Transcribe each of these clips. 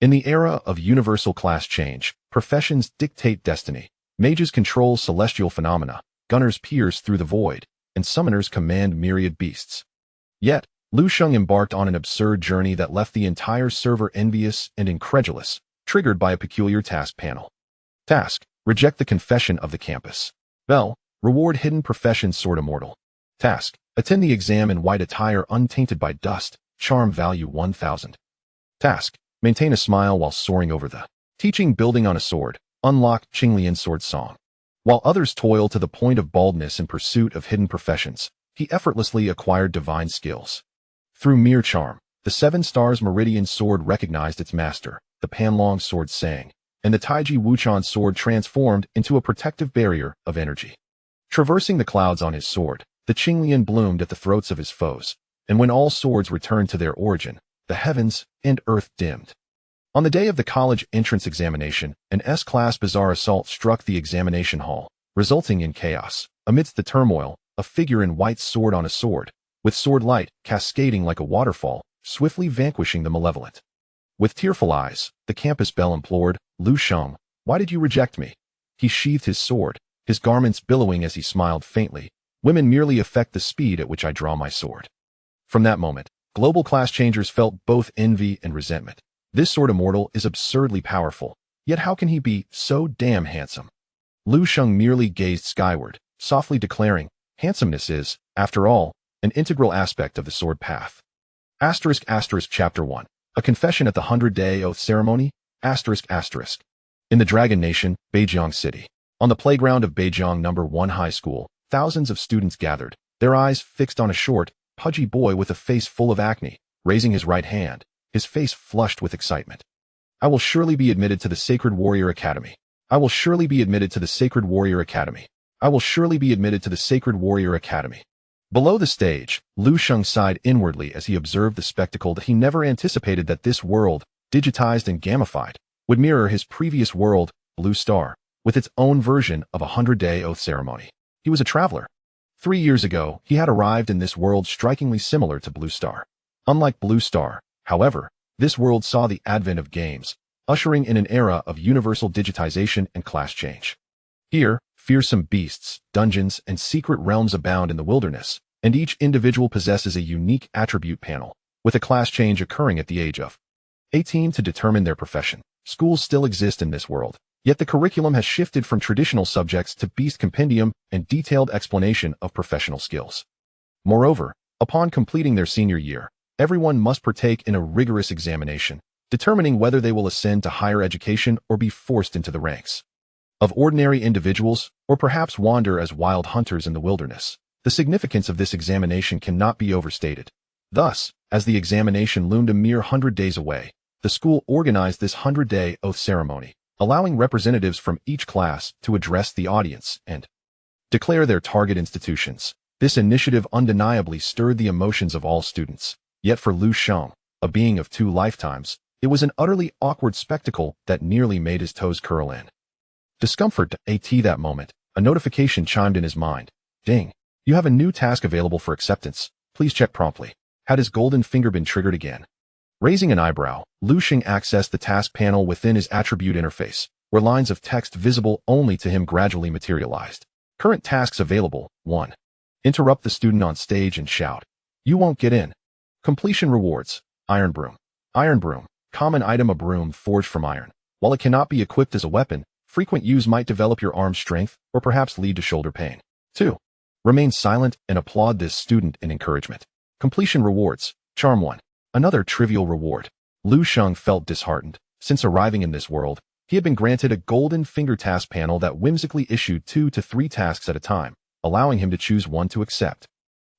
In the era of universal class change, professions dictate destiny. Mages control celestial phenomena, gunners pierce through the void, and summoners command myriad beasts. Yet, Lu Sheng embarked on an absurd journey that left the entire server envious and incredulous, triggered by a peculiar task panel. Task: reject the confession of the campus. Bell: reward hidden profession Sword Immortal. Task: attend the exam in white attire untainted by dust, charm value 1000. Task: maintain a smile while soaring over the teaching building on a sword, unlock Qinglian Sword Song. While others toil to the point of baldness in pursuit of hidden professions, he effortlessly acquired divine skills. Through mere charm, the 7 Star Meridian Sword recognized its master, the Panlong Sword Song, and the Taiji Dustless Sword transformed into a protective barrier of energy. Traversing the clouds on his sword, the Qinglian bloomed at the throats of his foes, and when all swords returned to their origin, the heavens and earth dimmed. On the day of the college entrance examination, an S-class bizarre assault struck the examination hall, resulting in chaos. Amidst the turmoil, a figure in white sword on a sword, with sword light cascading like a waterfall, swiftly vanquishing the malevolent. With tearful eyes, the campus belle implored, "Lu Sheng, why did you reject me?" He sheathed his sword, his garments billowing as he smiled faintly. "Women merely affect the speed at which I draw my sword." From that moment, global class changers felt both envy and resentment. This Sword Immortal is absurdly powerful, yet how can he be so damn handsome? Lu Sheng merely gazed skyward, softly declaring, "Handsomeness is, after all, an integral aspect of the sword path." Chapter 1. A confession at the 100-day oath ceremony. In the Dragon Nation, Beijiang City. On the playground of Beijiang No. 1 High School, thousands of students gathered, their eyes fixed on a short, pudgy boy with a face full of acne, raising his right hand, his face flushed with excitement. "I will surely be admitted to the Sacred Warrior Academy. I will surely be admitted to the Sacred Warrior Academy. I will surely be admitted to the Sacred Warrior Academy." Below the stage, Lu Sheng sighed inwardly as he observed the spectacle that he never anticipated that this world, digitized and gamified, would mirror his previous world, Blue Star, with its own version of a 100-day oath ceremony. He was a traveler. 3 years ago, he had arrived in this world strikingly similar to Blue Star. Unlike Blue Star, however, this world saw the advent of games, ushering in an era of universal digitization and class change. Here, fearsome beasts, dungeons, and secret realms abound in the wilderness, and each individual possesses a unique attribute panel, with a class change occurring at the age of 18 to determine their profession. Schools still exist in this world, yet the curriculum has shifted from traditional subjects to beast compendium and detailed explanation of professional skills. Moreover, upon completing their senior year, everyone must partake in a rigorous examination, determining whether they will ascend to higher education or be forced into the ranks of ordinary individuals, or perhaps wander as wild hunters in the wilderness. The significance of this examination cannot be overstated. Thus, as the examination loomed a mere 100 days away, the school organized this 100-day oath ceremony, allowing representatives from each class to address the audience and declare their target institutions. This initiative undeniably stirred the emotions of all students. Yet for Lu Sheng, a being of 2 lifetimes, it was an utterly awkward spectacle that nearly made his toes curl in discomfort. That moment, a notification chimed in his mind. "Ding. You have a new task available for acceptance. Please check promptly." Had his golden finger been triggered again? Raising an eyebrow, Lu Sheng accessed the task panel within his attribute interface, where lines of text visible only to him gradually materialized. Current tasks available. 1. Interrupt the student on stage and shout, "You won't get in." Completion rewards. Iron Broom. Iron Broom. Common item: a broom forged from iron. While it cannot be equipped as a weapon, frequent use might develop your arm strength or perhaps lead to shoulder pain. 2. Remain silent and applaud this student in encouragement. Completion rewards. Charm 1. Another trivial reward. Lu Sheng felt disheartened. Since arriving in this world, he had been granted a golden finger task panel that whimsically issued 2 to 3 tasks at a time, allowing him to choose one to accept.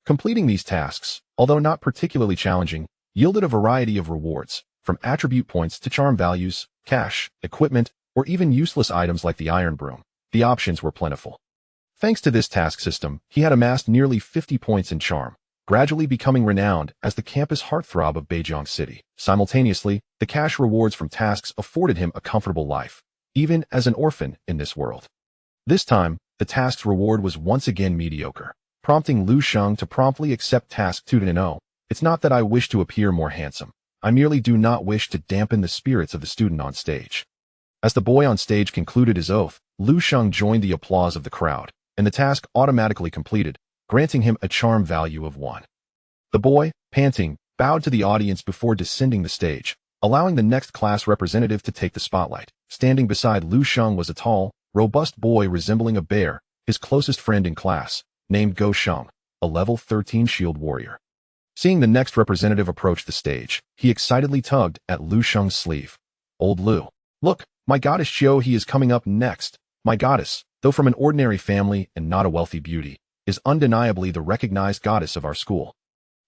Completing these tasks, although not particularly challenging, yielded a variety of rewards, from attribute points to charm values, cash, equipment, or even useless items like the Iron Broom. The options were plentiful. Thanks to this task system, he had amassed nearly 50 points in charm, gradually becoming renowned as the campus heartthrob of Beijiang City. Simultaneously, the cash rewards from tasks afforded him a comfortable life, even as an orphan in this world. This time, the task's reward was once again mediocre, prompting Lu Sheng to promptly accept task 2. "No, it's not that I wish to appear more handsome. I merely do not wish to dampen the spirits of the student on stage. As the boy on stage concluded his oath, Lu Sheng joined the applause of the crowd, and the task automatically completed, granting him a charm value of 1. The boy, panting, bowed to the audience before descending the stage, allowing the next class representative to take the spotlight. Standing beside Lu Sheng was a tall, robust boy resembling a bear, his closest friend in class, named Go Sheng, a level 13 shield warrior. Seeing the next representative approach the stage, he excitedly tugged at Lu Sheng's sleeve. Old Lu, look, my goddess Xiaohe is coming up next. My goddess, though from an ordinary family and not a wealthy beauty, is undeniably the recognized goddess of our school.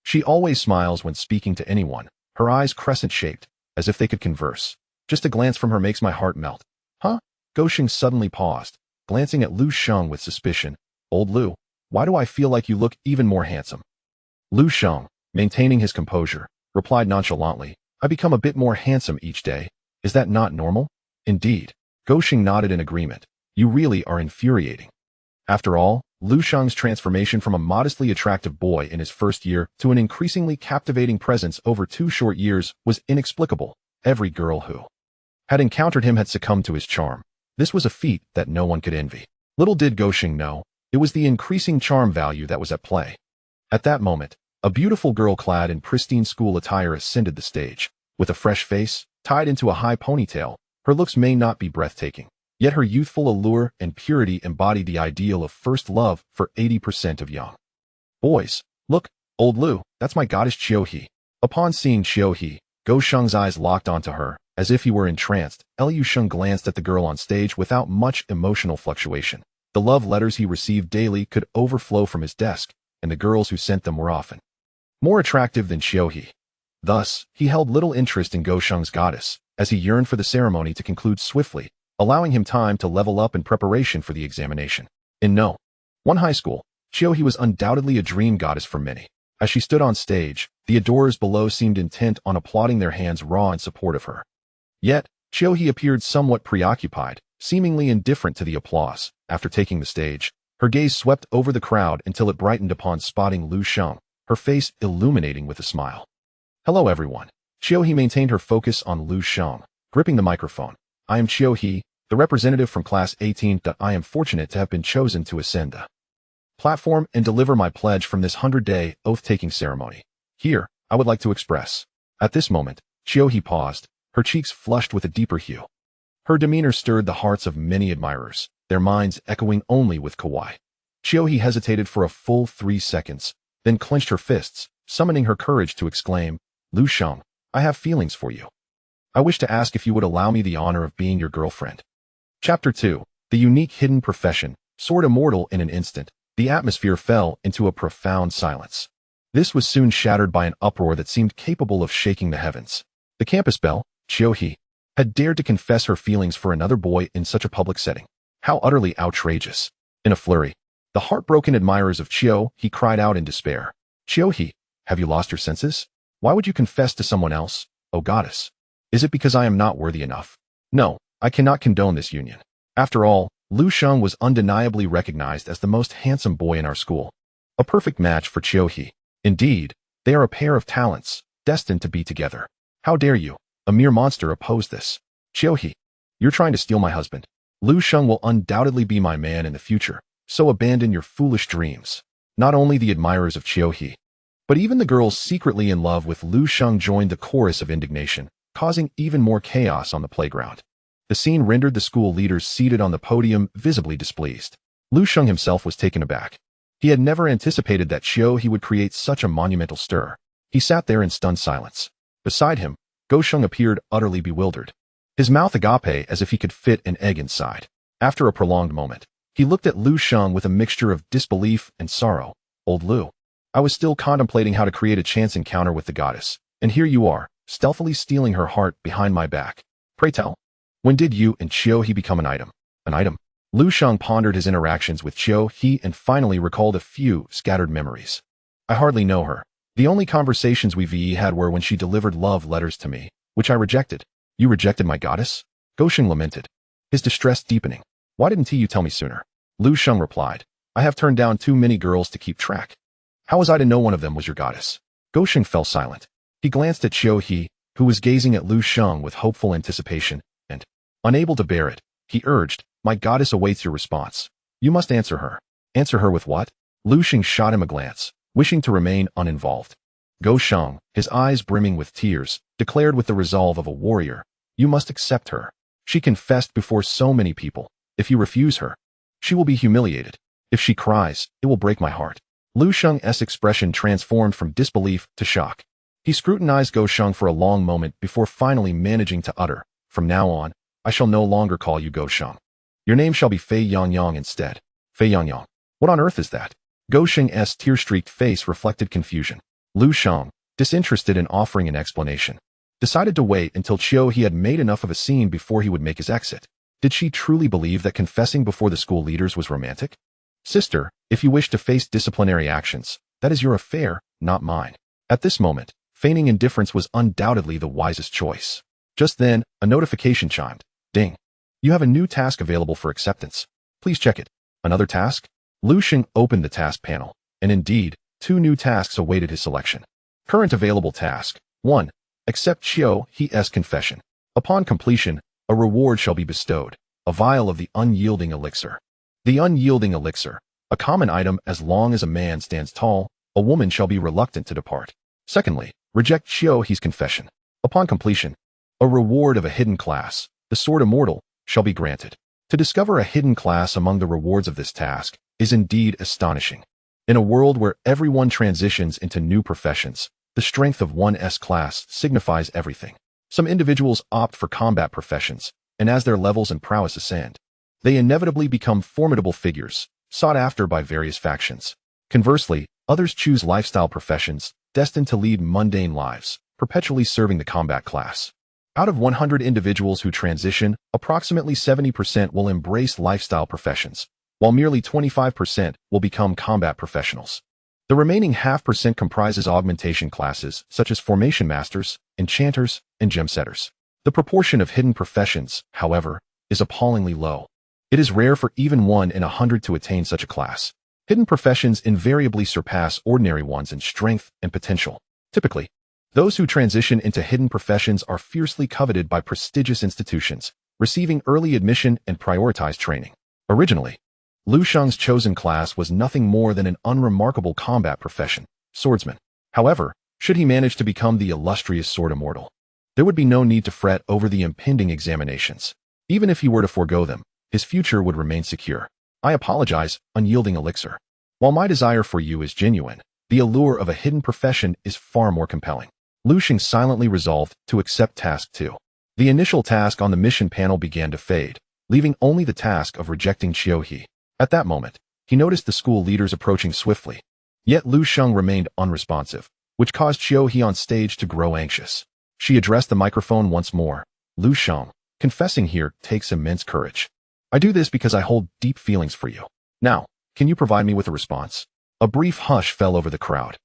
She always smiles when speaking to anyone, her eyes crescent-shaped, as if they could converse. Just a glance from her makes my heart melt. Huh? Go Sheng suddenly paused, glancing at Lu Sheng with suspicion. Old Lu, why do I feel like you look even more handsome? Lu Sheng, maintaining his composure, replied nonchalantly, I become a bit more handsome each day. Is that not normal? Indeed. Go Sheng nodded in agreement. You really are infuriating. After all, Lu Sheng's transformation from a modestly attractive boy in his first year to an increasingly captivating presence over 2 short years was inexplicable. Every girl who had encountered him had succumbed to his charm. This was a feat that no one could envy. Little did Go Sheng know, it was the increasing charm value that was at play. At that moment, a beautiful girl clad in pristine school attire ascended the stage. With a fresh face, tied into a high ponytail, her looks may not be breathtaking. Yet her youthful allure and purity embody the ideal of first love for 80% of young boys. Look, old Lu, that's my goddess Xiaohe. Upon seeing Xiaohe, Go Sheng's eyes locked onto her, as if he were entranced. Lu Sheng glanced at the girl on stage without much emotional fluctuation. The love letters he received daily could overflow from his desk, and the girls who sent them were often more attractive than Xiaohe. Thus, he held little interest in Go Sheng's goddess, as he yearned for the ceremony to conclude swiftly, allowing him time to level up in preparation for the examination. In no. One high school, Xiaohe was undoubtedly a dream goddess for many. As she stood on stage, the adorers below seemed intent on applauding, their hands raw in support of her. Yet, Xiaohe appeared somewhat preoccupied, seemingly indifferent to the applause. After taking the stage, her gaze swept over the crowd until it brightened upon spotting Lu Sheng, her face illuminating with a smile. Hello everyone. Xiaohe maintained her focus on Lu Sheng, gripping the microphone. I am Xiaohe, the representative from Class 18. I am fortunate to have been chosen to ascend the platform and deliver my pledge from this 100-day oath-taking ceremony. Here, I would like to express. At this moment, Xiaohe paused, her cheeks flushed with a deeper hue. Her demeanor stirred the hearts of many admirers, their minds echoing only with kawaii. Xiaohe hesitated for a full 3 seconds, then clenched her fists, summoning her courage to exclaim, Lu Sheng, I have feelings for you. I wish to ask if you would allow me the honor of being your girlfriend. Chapter 2. The unique hidden profession, Sword Immortal. In an instant, the atmosphere fell into a profound silence. This was soon shattered by an uproar that seemed capable of shaking the heavens. The campus belle, Xiaohe, had dared to confess her feelings for another boy in such a public setting. How utterly outrageous. In a flurry, the heartbroken admirers of Xiaohe cried out in despair. Xiaohe, have you lost your senses? Why would you confess to someone else, O goddess? Is it because I am not worthy enough? No, I cannot condone this union. After all, Lu Sheng was undeniably recognized as the most handsome boy in our school. A perfect match for Xiaohe. Indeed, they are a pair of talents, destined to be together. How dare you, a mere monster, oppose this? Xiaohe, you're trying to steal my husband. Lu Sheng will undoubtedly be my man in the future, so abandon your foolish dreams. Not only the admirers of Xiaohe, but even the girls secretly in love with Lu Sheng joined the chorus of indignation, causing even more chaos on the playground. The scene rendered the school leaders seated on the podium visibly displeased. Lu Sheng himself was taken aback. He had never anticipated that Xiaohe would create such a monumental stir. He sat there in stunned silence. Beside him, Go Sheng appeared utterly bewildered. His mouth agape as if he could fit an egg inside. After a prolonged moment, he looked at Lu Sheng with a mixture of disbelief and sorrow. Old Lu, I was still contemplating how to create a chance encounter with the goddess, and here you are, stealthily stealing her heart behind my back. Pray tell, when did you and Xiaohe become an item? An item? Lu Sheng pondered his interactions with Xiaohe and finally recalled a few scattered memories. I hardly know her. The only conversations we had were when she delivered love letters to me, which I rejected. You rejected my goddess? Go Sheng lamented, his distress deepening. Why didn't you tell me sooner? Lu Sheng replied, I have turned down too many girls to keep track. How was I to know one of them was your goddess? Go Sheng fell silent. He glanced at Xiaohe, who was gazing at Lu Sheng with hopeful anticipation, and, unable to bear it, he urged, "My goddess awaits your response. You must answer her." "Answer her with what?" Lu Sheng shot him a glance, wishing to remain uninvolved. Go Sheng, his eyes brimming with tears, declared with the resolve of a warrior, "You must accept her. She confessed before so many people. If you refuse her, she will be humiliated. If she cries, it will break my heart." Lu Sheng's expression transformed from disbelief to shock. He scrutinized Go Sheng for a long moment before finally managing to utter, "From now on, I shall no longer call you Go Sheng. Your name shall be Fei Yangyang instead." "Fei Yangyang? What on earth is that?" Go Sheng's tear-streaked face reflected confusion. Lu Sheng, disinterested in offering an explanation, decided to wait until He had made enough of a scene before he would make his exit. Did she truly believe that confessing before the school leaders was romantic? "Sister, if you wish to face disciplinary actions, that is your affair, not mine." At this moment, feigning indifference was undoubtedly the wisest choice. Just then, a notification chimed. Ding. "You have a new task available for acceptance. Please check it." Another task? Lu Sheng opened the task panel, and indeed, 2 new tasks awaited his selection. Current available task. 1. Accept He's confession. Upon completion, a reward shall be bestowed, a vial of the unyielding elixir. The unyielding elixir, a common item as long as a man stands tall, a woman shall be reluctant to depart. Secondly, reject He's confession. Upon completion, a reward of a hidden class, the Sword Immortal, shall be granted. To discover a hidden class among the rewards of this task is indeed astonishing. In a world where everyone transitions into new professions, the strength of one's class signifies everything. Some individuals opt for combat professions, and as their levels and prowess ascend, they inevitably become formidable figures, sought after by various factions. Conversely, others choose lifestyle professions, destined to lead mundane lives, perpetually serving the combat class. Out of 100 individuals who transition, approximately 70% will embrace lifestyle professions, while merely 25% will become combat professionals. The remaining 0.5% comprises augmentation classes, such as formation masters, enchanters, and gemsetters. The proportion of hidden professions, however, is appallingly low. It is rare for even 1 in 100 to attain such a class. Hidden professions invariably surpass ordinary ones in strength and potential. Typically, those who transition into hidden professions are fiercely coveted by prestigious institutions, receiving early admission and prioritized training. Originally, Lu Sheng's chosen class was nothing more than an unremarkable combat profession, swordsman. However, should he manage to become the illustrious Sword Immortal, there would be no need to fret over the impending examinations. Even if he were to forego them, his future would remain secure. "I apologize, unyielding elixir. While my desire for you is genuine, the allure of a hidden profession is far more compelling." Lu Sheng silently resolved to accept Task 2. The initial task on the mission panel began to fade, leaving only the task of rejecting He. At that moment, he noticed the school leaders approaching swiftly. Yet Lu Sheng remained unresponsive, which caused He on stage to grow anxious. She addressed the microphone once more. "Lu Sheng, confessing here takes immense courage. I do this because I hold deep feelings for you. Now, can you provide me with a response?" A brief hush fell over the crowd.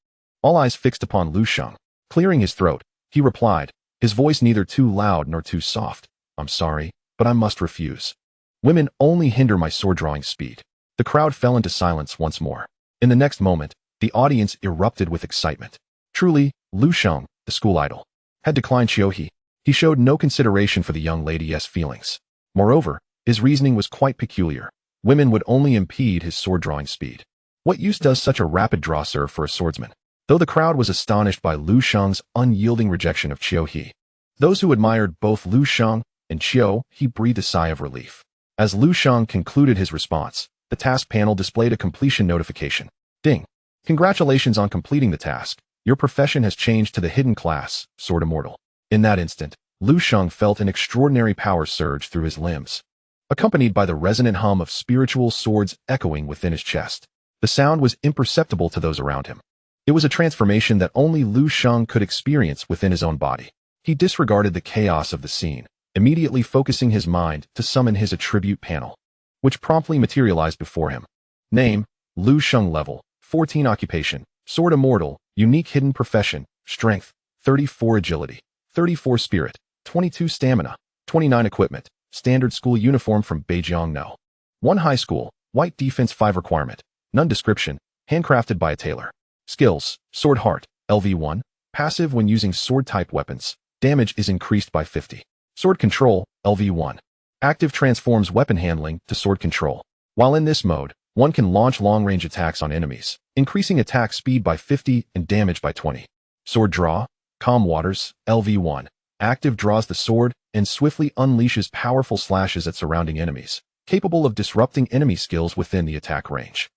All eyes fixed upon Lu Sheng. Clearing his throat, he replied, his voice neither too loud nor too soft, "I'm sorry, but I must refuse. Women only hinder my sword-drawing speed." The crowd fell into silence once more. In the next moment, the audience erupted with excitement. Truly, Lu Sheng, the school idol, had declined He. He showed no consideration for the young lady's feelings. Moreover, his reasoning was quite peculiar. Women would only impede his sword-drawing speed. What use does such a rapid draw serve for a swordsman? Though the crowd was astonished by Lu Sheng's unyielding rejection of He, those who admired both Lu Sheng and He breathed a sigh of relief. As Lu Sheng concluded his response, the task panel displayed a completion notification. Ding. Congratulations on completing the task. Your profession has changed to the hidden class, Sword Immortal. In that instant, Lu Sheng felt an extraordinary power surge through his limbs, accompanied by the resonant hum of spiritual swords echoing within his chest. The sound was imperceptible to those around him. It was a transformation that only Lu Sheng could experience within his own body. He disregarded the chaos of the scene, immediately focusing his mind to summon his attribute panel, which promptly materialized before him. Name, Lu Sheng. Level, 14. Occupation, Sword Immortal. Unique hidden profession, Strength, 34. Agility, 34. Spirit, 22. Stamina, 29. Equipment, Standard School Uniform from Beijing No. 1 High School, White Defense 5. Requirement, None. Description, handcrafted by a tailor. Skills, Sword Heart, LV1, passive when using sword-type weapons, damage is increased by 50. Sword Control, LV1. Active transforms weapon handling to sword control. While in this mode, one can launch long-range attacks on enemies, increasing attack speed by 50 and damage by 20. Sword Draw, Calm Waters, LV1. Active draws the sword and swiftly unleashes powerful slashes at surrounding enemies, capable of disrupting enemy skills within the attack range.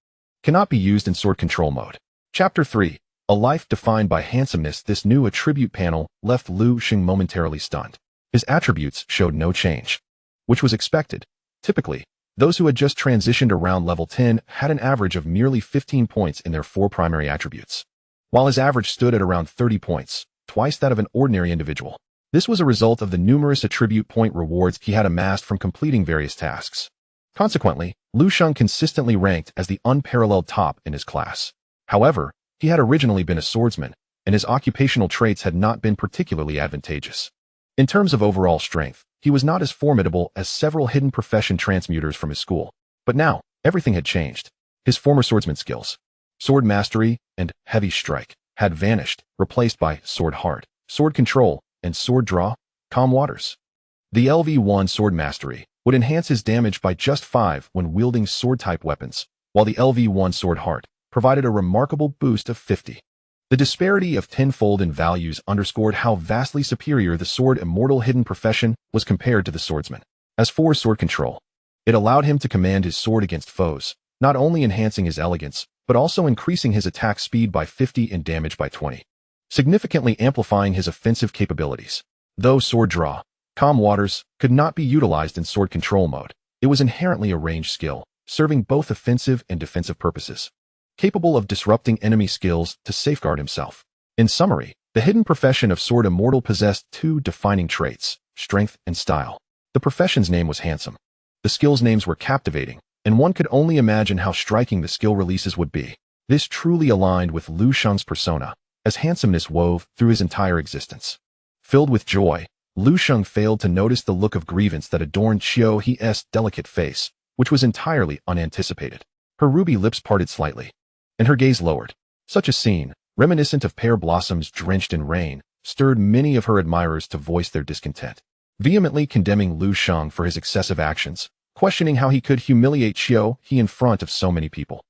Cannot be used in sword control mode. Chapter 3. A life defined by handsomeness. This new attribute panel left Lu Sheng momentarily stunned. His attributes showed no change, which was expected. Typically, those who had just transitioned around level 10 had an average of merely 15 points in their 4 primary attributes, while his average stood at around 30 points, twice that of an ordinary individual. This was a result of the numerous attribute point rewards he had amassed from completing various tasks. Consequently, Lu Sheng consistently ranked as the unparalleled top in his class. However, he had originally been a swordsman, and his occupational traits had not been particularly advantageous. In terms of overall strength, he was not as formidable as several hidden profession transmuters from his school. But now, everything had changed. His former swordsman skills, sword mastery, and heavy strike, had vanished, replaced by sword heart, sword control, and sword draw, calm waters. The LV1 sword mastery would enhance his damage by just 5 when wielding sword-type weapons, while the LV1 sword heart provided a remarkable boost of 50. The disparity of tenfold in values underscored how vastly superior the Sword Immortal hidden profession was compared to the swordsman. As for sword control, it allowed him to command his sword against foes, not only enhancing his elegance, but also increasing his attack speed by 50 and damage by 20, significantly amplifying his offensive capabilities. Though sword draw, calm waters, could not be utilized in sword control mode, it was inherently a ranged skill, serving both offensive and defensive purposes, capable of disrupting enemy skills to safeguard himself. In summary, the hidden profession of Sword Immortal possessed 2 defining traits, strength and style. The profession's name was handsome. The skills' names were captivating, and one could only imagine how striking the skill releases would be. This truly aligned with Lu Sheng's persona, as handsomeness wove through his entire existence. Filled with joy, Lu Sheng failed to notice the look of grievance that adorned Qiu He's delicate face, which was entirely unanticipated. Her ruby lips parted slightly, and her gaze lowered. Such a scene, reminiscent of pear blossoms drenched in rain, stirred many of her admirers to voice their discontent, vehemently condemning Lu Sheng for his excessive actions, questioning how he could humiliate Qiu He in front of so many people.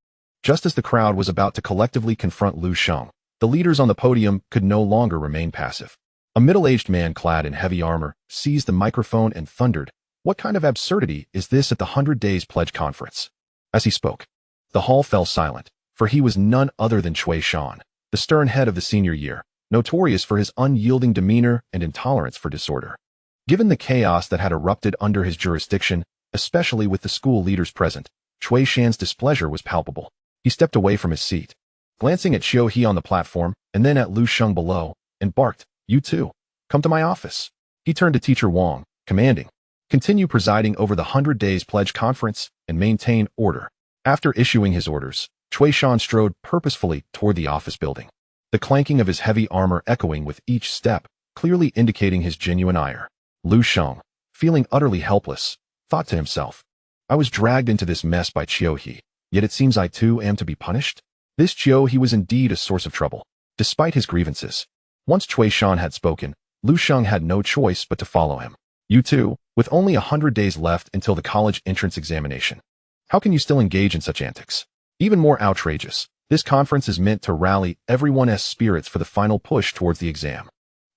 Just as the crowd was about to collectively confront Lu Sheng, the leaders on the podium could no longer remain passive. A middle-aged man clad in heavy armor seized the microphone and thundered, "What kind of absurdity is this at the 100 Days Pledge Conference?" As he spoke, the hall fell silent, for he was none other than Cui Shan, the stern head of the senior year, notorious for his unyielding demeanor and intolerance for disorder. Given the chaos that had erupted under his jurisdiction, especially with the school leaders present, Cui Shan's displeasure was palpable. He stepped away from his seat, glancing at Qiu He on the platform, and then at Lu Sheng below, and barked, "You too. Come to my office." He turned to Teacher Wang, commanding, "Continue presiding over the 100 Days Pledge Conference and maintain order." After issuing his orders, Cui Shan strode purposefully toward the office building, the clanking of his heavy armor echoing with each step, clearly indicating his genuine ire. Lu Sheng, feeling utterly helpless, thought to himself, "I was dragged into this mess by Qiu He, yet it seems I too am to be punished?" This Qiu He was indeed a source of trouble, despite his grievances. Once Cui Shan had spoken, Lu Sheng had no choice but to follow him. "You too, with only 100 days left until the college entrance examination. How can you still engage in such antics? Even more outrageous, this conference is meant to rally everyone's spirits for the final push towards the exam.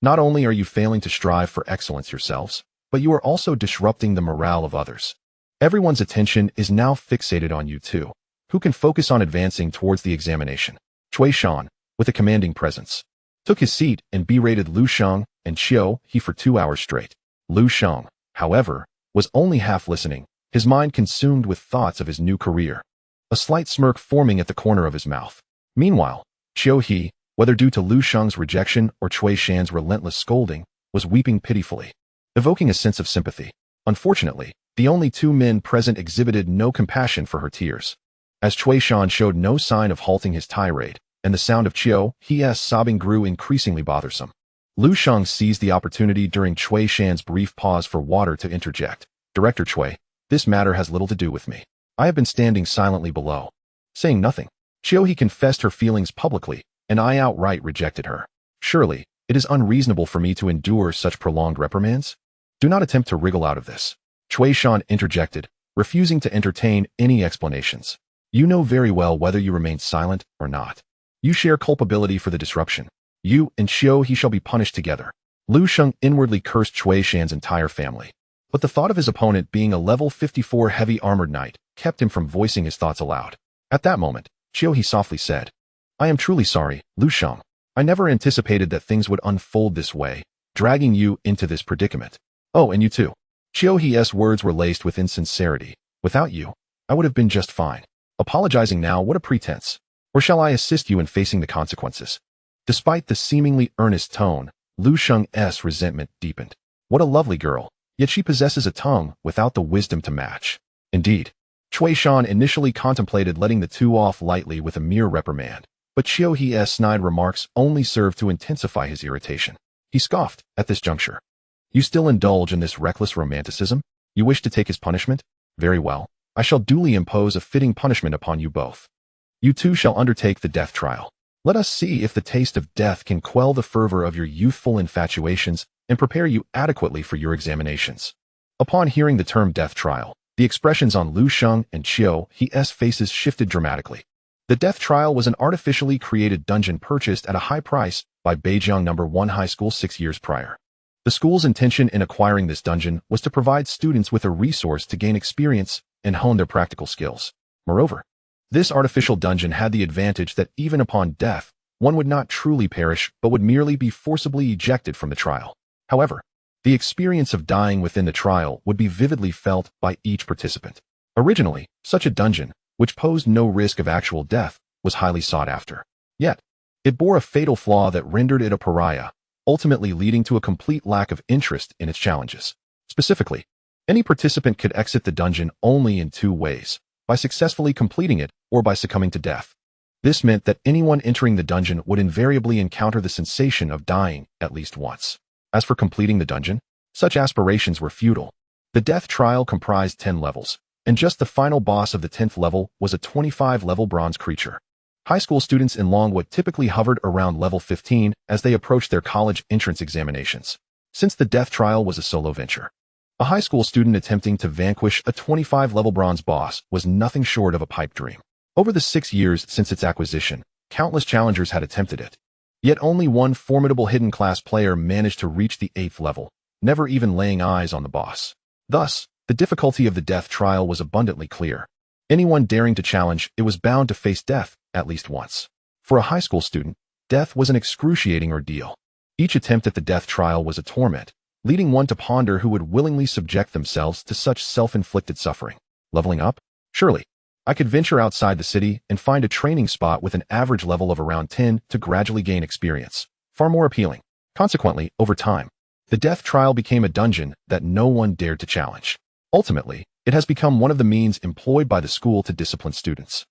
Not only are you failing to strive for excellence yourselves, but you are also disrupting the morale of others. Everyone's attention is now fixated on you too, who can focus on advancing towards the examination." Cui Shan, with a commanding presence, took his seat and berated Lu Sheng and Qiu He for 2 hours straight. Lu Sheng, however, was only half listening, his mind consumed with thoughts of his new career, a slight smirk forming at the corner of his mouth. Meanwhile, Qiu He, whether due to Lu Sheng's rejection or Cui Shan's relentless scolding, was weeping pitifully, evoking a sense of sympathy. Unfortunately, the only 2 men present exhibited no compassion for her tears. As Cui Shan showed no sign of halting his tirade, and the sound of Qiu He's sobbing grew increasingly bothersome, Lu Sheng seized the opportunity during Cui Shan's brief pause for water to interject. "Director Cui, this matter has little to do with me. I have been standing silently below, saying nothing. Qiu He confessed her feelings publicly, and I outright rejected her. Surely, It is unreasonable for me to endure such prolonged reprimands. Do not attempt to wriggle out of this. Cui Shan interjected, refusing to entertain any explanations. You know very well whether you remain silent or not. You share culpability for the disruption. You and Xiao he shall be punished together. Lu Sheng inwardly cursed Cui Shan's entire family. But the thought of his opponent being a level 54 heavy armored knight kept him from voicing his thoughts aloud. At that moment, Xiao he softly said, I am truly sorry, Lu Sheng. I never anticipated that things would unfold this way, dragging you into this predicament. Oh, and you too. Xiao He's words were laced with insincerity. Without you, I would have been just fine. Apologizing now, what a pretense. Or shall I assist you in facing the consequences? Despite the seemingly earnest tone, Lu Sheng's resentment deepened. What a lovely girl, yet she possesses a tongue without the wisdom to match. Indeed, Cui Shan initially contemplated letting the two off lightly with a mere reprimand, but Xiao He's snide remarks only served to intensify his irritation. He scoffed at this juncture. You still indulge in this reckless romanticism? You wish to take his punishment? Very well. I shall duly impose a fitting punishment upon you both. You two shall undertake the death trial. Let us see if the taste of death can quell the fervor of your youthful infatuations and prepare you adequately for your examinations. Upon hearing the term death trial, the expressions on Lu Sheng and Xiao He's faces shifted dramatically. The death trial was an artificially created dungeon purchased at a high price by Beijiang No. 1 High School 6 years prior. The school's intention in acquiring this dungeon was to provide students with a resource to gain experience and hone their practical skills. Moreover, this artificial dungeon had the advantage that even upon death, one would not truly perish but would merely be forcibly ejected from the trial. However, the experience of dying within the trial would be vividly felt by each participant. Originally, such a dungeon, which posed no risk of actual death, was highly sought after. Yet, it bore a fatal flaw that rendered it a pariah, ultimately leading to a complete lack of interest in its challenges. Specifically, any participant could exit the dungeon only in two ways, by successfully completing it or by succumbing to death. This meant that anyone entering the dungeon would invariably encounter the sensation of dying at least once. As for completing the dungeon, such aspirations were futile. The death trial comprised 10 levels, and just the final boss of the 10th level was a 25-level bronze creature. High school students in Longwood typically hovered around level 15 as they approached their college entrance examinations. Since the death trial was a solo venture, a high school student attempting to vanquish a 25-level bronze boss was nothing short of a pipe dream. Over the 6 years since its acquisition, countless challengers had attempted it. Yet only one formidable hidden class player managed to reach the 8th level, never even laying eyes on the boss. Thus, the difficulty of the death trial was abundantly clear. Anyone daring to challenge it was bound to face death at least once. For a high school student, death was an excruciating ordeal. Each attempt at the death trial was a torment, leading one to ponder who would willingly subject themselves to such self-inflicted suffering. Leveling up? Surely, I could venture outside the city and find a training spot with an average level of around 10 to gradually gain experience. Far more appealing. Consequently, over time, the death trial became a dungeon that no one dared to challenge. Ultimately, it has become one of the means employed by the school to discipline students.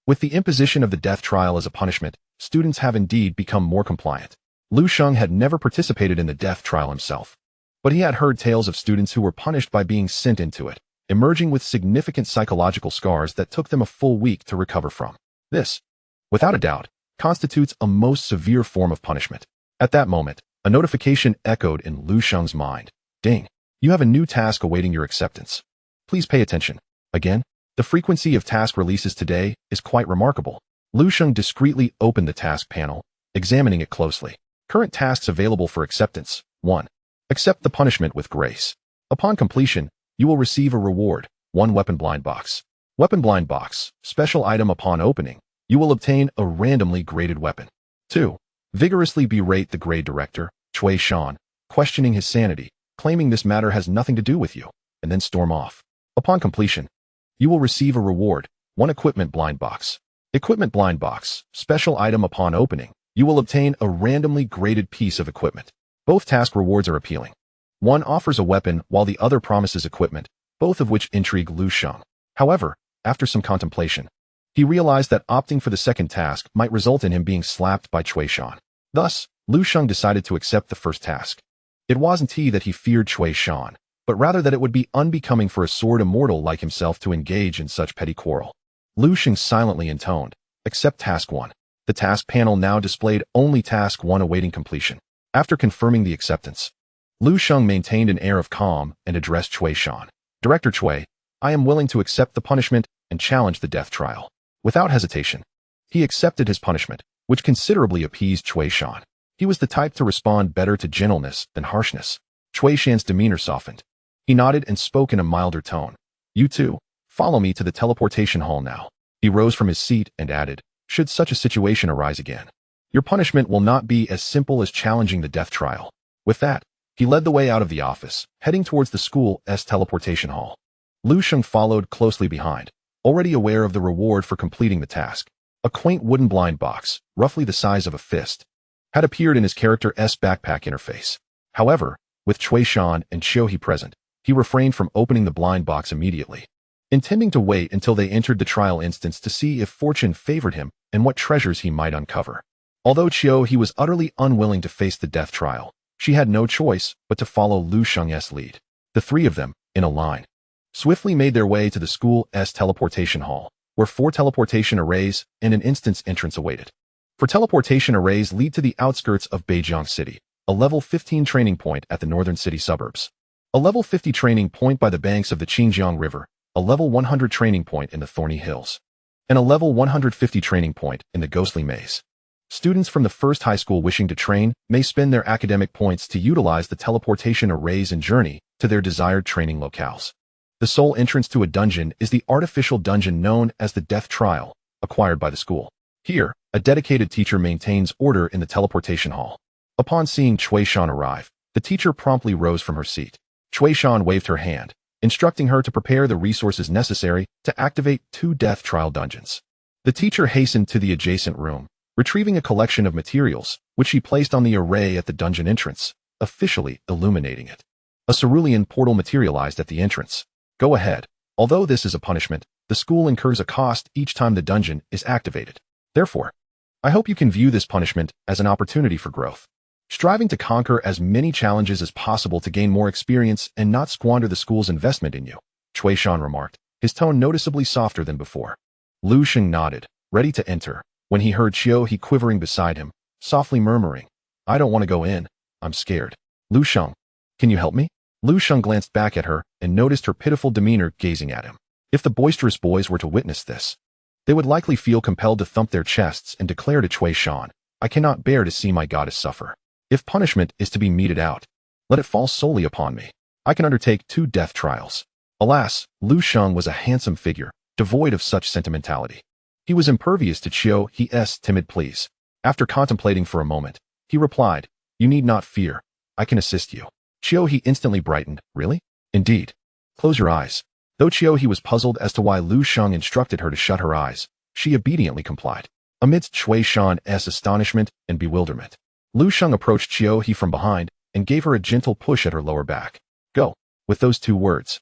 With the imposition of the death trial as a punishment, students have indeed become more compliant. Lu Sheng had never participated in the death trial himself, but he had heard tales of students who were punished by being sent into it, emerging with significant psychological scars that took them a full week to recover from. This, without a doubt, constitutes a most severe form of punishment. At that moment, a notification echoed in Lu Sheng's mind. Ding! You have a new task awaiting your acceptance. Please pay attention. Again, the frequency of task releases today is quite remarkable. Lu Sheng discreetly opened the task panel, examining it closely. Current tasks available for acceptance. 1. Accept the punishment with grace. Upon completion, you will receive a reward, 1 weapon blind box. Weapon blind box, special item upon opening. You will obtain a randomly graded weapon. 2. Vigorously berate the grade director, Cui Shan, questioning his sanity, claiming this matter has nothing to do with you, and then storm off. Upon completion, you will receive a reward, 1 equipment blind box. Equipment blind box, special item upon opening. You will obtain a randomly graded piece of equipment. Both task rewards are appealing. One offers a weapon while the other promises equipment, both of which intrigue Lu Sheng. However, after some contemplation, he realized that opting for the second task might result in him being slapped by Cui Shan. Thus, Lu Sheng decided to accept the first task. It wasn't that he feared Cui Shan, but rather that it would be unbecoming for a Sword Immortal like himself to engage in such petty quarrel. Lu Sheng silently intoned, "Accept task 1. The task panel now displayed only task 1 awaiting completion. After confirming the acceptance, Lu Sheng maintained an air of calm and addressed Cui Shan. Director Cui, I am willing to accept the punishment and challenge the death trial. Without hesitation, he accepted his punishment, which considerably appeased Cui Shan. He was the type to respond better to gentleness than harshness. Cui Shan's demeanor softened. He nodded and spoke in a milder tone. You two, follow me to the teleportation hall now. He rose from his seat and added, should such a situation arise again, your punishment will not be as simple as challenging the death trial. With that, he led the way out of the office, heading towards the school's teleportation hall. Lu Sheng followed closely behind, already aware of the reward for completing the task. A quaint wooden blind box, roughly the size of a fist, had appeared in his character's backpack interface. However, with Cui Shan and Xiuhe present, he refrained from opening the blind box immediately, intending to wait until they entered the trial instance to see if fortune favored him and what treasures he might uncover. Although Xiuhe was utterly unwilling to face the death trial, she had no choice but to follow Lu Sheng's lead. The three of them, in a line, swiftly made their way to the school's teleportation hall, where 4 teleportation arrays and an instance entrance awaited. 4 teleportation arrays lead to the outskirts of Beijiang City, a level 15 training point at the northern city suburbs, a level 50 training point by the banks of the Qingjiang River, a level 100 training point in the Thorny Hills, and a level 150 training point in the Ghostly Maze. Students from the first high school wishing to train may spend their academic points to utilize the teleportation arrays and journey to their desired training locales. The sole entrance to a dungeon is the artificial dungeon known as the Death Trial, acquired by the school. Here, a dedicated teacher maintains order in the teleportation hall. Upon seeing Cui Shan arrive, the teacher promptly rose from her seat. Cui Shan waved her hand, instructing her to prepare the resources necessary to activate 2 death trial dungeons. The teacher hastened to the adjacent room, retrieving a collection of materials, which she placed on the array at the dungeon entrance, officially illuminating it. A cerulean portal materialized at the entrance. Go ahead. Although this is a punishment, the school incurs a cost each time the dungeon is activated. Therefore, I hope you can view this punishment as an opportunity for growth, striving to conquer as many challenges as possible to gain more experience and not squander the school's investment in you, Cui Shan remarked, his tone noticeably softer than before. Lu Sheng nodded, ready to enter, when he heard Xiuhe quivering beside him, softly murmuring, I don't want to go in, I'm scared. Lu Sheng, can you help me? Lu Sheng glanced back at her and noticed her pitiful demeanor gazing at him. If the boisterous boys were to witness this, they would likely feel compelled to thump their chests and declare to Cui Shan, I cannot bear to see my goddess suffer. If punishment is to be meted out, let it fall solely upon me. I can undertake 2 death trials. Alas, Lu Sheng was a handsome figure, devoid of such sentimentality. He was impervious to Xiuhe's timid pleas. After contemplating for a moment, he replied, you need not fear. I can assist you. Xiuhe instantly brightened. Really? Indeed. Close your eyes. Though Xiuhe was puzzled as to why Lu Sheng instructed her to shut her eyes, she obediently complied. Amidst Cui Shan's astonishment and bewilderment, Lu Sheng approached Xiuhe from behind and gave her a gentle push at her lower back. Go. With those 2 words,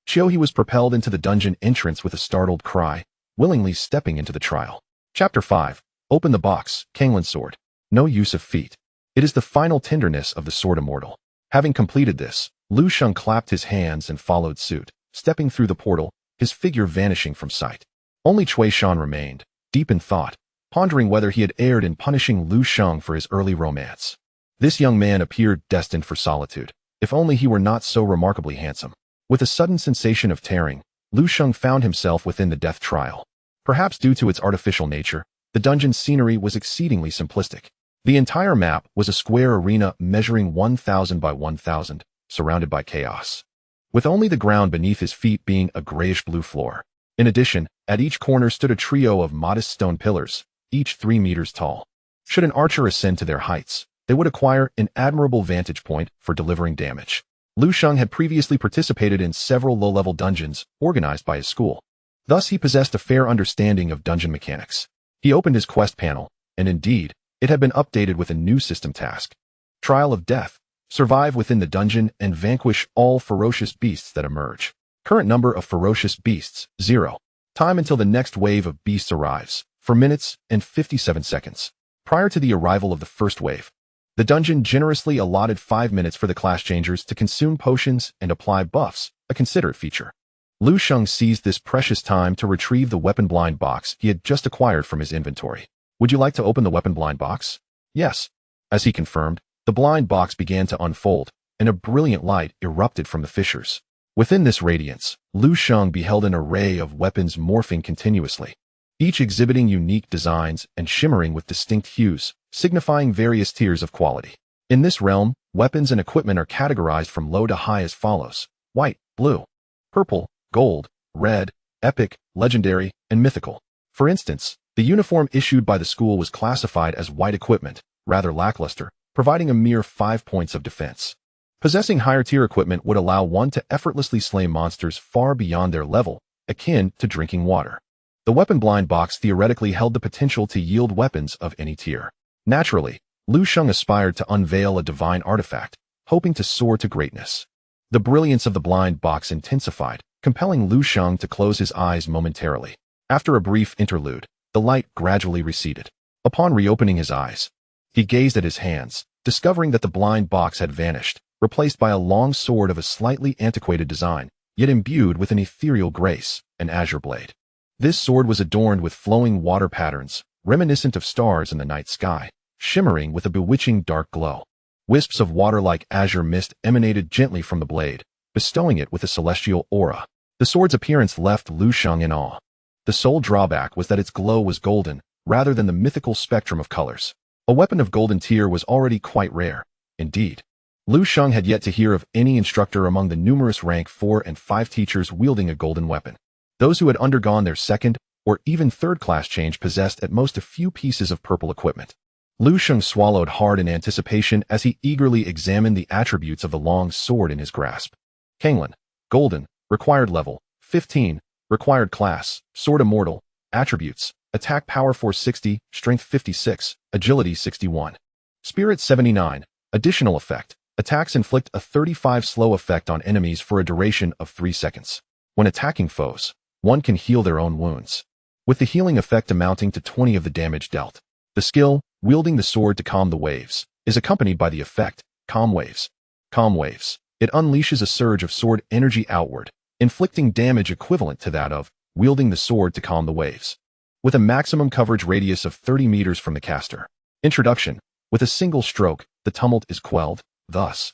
Xiuhe was propelled into the dungeon entrance with a startled cry, willingly stepping into the trial. Chapter 5. Open the box, Panlong Sword. No use of feet. It is the final tenderness of the Sword Immortal. Having completed this, Lu Sheng clapped his hands and followed suit, stepping through the portal, his figure vanishing from sight. Only Cui Shan remained, deep in thought, pondering whether he had erred in punishing Lu Sheng for his early romance. This young man appeared destined for solitude, if only he were not so remarkably handsome. With a sudden sensation of tearing, Lu Sheng found himself within the death trial. Perhaps due to its artificial nature, the dungeon's scenery was exceedingly simplistic. The entire map was a square arena measuring 1,000 by 1,000, surrounded by chaos, with only the ground beneath his feet being a grayish-blue floor. In addition, at each corner stood a trio of modest stone pillars, each 3 meters tall. Should an archer ascend to their heights, they would acquire an admirable vantage point for delivering damage. Lu Sheng had previously participated in several low-level dungeons organized by his school. Thus, he possessed a fair understanding of dungeon mechanics. He opened his quest panel, and indeed, it had been updated with a new system task. Trial of Death. Survive within the dungeon and vanquish all ferocious beasts that emerge. Current number of ferocious beasts, 0. Time until the next wave of beasts arrives, 4 minutes and 57 seconds. Prior to the arrival of the first wave, the dungeon generously allotted 5 minutes for the class changers to consume potions and apply buffs, a considerate feature. Lu Sheng seized this precious time to retrieve the weapon blind box he had just acquired from his inventory. Would you like to open the weapon blind box? Yes. As he confirmed, The blind box began to unfold, and a brilliant light erupted from the fissures. Within this radiance, Lu Sheng beheld an array of weapons morphing continuously, each exhibiting unique designs and shimmering with distinct hues, signifying various tiers of quality. In this realm, weapons and equipment are categorized from low to high as follows: white, blue, purple, gold, red, epic, legendary, and mythical. For instance, the uniform issued by the school was classified as white equipment, rather lackluster, providing a mere 5 points of defense. Possessing higher-tier equipment would allow one to effortlessly slay monsters far beyond their level, akin to drinking water. The weapon blind box theoretically held the potential to yield weapons of any tier. Naturally, Lu Sheng aspired to unveil a divine artifact, hoping to soar to greatness. The brilliance of the blind box intensified, compelling Lu Sheng to close his eyes momentarily. After a brief interlude, the light gradually receded. Upon reopening his eyes, he gazed at his hands, discovering that the blind box had vanished, replaced by a long sword of a slightly antiquated design, yet imbued with an ethereal grace, an azure blade. This sword was adorned with flowing water patterns, reminiscent of stars in the night sky, shimmering with a bewitching dark glow. Wisps of water-like azure mist emanated gently from the blade, bestowing it with a celestial aura. The sword's appearance left Lu Sheng in awe. The sole drawback was that its glow was golden, rather than the mythical spectrum of colors. A weapon of golden tier was already quite rare. Indeed, Lu Sheng had yet to hear of any instructor among the numerous rank 4 and 5 teachers wielding a golden weapon. Those who had undergone their second or even third class change possessed at most a few pieces of purple equipment. Lu Sheng swallowed hard in anticipation as he eagerly examined the attributes of the long sword in his grasp. Kanglan, golden, required level, 15, required class, Sword Immortal, attributes, attack power 460, strength 56, agility 61. Spirit 79, additional effect, attacks inflict a 35 slow effect on enemies for a duration of 3 seconds. When attacking foes, one can heal their own wounds, with the healing effect amounting to 20 of the damage dealt. The skill, wielding the sword to calm the waves, is accompanied by the effect, calm waves. Calm waves. It unleashes a surge of sword energy outward, inflicting damage equivalent to that of wielding the sword to calm the waves, with a maximum coverage radius of 30 meters from the caster. Introduction. With a single stroke, the tumult is quelled, thus,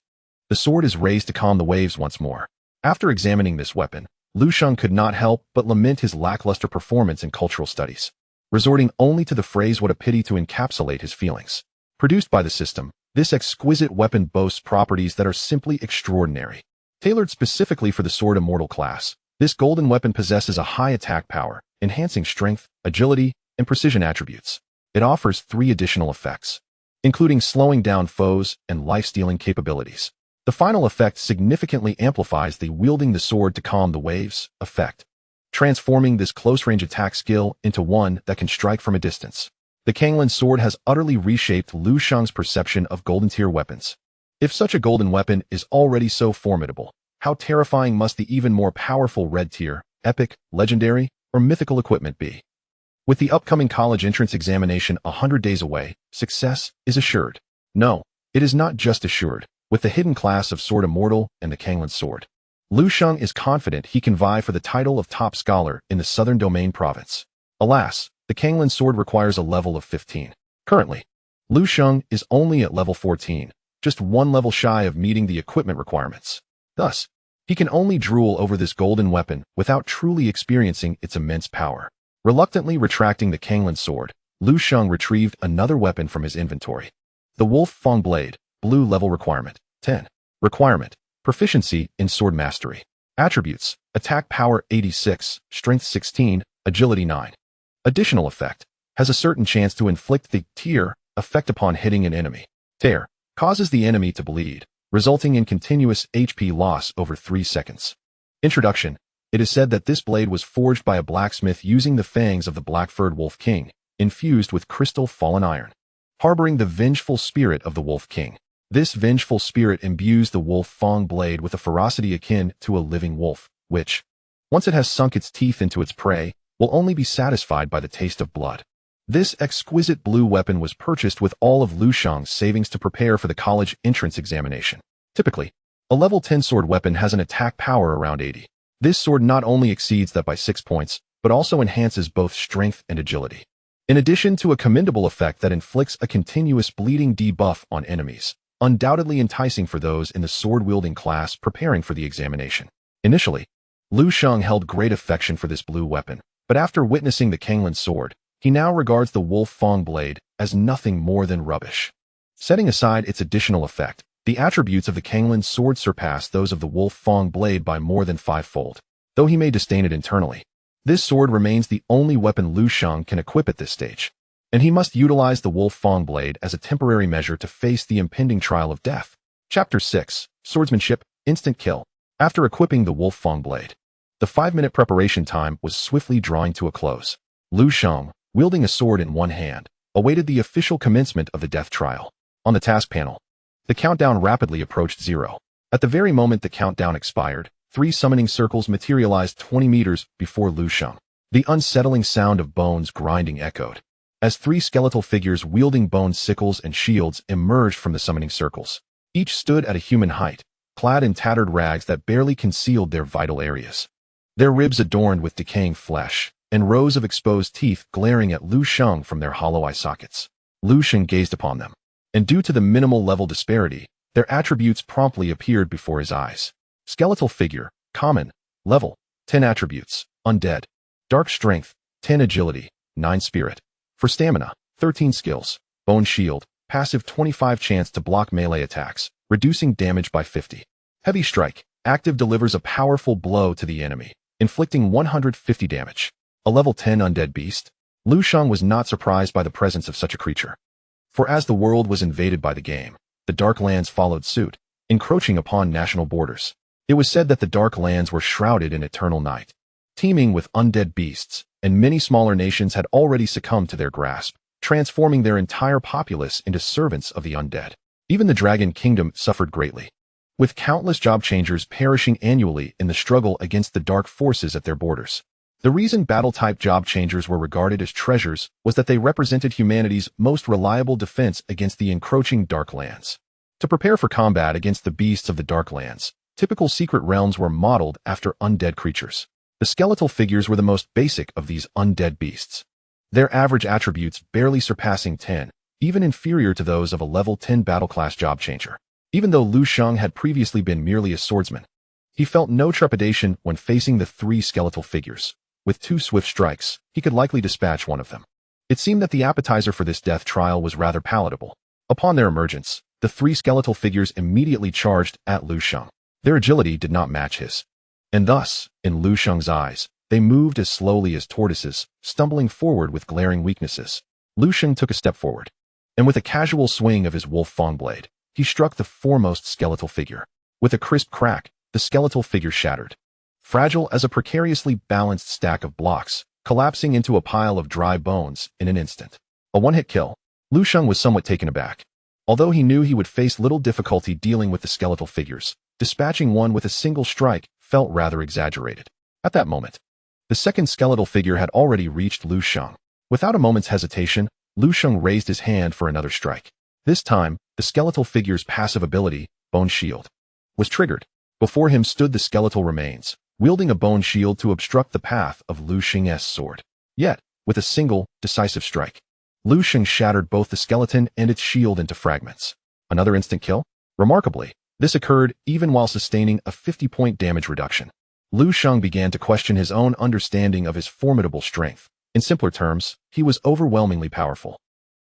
the sword is raised to calm the waves once more. After examining this weapon, Lu Sheng could not help but lament his lackluster performance in cultural studies, resorting only to the phrase "what a pity" to encapsulate his feelings. Produced by the system, this exquisite weapon boasts properties that are simply extraordinary. Tailored specifically for the Sword Immortal class, this golden weapon possesses a high attack power, enhancing strength, agility, and precision attributes. It offers 3 additional effects, including slowing down foes and life-stealing capabilities. The final effect significantly amplifies the wielding the sword to calm the waves effect, transforming this close-range attack skill into one that can strike from a distance. The Kanglan sword has utterly reshaped Lu Sheng's perception of golden-tier weapons. If such a golden weapon is already so formidable, how terrifying must the even more powerful red-tier, epic, legendary, or mythical equipment be? With the upcoming college entrance examination 100 days away, success is assured. No, it is not just assured. With the hidden class of Sword Immortal and the Kanglan sword, Lu Sheng is confident he can vie for the title of top scholar in the Southern Domain province. Alas, the Kanglan sword requires a level of 15. Currently, Lu Sheng is only at level 14, just 1 level shy of meeting the equipment requirements. Thus, he can only drool over this golden weapon without truly experiencing its immense power. Reluctantly retracting the Kanglan sword, Lu Sheng retrieved another weapon from his inventory. The Wolf Fang Blade, blue level requirement, 10. Requirement, proficiency in sword mastery. Attributes, attack power 86, strength 16, agility 9. Additional effect, has a certain chance to inflict the tear effect upon hitting an enemy. Tear, causes the enemy to bleed, resulting in continuous HP loss over 3 seconds. Introduction. It is said that this blade was forged by a blacksmith using the fangs of the black-furred Wolf King, infused with crystal fallen iron, harboring the vengeful spirit of the Wolf King. This vengeful spirit imbues the Wolf Fang blade with a ferocity akin to a living wolf, which, once it has sunk its teeth into its prey, will only be satisfied by the taste of blood. This exquisite blue weapon was purchased with all of Lu Sheng's savings to prepare for the college entrance examination. Typically, a level 10 sword weapon has an attack power around 80. This sword not only exceeds that by 6 points, but also enhances both strength and agility. In addition to a commendable effect that inflicts a continuous bleeding debuff on enemies, undoubtedly enticing for those in the sword-wielding class preparing for the examination. Initially, Lu Sheng held great affection for this blue weapon, but after witnessing the Kanglan sword, he now regards the Wolf Fang blade as nothing more than rubbish. Setting aside its additional effect, the attributes of the Kanglan sword surpass those of the Wolf Fang blade by more than fivefold. Though he may disdain it internally, this sword remains the only weapon Lu Sheng can equip at this stage, and he must utilize the Wolf Fang blade as a temporary measure to face the impending trial of death. Chapter 6. Swordsmanship, Instant Kill. After equipping the Wolf Fang blade, the 5-minute preparation time was swiftly drawing to a close. Lu Sheng, wielding a sword in one hand, awaited the official commencement of the death trial. On the task panel, the countdown rapidly approached 0. At the very moment the countdown expired, 3 summoning circles materialized 20 meters before Lu Sheng. The unsettling sound of bones grinding echoed as 3 skeletal figures wielding bone sickles and shields emerged from the summoning circles. Each stood at a human height, clad in tattered rags that barely concealed their vital areas. Their ribs adorned with decaying flesh, and rows of exposed teeth glaring at Lu Sheng from their hollow eye sockets. Lu Sheng gazed upon them, and due to the minimal level disparity, their attributes promptly appeared before his eyes. Skeletal figure, common, level, 10 attributes, undead. Dark strength, 10 agility, 9 spirit. For stamina, 13 skills. Bone shield, passive 25 chance to block melee attacks, reducing damage by 50. Heavy strike, active delivers a powerful blow to the enemy, inflicting 150 damage. A level 10 undead beast. Lu Sheng was not surprised by the presence of such a creature. For as the world was invaded by the game, the Dark Lands followed suit, encroaching upon national borders. It was said that the Dark Lands were shrouded in eternal night, teeming with undead beasts, and many smaller nations had already succumbed to their grasp, transforming their entire populace into servants of the undead. Even the Dragon Kingdom suffered greatly, with countless job changers perishing annually in the struggle against the dark forces at their borders. The reason battle-type job changers were regarded as treasures was that they represented humanity's most reliable defense against the encroaching Dark Lands. To prepare for combat against the beasts of the Dark Lands, typical secret realms were modeled after undead creatures. The skeletal figures were the most basic of these undead beasts, their average attributes barely surpassing 10, even inferior to those of a level 10 battle class job changer. Even though Lu Sheng had previously been merely a swordsman, he felt no trepidation when facing the 3 skeletal figures. With 2 swift strikes, he could likely dispatch one of them. It seemed that the appetizer for this death trial was rather palatable. Upon their emergence, the 3 skeletal figures immediately charged at Lu Sheng. Their agility did not match his, and thus, in Lu Sheng's eyes, they moved as slowly as tortoises, stumbling forward with glaring weaknesses. Lu Sheng took a step forward, and with a casual swing of his Wolf Fang blade, he struck the foremost skeletal figure. With a crisp crack, the skeletal figure shattered, fragile as a precariously balanced stack of blocks, collapsing into a pile of dry bones in an instant. A one-hit kill. Lu Sheng was somewhat taken aback. Although he knew he would face little difficulty dealing with the skeletal figures, dispatching one with a single strike felt rather exaggerated. At that moment, the second skeletal figure had already reached Lu Sheng. Without a moment's hesitation, Lu Sheng raised his hand for another strike. This time, the skeletal figure's passive ability, Bone Shield, was triggered. Before him stood the skeletal remains, wielding a bone shield to obstruct the path of Lu Sheng's sword. Yet, with a single, decisive strike, Lu Sheng shattered both the skeleton and its shield into fragments. Another instant kill? Remarkably, this occurred even while sustaining a 50-point damage reduction. Lu Sheng began to question his own understanding of his formidable strength. In simpler terms, he was overwhelmingly powerful.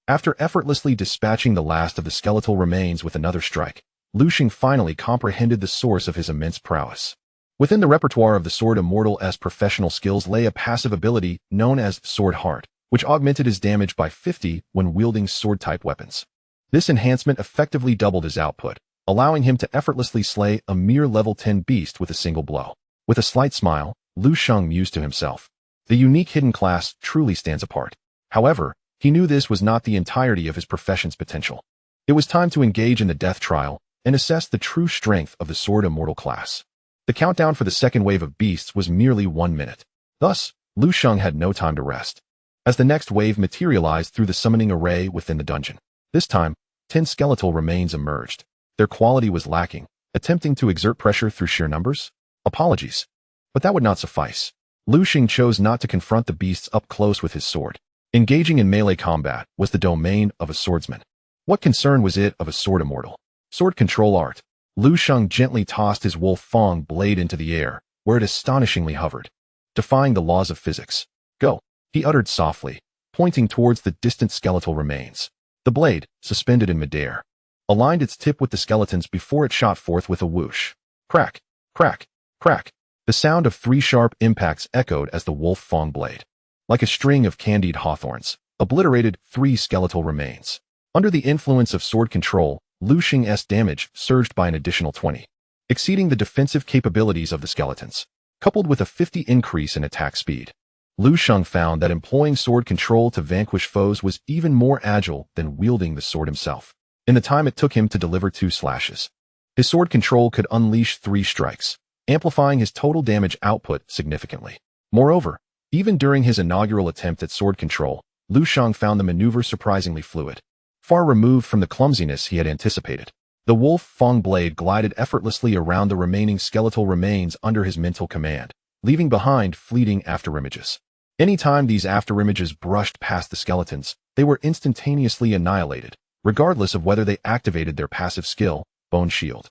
After effortlessly dispatching the last of the skeletal remains with another strike, Lu Sheng finally comprehended the source of his immense prowess. Within the repertoire of the Sword Immortal's professional skills lay a passive ability known as Sword Heart, which augmented his damage by 50 when wielding sword-type weapons. This enhancement effectively doubled his output, allowing him to effortlessly slay a mere level 10 beast with a single blow. With a slight smile, Lu Sheng mused to himself. The unique hidden class truly stands apart. However, he knew this was not the entirety of his profession's potential. It was time to engage in the death trial and assess the true strength of the Sword Immortal class. The countdown for the second wave of beasts was merely 1 minute. Thus, Lu Sheng had no time to rest, as the next wave materialized through the summoning array within the dungeon. This time, 10 skeletal remains emerged. Their quality was lacking, attempting to exert pressure through sheer numbers. Apologies, but that would not suffice. Lu Sheng chose not to confront the beasts up close with his sword. Engaging in melee combat was the domain of a swordsman. What concern was it of a Sword Immortal? Sword Control Art. Lu Sheng gently tossed his wolf fang blade into the air, where it astonishingly hovered, defying the laws of physics. Go, he uttered softly, pointing towards the distant skeletal remains. The blade, suspended in midair, aligned its tip with the skeletons before it shot forth with a whoosh. Crack, crack, crack. The sound of 3 sharp impacts echoed as the wolf fang blade, like a string of candied hawthorns, obliterated 3 skeletal remains. Under the influence of sword control, Lu Sheng's damage surged by an additional 20, exceeding the defensive capabilities of the skeletons. Coupled with a 50 increase in attack speed, Lu Sheng found that employing sword control to vanquish foes was even more agile than wielding the sword himself. In the time it took him to deliver 2 slashes, his sword control could unleash 3 strikes, amplifying his total damage output significantly. Moreover, even during his inaugural attempt at sword control, Lu Sheng found the maneuver surprisingly fluid, far removed from the clumsiness he had anticipated. The wolf fang blade glided effortlessly around the remaining skeletal remains under his mental command, leaving behind fleeting afterimages. Anytime these afterimages brushed past the skeletons, they were instantaneously annihilated, regardless of whether they activated their passive skill, Bone Shield.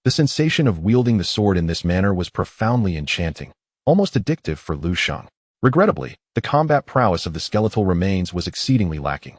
The sensation of wielding the sword in this manner was profoundly enchanting, almost addictive for Lu Sheng. Regrettably, the combat prowess of the skeletal remains was exceedingly lacking.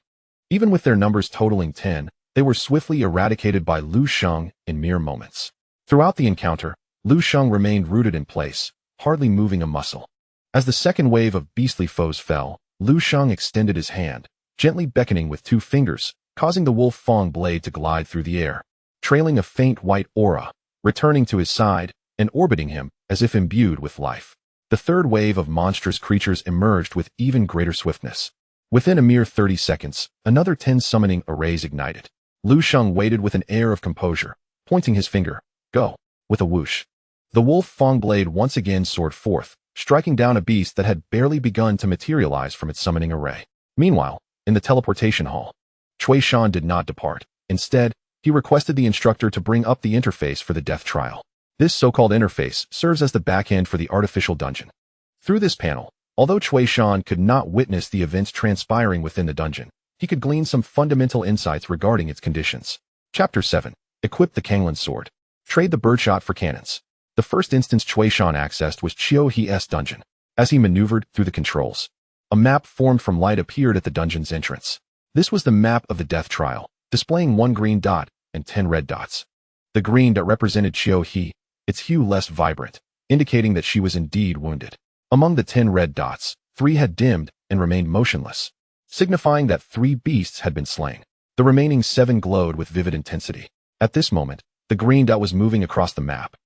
Even with their numbers totaling 10, they were swiftly eradicated by Lu Sheng in mere moments. Throughout the encounter, Lu Sheng remained rooted in place, hardly moving a muscle. As the second wave of beastly foes fell, Lu Sheng extended his hand, gently beckoning with 2 fingers, causing the wolf fang blade to glide through the air, trailing a faint white aura, returning to his side, and orbiting him as if imbued with life. The third wave of monstrous creatures emerged with even greater swiftness. Within a mere 30 seconds, another 10 summoning arrays ignited. Lu Sheng waited with an air of composure, pointing his finger. Go. With a whoosh, the wolf fang blade once again soared forth, striking down a beast that had barely begun to materialize from its summoning array. Meanwhile, in the teleportation hall, Cui Shan did not depart. Instead, he requested the instructor to bring up the interface for the death trial. This so-called interface serves as the backend for the artificial dungeon. Through this panel, although Cui Shan could not witness the events transpiring within the dungeon, he could glean some fundamental insights regarding its conditions. Chapter 7. Equip the Panlong Sword. Trade the birdshot for cannons. The first instance Cui Shan accessed was Chiu He's dungeon. As he maneuvered through the controls, a map formed from light appeared at the dungeon's entrance. This was the map of the death trial, displaying 1 green dot and 10 red dots. The green dot represented Chiu He, its hue less vibrant, indicating that she was indeed wounded. Among the 10 red dots, 3 had dimmed and remained motionless, signifying that 3 beasts had been slain. The remaining 7 glowed with vivid intensity. At this moment, the green dot was moving across the map,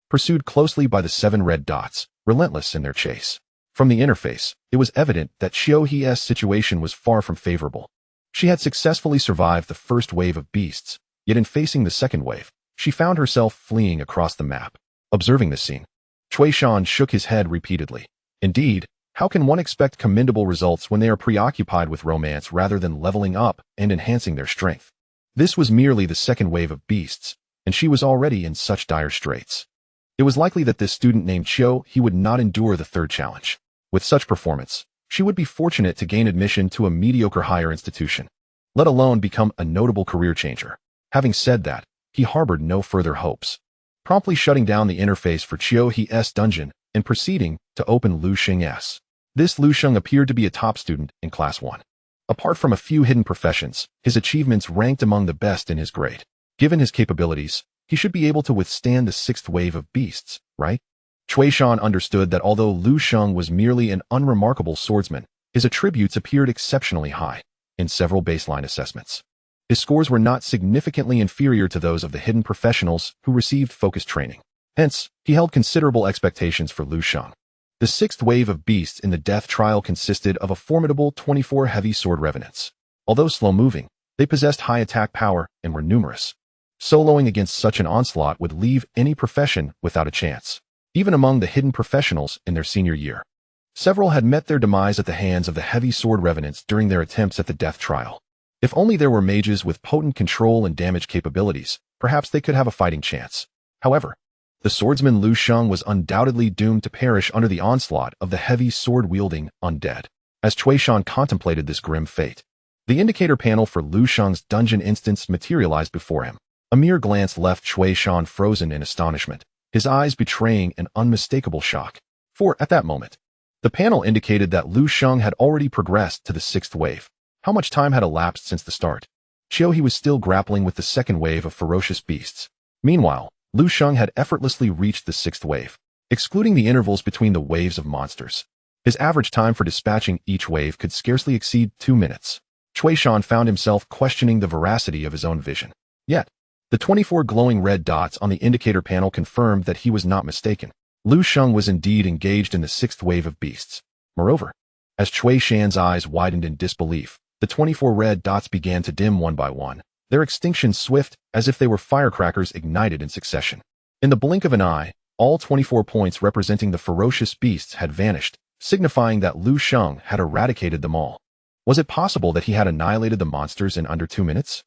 pursued closely by the 7 red dots, relentless in their chase. From the interface, it was evident that Chiu He's situation was far from favorable. She had successfully survived the first wave of beasts, yet in facing the second wave, she found herself fleeing across the map. Observing this scene, Cui Shan shook his head repeatedly. Indeed, how can one expect commendable results when they are preoccupied with romance rather than leveling up and enhancing their strength? This was merely the second wave of beasts, and she was already in such dire straits. It was likely that this student named Chiu He would not endure the third challenge. With such performance, she would be fortunate to gain admission to a mediocre higher institution, let alone become a notable career changer. Having said that, he harbored no further hopes, promptly shutting down the interface for Chiu He's dungeon and proceeding to open Lu Sheng's. This Lu Sheng appeared to be a top student in Class 1. Apart from a few hidden professions, his achievements ranked among the best in his grade. Given his capabilities, he should be able to withstand the 6th wave of beasts, right? Cui Shan understood that although Lu Sheng was merely an unremarkable swordsman, his attributes appeared exceptionally high in several baseline assessments. His scores were not significantly inferior to those of the hidden professionals who received focused training. Hence, he held considerable expectations for Lu Sheng. The 6th wave of beasts in the death trial consisted of a formidable 24 heavy sword revenants. Although slow-moving, they possessed high attack power and were numerous. Soloing against such an onslaught would leave any profession without a chance, even among the hidden professionals in their senior year. Several had met their demise at the hands of the heavy sword revenants during their attempts at the death trial. If only there were mages with potent control and damage capabilities, perhaps they could have a fighting chance. However, the swordsman Lu Sheng was undoubtedly doomed to perish under the onslaught of the heavy sword-wielding undead. As Cui Shan contemplated this grim fate, the indicator panel for Lu Sheng's dungeon instance materialized before him. A mere glance left Chui Shan frozen in astonishment, his eyes betraying an unmistakable shock. For, at that moment, the panel indicated that Lu Sheng had already progressed to the 6th wave. How much time had elapsed since the start? He was still grappling with the 2nd wave of ferocious beasts. Meanwhile, Lu Sheng had effortlessly reached the 6th wave, excluding the intervals between the waves of monsters. His average time for dispatching each wave could scarcely exceed 2 minutes. Chui Shan found himself questioning the veracity of his own vision. Yet, the 24 glowing red dots on the indicator panel confirmed that he was not mistaken. Lu Sheng was indeed engaged in the 6th wave of beasts. Moreover, as Chui Shan's eyes widened in disbelief, the 24 red dots began to dim one by one, their extinction swift as if they were firecrackers ignited in succession. In the blink of an eye, all 24 points representing the ferocious beasts had vanished, signifying that Lu Sheng had eradicated them all. Was it possible that he had annihilated the monsters in under 2 minutes?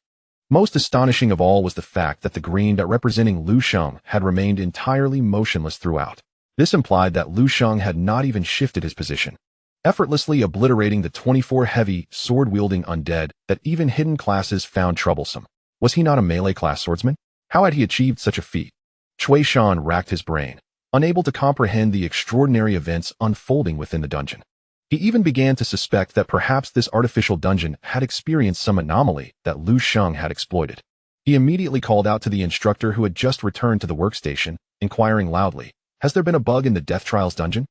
Most astonishing of all was the fact that the green dot representing Lu Sheng had remained entirely motionless throughout. This implied that Lu Sheng had not even shifted his position, effortlessly obliterating the 24 heavy, sword-wielding undead that even hidden classes found troublesome. Was he not a melee-class swordsman? How had he achieved such a feat? Chui Shan racked his brain, unable to comprehend the extraordinary events unfolding within the dungeon. He even began to suspect that perhaps this artificial dungeon had experienced some anomaly that Lu Sheng had exploited. He immediately called out to the instructor who had just returned to the workstation, inquiring loudly, "Has there been a bug in the Death Trials dungeon?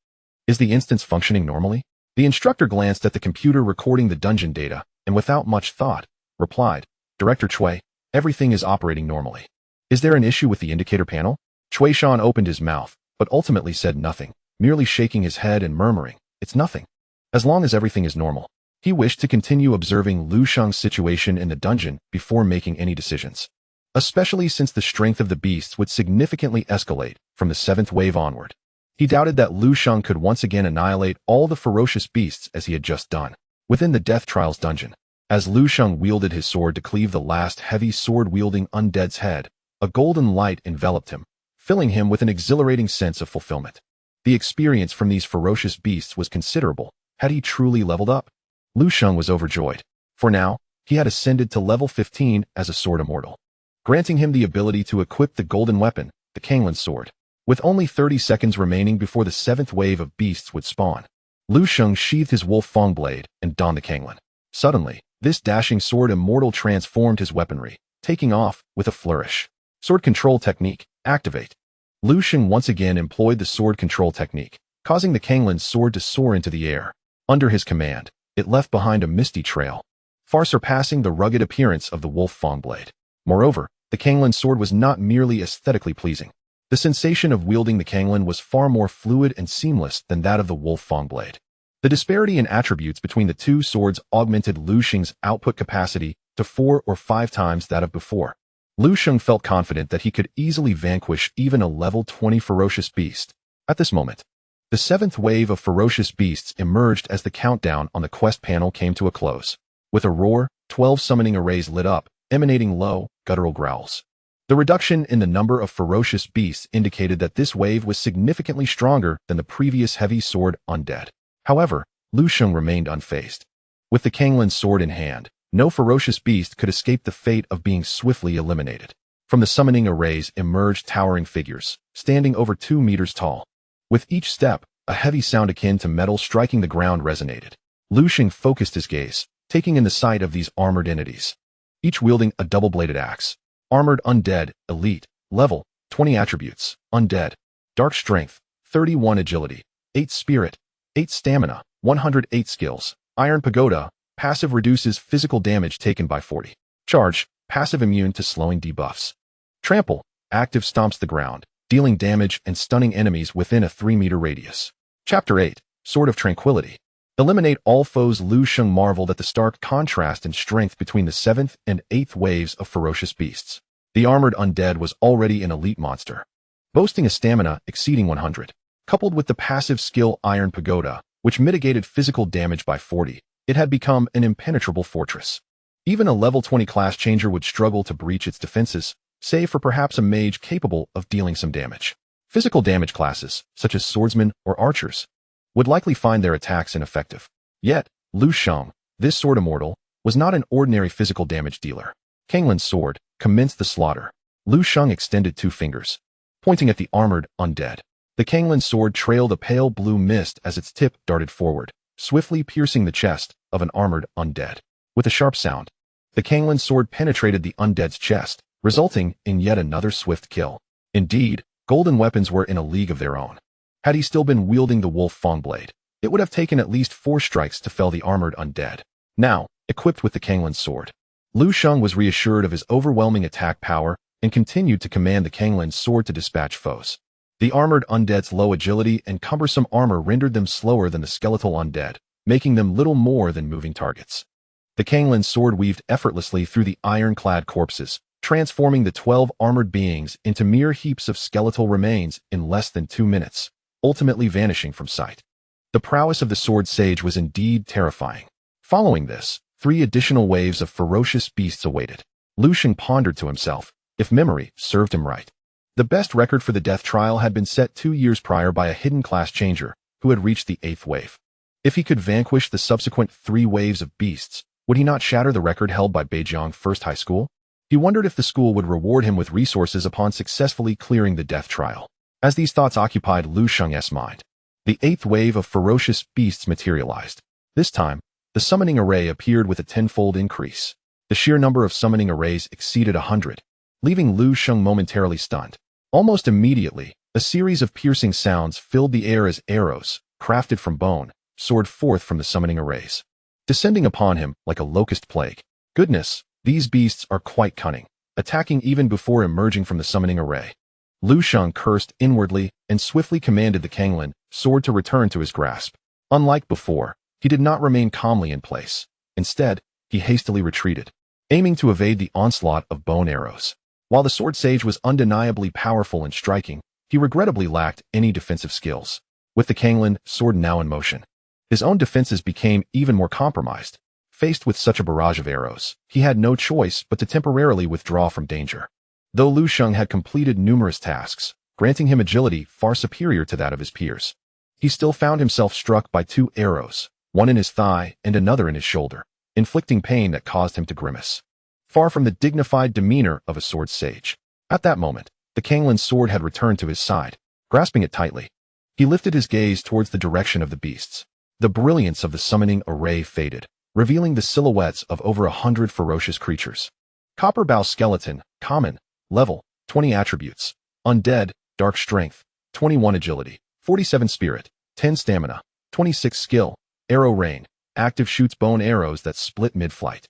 Is the instance functioning normally?" The instructor glanced at the computer recording the dungeon data, and without much thought, replied, "Director Chui, everything is operating normally. Is there an issue with the indicator panel?" Chui Shan opened his mouth, but ultimately said nothing, merely shaking his head and murmuring, "It's nothing. As long as everything is normal." He wished to continue observing Lu Sheng's situation in the dungeon before making any decisions, especially since the strength of the beasts would significantly escalate from the 7th wave onward. He doubted that Lu Sheng could once again annihilate all the ferocious beasts as he had just done. Within the Death Trials dungeon, as Lu Sheng wielded his sword to cleave the last heavy sword-wielding undead's head, a golden light enveloped him, filling him with an exhilarating sense of fulfillment. The experience from these ferocious beasts was considerable. Had he truly leveled up? Lu Sheng was overjoyed, for now, he had ascended to level 15 as a Sword Immortal, granting him the ability to equip the golden weapon, the Panlong Sword. With only 30 seconds remaining before the 7th wave of beasts would spawn, Lu Sheng sheathed his wolf fang blade and donned the Panlong. Suddenly, this dashing Sword Immortal transformed his weaponry, taking off with a flourish. Sword Control Technique, activate. Lu Sheng once again employed the Sword Control Technique, causing the Panlong Sword to soar into the air. Under his command, it left behind a misty trail, far surpassing the rugged appearance of the wolf fang blade. Moreover, the Panlong Sword was not merely aesthetically pleasing. The sensation of wielding the Panlong was far more fluid and seamless than that of the wolf fang blade. The disparity in attributes between the two swords augmented Lu Sheng's output capacity to 4 or 5 times that of before. Lu Sheng felt confident that he could easily vanquish even a level 20 ferocious beast. At this moment, the 7th wave of ferocious beasts emerged as the countdown on the quest panel came to a close. With a roar, 12 summoning arrays lit up, emanating low, guttural growls. The reduction in the number of ferocious beasts indicated that this wave was significantly stronger than the previous heavy sword undead. However, Lu Sheng remained unfazed. With the Panlong Sword in hand, no ferocious beast could escape the fate of being swiftly eliminated. From the summoning arrays emerged towering figures, standing over 2 meters tall. With each step, a heavy sound akin to metal striking the ground resonated. Lu Sheng focused his gaze, taking in the sight of these armored entities, each wielding a double-bladed axe. Armored Undead, Elite, Level, 20 Attributes, Undead, Dark Strength, 31 Agility, 8 Spirit, 8 Stamina, 108 Skills. Iron Pagoda, Passive reduces physical damage taken by 40. Charge, Passive immune to slowing debuffs. Trample, Active stomps the ground, dealing damage and stunning enemies within a 3-meter radius. Chapter 8, Sword of Tranquility. Eliminate all foes. Lu Sheng marveled at the stark contrast in strength between the 7th and 8th waves of ferocious beasts. The armored undead was already an elite monster, boasting a stamina exceeding 100. Coupled with the passive skill Iron Pagoda, which mitigated physical damage by 40, it had become an impenetrable fortress. Even a level 20 class changer would struggle to breach its defenses, save for perhaps a mage capable of dealing some damage. Physical damage classes, such as swordsmen or archers, would likely find their attacks ineffective. Yet, Lu Sheng, this Sword Immortal, was not an ordinary physical damage dealer. Panlong Sword commenced the slaughter, Lu Sheng extended 2 fingers, pointing at the armored undead. The Kanglan sword trailed a pale blue mist as its tip darted forward, swiftly piercing the chest of an armored undead. With a sharp sound, the Kanglan sword penetrated the undead's chest, resulting in yet another swift kill. Indeed, golden weapons were in a league of their own. Had he still been wielding the Wolf Fang blade, it would have taken at least 4 strikes to fell the armored undead. Now, equipped with the Kanglan sword, Lu Sheng was reassured of his overwhelming attack power and continued to command the Kanglan sword to dispatch foes. The armored undead's low agility and cumbersome armor rendered them slower than the skeletal undead, making them little more than moving targets. The Kanglan sword weaved effortlessly through the iron-clad corpses, transforming the 12 armored beings into mere heaps of skeletal remains in less than 2 minutes, ultimately vanishing from sight. The prowess of the sword sage was indeed terrifying. Following this, 3 additional waves of ferocious beasts awaited. Lu Sheng pondered to himself, if memory served him right. The best record for the death trial had been set 2 years prior by a hidden class changer who had reached the 8th wave. If he could vanquish the subsequent 3 waves of beasts, would he not shatter the record held by Beijiang First High School? He wondered if the school would reward him with resources upon successfully clearing the death trial. As these thoughts occupied Lu Sheng's mind, the 8th wave of ferocious beasts materialized. This time, the summoning array appeared with a 10-fold increase. The sheer number of summoning arrays exceeded 100, leaving Lu Sheng momentarily stunned. Almost immediately, a series of piercing sounds filled the air as arrows, crafted from bone, soared forth from the summoning arrays, descending upon him like a locust plague. Goodness, these beasts are quite cunning, attacking even before emerging from the summoning array. Lu Sheng cursed inwardly and swiftly commanded the Kanglan sword to return to his grasp. Unlike before, he did not remain calmly in place. Instead, he hastily retreated, aiming to evade the onslaught of bone arrows. While the sword sage was undeniably powerful and striking, he regrettably lacked any defensive skills. With the Kanglan sword now in motion, his own defenses became even more compromised. Faced with such a barrage of arrows, he had no choice but to temporarily withdraw from danger. Though Lu Sheng had completed numerous tasks, granting him agility far superior to that of his peers, he still found himself struck by 2 arrows, one in his thigh and another in his shoulder, inflicting pain that caused him to grimace. Far from the dignified demeanor of a sword sage, at that moment, the Kanglan sword had returned to his side. Grasping it tightly, he lifted his gaze towards the direction of the beasts. The brilliance of the summoning array faded, revealing the silhouettes of over 100 ferocious creatures. Copper bow skeleton, common, level, 20 attributes, undead, dark strength, 21 agility, 47 spirit, 10 stamina, 26 skill, arrow rain, active shoots bone arrows that split mid-flight,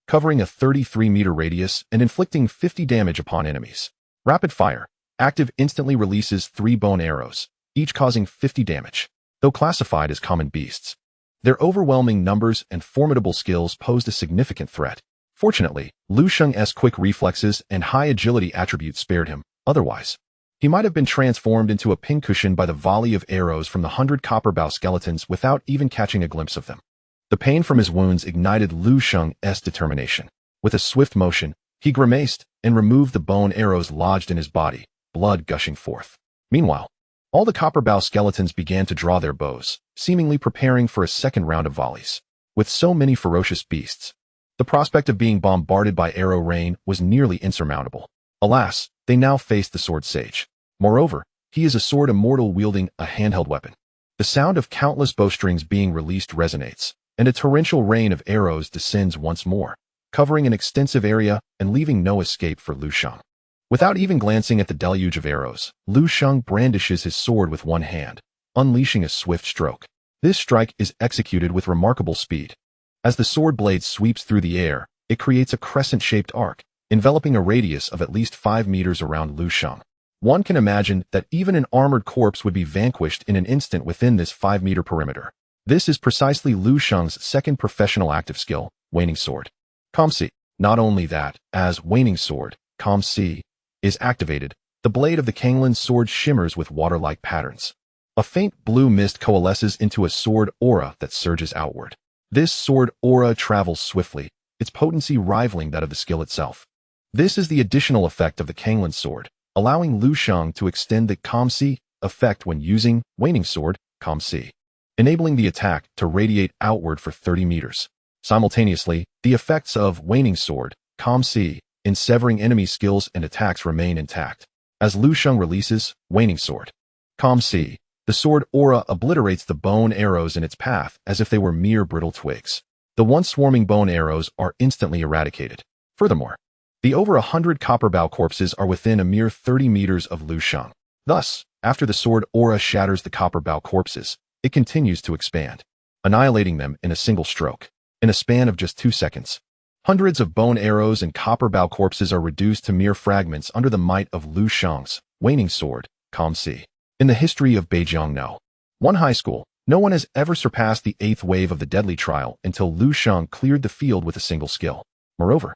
covering a 33-meter radius and inflicting 50 damage upon enemies. Rapid fire, active instantly releases 3 bone arrows, each causing 50 damage. Though classified as common beasts, their overwhelming numbers and formidable skills posed a significant threat. Fortunately, Lu Sheng's quick reflexes and high agility attributes spared him. Otherwise, he might have been transformed into a pincushion by the volley of arrows from the 100 copper bow skeletons without even catching a glimpse of them. The pain from his wounds ignited Lu Sheng's determination. With a swift motion, he grimaced and removed the bone arrows lodged in his body, blood gushing forth. Meanwhile, all the copper bow skeletons began to draw their bows, seemingly preparing for a second round of volleys. With so many ferocious beasts, the prospect of being bombarded by arrow rain was nearly insurmountable. Alas, they now faced the sword sage. Moreover, he is a sword immortal wielding a handheld weapon. The sound of countless bowstrings being released resonates, and a torrential rain of arrows descends once more, covering an extensive area and leaving no escape for Lu Sheng. Without even glancing at the deluge of arrows, Lu Sheng brandishes his sword with one hand, unleashing a swift stroke. This strike is executed with remarkable speed. As the sword blade sweeps through the air, it creates a crescent-shaped arc, enveloping a radius of at least 5 meters around Lu Sheng. One can imagine that even an armored corpse would be vanquished in an instant within this 5-meter perimeter. This is precisely Lu Sheng's second professional active skill, Waning Sword. Comsi. Not only that, as Waning Sword, Comsi, is activated, the blade of the Kanglan sword shimmers with water-like patterns. A faint blue mist coalesces into a sword aura that surges outward. This sword aura travels swiftly, its potency rivaling that of the skill itself. This is the additional effect of the Kanglan sword, allowing Lu Sheng to extend the Comsi effect when using Waning Sword, Comsi, enabling the attack to radiate outward for 30 meters. Simultaneously, the effects of Waning Sword, Comsi, in severing enemy skills and attacks remain intact. As Lu Sheng releases, Waning Sword. Calm Sea. The sword aura obliterates the bone arrows in its path as if they were mere brittle twigs. The once swarming bone arrows are instantly eradicated. Furthermore, the over 100 copper bow corpses are within a mere 30 meters of Lu Sheng. Thus, after the sword aura shatters the copper bow corpses, it continues to expand, annihilating them in a single stroke. In a span of just 2 seconds, hundreds of bone arrows and copper bow corpses are reduced to mere fragments under the might of Lu Sheng's Waning Sword, Calm Sea. In the history of Beijiang one high school, no one has ever surpassed the 8th wave of the deadly trial until Lu Sheng cleared the field with a single skill. Moreover,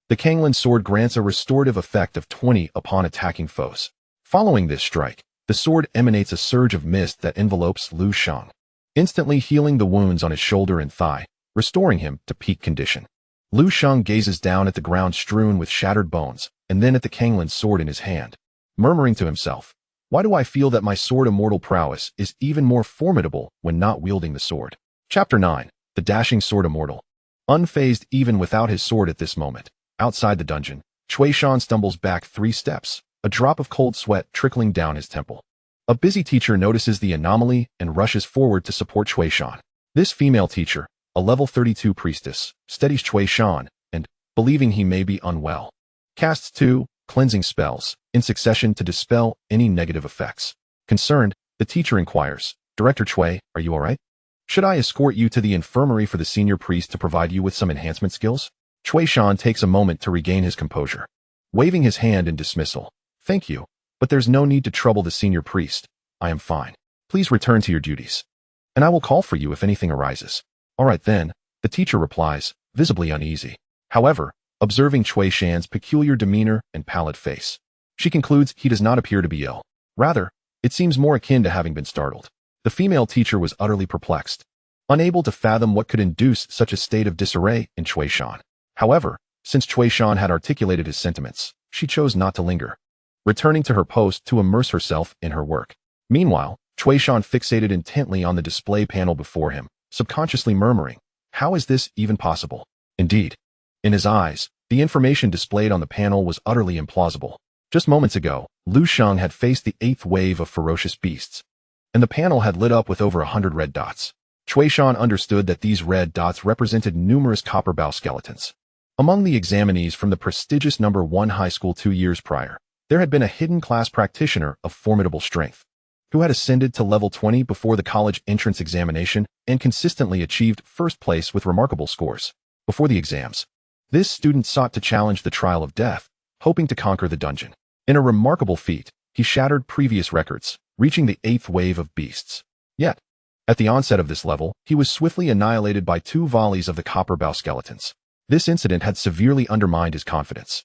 the Panlong Sword grants a restorative effect of 20 upon attacking foes. Following this strike, the sword emanates a surge of mist that envelopes Lu Sheng, instantly healing the wounds on his shoulder and thigh, restoring him to peak condition. Lu Sheng gazes down at the ground strewn with shattered bones, and then at the Panlong Sword in his hand, murmuring to himself, "Why do I feel that my Sword Immortal prowess is even more formidable when not wielding the sword?" Chapter 9. The Dashing Sword Immortal. Unfazed even without his sword at this moment, outside the dungeon, Cui Shan stumbles back 3 steps, a drop of cold sweat trickling down his temple. A busy teacher notices the anomaly and rushes forward to support Cui Shan. This female teacher, a level 32 priestess, steadies Cui Shan and, believing he may be unwell, casts 2 cleansing spells in succession to dispel any negative effects. Concerned, the teacher inquires, "Director Cui, are you alright? Should I escort you to the infirmary for the senior priest to provide you with some enhancement skills?" Cui Shan takes a moment to regain his composure, waving his hand in dismissal. "Thank you, but there's no need to trouble the senior priest. I am fine. Please return to your duties, and I will call for you if anything arises." "Alright then," the teacher replies, visibly uneasy. However, observing Cui Shan's peculiar demeanor and pallid face, she concludes he does not appear to be ill. Rather, it seems more akin to having been startled. The female teacher was utterly perplexed, unable to fathom what could induce such a state of disarray in Cui Shan. However, since Cui Shan had articulated his sentiments, she chose not to linger, returning to her post to immerse herself in her work. Meanwhile, Cui Shan fixated intently on the display panel before him, subconsciously murmuring, "How is this even possible?" Indeed, in his eyes, the information displayed on the panel was utterly implausible. Just moments ago, Lu Sheng had faced the 8th wave of ferocious beasts, and the panel had lit up with over 100 red dots. Cui Shan understood that these red dots represented numerous copper bow skeletons. Among the examinees from the prestigious No. 1 high school 2 years prior, there had been a hidden class practitioner of formidable strength, who had ascended to level 20 before the college entrance examination and consistently achieved first place with remarkable scores. Before the exams, this student sought to challenge the trial of death, hoping to conquer the dungeon. In a remarkable feat, he shattered previous records, reaching the 8th wave of beasts. Yet, at the onset of this level, he was swiftly annihilated by 2 volleys of the copper bow skeletons. This incident had severely undermined his confidence,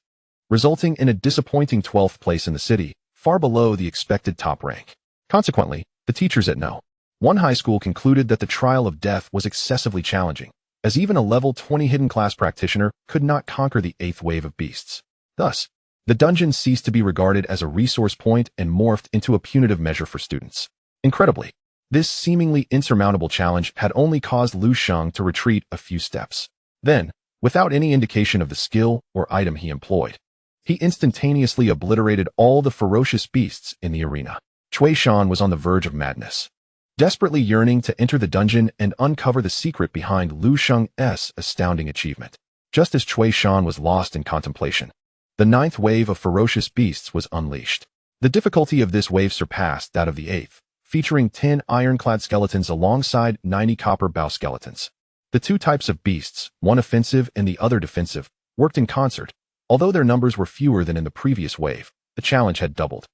resulting in a disappointing 12th place in the city, far below the expected top rank. Consequently, the teachers at No. 1 high school concluded that the trial of death was excessively challenging, as even a level 20 hidden class practitioner could not conquer the 8th wave of beasts. Thus, the dungeon ceased to be regarded as a resource point and morphed into a punitive measure for students. Incredibly, this seemingly insurmountable challenge had only caused Lu Sheng to retreat a few steps. Then, without any indication of the skill or item he employed, he instantaneously obliterated all the ferocious beasts in the arena. Cui Shan was on the verge of madness, desperately yearning to enter the dungeon and uncover the secret behind Lu Sheng's astounding achievement. Just as Cui Shan was lost in contemplation, the 9th wave of ferocious beasts was unleashed. The difficulty of this wave surpassed that of the 8th, featuring 10 ironclad skeletons alongside 90 copper bow skeletons. The 2 types of beasts, one offensive and the other defensive, worked in concert. Although their numbers were fewer than in the previous wave, the challenge had doubled.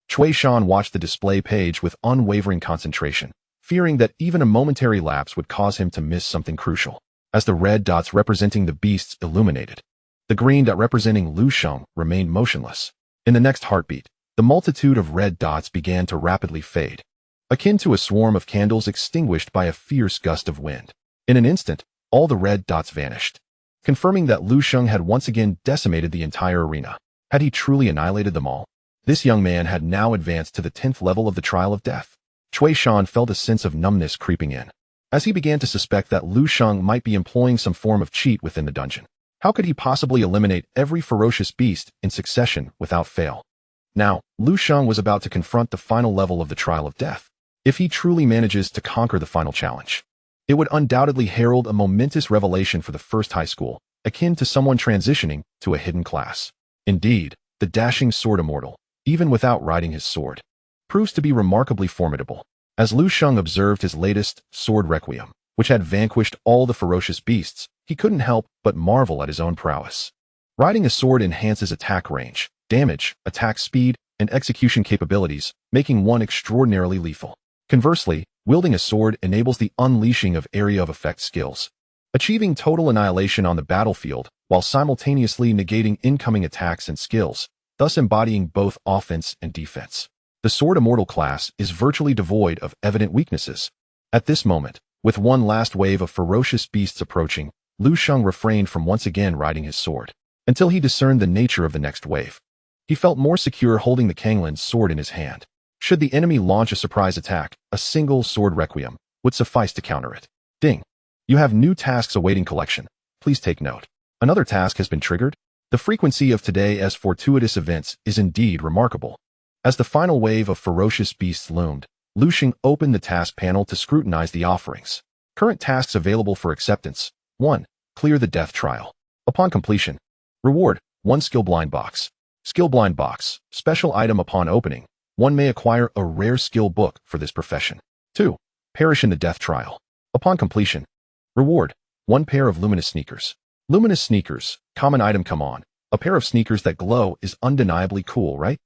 Cui Shan watched the display page with unwavering concentration, fearing that even a momentary lapse would cause him to miss something crucial. As the red dots representing the beasts illuminated, the green dot representing Lu Sheng remained motionless. In the next heartbeat, the multitude of red dots began to rapidly fade, akin to a swarm of candles extinguished by a fierce gust of wind. In an instant, all the red dots vanished, confirming that Lu Sheng had once again decimated the entire arena. Had he truly annihilated them all? This young man had now advanced to the 10th level of the trial of death. Cui Shan felt a sense of numbness creeping in, as he began to suspect that Lu Sheng might be employing some form of cheat within the dungeon. How could he possibly eliminate every ferocious beast in succession without fail? Now, Lu Sheng was about to confront the final level of the Trial of Death. If he truly manages to conquer the final challenge, it would undoubtedly herald a momentous revelation for the first high school, akin to someone transitioning to a hidden class. Indeed, the dashing Sword Immortal, even without riding his sword, proves to be remarkably formidable. As Lu Sheng observed his latest Sword Requiem, which had vanquished all the ferocious beasts, he couldn't help but marvel at his own prowess. Riding a sword enhances attack range, damage, attack speed, and execution capabilities, making one extraordinarily lethal. Conversely, wielding a sword enables the unleashing of area of effect skills, achieving total annihilation on the battlefield while simultaneously negating incoming attacks and skills, thus embodying both offense and defense. The Sword Immortal class is virtually devoid of evident weaknesses. At this moment, with one last wave of ferocious beasts approaching, Lu Sheng refrained from once again riding his sword, until he discerned the nature of the next wave. He felt more secure holding the Kanglin's sword in his hand. Should the enemy launch a surprise attack, a single Sword Requiem would suffice to counter it. Ding! You have new tasks awaiting collection. Please take note. Another task has been triggered. The frequency of today's fortuitous events is indeed remarkable. As the final wave of ferocious beasts loomed, Lu Sheng opened the task panel to scrutinize the offerings. Current tasks available for acceptance. 1. Clear the death trial. Upon completion. Reward, 1 skill blind box. Skill blind box, special item upon opening. One may acquire a rare skill book for this profession. 2. Perish in the death trial. Upon completion. Reward, 1 pair of luminous sneakers. Luminous sneakers, common item come on. A pair of sneakers that glow is undeniably cool, right?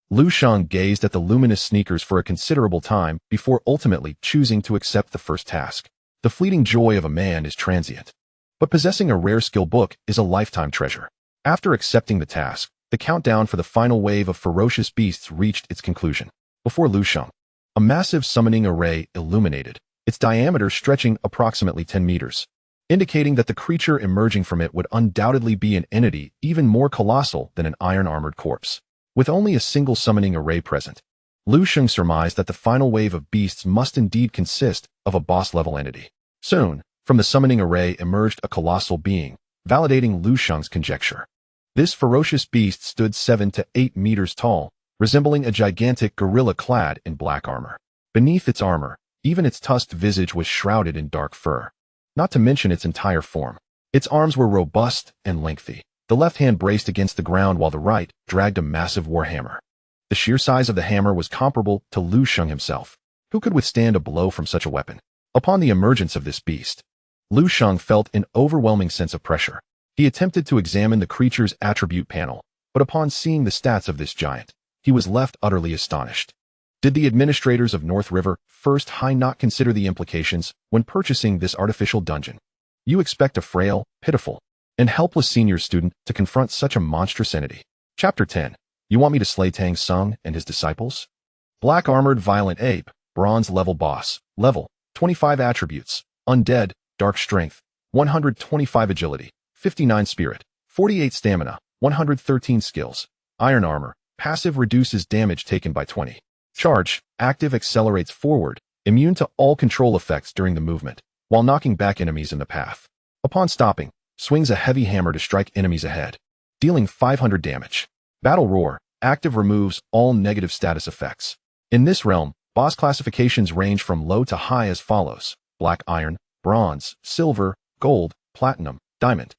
Lu Sheng gazed at the luminous sneakers for a considerable time before ultimately choosing to accept the first task. The fleeting joy of a man is transient, but possessing a rare skill book is a lifetime treasure. After accepting the task, the countdown for the final wave of ferocious beasts reached its conclusion. Before Lu Sheng, a massive summoning array illuminated, its diameter stretching approximately 10 meters, indicating that the creature emerging from it would undoubtedly be an entity even more colossal than an iron-armored corpse. With only a single summoning array present, Lu Sheng surmised that the final wave of beasts must indeed consist of a boss-level entity. Soon, from the summoning array emerged a colossal being, validating Lu Sheng's conjecture. This ferocious beast stood 7 to 8 meters tall, resembling a gigantic gorilla clad in black armor. Beneath its armor, even its tusked visage was shrouded in dark fur, not to mention its entire form. Its arms were robust and lengthy. The left hand braced against the ground while the right dragged a massive warhammer. The sheer size of the hammer was comparable to Lu Sheng himself. Who could withstand a blow from such a weapon? Upon the emergence of this beast, Lu Sheng felt an overwhelming sense of pressure. He attempted to examine the creature's attribute panel, but upon seeing the stats of this giant, he was left utterly astonished. Did the administrators of North River First High not consider the implications when purchasing this artificial dungeon? You expect a frail, pitiful, and helpless senior student to confront such a monstrous entity. Chapter 10. You want me to slay Tang Sung and his disciples? Black Armored Violent Ape, Bronze Level Boss, Level, 25 Attributes, Undead, Dark Strength, 125 Agility, 59 Spirit, 48 Stamina, 113 Skills, Iron Armor, Passive reduces damage taken by 20. Charge, Active accelerates forward, immune to all control effects during the movement, while knocking back enemies in the path. Upon stopping, swings a heavy hammer to strike enemies ahead, dealing 500 damage. Battle Roar, Active removes all negative status effects. In this realm, boss classifications range from low to high as follows: Black Iron, Bronze, Silver, Gold, Platinum, Diamond,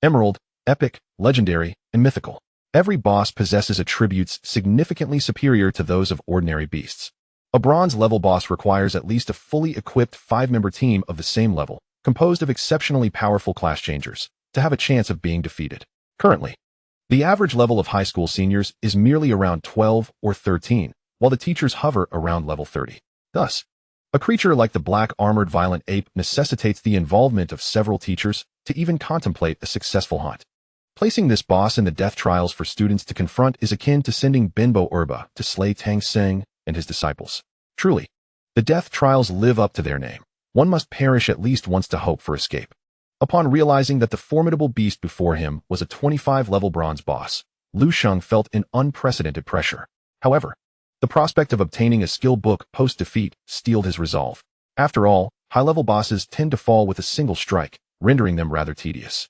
Emerald, Epic, Legendary, and Mythical. Every boss possesses attributes significantly superior to those of ordinary beasts. A bronze-level boss requires at least a fully equipped 5-member team of the same level, composed of exceptionally powerful class changers, to have a chance of being defeated. Currently, the average level of high school seniors is merely around 12 or 13, while the teachers hover around level 30. Thus, a creature like the Black Armored Violent Ape necessitates the involvement of several teachers to even contemplate a successful hunt. Placing this boss in the death trials for students to confront is akin to sending Benbo Urba to slay Tang Seng and his disciples. Truly, the death trials live up to their name. One must perish at least once to hope for escape. Upon realizing that the formidable beast before him was a 25-level bronze boss, Lu Sheng felt an unprecedented pressure. However, the prospect of obtaining a skill book post-defeat steeled his resolve. After all, high-level bosses tend to fall with a single strike, rendering them rather tedious.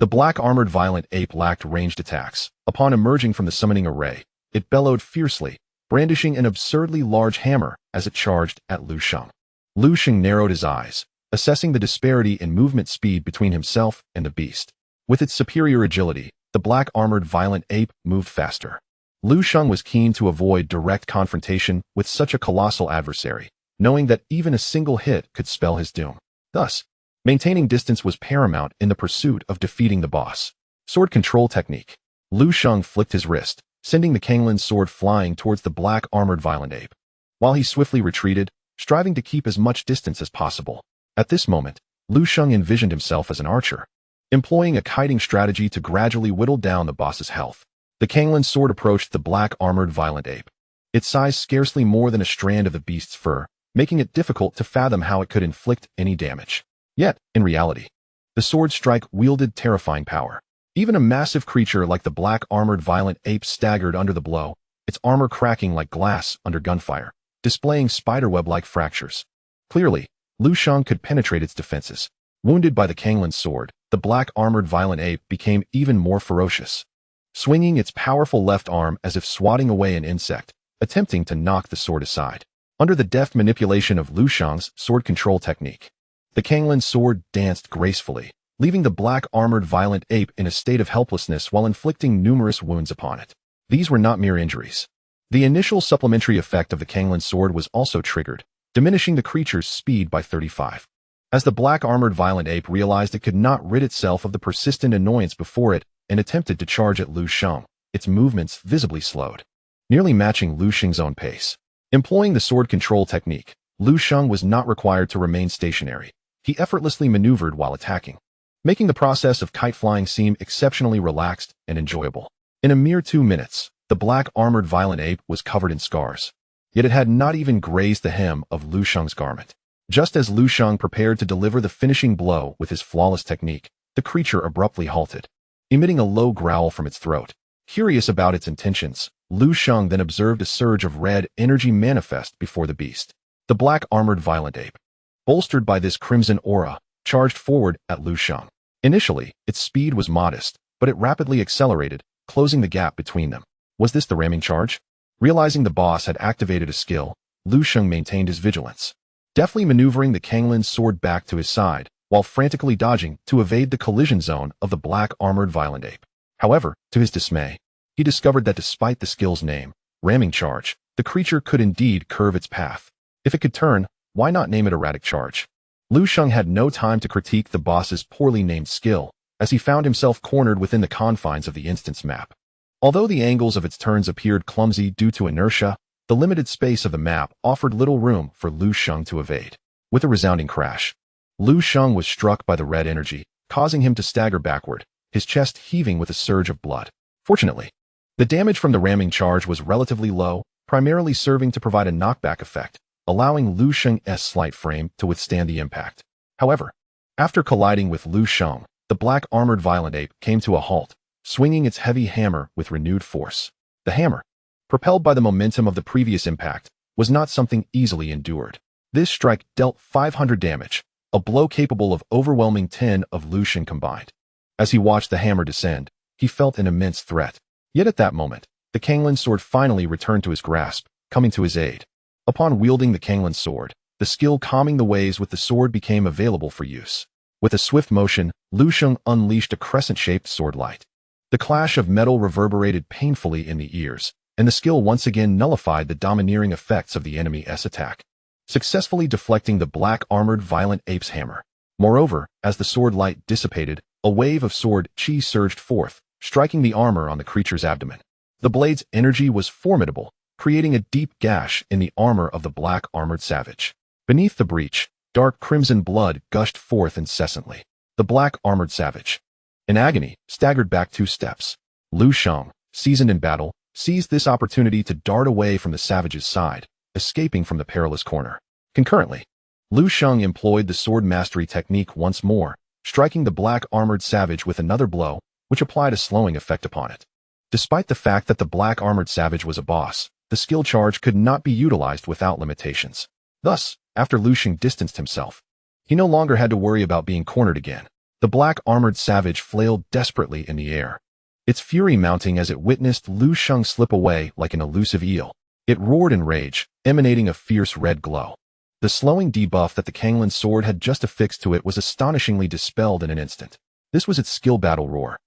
The black-armored violent ape lacked ranged attacks. Upon emerging from the summoning array, it bellowed fiercely, brandishing an absurdly large hammer as it charged at Lu Sheng. Lu Sheng narrowed his eyes, assessing the disparity in movement speed between himself and the beast. With its superior agility, the black-armored violent ape moved faster. Lu Sheng was keen to avoid direct confrontation with such a colossal adversary, knowing that even a single hit could spell his doom. Thus, maintaining distance was paramount in the pursuit of defeating the boss. Sword control technique. Lu Sheng flicked his wrist, sending the Kanglan sword flying towards the black-armored violent ape. While he swiftly retreated, striving to keep as much distance as possible. At this moment, Lu Sheng envisioned himself as an archer, employing a kiting strategy to gradually whittle down the boss's health. The Kanglan sword approached the black-armored violent ape. Its size scarcely more than a strand of the beast's fur, making it difficult to fathom how it could inflict any damage. Yet, in reality, the sword's strike wielded terrifying power. Even a massive creature like the black-armored violent ape staggered under the blow, its armor cracking like glass under gunfire, displaying spiderweb-like fractures. Clearly, Lu Sheng could penetrate its defenses. Wounded by the Kanglan sword, the black-armored violent ape became even more ferocious, swinging its powerful left arm as if swatting away an insect, attempting to knock the sword aside. Under the deft manipulation of Lu Sheng's sword control technique, the Kanglan sword danced gracefully, leaving the black-armored violent ape in a state of helplessness while inflicting numerous wounds upon it. These were not mere injuries. The initial supplementary effect of the Kanglan sword was also triggered, diminishing the creature's speed by 35. As the black-armored violent ape realized it could not rid itself of the persistent annoyance before it and attempted to charge at Lu Sheng, its movements visibly slowed, nearly matching Lu Sheng's own pace. Employing the sword control technique, Lu Sheng was not required to remain stationary. He effortlessly maneuvered while attacking, making the process of kite flying seem exceptionally relaxed and enjoyable. In a mere 2 minutes, the black-armored violent ape was covered in scars. Yet it had not even grazed the hem of Lu Sheng's garment. Just as Lu Sheng prepared to deliver the finishing blow with his flawless technique, the creature abruptly halted, emitting a low growl from its throat. Curious about its intentions, Lu Sheng then observed a surge of red energy manifest before the beast. The black-armored violent ape, bolstered by this crimson aura, charged forward at Lu Sheng. Initially, its speed was modest, but it rapidly accelerated, closing the gap between them. Was this the ramming charge? Realizing the boss had activated a skill, Lu Sheng maintained his vigilance, deftly maneuvering the Kanglan sword back to his side, while frantically dodging to evade the collision zone of the black-armored violent ape. However, to his dismay, he discovered that despite the skill's name, ramming charge, the creature could indeed curve its path. If it could turn, why not name it erratic charge? Lu Sheng had no time to critique the boss's poorly named skill, as he found himself cornered within the confines of the instance map. Although the angles of its turns appeared clumsy due to inertia, the limited space of the map offered little room for Lu Sheng to evade. With a resounding crash, Lu Sheng was struck by the red energy, causing him to stagger backward, his chest heaving with a surge of blood. Fortunately, the damage from the ramming charge was relatively low, primarily serving to provide a knockback effect, allowing Lu Sheng's slight frame to withstand the impact. However, after colliding with Lu Sheng, the black-armored violent ape came to a halt, swinging its heavy hammer with renewed force. The hammer, propelled by the momentum of the previous impact, was not something easily endured. This strike dealt 500 damage, a blow capable of overwhelming 10 of Lu Sheng combined. As he watched the hammer descend, he felt an immense threat. Yet at that moment, the Kanglan sword finally returned to his grasp, coming to his aid. Upon wielding the Kanglan sword, the skill calming the waves with the sword became available for use. With a swift motion, Lu Sheng unleashed a crescent-shaped sword light. The clash of metal reverberated painfully in the ears, and the skill once again nullified the domineering effects of the enemy's attack, successfully deflecting the black-armored violent ape's hammer. Moreover, as the sword light dissipated, a wave of sword chi surged forth, striking the armor on the creature's abdomen. The blade's energy was formidable, creating a deep gash in the armor of the black-armored savage. Beneath the breach, dark crimson blood gushed forth incessantly. The black-armored savage, in agony, staggered back 2 steps. Lu Sheng, seasoned in battle, seized this opportunity to dart away from the savage's side, escaping from the perilous corner. Concurrently, Lu Sheng employed the sword mastery technique once more, striking the black-armored savage with another blow, which applied a slowing effect upon it. Despite the fact that the black-armored savage was a boss, the skill charge could not be utilized without limitations. Thus, after Lu Sheng distanced himself, he no longer had to worry about being cornered again. The black armored savage flailed desperately in the air, its fury mounting as it witnessed Lu Sheng slip away like an elusive eel. It roared in rage, emanating a fierce red glow. The slowing debuff that the Panlong Sword had just affixed to it was astonishingly dispelled in an instant. This was its skill battle roar,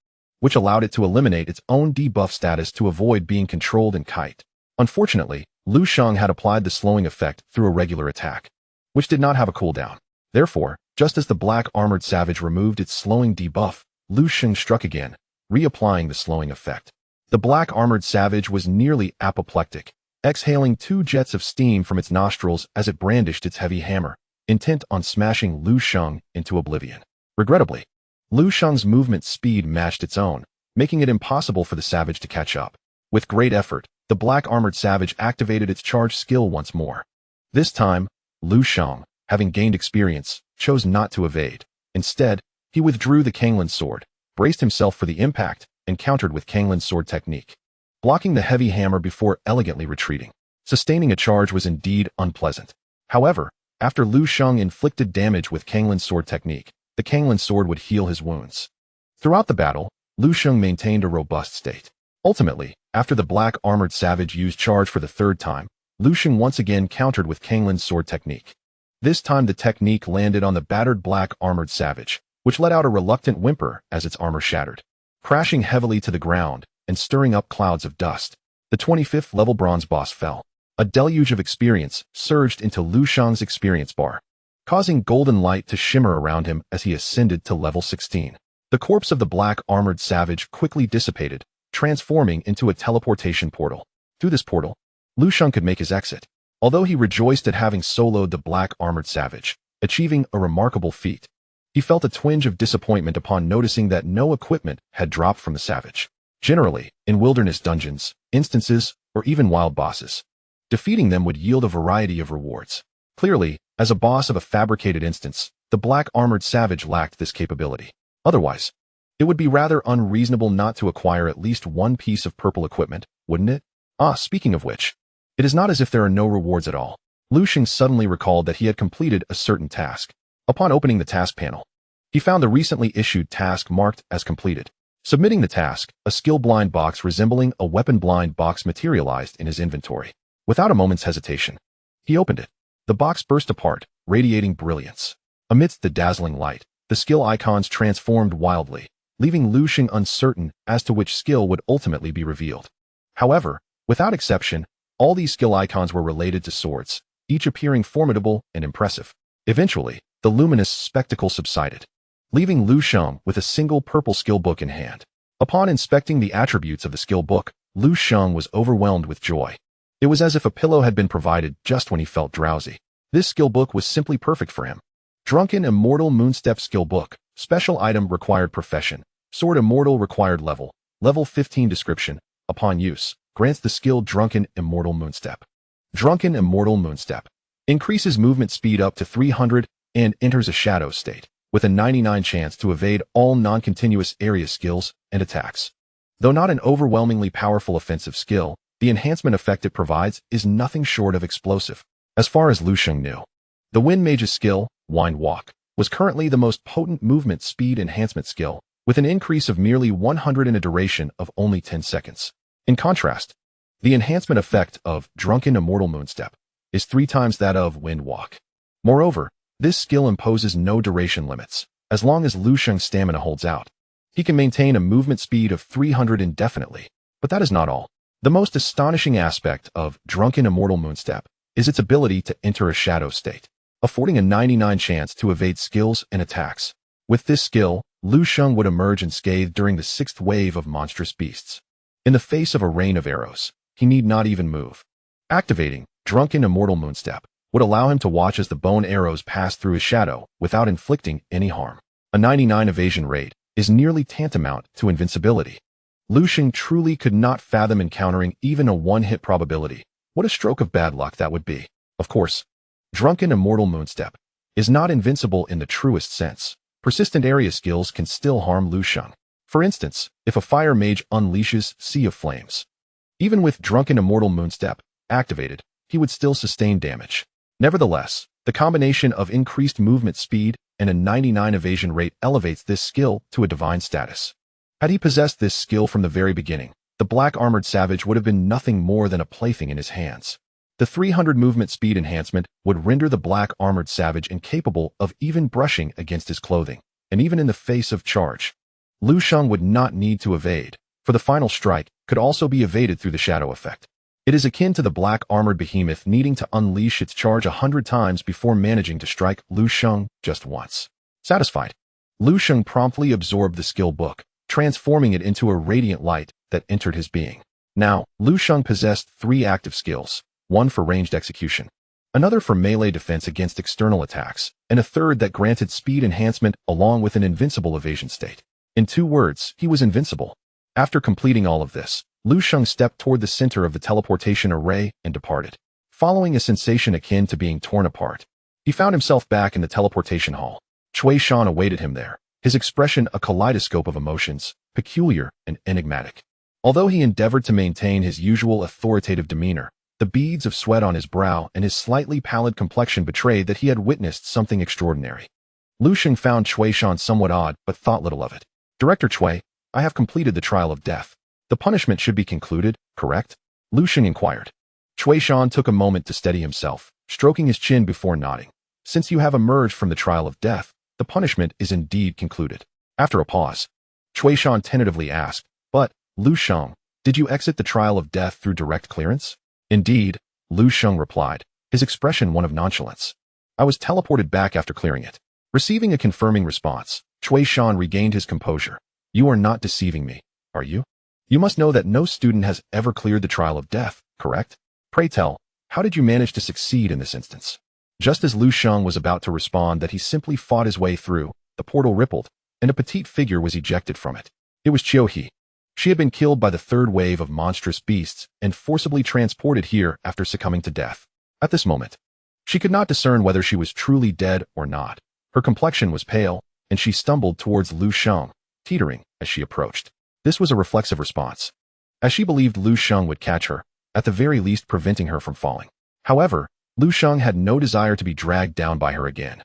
which allowed it to eliminate its own debuff status to avoid being controlled and kite. Unfortunately, Lu Sheng had applied the slowing effect through a regular attack, which did not have a cooldown. Therefore, just as the black armored savage removed its slowing debuff, Lu Sheng struck again, reapplying the slowing effect. The black armored savage was nearly apoplectic, exhaling 2 jets of steam from its nostrils as it brandished its heavy hammer, intent on smashing Lu Sheng into oblivion. Regrettably, Lu Sheng's movement speed matched its own, making it impossible for the savage to catch up. With great effort, the black armored savage activated its charge skill once more. This time, Lu Sheng, having gained experience, chose not to evade. Instead, he withdrew the Panlong Sword, braced himself for the impact, and countered with Panlong Sword technique, blocking the heavy hammer before elegantly retreating. Sustaining a charge was indeed unpleasant. However, after Lu Sheng inflicted damage with Panlong Sword technique, the Panlong Sword would heal his wounds. Throughout the battle, Lu Sheng maintained a robust state. Ultimately, after the black armored savage used charge for the 3rd time, Lu Sheng once again countered with Panlong Sword technique. This time the technique landed on the battered black armored savage, which let out a reluctant whimper as its armor shattered, crashing heavily to the ground and stirring up clouds of dust. The 25th level bronze boss fell. A deluge of experience surged into Lu Sheng's experience bar, causing golden light to shimmer around him as he ascended to level 16. The corpse of the black armored savage quickly dissipated, transforming into a teleportation portal. Through this portal, Lu Sheng could make his exit. Although he rejoiced at having soloed the black armored savage, achieving a remarkable feat, he felt a twinge of disappointment upon noticing that no equipment had dropped from the savage. Generally, in wilderness dungeons, instances, or even wild bosses, defeating them would yield a variety of rewards. Clearly, as a boss of a fabricated instance, the black armored savage lacked this capability. Otherwise, it would be rather unreasonable not to acquire at least one piece of purple equipment, wouldn't it? Speaking of which, it is not as if there are no rewards at all. Lu Sheng suddenly recalled that he had completed a certain task. Upon opening the task panel, he found the recently issued task marked as completed. Submitting the task, a skill blind box resembling a weapon blind box materialized in his inventory. Without a moment's hesitation, he opened it. The box burst apart, radiating brilliance. Amidst the dazzling light, the skill icons transformed wildly, leaving Lu Sheng uncertain as to which skill would ultimately be revealed. However, without exception, all these skill icons were related to swords, each appearing formidable and impressive. Eventually, the luminous spectacle subsided, leaving Lu Sheng with a single purple skill book in hand. Upon inspecting the attributes of the skill book, Lu Sheng was overwhelmed with joy. It was as if a pillow had been provided just when he felt drowsy. This skill book was simply perfect for him. Drunken Immortal Moonstep Skill Book. Special item required profession. Sword Immortal required level. Level 15 description. Upon use, grants the skill Drunken Immortal Moonstep. Drunken Immortal Moonstep increases movement speed up to 300 and enters a shadow state, with a 99 chance to evade all non-continuous area skills and attacks. Though not an overwhelmingly powerful offensive skill, the enhancement effect it provides is nothing short of explosive. As far as Lu Sheng knew, the Wind Mage's skill, Wind Walk, was currently the most potent movement speed enhancement skill, with an increase of merely 100 in a duration of only 10 seconds. In contrast, the enhancement effect of Drunken Immortal Moonstep is 3 times that of Wind Walk. Moreover, this skill imposes no duration limits. As long as Lu Sheng's stamina holds out, he can maintain a movement speed of 300 indefinitely. But that is not all. The most astonishing aspect of Drunken Immortal Moonstep is its ability to enter a shadow state, affording a 99 chance to evade skills and attacks. With this skill, Lu Sheng would emerge unscathed during the 6th wave of monstrous beasts. In the face of a rain of arrows, he need not even move. Activating Drunken Immortal Moonstep would allow him to watch as the bone arrows pass through his shadow without inflicting any harm. A 99 evasion rate is nearly tantamount to invincibility. Lu Sheng truly could not fathom encountering even a one-hit probability. What a stroke of bad luck that would be. Of course, Drunken Immortal Moonstep is not invincible in the truest sense. Persistent area skills can still harm Lu Sheng. For instance, if a fire mage unleashes Sea of Flames, even with Drunken Immortal Moonstep activated, he would still sustain damage. Nevertheless, the combination of increased movement speed and a 99 evasion rate elevates this skill to a divine status. Had he possessed this skill from the very beginning, the black armored savage would have been nothing more than a plaything in his hands. The 300 movement speed enhancement would render the black armored savage incapable of even brushing against his clothing, and even in the face of charge. Lu Sheng would not need to evade, for the final strike could also be evaded through the shadow effect. It is akin to the black armored behemoth needing to unleash its charge 100 times before managing to strike Lu Sheng just once. Satisfied, Lu Sheng promptly absorbed the skill book, transforming it into a radiant light that entered his being. Now, Lu Sheng possessed 3 active skills, one for ranged execution, another for melee defense against external attacks, and a third that granted speed enhancement along with an invincible evasion state. In 2 words, he was invincible. After completing all of this, Lu Sheng stepped toward the center of the teleportation array and departed. Following a sensation akin to being torn apart, he found himself back in the teleportation hall. Cui Shan awaited him there, his expression a kaleidoscope of emotions, peculiar and enigmatic. Although he endeavored to maintain his usual authoritative demeanor, the beads of sweat on his brow and his slightly pallid complexion betrayed that he had witnessed something extraordinary. Lu Sheng found Cui Shan somewhat odd, but thought little of it. Director Cui, I have completed the trial of death. The punishment should be concluded, correct? Lu Sheng inquired. Cui Shan took a moment to steady himself, stroking his chin before nodding. Since you have emerged from the trial of death, the punishment is indeed concluded. After a pause, Cui Shan tentatively asked, but, Lu Sheng, did you exit the trial of death through direct clearance? Indeed, Lu Sheng replied, his expression one of nonchalance. I was teleported back after clearing it. Receiving a confirming response, Cui Shan regained his composure. You are not deceiving me, are you? You must know that no student has ever cleared the trial of death, correct? Pray tell, how did you manage to succeed in this instance? Just as Lu Sheng was about to respond that he simply fought his way through, the portal rippled, and a petite figure was ejected from it. It was Qiu He. She had been killed by the 3rd wave of monstrous beasts and forcibly transported here after succumbing to death. At this moment, she could not discern whether she was truly dead or not. Her complexion was pale, and she stumbled towards Lu Sheng, teetering as she approached. This was a reflexive response, as she believed Lu Sheng would catch her, at the very least preventing her from falling. However, Lu Sheng had no desire to be dragged down by her again,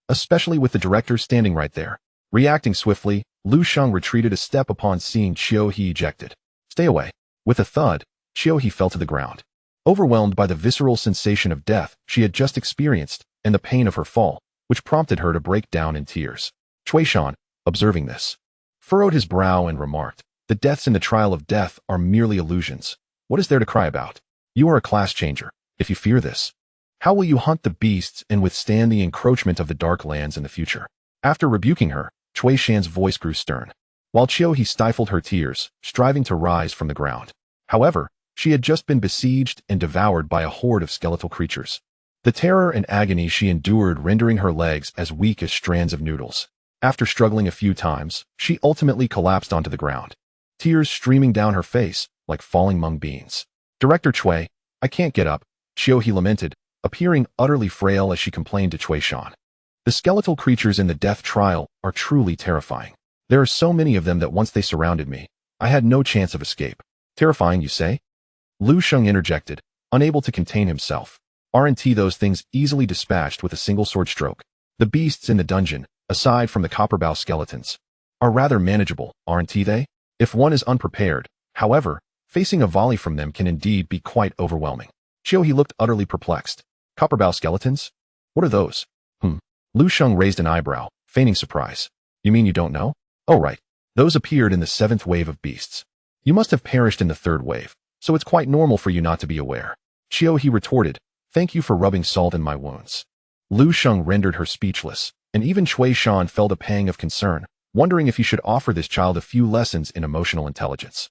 especially with the director standing right there. Reacting swiftly, Lu Sheng retreated a step upon seeing Qiu He ejected. Stay away. With a thud, Qiu He fell to the ground. Overwhelmed by the visceral sensation of death she had just experienced and the pain of her fall, which prompted her to break down in tears. Cui Shan, observing this, furrowed his brow and remarked, the deaths in the trial of death are merely illusions. What is there to cry about? You are a class changer, if you fear this. How will you hunt the beasts and withstand the encroachment of the dark lands in the future? After rebuking her, Cui Shan's voice grew stern, while Qiu He stifled her tears, striving to rise from the ground. However, she had just been besieged and devoured by a horde of skeletal creatures. The terror and agony she endured rendering her legs as weak as strands of noodles. After struggling a few times, she ultimately collapsed onto the ground, tears streaming down her face like falling mung beans. Director Cui, I can't get up, Qiu He lamented, appearing utterly frail as she complained to Cui Shan. The skeletal creatures in the death trial are truly terrifying. There are so many of them that once they surrounded me, I had no chance of escape. Terrifying, you say? Lu Sheng interjected, unable to contain himself. Aren't those things easily dispatched with a single sword stroke? The beasts in the dungeon, aside from the copperbow skeletons, are rather manageable, aren't they? If one is unprepared, however, facing a volley from them can indeed be quite overwhelming. Qiu He looked utterly perplexed. Copperbow skeletons? What are those? Lu Sheng raised an eyebrow, feigning surprise. You mean you don't know? Oh right. Those appeared in the 7th wave of beasts. You must have perished in the 3rd wave, so it's quite normal for you not to be aware. Qiu He retorted, thank you for rubbing salt in my wounds. Lu Sheng rendered her speechless, and even Cui Shan felt a pang of concern, wondering if he should offer this child a few lessons in emotional intelligence.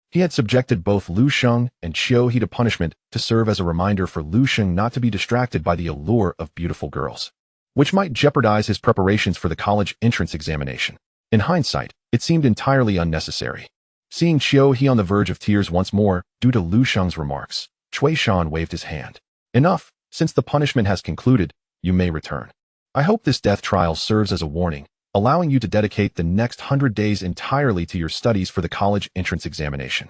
He had subjected both Lu Sheng and Qiu He to punishment to serve as a reminder for Lu Sheng not to be distracted by the allure of beautiful girls, which might jeopardize his preparations for the college entrance examination. In hindsight, it seemed entirely unnecessary. Seeing Qiu He on the verge of tears once more, due to Lu Sheng's remarks, Cui Shan waved his hand. Enough, since the punishment has concluded, you may return. I hope this death trial serves as a warning, allowing you to dedicate the next 100 days entirely to your studies for the college entrance examination,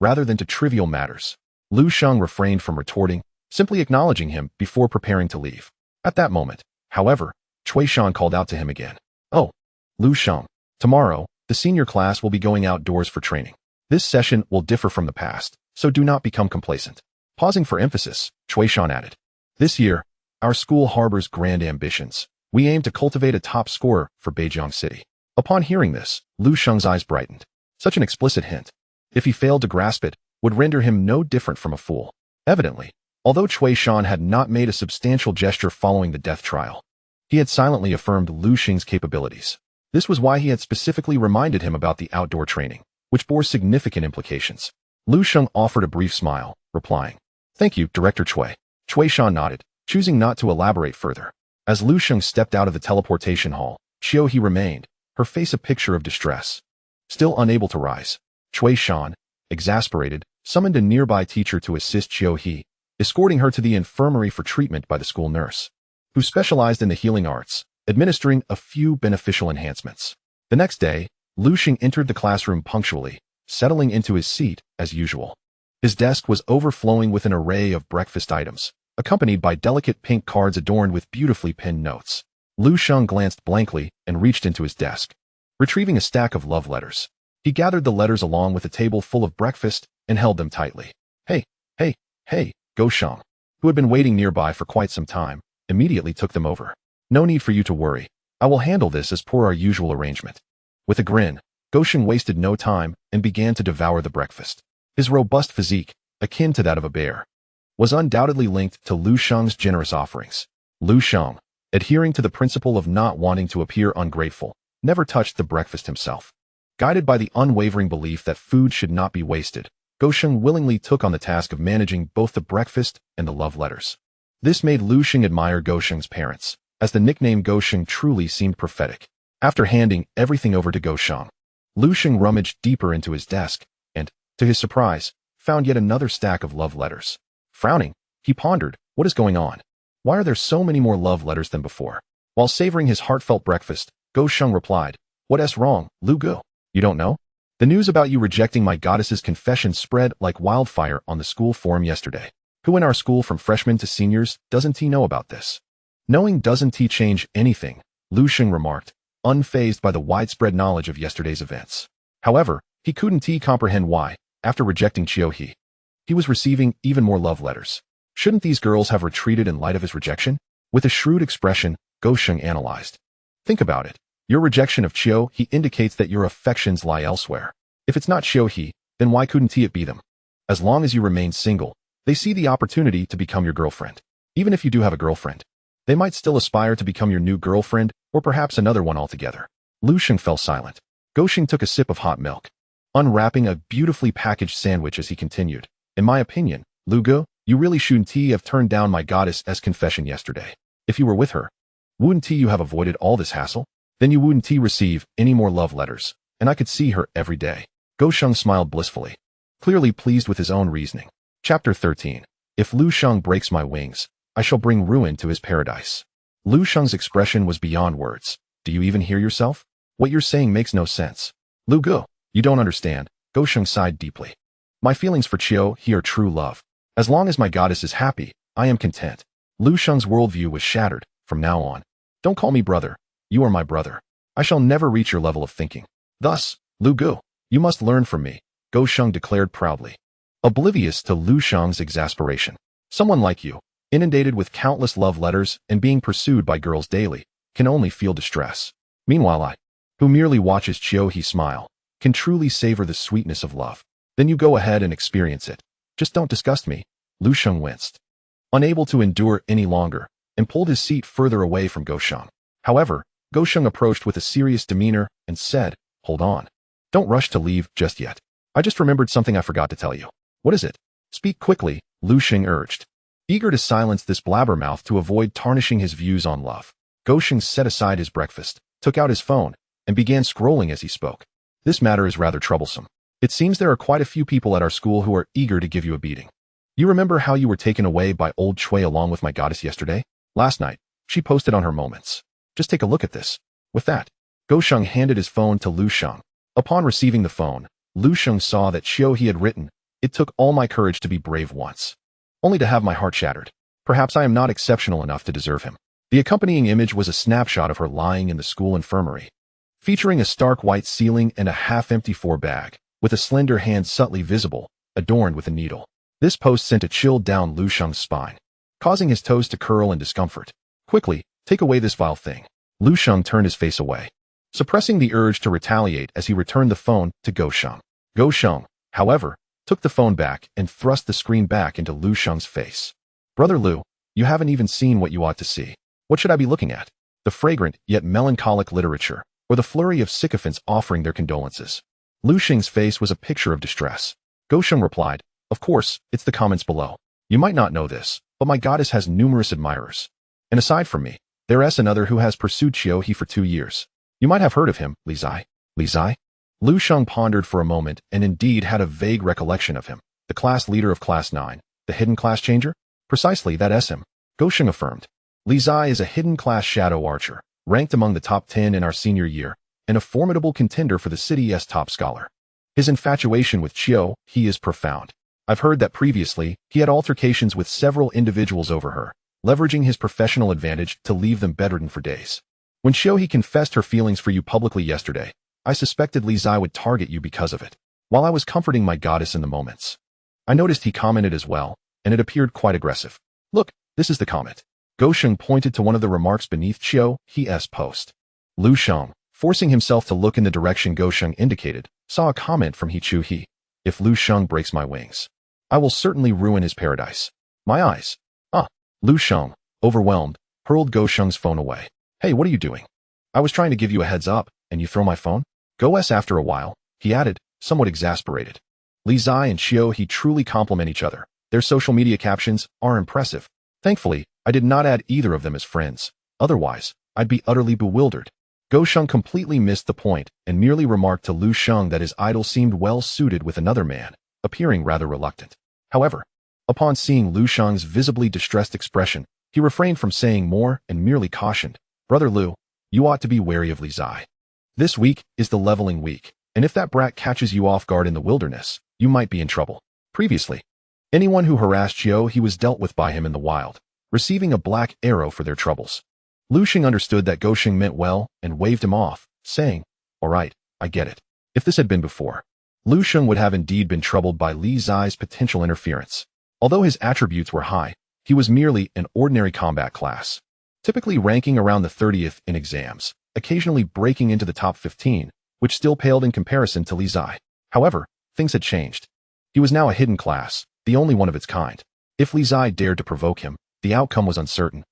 rather than to trivial matters. Lu Sheng refrained from retorting, simply acknowledging him before preparing to leave. At that moment, however, Cui Shan called out to him again. Oh, Lu Sheng. Tomorrow, the senior class will be going outdoors for training. This session will differ from the past, so do not become complacent. Pausing for emphasis, Cui Shan added. This year, our school harbors grand ambitions. We aim to cultivate a top scorer for Beijiang City. Upon hearing this, Lu Sheng's eyes brightened. Such an explicit hint, if he failed to grasp it, would render him no different from a fool. Evidently, although Cui Shan had not made a substantial gesture following the death trial, he had silently affirmed Lu Sheng's capabilities. This was why he had specifically reminded him about the outdoor training, which bore significant implications. Lu Sheng offered a brief smile, replying, "Thank you, Director Cui." Cui Shan nodded, choosing not to elaborate further. As Lu Sheng stepped out of the teleportation hall, Qiu He remained, her face a picture of distress. Still unable to rise, Cui Shan, exasperated, summoned a nearby teacher to assist Qiu He, escorting her to the infirmary for treatment by the school nurse, who specialized in the healing arts, administering a few beneficial enhancements. The next day, Lu Sheng entered the classroom punctually, settling into his seat as usual. His desk was overflowing with an array of breakfast items, accompanied by delicate pink cards adorned with beautifully penned notes. Lu Sheng glanced blankly and reached into his desk. Retrieving a stack of love letters, he gathered the letters along with a table full of breakfast and held them tightly. Hey, Go Sheng, who had been waiting nearby for quite some time, immediately took them over. No need for you to worry. I will handle this as per our usual arrangement. With a grin, Go Sheng wasted no time and began to devour the breakfast. His robust physique, akin to that of a bear, was undoubtedly linked to Lu Sheng's generous offerings. Lu Sheng, adhering to the principle of not wanting to appear ungrateful, never touched the breakfast himself. Guided by the unwavering belief that food should not be wasted, Go Sheng willingly took on the task of managing both the breakfast and the love letters. This made Lu Sheng admire Go Sheng's parents, as the nickname Go Sheng truly seemed prophetic. After handing everything over to Go Sheng, Lu Sheng rummaged deeper into his desk and, to his surprise, found yet another stack of love letters. Frowning, he pondered, what is going on? Why are there so many more love letters than before? While savoring his heartfelt breakfast, Go Sheng replied, "What's wrong, Lu Gu? You don't know? The news about you rejecting my goddess's confession spread like wildfire on the school forum yesterday. Who in our school from freshmen to seniors doesn't he know about this?" Knowing doesn't he change anything, Lu Sheng remarked, unfazed by the widespread knowledge of yesterday's events. However, he couldn't comprehend why, after rejecting Qiu he was receiving even more love letters. Shouldn't these girls have retreated in light of his rejection? With a shrewd expression, Go Sheng analyzed. Think about it. Your rejection of Qiu He indicates that your affections lie elsewhere. If it's not Qiu He, then why couldn't it be them? As long as you remain single, they see the opportunity to become your girlfriend. Even if you do have a girlfriend, they might still aspire to become your new girlfriend, or perhaps another one altogether. Lu Sheng fell silent. Go Sheng took a sip of hot milk, unwrapping a beautifully packaged sandwich as he continued. In my opinion, Lu Gu, you really shouldn't have turned down my goddess's confession yesterday. If you were with her, wouldn't you have avoided all this hassle? Then you wouldn't receive any more love letters, and I could see her every day. Go Sheng smiled blissfully, clearly pleased with his own reasoning. Chapter 13. If Lu Sheng breaks my wings, I shall bring ruin to his paradise. Lu Sheng's expression was beyond words. Do you even hear yourself? What you're saying makes no sense. Lu Gu, you don't understand. Go Sheng sighed deeply. My feelings for Qiu He are true love. As long as my goddess is happy, I am content. Lu Sheng's worldview was shattered. From now on, don't call me brother. You are my brother. I shall never reach your level of thinking. Thus, Lu Gu, you must learn from me, Go Sheng declared proudly, oblivious to Lu Sheng's exasperation. Someone like you, inundated with countless love letters and being pursued by girls daily, can only feel distress. Meanwhile I, who merely watches Qiu He smile, can truly savor the sweetness of love. Then you go ahead and experience it. Just don't disgust me. Lu Sheng winced, unable to endure any longer, and pulled his seat further away from Go Sheng. However, Go Sheng approached with a serious demeanor and said, "Hold on. Don't rush to leave just yet. I just remembered something I forgot to tell you." "What is it?" "Speak quickly," Lu Sheng urged, eager to silence this blabbermouth to avoid tarnishing his views on love. Go Sheng set aside his breakfast, took out his phone, and began scrolling as he spoke. "This matter is rather troublesome. It seems there are quite a few people at our school who are eager to give you a beating. You remember how you were taken away by old Cui along with my goddess yesterday? Last night, she posted on her moments. Just take a look at this." With that, Go Sheng handed his phone to Lu Sheng. Upon receiving the phone, Lu Sheng saw that Qiu He had written, "It took all my courage to be brave once, only to have my heart shattered. Perhaps I am not exceptional enough to deserve him." The accompanying image was a snapshot of her lying in the school infirmary, featuring a stark white ceiling and a half-empty floor bag, with a slender hand subtly visible, adorned with a needle. This post sent a chill down Lu Sheng's spine, causing his toes to curl in discomfort. Quickly, take away this vile thing. Lu Sheng turned his face away, suppressing the urge to retaliate as he returned the phone to Go Sheng. Go Sheng, however, took the phone back and thrust the screen back into Lu Sheng's face. Brother Lu, you haven't even seen what you ought to see. What should I be looking at? The fragrant yet melancholic literature, or the flurry of sycophants offering their condolences? Lu Sheng's face was a picture of distress. Go Sheng replied, of course, it's the comments below. You might not know this, but my goddess has numerous admirers. And aside from me, there's another who has pursued Qiu He for 2 years. You might have heard of him, Li Zai. Li Zai? Lu Sheng pondered for a moment and indeed had a vague recollection of him. The class leader of Class 9, the hidden class changer? Precisely, that's him. Go Sheng affirmed. Li Zai is a hidden class shadow archer, ranked among the top 10 in our senior year, and a formidable contender for the city's top scholar. His infatuation with Qiu He is profound. I've heard that previously, he had altercations with several individuals over her, leveraging his professional advantage to leave them bedridden for days. When Qiu He confessed her feelings for you publicly yesterday, I suspected Li Zai would target you because of it. While I was comforting my goddess in the moments, I noticed he commented as well, and it appeared quite aggressive. Look, this is the comment. Go Sheng pointed to one of the remarks beneath Qiu He's post. Lu Sheng, forcing himself to look in the direction Go Sheng indicated, saw a comment from Qiu He. If Lu Sheng breaks my wings, I will certainly ruin his paradise. My eyes. Lu Sheng, overwhelmed, hurled Go Sheng's phone away. Hey, what are you doing? I was trying to give you a heads up, and you throw my phone? Go-s after a while, he added, somewhat exasperated. Li Zai and Qiu He truly complement each other. Their social media captions are impressive. Thankfully, I did not add either of them as friends. Otherwise, I'd be utterly bewildered. Go Sheng completely missed the point and merely remarked to Lu Sheng that his idol seemed well suited with another man, appearing rather reluctant. However, upon seeing Lu Sheng's visibly distressed expression, he refrained from saying more and merely cautioned, Brother Lu, you ought to be wary of Li Zai. This week is the leveling week, and if that brat catches you off guard in the wilderness, you might be in trouble. Previously, anyone who harassed Qiu He was dealt with by him in the wild, receiving a black arrow for their troubles. Lu Sheng understood that Go Sheng meant well and waved him off, saying, all right, I get it. If this had been before, Lu Sheng would have indeed been troubled by Li Zai's potential interference. Although his attributes were high, he was merely an ordinary combat class, typically ranking around the 30th in exams, occasionally breaking into the top 15, which still paled in comparison to Li Zai. However, things had changed. He was now a hidden class, the only one of its kind. If Li Zai dared to provoke him, the outcome was uncertain.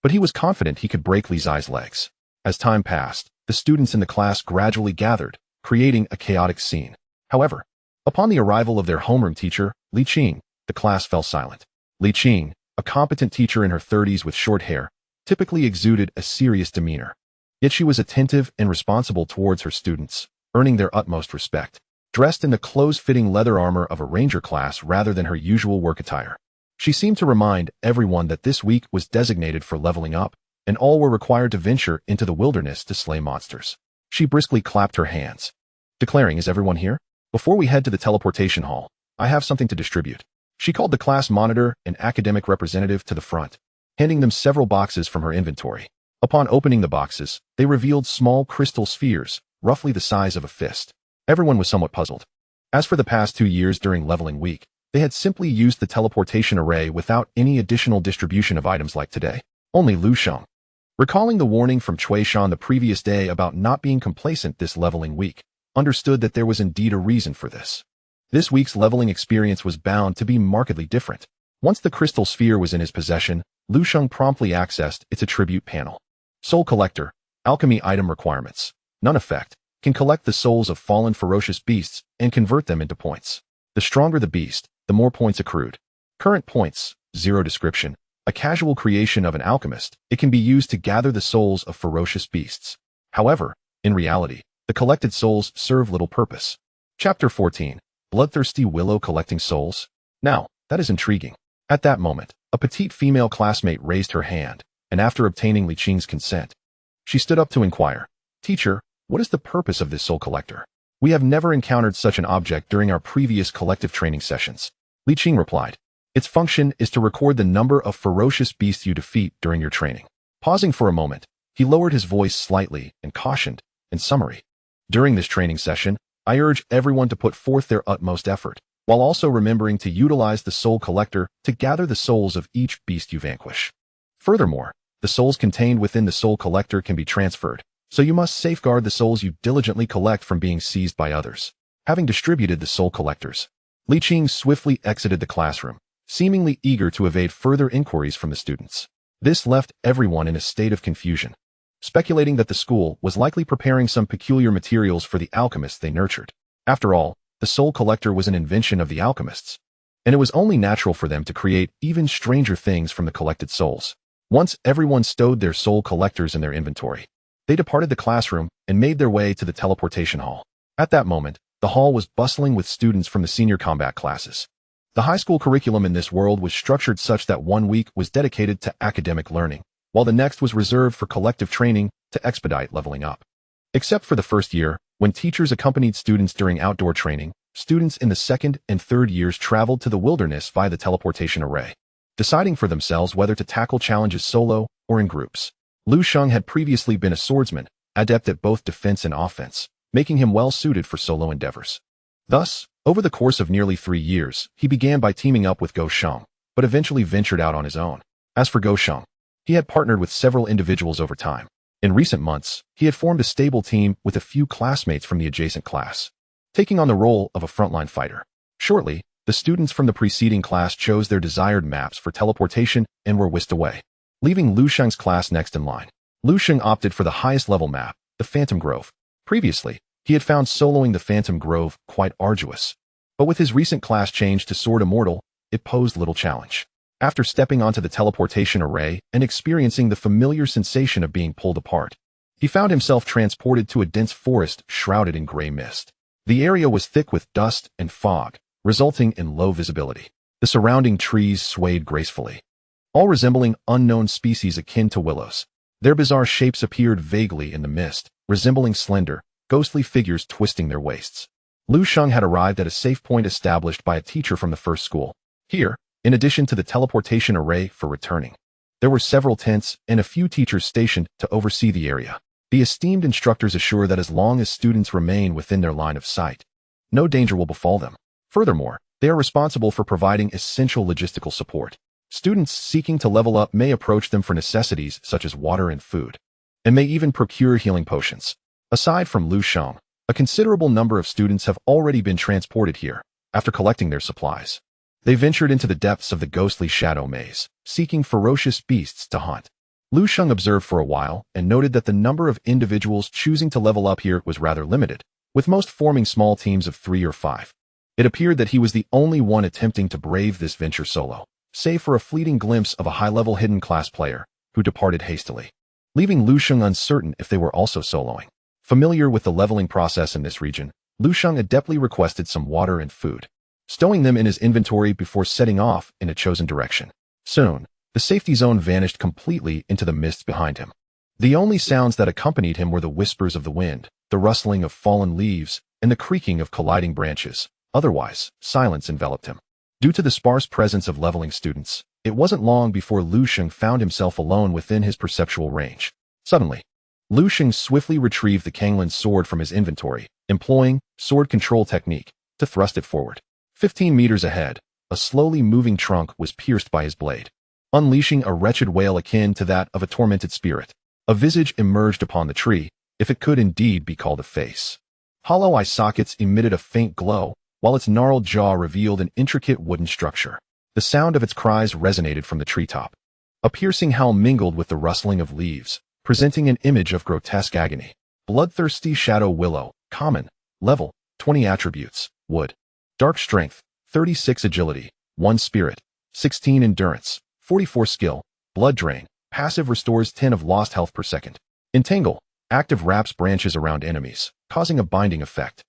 But he was confident he could break Li Zai's legs. As time passed, the students in the class gradually gathered, creating a chaotic scene. However, upon the arrival of their homeroom teacher, Li Qing, the class fell silent. Li Qing, a competent teacher in her 30s with short hair, typically exuded a serious demeanor. Yet she was attentive and responsible towards her students, earning their utmost respect. Dressed in the close-fitting leather armor of a ranger class rather than her usual work attire, she seemed to remind everyone that this week was designated for leveling up, and all were required to venture into the wilderness to slay monsters. She briskly clapped her hands, declaring, is everyone here? Before we head to the teleportation hall, I have something to distribute. She called the class monitor and academic representative to the front, handing them several boxes from her inventory. Upon opening the boxes, they revealed small crystal spheres, roughly the size of a fist. Everyone was somewhat puzzled. As for the past 2 years during leveling week, they had simply used the teleportation array without any additional distribution of items like today. Only Lu Sheng, recalling the warning from Cui Shan the previous day about not being complacent this leveling week, understood that there was indeed a reason for this. This week's leveling experience was bound to be markedly different. Once the crystal sphere was in his possession, Lu Sheng promptly accessed its attribute panel. Soul Collector, Alchemy Item Requirements. None effect. Can collect the souls of fallen ferocious beasts and convert them into points. The stronger the beast, the more points accrued. Current points, 0 description. A casual creation of an alchemist, it can be used to gather the souls of ferocious beasts. However, in reality, the collected souls serve little purpose. Chapter 14. Bloodthirsty Willow Collecting Souls? Now, that is intriguing. At that moment, a petite female classmate raised her hand, and after obtaining Li Qing's consent, she stood up to inquire, Teacher, what is the purpose of this soul collector? We have never encountered such an object during our previous collective training sessions. Li Qing replied, its function is to record the number of ferocious beasts you defeat during your training. Pausing for a moment, he lowered his voice slightly and cautioned, in summary, "During this training session, I urge everyone to put forth their utmost effort, while also remembering to utilize the Soul Collector to gather the souls of each beast you vanquish. Furthermore, the souls contained within the Soul Collector can be transferred, so you must safeguard the souls you diligently collect from being seized by others." Having distributed the Soul Collectors, Lu Sheng swiftly exited the classroom, seemingly eager to evade further inquiries from the students. This left everyone in a state of confusion, speculating that the school was likely preparing some peculiar materials for the alchemists they nurtured. After all, the Soul Collector was an invention of the alchemists, and it was only natural for them to create even stranger things from the collected souls. Once everyone stowed their Soul Collectors in their inventory, they departed the classroom and made their way to the teleportation hall. At that moment, the hall was bustling with students from the senior combat classes. The high school curriculum in this world was structured such that 1 week was dedicated to academic learning, while the next was reserved for collective training to expedite leveling up. Except for the first year, when teachers accompanied students during outdoor training, students in the second and third years traveled to the wilderness via the teleportation array, deciding for themselves whether to tackle challenges solo or in groups. Lu Sheng had previously been a swordsman, adept at both defense and offense, making him well suited for solo endeavors. Thus, over the course of nearly 3 years, he began by teaming up with Lu Sheng, but eventually ventured out on his own. As for Lu Sheng, he had partnered with several individuals over time. In recent months, he had formed a stable team with a few classmates from the adjacent class, taking on the role of a frontline fighter. Shortly, the students from the preceding class chose their desired maps for teleportation and were whisked away, leaving Lu Sheng's class next in line. Lu Sheng opted for the highest level map, the Phantom Grove. Previously, he had found soloing the Phantom Grove quite arduous, but with his recent class change to Sword Immortal, it posed little challenge. After stepping onto the teleportation array and experiencing the familiar sensation of being pulled apart, he found himself transported to a dense forest shrouded in gray mist. The area was thick with dust and fog, resulting in low visibility. The surrounding trees swayed gracefully, all resembling unknown species akin to willows. Their bizarre shapes appeared vaguely in the mist, resembling slender, ghostly figures twisting their waists. Lu Sheng had arrived at a safe point established by a teacher from the first school. Here, in addition to the teleportation array for returning, there were several tents and a few teachers stationed to oversee the area. The esteemed instructors assure that as long as students remain within their line of sight, no danger will befall them. Furthermore, they are responsible for providing essential logistical support. Students seeking to level up may approach them for necessities such as water and food, and may even procure healing potions. Aside from Lu Sheng, a considerable number of students have already been transported here. After collecting their supplies, they ventured into the depths of the ghostly shadow maze, seeking ferocious beasts to hunt. Lu Sheng observed for a while and noted that the number of individuals choosing to level up here was rather limited, with most forming small teams of 3 or 5. It appeared that he was the only one attempting to brave this venture solo, save for a fleeting glimpse of a high-level hidden class player, who departed hastily, leaving Lu Sheng uncertain if they were also soloing. Familiar with the leveling process in this region, Lu Sheng adeptly requested some water and food, stowing them in his inventory before setting off in a chosen direction. Soon, the safety zone vanished completely into the mists behind him. The only sounds that accompanied him were the whispers of the wind, the rustling of fallen leaves, and the creaking of colliding branches. Otherwise, silence enveloped him. Due to the sparse presence of leveling students, it wasn't long before Lu Sheng found himself alone within his perceptual range. Suddenly, Lu Sheng swiftly retrieved the Kanglin's sword from his inventory, employing sword control technique to thrust it forward. 15 meters ahead, a slowly moving trunk was pierced by his blade, unleashing a wretched wail akin to that of a tormented spirit. A visage emerged upon the tree, if it could indeed be called a face. Hollow eye sockets emitted a faint glow, while its gnarled jaw revealed an intricate wooden structure. The sound of its cries resonated from the treetop. A piercing howl mingled with the rustling of leaves, presenting an image of grotesque agony. Bloodthirsty Shadow Willow, common, level, 20 attributes, wood. Dark strength, 36 agility, 1 spirit, 16 endurance, 44 skill. Blood drain, passive restores 10 of lost health per second. Entangle, active wraps branches around enemies, causing a binding effect.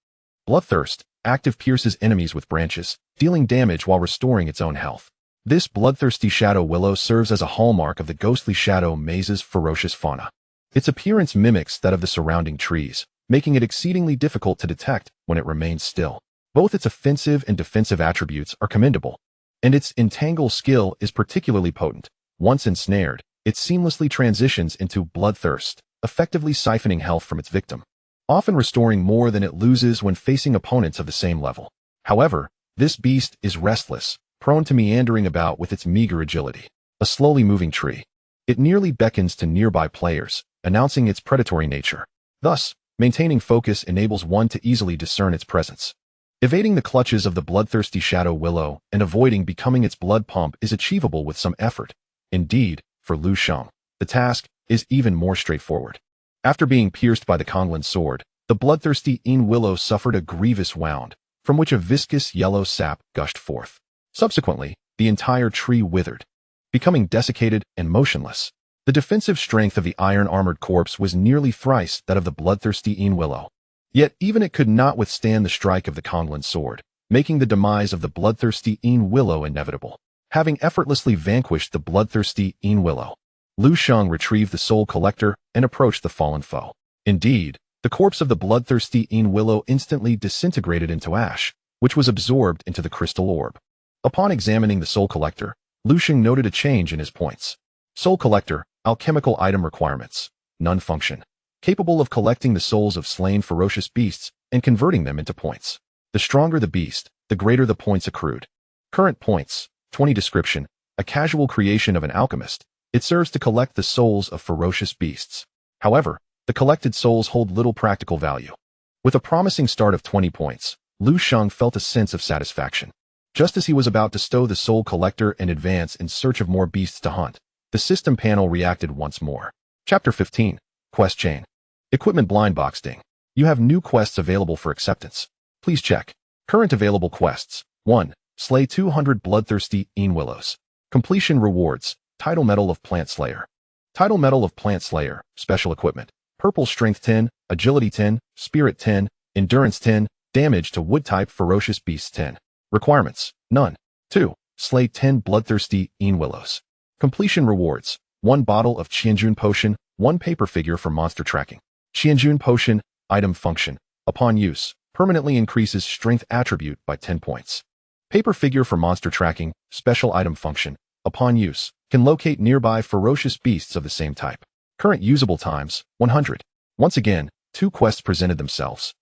Bloodthirst, active pierces enemies with branches, dealing damage while restoring its own health. This bloodthirsty Shadow Willow serves as a hallmark of the ghostly Shadow Maze's ferocious fauna. Its appearance mimics that of the surrounding trees, making it exceedingly difficult to detect when it remains still. Both its offensive and defensive attributes are commendable, and its entangle skill is particularly potent. Once ensnared, it seamlessly transitions into bloodthirst, effectively siphoning health from its victim, often restoring more than it loses when facing opponents of the same level. However, this beast is restless, prone to meandering about with its meager agility. A slowly moving tree. It nearly beckons to nearby players, announcing its predatory nature. Thus, maintaining focus enables one to easily discern its presence. Evading the clutches of the bloodthirsty Shadow Willow and avoiding becoming its blood pump is achievable with some effort. Indeed, for Lu Sheng, the task is even more straightforward. After being pierced by the Panlong Sword, the bloodthirsty Willow suffered a grievous wound, from which a viscous yellow sap gushed forth. Subsequently, the entire tree withered, becoming desiccated and motionless. The defensive strength of the iron-armored corpse was nearly thrice that of the bloodthirsty Willow. Yet even it could not withstand the strike of the Panlong Sword, making the demise of the bloodthirsty Willow inevitable. Having effortlessly vanquished the bloodthirsty Willow, Lu Sheng retrieved the Soul Collector and approached the fallen foe. Indeed, the corpse of the bloodthirsty Willow instantly disintegrated into ash, which was absorbed into the crystal orb. Upon examining the Soul Collector, Lu Sheng noted a change in his points. Soul Collector, alchemical item requirements, none function. Capable of collecting the souls of slain ferocious beasts and converting them into points. The stronger the beast, the greater the points accrued. Current points, 20 description, a casual creation of an alchemist. It serves to collect the souls of ferocious beasts. However, the collected souls hold little practical value. With a promising start of 20 points, Lu Sheng felt a sense of satisfaction. Just as he was about to stow the Soul Collector and advance in search of more beasts to hunt, the system panel reacted once more. Chapter 15. Quest Chain. Equipment Blind Box Ding. You have new quests available for acceptance. Please check. Current available quests. 1. Slay 200 bloodthirsty Willows. Completion rewards. Title Medal of Plant Slayer. Title Medal of Plant Slayer. Special equipment. Purple Strength 10, Agility 10, Spirit 10, Endurance 10, Damage to Wood-type Ferocious Beasts 10. Requirements. None. 2. Slay 10 bloodthirsty Willows. Completion rewards. 1 bottle of Qianjun Potion, 1 paper figure for monster tracking. Qianjun Potion, item function. Upon use, permanently increases strength attribute by 10 points. Paper figure for monster tracking, special item function. Upon use, can locate nearby ferocious beasts of the same type. Current usable times, 100. Once again, 2 quests presented themselves,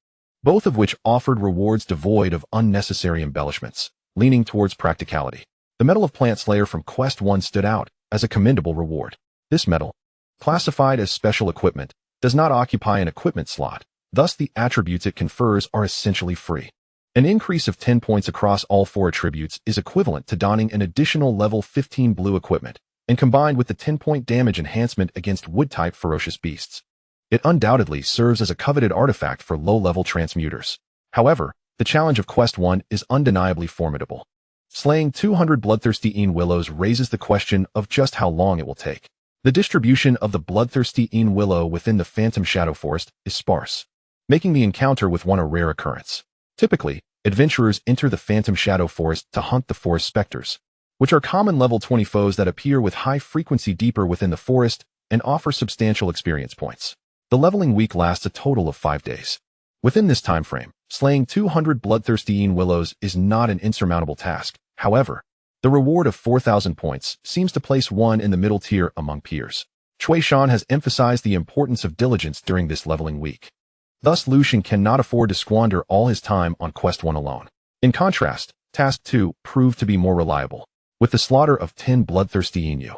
both of which offered rewards devoid of unnecessary embellishments, leaning towards practicality. The Medal of Plant Slayer from Quest 1 stood out as a commendable reward. This medal, classified as special equipment, does not occupy an equipment slot, thus the attributes it confers are essentially free. An increase of 10 points across all 4 attributes is equivalent to donning an additional level 15 blue equipment, and combined with the 10-point damage enhancement against wood-type ferocious beasts, it undoubtedly serves as a coveted artifact for low-level transmuters. However, the challenge of Quest 1 is undeniably formidable. Slaying 200 bloodthirsty Willows raises the question of just how long it will take. The distribution of the bloodthirsty Willow within the Phantom Shadow Forest is sparse, making the encounter with one a rare occurrence. Typically, adventurers enter the Phantom Shadow Forest to hunt the forest specters, which are common level 20 foes that appear with high frequency deeper within the forest and offer substantial experience points. The leveling week lasts a total of 5 days. Within this time frame, slaying 200 bloodthirsty Willows is not an insurmountable task. However, the reward of 4,000 points seems to place one in the middle tier among peers. Cui Shan has emphasized the importance of diligence during this leveling week. Thus, Lu Sheng cannot afford to squander all his time on Quest 1 alone. In contrast, Task 2 proved to be more reliable. With the slaughter of 10 bloodthirsty Inu,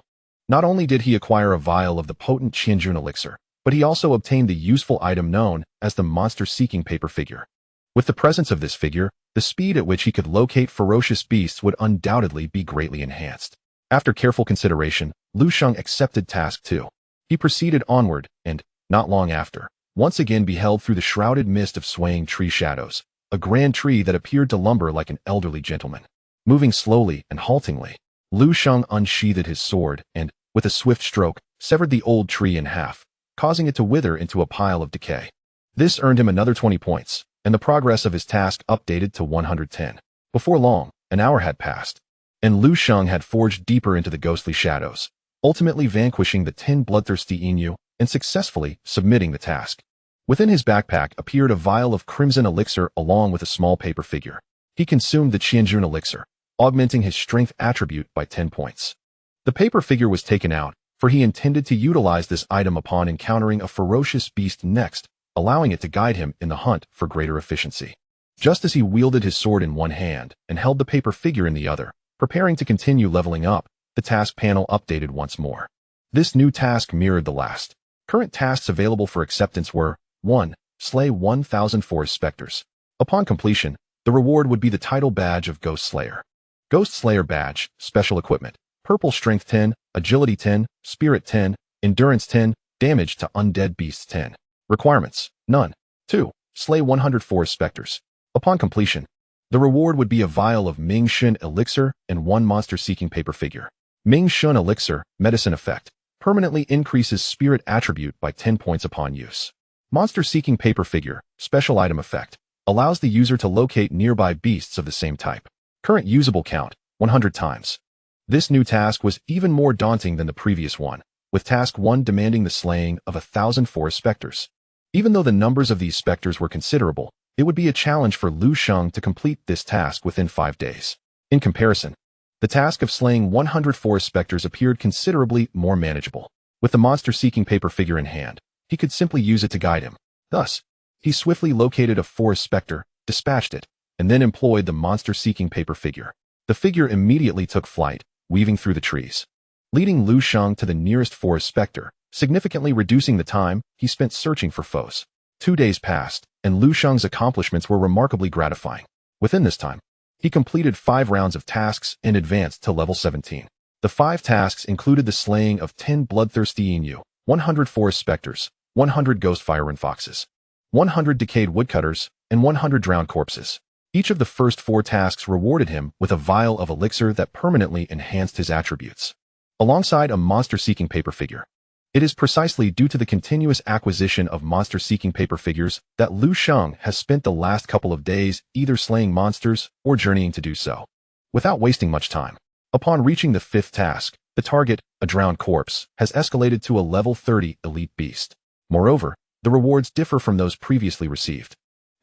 not only did he acquire a vial of the potent Qianjun elixir, but he also obtained the useful item known as the monster-seeking paper figure. With the presence of this figure, the speed at which he could locate ferocious beasts would undoubtedly be greatly enhanced. After careful consideration, Lu Sheng accepted Task 2. He proceeded onward and, not long after, once again beheld through the shrouded mist of swaying tree shadows, a grand tree that appeared to lumber like an elderly gentleman. Moving slowly and haltingly, Lu Sheng unsheathed his sword and, with a swift stroke, severed the old tree in half, causing it to wither into a pile of decay. This earned him another 20 points, and the progress of his task updated to 110. Before long, an hour had passed, and Lu Sheng had forged deeper into the ghostly shadows, ultimately vanquishing the 10 bloodthirsty Inu and successfully submitting the task. Within his backpack appeared a vial of crimson elixir along with a small paper figure. He consumed the Qianjun elixir, augmenting his strength attribute by 10 points. The paper figure was taken out, for he intended to utilize this item upon encountering a ferocious beast next, allowing it to guide him in the hunt for greater efficiency. Just as he wielded his sword in one hand and held the paper figure in the other, preparing to continue leveling up, the task panel updated once more. This new task mirrored the last. Current tasks available for acceptance were 1. Slay 1,000 forest specters. Upon completion, the reward would be the title badge of Ghost Slayer. Ghost Slayer badge, special equipment, purple strength 10, agility 10, spirit 10, endurance 10, damage to undead beasts 10. Requirements, none. 2. Slay 100 forest specters. Upon completion, the reward would be a vial of Ming Shun elixir and 1 monster-seeking paper figure. Ming Shun elixir, medicine effect, permanently increases spirit attribute by 10 points upon use. Monster-seeking paper figure, special item effect, allows the user to locate nearby beasts of the same type. Current usable count, 100 times. This new task was even more daunting than the previous one, with task 1 demanding the slaying of 1,000 forest specters. Even though the numbers of these specters were considerable, it would be a challenge for Lu Sheng to complete this task within 5 days. In comparison, the task of slaying 100 forest specters appeared considerably more manageable. With the monster-seeking paper figure in hand, he could simply use it to guide him. Thus, he swiftly located a forest specter, dispatched it, and then employed the monster-seeking paper figure. The figure immediately took flight, weaving through the trees, leading Lu Sheng to the nearest forest specter, significantly reducing the time he spent searching for foes. 2 days passed, and Lu Sheng's accomplishments were remarkably gratifying. Within this time, he completed 5 rounds of tasks and advanced to level 17. The 5 tasks included the slaying of 10 bloodthirsty emu, 100 forest specters, 100 ghost fire and foxes, 100 decayed woodcutters, and 100 drowned corpses. Each of the first 4 tasks rewarded him with a vial of elixir that permanently enhanced his attributes, alongside a monster-seeking paper figure. It is precisely due to the continuous acquisition of monster-seeking paper figures that Lu Sheng has spent the last couple of days either slaying monsters or journeying to do so. Without wasting much time, upon reaching the 5th task, the target, a drowned corpse, has escalated to a level 30 elite beast. Moreover, the rewards differ from those previously received.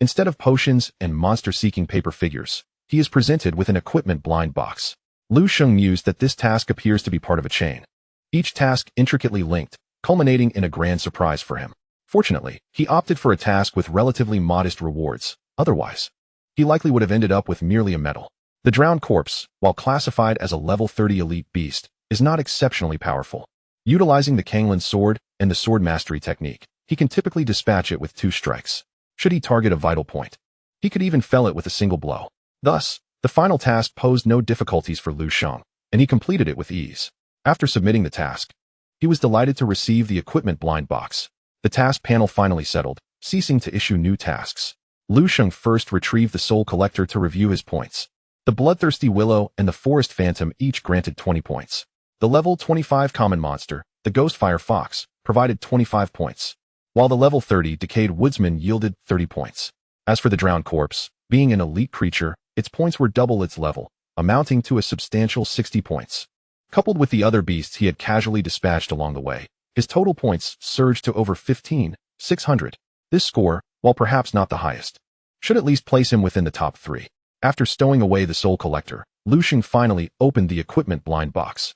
Instead of potions and monster-seeking paper figures, he is presented with an equipment blind box. Lu Sheng mused that this task appears to be part of a chain, each task intricately linked, culminating in a grand surprise for him. Fortunately, he opted for a task with relatively modest rewards. Otherwise, he likely would have ended up with merely a medal. The drowned corpse, while classified as a level 30 elite beast, is not exceptionally powerful. Utilizing the Panlong Sword and the sword mastery technique, he can typically dispatch it with 2 strikes. Should he target a vital point, he could even fell it with a single blow. Thus, the final task posed no difficulties for Lu Sheng, and he completed it with ease. After submitting the task, he was delighted to receive the equipment blind box. The task panel finally settled, ceasing to issue new tasks. Lu Sheng first retrieved the Soul Collector to review his points. The Bloodthirsty Willow and the Forest Phantom each granted 20 points. The level 25 Common Monster, the Ghostfire Fox, provided 25 points, while the level 30 Decayed Woodsman yielded 30 points. As for the Drowned Corpse, being an elite creature, its points were double its level, amounting to a substantial 60 points. Coupled with the other beasts he had casually dispatched along the way, his total points surged to over 15,600. This score, while perhaps not the highest, should at least place him within the top 3. After stowing away the Soul Collector, Lu Sheng finally opened the equipment blind box.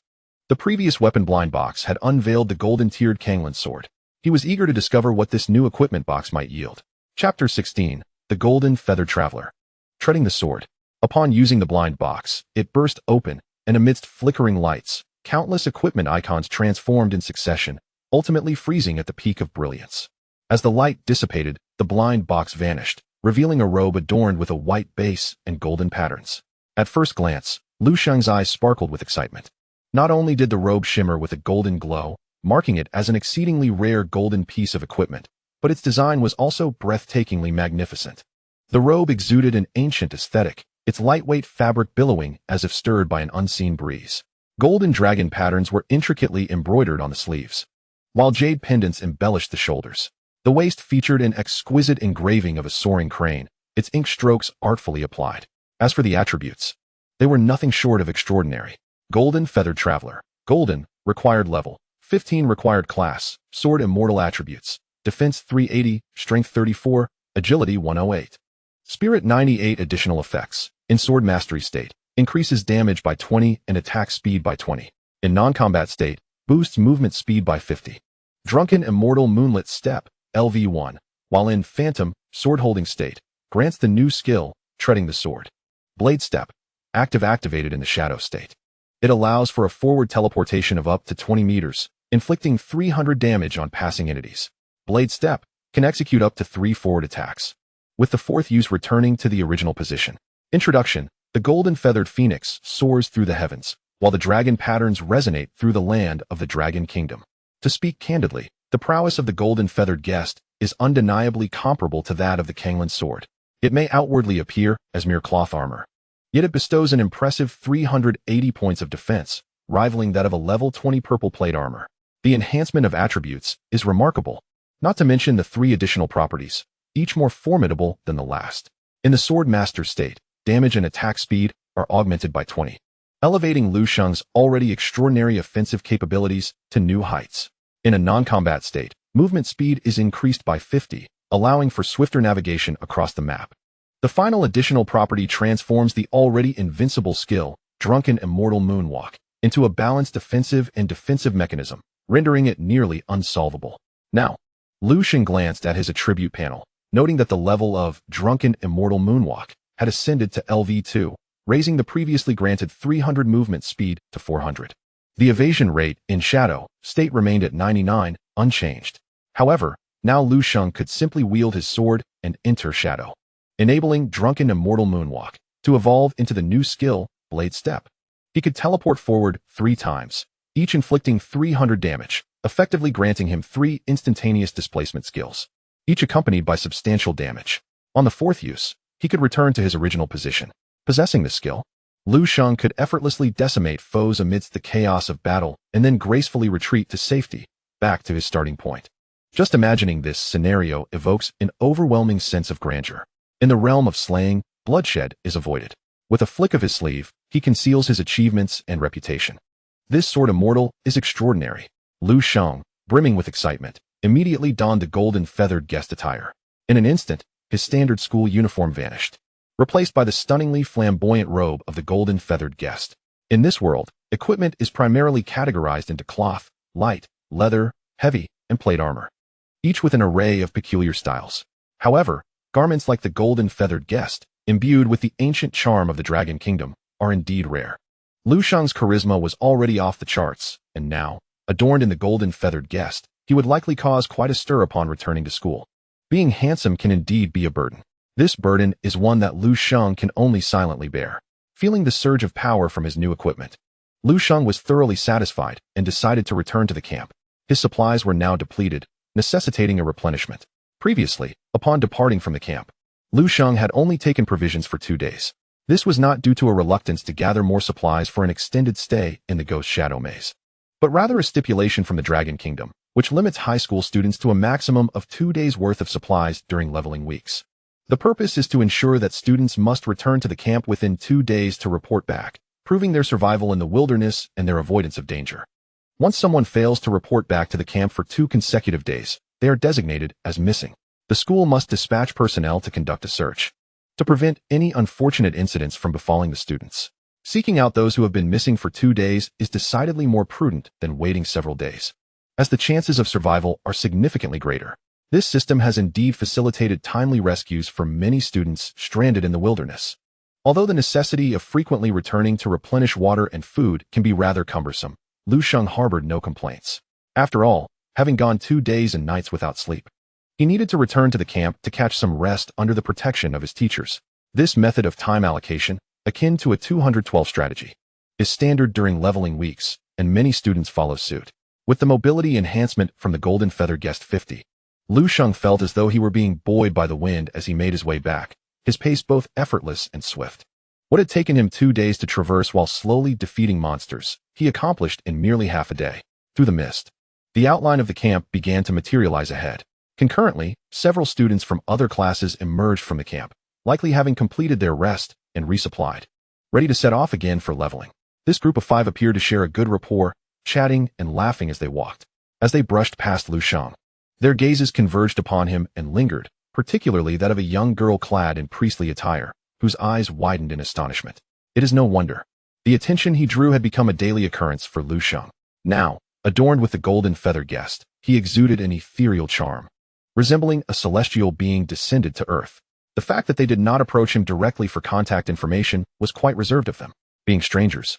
The previous weapon blind box had unveiled the golden-tiered Panlong Sword. He was eager to discover what this new equipment box might yield. Chapter 16, The Golden Feathered Traveler. Treading the sword. Upon using the blind box, it burst open, and amidst flickering lights, countless equipment icons transformed in succession, ultimately freezing at the peak of brilliance. As the light dissipated, the blind box vanished, revealing a robe adorned with a white base and golden patterns. At first glance, Lu Sheng's eyes sparkled with excitement. Not only did the robe shimmer with a golden glow, marking it as an exceedingly rare golden piece of equipment, but its design was also breathtakingly magnificent. The robe exuded an ancient aesthetic, its lightweight fabric billowing as if stirred by an unseen breeze. Golden dragon patterns were intricately embroidered on the sleeves, while jade pendants embellished the shoulders. The waist featured an exquisite engraving of a soaring crane, its ink strokes artfully applied. As for the attributes, they were nothing short of extraordinary. Golden Feathered Traveler. Golden, required level. 15 required class. Sword Immortal attributes. Defense 380, Strength 34, Agility 108. Spirit 98 additional effects. In Sword Mastery state, increases damage by 20 and attack speed by 20. In non-combat state, boosts movement speed by 50. Drunken Immortal Moonlit Step, LV1, while in Phantom, sword-holding state, grants the new skill, Treading the Sword. Blade Step, activated in the shadow state. It allows for a forward teleportation of up to 20 meters, inflicting 300 damage on passing entities. Blade Step can execute up to 3 forward attacks, with the fourth use returning to the original position. Introduction: the golden feathered phoenix soars through the heavens, while the dragon patterns resonate through the land of the Dragon Kingdom. To speak candidly, the prowess of the golden feathered guest is undeniably comparable to that of the Kanglan sword. It may outwardly appear as mere cloth armor, yet it bestows an impressive 380 points of defense, rivaling that of a level 20 purple plate armor. The enhancement of attributes is remarkable, not to mention the 3 additional properties, each more formidable than the last. In the Sword Master state, damage and attack speed are augmented by 20, elevating Lu Sheng's already extraordinary offensive capabilities to new heights. In a non-combat state, movement speed is increased by 50, allowing for swifter navigation across the map. The final additional property transforms the already invincible skill, Drunken Immortal Moonwalk, into a balanced offensive and defensive mechanism, rendering it nearly unsolvable. Now, Lu Sheng glanced at his attribute panel, noting that the level of Drunken Immortal Moonwalk had ascended to LV2, raising the previously granted 300 movement speed to 400. The evasion rate in shadow state remained at 99, unchanged. However, now Lu Sheng could simply wield his sword and enter shadow, enabling Drunken Immortal Moonwalk to evolve into the new skill, Blade Step. He could teleport forward 3 times, each inflicting 300 damage, effectively granting him 3 instantaneous displacement skills, each accompanied by substantial damage. On the 4th use, he could return to his original position. Possessing this skill, Lu Sheng could effortlessly decimate foes amidst the chaos of battle and then gracefully retreat to safety, back to his starting point. Just imagining this scenario evokes an overwhelming sense of grandeur. In the realm of slaying, bloodshed is avoided. With a flick of his sleeve, he conceals his achievements and reputation. This Sword Immortal is extraordinary. Lu Sheng, brimming with excitement, immediately donned the golden feathered guest attire. In an instant, his standard school uniform vanished, replaced by the stunningly flamboyant robe of the golden feathered guest. In this world, equipment is primarily categorized into cloth, light, leather, heavy, and plate armor, each with an array of peculiar styles. However, garments like the golden feathered guest, imbued with the ancient charm of the Dragon Kingdom, are indeed rare. Lu Sheng's charisma was already off the charts, and now, adorned in the golden feathered guest, he would likely cause quite a stir upon returning to school. Being handsome can indeed be a burden. This burden is one that Lu Sheng can only silently bear. Feeling the surge of power from his new equipment, Lu Sheng was thoroughly satisfied and decided to return to the camp. His supplies were now depleted, necessitating a replenishment. Previously, upon departing from the camp, Lu Sheng had only taken provisions for 2 days. This was not due to a reluctance to gather more supplies for an extended stay in the Ghost Shadow Maze, but rather a stipulation from the Dragon Kingdom, which limits high school students to a maximum of 2 days' worth of supplies during leveling weeks. The purpose is to ensure that students must return to the camp within 2 days to report back, proving their survival in the wilderness and their avoidance of danger. Once someone fails to report back to the camp for 2 consecutive days, they are designated as missing. The school must dispatch personnel to conduct a search, to prevent any unfortunate incidents from befalling the students. Seeking out those who have been missing for 2 days is decidedly more prudent than waiting several days, as the chances of survival are significantly greater. This system has indeed facilitated timely rescues for many students stranded in the wilderness. Although the necessity of frequently returning to replenish water and food can be rather cumbersome, Lu Sheng harbored no complaints. After all, having gone 2 days and nights without sleep, he needed to return to the camp to catch some rest under the protection of his teachers. This method of time allocation, akin to a 212 strategy, is standard during leveling weeks, and many students follow suit. With the mobility enhancement from the Golden Feather Guest 50, Lu Sheng felt as though he were being buoyed by the wind as he made his way back, his pace both effortless and swift. What had taken him 2 days to traverse while slowly defeating monsters, he accomplished in merely half a day. Through the mist, the outline of the camp began to materialize ahead. Concurrently, several students from other classes emerged from the camp, likely having completed their rest and resupplied, ready to set off again for leveling. This group of 5 appeared to share a good rapport, chatting and laughing as they walked. As they brushed past Lu Sheng, their gazes converged upon him and lingered, particularly that of a young girl clad in priestly attire, whose eyes widened in astonishment. It is no wonder. The attention he drew had become a daily occurrence for Lu Sheng. Now, Adorned with the golden feather guest, he exuded an ethereal charm, resembling a celestial being descended to earth. The fact that they did not approach him directly for contact information was quite reserved of them, being strangers.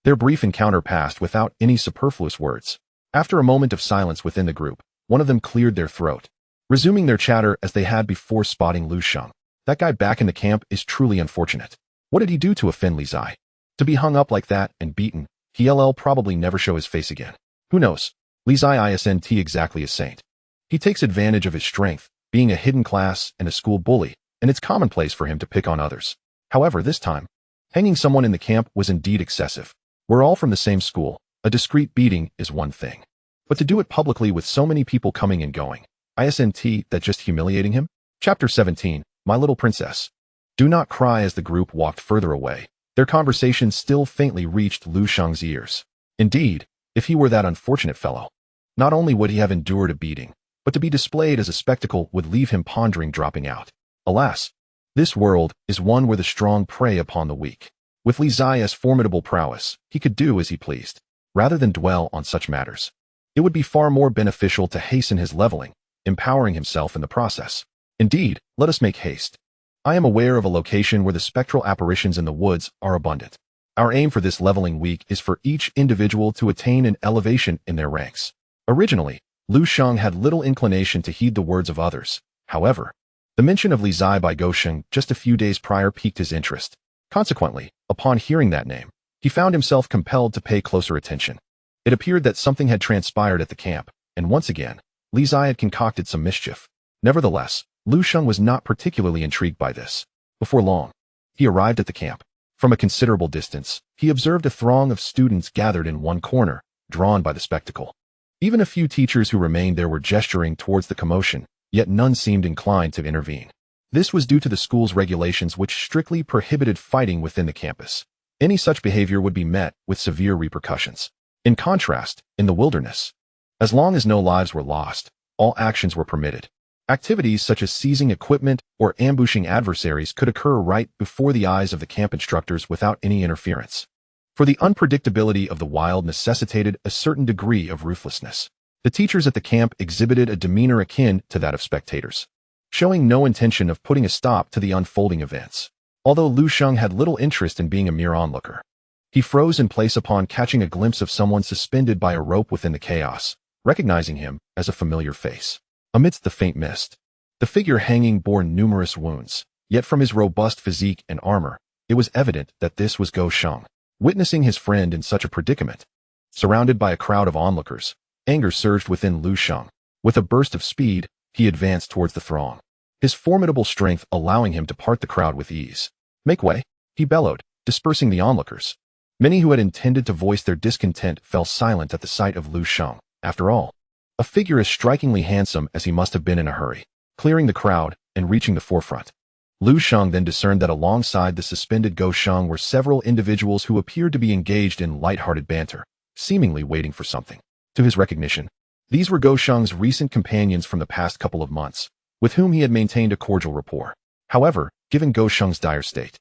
Their brief encounter passed without any superfluous words. After a moment of silence within the group, one of them cleared their throat, resuming their chatter as they had before spotting Lu Sheng. That guy back in the camp is truly unfortunate. What did he do to offend Li Zai? To be hung up like that and beaten, he'll probably never show his face again. Who knows? Li Zai isn't exactly a saint. He takes advantage of his strength, being a hidden class and a school bully, and it's commonplace for him to pick on others. However, this time, hanging someone in the camp was indeed excessive. We're all from the same school. A discreet beating is one thing. But to do it publicly with so many people coming and going, isn't that just humiliating him? Chapter 17, My Little Princess. Do not cry. As the group walked further away, their conversation still faintly reached Lu Sheng's ears. Indeed, if he were that unfortunate fellow, not only would he have endured a beating, but to be displayed as a spectacle would leave him pondering dropping out. Alas, this world is one where the strong prey upon the weak. With Li Zai's formidable prowess, he could do as he pleased. Rather than dwell on such matters, it would be far more beneficial to hasten his leveling, empowering himself in the process. Indeed, let us make haste. I am aware of a location where the spectral apparitions in the woods are abundant. Our aim for this leveling week is for each individual to attain an elevation in their ranks. Originally, Lu Sheng had little inclination to heed the words of others. However, the mention of Li Zai by Lu Sheng just a few days prior piqued his interest. Consequently, upon hearing that name, he found himself compelled to pay closer attention. It appeared that something had transpired at the camp, and once again, Li Zai had concocted some mischief. Nevertheless, Lu Sheng was not particularly intrigued by this. Before long, he arrived at the camp. From a considerable distance, he observed a throng of students gathered in one corner, drawn by the spectacle. Even a few teachers who remained there were gesturing towards the commotion, yet none seemed inclined to intervene. This was due to the school's regulations, which strictly prohibited fighting within the campus. Any such behavior would be met with severe repercussions. In contrast, in the wilderness, as long as no lives were lost, all actions were permitted. Activities such as seizing equipment or ambushing adversaries could occur right before the eyes of the camp instructors without any interference. For the unpredictability of the wild necessitated a certain degree of ruthlessness. The teachers at the camp exhibited a demeanor akin to that of spectators, showing no intention of putting a stop to the unfolding events. Although Lu Sheng had little interest in being a mere onlooker, he froze in place upon catching a glimpse of someone suspended by a rope within the chaos, recognizing him as a familiar face. Amidst the faint mist, the figure hanging bore numerous wounds, yet from his robust physique and armor, it was evident that this was Lu Sheng. Witnessing his friend in such a predicament, surrounded by a crowd of onlookers, anger surged within Lu Sheng. With a burst of speed, he advanced towards the throng, his formidable strength allowing him to part the crowd with ease. "Make way," he bellowed, dispersing the onlookers. Many who had intended to voice their discontent fell silent at the sight of Lu Sheng. After all, a figure as strikingly handsome as he must have been in a hurry. Clearing the crowd and reaching the forefront, Lu Sheng then discerned that alongside the suspended Lu Sheng were several individuals who appeared to be engaged in light-hearted banter, seemingly waiting for something. To his recognition, these were Lu Sheng's recent companions from the past couple of months, with whom he had maintained a cordial rapport. However, given Lu Sheng's dire state,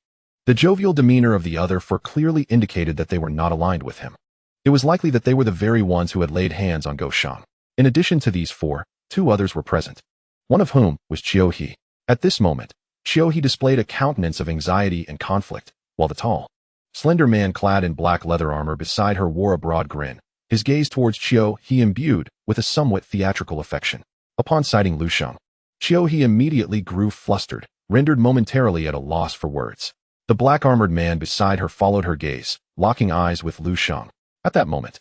the jovial demeanor of the other four clearly indicated that they were not aligned with him. It was likely that they were the very ones who had laid hands on Lu Sheng. In addition to these four, two others were present, one of whom was Qiu He. At this moment, Qiu He displayed a countenance of anxiety and conflict, while the tall, slender man clad in black leather armor beside her wore a broad grin, his gaze towards Qiu He imbued with a somewhat theatrical affection. Upon sighting Lu Sheng, Qiu He immediately grew flustered, rendered momentarily at a loss for words. The black-armored man beside her followed her gaze, locking eyes with Lu Sheng. At that moment,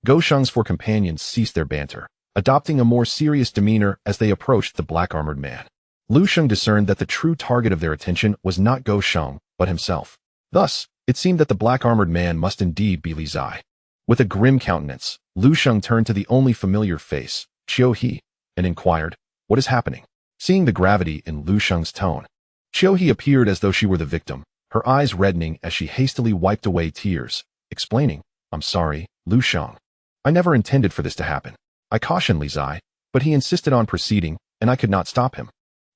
Lu Sheng's four companions ceased their banter, adopting a more serious demeanor as they approached the black-armored man. Lu Sheng discerned that the true target of their attention was not Lu Sheng, but himself. Thus, it seemed that the black-armored man must indeed be Li Zai. With a grim countenance, Lu Sheng turned to the only familiar face, Qiu He, and inquired, "What is happening?" Seeing the gravity in Lu Sheng's tone, Qiu He appeared as though she were the victim, her eyes reddening as she hastily wiped away tears, explaining, "I'm sorry, Lu Sheng. I never intended for this to happen. I cautioned Li Zai, but he insisted on proceeding, and I could not stop him."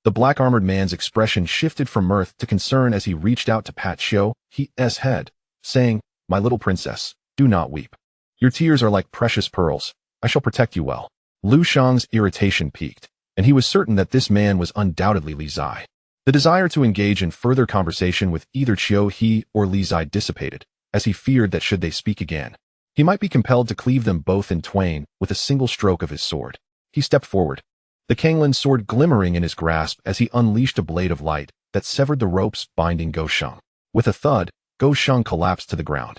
The black-armored man's expression shifted from mirth to concern as he reached out to pat Qiu He's head, saying, "My little princess, do not weep. Your tears are like precious pearls. I shall protect you well. Lu Sheng's irritation peaked, and he was certain that this man was undoubtedly Li Zai. The desire to engage in further conversation with either Qiu He or Li Zai dissipated, as he feared that should they speak again, he might be compelled to cleave them both in twain with a single stroke of his sword. He stepped forward, the Kanglan sword glimmering in his grasp as he unleashed a blade of light that severed the ropes binding Go Sheng. With a thud, Go Sheng collapsed to the ground,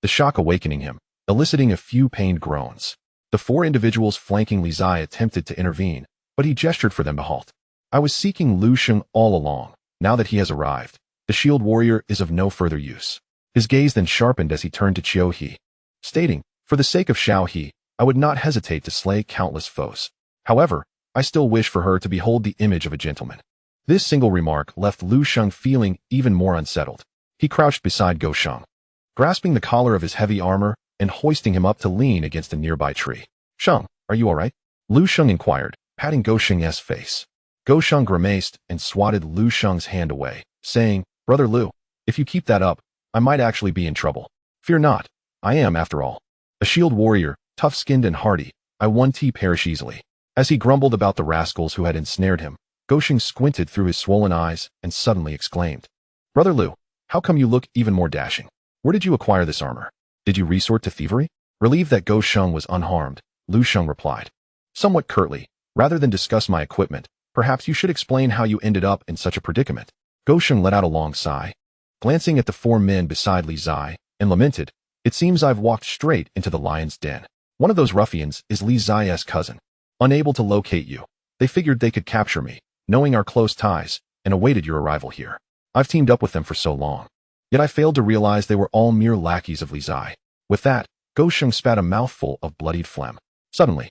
the shock awakening him, eliciting a few pained groans. The four individuals flanking Li Zai attempted to intervene, but he gestured for them to halt. I was seeking Lu Sheng all along. Now that he has arrived, the shield warrior is of no further use. His gaze then sharpened as he turned to Qiu He, stating, for the sake of Xiao He, I would not hesitate to slay countless foes. However, I still wish for her to behold the image of a gentleman. This single remark left Lu Sheng feeling even more unsettled. He crouched beside Go Sheng, grasping the collar of his heavy armor and hoisting him up to lean against a nearby tree. Sheng, are you all right? Lu Sheng inquired, patting Go Sheng's face. Go Sheng grimaced and swatted Lu Sheng's hand away, saying, Brother Lu, if you keep that up, I might actually be in trouble. Fear not, I am, after all, a shield warrior, tough-skinned and hardy. I won't perish easily. As he grumbled about the rascals who had ensnared him, Go Sheng squinted through his swollen eyes and suddenly exclaimed, Brother Lu, how come you look even more dashing? Where did you acquire this armor? Did you resort to thievery? Relieved that Go Sheng was unharmed, Lu Sheng replied, somewhat curtly, rather than discuss my equipment, perhaps you should explain how you ended up in such a predicament. Go Sheng let out a long sigh, glancing at the four men beside Li Zai, and lamented, it seems I've walked straight into the lion's den. One of those ruffians is Li Zai's cousin. Unable to locate you, they figured they could capture me, knowing our close ties, and awaited your arrival here. I've teamed up with them for so long, yet I failed to realize they were all mere lackeys of Li Zai. With that, Go Sheng spat a mouthful of bloodied phlegm. Suddenly,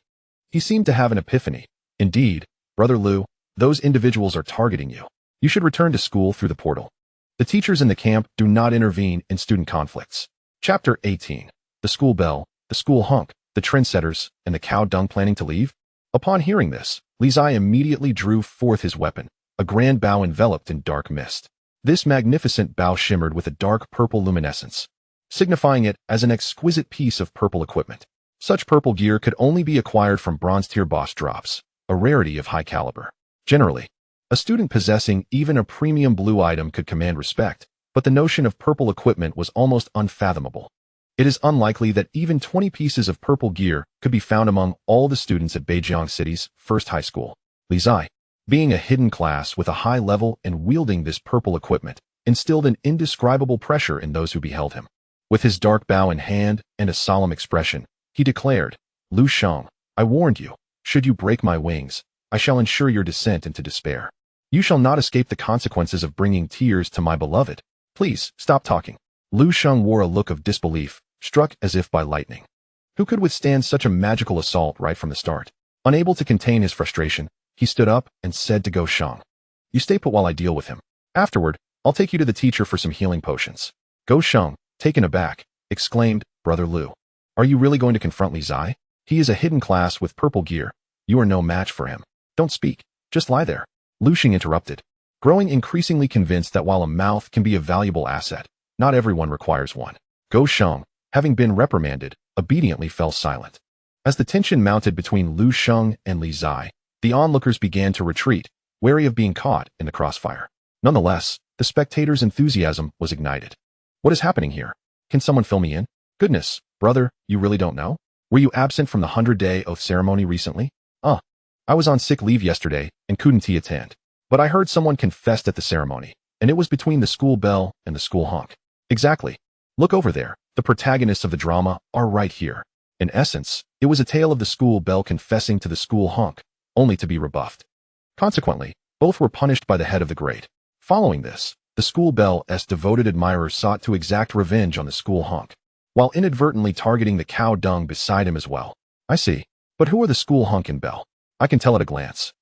he seemed to have an epiphany. Indeed, Brother Lu, those individuals are targeting you. You should return to school through the portal. The teachers in the camp do not intervene in student conflicts. Chapter 18. The School Bell, the School Hunk, the Trendsetters, and the Cow Dung planning to leave? Upon hearing this, Li Zai immediately drew forth his weapon, a grand bow enveloped in dark mist. This magnificent bow shimmered with a dark purple luminescence, signifying it as an exquisite piece of purple equipment. Such purple gear could only be acquired from bronze-tier boss drops, a rarity of high caliber. Generally, a student possessing even a premium blue item could command respect, but the notion of purple equipment was almost unfathomable. It is unlikely that even 20 pieces of purple gear could be found among all the students at Beijiang City's first high school. Li Zai, being a hidden class with a high level and wielding this purple equipment, instilled an indescribable pressure in those who beheld him. With his dark bow in hand and a solemn expression, he declared, Lu Sheng, I warned you, should you break my wings, I shall ensure your descent into despair. You shall not escape the consequences of bringing tears to my beloved. Please, stop talking. Lu Sheng wore a look of disbelief, struck as if by lightning. Who could withstand such a magical assault right from the start? Unable to contain his frustration, he stood up and said to Go Sheng, you stay put while I deal with him. Afterward, I'll take you to the teacher for some healing potions. Go Sheng, taken aback, exclaimed, Brother Lu, are you really going to confront Li Zai? He is a hidden class with purple gear. You are no match for him. Don't speak, just lie there. Lu Sheng interrupted, growing increasingly convinced that while a mouth can be a valuable asset, not everyone requires one. Go Sheng, having been reprimanded, obediently fell silent. As the tension mounted between Lu Sheng and Li Zai, the onlookers began to retreat, wary of being caught in the crossfire. Nonetheless, the spectators' enthusiasm was ignited. What is happening here? Can someone fill me in? Goodness, brother, you really don't know? Were you absent from the 100-day oath ceremony recently? I was on sick leave yesterday and couldn't attend. But I heard someone confessed at the ceremony, and it was between the school bell and the school honk. Exactly. Look over there. The protagonists of the drama are right here. In essence, it was a tale of the school bell confessing to the school honk, only to be rebuffed. Consequently, both were punished by the head of the grade. Following this, the school bell's devoted admirers sought to exact revenge on the school honk, while inadvertently targeting the cow dung beside him as well. I see. But who are the school honk and bell? I can tell at a glance.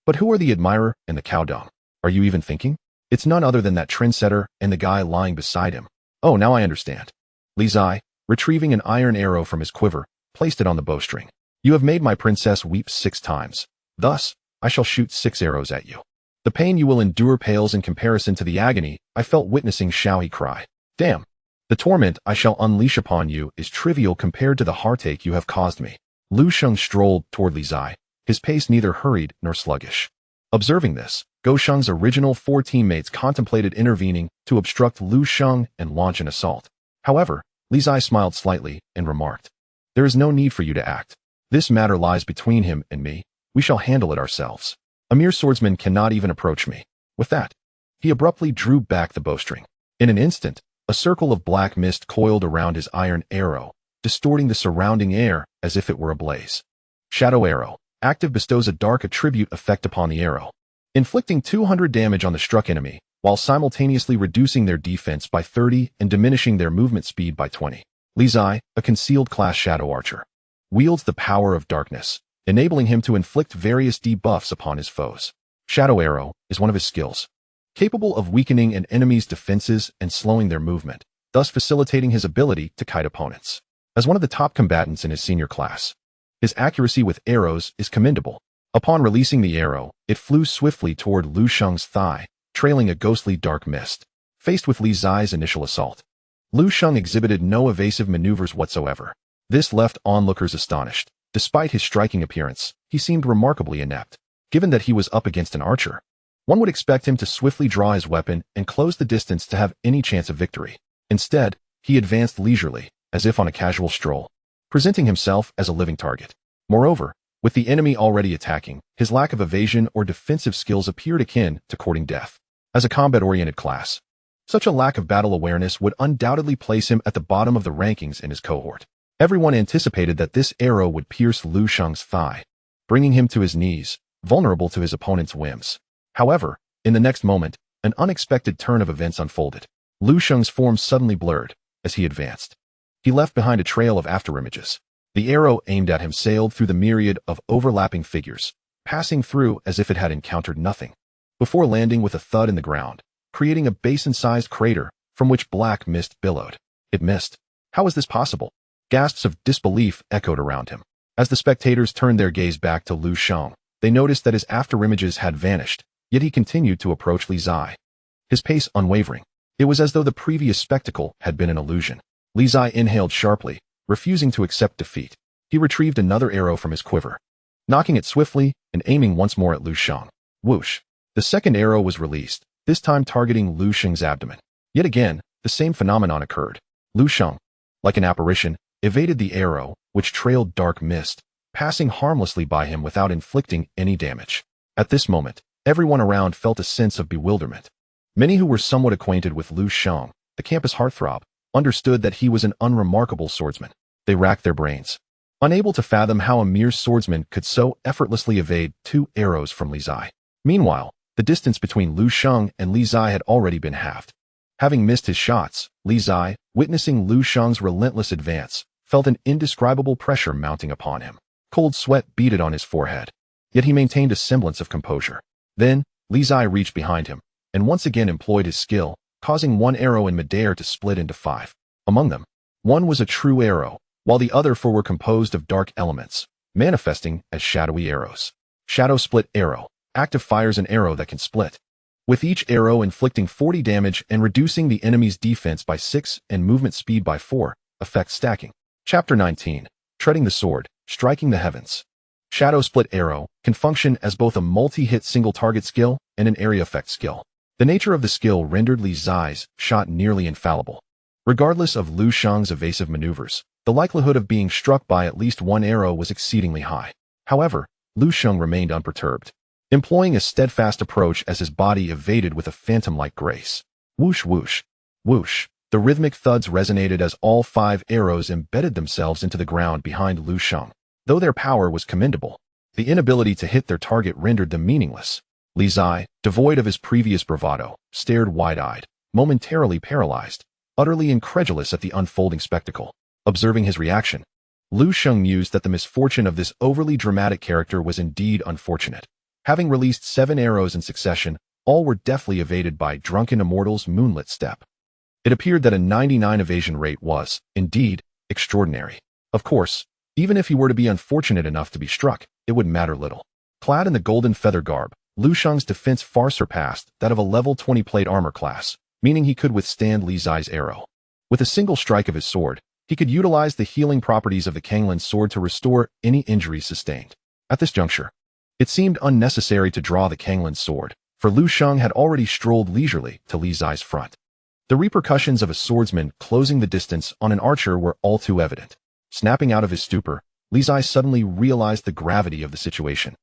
But who are the admirer and the cow dung? Are you even thinking? It's none other than that trendsetter and the guy lying beside him. Oh, now I understand. Li Zai, retrieving an iron arrow from his quiver, placed it on the bowstring. You have made my princess weep 6 times. Thus, I shall shoot 6 arrows at you. The pain you will endure pales in comparison to the agony I felt witnessing Xiao He cry. Damn. The torment I shall unleash upon you is trivial compared to the heartache you have caused me. Lu Sheng strolled toward Li Zai, his pace neither hurried nor sluggish. Observing this, Go Sheng's original 4 teammates contemplated intervening to obstruct Lu Sheng and launch an assault. However, Li Zai smiled slightly and remarked, "There is no need for you to act. This matter lies between him and me. We shall handle it ourselves. A mere swordsman cannot even approach me." With that, he abruptly drew back the bowstring. In an instant, a circle of black mist coiled around his iron arrow, distorting the surrounding air as if it were ablaze. Shadow Arrow. Active bestows a dark attribute effect upon the arrow, inflicting 200 damage on the struck enemy, while simultaneously reducing their defense by 30 and diminishing their movement speed by 20. Li Zai, a concealed class shadow archer, wields the power of darkness, enabling him to inflict various debuffs upon his foes. Shadow Arrow is one of his skills, capable of weakening an enemy's defenses and slowing their movement, thus facilitating his ability to kite opponents. As one of the top combatants in his senior class, his accuracy with arrows is commendable. Upon releasing the arrow, it flew swiftly toward Lu Sheng's thigh, trailing a ghostly dark mist. Faced with Li Zai's initial assault, Lu Sheng exhibited no evasive maneuvers whatsoever. This left onlookers astonished. Despite his striking appearance, he seemed remarkably inept. Given that he was up against an archer, one would expect him to swiftly draw his weapon and close the distance to have any chance of victory. Instead, he advanced leisurely, as if on a casual stroll, presenting himself as a living target. Moreover, with the enemy already attacking, his lack of evasion or defensive skills appeared akin to courting death. As a combat-oriented class, such a lack of battle awareness would undoubtedly place him at the bottom of the rankings in his cohort. Everyone anticipated that this arrow would pierce Lu Sheng's thigh, bringing him to his knees, vulnerable to his opponent's whims. However, in the next moment, an unexpected turn of events unfolded. Lu Sheng's form suddenly blurred as he advanced. He left behind a trail of afterimages. The arrow aimed at him sailed through the myriad of overlapping figures, passing through as if it had encountered nothing, before landing with a thud in the ground, creating a basin-sized crater from which black mist billowed. It missed. How was this possible? Gasps of disbelief echoed around him. As the spectators turned their gaze back to Lu Sheng, they noticed that his afterimages had vanished, yet he continued to approach Li Zai, his pace unwavering. It was as though the previous spectacle had been an illusion. Li Zai inhaled sharply, refusing to accept defeat. He retrieved another arrow from his quiver, knocking it swiftly and aiming once more at Lu Sheng. Whoosh! The second arrow was released, this time targeting Lu Sheng's abdomen. Yet again, the same phenomenon occurred. Lu Sheng, like an apparition, evaded the arrow, which trailed dark mist, passing harmlessly by him without inflicting any damage. At this moment, everyone around felt a sense of bewilderment. Many who were somewhat acquainted with Lu Sheng, the campus heartthrob, understood that he was an unremarkable swordsman. They racked their brains, unable to fathom how a mere swordsman could so effortlessly evade 2 arrows from Li Zai. Meanwhile, the distance between Lu Sheng and Li Zai had already been halved. Having missed his shots, Li Zai, witnessing Lu Sheng's relentless advance, felt an indescribable pressure mounting upon him. Cold sweat beaded on his forehead, yet he maintained a semblance of composure. Then, Li Zai reached behind him, and once again employed his skill, causing one arrow in midair to split into 5. Among them, one was a true arrow, while the other 4 were composed of dark elements, manifesting as shadowy arrows. Shadow Split Arrow. Active fires an arrow that can split, with each arrow inflicting 40 damage and reducing the enemy's defense by 6 and movement speed by 4, effect stacking. Chapter 19. Treading the Sword, Striking the Heavens. Shadow Split Arrow can function as both a multi-hit single-target skill and an area effect skill. The nature of the skill rendered Li Zai's shot nearly infallible. Regardless of Lu Sheng's evasive maneuvers, the likelihood of being struck by at least 1 arrow was exceedingly high. However, Lu Sheng remained unperturbed, employing a steadfast approach as his body evaded with a phantom-like grace. Whoosh whoosh, whoosh. The rhythmic thuds resonated as all 5 arrows embedded themselves into the ground behind Lu Sheng. Though their power was commendable, the inability to hit their target rendered them meaningless. Li Zai, devoid of his previous bravado, stared wide-eyed, momentarily paralyzed, utterly incredulous at the unfolding spectacle. Observing his reaction, Lu Sheng mused that the misfortune of this overly dramatic character was indeed unfortunate. Having released 7 arrows in succession, all were deftly evaded by Drunken Immortal's moonlit step. It appeared that a 99 evasion rate was, indeed, extraordinary. Of course, even if he were to be unfortunate enough to be struck, it would matter little. Clad in the golden feather garb, Lu Sheng's defense far surpassed that of a level 20 plate armor class, meaning he could withstand Li Zai's arrow. With a single strike of his sword, He could utilize the healing properties of the Kanglan sword to restore any injuries sustained. At this juncture, it seemed unnecessary to draw the Kanglan sword, for Lu Sheng had already strolled leisurely to Li Zai's front. The repercussions of a swordsman closing the distance on an archer were all too evident. Snapping out of his stupor, Li Zai suddenly realized the gravity of the situation.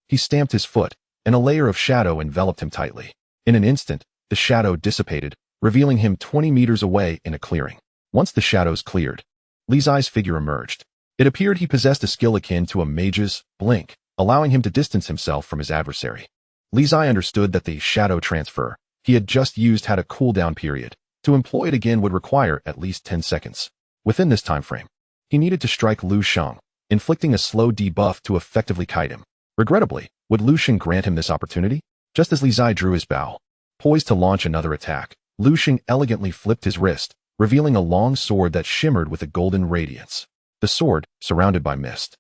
He stamped his foot, and a layer of shadow enveloped him tightly. In an instant, the shadow dissipated, revealing him 20 meters away in a clearing. Once the shadows cleared, Li Zai's figure emerged. It appeared he possessed a skill akin to a mage's blink, allowing him to distance himself from his adversary. Li Zai understood that the shadow transfer he had just used had a cooldown period. To employ it again would require at least 10 seconds. Within this time frame, he needed to strike Lu Sheng, inflicting a slow debuff to effectively kite him. Regrettably, would Lu Sheng grant him this opportunity? Just as Li Zai drew his bow, poised to launch another attack, Lu Sheng elegantly flipped his wrist, revealing a long sword that shimmered with a golden radiance. The sword, surrounded by mist,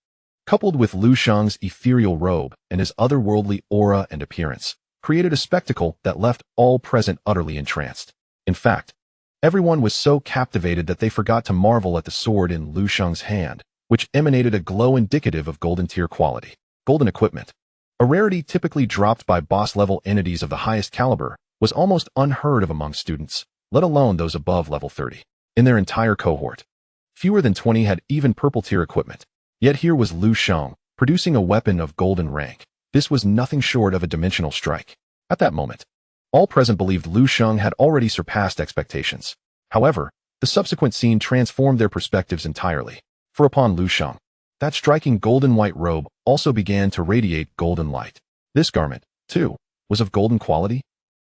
coupled with Lu Sheng's ethereal robe and his otherworldly aura and appearance, created a spectacle that left all present utterly entranced. In fact, everyone was so captivated that they forgot to marvel at the sword in Lu Sheng's hand, which emanated a glow indicative of golden tier quality. Golden equipment, a rarity typically dropped by boss-level entities of the highest caliber, was almost unheard of among students, let alone those above level 30. In their entire cohort, fewer than 20 had even purple-tier equipment. Yet here was Lu Sheng, producing a weapon of golden rank. This was nothing short of a dimensional strike. At that moment, all present believed Lu Sheng had already surpassed expectations. However, the subsequent scene transformed their perspectives entirely. For upon Lu Sheng, that striking golden white robe also began to radiate golden light. This garment, too, was of golden quality.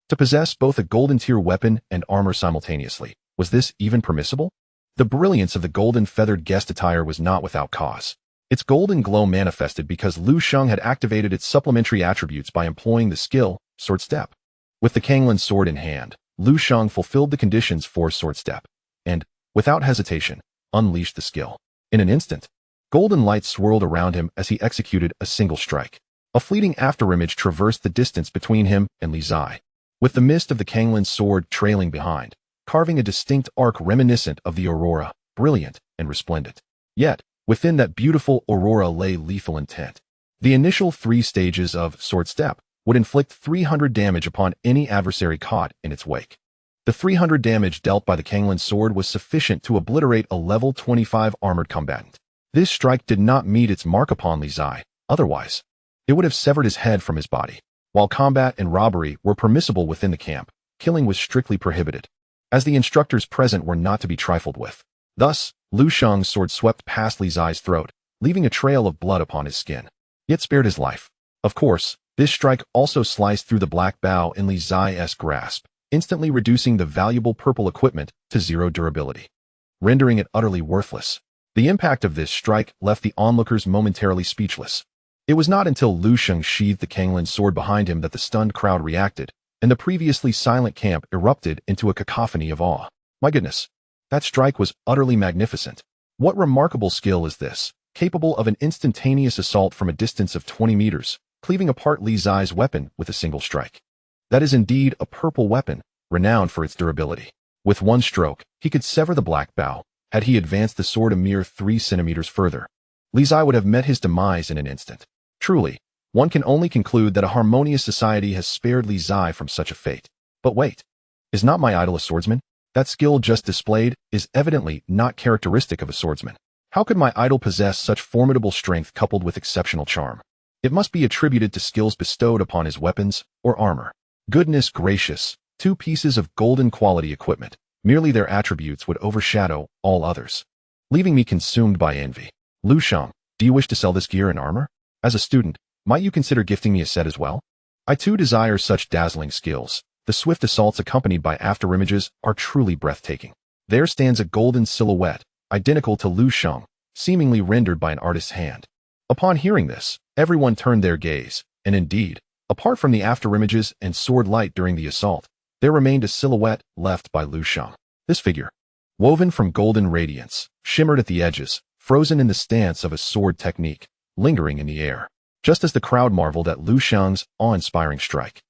To possess both a golden tier weapon and armor simultaneously, was this even permissible? The brilliance of the golden feathered guest attire was not without cause. Its golden glow manifested because Lu Sheng had activated its supplementary attributes by employing the skill, Sword Step. With the Kanglan sword in hand, Lu Sheng fulfilled the conditions for Sword Step, and, without hesitation, unleashed the skill. In an instant, golden light swirled around him as he executed a single strike. A fleeting afterimage traversed the distance between him and Li Zai, with the mist of the Kanglan sword trailing behind, carving a distinct arc reminiscent of the aurora, brilliant and resplendent. Yet, within that beautiful aurora lay lethal intent. The initial 3 stages of Sword Step would inflict 300 damage upon any adversary caught in its wake. The 300 damage dealt by the Kanglan sword was sufficient to obliterate a level 25 armored combatant. This strike did not meet its mark upon Li Zai, otherwise, it would have severed his head from his body. While combat and robbery were permissible within the camp, killing was strictly prohibited, as the instructors present were not to be trifled with. Thus, Lu Sheng's sword swept past Li Zai's throat, leaving a trail of blood upon his skin, yet spared his life. Of course, this strike also sliced through the black bow in Li Zai's grasp, instantly reducing the valuable purple equipment to 0 durability, rendering it utterly worthless. The impact of this strike left the onlookers momentarily speechless. It was not until Lu Sheng sheathed the Kanglan sword behind him that the stunned crowd reacted, and the previously silent camp erupted into a cacophony of awe. My goodness, that strike was utterly magnificent. What remarkable skill is this, capable of an instantaneous assault from a distance of 20 meters, cleaving apart Li Zai's weapon with a single strike. That is indeed a purple weapon, renowned for its durability. With one stroke, he could sever the black bow. Had he advanced the sword a mere 3 centimeters further, Li Zai would have met his demise in an instant. Truly, one can only conclude that a harmonious society has spared Li Zai from such a fate. But wait, is not my idol a swordsman? That skill just displayed is evidently not characteristic of a swordsman. How could my idol possess such formidable strength coupled with exceptional charm? It must be attributed to skills bestowed upon his weapons or armor. Goodness gracious, 2 pieces of golden quality equipment. Merely their attributes would overshadow all others, leaving me consumed by envy. Lu Sheng, do you wish to sell this gear and armor? As a student, might you consider gifting me a set as well? I too desire such dazzling skills. The swift assaults accompanied by afterimages are truly breathtaking. There stands a golden silhouette, identical to Lu Sheng, seemingly rendered by an artist's hand. Upon hearing this, everyone turned their gaze, and indeed, apart from the afterimages and sword light during the assault, there remained a silhouette left by Lu Sheng. This figure, woven from golden radiance, shimmered at the edges, frozen in the stance of a sword technique, lingering in the air. Just as the crowd marveled at Lu Sheng's awe-inspiring strike,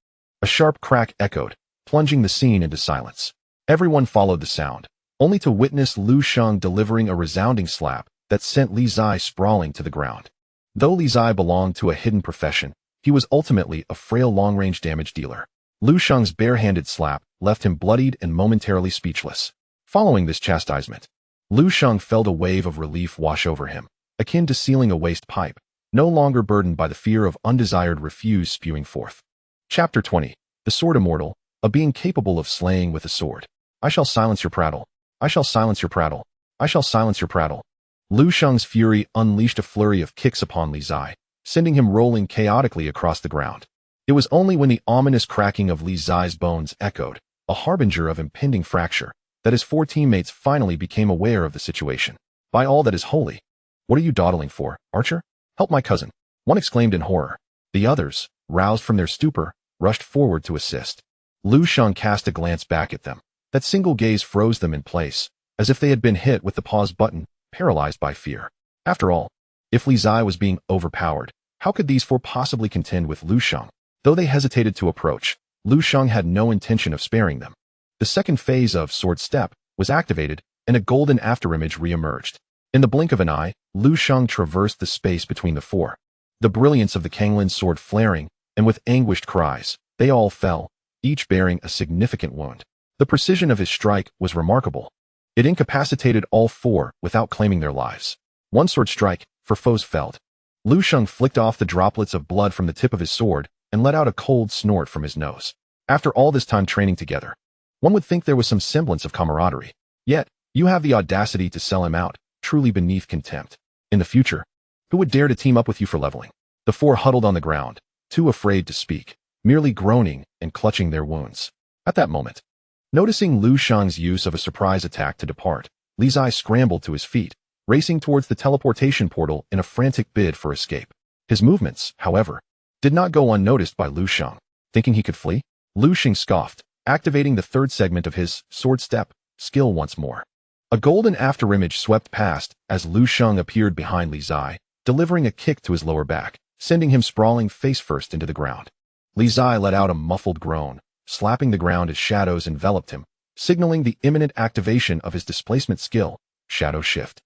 a sharp crack echoed, plunging the scene into silence. Everyone followed the sound, only to witness Lu Sheng delivering a resounding slap that sent Li Zai sprawling to the ground. Though Li Zai belonged to a hidden profession, he was ultimately a frail long-range damage dealer. Lu Sheng's bare-handed slap left him bloodied and momentarily speechless. Following this chastisement, Lu Sheng felt a wave of relief wash over him, akin to sealing a waste pipe, no longer burdened by the fear of undesired refuse spewing forth. Chapter 20. The Sword Immortal, a being capable of slaying with a sword. I shall silence your prattle. I shall silence your prattle. I shall silence your prattle. Lu Sheng's fury unleashed a flurry of kicks upon Li Zai, sending him rolling chaotically across the ground. It was only when the ominous cracking of Li Zai's bones echoed, a harbinger of impending fracture, that his four teammates finally became aware of the situation. By all that is holy! What are you dawdling for, Archer? Help my cousin! One exclaimed in horror. The others, roused from their stupor, rushed forward to assist. Lu Sheng cast a glance back at them. That single gaze froze them in place, as if they had been hit with the pause button, paralyzed by fear. After all, if Li Zai was being overpowered, how could these four possibly contend with Lu Sheng? Though they hesitated to approach, Lu Sheng had no intention of sparing them. The second phase of Sword Step was activated, and a golden afterimage re-emerged. In the blink of an eye, Lu Sheng traversed the space between the four. The brilliance of the Kanglan sword flaring, and with anguished cries, they all fell, each bearing a significant wound. The precision of his strike was remarkable. It incapacitated all four without claiming their lives. One sword strike, for foes felled. Lu Sheng flicked off the droplets of blood from the tip of his sword and let out a cold snort from his nose. After all this time training together, one would think there was some semblance of camaraderie. Yet, you have the audacity to sell him out, truly beneath contempt. In the future, who would dare to team up with you for leveling? The four huddled on the ground, too afraid to speak, merely groaning and clutching their wounds. At that moment, noticing Lu Sheng's use of a surprise attack to depart, Li Zai scrambled to his feet, racing towards the teleportation portal in a frantic bid for escape. His movements, however, did not go unnoticed by Lu Sheng. Thinking he could flee, Lu Sheng scoffed, activating the third segment of his Sword Step skill once more. A golden afterimage swept past as Lu Sheng appeared behind Li Zai, delivering a kick to his lower back, sending him sprawling face-first into the ground. Li Zai let out a muffled groan, slapping the ground as shadows enveloped him, signaling the imminent activation of his displacement skill, Shadow Shift.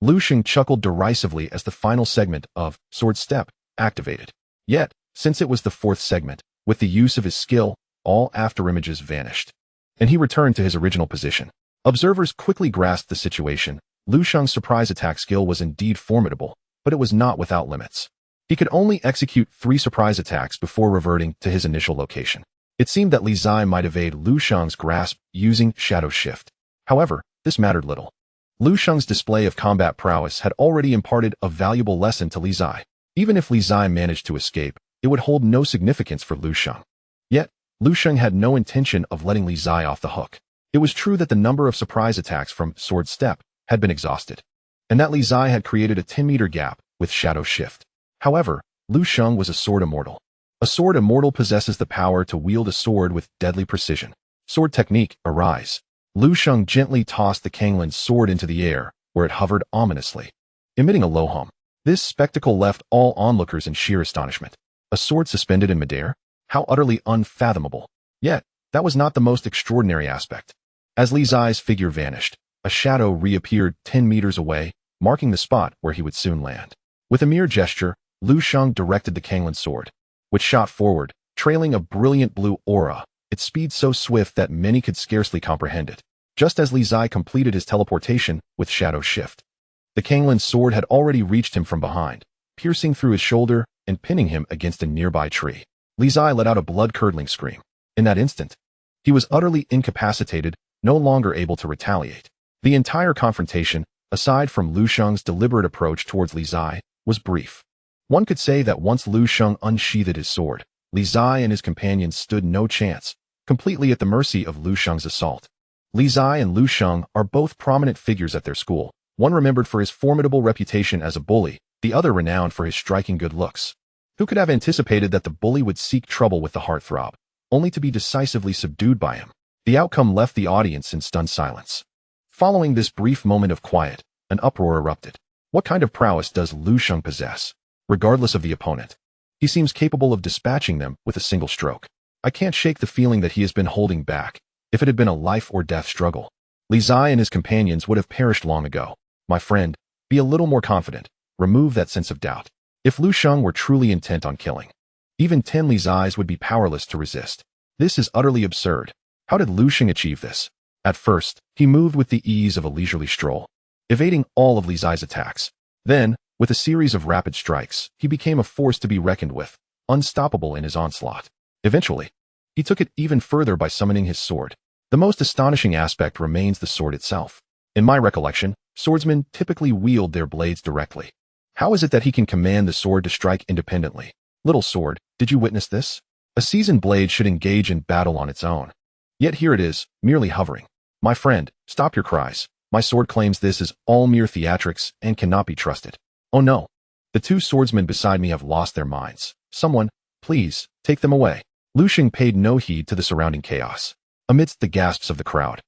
Lu Sheng chuckled derisively as the final segment of Sword Step activated. Yet, since it was the fourth segment, with the use of his skill, all afterimages vanished, and he returned to his original position. Observers quickly grasped the situation. Lu Sheng's surprise attack skill was indeed formidable, but it was not without limits. He could only execute 3 surprise attacks before reverting to his initial location. It seemed that Li Zai might evade Lu Sheng's grasp using Shadow Shift. However, this mattered little. Lu Sheng's display of combat prowess had already imparted a valuable lesson to Li Zai. Even if Li Zai managed to escape, it would hold no significance for Lu Sheng. Yet, Lu Sheng had no intention of letting Li Zai off the hook. It was true that the number of surprise attacks from Sword Step had been exhausted, and that Li Zai had created a 10-meter gap with Shadow Shift. However, Lu Sheng was a Sword Immortal. A Sword Immortal possesses the power to wield a sword with deadly precision. Sword technique, arise. Lu Sheng gently tossed the Kanglan sword into the air, where it hovered ominously, emitting a low hum. This spectacle left all onlookers in sheer astonishment. A sword suspended in midair? How utterly unfathomable. Yet, that was not the most extraordinary aspect. As Li Zai's figure vanished, a shadow reappeared 10 meters away, marking the spot where he would soon land. With a mere gesture, Lu Sheng directed the Kanglan sword, which shot forward, trailing a brilliant blue aura, its speed so swift that many could scarcely comprehend it. Just as Li Zai completed his teleportation with Shadow Shift, the Kanglan sword had already reached him from behind, piercing through his shoulder and pinning him against a nearby tree. Li Zai let out a blood-curdling scream. In that instant, he was utterly incapacitated, no longer able to retaliate. The entire confrontation, aside from Lu Sheng's deliberate approach towards Li Zai, was brief. One could say that once Lu Sheng unsheathed his sword, Li Zai and his companions stood no chance, completely at the mercy of Lu Sheng's assault. Li Zai and Lu Sheng are both prominent figures at their school, one remembered for his formidable reputation as a bully, the other renowned for his striking good looks. Who could have anticipated that the bully would seek trouble with the heartthrob, only to be decisively subdued by him? The outcome left the audience in stunned silence. Following this brief moment of quiet, an uproar erupted. What kind of prowess does Lu Sheng possess? Regardless of the opponent, he seems capable of dispatching them with a single stroke. I can't shake the feeling that he has been holding back, if it had been a life-or-death struggle. Li Zai and his companions would have perished long ago. My friend, be a little more confident. Remove that sense of doubt. If Lu Sheng were truly intent on killing, even 10 Li Zais would be powerless to resist. This is utterly absurd. How did Lu Sheng achieve this? At first, he moved with the ease of a leisurely stroll, evading all of Li Zai's attacks. Then, with a series of rapid strikes, he became a force to be reckoned with, unstoppable in his onslaught. Eventually, he took it even further by summoning his sword. The most astonishing aspect remains the sword itself. In my recollection, swordsmen typically wield their blades directly. How is it that he can command the sword to strike independently? Little sword, did you witness this? A seasoned blade should engage in battle on its own. Yet here it is, merely hovering. My friend, stop your cries. My sword claims this is all mere theatrics and cannot be trusted. Oh no. The two swordsmen beside me have lost their minds. Someone, please, take them away. Lu Sheng paid no heed to the surrounding chaos. Amidst the gasps of the crowd,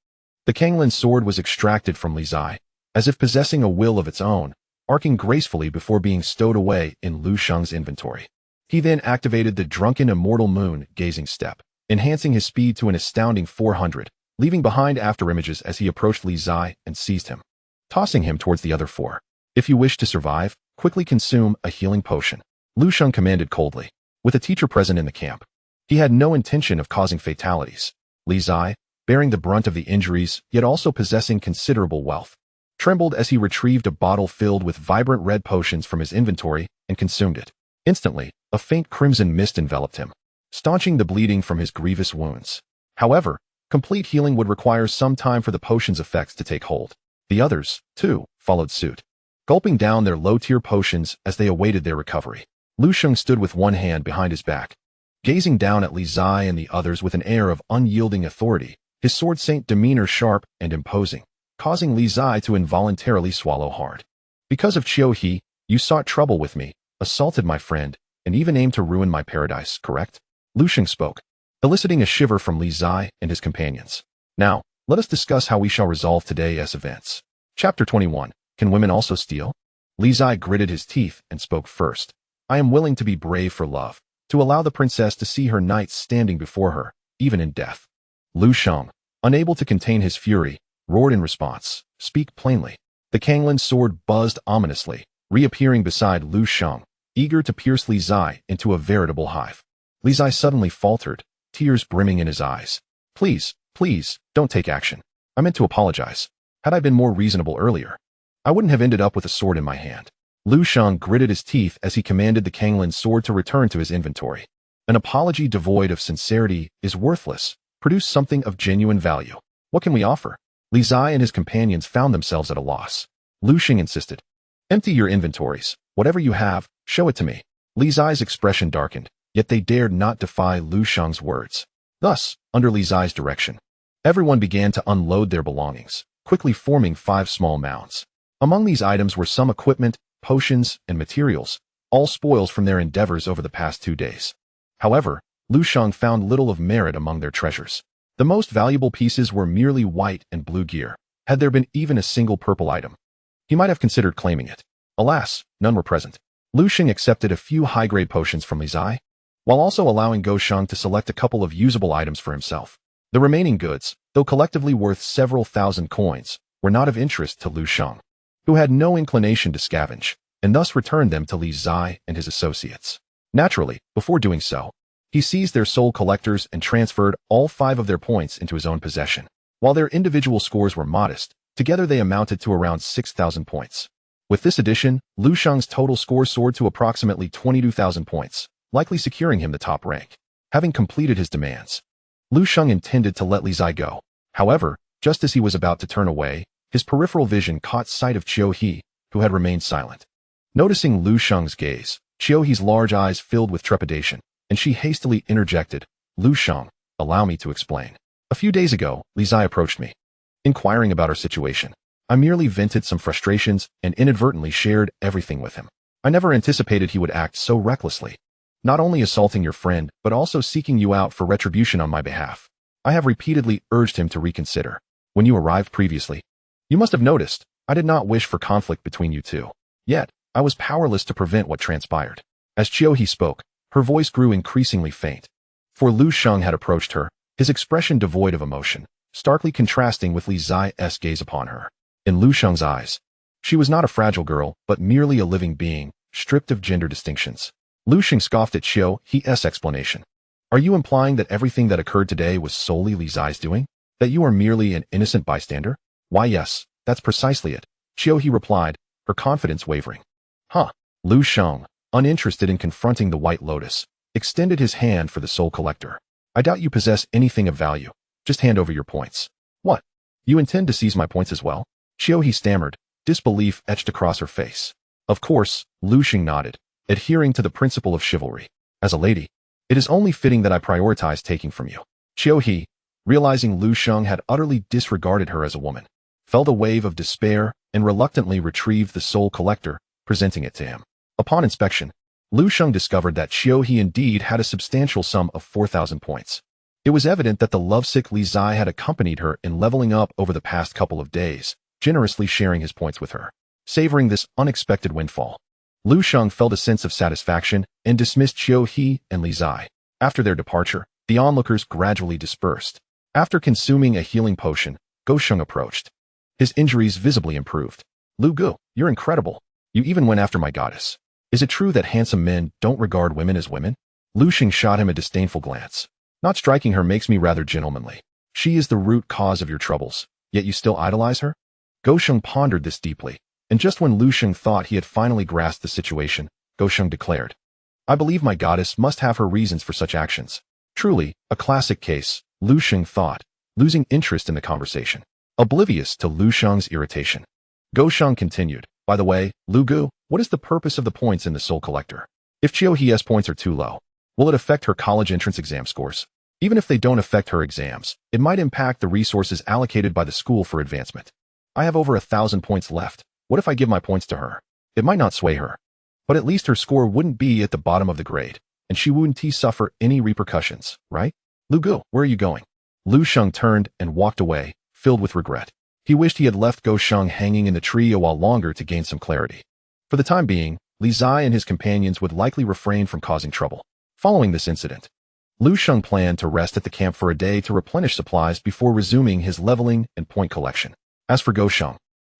the Kanglan sword was extracted from Li Zai, as if possessing a will of its own, arcing gracefully before being stowed away in Lu Sheng's inventory. He then activated the drunken immortal moon gazing step, enhancing his speed to an astounding 400, leaving behind afterimages as he approached Li Zai and seized him, tossing him towards the other four. If you wish to survive, quickly consume a healing potion. Lu Sheng commanded coldly. With a teacher present in the camp, he had no intention of causing fatalities. Li Zai, bearing the brunt of the injuries, yet also possessing considerable wealth, trembled as he retrieved a bottle filled with vibrant red potions from his inventory and consumed it. Instantly, a faint crimson mist enveloped him, staunching the bleeding from his grievous wounds. However, complete healing would require some time for the potion's effects to take hold. The others, too, followed suit, gulping down their low-tier potions as they awaited their recovery. Lu Sheng stood with one hand behind his back, gazing down at Li Zai and the others with an air of unyielding authority, his sword saint demeanor sharp and imposing, causing Li Zai to involuntarily swallow hard. Because of Qiu He, you sought trouble with me, assaulted my friend, and even aimed to ruin my paradise, correct? Lu Sheng spoke, eliciting a shiver from Li Zai and his companions. Now, let us discuss how we shall resolve today's events. Chapter 21. Can women also steal? Li Zai gritted his teeth and spoke first. I am willing to be brave for love, to allow the princess to see her knights standing before her, even in death. Lu Sheng, unable to contain his fury, roared in response, speak plainly. The Kanglan sword buzzed ominously, reappearing beside Lu Sheng, eager to pierce Li Zai into a veritable hive. Li Zai suddenly faltered, tears brimming in his eyes. Please, don't take action. I meant to apologize. Had I been more reasonable earlier, I wouldn't have ended up with a sword in my hand. Lu Sheng gritted his teeth as he commanded the Kanglan sword to return to his inventory. An apology devoid of sincerity is worthless. Produce something of genuine value. What can we offer? Li Zai and his companions found themselves at a loss. Lu Sheng insisted. Empty your inventories. Whatever you have, show it to me. Li Zai's expression darkened, yet they dared not defy Lu Sheng's words. Thus, under Li Zai's direction, everyone began to unload their belongings, quickly forming 5 small mounds. Among these items were some equipment, potions, and materials, all spoils from their endeavors over the past 2 days. However, Lu Sheng found little of merit among their treasures. The most valuable pieces were merely white and blue gear. Had there been even a single purple item, he might have considered claiming it. Alas, none were present. Lu Sheng accepted a few high-grade potions from Li Zai, while also allowing Go Sheng to select a couple of usable items for himself. The remaining goods, though collectively worth several thousand coins, were not of interest to Lu Sheng, who had no inclination to scavenge, and thus returned them to Li Zai and his associates. Naturally, before doing so, he seized their soul collectors and transferred all 5 of their points into his own possession. While their individual scores were modest, together they amounted to around 6,000 points. With this addition, Lu Sheng's total score soared to approximately 22,000 points, likely securing him the top rank. Having completed his demands, Lu Sheng intended to let Li Zai go. However, just as he was about to turn away, his peripheral vision caught sight of Qiu He, who had remained silent. Noticing Lu Sheng's gaze, Qiu He's large eyes filled with trepidation, and she hastily interjected, Lu Sheng, allow me to explain. A few days ago, Li Zai approached me, inquiring about our situation. I merely vented some frustrations and inadvertently shared everything with him. I never anticipated he would act so recklessly, not only assaulting your friend, but also seeking you out for retribution on my behalf. I have repeatedly urged him to reconsider. When you arrived previously, you must have noticed, I did not wish for conflict between you two. Yet, I was powerless to prevent what transpired. As Qiu He spoke, her voice grew increasingly faint. For Lu Sheng had approached her, his expression devoid of emotion, starkly contrasting with Li Zai's gaze upon her. In Lu Sheng's eyes, she was not a fragile girl, but merely a living being, stripped of gender distinctions. Lu Sheng scoffed at Qiu He's explanation. Are you implying that everything that occurred today was solely Li Zai's doing? That you are merely an innocent bystander? Why yes, that's precisely it, Qiu He replied, her confidence wavering. Huh. Lu Sheng, uninterested in confronting the White Lotus, extended his hand for the Soul Collector. I doubt you possess anything of value. Just hand over your points. What? You intend to seize my points as well? Qiu He stammered, disbelief etched across her face. Of course, Lu Sheng nodded, adhering to the principle of chivalry. As a lady, it is only fitting that I prioritize taking from you. Qiu He, realizing Lu Sheng had utterly disregarded her as a woman, felt a wave of despair and reluctantly retrieved the Soul Collector, presenting it to him. Upon inspection, Lu Sheng discovered that Qiu He indeed had a substantial sum of 4,000 points. It was evident that the lovesick Li Zai had accompanied her in leveling up over the past couple of days, generously sharing his points with her. Savoring this unexpected windfall, Lu Sheng felt a sense of satisfaction and dismissed Qiu He and Li Zai. After their departure, the onlookers gradually dispersed. After consuming a healing potion, Go Sheng approached. His injuries visibly improved. Lu Gu, you're incredible. You even went after my goddess. Is it true that handsome men don't regard women as women? Lu Sheng shot him a disdainful glance. Not striking her makes me rather gentlemanly. She is the root cause of your troubles, yet you still idolize her? Go Sheng pondered this deeply, and just when Lu Sheng thought he had finally grasped the situation, Go Sheng declared, I believe my goddess must have her reasons for such actions. Truly, a classic case, Lu Sheng thought, losing interest in the conversation, oblivious to Lu Sheng's irritation. Go Sheng continued, by the way, Lu Gu, what is the purpose of the points in the Soul Collector? If Qiu He's points are too low, will it affect her college entrance exam scores? Even if they don't affect her exams, it might impact the resources allocated by the school for advancement. I have over 1,000 points left. What if I give my points to her? It might not sway her, but at least her score wouldn't be at the bottom of the grade, and she wouldn't suffer any repercussions, right? Lu Gu, where are you going? Lu Sheng turned and walked away, filled with regret. He wished he had left Go Sheng hanging in the tree a while longer to gain some clarity. For the time being, Li Zai and his companions would likely refrain from causing trouble. Following this incident, Lu Sheng planned to rest at the camp for a day to replenish supplies before resuming his leveling and point collection. As for Go Sheng,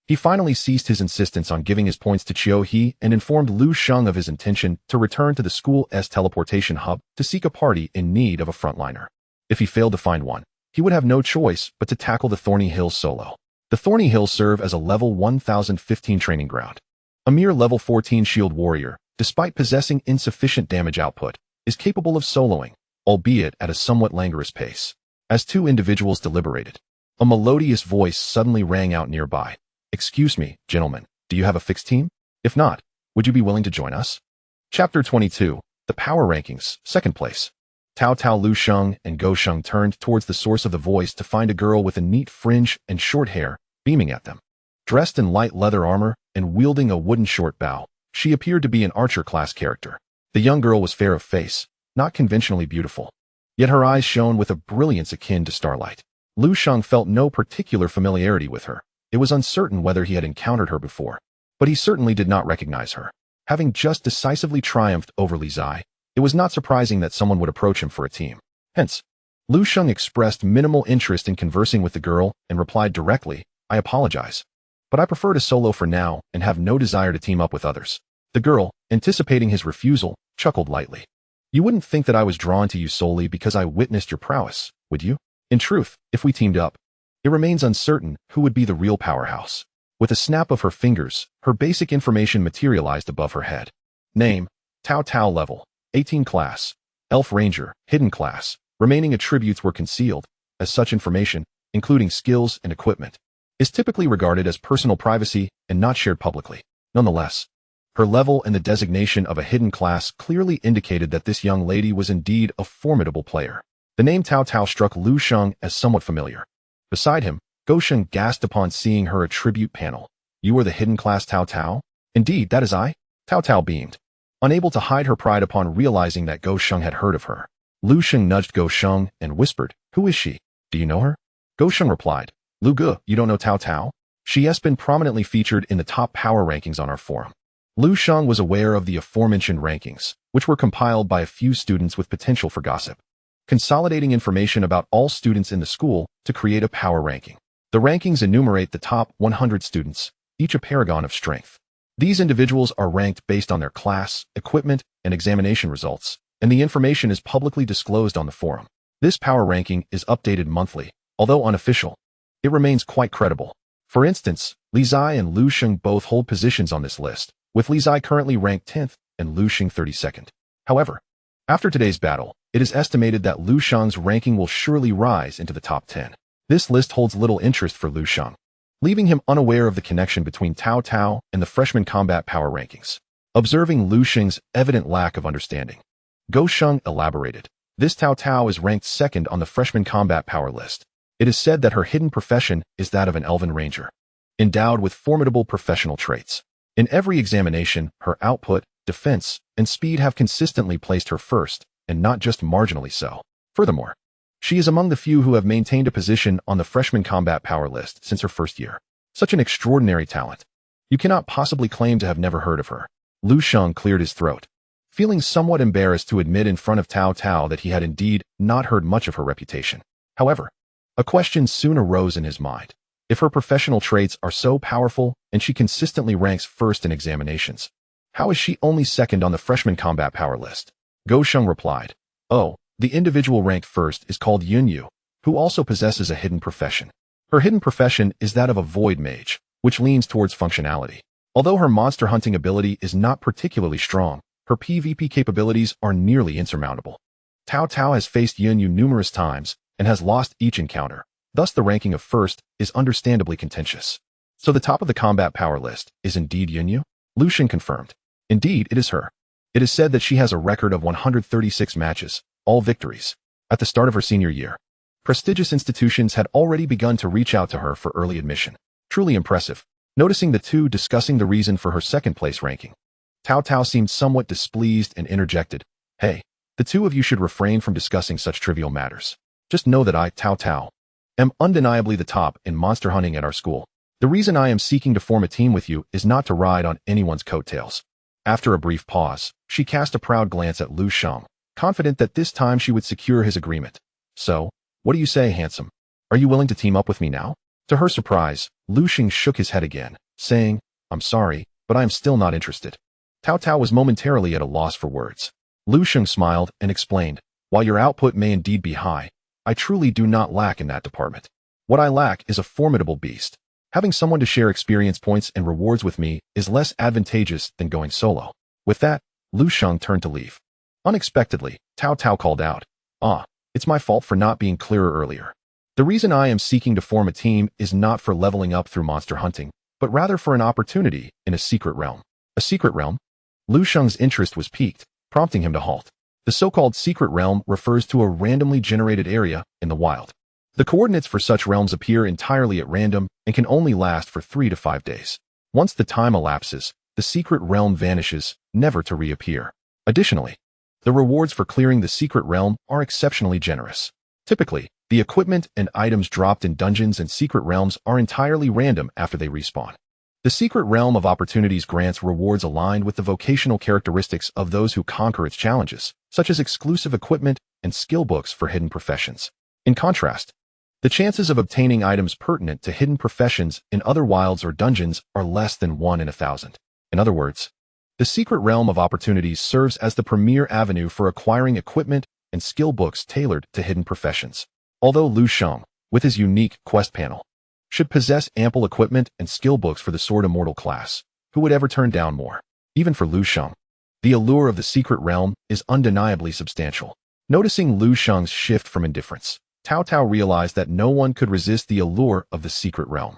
he finally ceased his insistence on giving his points to Qiu He and informed Lu Sheng of his intention to return to the school's teleportation hub to seek a party in need of a frontliner. If he failed to find one, he would have no choice but to tackle the Thorny Hills solo. The Thorny Hills serve as a level 1015 training ground. A mere level 14 shield warrior, despite possessing insufficient damage output, is capable of soloing, albeit at a somewhat languorous pace. As two individuals deliberated, a melodious voice suddenly rang out nearby. Excuse me, gentlemen, do you have a fixed team? If not, would you be willing to join us? Chapter 22, The Power Rankings, 2nd place. Tao Lu Sheng and Go Sheng turned towards the source of the voice to find a girl with a neat fringe and short hair, beaming at them. Dressed in light leather armor and wielding a wooden short bow, she appeared to be an archer-class character. The young girl was fair of face, not conventionally beautiful, yet her eyes shone with a brilliance akin to starlight. Lu Sheng felt no particular familiarity with her. It was uncertain whether he had encountered her before, but he certainly did not recognize her. Having just decisively triumphed over Li Zai, it was not surprising that someone would approach him for a team. Hence, Lu Sheng expressed minimal interest in conversing with the girl and replied directly, I apologize, but I prefer to solo for now and have no desire to team up with others. The girl, anticipating his refusal, chuckled lightly. You wouldn't think that I was drawn to you solely because I witnessed your prowess, would you? In truth, if we teamed up, it remains uncertain who would be the real powerhouse. With a snap of her fingers, her basic information materialized above her head. Name, Tao level, 18 class, Elf Ranger, hidden class. Remaining attributes were concealed, as such information, including skills and equipment, is typically regarded as personal privacy and not shared publicly. Nonetheless, her level and the designation of a hidden class clearly indicated that this young lady was indeed a formidable player. The name Tao struck Lu Sheng as somewhat familiar. Beside him, Go Sheng gasped upon seeing her attribute panel. You are the hidden class Tao? Indeed, that is I. Tao beamed, unable to hide her pride upon realizing that Go Sheng had heard of her. Lu Sheng nudged Go Sheng and whispered, Who is she? Do you know her? Go Sheng replied, Lu Gu, you don't know Tao? She has been prominently featured in the top power rankings on our forum. Lu Sheng was aware of the aforementioned rankings, which were compiled by a few students with potential for gossip. consolidating information about all students in the school to create a power ranking. The rankings enumerate the top 100 students, each a paragon of strength. These individuals are ranked based on their class, equipment, and examination results, and the information is publicly disclosed on the forum. This power ranking is updated monthly, although unofficial. It remains quite credible. For instance, Li Zai and Lu Sheng both hold positions on this list, with Li Zai currently ranked 10th and Lu Sheng 32nd. However, after today's battle, it is estimated that Lu Sheng's ranking will surely rise into the top 10. This list holds little interest for Lu Sheng, leaving him unaware of the connection between Cao Cao and the freshman combat power rankings. Observing Lu Sheng's evident lack of understanding, Go Sheng elaborated. This Cao Cao is ranked second on the freshman combat power list. It is said that her hidden profession is that of an elven ranger, endowed with formidable professional traits. In every examination, her output, defense, and speed have consistently placed her first, and not just marginally so. Furthermore, she is among the few who have maintained a position on the freshman combat power list since her first year. Such an extraordinary talent. You cannot possibly claim to have never heard of her. Lu Sheng cleared his throat, feeling somewhat embarrassed to admit in front of Cao Cao that he had indeed not heard much of her reputation. However, a question soon arose in his mind. If her professional traits are so powerful and she consistently ranks first in examinations, how is she only second on the freshman combat power list? Go Sheng replied, "Oh, the individual ranked first is called Yunyu, who also possesses a hidden profession. Her hidden profession is that of a void mage, which leans towards functionality. Although her monster hunting ability is not particularly strong, her PvP capabilities are nearly insurmountable. Cao Cao has faced Yunyu numerous times and has lost each encounter. Thus the ranking of first is understandably contentious. So the top of the combat power list is indeed Yunyu?" Lu Sheng confirmed. "Indeed, it is her. It is said that she has a record of 136 matches, all victories. At the start of her senior year, prestigious institutions had already begun to reach out to her for early admission. Truly impressive." Noticing the two discussing the reason for her second-place ranking, Cao Cao seemed somewhat displeased and interjected, "Hey, the two of you should refrain from discussing such trivial matters. Just know that I, Cao Cao, am undeniably the top in monster hunting at our school. The reason I am seeking to form a team with you is not to ride on anyone's coattails." After a brief pause, she cast a proud glance at Lu Sheng, confident that this time she would secure his agreement. "So, what do you say, handsome? Are you willing to team up with me now?" To her surprise, Lu Sheng shook his head again, saying, "I'm sorry, but I am still not interested." Cao Cao was momentarily at a loss for words. Lu Sheng smiled and explained, "While your output may indeed be high, I truly do not lack in that department. What I lack is a formidable beast. Having someone to share experience points and rewards with me is less advantageous than going solo." With that, Lu Sheng turned to leave. Unexpectedly, Cao Cao called out, "Ah, it's my fault for not being clearer earlier. The reason I am seeking to form a team is not for leveling up through monster hunting, but rather for an opportunity in a secret realm." "A secret realm?" Lu Sheng's interest was piqued, prompting him to halt. The so-called secret realm refers to a randomly generated area in the wild. The coordinates for such realms appear entirely at random and can only last for 3 to 5 days. Once the time elapses, the secret realm vanishes, never to reappear. Additionally, the rewards for clearing the secret realm are exceptionally generous. Typically, the equipment and items dropped in dungeons and secret realms are entirely random after they respawn. The secret realm of opportunities grants rewards aligned with the vocational characteristics of those who conquer its challenges, such as exclusive equipment and skill books for hidden professions. In contrast, the chances of obtaining items pertinent to hidden professions in other wilds or dungeons are less than 1 in 1,000. In other words, the secret realm of opportunities serves as the premier avenue for acquiring equipment and skill books tailored to hidden professions. Although Lu Sheng, with his unique quest panel, should possess ample equipment and skill books for the Sword Immortal class, who would ever turn down more? Even for Lu Sheng, the allure of the secret realm is undeniably substantial. Noticing Lu Sheng's shift from indifference, Cao Cao realized that no one could resist the allure of the secret realm.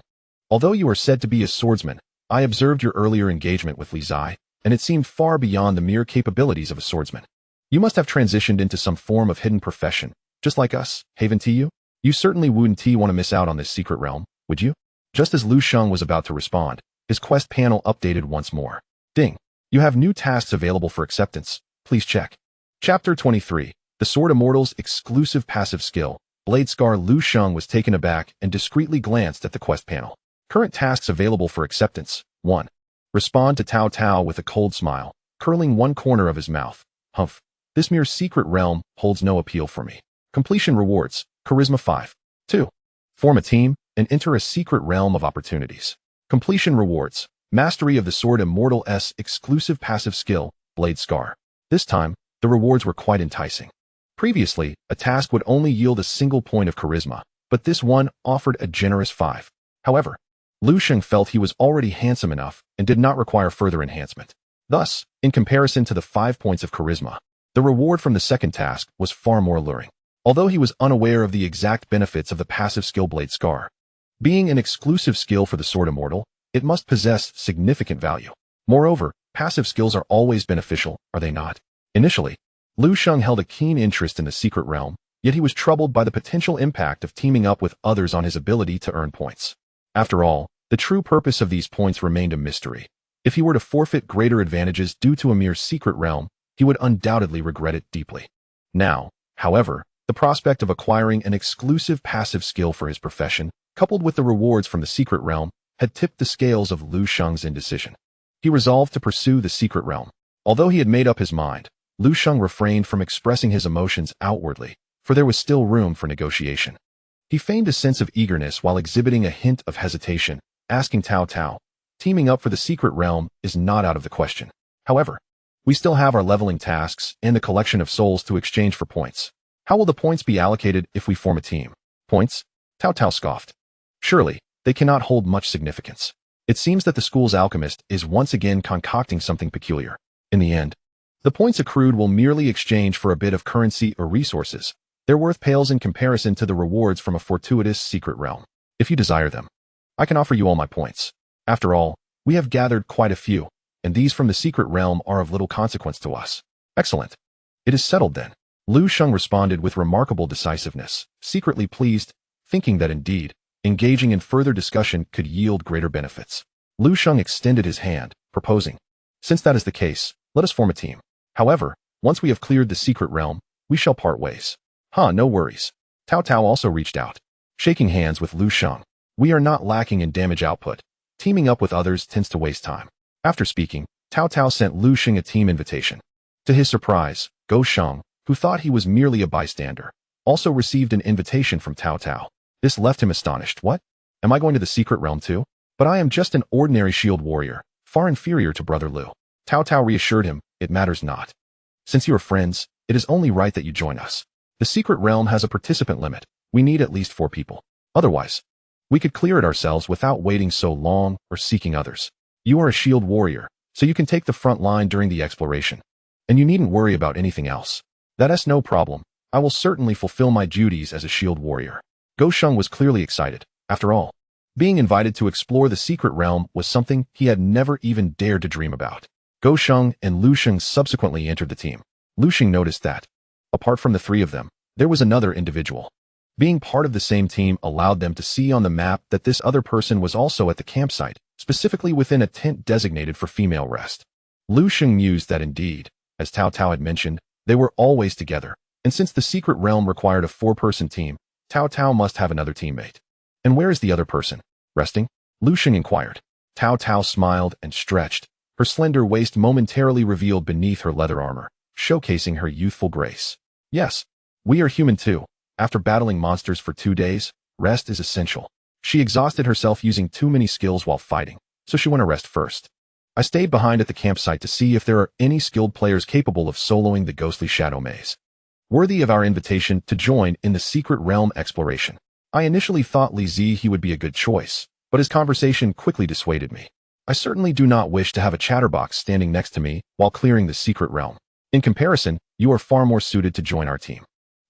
"Although you are said to be a swordsman, I observed your earlier engagement with Li Zai, and it seemed far beyond the mere capabilities of a swordsman. You must have transitioned into some form of hidden profession, just like us, haven't you? You certainly wouldn't want to miss out on this secret realm, would you?" Just as Lu Sheng was about to respond, his quest panel updated once more. "Ding. You have new tasks available for acceptance. Please check." Chapter 23. The Sword Immortal's exclusive passive skill. Bladescar. Lu Sheng was taken aback and discreetly glanced at the quest panel. Current tasks available for acceptance. 1. Respond to Cao Cao with a cold smile, curling one corner of his mouth. "Humph. This mere secret realm holds no appeal for me. Completion rewards, Charisma 5. 2. Form a team and enter a secret realm of opportunities. Completion rewards, Mastery of the Sword Immortal's exclusive passive skill, Blade Scar. This time, the rewards were quite enticing. Previously, a task would only yield a single point of charisma, but this one offered a generous 5. However, Lu Sheng felt he was already handsome enough and did not require further enhancement. Thus, in comparison to the 5 points of charisma, the reward from the second task was far more alluring. Although he was unaware of the exact benefits of the passive skill Blade Scar, being an exclusive skill for the Sword Immortal, it must possess significant value. Moreover, passive skills are always beneficial, are they not? Initially, Lu Sheng held a keen interest in the secret realm, yet he was troubled by the potential impact of teaming up with others on his ability to earn points. After all, the true purpose of these points remained a mystery. If he were to forfeit greater advantages due to a mere secret realm, he would undoubtedly regret it deeply. Now, however, the prospect of acquiring an exclusive passive skill for his profession, coupled with the rewards from the secret realm, had tipped the scales of Lu Sheng's indecision. He resolved to pursue the secret realm. Although he had made up his mind, Lu Sheng refrained from expressing his emotions outwardly, for there was still room for negotiation. He feigned a sense of eagerness while exhibiting a hint of hesitation, asking Cao Cao, teaming up for the secret realm is not out of the question. However, we still have our leveling tasks and the collection of souls to exchange for points. How will the points be allocated if we form a team? Points? Cao Cao scoffed. Surely, they cannot hold much significance. It seems that the school's alchemist is once again concocting something peculiar. In the end, the points accrued will merely exchange for a bit of currency or resources. Their worth pales in comparison to the rewards from a fortuitous secret realm. If you desire them, I can offer you all my points. After all, we have gathered quite a few, and these from the secret realm are of little consequence to us. Excellent. It is settled then. Lu Sheng responded with remarkable decisiveness, secretly pleased, thinking that indeed, engaging in further discussion could yield greater benefits. Lu Sheng extended his hand, proposing, since that is the case, let us form a team. However, once we have cleared the secret realm, we shall part ways. No worries. Cao Cao also reached out, shaking hands with Lu Sheng. We are not lacking in damage output. Teaming up with others tends to waste time. After speaking, Cao Cao sent Lu Sheng a team invitation. To his surprise, Go Sheng, who thought he was merely a bystander, also received an invitation from Cao Cao. This left him astonished. What? Am I going to the secret realm too? But I am just an ordinary shield warrior, far inferior to Brother Lu. Cao Cao reassured him, it matters not. Since you are friends, it is only right that you join us. The secret realm has a participant limit. We need at least 4 people. Otherwise, we could clear it ourselves without waiting so long or seeking others. You are a shield warrior, so you can take the front line during the exploration. And you needn't worry about anything else. That's no problem. I will certainly fulfill my duties as a shield warrior. Go Sheng was clearly excited. After all, being invited to explore the secret realm was something he had never even dared to dream about. Go Sheng and Lu Sheng subsequently entered the team. Lu Sheng noticed that, apart from the 3 of them, there was another individual. Being part of the same team allowed them to see on the map that this other person was also at the campsite, specifically within a tent designated for female rest. Lu Sheng mused that indeed, as Cao Cao had mentioned, they were always together, and since the secret realm required a 4-person team, Cao Cao must have another teammate. And where is the other person? Resting? Lu Sheng inquired. Cao Cao smiled and stretched. Her slender waist momentarily revealed beneath her leather armor, showcasing her youthful grace. Yes, we are human too. After battling monsters for 2 days, rest is essential. She exhausted herself using too many skills while fighting, so she went to rest first. I stayed behind at the campsite to see if there are any skilled players capable of soloing the ghostly shadow maze, worthy of our invitation to join in the secret realm exploration. I initially thought Li Zi he would be a good choice, but his conversation quickly dissuaded me. I certainly do not wish to have a chatterbox standing next to me while clearing the secret realm. In comparison, you are far more suited to join our team.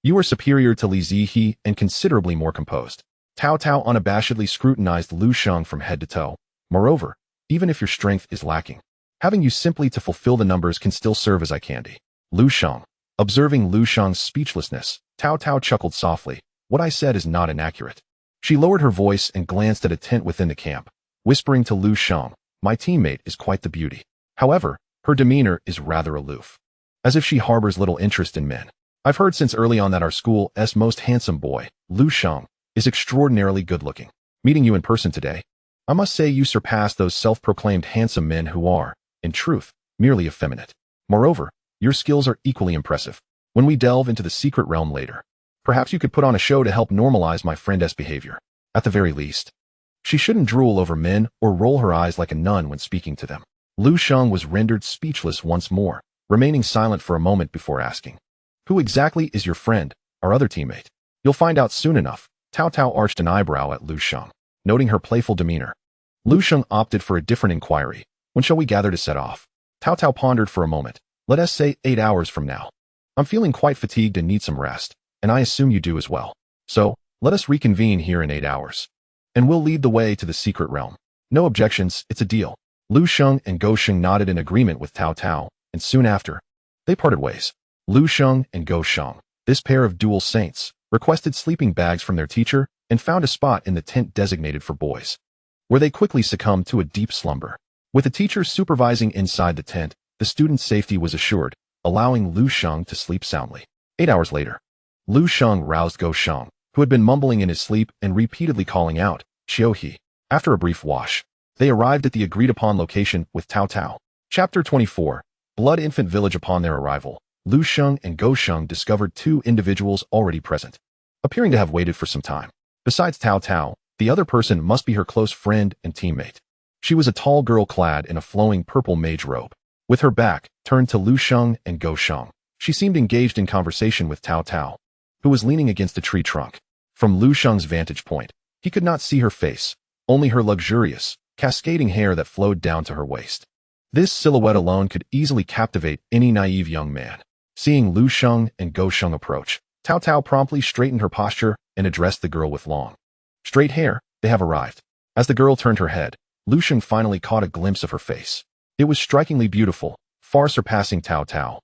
You are superior to Li Zihe and considerably more composed. Cao Cao unabashedly scrutinized Lu Sheng from head to toe. Moreover, even if your strength is lacking, having you simply to fulfill the numbers can still serve as eye candy. Lu Sheng. Observing Lu Sheng's speechlessness, Cao Cao chuckled softly. What I said is not inaccurate. She lowered her voice and glanced at a tent within the camp, whispering to Lu Sheng, my teammate is quite the beauty. However, her demeanor is rather aloof, as if she harbors little interest in men. I've heard since early on that our school's most handsome boy, Lu Sheng, is extraordinarily good-looking. Meeting you in person today, I must say you surpass those self-proclaimed handsome men who are, in truth, merely effeminate. Moreover, your skills are equally impressive. When we delve into the secret realm later, Perhaps you could put on a show to help normalize my friend's behavior. At the very least. She shouldn't drool over men or roll her eyes like a nun when speaking to them. Lu Sheng was rendered speechless once more, remaining silent for a moment before asking. Who exactly is your friend, our other teammate? You'll find out soon enough. Cao Cao arched an eyebrow at Lu Sheng, noting her playful demeanor. Lu Sheng opted for a different inquiry. When shall we gather to set off? Cao Cao pondered for a moment. Let us say 8 hours from now. I'm feeling quite fatigued and need some rest, and I assume you do as well. So, let us reconvene here in 8 hours. And we'll lead the way to the secret realm. No objections, it's a deal. Lu Sheng and Go Sheng nodded in agreement with Cao Cao, and soon after, they parted ways. Lu Sheng and Go Sheng, this pair of dual saints, requested sleeping bags from their teacher and found a spot in the tent designated for boys, where they quickly succumbed to a deep slumber. With the teacher supervising inside the tent, the student's safety was assured, allowing Lu Sheng to sleep soundly. 8 hours later, Lu Sheng roused Go Sheng, who had been mumbling in his sleep and repeatedly calling out, Xiao He. After a brief wash, they arrived at the agreed-upon location with Cao Cao. Chapter 24. Blood Infant Village. Upon their arrival, Lu Sheng and Go Sheng discovered 2 individuals already present, appearing to have waited for some time. Besides Cao Cao, the other person must be her close friend and teammate. She was a tall girl clad in a flowing purple mage robe. With her back turned to Lu Sheng and Go Sheng, she seemed engaged in conversation with Cao Cao, who was leaning against a tree trunk. From Lu Sheng's vantage point, he could not see her face, only her luxurious, cascading hair that flowed down to her waist. This silhouette alone could easily captivate any naive young man. Seeing Lu Sheng and Go Sheng approach, Cao Cao promptly straightened her posture and addressed the girl with long, straight hair. They have arrived. As the girl turned her head, Lu Sheng finally caught a glimpse of her face. It was strikingly beautiful, far surpassing Cao Cao,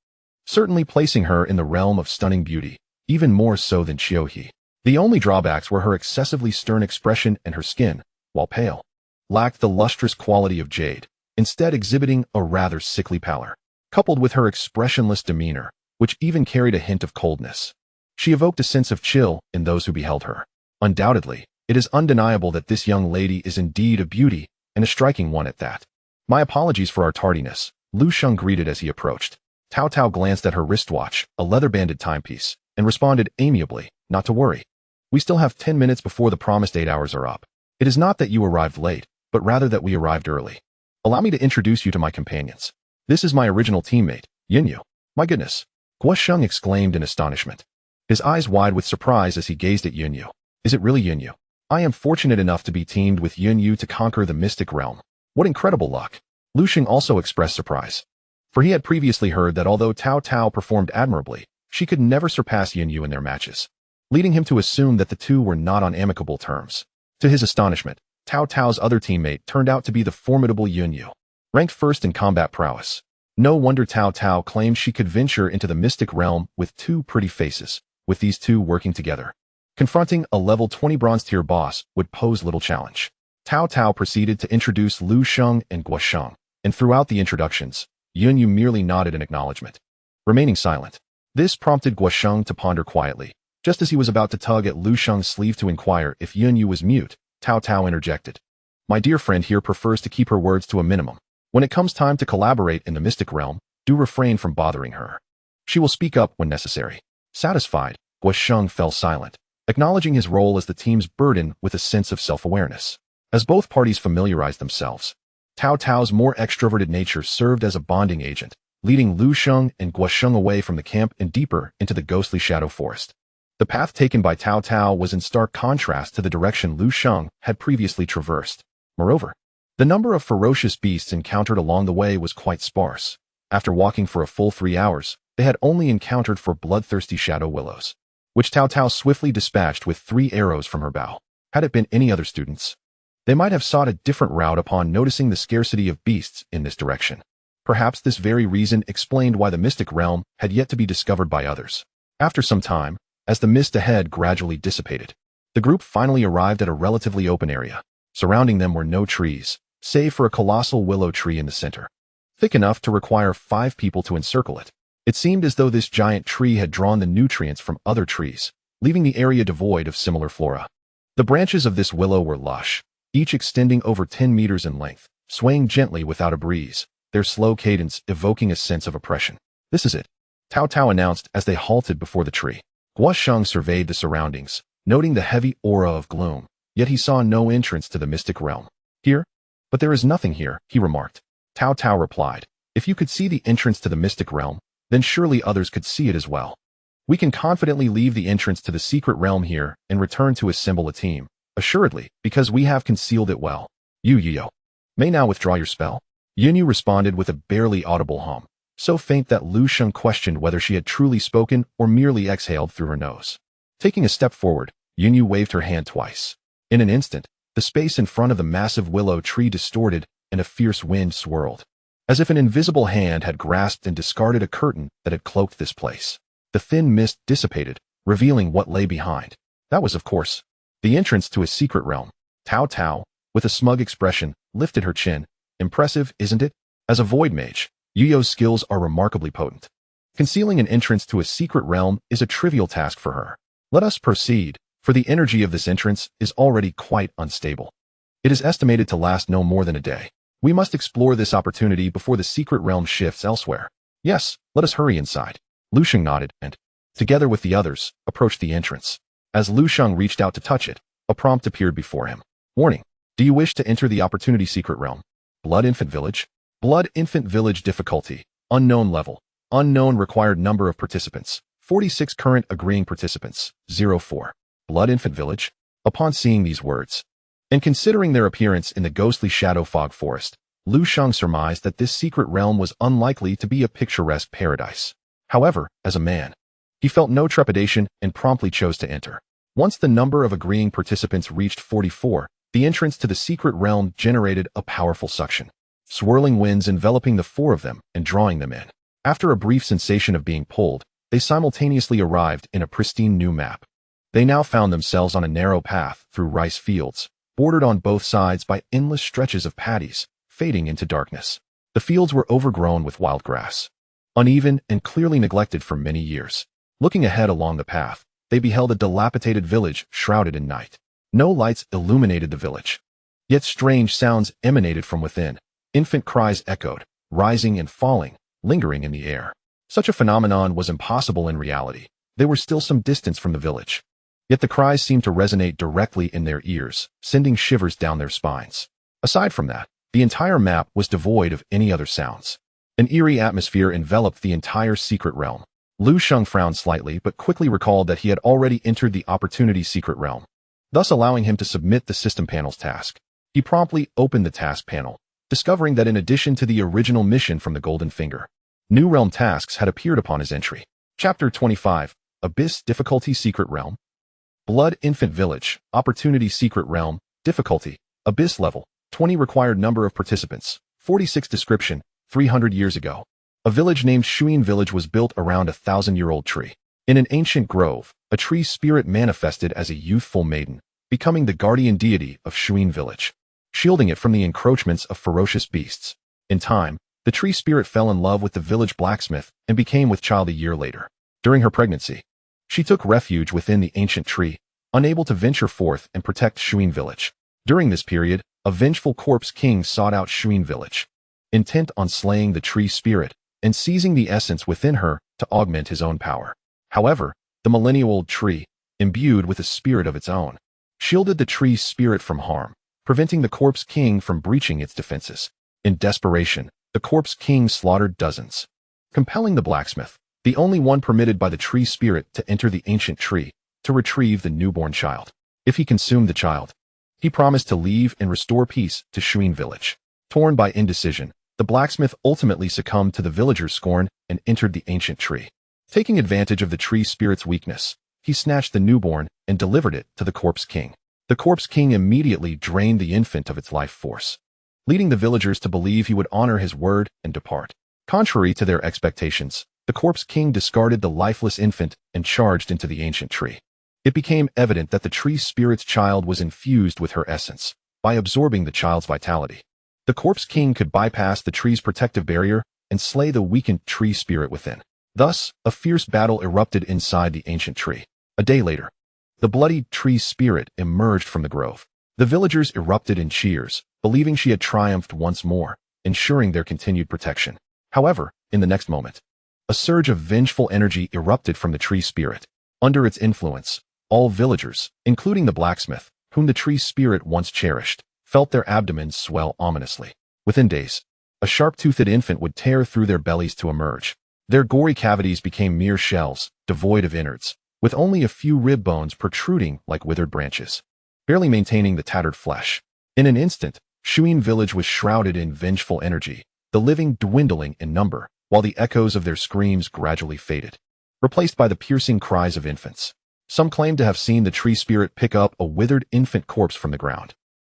certainly placing her in the realm of stunning beauty, even more so than Xiao He. The only drawbacks were her excessively stern expression, and her skin, while pale, lacked the lustrous quality of jade, instead exhibiting a rather sickly pallor. Coupled with her expressionless demeanor, which even carried a hint of coldness, she evoked a sense of chill in those who beheld her. Undoubtedly, it is undeniable that this young lady is indeed a beauty, and a striking one at that. My apologies for our tardiness, Lu Sheng greeted as he approached. Cao Cao glanced at her wristwatch, a leather-banded timepiece, and responded amiably, not to worry. We still have 10 minutes before the promised 8 hours are up. It is not that you arrived late, but rather that we arrived early. Allow me to introduce you to my companions. This is my original teammate, Yunyu. My goodness, Guo Sheng exclaimed in astonishment, his eyes wide with surprise as he gazed at Yunyu. Is it really Yunyu? I am fortunate enough to be teamed with Yunyu to conquer the mystic realm. What incredible luck. Lu Sheng also expressed surprise, for he had previously heard that although Cao Cao performed admirably, she could never surpass Yunyu in their matches, leading him to assume that the two were not on amicable terms. To his astonishment, Cao Cao's other teammate turned out to be the formidable Yunyu, ranked first in combat prowess. No wonder Cao Cao claimed she could venture into the mystic realm with 2 pretty faces. With these two working together, confronting a level 20 bronze tier boss would pose little challenge. Cao Cao proceeded to introduce Lu Sheng and Guo Sheng, and throughout the introductions, Yunyu merely nodded in acknowledgement, remaining silent. This prompted Guo Sheng to ponder quietly. Just as he was about to tug at Lu Sheng's sleeve to inquire if Yunyu was mute, Cao Cao interjected. My dear friend here prefers to keep her words to a minimum. When it comes time to collaborate in the mystic realm, do refrain from bothering her. She will speak up when necessary. Satisfied, Guo Sheng fell silent, acknowledging his role as the team's burden with a sense of self-awareness. As both parties familiarized themselves, Cao Cao's more extroverted nature served as a bonding agent, leading Lu Sheng and Guo Sheng away from the camp and deeper into the ghostly shadow forest. The path taken by Cao Cao was in stark contrast to the direction Lu Sheng had previously traversed. Moreover, the number of ferocious beasts encountered along the way was quite sparse. After walking for a full 3 hours, they had only encountered 4 bloodthirsty shadow willows, which Cao Cao swiftly dispatched with 3 arrows from her bow. Had it been any other students, they might have sought a different route upon noticing the scarcity of beasts in this direction. Perhaps this very reason explained why the mystic realm had yet to be discovered by others. After some time, as the mist ahead gradually dissipated, the group finally arrived at a relatively open area. Surrounding them were no trees, save for a colossal willow tree in the center, thick enough to require 5 people to encircle it. It seemed as though this giant tree had drawn the nutrients from other trees, leaving the area devoid of similar flora. The branches of this willow were lush, each extending over 10 meters in length, swaying gently without a breeze, their slow cadence evoking a sense of oppression. This is it, Cao Cao announced as they halted before the tree. Lu Sheng surveyed the surroundings, noting the heavy aura of gloom, yet he saw no entrance to the mystic realm. Here? But there is nothing here, he remarked. Tao Tao replied, if you could see the entrance to the mystic realm, then surely others could see it as well. We can confidently leave the entrance to the secret realm here and return to assemble a team, assuredly, because we have concealed it well. You may now withdraw your spell. Yunyu responded with a barely audible hum, so faint that Lu Sheng questioned whether she had truly spoken or merely exhaled through her nose. Taking a step forward, Yunyu waved her hand twice. In an instant, the space in front of the massive willow tree distorted and a fierce wind swirled, as if an invisible hand had grasped and discarded a curtain that had cloaked this place. The thin mist dissipated, revealing what lay behind. That was, of course, the entrance to a secret realm. Tao Tao, with a smug expression, lifted her chin. Impressive, isn't it? As a void mage, Yuyo's skills are remarkably potent. Concealing an entrance to a secret realm is a trivial task for her. Let us proceed, for the energy of this entrance is already quite unstable. It is estimated to last no more than a day. We must explore this opportunity before the secret realm shifts elsewhere. Yes, let us hurry inside. Lu Sheng nodded and, together with the others, approached the entrance. As Lu Sheng reached out to touch it, a prompt appeared before him. Warning. Do you wish to enter the opportunity secret realm? Blood Infant Village? Blood Infant Village difficulty. Unknown level. Unknown required number of participants. 46 current agreeing participants. 04. Blood Infant Village? Upon seeing these words, and considering their appearance in the ghostly shadow fog forest, Lu Sheng surmised that this secret realm was unlikely to be a picturesque paradise. However, as a man, he felt no trepidation and promptly chose to enter. Once the number of agreeing participants reached 44, the entrance to the secret realm generated a powerful suction, swirling winds enveloping the four of them and drawing them in. After a brief sensation of being pulled, they simultaneously arrived in a pristine new map. They now found themselves on a narrow path through rice fields, bordered on both sides by endless stretches of paddies, fading into darkness. The fields were overgrown with wild grass, uneven and clearly neglected for many years. Looking ahead along the path, they beheld a dilapidated village shrouded in night. No lights illuminated the village. Yet strange sounds emanated from within. Infant cries echoed, rising and falling, lingering in the air. Such a phenomenon was impossible in reality. They were still some distance from the village. Yet the cries seemed to resonate directly in their ears, sending shivers down their spines. Aside from that, the entire map was devoid of any other sounds. An eerie atmosphere enveloped the entire secret realm. Lu Sheng frowned slightly but quickly recalled that he had already entered the opportunity secret realm, thus allowing him to submit the system panel's task. He promptly opened the task panel, discovering that in addition to the original mission from the Golden Finger, new realm tasks had appeared upon his entry. Chapter 25, Abyss Difficulty Secret Realm. Blood Infant Village, Opportunity Secret Realm, Difficulty, Abyss Level, 20 required number of participants, 46 description, 300 years ago. A village named Shuin Village was built around a 1,000-year-old tree. In an ancient grove, a tree spirit manifested as a youthful maiden, becoming the guardian deity of Shuin Village, shielding it from the encroachments of ferocious beasts. In time, the tree spirit fell in love with the village blacksmith and became with child a year later. During her pregnancy, she took refuge within the ancient tree, unable to venture forth and protect Shuin Village. During this period, a vengeful corpse king sought out Shuin Village, intent on slaying the tree spirit and seizing the essence within her to augment his own power. However, the millennial-old tree, imbued with a spirit of its own, shielded the tree's spirit from harm, preventing the corpse king from breaching its defenses. In desperation, the corpse king slaughtered dozens, compelling the blacksmith, the only one permitted by the tree spirit to enter the ancient tree, to retrieve the newborn child. If he consumed the child, he promised to leave and restore peace to Shuin Village. Torn by indecision, the blacksmith ultimately succumbed to the villagers' scorn and entered the ancient tree. Taking advantage of the tree spirit's weakness, he snatched the newborn and delivered it to the corpse king. The corpse king immediately drained the infant of its life force, leading the villagers to believe he would honor his word and depart. Contrary to their expectations, the corpse king discarded the lifeless infant and charged into the ancient tree. It became evident that the tree spirit's child was infused with her essence. By absorbing the child's vitality, the corpse king could bypass the tree's protective barrier and slay the weakened tree spirit within. Thus, a fierce battle erupted inside the ancient tree. A day later, the bloodied tree spirit emerged from the grove. The villagers erupted in cheers, believing she had triumphed once more, ensuring their continued protection. However, in the next moment, a surge of vengeful energy erupted from the tree spirit. Under its influence, all villagers, including the blacksmith, whom the tree spirit once cherished, felt their abdomens swell ominously. Within days, a sharp-toothed infant would tear through their bellies to emerge. Their gory cavities became mere shells, devoid of innards, with only a few rib bones protruding like withered branches, barely maintaining the tattered flesh. In an instant, Shuin village was shrouded in vengeful energy, the living dwindling in number, while the echoes of their screams gradually faded, replaced by the piercing cries of infants. Some claimed to have seen the tree spirit pick up a withered infant corpse from the ground,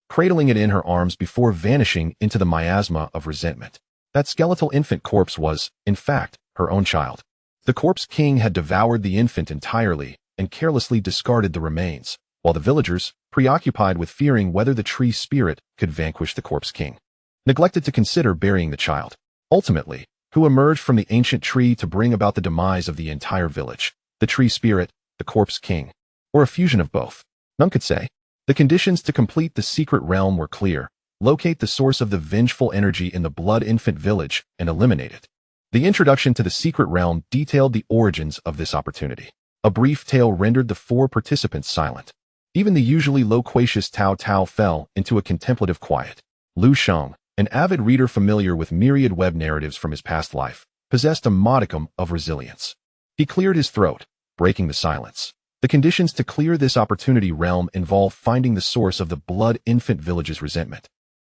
cradling it in her arms before vanishing into the miasma of resentment. That skeletal infant corpse was, in fact, her own child. The corpse king had devoured the infant entirely and carelessly discarded the remains, while the villagers, preoccupied with fearing whether the tree spirit could vanquish the corpse king, neglected to consider burying the child. Ultimately, who emerged from the ancient tree to bring about the demise of the entire village? The tree spirit, the corpse king, or a fusion of both? None could say. The conditions to complete the secret realm were clear: locate the source of the vengeful energy in the blood infant village and eliminate it. The introduction to the secret realm detailed the origins of this opportunity. A brief tale rendered the four participants silent. Even the usually loquacious Tao Tao fell into a contemplative quiet. Lu Sheng, an avid reader familiar with myriad web narratives from his past life, possessed a modicum of resilience. He cleared his throat, breaking the silence. The conditions to clear this opportunity realm involve finding the source of the blood infant village's resentment,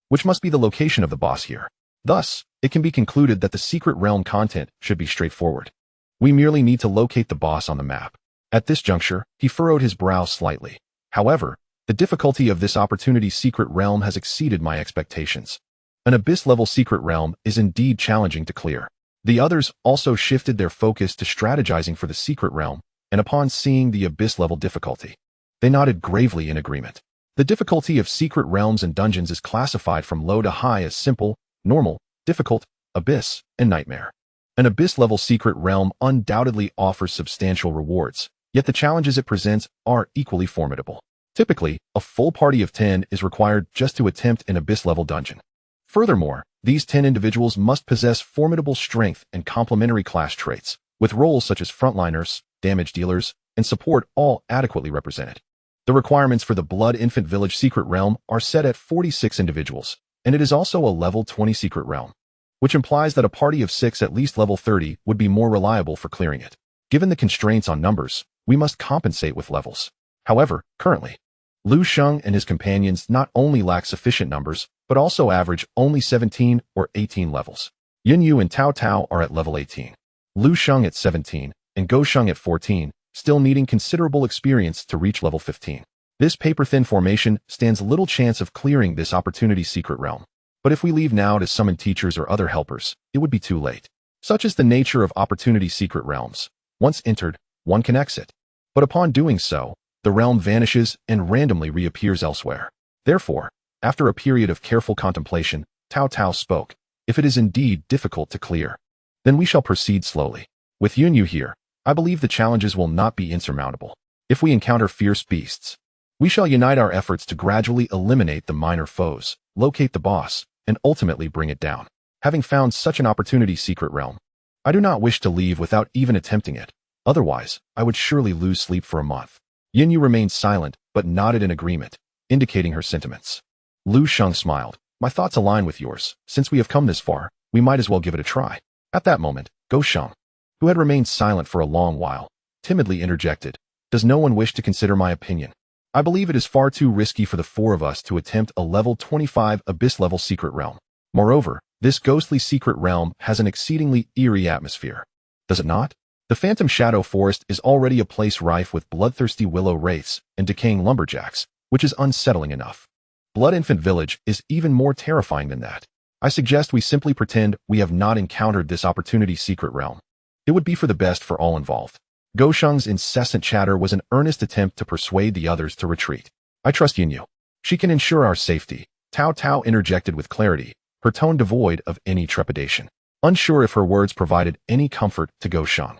which must be the location of the boss here. Thus, it can be concluded that the secret realm content should be straightforward. We merely need to locate the boss on the map. At this juncture, he furrowed his brow slightly. However, the difficulty of this opportunity's secret realm has exceeded my expectations. An abyss-level secret realm is indeed challenging to clear. The others also shifted their focus to strategizing for the secret realm, and upon seeing the abyss-level difficulty, they nodded gravely in agreement. The difficulty of secret realms and dungeons is classified from low to high as simple, normal, difficult, abyss, and nightmare. An abyss-level secret realm undoubtedly offers substantial rewards, yet the challenges it presents are equally formidable. Typically, a full party of 10 is required just to attempt an abyss-level dungeon. Furthermore, these 10 individuals must possess formidable strength and complementary class traits, with roles such as frontliners, damage dealers, and support all adequately represented. The requirements for the Blood Infant Village Secret Realm are set at 46 individuals, and it is also a level 20 secret realm, which implies that a party of 6 at least level 30 would be more reliable for clearing it. Given the constraints on numbers, we must compensate with levels. However, currently, Lu Sheng and his companions not only lack sufficient numbers, but also average only 17 or 18 levels. Yun Yu and Tao Tao are at level 18, Lu Sheng at 17, and Go Sheng at 14, still needing considerable experience to reach level 15. This paper-thin formation stands little chance of clearing this opportunity secret realm. But if we leave now to summon teachers or other helpers, it would be too late. Such is the nature of opportunity secret realms. Once entered, one can exit. But upon doing so, the realm vanishes and randomly reappears elsewhere. Therefore, after a period of careful contemplation, Tao Tao spoke. If it is indeed difficult to clear, then we shall proceed slowly. With Yun Yu here, I believe the challenges will not be insurmountable. If we encounter fierce beasts, we shall unite our efforts to gradually eliminate the minor foes, locate the boss, and ultimately bring it down. Having found such an opportunity secret realm, I do not wish to leave without even attempting it. Otherwise, I would surely lose sleep for a month. Yun Yu remained silent, but nodded in agreement, indicating her sentiments. Lu Sheng smiled. My thoughts align with yours. Since we have come this far, we might as well give it a try. At that moment, Go Sheng, who had remained silent for a long while, timidly interjected. Does no one wish to consider my opinion? I believe it is far too risky for the four of us to attempt a level 25 abyss-level secret realm. Moreover, this ghostly secret realm has an exceedingly eerie atmosphere. Does it not? The Phantom Shadow Forest is already a place rife with bloodthirsty willow wraiths and decaying lumberjacks, which is unsettling enough. Blood Infant Village is even more terrifying than that. I suggest we simply pretend we have not encountered this opportunity secret realm. It would be for the best for all involved. Go Sheng's incessant chatter was an earnest attempt to persuade the others to retreat. I trust Yun Yu. She can ensure our safety. Tao Tao interjected with clarity, her tone devoid of any trepidation. Unsure if her words provided any comfort to Go Sheng,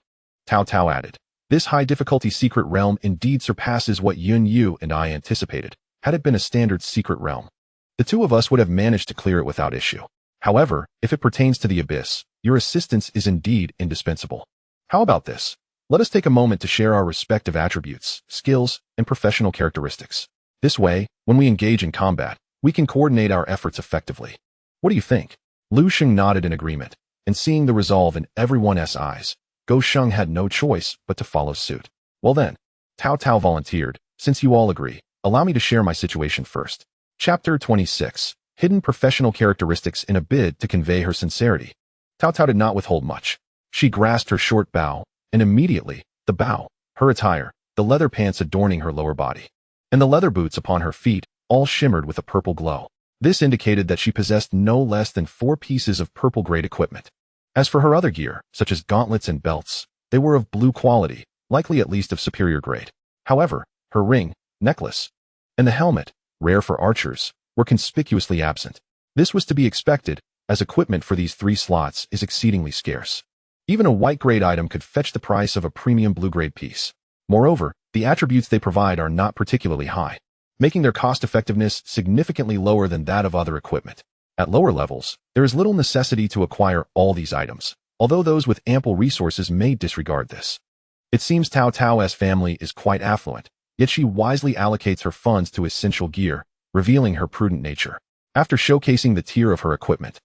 Tao Tao added, this high-difficulty secret realm indeed surpasses what Yun Yu and I anticipated. Had it been a standard secret realm, the two of us would have managed to clear it without issue. However, if it pertains to the abyss, your assistance is indeed indispensable. How about this? Let us take a moment to share our respective attributes, skills, and professional characteristics. This way, when we engage in combat, we can coordinate our efforts effectively. What do you think? Lu Sheng nodded in agreement, and seeing the resolve in everyone's eyes, Go Sheng had no choice but to follow suit. Well then, Cao Cao volunteered, since you all agree, allow me to share my situation first. Chapter 26. Hidden professional characteristics in a bid to convey her sincerity. Cao Cao did not withhold much. She grasped her short bow, and immediately, the bow, her attire, the leather pants adorning her lower body, and the leather boots upon her feet, all shimmered with a purple glow. This indicated that she possessed no less than 4 pieces of purple-grade equipment. As for her other gear, such as gauntlets and belts, they were of blue quality, likely at least of superior grade. However, her ring, necklace, and the helmet, rare for archers, were conspicuously absent. This was to be expected, as equipment for these 3 slots is exceedingly scarce. Even a white-grade item could fetch the price of a premium blue-grade piece. Moreover, the attributes they provide are not particularly high, making their cost-effectiveness significantly lower than that of other equipment. At lower levels, there is little necessity to acquire all these items, although those with ample resources may disregard this. It seems Cao Cao's family is quite affluent, yet she wisely allocates her funds to essential gear, revealing her prudent nature. After showcasing the tier of her equipment,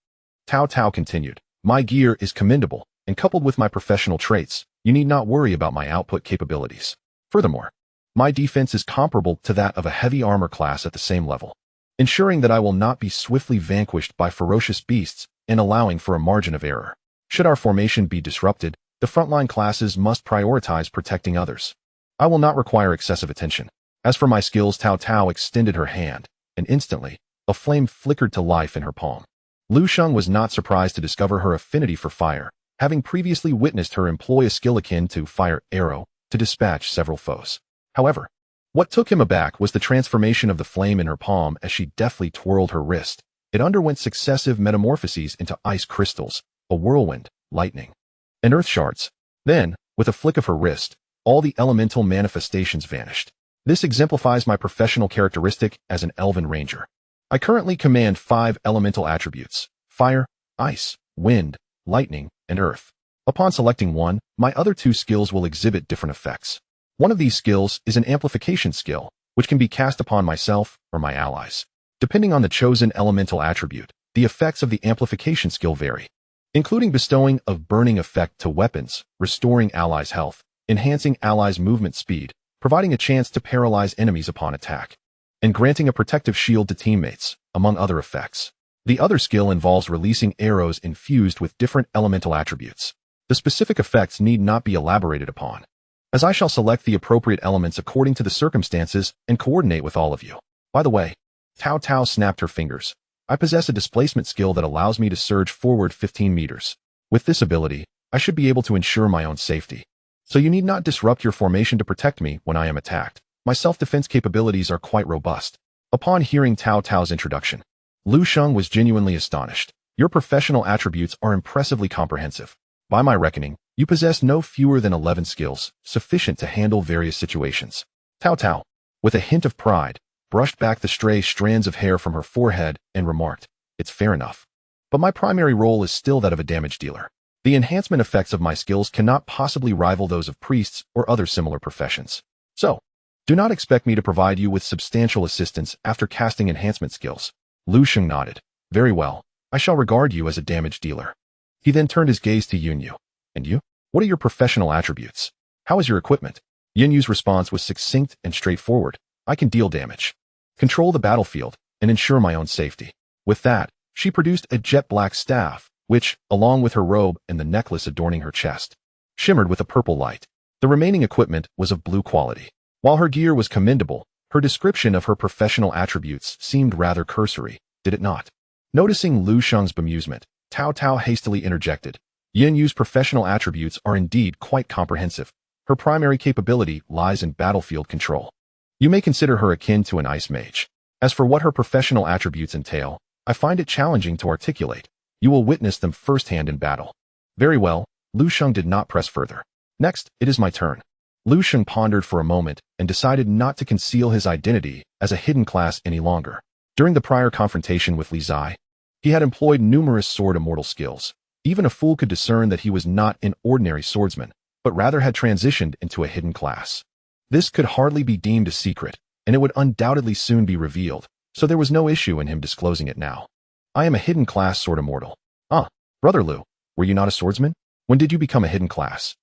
Cao Cao continued, "My gear is commendable, and coupled with my professional traits, you need not worry about my output capabilities. Furthermore, my defense is comparable to that of a heavy armor class at the same level, ensuring that I will not be swiftly vanquished by ferocious beasts and allowing for a margin of error. Should our formation be disrupted, the frontline classes must prioritize protecting others. I will not require excessive attention. As for my skills," Cao Cao extended her hand, and instantly, a flame flickered to life in her palm. Lu Sheng was not surprised to discover her affinity for fire, having previously witnessed her employ a skill akin to fire arrow to dispatch several foes. However, what took him aback was the transformation of the flame in her palm as she deftly twirled her wrist. It underwent successive metamorphoses into ice crystals, a whirlwind, lightning, and earth shards. Then, with a flick of her wrist, all the elemental manifestations vanished. This exemplifies my professional characteristic as an elven ranger. I currently command 5 elemental attributes: fire, ice, wind, lightning, and earth. Upon selecting one, my other 2 skills will exhibit different effects. One of these skills is an amplification skill, which can be cast upon myself or my allies. Depending on the chosen elemental attribute, the effects of the amplification skill vary, including bestowing a burning effect to weapons, restoring allies' health, enhancing allies' movement speed, providing a chance to paralyze enemies upon attack, and granting a protective shield to teammates, among other effects. The other skill involves releasing arrows infused with different elemental attributes. The specific effects need not be elaborated upon, as I shall select the appropriate elements according to the circumstances and coordinate with all of you. By the way, Cao Cao snapped her fingers. I possess a displacement skill that allows me to surge forward 15 meters. With this ability, I should be able to ensure my own safety. So you need not disrupt your formation to protect me when I am attacked. My self-defense capabilities are quite robust. Upon hearing Cao Cao's introduction, Lu Sheng was genuinely astonished. Your professional attributes are impressively comprehensive. By my reckoning, you possess no fewer than 11 skills, sufficient to handle various situations. Cao Cao, with a hint of pride, brushed back the stray strands of hair from her forehead and remarked, "It's fair enough. But my primary role is still that of a damage dealer. The enhancement effects of my skills cannot possibly rival those of priests or other similar professions. So, do not expect me to provide you with substantial assistance after casting enhancement skills." Lu Sheng nodded. "Very well, I shall regard you as a damage dealer." He then turned his gaze to Yunyu. "And you? What are your professional attributes? How is your equipment?" Yunyu's response was succinct and straightforward. "I can deal damage, control the battlefield, and ensure my own safety." With that, she produced a jet-black staff, which, along with her robe and the necklace adorning her chest, shimmered with a purple light. The remaining equipment was of blue quality. While her gear was commendable, her description of her professional attributes seemed rather cursory, did it not? Noticing Lu Sheng's bemusement, Cao Cao hastily interjected. "Yunyu's professional attributes are indeed quite comprehensive. Her primary capability lies in battlefield control. You may consider her akin to an ice mage. As for what her professional attributes entail, I find it challenging to articulate. You will witness them firsthand in battle." "Very well," Lu Sheng did not press further. "Next, it is my turn." Lu Sheng pondered for a moment and decided not to conceal his identity as a hidden class any longer. During the prior confrontation with Li Zai, he had employed numerous Sword Immortal skills. Even a fool could discern that he was not an ordinary swordsman, but rather had transitioned into a hidden class. This could hardly be deemed a secret, and it would undoubtedly soon be revealed, so there was no issue in him disclosing it now. I am a hidden class Sword Immortal. Ah, Brother Lu, were you not a swordsman? When did you become a hidden class?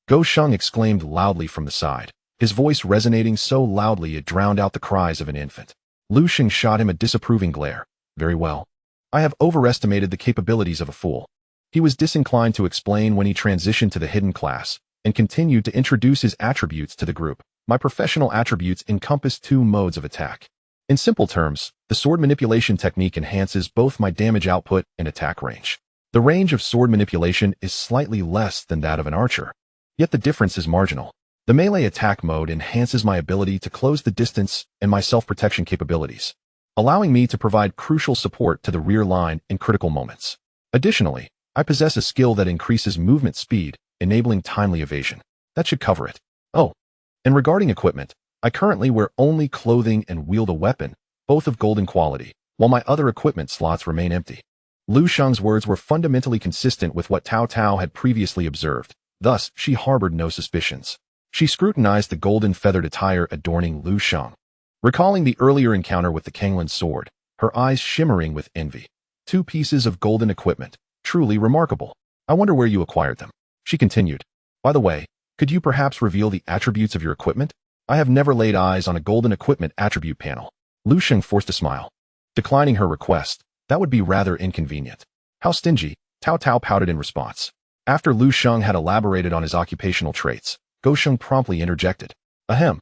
Lu Sheng exclaimed loudly from the side, his voice resonating so loudly it drowned out the cries of an infant. Lu Sheng shot him a disapproving glare. Very well. I have overestimated the capabilities of a fool. He was disinclined to explain when he transitioned to the hidden class, and continued to introduce his attributes to the group. My professional attributes encompass 2 modes of attack. In simple terms, the sword manipulation technique enhances both my damage output and attack range. The range of sword manipulation is slightly less than that of an archer, yet the difference is marginal. The melee attack mode enhances my ability to close the distance and my self-protection capabilities, allowing me to provide crucial support to the rear line in critical moments. Additionally, I possess a skill that increases movement speed, enabling timely evasion. That should cover it. Oh, and regarding equipment, I currently wear only clothing and wield a weapon, both of golden quality, while my other equipment slots remain empty. Lu Sheng's words were fundamentally consistent with what Cao Cao had previously observed, thus she harbored no suspicions. She scrutinized the golden feathered attire adorning Lu Sheng. Recalling the earlier encounter with the Panlong Sword, her eyes shimmering with envy. 2 pieces of golden equipment, truly remarkable. I wonder where you acquired them. She continued. By the way, could you perhaps reveal the attributes of your equipment? I have never laid eyes on a golden equipment attribute panel. Lu Sheng forced a smile. Declining her request, that would be rather inconvenient. How stingy, Cao Cao pouted in response. After Lu Sheng had elaborated on his occupational traits, Lu Sheng promptly interjected. Ahem.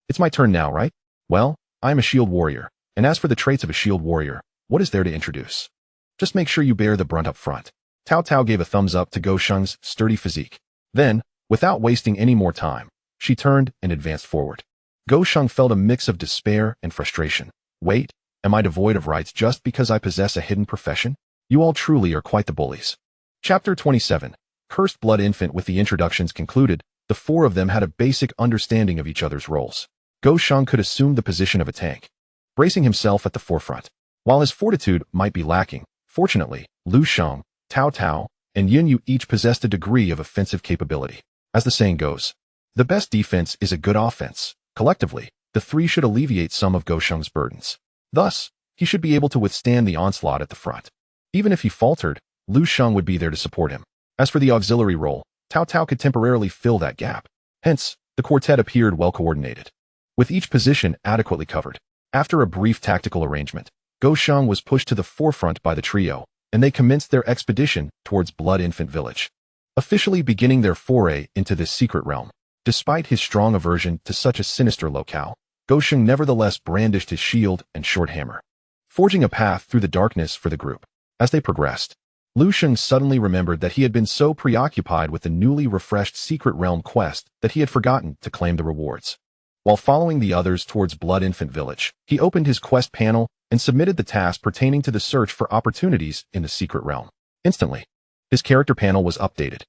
It's my turn now, right? Well, I am a shield warrior, and as for the traits of a shield warrior, what is there to introduce? Just make sure you bear the brunt up front. Cao Cao gave a thumbs up to Lu Sheng's sturdy physique. Then, without wasting any more time, she turned and advanced forward. Lu Sheng felt a mix of despair and frustration. Wait, am I devoid of rights just because I possess a hidden profession? You all truly are quite the bullies. Chapter 27. Cursed Blood Infant. With the introductions concluded, the 4 of them had a basic understanding of each other's roles. Lu Sheng could assume the position of a tank, bracing himself at the forefront. While his fortitude might be lacking, fortunately, Lu Sheng, Cao Cao, and Yin Yu each possessed a degree of offensive capability. As the saying goes, the best defense is a good offense. Collectively, the 3 should alleviate some of Lu Sheng's burdens. Thus, he should be able to withstand the onslaught at the front. Even if he faltered, Lu Sheng would be there to support him. As for the auxiliary role, Cao Cao could temporarily fill that gap. Hence, the quartet appeared well coordinated, with each position adequately covered. After a brief tactical arrangement, Lu Sheng was pushed to the forefront by the trio, and they commenced their expedition towards Blood Infant Village, officially beginning their foray into this secret realm. Despite his strong aversion to such a sinister locale, Lu Sheng nevertheless brandished his shield and short hammer, forging a path through the darkness for the group. As they progressed, Lu Sheng suddenly remembered that he had been so preoccupied with the newly refreshed secret realm quest that he had forgotten to claim the rewards. While following the others towards Blood Infant Village, he opened his quest panel and submitted the task pertaining to the search for opportunities in the secret realm. Instantly, his character panel was updated.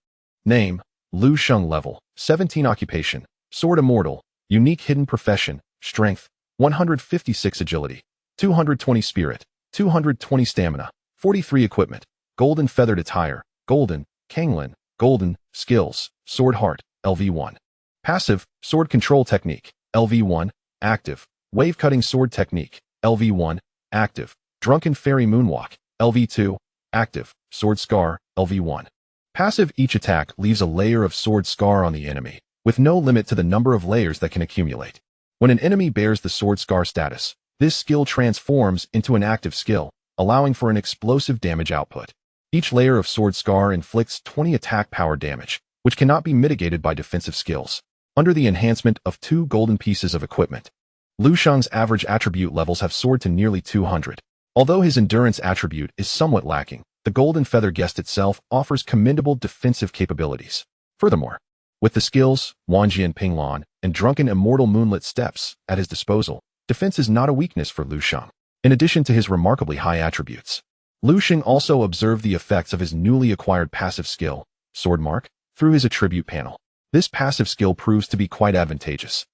Name, Lu Sheng. Level, 17. Occupation, Sword Immortal. Unique hidden profession, Strength, 156 Agility, 220 Spirit, 220 Stamina, 43 Equipment, Golden Feathered Attire, Golden, Panlong, Golden, Skills, Sword Heart, LV1. Passive, Sword Control Technique, LV1, Active, Wave Cutting Sword Technique, LV1, Active, Drunken Fairy Moonwalk, LV2, Active, Sword Scar, LV1. Passive. Each attack leaves a layer of sword scar on the enemy, with no limit to the number of layers that can accumulate. When an enemy bears the sword scar status, this skill transforms into an active skill, allowing for an explosive damage output. Each layer of sword scar inflicts 20 attack power damage, which cannot be mitigated by defensive skills. Under the enhancement of 2 golden pieces of equipment, Lu Sheng's average attribute levels have soared to nearly 200. Although his endurance attribute is somewhat lacking, the golden feather guest itself offers commendable defensive capabilities. Furthermore, with the skills, Wanjian Panlong, and Drunken Immortal Moonlit Steps at his disposal, defense is not a weakness for Lu Sheng. In addition to his remarkably high attributes, Lu Sheng also observed the effects of his newly acquired passive skill, Sword Mark, through his attribute panel. This passive skill proves to be quite advantageous,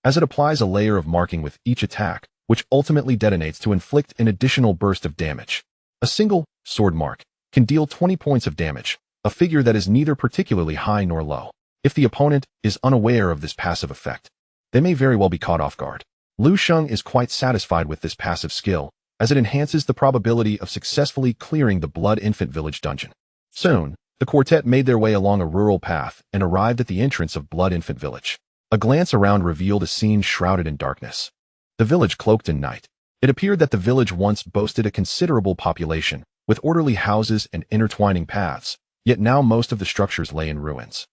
as it applies a layer of marking with each attack, which ultimately detonates to inflict an additional burst of damage. A single sword mark can deal 20 points of damage, a figure that is neither particularly high nor low. If the opponent is unaware of this passive effect, they may very well be caught off guard. Lu Sheng is quite satisfied with this passive skill, as it enhances the probability of successfully clearing the Blood Infant Village dungeon. Soon, the quartet made their way along a rural path and arrived at the entrance of Blood Infant Village. A glance around revealed a scene shrouded in darkness. The village cloaked in night. It appeared that the village once boasted a considerable population, with orderly houses and intertwining paths, yet now most of the structures lay in ruins,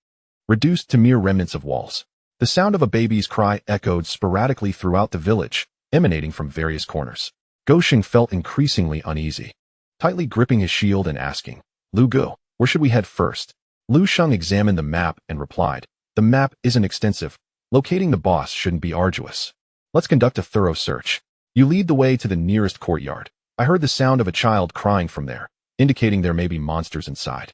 reduced to mere remnants of walls. The sound of a baby's cry echoed sporadically throughout the village, emanating from various corners. Lu Sheng felt increasingly uneasy, tightly gripping his shield and asking, "Lu Gu, where should we head first?" Lu Sheng examined the map and replied, "The map isn't extensive. Locating the boss shouldn't be arduous. Let's conduct a thorough search. You lead the way to the nearest courtyard. I heard the sound of a child crying from there, indicating there may be monsters inside."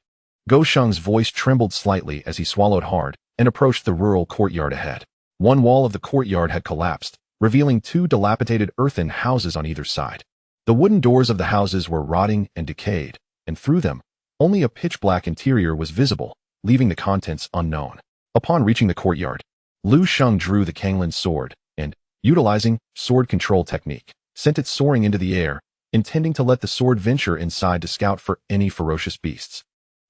Lu Sheng's voice trembled slightly as he swallowed hard and approached the rural courtyard ahead. One wall of the courtyard had collapsed, revealing two dilapidated earthen houses on either side. The wooden doors of the houses were rotting and decayed, and through them, only a pitch-black interior was visible, leaving the contents unknown. Upon reaching the courtyard, Lu Sheng drew the Kanglin sword and, utilizing sword control technique, sent it soaring into the air, intending to let the sword venture inside to scout for any ferocious beasts.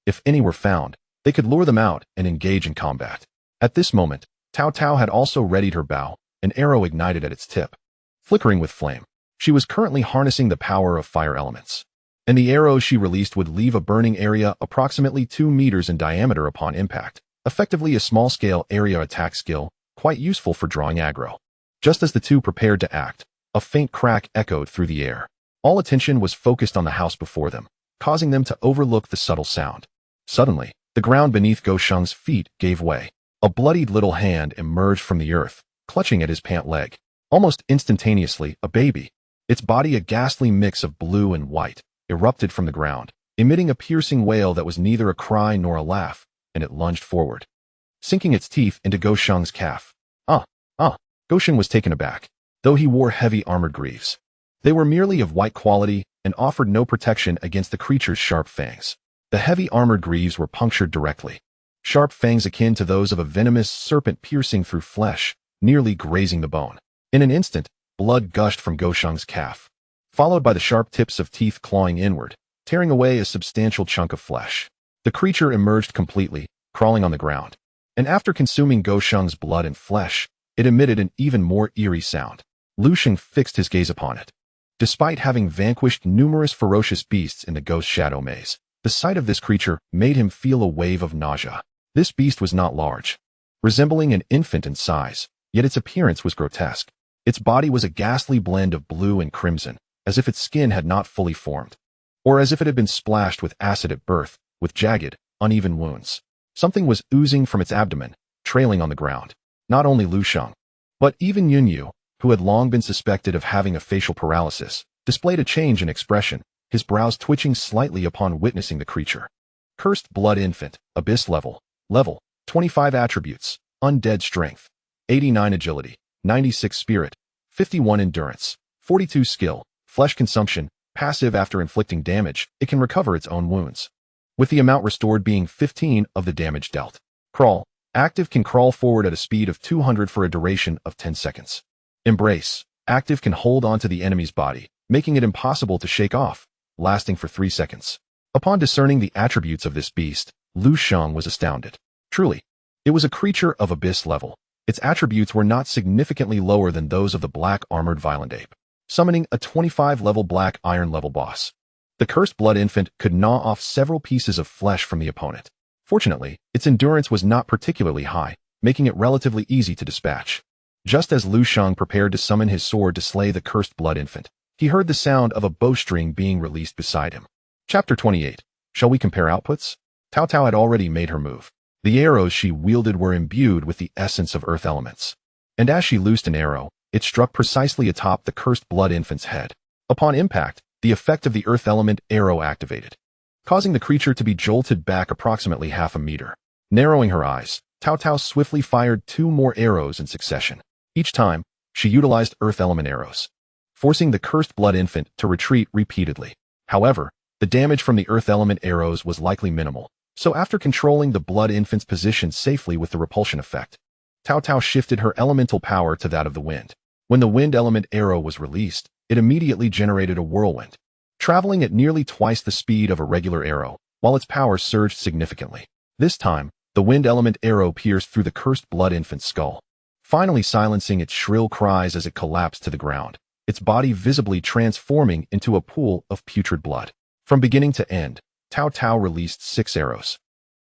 If any were found, they could lure them out and engage in combat. At this moment, Cao Cao had also readied her bow, an arrow ignited at its tip, flickering with flame. She was currently harnessing the power of fire elements, and the arrow she released would leave a burning area approximately 2 meters in diameter upon impact, effectively a small-scale area attack skill, quite useful for drawing aggro. Just as the two prepared to act, a faint crack echoed through the air. All attention was focused on the house before them, causing them to overlook the subtle sound. Suddenly, the ground beneath Lu Sheng's feet gave way. A bloodied little hand emerged from the earth, clutching at his pant leg. Almost instantaneously, a baby, its body a ghastly mix of blue and white, erupted from the ground, emitting a piercing wail that was neither a cry nor a laugh, and it lunged forward, sinking its teeth into Lu Sheng's calf. Lu Sheng was taken aback, though he wore heavy armored greaves. They were merely of white quality and offered no protection against the creature's sharp fangs. The heavy armored greaves were punctured directly, sharp fangs akin to those of a venomous serpent piercing through flesh, nearly grazing the bone. In an instant, blood gushed from Lu Sheng's calf, followed by the sharp tips of teeth clawing inward, tearing away a substantial chunk of flesh. The creature emerged completely, crawling on the ground, and after consuming Lu Sheng's blood and flesh, it emitted an even more eerie sound. Lu Sheng fixed his gaze upon it. Despite having vanquished numerous ferocious beasts in the Ghost Shadow Maze, the sight of this creature made him feel a wave of nausea. This beast was not large, resembling an infant in size, yet its appearance was grotesque. Its body was a ghastly blend of blue and crimson, as if its skin had not fully formed, or as if it had been splashed with acid at birth, with jagged, uneven wounds. Something was oozing from its abdomen, trailing on the ground. Not only Lu Sheng, but even Yunyu, who had long been suspected of having a facial paralysis, displayed a change in expression, his brows twitching slightly upon witnessing the creature. Cursed Blood Infant, Abyss Level, 25 Attributes, Undead Strength, 89 Agility, 96 Spirit, 51 Endurance, 42 Skill, Flesh Consumption, passive after inflicting damage, it can recover its own wounds, with the amount restored being 15 of the damage dealt. Crawl, active can crawl forward at a speed of 200 for a duration of 10 seconds. Embrace, active can hold onto the enemy's body, making it impossible to shake off, lasting for 3 seconds. Upon discerning the attributes of this beast, Lu Sheng was astounded. Truly, it was a creature of abyss level. Its attributes were not significantly lower than those of the black armored violent ape, summoning a 25-level black iron level boss. The cursed blood infant could gnaw off several pieces of flesh from the opponent. Fortunately, its endurance was not particularly high, making it relatively easy to dispatch. Just as Lu Sheng prepared to summon his sword to slay the cursed blood infant, he heard the sound of a bowstring being released beside him. Chapter 28. Shall we compare outputs? Cao Cao had already made her move. The arrows she wielded were imbued with the essence of earth elements, and as she loosed an arrow, it struck precisely atop the cursed blood infant's head. Upon impact, the effect of the earth element arrow activated, causing the creature to be jolted back approximately half a meter. Narrowing her eyes, Cao Cao swiftly fired 2 more arrows in succession. Each time, she utilized earth element arrows, forcing the cursed blood infant to retreat repeatedly. However, the damage from the earth element arrows was likely minimal, So after controlling the blood infant's position safely with the repulsion effect, Cao Cao shifted her elemental power to that of the wind. When the wind element arrow was released, it immediately generated a whirlwind, traveling at nearly twice the speed of a regular arrow, while its power surged significantly. This time, the wind element arrow pierced through the cursed blood infant's skull, finally silencing its shrill cries as it collapsed to the ground, its body visibly transforming into a pool of putrid blood. From beginning to end, Cao Cao released 6 arrows,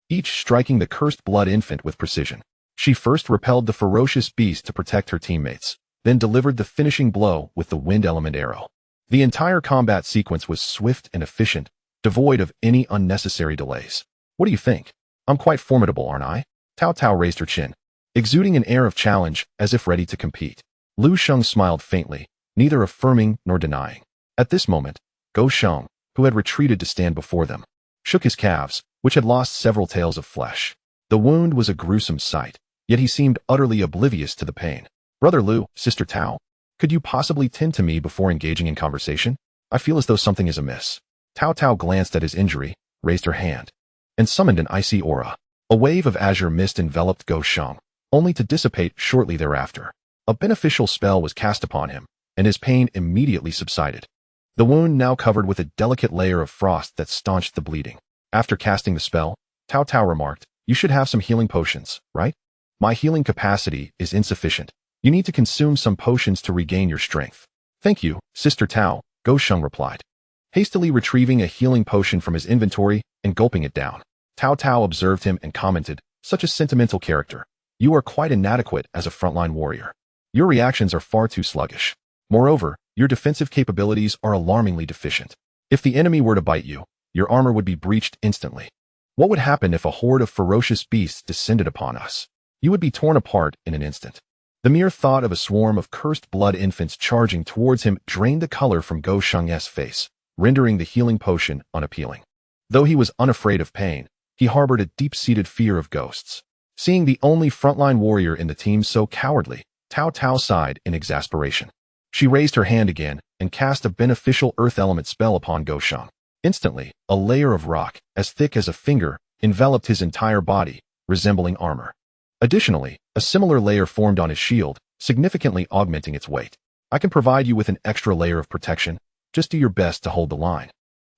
each striking the cursed blood infant with precision. She first repelled the ferocious beast to protect her teammates, then delivered the finishing blow with the wind element arrow. The entire combat sequence was swift and efficient, devoid of any unnecessary delays. What do you think? I'm quite formidable, aren't I? Cao Cao raised her chin, exuding an air of challenge as if ready to compete. Lu Sheng smiled faintly, neither affirming nor denying. At this moment, Lu Sheng, who had retreated to stand before them, shook his calves, which had lost several tails of flesh. The wound was a gruesome sight, yet he seemed utterly oblivious to the pain. Brother Lu, Sister Tao, could you possibly tend to me before engaging in conversation? I feel as though something is amiss. Cao Cao glanced at his injury, raised her hand, and summoned an icy aura. A wave of azure mist enveloped Lu Sheng, only to dissipate shortly thereafter. A beneficial spell was cast upon him, and his pain immediately subsided, the wound now covered with a delicate layer of frost that staunched the bleeding. After casting the spell, Cao Cao remarked, "You should have some healing potions, right? My healing capacity is insufficient. You need to consume some potions to regain your strength." "Thank you, Sister Tao," Lu Sheng replied, hastily retrieving a healing potion from his inventory and gulping it down. Cao Cao observed him and commented, "Such a sentimental character. You are quite inadequate as a frontline warrior. Your reactions are far too sluggish. Moreover, your defensive capabilities are alarmingly deficient. If the enemy were to bite you, your armor would be breached instantly. What would happen if a horde of ferocious beasts descended upon us? You would be torn apart in an instant." The mere thought of a swarm of cursed blood infants charging towards him drained the color from Lu Sheng's face, rendering the healing potion unappealing. Though he was unafraid of pain, he harbored a deep-seated fear of ghosts. Seeing the only frontline warrior in the team so cowardly, Cao Cao sighed in exasperation. She raised her hand again and cast a beneficial earth element spell upon Lu Sheng. Instantly, a layer of rock, as thick as a finger, enveloped his entire body, resembling armor. Additionally, a similar layer formed on his shield, significantly augmenting its weight. "I can provide you with an extra layer of protection. Just do your best to hold the line,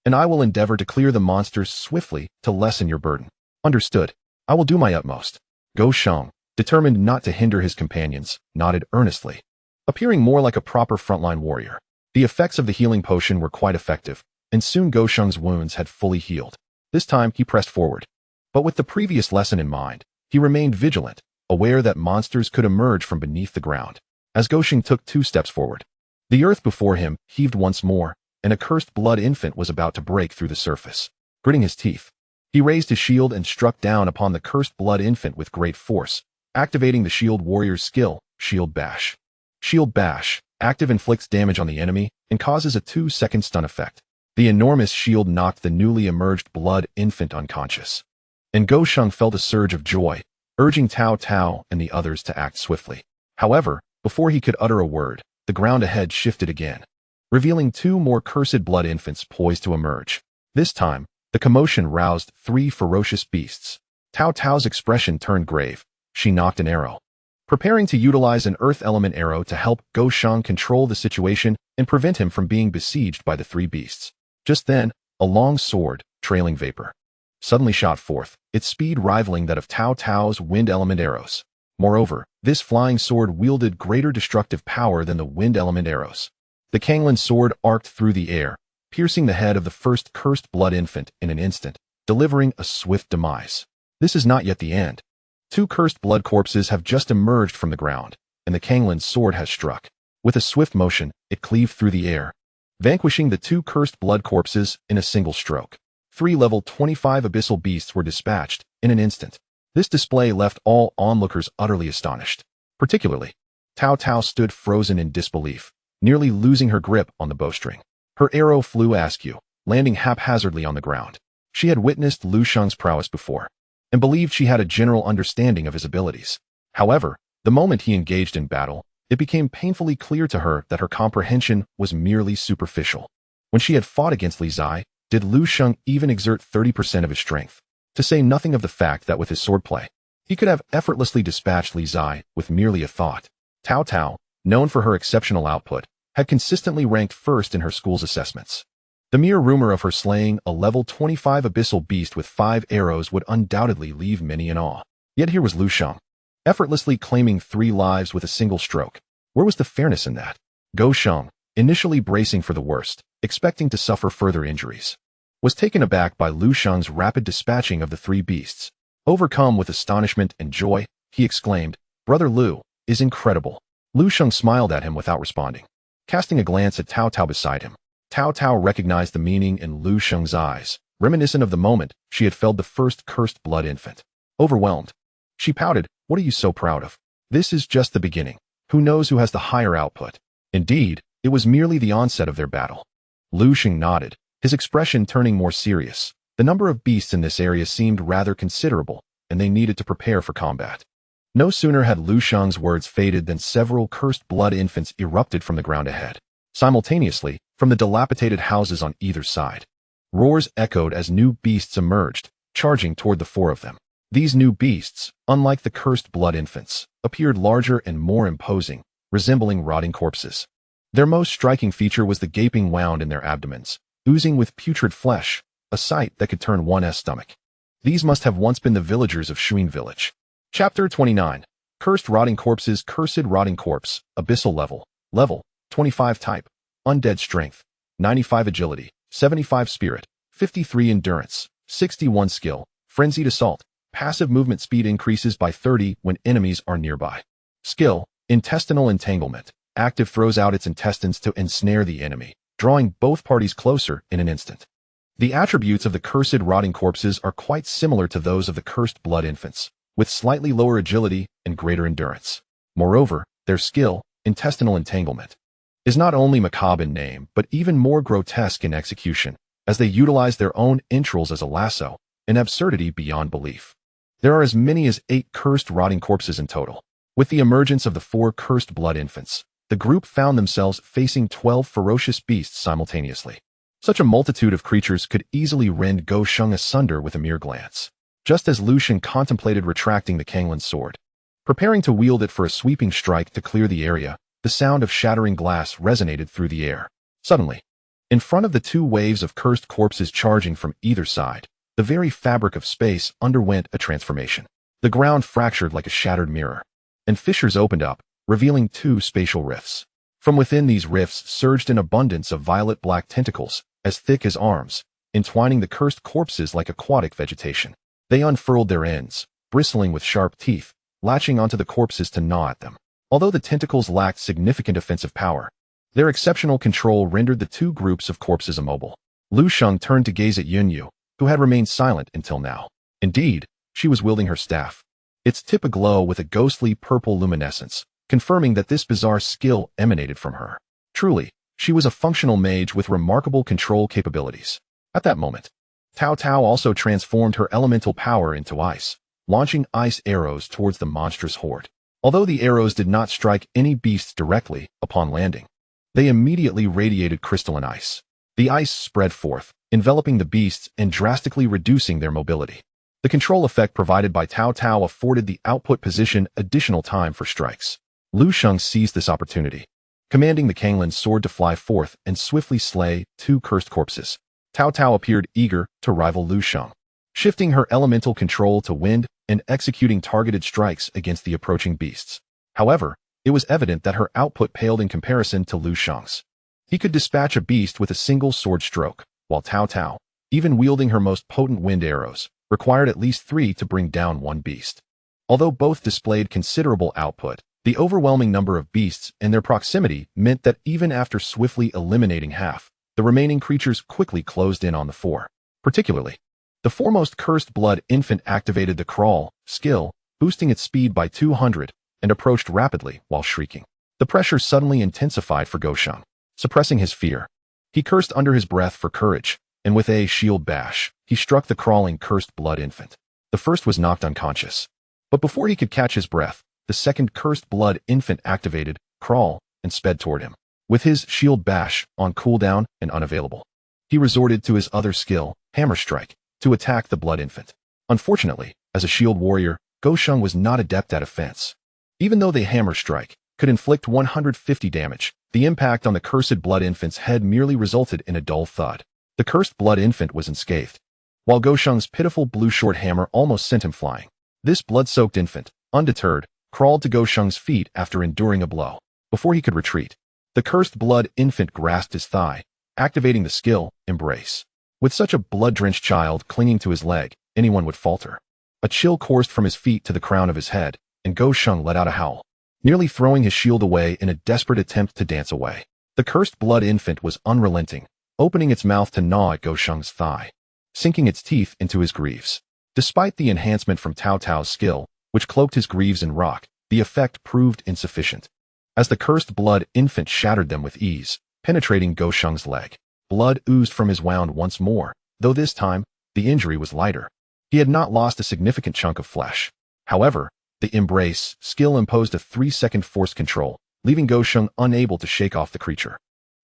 and I will endeavor to clear the monsters swiftly to lessen your burden." "Understood. I will do my utmost." Lu Sheng, determined not to hinder his companions, nodded earnestly, appearing more like a proper frontline warrior. The effects of the healing potion were quite effective, and soon Lu Sheng's wounds had fully healed. This time he pressed forward. But with the previous lesson in mind, he remained vigilant, aware that monsters could emerge from beneath the ground. As Lu Sheng took 2 steps forward, the earth before him heaved once more, and a cursed blood infant was about to break through the surface. Gritting his teeth, he raised his shield and struck down upon the cursed blood infant with great force, activating the shield warrior's skill, Shield Bash. Shield Bash, active, inflicts damage on the enemy and causes a 2-second stun effect. The enormous shield knocked the newly emerged blood infant unconscious, and Lu Sheng felt a surge of joy, urging Cao Cao and the others to act swiftly. However, before he could utter a word, the ground ahead shifted again, revealing 2 more cursed blood infants poised to emerge. This time, the commotion roused 3 ferocious beasts. Cao Cao's expression turned grave. She knocked an arrow, preparing to utilize an earth element arrow to help Lu Sheng control the situation and prevent him from being besieged by the 3 beasts. Just then, a long sword, trailing vapor, suddenly shot forth, its speed rivaling that of Cao Cao's wind element arrows. Moreover, this flying sword wielded greater destructive power than the wind element arrows. The Panlong Sword arced through the air, piercing the head of the first cursed blood infant in an instant, delivering a swift demise. This is not yet the end. 2 cursed blood corpses have just emerged from the ground, and the Panlong Sword has struck. With a swift motion, it cleaved through the air, vanquishing the 2 cursed blood corpses in a single stroke. 3 level 25 abyssal beasts were dispatched in an instant. This display left all onlookers utterly astonished. Particularly, Cao Cao stood frozen in disbelief, nearly losing her grip on the bowstring. Her arrow flew askew, landing haphazardly on the ground. She had witnessed Lu Sheng's prowess before, and believed she had a general understanding of his abilities. However, the moment he engaged in battle, it became painfully clear to her that her comprehension was merely superficial. When she had fought against Li Zai, did Lu Sheng even exert 30% of his strength? to say nothing of the fact that with his swordplay, he could have effortlessly dispatched Li Zai with merely a thought. Tao Tao, known for her exceptional output, had consistently ranked first in her school's assessments. The mere rumor of her slaying a level 25 abyssal beast with 5 arrows would undoubtedly leave many in awe. Yet here was Lu Sheng, effortlessly claiming 3 lives with a single stroke. Where was the fairness in that? Go Sheng, initially bracing for the worst, expecting to suffer further injuries, was taken aback by Lu Sheng's rapid dispatching of the 3 beasts. Overcome with astonishment and joy, he exclaimed, "Brother Lu is incredible." Lu Sheng smiled at him without responding, casting a glance at Tao Tao beside him. Tao Tao recognized the meaning in Lu Sheng's eyes, reminiscent of the moment she had felled the first cursed blood infant. Overwhelmed, she pouted, "What are you so proud of? This is just the beginning. Who knows who has the higher output?" Indeed, it was merely the onset of their battle. Lu Sheng nodded, his expression turning more serious. The number of beasts in this area seemed rather considerable, and they needed to prepare for combat. No sooner had Lu Sheng's words faded than several cursed blood infants erupted from the ground ahead. Simultaneously, from the dilapidated houses on either side, roars echoed as new beasts emerged, charging toward the 4 of them. These new beasts, unlike the cursed blood infants, appeared larger and more imposing, resembling rotting corpses. Their most striking feature was the gaping wound in their abdomens, oozing with putrid flesh, a sight that could turn one's stomach. These must have once been the villagers of Shuin village. Chapter 29. Cursed Rotting Corpses. Cursed Rotting Corpse, Abyssal Level 25 Type, Undead Strength, 95 Agility, 75 Spirit, 53 Endurance, 61 Skill, Frenzied Assault. Passive movement speed increases by 30 when enemies are nearby. Skill, Intestinal Entanglement. Active throws out its intestines to ensnare the enemy, drawing both parties closer in an instant. The attributes of the cursed rotting corpses are quite similar to those of the cursed blood infants, with slightly lower agility and greater endurance. Moreover, their skill, Intestinal Entanglement, is not only macabre in name but even more grotesque in execution, as they utilize their own entrails as a lasso, an absurdity beyond belief. There are as many as 8 cursed rotting corpses in total. With the emergence of the 4 cursed blood infants, the group found themselves facing 12 ferocious beasts simultaneously. Such a multitude of creatures could easily rend Go Sheng asunder with a mere glance. Just as Lu Sheng contemplated retracting the Panlong Sword, preparing to wield it for a sweeping strike to clear the area, the sound of shattering glass resonated through the air. Suddenly, in front of the 2 waves of cursed corpses charging from either side, the very fabric of space underwent a transformation. The ground fractured like a shattered mirror, and fissures opened up, revealing 2 spatial rifts. From within these rifts surged an abundance of violet-black tentacles, as thick as arms, entwining the cursed corpses like aquatic vegetation. They unfurled their ends, bristling with sharp teeth, latching onto the corpses to gnaw at them. Although the tentacles lacked significant offensive power, their exceptional control rendered the 2 groups of corpses immobile. Lu Sheng turned to gaze at Yunyu, who had remained silent until now. Indeed, she was wielding her staff, its tip aglow with a ghostly purple luminescence, confirming that this bizarre skill emanated from her. Truly, she was a functional mage with remarkable control capabilities. At that moment, Tao Tao also transformed her elemental power into ice, launching ice arrows towards the monstrous horde. Although the arrows did not strike any beasts directly upon landing, they immediately radiated crystalline ice. The ice spread forth, enveloping the beasts and drastically reducing their mobility. The control effect provided by Tao Tao afforded the output position additional time for strikes. Lu Sheng seized this opportunity, commanding the Panlong Sword to fly forth and swiftly slay 2 cursed corpses. Tao Tao appeared eager to rival Lu Sheng, shifting her elemental control to wind and executing targeted strikes against the approaching beasts. However, it was evident that her output paled in comparison to Lu Sheng's. He could dispatch a beast with a single sword stroke, while Tao Tao, even wielding her most potent wind arrows, required at least 3 to bring down 1 beast. Although both displayed considerable output, the overwhelming number of beasts and their proximity meant that even after swiftly eliminating half, the remaining creatures quickly closed in on the 4. Particularly, the foremost cursed blood infant activated the crawl skill, boosting its speed by 200, and approached rapidly while shrieking. The pressure suddenly intensified for Go Sheng. Suppressing his fear, he cursed under his breath for courage, and with a shield bash, he struck the crawling cursed blood infant. The first was knocked unconscious, but before he could catch his breath, the second cursed blood infant activated crawl and sped toward him. With his shield bash on cooldown and unavailable, he resorted to his other skill, hammer strike, to attack the blood infant. Unfortunately, as a shield warrior, Lu Sheng was not adept at offense. Even though the hammer strike could inflict 150 damage, the impact on the cursed blood infant's head merely resulted in a dull thud. The cursed blood infant was unscathed, while Lu Sheng's pitiful blue short hammer almost sent him flying. This blood-soaked infant, undeterred, crawled to Lu Sheng's feet after enduring a blow. Before he could retreat, the cursed blood infant grasped his thigh, activating the skill, Embrace. With such a blood-drenched child clinging to his leg, anyone would falter. A chill coursed from his feet to the crown of his head, and Lu Sheng let out a howl, nearly throwing his shield away in a desperate attempt to dance away. The cursed blood infant was unrelenting, opening its mouth to gnaw at Lu Sheng's thigh, sinking its teeth into his greaves. Despite the enhancement from Cao Cao's skill, which cloaked his greaves in rock, the effect proved insufficient, as the cursed blood infant shattered them with ease, penetrating Lu Sheng's leg. Blood oozed from his wound once more, though this time, the injury was lighter. He had not lost a significant chunk of flesh. However, the Embrace skill imposed a 3-second force control, leaving Lu Sheng unable to shake off the creature.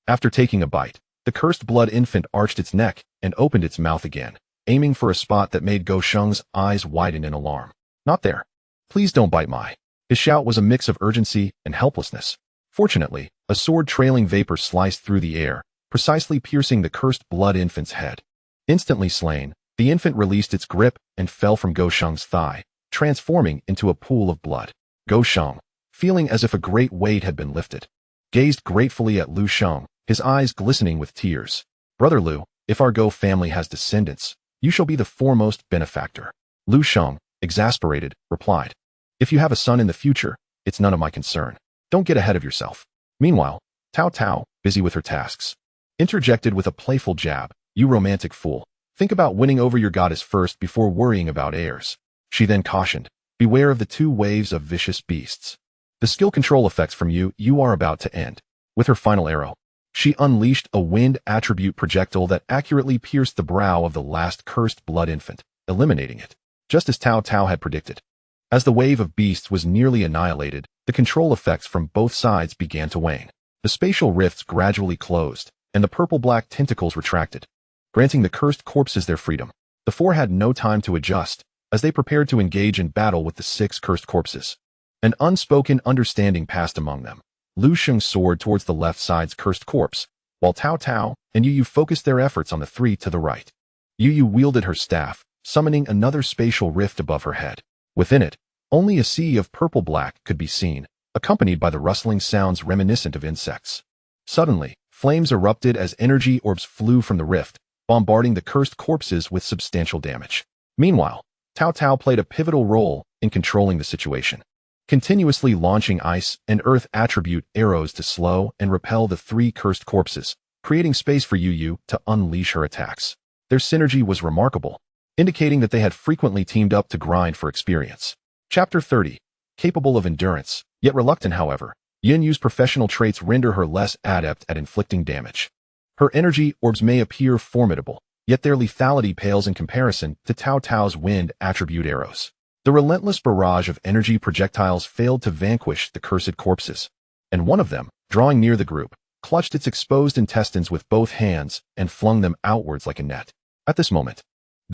After taking a bite, the cursed blood infant arched its neck and opened its mouth again, aiming for a spot that made Lu Sheng's eyes widen in alarm. Not there. Please don't bite my. His shout was a mix of urgency and helplessness. Fortunately, a sword-trailing vapor sliced through the air, precisely piercing the cursed blood infant's head. Instantly slain, the infant released its grip and fell from Lu Sheng's thigh, transforming into a pool of blood. Lu Sheng, feeling as if a great weight had been lifted, gazed gratefully at Lu Sheng, his eyes glistening with tears. Brother Lu, if our Go family has descendants, you shall be the foremost benefactor. Lu Sheng, exasperated, replied. If you have a son in the future, it's none of my concern. Don't get ahead of yourself. Meanwhile, Cao Cao, busy with her tasks, interjected with a playful jab. You romantic fool. Think about winning over your goddess first before worrying about heirs. She then cautioned, beware of the 2 waves of vicious beasts. The skill control effects from you are about to end. With her final arrow, she unleashed a wind attribute projectile that accurately pierced the brow of the last cursed blood infant, eliminating it, just as Cao Cao had predicted. As the wave of beasts was nearly annihilated, the control effects from both sides began to wane. The spatial rifts gradually closed, and the purple-black tentacles retracted, granting the cursed corpses their freedom. The 4 had no time to adjust, as they prepared to engage in battle with the 6 cursed corpses. An unspoken understanding passed among them. Lu Sheng soared towards the left side's cursed corpse, while Cao Cao and Yu focused their efforts on the 3 to the right. Yu wielded her staff, summoning another spatial rift above her head. Within it, only a sea of purple-black could be seen, accompanied by the rustling sounds reminiscent of insects. Suddenly, flames erupted as energy orbs flew from the rift, bombarding the cursed corpses with substantial damage. Meanwhile, Cao Cao played a pivotal role in controlling the situation, continuously launching ice and earth attribute arrows to slow and repel the 3 cursed corpses, creating space for Yu to unleash her attacks. Their synergy was remarkable, indicating that they had frequently teamed up to grind for experience. Chapter 30. Capable of endurance, yet reluctant however, Yu's professional traits render her less adept at inflicting damage. Her energy orbs may appear formidable, yet their lethality pales in comparison to Cao Cao's wind attribute arrows. The relentless barrage of energy projectiles failed to vanquish the cursed corpses, and one of them, drawing near the group, clutched its exposed intestines with both hands and flung them outwards like a net. At this moment,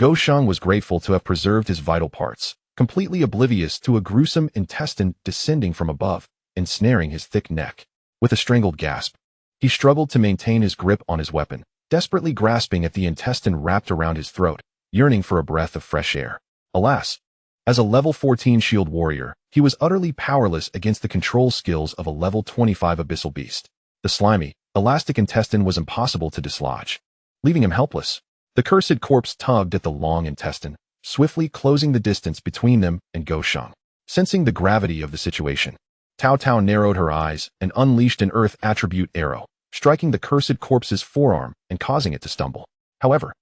Lu Sheng was grateful to have preserved his vital parts, completely oblivious to a gruesome intestine descending from above, ensnaring his thick neck. With a strangled gasp, he struggled to maintain his grip on his weapon, desperately grasping at the intestine wrapped around his throat, yearning for a breath of fresh air. Alas, as a level 14 shield warrior, he was utterly powerless against the control skills of a level 25 abyssal beast. The slimy, elastic intestine was impossible to dislodge, leaving him helpless. The cursed corpse tugged at the long intestine, swiftly closing the distance between them and Lu Sheng. Sensing the gravity of the situation, Cao Cao narrowed her eyes and unleashed an earth attribute arrow, striking the cursed corpse's forearm and causing it to stumble. However,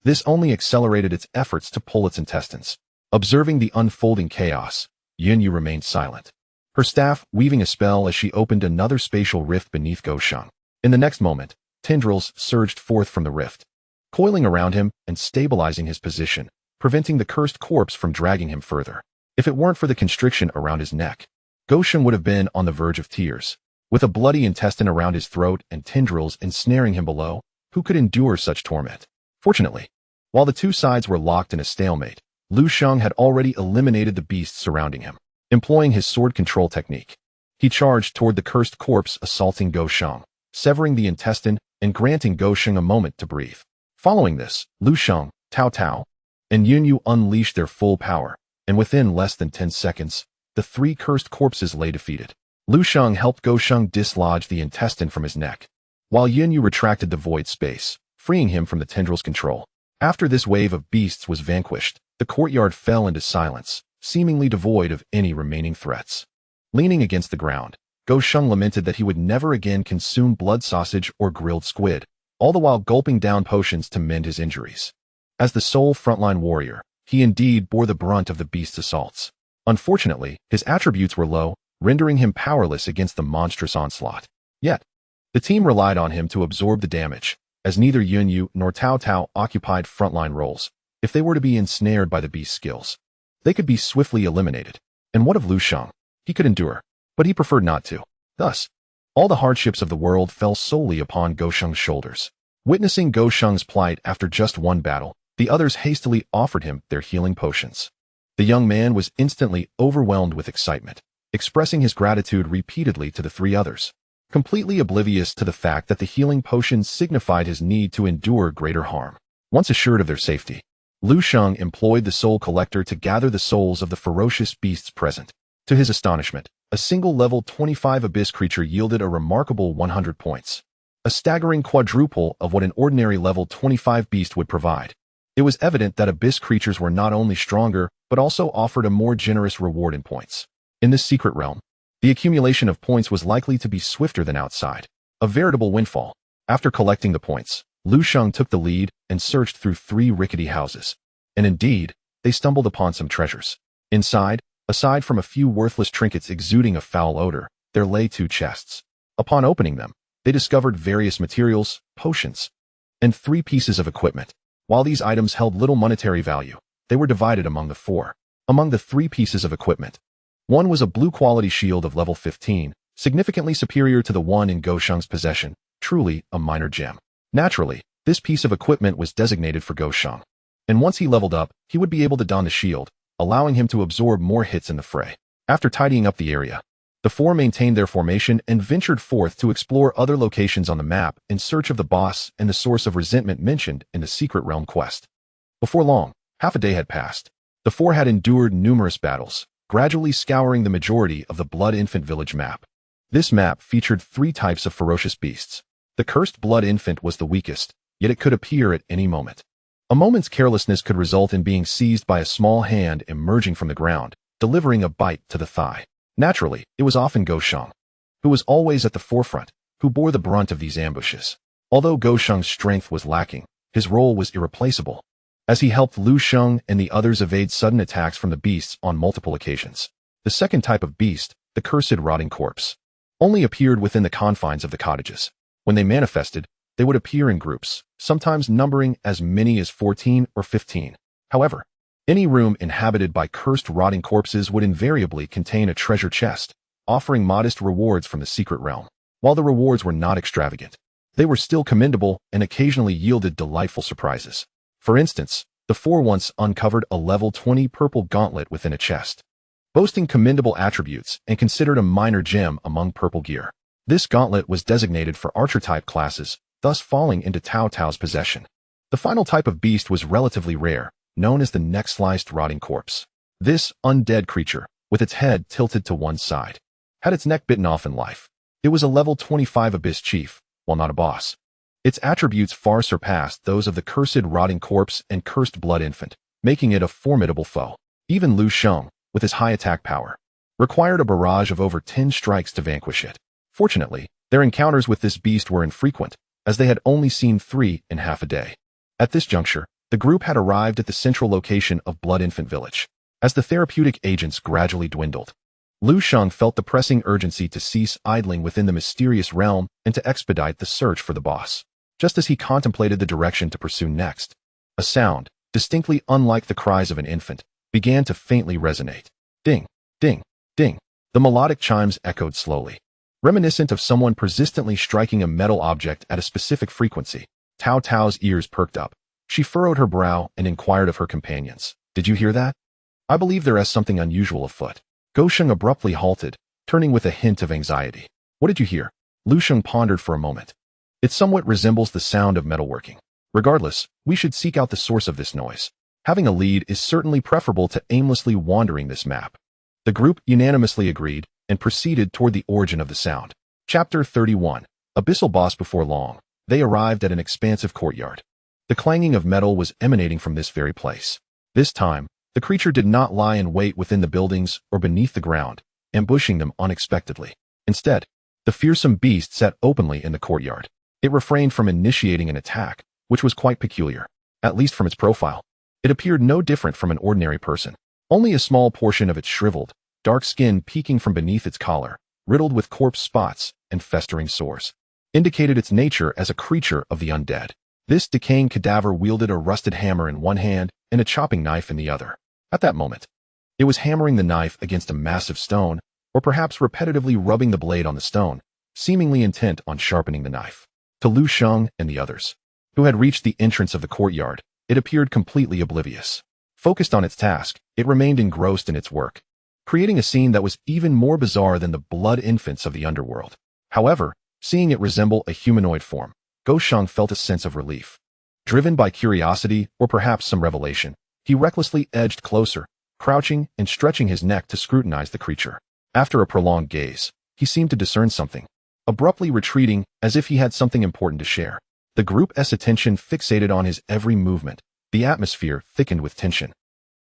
this only accelerated its efforts to pull its intestines. Observing the unfolding chaos, Yu remained silent, her staff weaving a spell as she opened another spatial rift beneath Lu Sheng. In the next moment, tendrils surged forth from the rift, coiling around him and stabilizing his position, preventing the cursed corpse from dragging him further. If it weren't for the constriction around his neck, Lu Sheng would have been on the verge of tears. With a bloody intestine around his throat and tendrils ensnaring him below, who could endure such torment? Fortunately, while the 2 sides were locked in a stalemate, Lu Sheng had already eliminated the beasts surrounding him. Employing his sword control technique, he charged toward the cursed corpse, assaulting Lu Sheng, severing the intestine and granting Lu Sheng a moment to breathe. Following this, Lu Sheng, Tao Tao, and Yunyu unleashed their full power, and within less than 10 seconds, the three cursed corpses lay defeated. Lu Sheng helped Lu Sheng dislodge the intestine from his neck, while Yunyu retracted the void space, freeing him from the tendril's control. After this wave of beasts was vanquished, the courtyard fell into silence, seemingly devoid of any remaining threats. Leaning against the ground, Lu Sheng lamented that he would never again consume blood sausage or grilled squid, all the while gulping down potions to mend his injuries. As the sole frontline warrior, he indeed bore the brunt of the beast's assaults. Unfortunately, his attributes were low, rendering him powerless against the monstrous onslaught. Yet, the team relied on him to absorb the damage, as neither Yunyu nor Tao Tao occupied frontline roles. If they were to be ensnared by the beast's skills, they could be swiftly eliminated. And what of Lu Sheng? He could endure, but he preferred not to. Thus, all the hardships of the world fell solely upon Lu Sheng's shoulders. Witnessing Lu Sheng's plight after just one battle, the others hastily offered him their healing potions. The young man was instantly overwhelmed with excitement, expressing his gratitude repeatedly to the three others, completely oblivious to the fact that the healing potions signified his need to endure greater harm. Once assured of their safety, Lu Sheng employed the Soul Collector to gather the souls of the ferocious beasts present. To his astonishment, a single level 25 abyss creature yielded a remarkable 100 points, a staggering quadruple of what an ordinary level 25 beast would provide. It was evident that abyss creatures were not only stronger, but also offered a more generous reward in points. In this secret realm, the accumulation of points was likely to be swifter than outside, a veritable windfall. After collecting the points, Lu Sheng took the lead and searched through 3 rickety houses. And indeed, they stumbled upon some treasures. Inside, aside from a few worthless trinkets exuding a foul odor, there lay 2 chests. Upon opening them, they discovered various materials, potions, and 3 pieces of equipment. While these items held little monetary value, they were divided among the 4. Among the 3 pieces of equipment, one was a blue-quality shield of level 15, significantly superior to the one in Lu Sheng's possession, truly a minor gem. Naturally, this piece of equipment was designated for Lu Sheng, and once he leveled up, he would be able to don the shield, allowing him to absorb more hits in the fray. After tidying up the area, the 4 maintained their formation and ventured forth to explore other locations on the map in search of the boss and the source of resentment mentioned in the Secret Realm quest. Before long, half a day had passed. The 4 had endured numerous battles, gradually scouring the majority of the Blood Infant Village map. This map featured 3 types of ferocious beasts. The cursed Blood Infant was the weakest, yet it could appear at any moment. A moment's carelessness could result in being seized by a small hand emerging from the ground, delivering a bite to the thigh. Naturally, it was often Lu Sheng, who was always at the forefront, who bore the brunt of these ambushes. Although Lu Sheng's strength was lacking, his role was irreplaceable, as he helped Lu Sheng and the others evade sudden attacks from the beasts on multiple occasions. The second type of beast, the cursed rotting corpse, only appeared within the confines of the cottages. When they manifested, they would appear in groups, sometimes numbering as many as 14 or 15. However, any room inhabited by cursed rotting corpses would invariably contain a treasure chest, offering modest rewards from the secret realm. While the rewards were not extravagant, they were still commendable and occasionally yielded delightful surprises. For instance, the 4 once uncovered a level 20 purple gauntlet within a chest, boasting commendable attributes and considered a minor gem among purple gear. This gauntlet was designated for archer-type classes, thus falling into Tao Tao's possession. The final type of beast was relatively rare, known as the neck-sliced rotting corpse. This undead creature, with its head tilted to one side, had its neck bitten off in life. It was a level 25 abyss chief, while not a boss. Its attributes far surpassed those of the cursed rotting corpse and cursed blood infant, making it a formidable foe. Even Lu Sheng, with his high attack power, required a barrage of over 10 strikes to vanquish it. Fortunately, their encounters with this beast were infrequent, as they had only seen 3 in half a day. At this juncture, the group had arrived at the central location of Blood Infant Village. As the therapeutic agents gradually dwindled, Lu Sheng felt the pressing urgency to cease idling within the mysterious realm and to expedite the search for the boss. Just as he contemplated the direction to pursue next, a sound, distinctly unlike the cries of an infant, began to faintly resonate. Ding, ding, ding. The melodic chimes echoed slowly, reminiscent of someone persistently striking a metal object at a specific frequency. Tao Tao's ears perked up. She furrowed her brow and inquired of her companions, Did you hear that? I believe there is something unusual afoot. Lu Sheng abruptly halted, turning with a hint of anxiety. What did you hear? Lu Sheng pondered for a moment. It somewhat resembles the sound of metalworking. Regardless, we should seek out the source of this noise. Having a lead is certainly preferable to aimlessly wandering this map. The group unanimously agreed and proceeded toward the origin of the sound. Chapter 31. Abyssal Boss. Before long, they arrived at an expansive courtyard. The clanging of metal was emanating from this very place. This time, the creature did not lie in wait within the buildings or beneath the ground, ambushing them unexpectedly. Instead, the fearsome beast sat openly in the courtyard. It refrained from initiating an attack, which was quite peculiar, at least from its profile. It appeared no different from an ordinary person. Only a small portion of its shriveled, dark skin peeking from beneath its collar, riddled with corpse spots and festering sores, indicated its nature as a creature of the undead. This decaying cadaver wielded a rusted hammer in one hand and a chopping knife in the other. At that moment, it was hammering the knife against a massive stone, or perhaps repetitively rubbing the blade on the stone, seemingly intent on sharpening the knife. To Lu Sheng and the others, who had reached the entrance of the courtyard, it appeared completely oblivious. Focused on its task, it remained engrossed in its work, creating a scene that was even more bizarre than the blood infants of the underworld. However, seeing it resemble a humanoid form, Lu Sheng felt a sense of relief. Driven by curiosity or perhaps some revelation, he recklessly edged closer, crouching and stretching his neck to scrutinize the creature. After a prolonged gaze, he seemed to discern something, abruptly retreating as if he had something important to share. The group's attention fixated on his every movement. The atmosphere thickened with tension.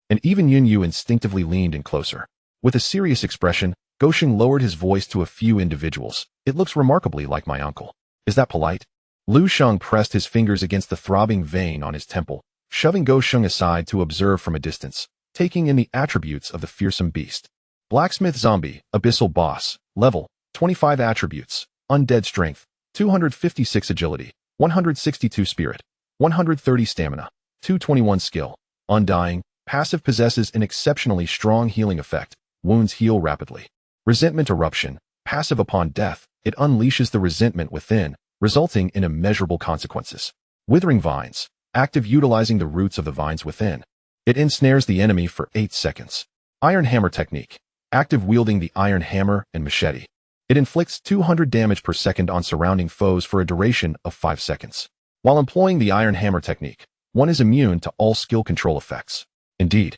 And even Yun Yu instinctively leaned in closer. With a serious expression, Lu Sheng lowered his voice to a few individuals. It looks remarkably like my uncle. Is that polite? Lu Sheng pressed his fingers against the throbbing vein on his temple, shoving Lu Sheng aside to observe from a distance, taking in the attributes of the fearsome beast. Blacksmith Zombie, Abyssal Boss, Level, 25 Attributes, Undead Strength, 256 Agility, 162 Spirit, 130 Stamina, 221 Skill, Undying, Passive possesses an exceptionally strong healing effect, wounds heal rapidly. Resentment Eruption, passive upon death, it unleashes the resentment within, resulting in immeasurable consequences. Withering Vines, active utilizing the roots of the vines within. It ensnares the enemy for 8 seconds. Iron Hammer Technique, active wielding the iron hammer and machete. It inflicts 200 damage per second on surrounding foes for a duration of 5 seconds. While employing the Iron Hammer technique, one is immune to all skill control effects. Indeed,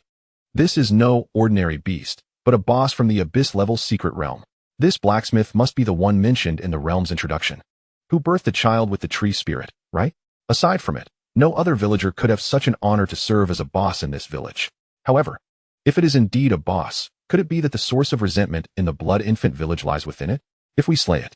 this is no ordinary beast, but a boss from the Abyss-level secret realm. This blacksmith must be the one mentioned in the realm's introduction, who birthed the child with the tree spirit, right? Aside from it, no other villager could have such an honor to serve as a boss in this village. However, if it is indeed a boss, could it be that the source of resentment in the Blood Infant village lies within it? If we slay it,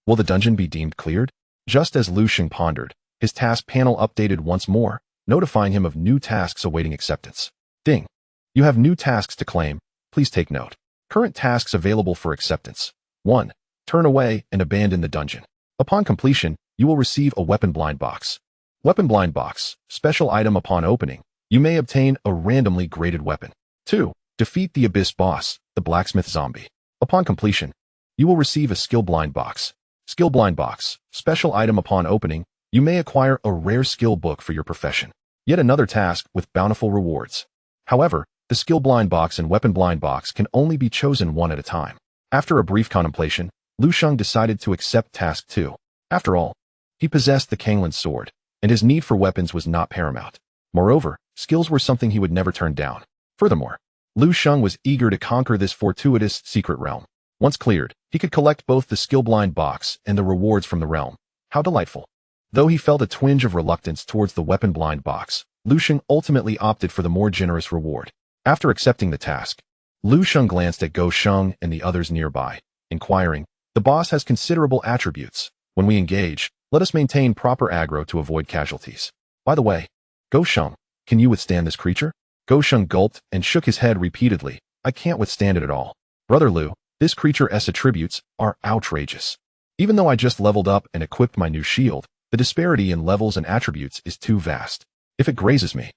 will the dungeon be deemed cleared? Just as Lu Sheng pondered, his task panel updated once more, notifying him of new tasks awaiting acceptance. Ding. You have new tasks to claim. Please take note. Current tasks available for acceptance. 1. Turn away and abandon the dungeon. Upon completion, you will receive a Weapon Blind Box. Weapon Blind Box, special item upon opening. You may obtain a randomly graded weapon. 2. Defeat the Abyss Boss, the Blacksmith Zombie. Upon completion, you will receive a Skill Blind Box. Skill Blind Box, special item upon opening. You may acquire a rare skill book for your profession. Yet another task with bountiful rewards. However, the Skill Blind Box and Weapon Blind Box can only be chosen one at a time. After a brief contemplation, Lu Sheng decided to accept Task 2. After all, he possessed the Kanglan sword, and his need for weapons was not paramount. Moreover, skills were something he would never turn down. Furthermore, Lu Sheng was eager to conquer this fortuitous secret realm. Once cleared, he could collect both the Skill Blind Box and the rewards from the realm. How delightful. Though he felt a twinge of reluctance towards the Weapon Blind Box, Lu Sheng ultimately opted for the more generous reward. After accepting the task, Lu Sheng glanced at Lu Sheng and the others nearby, inquiring, "The boss has considerable attributes. When we engage, let us maintain proper aggro to avoid casualties. By the way, Lu Sheng, can you withstand this creature?" Lu Sheng gulped and shook his head repeatedly. "I can't withstand it at all. Brother Lu, this creature's attributes are outrageous. Even though I just leveled up and equipped my new shield, the disparity in levels and attributes is too vast. If it grazes me,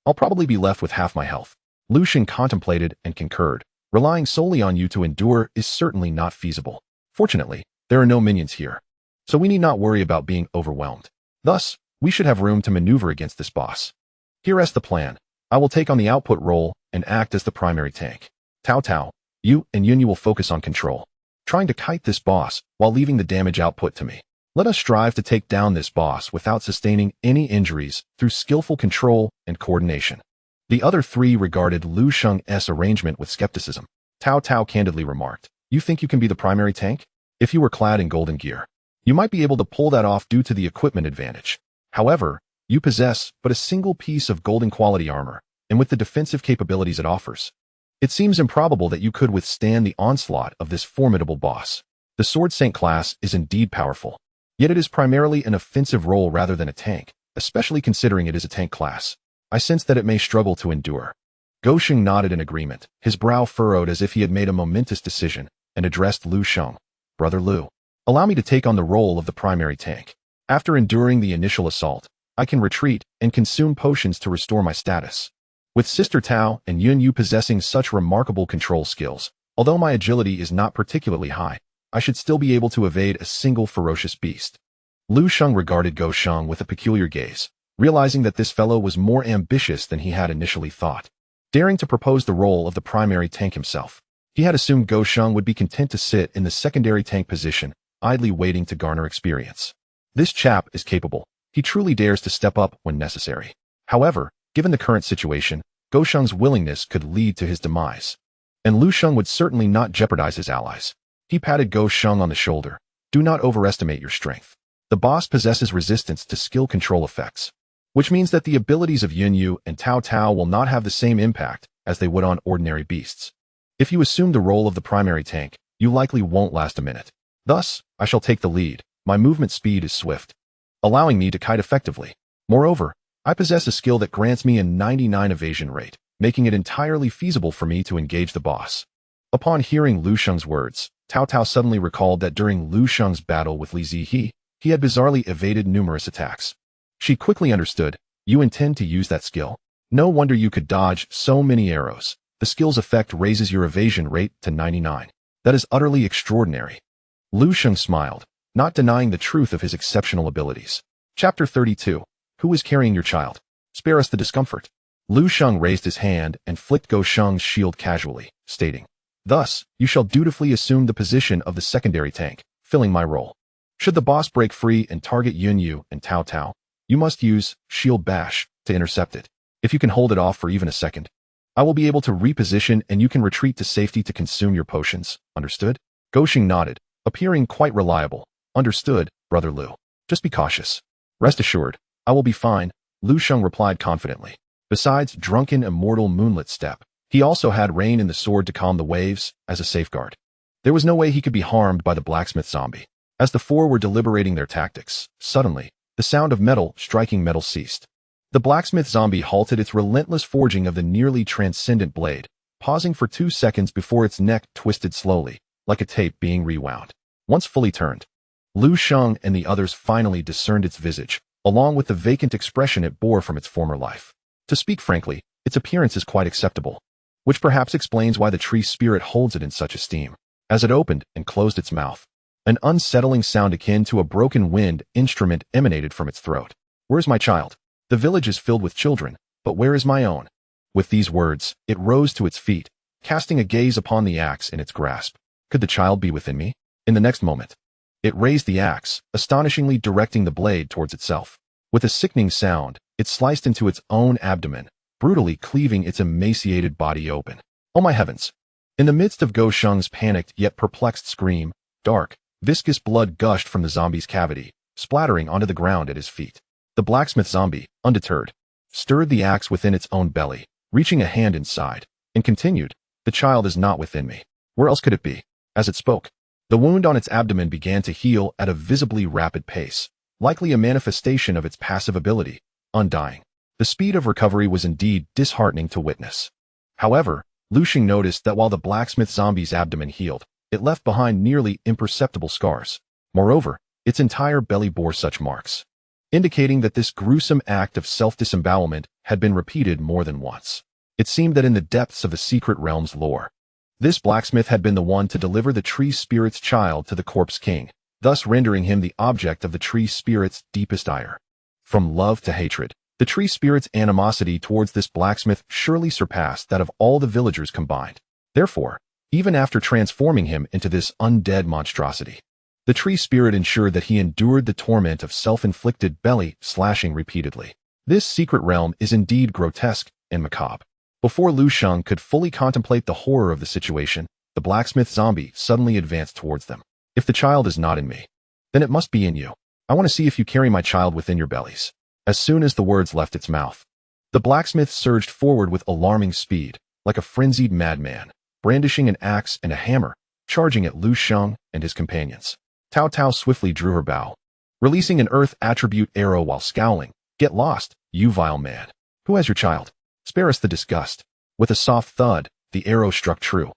I'll probably be left with half my health." Lu Sheng contemplated and concurred. Relying solely on you to endure is certainly not feasible. Fortunately, there are no minions here, so we need not worry about being overwhelmed. Thus, we should have room to maneuver against this boss. Here is the plan. I will take on the output role and act as the primary tank. Tao Tao, you and Yunyu will focus on control, trying to kite this boss while leaving the damage output to me. Let us strive to take down this boss without sustaining any injuries through skillful control and coordination. The other three regarded Lu Sheng's arrangement with skepticism. Tao Tao candidly remarked, "You think you can be the primary tank? If you were clad in golden gear, you might be able to pull that off due to the equipment advantage. However, you possess but a single piece of golden quality armor, and with the defensive capabilities it offers, it seems improbable that you could withstand the onslaught of this formidable boss. The Sword Saint class is indeed powerful, yet it is primarily an offensive role rather than a tank, especially considering it is a tank class. I sense that it may struggle to endure." Lu Sheng nodded in agreement, his brow furrowed as if he had made a momentous decision, and addressed Lu Sheng. "Brother Lu, allow me to take on the role of the primary tank. After enduring the initial assault, I can retreat and consume potions to restore my status. With Sister Tao and Yunyu possessing such remarkable control skills, although my agility is not particularly high, I should still be able to evade a single ferocious beast." Lu Sheng regarded Lu Sheng with a peculiar gaze, realizing that this fellow was more ambitious than he had initially thought. Daring to propose the role of the primary tank himself, he had assumed Lu Sheng would be content to sit in the secondary tank position, idly waiting to garner experience. This chap is capable. He truly dares to step up when necessary. However, given the current situation, Lu Sheng's willingness could lead to his demise, and Lu Sheng would certainly not jeopardize his allies. He patted Lu Sheng on the shoulder. "Do not overestimate your strength. The boss possesses resistance to skill control effects, which means that the abilities of Yunyu and Tao Tao will not have the same impact as they would on ordinary beasts. If you assume the role of the primary tank, you likely won't last a minute. Thus, I shall take the lead. My movement speed is swift, allowing me to kite effectively. Moreover, I possess a skill that grants me a 99 evasion rate, making it entirely feasible for me to engage the boss." Upon hearing Lu Sheng's words, Tao Tao suddenly recalled that during Lu Sheng's battle with Li Zihe, he had bizarrely evaded numerous attacks. She quickly understood. "You intend to use that skill? No wonder you could dodge so many arrows. The skill's effect raises your evasion rate to 99. That is utterly extraordinary." Lu Sheng smiled, not denying the truth of his exceptional abilities. Chapter 32. Who is carrying your child? Spare us the discomfort. Lu Sheng raised his hand and flicked Lu Sheng's shield casually, stating, "Thus, you shall dutifully assume the position of the secondary tank, filling my role. Should the boss break free and target Yunyu and Tao Tao, you must use Shield Bash to intercept it. If you can hold it off for even a second, I will be able to reposition and you can retreat to safety to consume your potions. Understood?" Lu Sheng nodded, appearing quite reliable. "Understood, Brother Lu. Just be cautious." "Rest assured, I will be fine," Lu Sheng replied confidently. Besides drunken immortal moonlit step, he also had rain in the sword to calm the waves as a safeguard. There was no way he could be harmed by the blacksmith zombie. As the four were deliberating their tactics, suddenly, the sound of metal striking metal ceased. The blacksmith zombie halted its relentless forging of the nearly transcendent blade, pausing for 2 seconds before its neck twisted slowly, like a tape being rewound. Once fully turned, Lu Sheng and the others finally discerned its visage, along with the vacant expression it bore from its former life. To speak frankly, its appearance is quite acceptable, which perhaps explains why the tree spirit holds it in such esteem. As it opened and closed its mouth, an unsettling sound akin to a broken wind instrument emanated from its throat. "Where's my child? The village is filled with children, but where is my own?" With these words, it rose to its feet, casting a gaze upon the axe in its grasp. "Could the child be within me?" In the next moment, it raised the axe, astonishingly directing the blade towards itself. With a sickening sound, it sliced into its own abdomen, brutally cleaving its emaciated body open. Oh my heavens! In the midst of Lu Sheng's panicked yet perplexed scream, dark, viscous blood gushed from the zombie's cavity, splattering onto the ground at his feet. The blacksmith zombie, undeterred, stirred the axe within its own belly, reaching a hand inside, and continued, "The child is not within me. Where else could it be?" As it spoke, the wound on its abdomen began to heal at a visibly rapid pace, likely a manifestation of its passive ability, undying. The speed of recovery was indeed disheartening to witness. However, Lu Sheng noticed that while the blacksmith zombie's abdomen healed, it left behind nearly imperceptible scars. Moreover, its entire belly bore such marks, indicating that this gruesome act of self-disembowelment had been repeated more than once. It seemed that in the depths of the secret realm's lore, this blacksmith had been the one to deliver the tree spirit's child to the corpse king, thus rendering him the object of the tree spirit's deepest ire. From love to hatred, The tree spirit's animosity towards this blacksmith surely surpassed that of all the villagers combined. Therefore, even after transforming him into this undead monstrosity, the tree spirit ensured that he endured the torment of self-inflicted belly slashing repeatedly. This secret realm is indeed grotesque and macabre. Before Lu Sheng could fully contemplate the horror of the situation, the blacksmith zombie suddenly advanced towards them. If the child is not in me, then it must be in you. I want to see if you carry my child within your bellies. As soon as the words left its mouth, the blacksmith surged forward with alarming speed, like a frenzied madman, brandishing an axe and a hammer, charging at Lu Sheng and his companions. Cao Cao swiftly drew her bow, releasing an earth attribute arrow while scowling. Get lost, you vile man. Who has your child? Spare us the disgust. With a soft thud, the arrow struck true,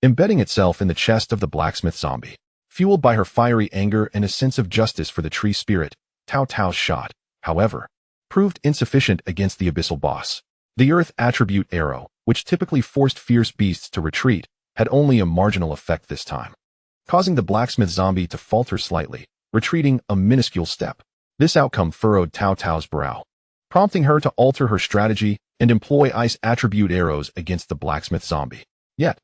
embedding itself in the chest of the blacksmith zombie. Fueled by her fiery anger and a sense of justice for the tree spirit, Cao Cao's shot, however, proved insufficient against the abyssal boss. The earth attribute arrow, which typically forced fierce beasts to retreat, had only a marginal effect this time, causing the blacksmith zombie to falter slightly, retreating a minuscule step. This outcome furrowed Cao Cao's brow, prompting her to alter her strategy and employ ice attribute arrows against the blacksmith zombie. Yet,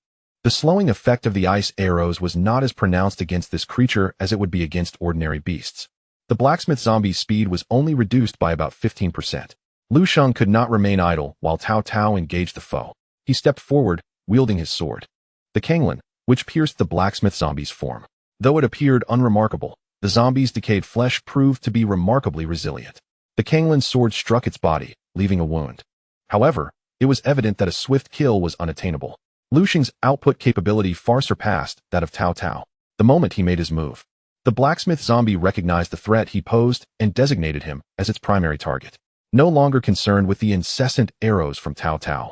the slowing effect of the ice arrows was not as pronounced against this creature as it would be against ordinary beasts. The blacksmith zombie's speed was only reduced by about 15%. Lu Sheng could not remain idle while Cao Cao engaged the foe. He stepped forward, wielding his sword, the Kanglin, which pierced the blacksmith zombie's form. Though it appeared unremarkable, the zombie's decayed flesh proved to be remarkably resilient. The Kanglin's sword struck its body, leaving a wound. However, it was evident that a swift kill was unattainable. Lu Sheng's output capability far surpassed that of Cao Cao. The moment he made his move, the blacksmith zombie recognized the threat he posed and designated him as its primary target. No longer concerned with the incessant arrows from Cao Cao,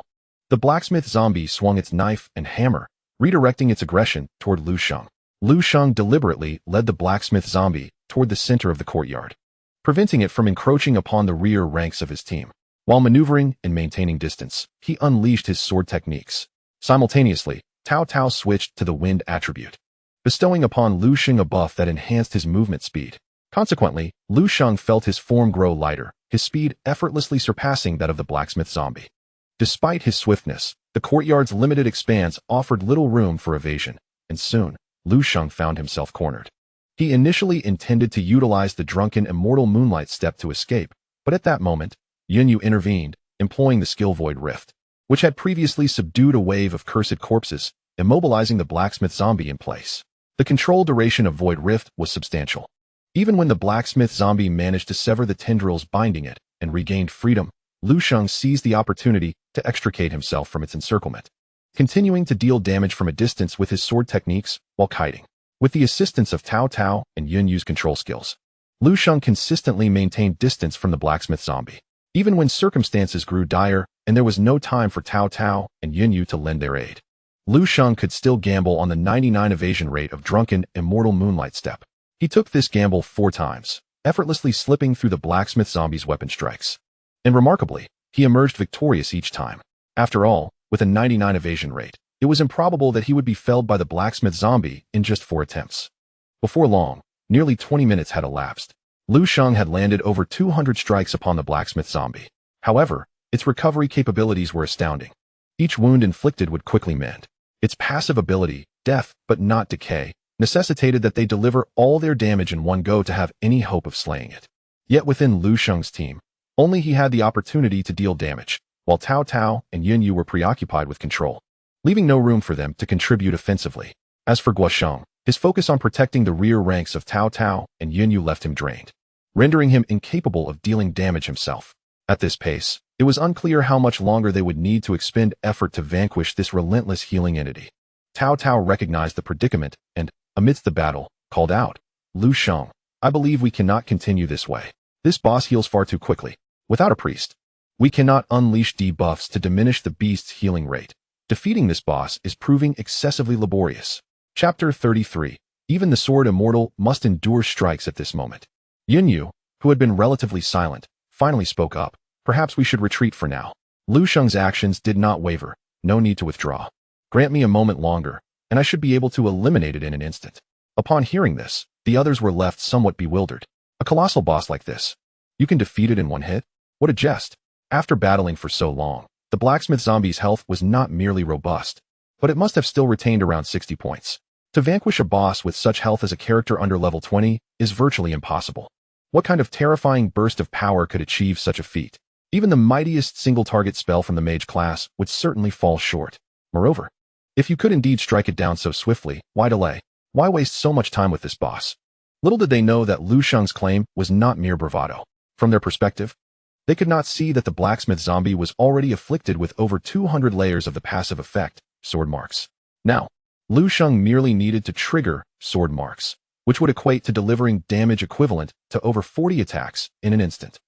the blacksmith zombie swung its knife and hammer, redirecting its aggression toward Lu Sheng. Lu Sheng deliberately led the blacksmith zombie toward the center of the courtyard, preventing it from encroaching upon the rear ranks of his team. While maneuvering and maintaining distance, he unleashed his sword techniques. Simultaneously, Cao Cao switched to the wind attribute, bestowing upon Lu Sheng a buff that enhanced his movement speed. Consequently, Lu Sheng felt his form grow lighter, his speed effortlessly surpassing that of the blacksmith zombie. Despite his swiftness, the courtyard's limited expanse offered little room for evasion, and soon, Lu Sheng found himself cornered. He initially intended to utilize the drunken immortal moonlight step to escape, but at that moment, Yunyu intervened, employing the skill Void Rift, which had previously subdued a wave of cursed corpses, immobilizing the blacksmith zombie in place. The control duration of Void Rift was substantial. Even when the blacksmith zombie managed to sever the tendrils binding it and regained freedom, Lu Sheng seized the opportunity to extricate himself from its encirclement, continuing to deal damage from a distance with his sword techniques while kiting. With the assistance of Cao Cao and Yunyu's control skills, Lu Sheng consistently maintained distance from the blacksmith zombie. Even when circumstances grew dire and there was no time for Cao Cao and Yunyu to lend their aid, Lu Sheng could still gamble on the 99 evasion rate of drunken immortal moonlight step. He took this gamble 4 times, effortlessly slipping through the blacksmith zombie's weapon strikes. And remarkably, he emerged victorious each time. After all, with a 99 evasion rate, it was improbable that he would be felled by the blacksmith zombie in just 4 attempts. Before long, nearly 20 minutes had elapsed. Lu Sheng had landed over 200 strikes upon the blacksmith zombie. However, its recovery capabilities were astounding. Each wound inflicted would quickly mend. Its passive ability, death but not decay, necessitated that they deliver all their damage in one go to have any hope of slaying it. Yet within Lu Sheng's team, only he had the opportunity to deal damage, while Cao Cao and Yunyu were preoccupied with control, leaving no room for them to contribute offensively. As for Guosheng, his focus on protecting the rear ranks of Cao Cao and Yunyu left him drained, rendering him incapable of dealing damage himself. At this pace, it was unclear how much longer they would need to expend effort to vanquish this relentless healing entity. Cao Cao recognized the predicament and, amidst the battle, called out, "Lu Sheng, I believe we cannot continue this way. This boss heals far too quickly. Without a priest, we cannot unleash debuffs to diminish the beast's healing rate. Defeating this boss is proving excessively laborious." Chapter 33. Even the Sword Immortal must endure strikes at this moment. Yunyu, who had been relatively silent, finally spoke up. "Perhaps we should retreat for now." Lu Sheng's actions did not waver. No need to withdraw. "Grant me a moment longer, and I should be able to eliminate it in an instant." Upon hearing this, the others were left somewhat bewildered. A colossal boss like this, you can defeat it in one hit? What a jest. After battling for so long, the blacksmith zombie's health was not merely robust, but it must have still retained around 60 points. To vanquish a boss with such health as a character under level 20 is virtually impossible. What kind of terrifying burst of power could achieve such a feat? Even the mightiest single-target spell from the mage class would certainly fall short. Moreover, if you could indeed strike it down so swiftly, why delay? Why waste so much time with this boss? Little did they know that Lu Sheng's claim was not mere bravado. From their perspective, they could not see that the blacksmith zombie was already afflicted with over 200 layers of the passive effect, sword marks. Now, Lu Sheng merely needed to trigger sword marks, which would equate to delivering damage equivalent to over 40 attacks in an instant.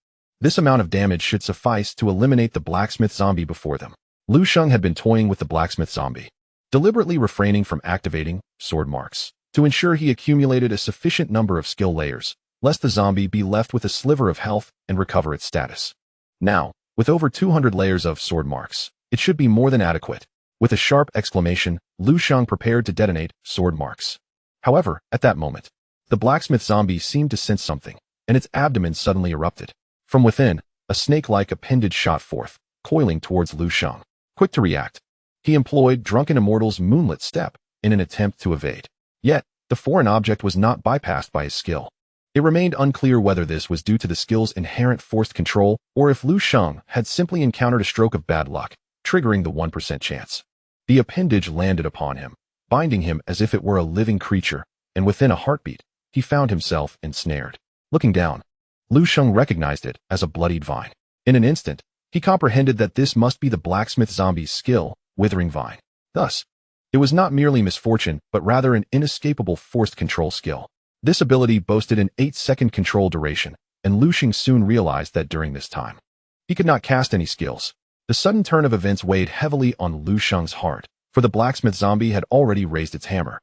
This amount of damage should suffice to eliminate the blacksmith zombie before them. Lu Sheng had been toying with the blacksmith zombie, deliberately refraining from activating sword marks to ensure he accumulated a sufficient number of skill layers, lest the zombie be left with a sliver of health and recover its status. Now, with over 200 layers of sword marks, it should be more than adequate. With a sharp exclamation, Lu Sheng prepared to detonate sword marks. However, at that moment, the blacksmith zombie seemed to sense something, and its abdomen suddenly erupted. From within, a snake-like appendage shot forth, coiling towards Lu Sheng. Quick to react, he employed Drunken Immortal's Moonlit Step in an attempt to evade. Yet, the foreign object was not bypassed by his skill. It remained unclear whether this was due to the skill's inherent forced control or if Lu Sheng had simply encountered a stroke of bad luck, triggering the 1% chance. The appendage landed upon him, binding him as if it were a living creature, and within a heartbeat, he found himself ensnared. Looking down, Lu Sheng recognized it as a bloodied vine. In an instant, he comprehended that this must be the blacksmith zombie's skill, Withering Vine. Thus, it was not merely misfortune, but rather an inescapable forced control skill. This ability boasted an 8-second control duration, and Lu Sheng soon realized that during this time, he could not cast any skills. The sudden turn of events weighed heavily on Lu Sheng's heart, for the blacksmith zombie had already raised its hammer,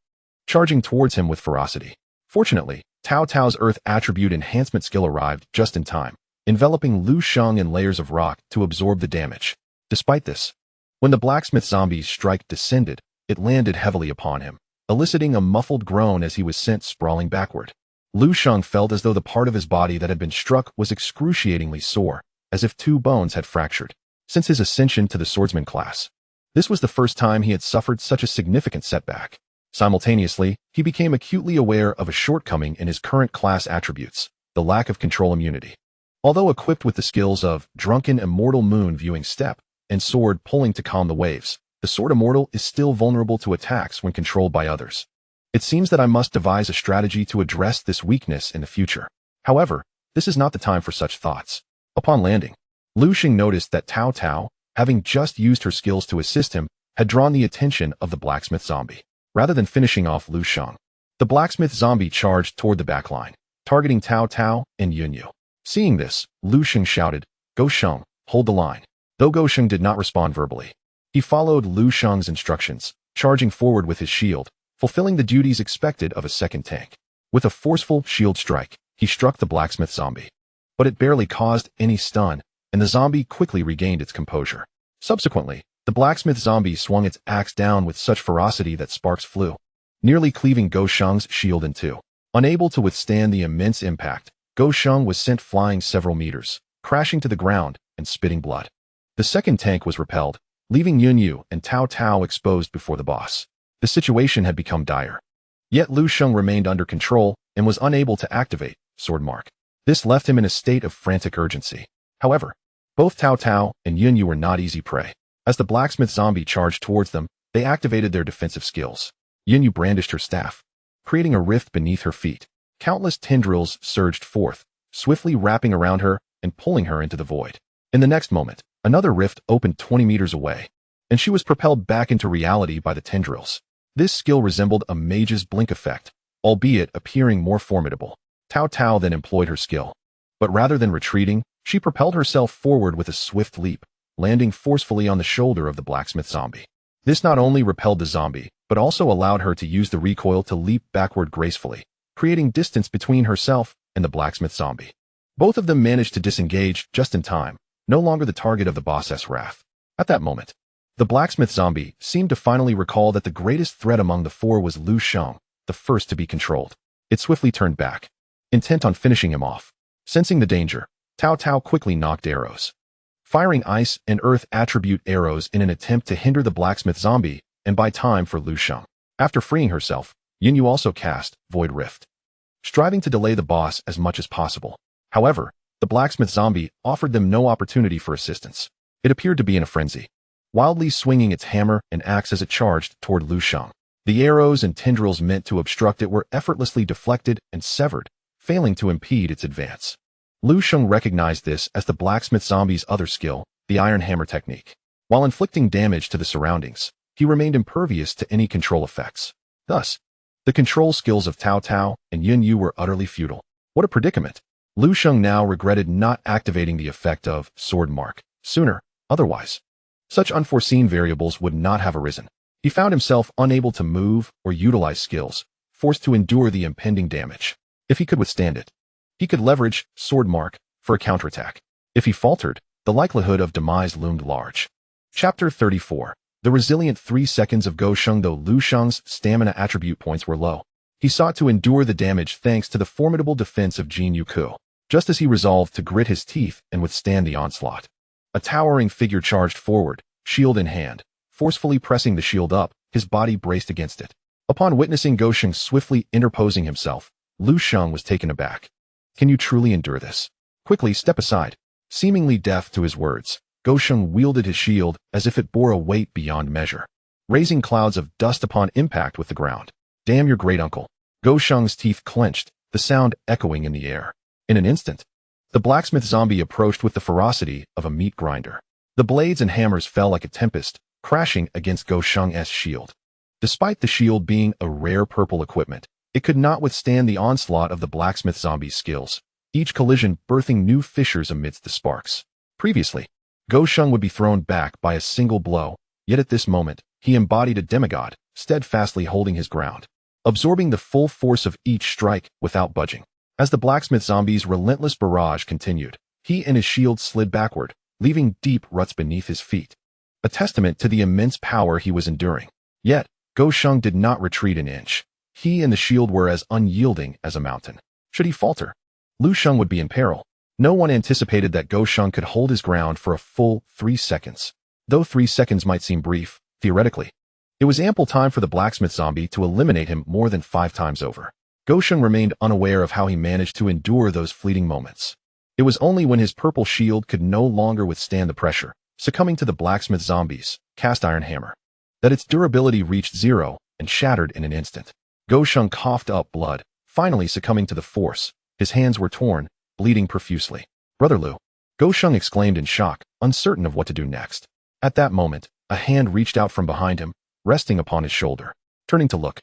charging towards him with ferocity. Fortunately, Cao Tao's Earth Attribute Enhancement skill arrived just in time, enveloping Lu Sheng in layers of rock to absorb the damage. Despite this, when the blacksmith zombie's strike descended, it landed heavily upon him, eliciting a muffled groan as he was sent sprawling backward. Lu Sheng felt as though the part of his body that had been struck was excruciatingly sore, as if 2 bones had fractured. Since his ascension to the swordsman class, this was the first time he had suffered such a significant setback. Simultaneously, he became acutely aware of a shortcoming in his current class attributes, the lack of control immunity. Although equipped with the skills of Drunken Immortal Moon Viewing Step and Sword Pulling to Calm the Waves, the Sword Immortal is still vulnerable to attacks when controlled by others. It seems that I must devise a strategy to address this weakness in the future. However, this is not the time for such thoughts. Upon landing, Lu Sheng noticed that Cao Tao, having just used her skills to assist him, had drawn the attention of the blacksmith zombie. Rather than finishing off Lu Sheng, the blacksmith zombie charged toward the backline, targeting Cao Tao and Yunyu. Seeing this, Lu Sheng shouted, "Go Sheng, hold the line." Though Go Sheng did not respond verbally, he followed Lu Sheng's instructions, charging forward with his shield, fulfilling the duties expected of a second tank. With a forceful shield strike, he struck the blacksmith zombie. But it barely caused any stun, and the zombie quickly regained its composure. Subsequently, the blacksmith zombie swung its axe down with such ferocity that sparks flew, nearly cleaving Go Sheng's shield in two. Unable to withstand the immense impact, Go Sheng was sent flying several meters, crashing to the ground and spitting blood. The second tank was repelled, leaving Yunyu and Cao Tao exposed before the boss. The situation had become dire. Yet Lu Sheng remained under control and was unable to activate Sword Mark. This left him in a state of frantic urgency. However, both Cao Tao and Yunyu were not easy prey. As the blacksmith zombie charged towards them, they activated their defensive skills. Yunyu brandished her staff, creating a rift beneath her feet. Countless tendrils surged forth, swiftly wrapping around her and pulling her into the void. In the next moment, another rift opened 20 meters away, and she was propelled back into reality by the tendrils. This skill resembled a mage's blink effect, albeit appearing more formidable. Cao Tao then employed her skill, but rather than retreating, she propelled herself forward with a swift leap, landing forcefully on the shoulder of the blacksmith zombie. This not only repelled the zombie, but also allowed her to use the recoil to leap backward gracefully, creating distance between herself and the blacksmith zombie. Both of them managed to disengage just in time, no longer the target of the boss's wrath. At that moment, the blacksmith zombie seemed to finally recall that the greatest threat among the four was Lu Sheng, the first to be controlled. It swiftly turned back, intent on finishing him off. Sensing the danger, Cao Cao quickly knocked arrows, firing ice and earth attribute arrows in an attempt to hinder the blacksmith zombie and buy time for Lu Sheng. After freeing herself, Yunyu also cast Void Rift, striving to delay the boss as much as possible. However, the blacksmith zombie offered them no opportunity for assistance. It appeared to be in a frenzy, wildly swinging its hammer and axe as it charged toward Lu Sheng. The arrows and tendrils meant to obstruct it were effortlessly deflected and severed, failing to impede its advance. Lu Sheng recognized this as the blacksmith zombie's other skill, the iron hammer technique. While inflicting damage to the surroundings, he remained impervious to any control effects. Thus, the control skills of Cao Cao and Yunyu were utterly futile. What a predicament! Lu Sheng now regretted not activating the effect of Sword Mark sooner. Otherwise, such unforeseen variables would not have arisen. He found himself unable to move or utilize skills, forced to endure the impending damage. If he could withstand it, he could leverage Sword Mark for a counterattack. If he faltered, the likelihood of demise loomed large. Chapter 34. The resilient 3 seconds of Go Sheng. Though Lu Sheng's stamina attribute points were low, he sought to endure the damage thanks to the formidable defense of Jin Yuku. Just as he resolved to grit his teeth and withstand the onslaught, a towering figure charged forward, shield in hand. Forcefully pressing the shield up, his body braced against it. Upon witnessing Go Sheng swiftly interposing himself, Lu Sheng was taken aback. Can you truly endure this? Quickly step aside. Seemingly deaf to his words, Go Sheng wielded his shield as if it bore a weight beyond measure, raising clouds of dust upon impact with the ground. Damn your great uncle. Go Sheng's teeth clenched, the sound echoing in the air. In an instant, the blacksmith zombie approached with the ferocity of a meat grinder. The blades and hammers fell like a tempest, crashing against Go Sheng's shield. Despite the shield being a rare purple equipment, it could not withstand the onslaught of the blacksmith zombie's skills, each collision birthing new fissures amidst the sparks. Previously, Go Sheng would be thrown back by a single blow, yet at this moment, he embodied a demigod, steadfastly holding his ground, absorbing the full force of each strike without budging. As the blacksmith zombie's relentless barrage continued, he and his shield slid backward, leaving deep ruts beneath his feet, a testament to the immense power he was enduring. Yet, Go Sheng did not retreat an inch. He and the shield were as unyielding as a mountain. Should he falter, Lu Sheng would be in peril. No one anticipated that Go Sheng could hold his ground for a full 3 seconds. Though 3 seconds might seem brief, theoretically, it was ample time for the blacksmith zombie to eliminate him more than 5 times over. Go Sheng remained unaware of how he managed to endure those fleeting moments. It was only when his purple shield could no longer withstand the pressure, succumbing to the blacksmith zombie's cast iron hammer, that its durability reached 0 and shattered in an instant. Go Sheng coughed up blood, finally succumbing to the force. His hands were torn, bleeding profusely. Brother Lu, Go Sheng exclaimed in shock, uncertain of what to do next. At that moment, a hand reached out from behind him, resting upon his shoulder. Turning to look,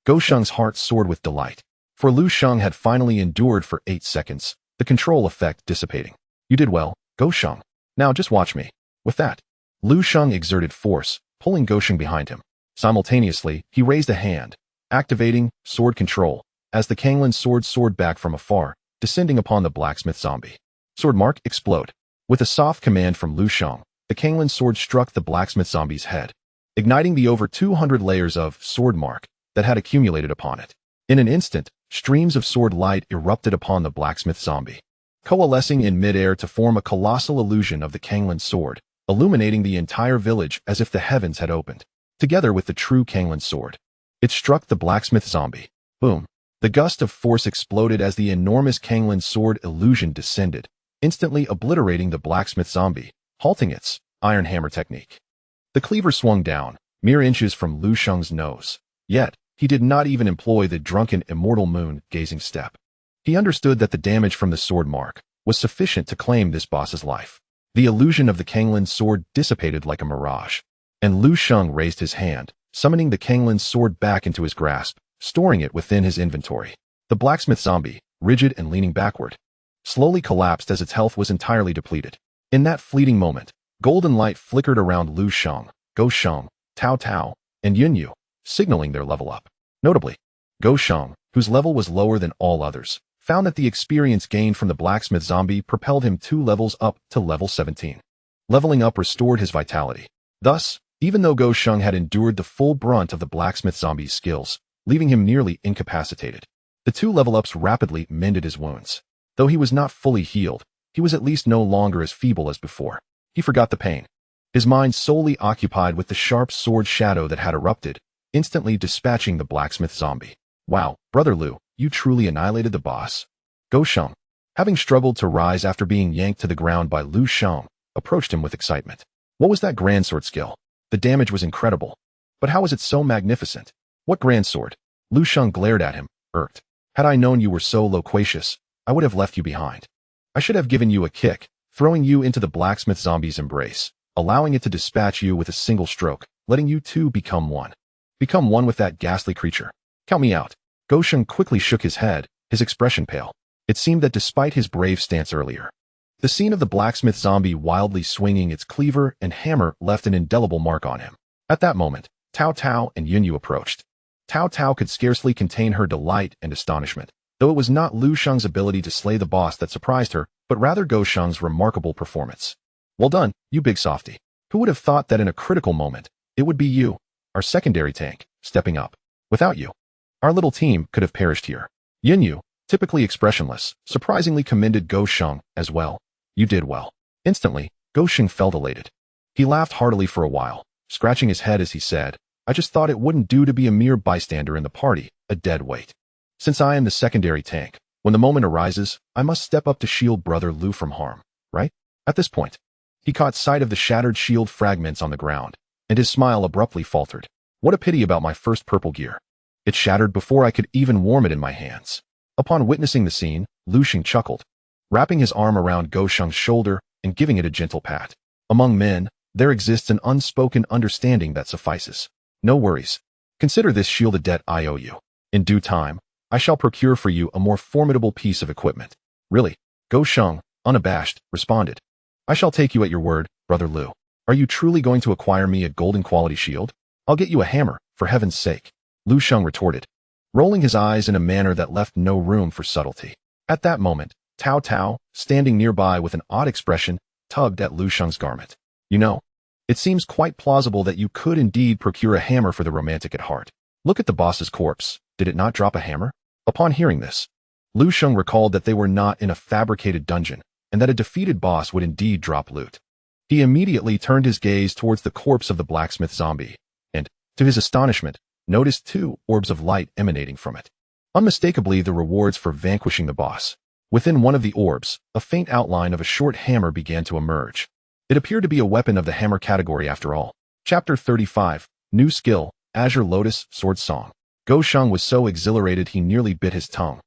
Go Sheng's heart soared with delight. For Lu Sheng had finally endured for 8 seconds, the control effect dissipating. You did well, Go Sheng. Now just watch me. With that, Lu Sheng exerted force, pulling Go Sheng behind him. Simultaneously, he raised a hand, activating sword control, as the Panlong Sword soared back from afar, descending upon the blacksmith zombie. Sword Mark, explode. With a soft command from Lu Sheng, the Panlong Sword struck the blacksmith zombie's head, igniting the over 200 layers of Sword Mark that had accumulated upon it. In an instant, streams of sword light erupted upon the blacksmith zombie, coalescing in midair to form a colossal illusion of the Panlong Sword, illuminating the entire village as if the heavens had opened. Together with the true Panlong Sword, it struck the blacksmith zombie. Boom. The gust of force exploded as the enormous Panlong Sword illusion descended, instantly obliterating the blacksmith zombie, halting its iron hammer technique. The cleaver swung down, mere inches from Lu Sheng's nose. Yet, he did not even employ the drunken immortal moon-gazing step. He understood that the damage from the sword mark was sufficient to claim this boss's life. The illusion of the Panlong Sword dissipated like a mirage, and Lu Sheng raised his hand, summoning the Panlong Sword back into his grasp, storing it within his inventory. The blacksmith zombie, rigid and leaning backward, slowly collapsed as its health was entirely depleted. In that fleeting moment, golden light flickered around Lu Sheng, Go Sheng, Cao Cao, and Yunyu, signaling their level up. Notably, Go Sheng, whose level was lower than all others, found that the experience gained from the blacksmith zombie propelled him 2 levels up to level 17. Leveling up restored his vitality. Thus, even though Go Sheng had endured the full brunt of the blacksmith zombie's skills, leaving him nearly incapacitated, the 2 level-ups rapidly mended his wounds. Though he was not fully healed, he was at least no longer as feeble as before. He forgot the pain. His mind solely occupied with the sharp sword shadow that had erupted, instantly dispatching the blacksmith zombie. Wow, Brother Lu, you truly annihilated the boss. Lu Sheng, having struggled to rise after being yanked to the ground by Lu Sheng, approached him with excitement. What was that grand sword skill? The damage was incredible. But how was it so magnificent? What grand sword? Lu Sheng glared at him, irked. Had I known you were so loquacious, I would have left you behind. I should have given you a kick, throwing you into the blacksmith zombie's embrace, allowing it to dispatch you with a single stroke, letting you two become one. Become one with that ghastly creature. Count me out. Lu Sheng quickly shook his head, his expression pale. It seemed that despite his brave stance earlier, the scene of the blacksmith zombie wildly swinging its cleaver and hammer left an indelible mark on him. At that moment, Cao Cao and Yunyu approached. Cao Cao could scarcely contain her delight and astonishment, though it was not Lu Sheng's ability to slay the boss that surprised her, but rather Lu Sheng's remarkable performance. Well done, you big softy. Who would have thought that in a critical moment, it would be you, our secondary tank, stepping up. Without you, our little team could have perished here. Yunyu, typically expressionless, surprisingly commended Lu Sheng as well. You did well. Instantly, Lu Sheng felt elated. He laughed heartily for a while, scratching his head as he said, I just thought it wouldn't do to be a mere bystander in the party, a dead weight. Since I am the secondary tank, when the moment arises, I must step up to shield Brother Lu from harm, right? At this point, he caught sight of the shattered shield fragments on the ground, and his smile abruptly faltered. What a pity about my first purple gear. It shattered before I could even warm it in my hands. Upon witnessing the scene, Lu Sheng chuckled, wrapping his arm around Lu Sheng's shoulder and giving it a gentle pat. Among men, there exists an unspoken understanding that suffices. No worries. Consider this shield a debt I owe you. In due time, I shall procure for you a more formidable piece of equipment. Really? Lu Sheng, unabashed, responded. I shall take you at your word, Brother Lu. Are you truly going to acquire me a golden quality shield? I'll get you a hammer, for heaven's sake. Lu Sheng retorted, rolling his eyes in a manner that left no room for subtlety. At that moment, Cao Cao, standing nearby with an odd expression, tugged at Lu Sheng's garment. You know, it seems quite plausible that you could indeed procure a hammer for the romantic at heart. Look at the boss's corpse. Did it not drop a hammer? Upon hearing this, Lu Sheng recalled that they were not in a fabricated dungeon, and that a defeated boss would indeed drop loot. He immediately turned his gaze towards the corpse of the blacksmith zombie, and, to his astonishment, noticed 2 orbs of light emanating from it. Unmistakably the rewards for vanquishing the boss. Within one of the orbs, a faint outline of a short hammer began to emerge. It appeared to be a weapon of the hammer category after all. Chapter 35, New Skill, Azure Lotus Sword Song. Lu Sheng was so exhilarated he nearly bit his tongue,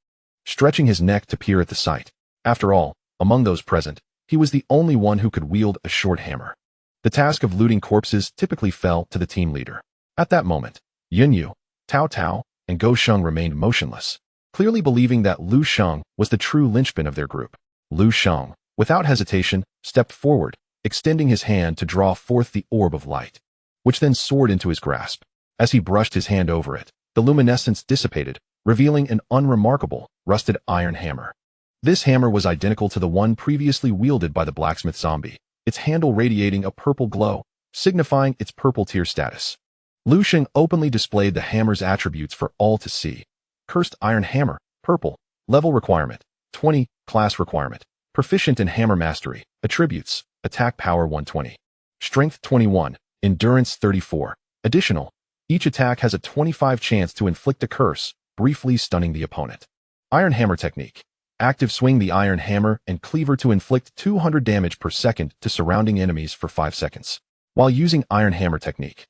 stretching his neck to peer at the sight. After all, among those present, he was the only one who could wield a short hammer. The task of looting corpses typically fell to the team leader. At that moment, Yunyu, Cao Cao, and Lu Sheng remained motionless, clearly believing that Lu Sheng was the true linchpin of their group. Lu Sheng, without hesitation, stepped forward, extending his hand to draw forth the orb of light, which then soared into his grasp. As he brushed his hand over it, the luminescence dissipated, revealing an unremarkable, rusted iron hammer. This hammer was identical to the one previously wielded by the blacksmith zombie, its handle radiating a purple glow, signifying its purple tier status. Lu Sheng openly displayed the hammer's attributes for all to see. Cursed iron hammer, purple, level requirement, 20, class requirement, proficient in hammer mastery, attributes, attack power 120, strength 21, endurance 34. Additional, each attack has a 25 chance to inflict a curse, briefly stunning the opponent. Iron hammer technique. Active swing the iron hammer and cleaver to inflict 200 damage per second to surrounding enemies for 5 seconds. While using iron hammer technique,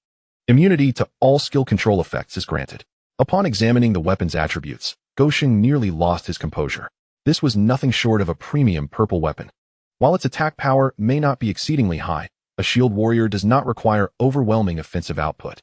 immunity to all skill control effects is granted. Upon examining the weapon's attributes, Lu Sheng nearly lost his composure. This was nothing short of a premium purple weapon. While its attack power may not be exceedingly high, a shield warrior does not require overwhelming offensive output.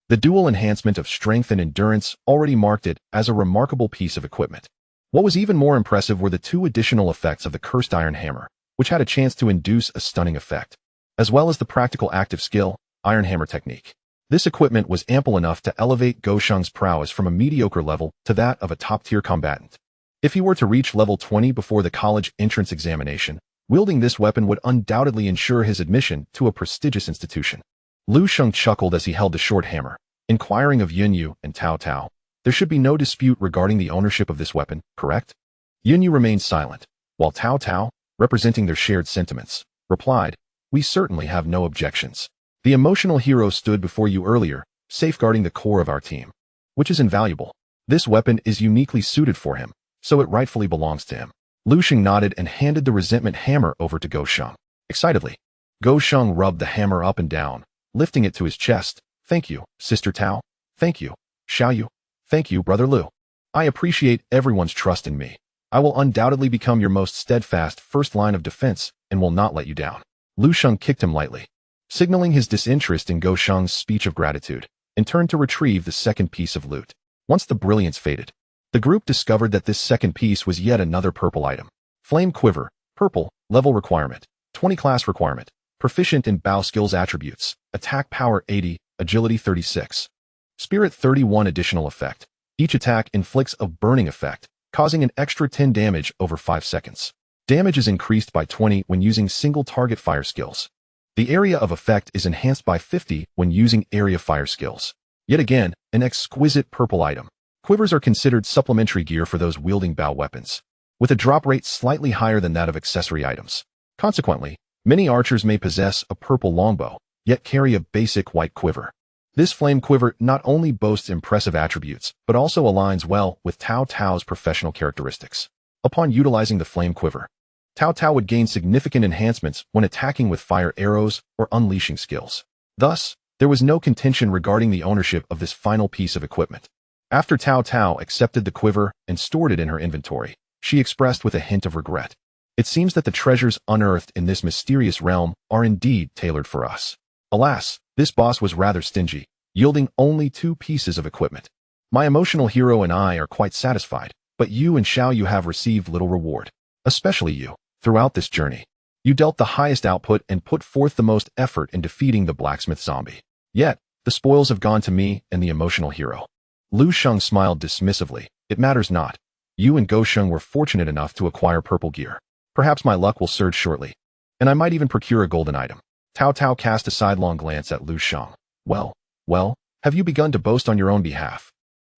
The dual enhancement of strength and endurance already marked it as a remarkable piece of equipment. What was even more impressive were the 2 additional effects of the cursed iron hammer, which had a chance to induce a stunning effect, as well as the practical active skill, iron hammer technique. This equipment was ample enough to elevate Lu Sheng's prowess from a mediocre level to that of a top-tier combatant. If he were to reach level 20 before the college entrance examination, wielding this weapon would undoubtedly ensure his admission to a prestigious institution. Lu Sheng chuckled as he held the short hammer, inquiring of Yunyu and Cao Cao. There should be no dispute regarding the ownership of this weapon, correct? Yunyu remained silent, while Cao Cao, representing their shared sentiments, replied, "We certainly have no objections. The emotional hero stood before you earlier, safeguarding the core of our team, which is invaluable. This weapon is uniquely suited for him, so it rightfully belongs to him." Lu Sheng nodded and handed the resentment hammer over to Go Sheng. Excitedly, Go Sheng rubbed the hammer up and down, lifting it to his chest. "Thank you, Sister Tao. Thank you, Xiaoyu. Thank you, Brother Lu. I appreciate everyone's trust in me. I will undoubtedly become your most steadfast first line of defense and will not let you down." Lu Sheng kicked him lightly, signaling his disinterest in Go Sheng's speech of gratitude, and turned to retrieve the second piece of loot. Once the brilliance faded, the group discovered that this second piece was yet another purple item. Flame Quiver, purple, level requirement, 20 class requirement, proficient in bow skills attributes, attack power 80, agility 36. Spirit 31 additional effect. Each attack inflicts a burning effect, causing an extra 10 damage over 5 seconds. Damage is increased by 20 when using single target fire skills. The area of effect is enhanced by 50 when using area fire skills. Yet again, an exquisite purple item. Quivers are considered supplementary gear for those wielding bow weapons, with a drop rate slightly higher than that of accessory items. Consequently, many archers may possess a purple longbow, yet carry a basic white quiver. This flame quiver not only boasts impressive attributes, but also aligns well with Tao Tao's professional characteristics. Upon utilizing the flame quiver, Tao Tao would gain significant enhancements when attacking with fire arrows or unleashing skills. Thus, there was no contention regarding the ownership of this final piece of equipment. After Tao Tao accepted the quiver and stored it in her inventory, she expressed with a hint of regret, "It seems that the treasures unearthed in this mysterious realm are indeed tailored for us. Alas, this boss was rather stingy, yielding only 2 pieces of equipment. My emotional hero and I are quite satisfied, but you and Xiaoyu have received little reward. Especially you. Throughout this journey, you dealt the highest output and put forth the most effort in defeating the blacksmith zombie. Yet, the spoils have gone to me and the emotional hero." Lu Sheng smiled dismissively. "It matters not. You and Go Sheng were fortunate enough to acquire purple gear. Perhaps my luck will surge shortly, and I might even procure a golden item." Tao Tao cast a sidelong glance at Lu Sheng. Well, have you begun to boast on your own behalf?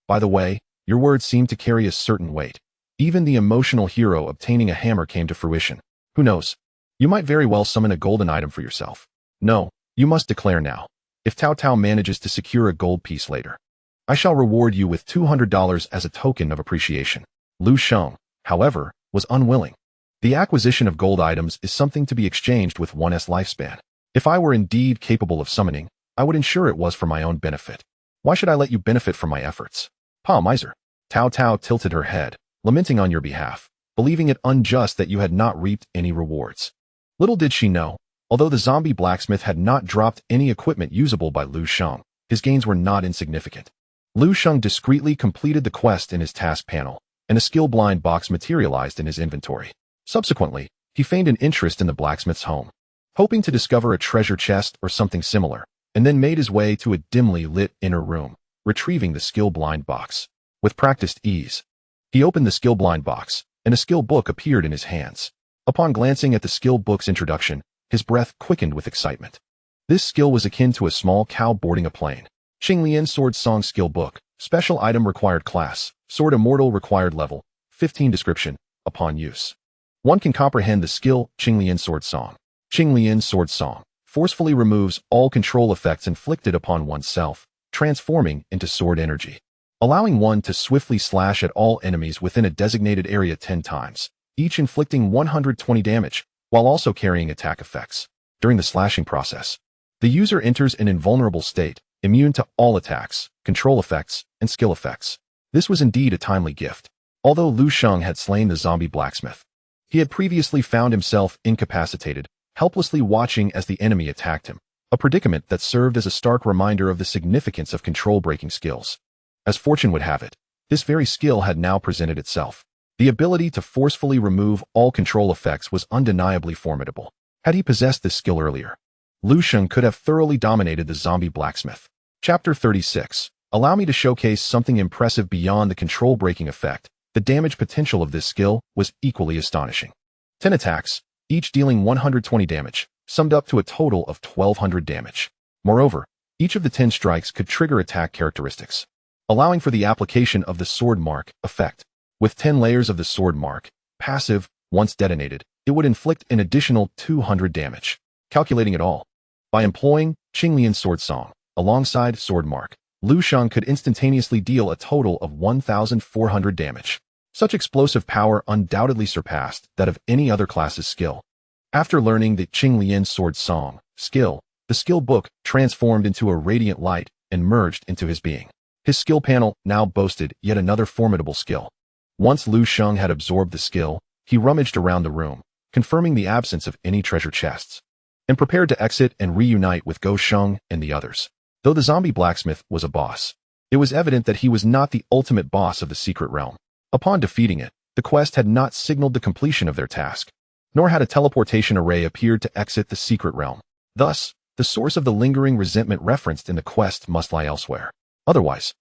By the way, your words seem to carry a certain weight. Even the emotional hero obtaining a hammer came to fruition. Who knows? You might very well summon a golden item for yourself. No, you must declare now. If Tao Tao manages to secure a gold piece later, I shall reward you with $200 as a token of appreciation." Lu Sheng, however, was unwilling. The acquisition of gold items is something to be exchanged with one's lifespan. If I were indeed capable of summoning, I would ensure it was for my own benefit. Why should I let you benefit from my efforts? Pa miser. Tao Tao tilted her head, lamenting on your behalf, believing it unjust that you had not reaped any rewards. Little did she know, although the zombie blacksmith had not dropped any equipment usable by Lu Sheng, his gains were not insignificant. Lu Sheng discreetly completed the quest in his task panel, and a skill blind box materialized in his inventory. Subsequently, he feigned an interest in the blacksmith's home, hoping to discover a treasure chest or something similar, and then made his way to a dimly lit inner room, retrieving the skill blind box. With practiced ease, he opened the skill blind box, and a skill book appeared in his hands. Upon glancing at the skill book's introduction, his breath quickened with excitement. This skill was akin to a small cow boarding a plane. Qinglian Sword Song Skill Book. Special item required class. Sword Immortal required level. 15 description. Upon use, one can comprehend the skill Qinglian Sword Song. Qinglian Sword Song forcefully removes all control effects inflicted upon oneself, transforming into sword energy, allowing one to swiftly slash at all enemies within a designated area 10 times, each inflicting 120 damage, while also carrying attack effects. During the slashing process, the user enters an invulnerable state, immune to all attacks, control effects, and skill effects. This was indeed a timely gift. Although Lu Sheng had slain the zombie blacksmith, he had previously found himself incapacitated, helplessly watching as the enemy attacked him, a predicament that served as a stark reminder of the significance of control-breaking skills. As fortune would have it, this very skill had now presented itself. The ability to forcefully remove all control effects was undeniably formidable. Had he possessed this skill earlier, Lu Sheng could have thoroughly dominated the zombie blacksmith. Chapter 36. Allow me to showcase something impressive beyond the control-breaking effect. The damage potential of this skill was equally astonishing. 10 attacks, each dealing 120 damage, summed up to a total of 1200 damage. Moreover, each of the 10 strikes could trigger attack characteristics, allowing for the application of the sword mark effect. With 10 layers of the sword mark, passive, once detonated, it would inflict an additional 200 damage. Calculating it all, by employing Qinglian Sword Song alongside Sword Mark, Lu Sheng could instantaneously deal a total of 1,400 damage. Such explosive power undoubtedly surpassed that of any other class's skill. After learning the Qinglian Sword Song skill, the skill book transformed into a radiant light and merged into his being. His skill panel now boasted yet another formidable skill. Once Lu Sheng had absorbed the skill, he rummaged around the room, confirming the absence of any treasure chests, and prepared to exit and reunite with Go Sheng and the others. Though the zombie blacksmith was a boss, it was evident that he was not the ultimate boss of the secret realm. Upon defeating it, the quest had not signaled the completion of their task, nor had a teleportation array appeared to exit the secret realm. Thus, the source of the lingering resentment referenced in the quest must lie elsewhere. Otherwise,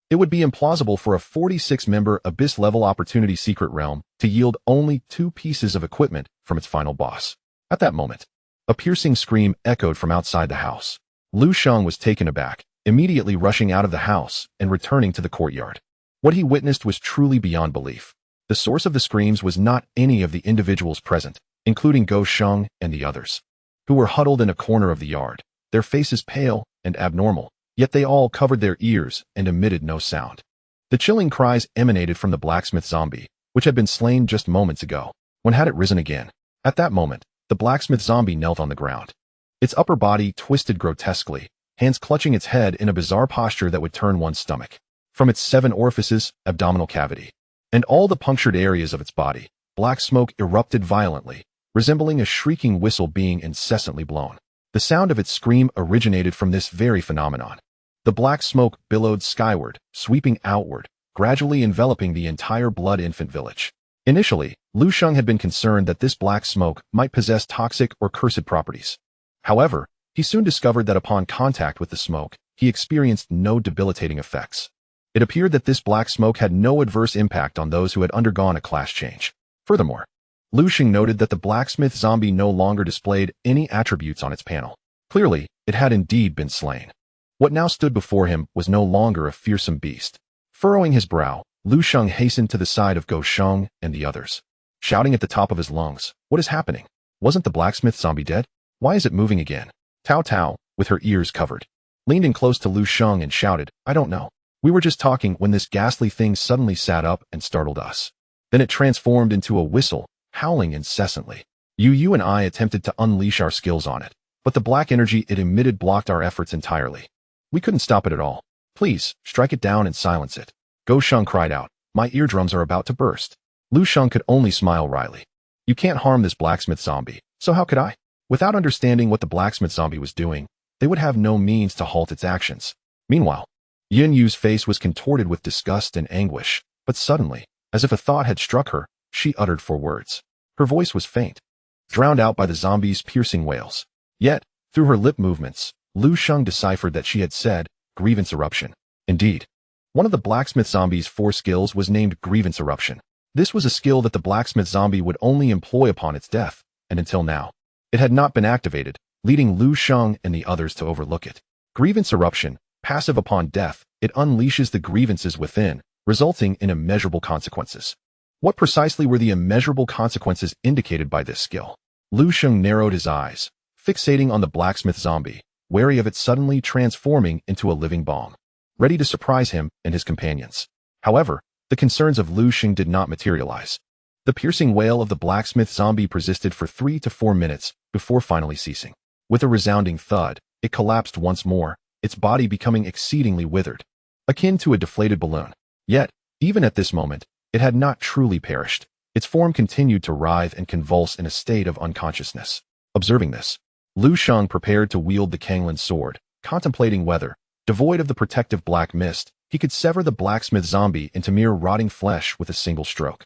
it would be implausible for a 46-member Abyss-level opportunity secret realm to yield only 2 pieces of equipment from its final boss. At that moment, a piercing scream echoed from outside the house. Lu Sheng was taken aback, immediately rushing out of the house and returning to the courtyard. What he witnessed was truly beyond belief. The source of the screams was not any of the individuals present, including Go Sheng and the others, who were huddled in a corner of the yard, their faces pale and abnormal, yet they all covered their ears and emitted no sound. The chilling cries emanated from the blacksmith zombie, which had been slain just moments ago. When had it risen again? At that moment, the blacksmith zombie knelt on the ground. Its upper body twisted grotesquely, hands clutching its head in a bizarre posture that would turn one's stomach. From its 7 orifices, abdominal cavity, and all the punctured areas of its body, black smoke erupted violently, resembling a shrieking whistle being incessantly blown. The sound of its scream originated from this very phenomenon. The black smoke billowed skyward, sweeping outward, gradually enveloping the entire blood infant village. Initially, Lu Sheng had been concerned that this black smoke might possess toxic or cursed properties. However, he soon discovered that upon contact with the smoke, he experienced no debilitating effects. It appeared that this black smoke had no adverse impact on those who had undergone a class change. Furthermore, Lu Sheng noted that the blacksmith zombie no longer displayed any attributes on its panel. Clearly, it had indeed been slain. What now stood before him was no longer a fearsome beast. Furrowing his brow, Lu Sheng hastened to the side of Go Sheng and the others, shouting at the top of his lungs, "What is happening? Wasn't the blacksmith zombie dead? Why is it moving again?" Tao Tao, with her ears covered, leaned in close to Lu Sheng and shouted, "I don't know. We were just talking when this ghastly thing suddenly sat up and startled us. Then it transformed into a whistle, howling incessantly. You and I attempted to unleash our skills on it, but the black energy it emitted blocked our efforts entirely. We couldn't stop it at all. Please, strike it down and silence it." Go Sheng cried out, "My eardrums are about to burst." Lu Sheng could only smile wryly. "You can't harm this blacksmith zombie, so how could I?" Without understanding what the blacksmith zombie was doing, they would have no means to halt its actions. Meanwhile, Yin Yu's face was contorted with disgust and anguish, but suddenly, as if a thought had struck her, she uttered 4 words. Her voice was faint, drowned out by the zombie's piercing wails. Yet, through her lip movements, Lu Sheng deciphered that she had said, "Grievance Eruption." Indeed, one of the blacksmith zombie's 4 skills was named Grievance Eruption. This was a skill that the blacksmith zombie would only employ upon its death, and until now, it had not been activated, leading Lu Sheng and the others to overlook it. Grievance Eruption, passive upon death, it unleashes the grievances within, resulting in immeasurable consequences. What precisely were the immeasurable consequences indicated by this skill? Lu Sheng narrowed his eyes, fixating on the blacksmith zombie, wary of it suddenly transforming into a living bomb, ready to surprise him and his companions. However, the concerns of Lu Sheng did not materialize. The piercing wail of the blacksmith zombie persisted for 3 to 4 minutes before finally ceasing. With a resounding thud, it collapsed once more, its body becoming exceedingly withered, akin to a deflated balloon. Yet, even at this moment, it had not truly perished. Its form continued to writhe and convulse in a state of unconsciousness. Observing this, Lu Sheng prepared to wield the Panlong Sword, contemplating whether, devoid of the protective black mist, he could sever the blacksmith zombie into mere rotting flesh with a single stroke.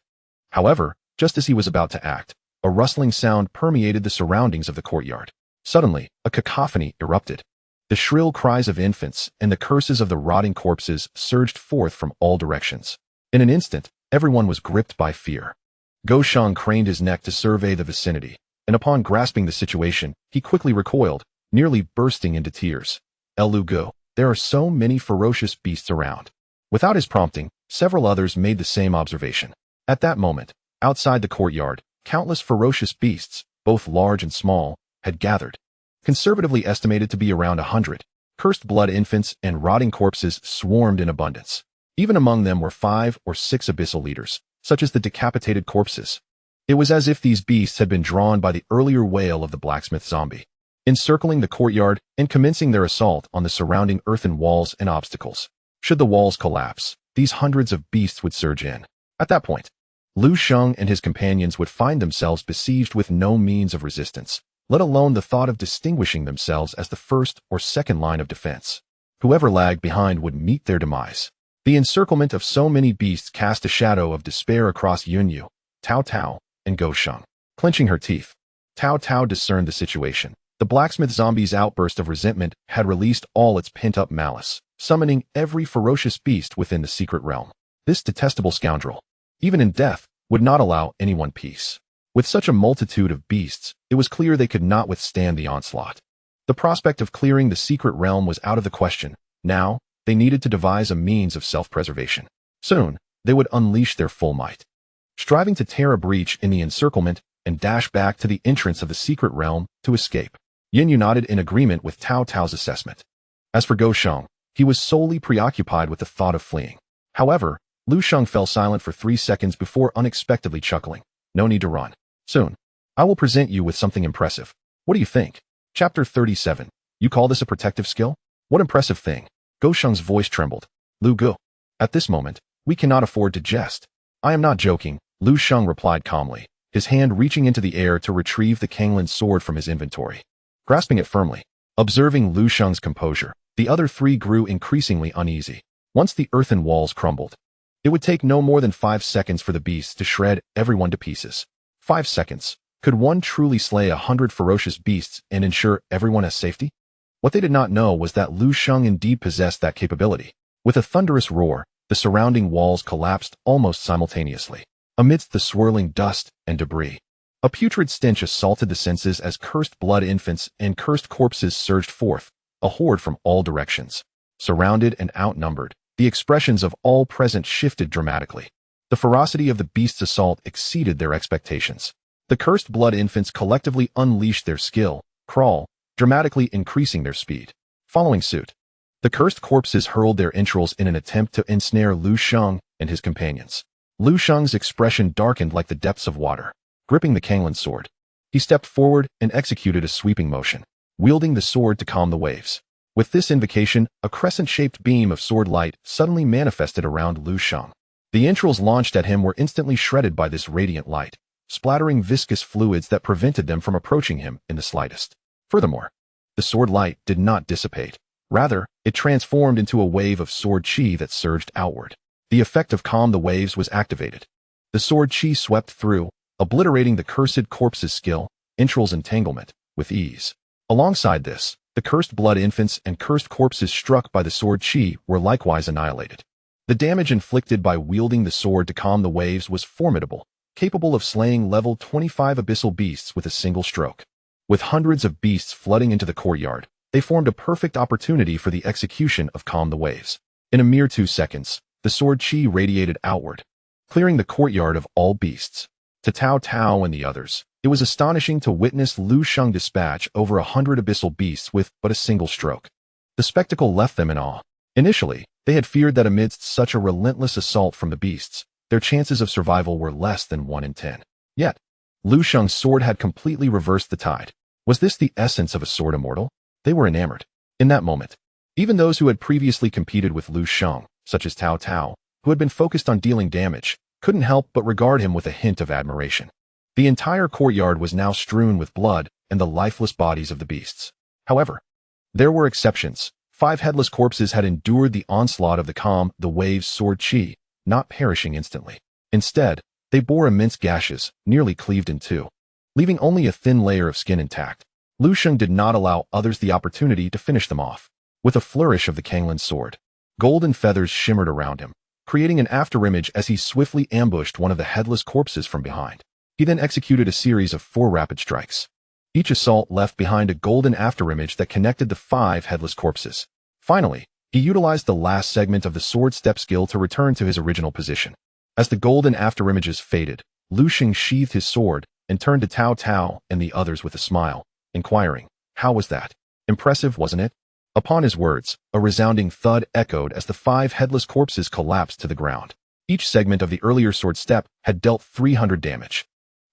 However, just as he was about to act, a rustling sound permeated the surroundings of the courtyard. Suddenly, a cacophony erupted. The shrill cries of infants and the curses of the rotting corpses surged forth from all directions. In an instant, everyone was gripped by fear. Go Sheng craned his neck to survey the vicinity, and upon grasping the situation, he quickly recoiled, nearly bursting into tears. "Lu Go, there are so many ferocious beasts around." Without his prompting, several others made the same observation. At that moment, outside the courtyard, countless ferocious beasts, both large and small, had gathered. Conservatively estimated to be around 100, cursed blood infants and rotting corpses swarmed in abundance. Even among them were 5 or 6 abyssal leaders, such as the decapitated corpses. It was as if these beasts had been drawn by the earlier wail of the blacksmith zombie, encircling the courtyard and commencing their assault on the surrounding earthen walls and obstacles. Should the walls collapse, these hundreds of beasts would surge in. At that point, Lu Sheng and his companions would find themselves besieged with no means of resistance, let alone the thought of distinguishing themselves as the first or second line of defense. Whoever lagged behind would meet their demise. The encirclement of so many beasts cast a shadow of despair across Yunyu, Tao Tao, and Go Sheng. Clenching her teeth, Tao Tao discerned the situation. The blacksmith zombie's outburst of resentment had released all its pent-up malice, summoning every ferocious beast within the secret realm. This detestable scoundrel, even in death, would not allow anyone peace. With such a multitude of beasts, it was clear they could not withstand the onslaught. The prospect of clearing the secret realm was out of the question. Now, they needed to devise a means of self-preservation. Soon, they would unleash their full might. Striving to tear a breach in the encirclement and dash back to the entrance of the secret realm to escape. Yunyu nodded in agreement with Tao Tao's assessment. As for Go Sheng, he was solely preoccupied with the thought of fleeing. However, Lu Sheng fell silent for 3 seconds before unexpectedly chuckling. No need to run. Soon, I will present you with something impressive. What do you think? Chapter 37. You call this a protective skill? What impressive thing? Go Sheng's voice trembled. Lu Gu. At this moment, we cannot afford to jest. I am not joking, Lu Sheng replied calmly, his hand reaching into the air to retrieve the Panlong sword from his inventory. Grasping it firmly, observing Lu Sheng's composure, the other 3 grew increasingly uneasy. Once the earthen walls crumbled, it would take no more than 5 seconds for the beasts to shred everyone to pieces. 5 seconds. Could one truly slay 100 ferocious beasts and ensure everyone has safety? What they did not know was that Lu Sheng indeed possessed that capability. With a thunderous roar, the surrounding walls collapsed almost simultaneously. Amidst the swirling dust and debris, a putrid stench assaulted the senses as cursed blood infants and cursed corpses surged forth, a horde from all directions. Surrounded and outnumbered, the expressions of all present shifted dramatically. The ferocity of the beast's assault exceeded their expectations. The cursed blood infants collectively unleashed their skill, crawl, dramatically increasing their speed. Following suit, the cursed corpses hurled their entrails in an attempt to ensnare Lu Sheng and his companions. Lu Sheng's expression darkened like the depths of water. Gripping the Panlong sword, he stepped forward and executed a sweeping motion, wielding the sword to calm the waves. With this invocation, a crescent-shaped beam of sword light suddenly manifested around Lu Sheng. The entrails launched at him were instantly shredded by this radiant light, splattering viscous fluids that prevented them from approaching him in the slightest. Furthermore, the sword light did not dissipate. Rather, it transformed into a wave of sword chi that surged outward. The effect of calm the waves was activated. The sword chi swept through, obliterating the cursed corpse's skill, entrails entanglement, with ease. Alongside this, the cursed blood infants and cursed corpses struck by the sword chi were likewise annihilated. The damage inflicted by wielding the sword to calm the waves was formidable, capable of slaying level 25 abyssal beasts with a single stroke. With hundreds of beasts flooding into the courtyard, they formed a perfect opportunity for the execution of calm the waves. In a mere 2 seconds, the sword chi radiated outward, clearing the courtyard of all beasts. To Tao Tao and the others, it was astonishing to witness Lu Sheng dispatch over 100 abyssal beasts with but a single stroke. The spectacle left them in awe. Initially, they had feared that amidst such a relentless assault from the beasts, their chances of survival were less than 1 in 10. Yet, Lu Sheng's sword had completely reversed the tide. Was this the essence of a Sword Immortal? They were enamored. In that moment, even those who had previously competed with Lu Sheng, such as Tao Tao, who had been focused on dealing damage, couldn't help but regard him with a hint of admiration. The entire courtyard was now strewn with blood and the lifeless bodies of the beasts. However, there were exceptions. 5 headless corpses had endured the onslaught of the calm, the waves' sword chi, not perishing instantly. Instead, they bore immense gashes, nearly cleaved in 2, leaving only a thin layer of skin intact. Lu Sheng did not allow others the opportunity to finish them off. With a flourish of the Panlong sword, golden feathers shimmered around him, creating an afterimage as he swiftly ambushed one of the headless corpses from behind. He then executed a series of 4 rapid strikes. Each assault left behind a golden afterimage that connected the 5 headless corpses. Finally, he utilized the last segment of the sword step skill to return to his original position. As the golden afterimages faded, Lu Sheng sheathed his sword, and turned to Cao Cao and the others with a smile, inquiring, "How was that? Impressive, wasn't it?" Upon his words, a resounding thud echoed as the 5 headless corpses collapsed to the ground. Each segment of the earlier sword step had dealt 300 damage,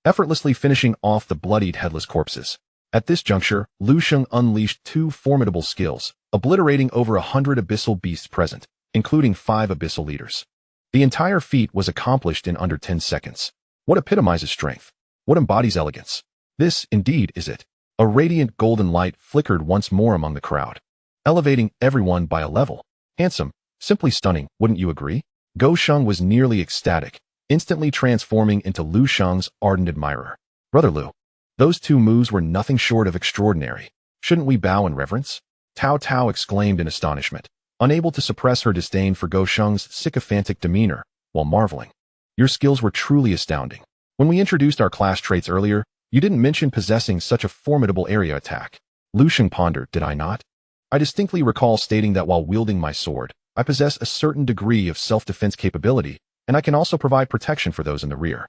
effortlessly finishing off the bloodied headless corpses. At this juncture, Lu Sheng unleashed 2 formidable skills, obliterating over 100 abyssal beasts present, including 5 abyssal leaders. The entire feat was accomplished in under 10 seconds. What epitomizes strength? What embodies elegance? This, indeed, is it. A radiant golden light flickered once more among the crowd, elevating everyone by a level. Handsome, simply stunning, wouldn't you agree? Go Sheng was nearly ecstatic, instantly transforming into Lu Sheng's ardent admirer. Brother Lu, those 2 moves were nothing short of extraordinary. Shouldn't we bow in reverence? Cao Cao exclaimed in astonishment, unable to suppress her disdain for Go Sheng's sycophantic demeanor, while marveling. Your skills were truly astounding. When we introduced our class traits earlier, you didn't mention possessing such a formidable area attack. Lu Sheng pondered, did I not? I distinctly recall stating that while wielding my sword, I possess a certain degree of self-defense capability, and I can also provide protection for those in the rear.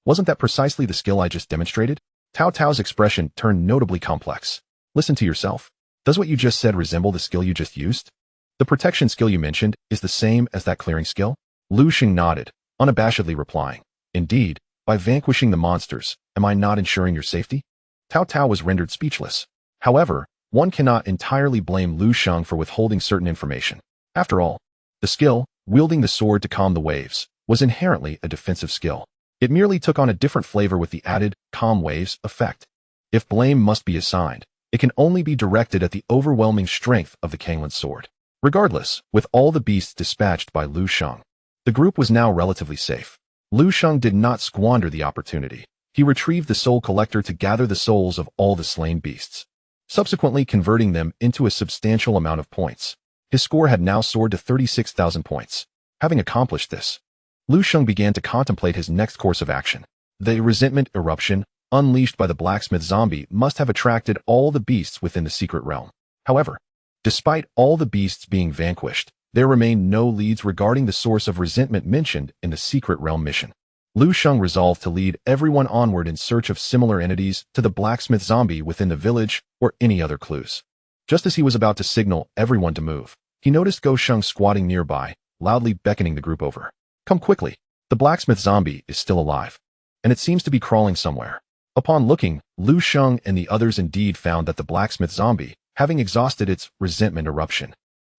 Wasn't that precisely the skill I just demonstrated? Cao Cao's expression turned notably complex. Listen to yourself. Does what you just said resemble the skill you just used? The protection skill you mentioned is the same as that clearing skill? Lu Sheng nodded, unabashedly replying, indeed, by vanquishing the monsters, am I not ensuring your safety? Cao Cao was rendered speechless. However, one cannot entirely blame Lu Sheng for withholding certain information. After all, the skill, wielding the sword to calm the waves, was inherently a defensive skill. It merely took on a different flavor with the added calm waves effect. If blame must be assigned, it can only be directed at the overwhelming strength of the Kanglan sword. Regardless, with all the beasts dispatched by Lu Sheng, the group was now relatively safe. Lu Sheng did not squander the opportunity. He retrieved the soul collector to gather the souls of all the slain beasts, subsequently converting them into a substantial amount of points. His score had now soared to 36,000 points. Having accomplished this, Lu Sheng began to contemplate his next course of action. The resentment eruption, unleashed by the blacksmith zombie, must have attracted all the beasts within the secret realm. However, despite all the beasts being vanquished, there remained no leads regarding the source of resentment mentioned in the secret realm mission. Lu Sheng resolved to lead everyone onward in search of similar entities to the blacksmith zombie within the village or any other clues. Just as he was about to signal everyone to move, he noticed Go Sheng squatting nearby, loudly beckoning the group over. Come quickly. The blacksmith zombie is still alive, and it seems to be crawling somewhere. Upon looking, Lu Sheng and the others indeed found that the blacksmith zombie, having exhausted its resentment eruption,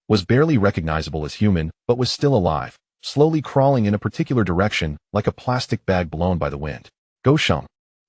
was barely recognizable as human, but was still alive, slowly crawling in a particular direction like a plastic bag blown by the wind. Go Sheng,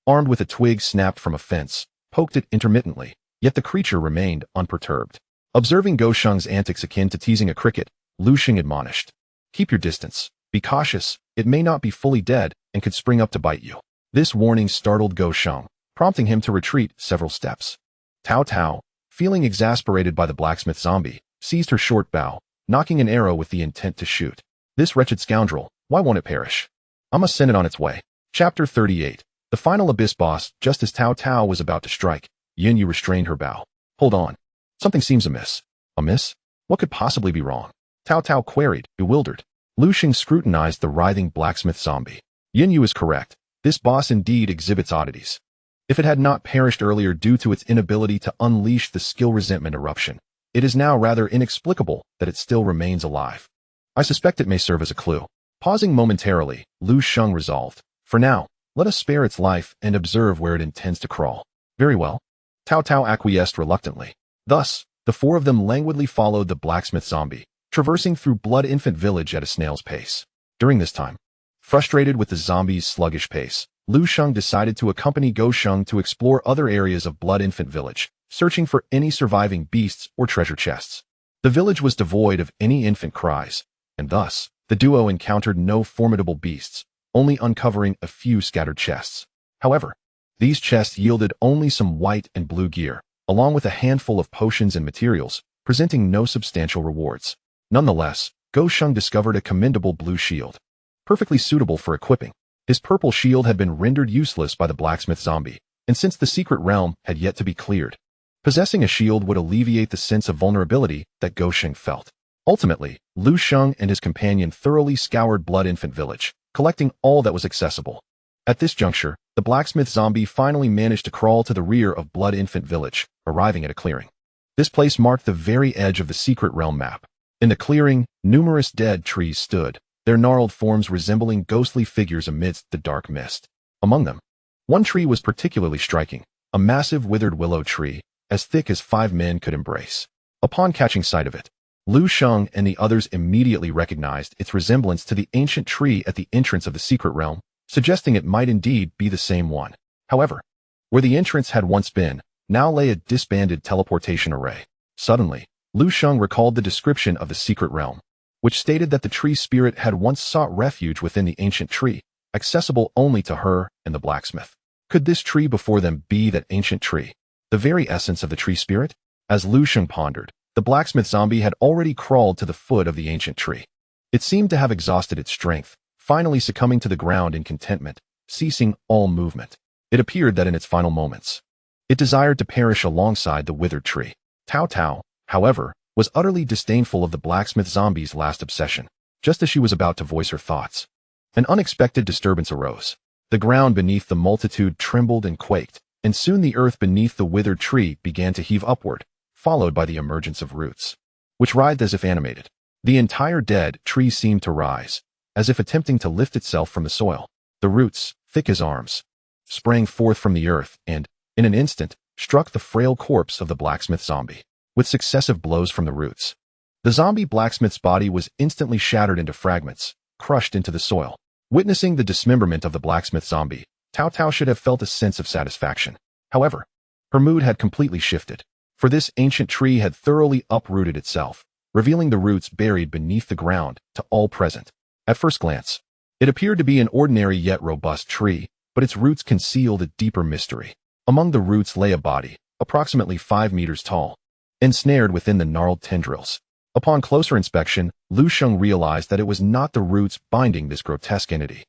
armed with a twig snapped from a fence, poked it intermittently, yet the creature remained unperturbed. Observing Go Sheng's antics akin to teasing a cricket, Lu Sheng admonished, keep your distance. Be cautious, it may not be fully dead and could spring up to bite you. This warning startled Go Sheng, prompting him to retreat several steps. Cao Cao, feeling exasperated by the blacksmith zombie, seized her short bow, knocking an arrow with the intent to shoot. This wretched scoundrel, why won't it perish? I must send it on its way. Chapter 38. The final abyss boss. Just as Cao Cao was about to strike, Yin Yu restrained her bow. Hold on. Something seems amiss. Amiss? What could possibly be wrong? Cao Cao queried, bewildered. Lu Sheng scrutinized the writhing blacksmith zombie. Yin Yu is correct. This boss indeed exhibits oddities. If it had not perished earlier due to its inability to unleash the skill resentment eruption, it is now rather inexplicable that it still remains alive. I suspect it may serve as a clue. Pausing momentarily, Lu Sheng resolved, for now, let us spare its life and observe where it intends to crawl. Very well. Cao Cao acquiesced reluctantly. Thus, the 4 of them languidly followed the blacksmith zombie, traversing through Blood Infant Village at a snail's pace. During this time, frustrated with the zombie's sluggish pace, Lu Sheng decided to accompany Go Sheng to explore other areas of Blood Infant Village, searching for any surviving beasts or treasure chests. The village was devoid of any infant cries, and thus, the duo encountered no formidable beasts, only uncovering a few scattered chests. However, these chests yielded only some white and blue gear, along with a handful of potions and materials, presenting no substantial rewards. Nonetheless, Go Sheng discovered a commendable blue shield, perfectly suitable for equipping. His purple shield had been rendered useless by the blacksmith zombie, and since the secret realm had yet to be cleared, possessing a shield would alleviate the sense of vulnerability that Go Sheng felt. Ultimately, Lu Sheng and his companion thoroughly scoured Blood Infant Village, collecting all that was accessible. At this juncture, the blacksmith zombie finally managed to crawl to the rear of Blood Infant Village, arriving at a clearing. This place marked the very edge of the secret realm map. In the clearing, numerous dead trees stood, their gnarled forms resembling ghostly figures amidst the dark mist. Among them, one tree was particularly striking, a massive withered willow tree, as thick as 5 men could embrace. Upon catching sight of it, Lu Sheng and the others immediately recognized its resemblance to the ancient tree at the entrance of the secret realm, suggesting it might indeed be the same one. However, where the entrance had once been, now lay a disbanded teleportation array. Suddenly, Lu Sheng recalled the description of the secret realm, which stated that the tree spirit had once sought refuge within the ancient tree, accessible only to her and the blacksmith. Could this tree before them be that ancient tree, the very essence of the tree spirit? As Lu Sheng pondered, the blacksmith zombie had already crawled to the foot of the ancient tree. It seemed to have exhausted its strength, finally succumbing to the ground in contentment, ceasing all movement. It appeared that in its final moments, it desired to perish alongside the withered tree. Tao Tao, however, was utterly disdainful of the blacksmith zombie's last obsession. Just as she was about to voice her thoughts, an unexpected disturbance arose. The ground beneath the multitude trembled and quaked, and soon the earth beneath the withered tree began to heave upward, followed by the emergence of roots, which writhed as if animated. The entire dead tree seemed to rise, as if attempting to lift itself from the soil. The roots, thick as arms, sprang forth from the earth and, in an instant, struck the frail corpse of the blacksmith zombie. With successive blows from the roots, the zombie blacksmith's body was instantly shattered into fragments, crushed into the soil. Witnessing the dismemberment of the blacksmith zombie, Tao Tao should have felt a sense of satisfaction. However, her mood had completely shifted, for this ancient tree had thoroughly uprooted itself, revealing the roots buried beneath the ground to all present. At first glance, it appeared to be an ordinary yet robust tree, but its roots concealed a deeper mystery. Among the roots lay a body, approximately 5 meters tall, ensnared within the gnarled tendrils. Upon closer inspection, Lu Sheng realized that it was not the roots binding this grotesque entity,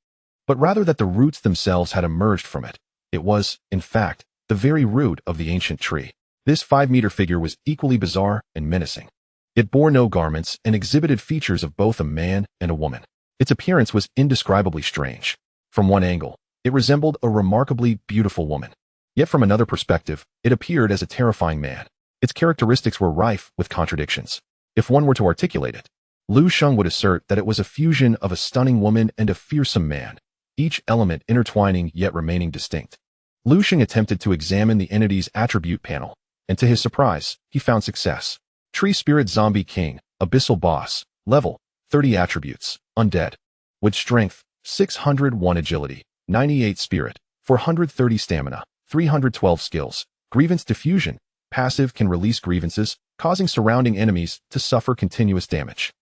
but rather that the roots themselves had emerged from it. It was, in fact, the very root of the ancient tree. This 5-meter figure was equally bizarre and menacing. It bore no garments and exhibited features of both a man and a woman. Its appearance was indescribably strange. From one angle, it resembled a remarkably beautiful woman. Yet from another perspective, it appeared as a terrifying man. Its characteristics were rife with contradictions. If one were to articulate it, Lu Sheng would assert that it was a fusion of a stunning woman and a fearsome man, each element intertwining yet remaining distinct. Lu Sheng attempted to examine the entity's attribute panel, and to his surprise, he found success. Tree Spirit Zombie King, Abyssal Boss, Level, 30 Attributes, Undead. With Strength, 601 Agility, 98 Spirit, 430 Stamina, 312 Skills. Grievance Diffusion. Passive can release grievances, causing surrounding enemies to suffer continuous damage.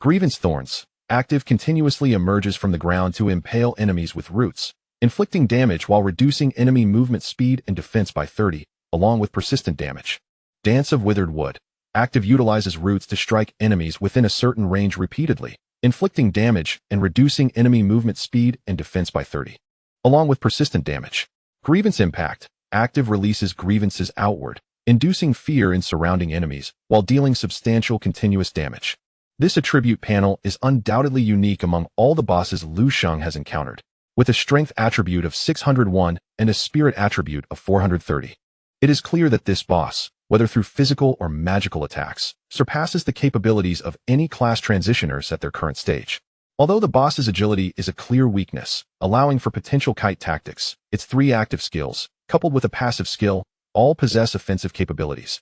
Grievance Thorns. Active continuously emerges from the ground to impale enemies with roots, inflicting damage while reducing enemy movement speed and defense by 30, along with persistent damage. Dance of Withered Wood. Active utilizes roots to strike enemies within a certain range repeatedly, inflicting damage and reducing enemy movement speed and defense by 30, along with persistent damage. Grievance Impact. Active releases grievances outward, inducing fear in surrounding enemies while dealing substantial continuous damage. This attribute panel is undoubtedly unique among all the bosses Lu Sheng has encountered, with a strength attribute of 601 and a spirit attribute of 430. It is clear that this boss, whether through physical or magical attacks, surpasses the capabilities of any class transitioners at their current stage. Although the boss's agility is a clear weakness, allowing for potential kite tactics, its 3 active skills, coupled with a passive skill, all possess offensive capabilities,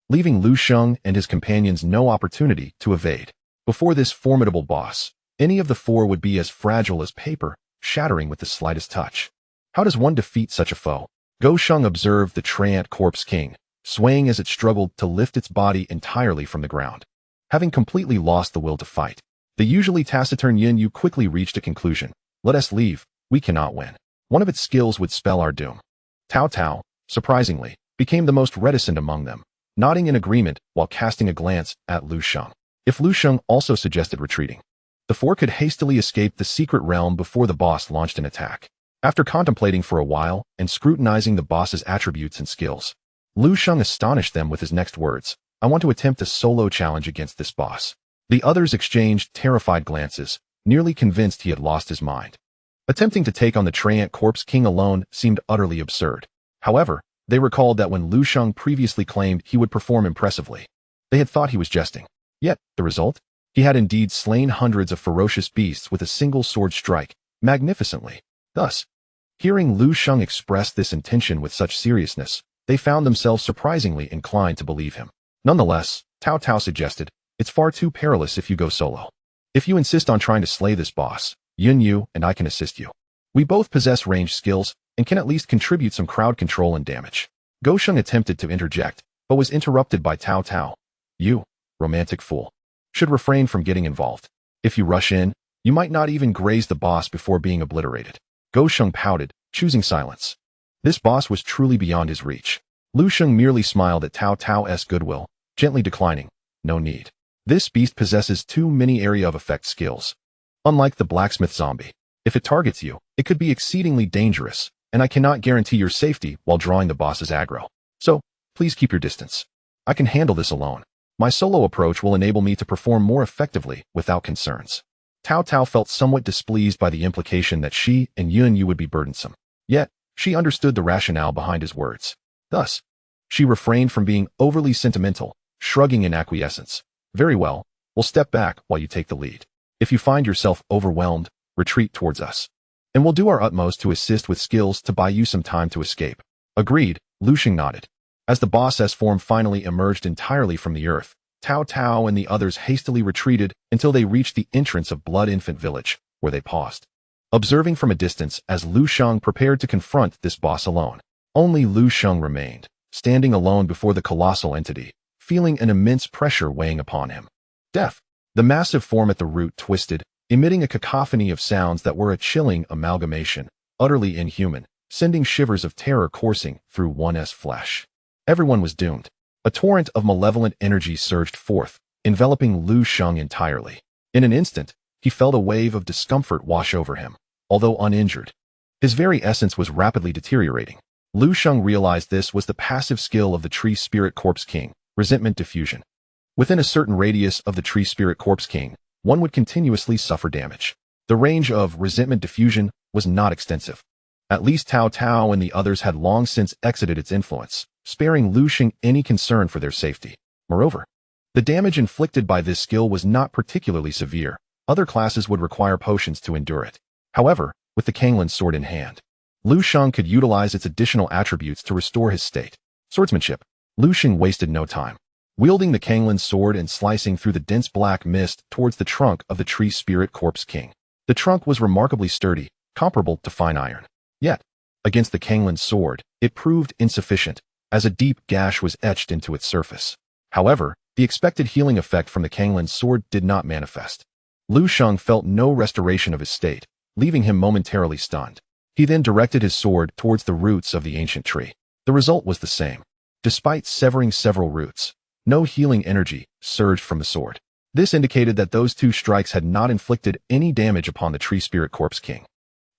leaving Lu Sheng and his companions no opportunity to evade. Before this formidable boss, any of the 4 would be as fragile as paper, shattering with the slightest touch. How does one defeat such a foe? Go Sheng observed the Treant Corpse King, swaying as it struggled to lift its body entirely from the ground. Having completely lost the will to fight, the usually taciturn Yin Yu quickly reached a conclusion. Let us leave, we cannot win. One of its skills would spell our doom. Tao Tao, surprisingly, became the most reticent among them, nodding in agreement while casting a glance at Lu Sheng. If Lu Sheng also suggested retreating, the 4 could hastily escape the secret realm before the boss launched an attack. After contemplating for a while and scrutinizing the boss's attributes and skills, Lu Sheng astonished them with his next words. I want to attempt a solo challenge against this boss. The others exchanged terrified glances, nearly convinced he had lost his mind. Attempting to take on the Treant Corpse King alone seemed utterly absurd. However, they recalled that when Lu Sheng previously claimed he would perform impressively, they had thought he was jesting. Yet, the result? He had indeed slain hundreds of ferocious beasts with a single sword strike, magnificently. Thus, hearing Lu Sheng express this intention with such seriousness, they found themselves surprisingly inclined to believe him. Nonetheless, Cao Cao suggested, it's far too perilous if you go solo. If you insist on trying to slay this boss, Yun Yu and I can assist you. We both possess ranged skills and can at least contribute some crowd control and damage. Go Sheng attempted to interject, but was interrupted by Cao Cao. You, romantic fool, should refrain from getting involved. If you rush in, you might not even graze the boss before being obliterated. Go Sheng pouted, choosing silence. This boss was truly beyond his reach. Lu Sheng merely smiled at Cao Cao's goodwill, gently declining. No need. This beast possesses too many area of effect skills. Unlike the blacksmith zombie, if it targets you, it could be exceedingly dangerous, and I cannot guarantee your safety while drawing the boss's aggro. So, please keep your distance. I can handle this alone. My solo approach will enable me to perform more effectively without concerns. Cao Cao felt somewhat displeased by the implication that she and Yun Yu would be burdensome. Yet, she understood the rationale behind his words. Thus, she refrained from being overly sentimental, shrugging in acquiescence. Very well, we'll step back while you take the lead. If you find yourself overwhelmed, retreat towards us. And we'll do our utmost to assist with skills to buy you some time to escape. Agreed, Lu Sheng nodded. As the boss's form finally emerged entirely from the earth, Cao Cao and the others hastily retreated until they reached the entrance of Blood Infant Village, where they paused. Observing from a distance as Lu Sheng prepared to confront this boss alone, only Lu Sheng remained, standing alone before the colossal entity, feeling an immense pressure weighing upon him. Death. The massive form at the root twisted, emitting a cacophony of sounds that were a chilling amalgamation, utterly inhuman, sending shivers of terror coursing through one's flesh. Everyone was doomed. A torrent of malevolent energy surged forth, enveloping Lu Sheng entirely. In an instant, he felt a wave of discomfort wash over him, although uninjured. His very essence was rapidly deteriorating. Lu Sheng realized this was the passive skill of the Tree Spirit Corpse King, Resentment Diffusion. Within a certain radius of the Tree Spirit Corpse King, one would continuously suffer damage. The range of Resentment Diffusion was not extensive. At least Cao Cao and the others had long since exited its influence, sparing Lu Sheng any concern for their safety. Moreover, the damage inflicted by this skill was not particularly severe. Other classes would require potions to endure it. However, with the Panlong Sword in hand, Lu Sheng could utilize its additional attributes to restore his state. Swordsmanship. Lu Sheng wasted no time. Wielding the Panlong Sword and slicing through the dense black mist towards the trunk of the Tree Spirit Corpse King. The trunk was remarkably sturdy, comparable to fine iron. Yet, against the Panlong Sword, it proved insufficient, as a deep gash was etched into its surface. However, the expected healing effect from the Panlong Sword did not manifest. Lu Sheng felt no restoration of his state, leaving him momentarily stunned. He then directed his sword towards the roots of the ancient tree. The result was the same. Despite severing several roots, no healing energy surged from the sword. This indicated that those two strikes had not inflicted any damage upon the Tree Spirit Corpse King.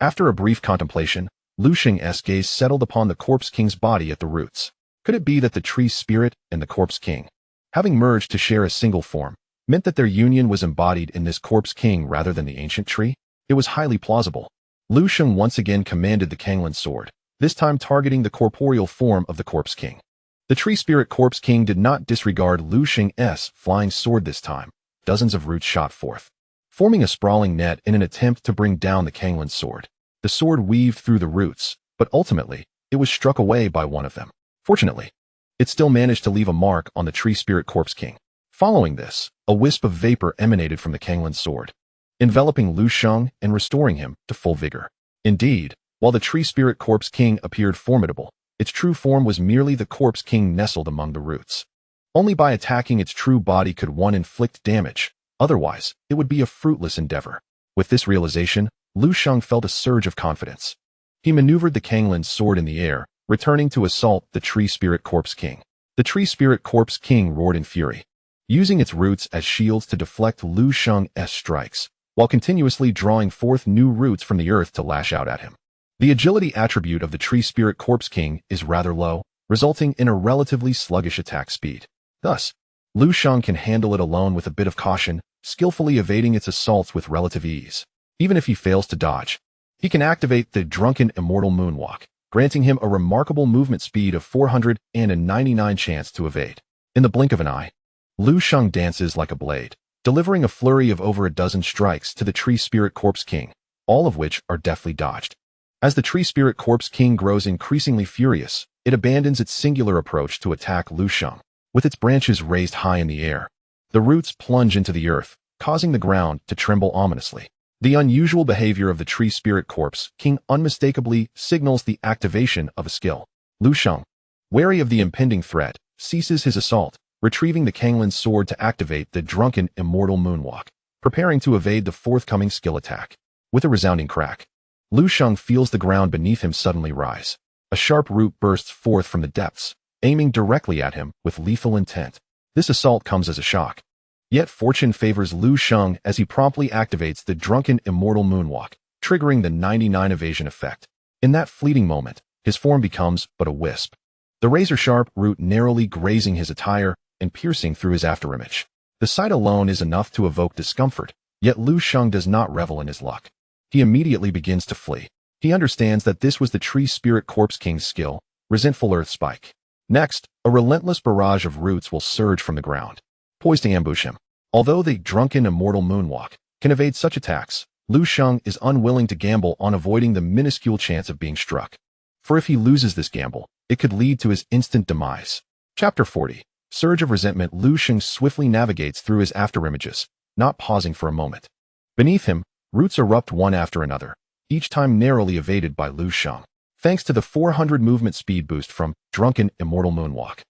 After a brief contemplation, Lu Sheng's gaze settled upon the Corpse King's body at the roots. Could it be that the Tree Spirit and the Corpse King, having merged to share a single form, meant that their union was embodied in this Corpse King rather than the ancient tree? It was highly plausible. Lu Sheng once again commanded the Panlong Sword, this time targeting the corporeal form of the Corpse King. The Tree Spirit Corpse King did not disregard Lu Sheng's flying sword this time. Dozens of roots shot forth, forming a sprawling net in an attempt to bring down the Panlong Sword. The sword weaved through the roots, but ultimately, it was struck away by one of them. Fortunately, it still managed to leave a mark on the Tree Spirit Corpse King. Following this, a wisp of vapor emanated from the Panlong Sword, enveloping Lu Sheng and restoring him to full vigor. Indeed, while the Tree Spirit Corpse King appeared formidable, its true form was merely the Corpse King nestled among the roots. Only by attacking its true body could one inflict damage, otherwise, it would be a fruitless endeavor. With this realization, Lu Sheng felt a surge of confidence. He maneuvered the Panlong Sword in the air, returning to assault the Tree Spirit Corpse King. The Tree Spirit Corpse King roared in fury, using its roots as shields to deflect Lu Sheng's strikes, while continuously drawing forth new roots from the earth to lash out at him. The agility attribute of the Tree Spirit Corpse King is rather low, resulting in a relatively sluggish attack speed. Thus, Lu Sheng can handle it alone with a bit of caution, skillfully evading its assaults with relative ease. Even if he fails to dodge, He can activate the Drunken Immortal Moonwalk, granting him a remarkable movement speed of 400 and a 99 chance to evade. In the blink of an eye, Lu Sheng dances like a blade, delivering a flurry of over a dozen strikes to the Tree Spirit Corpse King, all of which are deftly dodged. As the Tree Spirit Corpse King grows increasingly furious, it abandons its singular approach to attack Lu Sheng. With its branches raised high in the air, the roots plunge into the earth, causing the ground to tremble ominously. The unusual behavior of the Tree Spirit Corpse King unmistakably signals the activation of a skill. Lu Sheng, wary of the impending threat, ceases his assault, retrieving the Panlong Sword to activate the Drunken Immortal Moonwalk, preparing to evade the forthcoming skill attack. With a resounding crack, Lu Sheng feels the ground beneath him suddenly rise. A sharp root bursts forth from the depths, aiming directly at him with lethal intent. This assault comes as a shock. Yet fortune favors Lu Sheng as he promptly activates the Drunken Immortal Moonwalk, triggering the 99 evasion effect. In that fleeting moment, his form becomes but a wisp, the razor-sharp root narrowly grazing his attire and piercing through his afterimage. The sight alone is enough to evoke discomfort, yet Lu Sheng does not revel in his luck. He immediately begins to flee. He understands that this was the Tree Spirit Corpse King's skill, Resentful Earth Spike. Next, a relentless barrage of roots will surge from the ground, poised to ambush him. Although the Drunken Immortal Moonwalk can evade such attacks, Lu Sheng is unwilling to gamble on avoiding the minuscule chance of being struck. For if he loses this gamble, it could lead to his instant demise. Chapter 40. Surge of Resentment. Lu Sheng swiftly navigates through his afterimages, not pausing for a moment. Beneath him, roots erupt one after another, each time narrowly evaded by Lu Sheng. Thanks to the 400 movement speed boost from Drunken Immortal Moonwalk,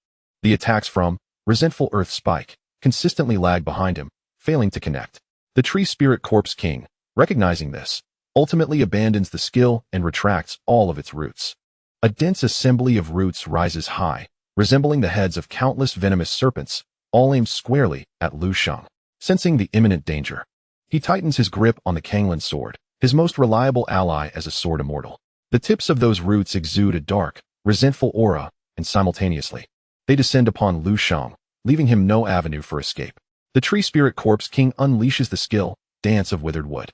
the attacks from Resentful Earth Spike consistently lag behind him, failing to connect. The Tree Spirit Corpse King, recognizing this, ultimately abandons the skill and retracts all of its roots. A dense assembly of roots rises high, resembling the heads of countless venomous serpents, all aimed squarely at Lu Sheng. Sensing the imminent danger, he tightens his grip on the Panlong Sword, his most reliable ally as a Sword Immortal. The tips of those roots exude a dark, resentful aura, and simultaneously, they descend upon Lu Sheng, leaving him no avenue for escape. The Tree Spirit Corpse King unleashes the skill, Dance of Withered Wood.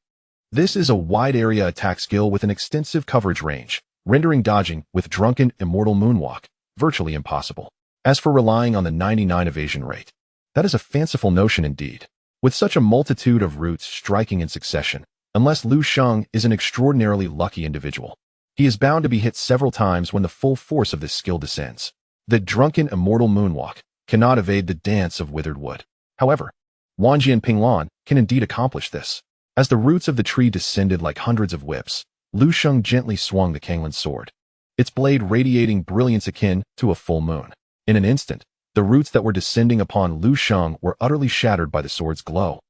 This is a wide-area attack skill with an extensive coverage range, rendering dodging with Drunken Immortal Moonwalk virtually impossible. As for relying on the 99 evasion rate, that is a fanciful notion indeed. With such a multitude of roots striking in succession, unless Lu Sheng is an extraordinarily lucky individual, he is bound to be hit several times when the full force of this skill descends. The Drunken Immortal Moonwalk cannot evade the Dance of Withered Wood. However, Wanjian Panlong can indeed accomplish this. As the roots of the tree descended like hundreds of whips, Lu Sheng gently swung the Panlong Sword, its blade radiating brilliance akin to a full moon. In an instant, the roots that were descending upon Lu Sheng were utterly shattered by the sword's glow,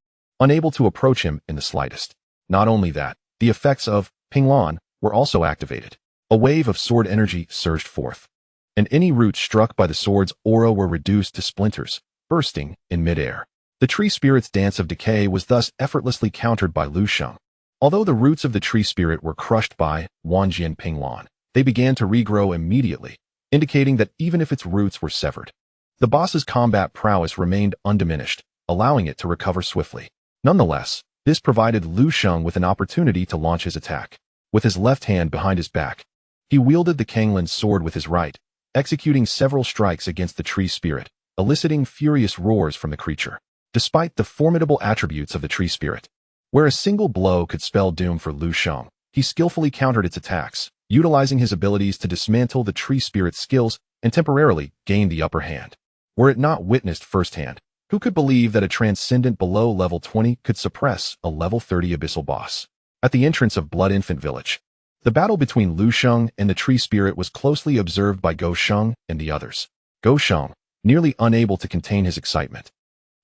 unable to approach him in the slightest. Not only that, the effects of Panlong were also activated. A wave of sword energy surged forth, and any roots struck by the sword's aura were reduced to splinters, bursting in midair. The tree spirit's dance of decay was thus effortlessly countered by Lu Sheng. Although the roots of the tree spirit were crushed by Wanjian Panlong, they began to regrow immediately, indicating that even if its roots were severed, the boss's combat prowess remained undiminished, allowing it to recover swiftly. Nonetheless, this provided Lu Sheng with an opportunity to launch his attack. With his left hand behind his back, he wielded the Panlong Sword with his right, executing several strikes against the tree spirit, eliciting furious roars from the creature. Despite the formidable attributes of the tree spirit, where a single blow could spell doom for Lu Sheng, he skillfully countered its attacks, utilizing his abilities to dismantle the tree spirit's skills and temporarily gain the upper hand. Were it not witnessed firsthand, who could believe that a transcendent below level 20 could suppress a level 30 abyssal boss? At the entrance of Blood Infant Village, the battle between Lu Sheng and the tree spirit was closely observed by Go Sheng and the others. Go Sheng, nearly unable to contain his excitement,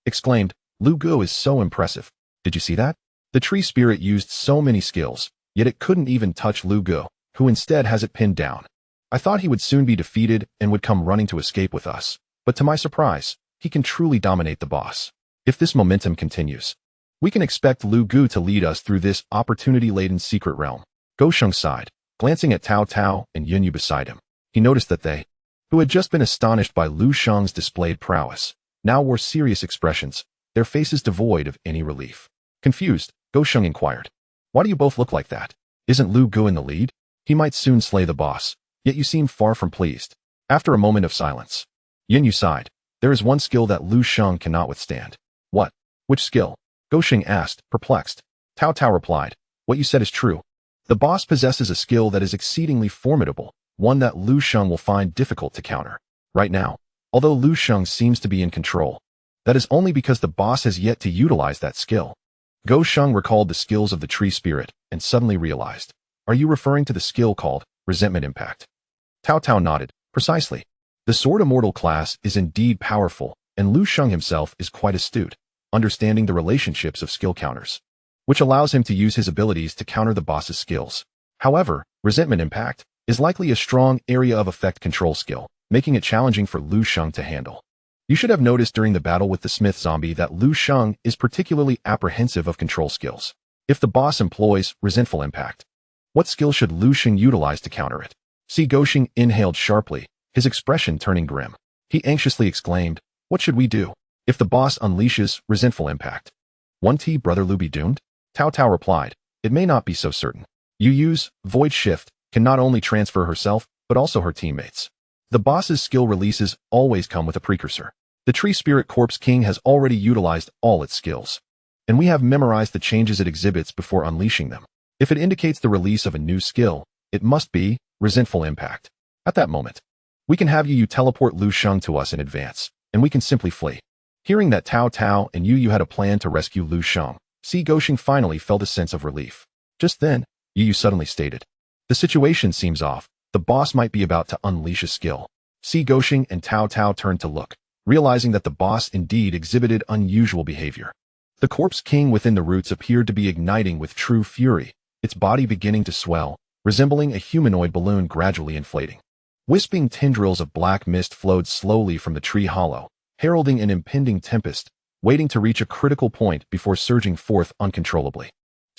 exclaimed, "Lu Gu is so impressive. Did you see that? The tree spirit used so many skills, yet it couldn't even touch Lu Gu, who instead has it pinned down. I thought he would soon be defeated and would come running to escape with us, but to my surprise, he can truly dominate the boss. If this momentum continues, we can expect Lu Gu to lead us through this opportunity-laden secret realm." Go Sheng sighed, glancing at Tao Tao and Yunyu beside him. He noticed that they, who had just been astonished by Lu Sheng's displayed prowess, now wore serious expressions, their faces devoid of any relief. Confused, Go Sheng inquired, "Why do you both look like that?" Isn't Lu Gu in the lead? He might soon slay the boss, yet you seem far from pleased. After a moment of silence, Yin Yu sighed. There is one skill that Lu Sheng cannot withstand. What? Which skill? Lu Sheng asked, perplexed. Cao Cao replied, what you said is true. The boss possesses a skill that is exceedingly formidable, one that Lu Sheng will find difficult to counter. Right now, although Lu Sheng seems to be in control, that is only because the boss has yet to utilize that skill. Lu Sheng recalled the skills of the tree spirit and suddenly realized. Are you referring to the skill called resentment impact? Cao Cao nodded. Precisely. The Sword Immortal class is indeed powerful, and Lu Sheng himself is quite astute, understanding the relationships of skill counters, which allows him to use his abilities to counter the boss's skills. However, resentment impact is likely a strong area of effect control skill, making it challenging for Lu Sheng to handle. You should have noticed during the battle with the Smith zombie that Lu Sheng is particularly apprehensive of control skills. If the boss employs resentful impact, what skill should Lu Sheng utilize to counter it? Lu Sheng inhaled sharply, his expression turning grim. He anxiously exclaimed, what should we do if the boss unleashes resentful impact? Won't Brother Lu be doomed? Cao Cao replied, it may not be so certain. Yu Yu's void shift can not only transfer herself, but also her teammates. The boss's skill releases always come with a precursor. The Tree Spirit Corpse King has already utilized all its skills, and we have memorized the changes it exhibits before unleashing them. If it indicates the release of a new skill, it must be resentful impact. At that moment, we can have Yu teleport Lu Sheng to us in advance, and we can simply flee. Hearing that Cao Cao and Yu had a plan to rescue Lu Sheng, Lu Sheng finally felt a sense of relief. Just then, Yu suddenly stated, the situation seems off. The boss might be about to unleash a skill. Lu Sheng and Cao Cao turned to look, realizing that the boss indeed exhibited unusual behavior. The Corpse King within the roots appeared to be igniting with true fury, its body beginning to swell, resembling a humanoid balloon gradually inflating. Wisping tendrils of black mist flowed slowly from the tree hollow, heralding an impending tempest, waiting to reach a critical point before surging forth uncontrollably.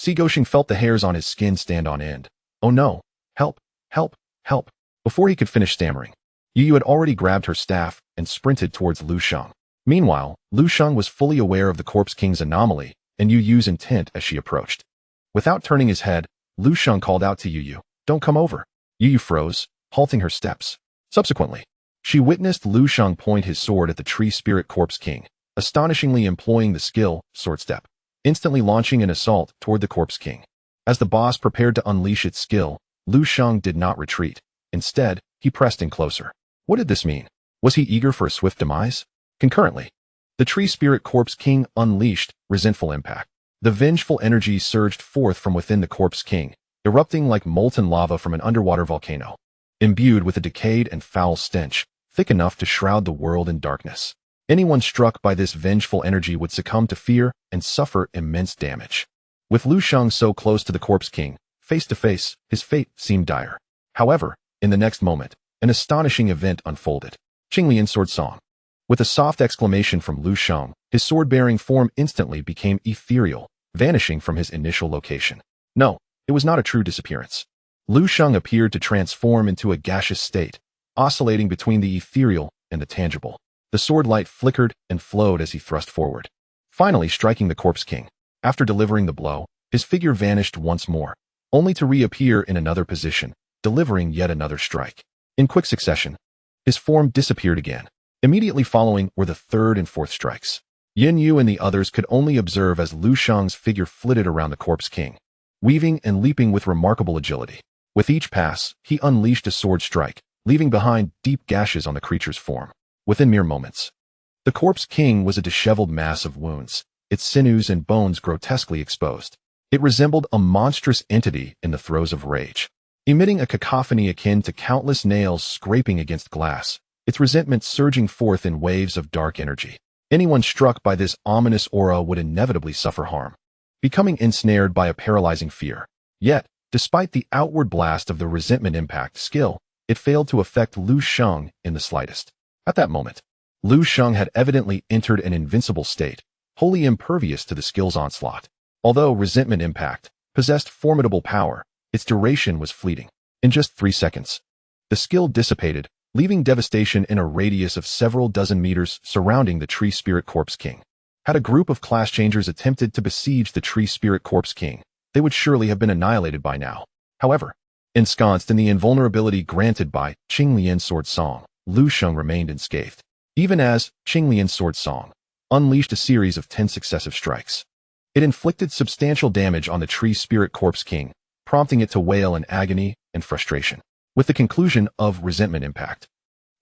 Lu Sheng felt the hairs on his skin stand on end. Oh no! Help! Help! Help! Before he could finish stammering, Yu had already grabbed her staff and sprinted towards Lu Sheng. Meanwhile, Lu Sheng was fully aware of the Corpse King's anomaly and Yu's intent as she approached. Without turning his head, Lu Sheng called out to Yu, don't come over. Yu froze, halting her steps. Subsequently, she witnessed Lu Sheng point his sword at the Tree Spirit Corpse King, astonishingly employing the skill, Sword Step, instantly launching an assault toward the Corpse King. As the boss prepared to unleash its skill, Lu Sheng did not retreat. Instead, he pressed in closer. What did this mean? Was he eager for a swift demise? Concurrently, the Tree Spirit Corpse King unleashed resentful impact. The vengeful energy surged forth from within the Corpse King, erupting like molten lava from an underwater volcano, imbued with a decayed and foul stench, thick enough to shroud the world in darkness. Anyone struck by this vengeful energy would succumb to fear and suffer immense damage. With Lu Sheng so close to the Corpse King, face to face, his fate seemed dire. However, in the next moment, an astonishing event unfolded. Qinglian Sword Song. With a soft exclamation from Lu Sheng, his sword-bearing form instantly became ethereal, vanishing from his initial location. No, it was not a true disappearance. Lu Sheng appeared to transform into a gaseous state, oscillating between the ethereal and the tangible. The sword light flickered and flowed as he thrust forward, finally striking the Corpse King. After delivering the blow, his figure vanished once more, only to reappear in another position, delivering yet another strike. In quick succession, his form disappeared again. Immediately following were the third and fourth strikes. Yin Yu and the others could only observe as Lu Sheng's figure flitted around the Corpse King, weaving and leaping with remarkable agility. With each pass, he unleashed a sword strike, leaving behind deep gashes on the creature's form. Within mere moments, the Corpse King was a disheveled mass of wounds, its sinews and bones grotesquely exposed. It resembled a monstrous entity in the throes of rage, emitting a cacophony akin to countless nails scraping against glass, its resentment surging forth in waves of dark energy. Anyone struck by this ominous aura would inevitably suffer harm, becoming ensnared by a paralyzing fear. Yet, despite the outward blast of the resentment impact skill, it failed to affect Lu Sheng in the slightest. At that moment, Lu Sheng had evidently entered an invincible state, wholly impervious to the skill's onslaught. Although resentment impact possessed formidable power, its duration was fleeting. In just 3 seconds, the skill dissipated, leaving devastation in a radius of several dozen meters surrounding the Tree Spirit Corpse King. Had a group of class changers attempted to besiege the Tree Spirit Corpse King, they would surely have been annihilated by now. However, ensconced in the invulnerability granted by Qinglian's Sword Song, Lu Sheng remained unscathed, even as Qinglian's Sword Song unleashed a series of 10 successive strikes. It inflicted substantial damage on the tree spirit corpse king, prompting it to wail in agony and frustration. With the conclusion of Resentment Impact,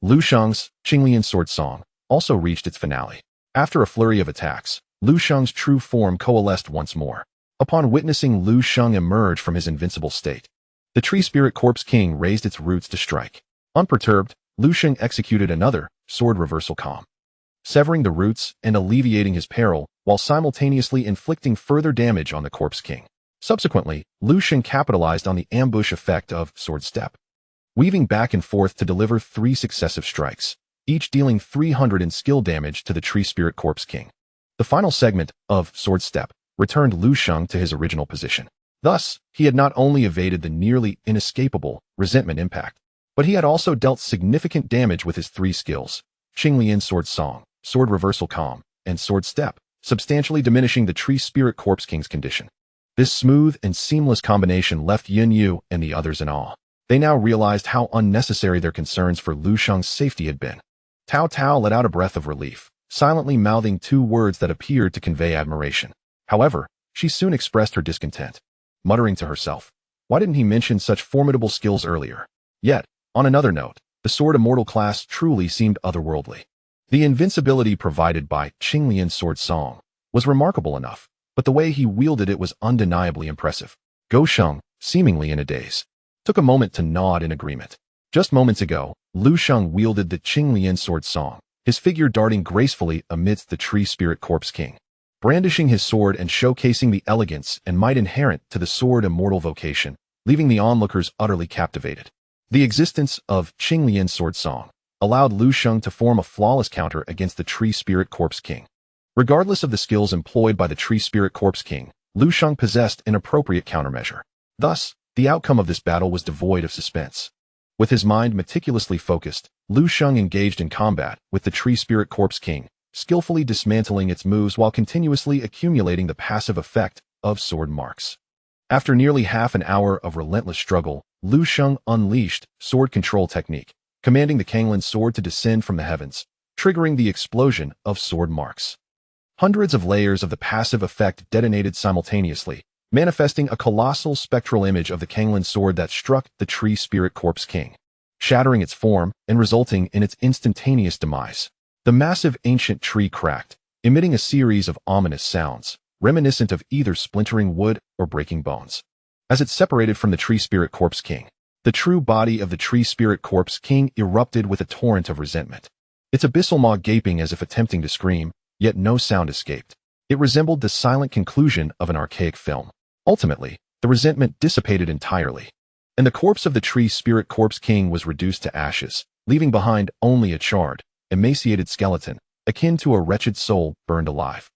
Lu Sheng's Qinglian Sword Song also reached its finale. After a flurry of attacks, Lu Sheng's true form coalesced once more. Upon witnessing Lu Sheng emerge from his invincible state, the tree spirit corpse king raised its roots to strike. Unperturbed, Lu Sheng executed another sword reversal calm, severing the roots and alleviating his peril while simultaneously inflicting further damage on the corpse king. Subsequently, Lu Sheng capitalized on the ambush effect of sword step, weaving back and forth to deliver 3 successive strikes, each dealing 300 in skill damage to the tree spirit corpse king. The final segment of sword step returned Lu Sheng to his original position. Thus, he had not only evaded the nearly inescapable resentment impact, but he had also dealt significant damage with his 3 skills, Qinglian's Sword Song, Sword Reversal Calm, and Sword Step, substantially diminishing the tree spirit corpse king's condition. This smooth and seamless combination left Yun Yu and the others in awe. They now realized how unnecessary their concerns for Lu Sheng's safety had been. Cao Cao let out a breath of relief, silently mouthing 2 words that appeared to convey admiration. However, she soon expressed her discontent, muttering to herself, why didn't he mention such formidable skills earlier? Yet, on another note, the Sword Immortal class truly seemed otherworldly. The invincibility provided by Qinglian's Sword Song was remarkable enough, but the way he wielded it was undeniably impressive. Go Sheng, seemingly in a daze, took a moment to nod in agreement. Just moments ago, Lu Sheng wielded the Qinglian Sword Song, his figure darting gracefully amidst the tree spirit corpse king, brandishing his sword and showcasing the elegance and might inherent to the Sword Immortal vocation, leaving the onlookers utterly captivated. The existence of Qinglian's Sword Song allowed Lu Sheng to form a flawless counter against the tree spirit corpse king. Regardless of the skills employed by the tree spirit corpse king, Lu Sheng possessed an appropriate countermeasure. Thus, the outcome of this battle was devoid of suspense. With his mind meticulously focused, Lu Sheng engaged in combat with the tree spirit corpse king, skillfully dismantling its moves while continuously accumulating the passive effect of sword marks. After nearly half an hour of relentless struggle, Lu Sheng unleashed sword control technique, commanding the Kanglin's sword to descend from the heavens, triggering the explosion of sword marks. Hundreds of layers of the passive effect detonated simultaneously, manifesting a colossal spectral image of the Kanglin's sword that struck the tree spirit corpse king, shattering its form and resulting in its instantaneous demise. The massive ancient tree cracked, emitting a series of ominous sounds, reminiscent of either splintering wood or breaking bones. As it separated from the tree spirit corpse king, the true body of the tree spirit corpse king erupted with a torrent of resentment, its abyssal maw gaping as if attempting to scream, yet no sound escaped. It resembled the silent conclusion of an archaic film. Ultimately, the resentment dissipated entirely, and the corpse of the tree spirit corpse king was reduced to ashes, leaving behind only a charred, emaciated skeleton, akin to a wretched soul burned alive.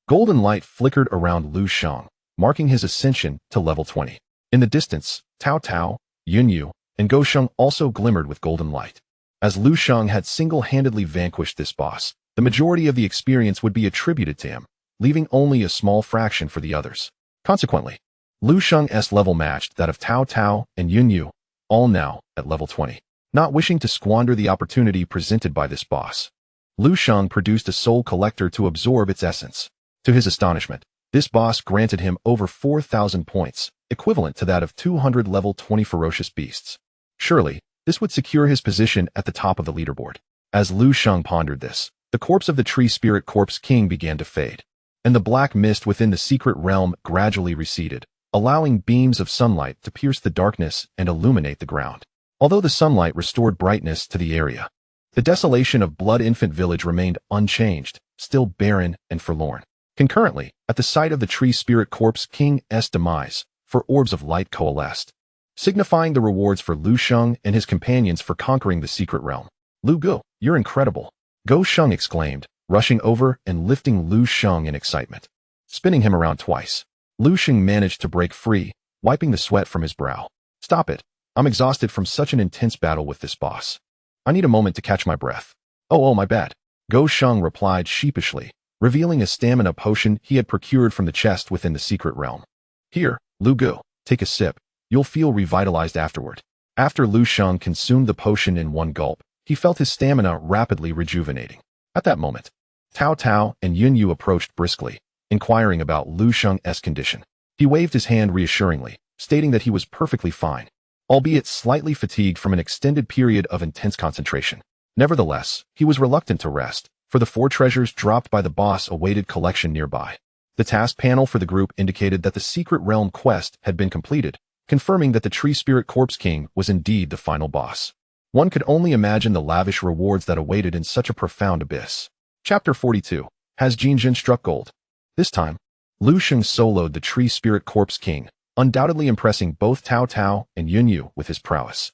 Golden light flickered around Lu Sheng, marking his ascension to level 20. In the distance, Cao Cao, Yun Yu, and Go Sheng also glimmered with golden light. As Lu Sheng had single-handedly vanquished this boss, the majority of the experience would be attributed to him, leaving only a small fraction for the others. Consequently, Lu Sheng's level matched that of Cao Cao and Yun Yu, all now at level 20. Not wishing to squander the opportunity presented by this boss, Lu Sheng produced a soul collector to absorb its essence. To his astonishment, this boss granted him over 4,000 points, equivalent to that of 200 level 20 ferocious beasts. Surely, this would secure his position at the top of the leaderboard. As Lu Sheng pondered this, the corpse of the tree spirit corpse king began to fade, and the black mist within the secret realm gradually receded, allowing beams of sunlight to pierce the darkness and illuminate the ground. Although the sunlight restored brightness to the area, the desolation of Blood Infant Village remained unchanged, still barren and forlorn. Concurrently, at the sight of the tree spirit corpse king's demise, 4 orbs of light coalesced, signifying the rewards for Lu Sheng and his companions for conquering the secret realm. Lu Gu, you're incredible, Go Sheng exclaimed, rushing over and lifting Lu Sheng in excitement. Spinning him around twice, Lu Sheng managed to break free, wiping the sweat from his brow. Stop it. I'm exhausted from such an intense battle with this boss. I need a moment to catch my breath. Oh, my bad. Go Sheng replied sheepishly, revealing a stamina potion he had procured from the chest within the secret realm. Here, Lu Gu, take a sip. You'll feel revitalized afterward. After Lu Sheng consumed the potion in one gulp, he felt his stamina rapidly rejuvenating. At that moment, Cao Cao and Yun Yu approached briskly, inquiring about Lu Sheng's condition. He waved his hand reassuringly, stating that he was perfectly fine, albeit slightly fatigued from an extended period of intense concentration. Nevertheless, he was reluctant to rest, for the 4 treasures dropped by the boss awaited collection nearby. The task panel for the group indicated that the Secret Realm quest had been completed, confirming that the Tree Spirit Corpse King was indeed the final boss. One could only imagine the lavish rewards that awaited in such a profound abyss. Chapter 42. Has Jinjin struck gold? This time, Lu Sheng soloed the Tree Spirit Corpse King, undoubtedly impressing both Cao Cao and Yun Yu with his prowess.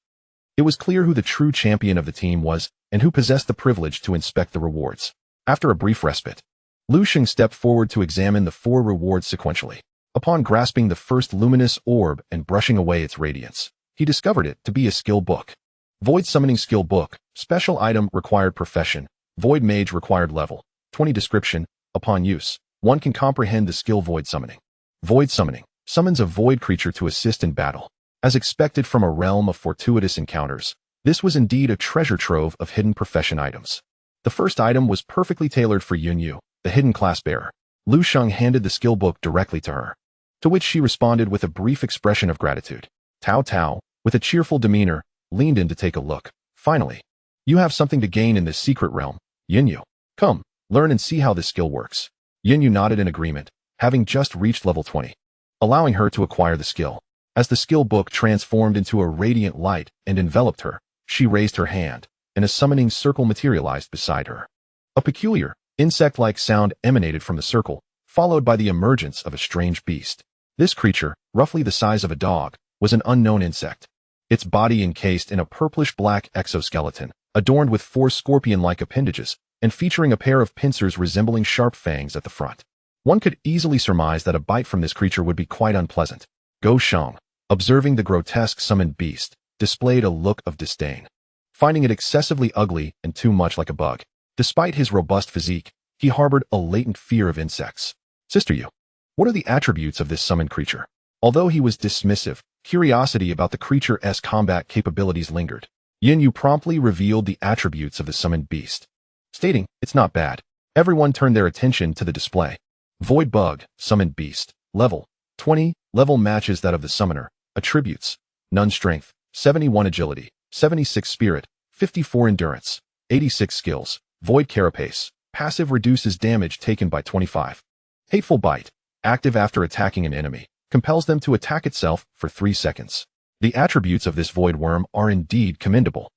It was clear who the true champion of the team was and who possessed the privilege to inspect the rewards. After a brief respite, Lu Sheng stepped forward to examine the 4 rewards sequentially. Upon grasping the first luminous orb and brushing away its radiance, he discovered it to be a skill book. Void Summoning Skill Book, Special Item Required Profession, Void Mage Required Level, 20 Description. Upon use, one can comprehend the skill Void Summoning. Void Summoning summons a void creature to assist in battle. As expected from a realm of fortuitous encounters, this was indeed a treasure trove of hidden profession items. The first item was perfectly tailored for Yun Yu, the hidden class bearer. Lu Sheng handed the skill book directly to her, to which she responded with a brief expression of gratitude. Cao Cao, with a cheerful demeanor, leaned in to take a look. Finally, you have something to gain in this secret realm, Yun Yu. Come, learn and see how this skill works. Yun Yu nodded in agreement, having just reached level 20, allowing her to acquire the skill. As the skill book transformed into a radiant light and enveloped her, she raised her hand, and a summoning circle materialized beside her. A peculiar, insect-like sound emanated from the circle, followed by the emergence of a strange beast. This creature, roughly the size of a dog, was an unknown insect. Its body encased in a purplish-black exoskeleton, adorned with 4 scorpion-like appendages, and featuring a pair of pincers resembling sharp fangs at the front. One could easily surmise that a bite from this creature would be quite unpleasant. Lu Sheng, observing the grotesque summoned beast, displayed a look of disdain, finding it excessively ugly and too much like a bug. Despite his robust physique, he harbored a latent fear of insects. Sister Yu, what are the attributes of this summoned creature? Although he was dismissive, curiosity about the creature's combat capabilities lingered. Yun Yu promptly revealed the attributes of the summoned beast, stating, "It's not bad." Everyone turned their attention to the display. Void Bug, Summoned Beast, Level 20, level matches that of the summoner. Attributes: None Strength, 71 Agility, 76 Spirit, 54 Endurance, 86 Skills. Void Carapace, passive reduces damage taken by 25. Hateful Bite, active after attacking an enemy, compels them to attack itself for 3 seconds. The attributes of this void worm are indeed commendable,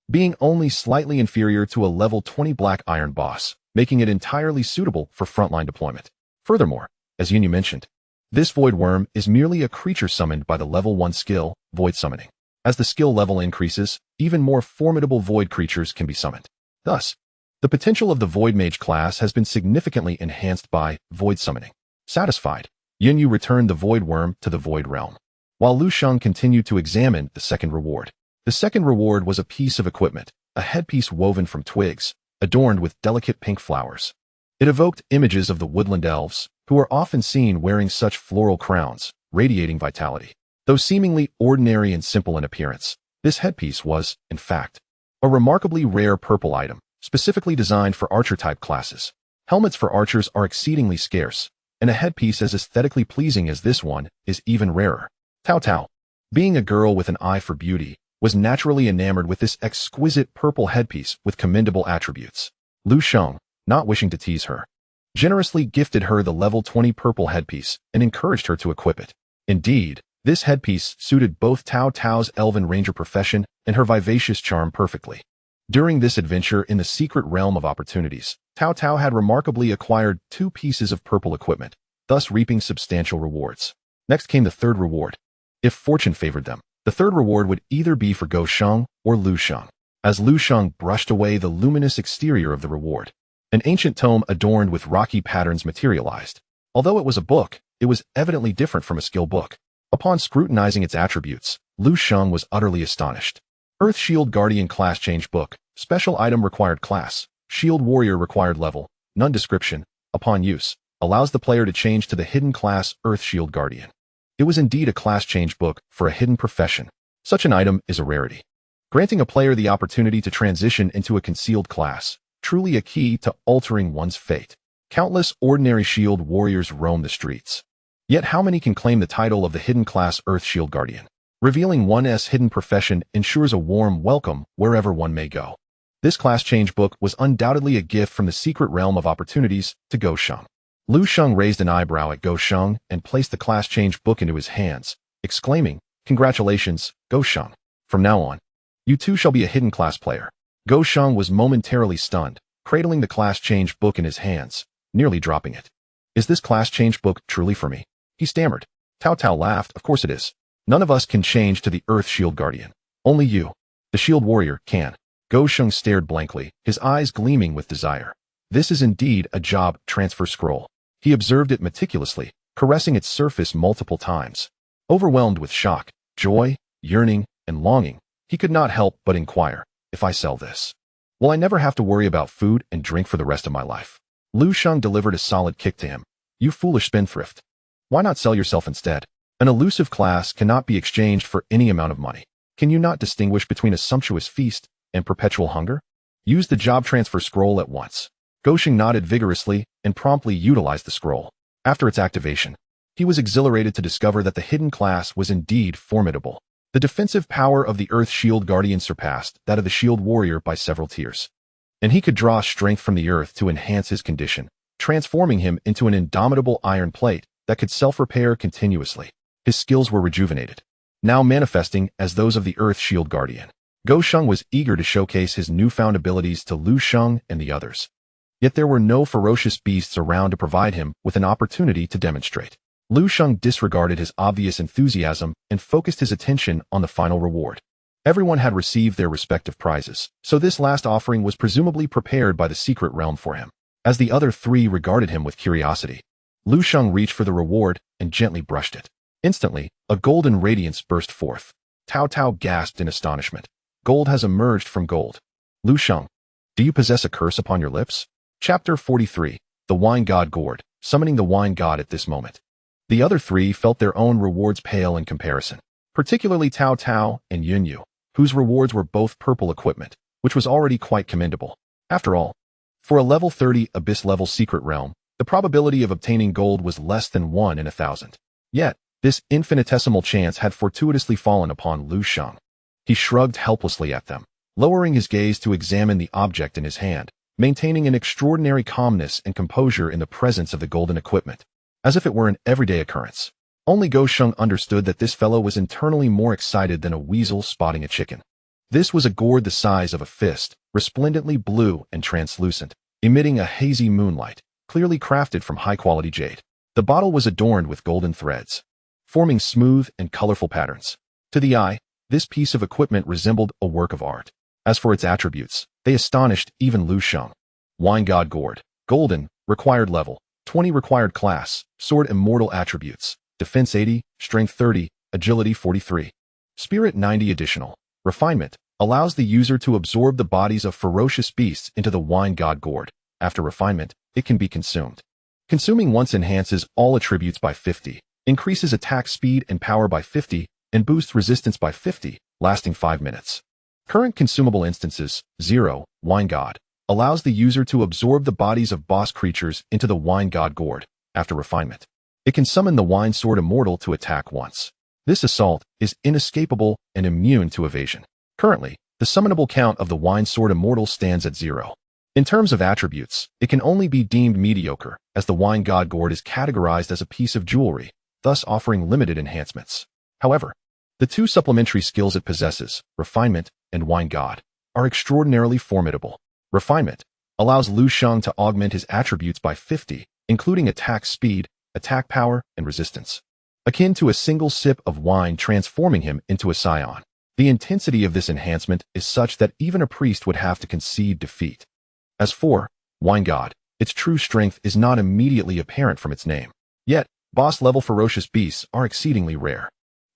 being only slightly inferior to a level 20 Black Iron boss, making it entirely suitable for frontline deployment. Furthermore, as Yun Yu mentioned, this void worm is merely a creature summoned by the level 1 skill, Void Summoning. As the skill level increases, even more formidable void creatures can be summoned. Thus, the potential of the Void Mage class has been significantly enhanced by Void Summoning. Satisfied, Yun Yu returned the Void Worm to the Void Realm, while Lu Sheng continued to examine the second reward. The second reward was a piece of equipment, a headpiece woven from twigs, adorned with delicate pink flowers. It evoked images of the woodland elves, who are often seen wearing such floral crowns, radiating vitality. Though seemingly ordinary and simple in appearance, this headpiece was, in fact, a remarkably rare purple item, specifically designed for archer-type classes. Helmets for archers are exceedingly scarce, and a headpiece as aesthetically pleasing as this one is even rarer. Cao Cao, being a girl with an eye for beauty, was naturally enamored with this exquisite purple headpiece with commendable attributes. Lu Sheng, not wishing to tease her, generously gifted her the level 20 purple headpiece and encouraged her to equip it. Indeed, this headpiece suited both Cao Cao's elven ranger profession and her vivacious charm perfectly. During this adventure in the secret realm of opportunities, Cao Cao had remarkably acquired 2 pieces of purple equipment, thus reaping substantial rewards. Next came the third reward. If fortune favored them, the third reward would either be for Lu Sheng or Lu Sheng. As Lu Sheng brushed away the luminous exterior of the reward, an ancient tome adorned with rocky patterns materialized. Although it was a book, it was evidently different from a skill book. Upon scrutinizing its attributes, Lu Sheng was utterly astonished. Earth Shield Guardian Class Change Book, Special Item Required Class, Shield Warrior Required Level, None Description. Upon use, allows the player to change to the hidden class Earth Shield Guardian. It was indeed a class change book for a hidden profession. Such an item is a rarity, granting a player the opportunity to transition into a concealed class, truly a key to altering one's fate. Countless ordinary shield warriors roam the streets. Yet how many can claim the title of the hidden class Earth Shield Guardian? Revealing one's hidden profession ensures a warm welcome wherever one may go. This class change book was undoubtedly a gift from the secret realm of opportunities to Lu Sheng. Lu Sheng raised an eyebrow at Lu Sheng and placed the class change book into his hands, exclaiming, "Congratulations, Lu Sheng. From now on, you too shall be a hidden class player." Lu Sheng was momentarily stunned, cradling the class change book in his hands, nearly dropping it. "Is this class change book truly for me?" he stammered. Tao Tao laughed. "Of course it is. None of us can change to the Earth Shield Guardian. Only you, the Shield Warrior, can." Lu Sheng stared blankly, his eyes gleaming with desire. This is indeed a job transfer scroll. He observed it meticulously, caressing its surface multiple times. Overwhelmed with shock, joy, yearning, and longing, he could not help but inquire, "If I sell this, will I never have to worry about food and drink for the rest of my life?" Lu Sheng delivered a solid kick to him. "You foolish spendthrift. Why not sell yourself instead? An elusive class cannot be exchanged for any amount of money. Can you not distinguish between a sumptuous feast and perpetual hunger? Use the job transfer scroll at once." Lu Sheng nodded vigorously and promptly utilized the scroll. After its activation, he was exhilarated to discover that the hidden class was indeed formidable. The defensive power of the Earth Shield Guardian surpassed that of the Shield Warrior by several tiers, and he could draw strength from the earth to enhance his condition, transforming him into an indomitable iron plate that could self-repair continuously. His skills were rejuvenated, now manifesting as those of the Earth Shield Guardian. Lu Sheng was eager to showcase his newfound abilities to Lu Sheng and the others. Yet there were no ferocious beasts around to provide him with an opportunity to demonstrate. Lu Sheng disregarded his obvious enthusiasm and focused his attention on the final reward. Everyone had received their respective prizes, so this last offering was presumably prepared by the secret realm for him. As the other three regarded him with curiosity, Lu Sheng reached for the reward and gently brushed it. Instantly, a golden radiance burst forth. Tao Tao gasped in astonishment. "Gold has emerged from gold. Lu Sheng, do you possess a curse upon your lips?" Chapter 43. The Wine God Gourd. Summoning the Wine God at this moment. The other three felt their own rewards pale in comparison, particularly Tao Tao and Yunyu, whose rewards were both purple equipment, which was already quite commendable. After all, for a level 30 abyss-level secret realm, the probability of obtaining gold was less than 1 in 1,000. Yet, this infinitesimal chance had fortuitously fallen upon Lu Sheng. He shrugged helplessly at them, lowering his gaze to examine the object in his hand, maintaining an extraordinary calmness and composure in the presence of the golden equipment, as if it were an everyday occurrence. Only Lu Sheng understood that this fellow was internally more excited than a weasel spotting a chicken. This was a gourd the size of a fist, resplendently blue and translucent, emitting a hazy moonlight, clearly crafted from high-quality jade. The bottle was adorned with golden threads, forming smooth and colorful patterns. To the eye, this piece of equipment resembled a work of art. As for its attributes, they astonished even Lu Sheng. Wine God Gourd. Golden, required level, 20 required class, Sword Immortal attributes, defense 80, strength 30, agility 43. Spirit 90 additional. Refinement, allows the user to absorb the bodies of ferocious beasts into the Wine God Gourd. After refinement, it can be consumed. Consuming once enhances all attributes by 50, increases attack speed and power by 50, and boosts resistance by 50, lasting 5 minutes. Current consumable instances, 0, Wine God, allows the user to absorb the bodies of boss creatures into the Wine God Gourd. After refinement, it can summon the Wine Sword Immortal to attack once. This assault is inescapable and immune to evasion. Currently, the summonable count of the Wine Sword Immortal stands at 0. In terms of attributes, it can only be deemed mediocre, as the Wine God Gourd is categorized as a piece of jewelry, thus offering limited enhancements. However, the two supplementary skills it possesses, Refinement and Wine God, are extraordinarily formidable. Refinement allows Lu Sheng to augment his attributes by 50, including attack speed, attack power, and resistance, akin to a single sip of wine transforming him into a scion. The intensity of this enhancement is such that even a priest would have to concede defeat. As for Wine God, its true strength is not immediately apparent from its name. Yet, boss-level ferocious beasts are exceedingly rare.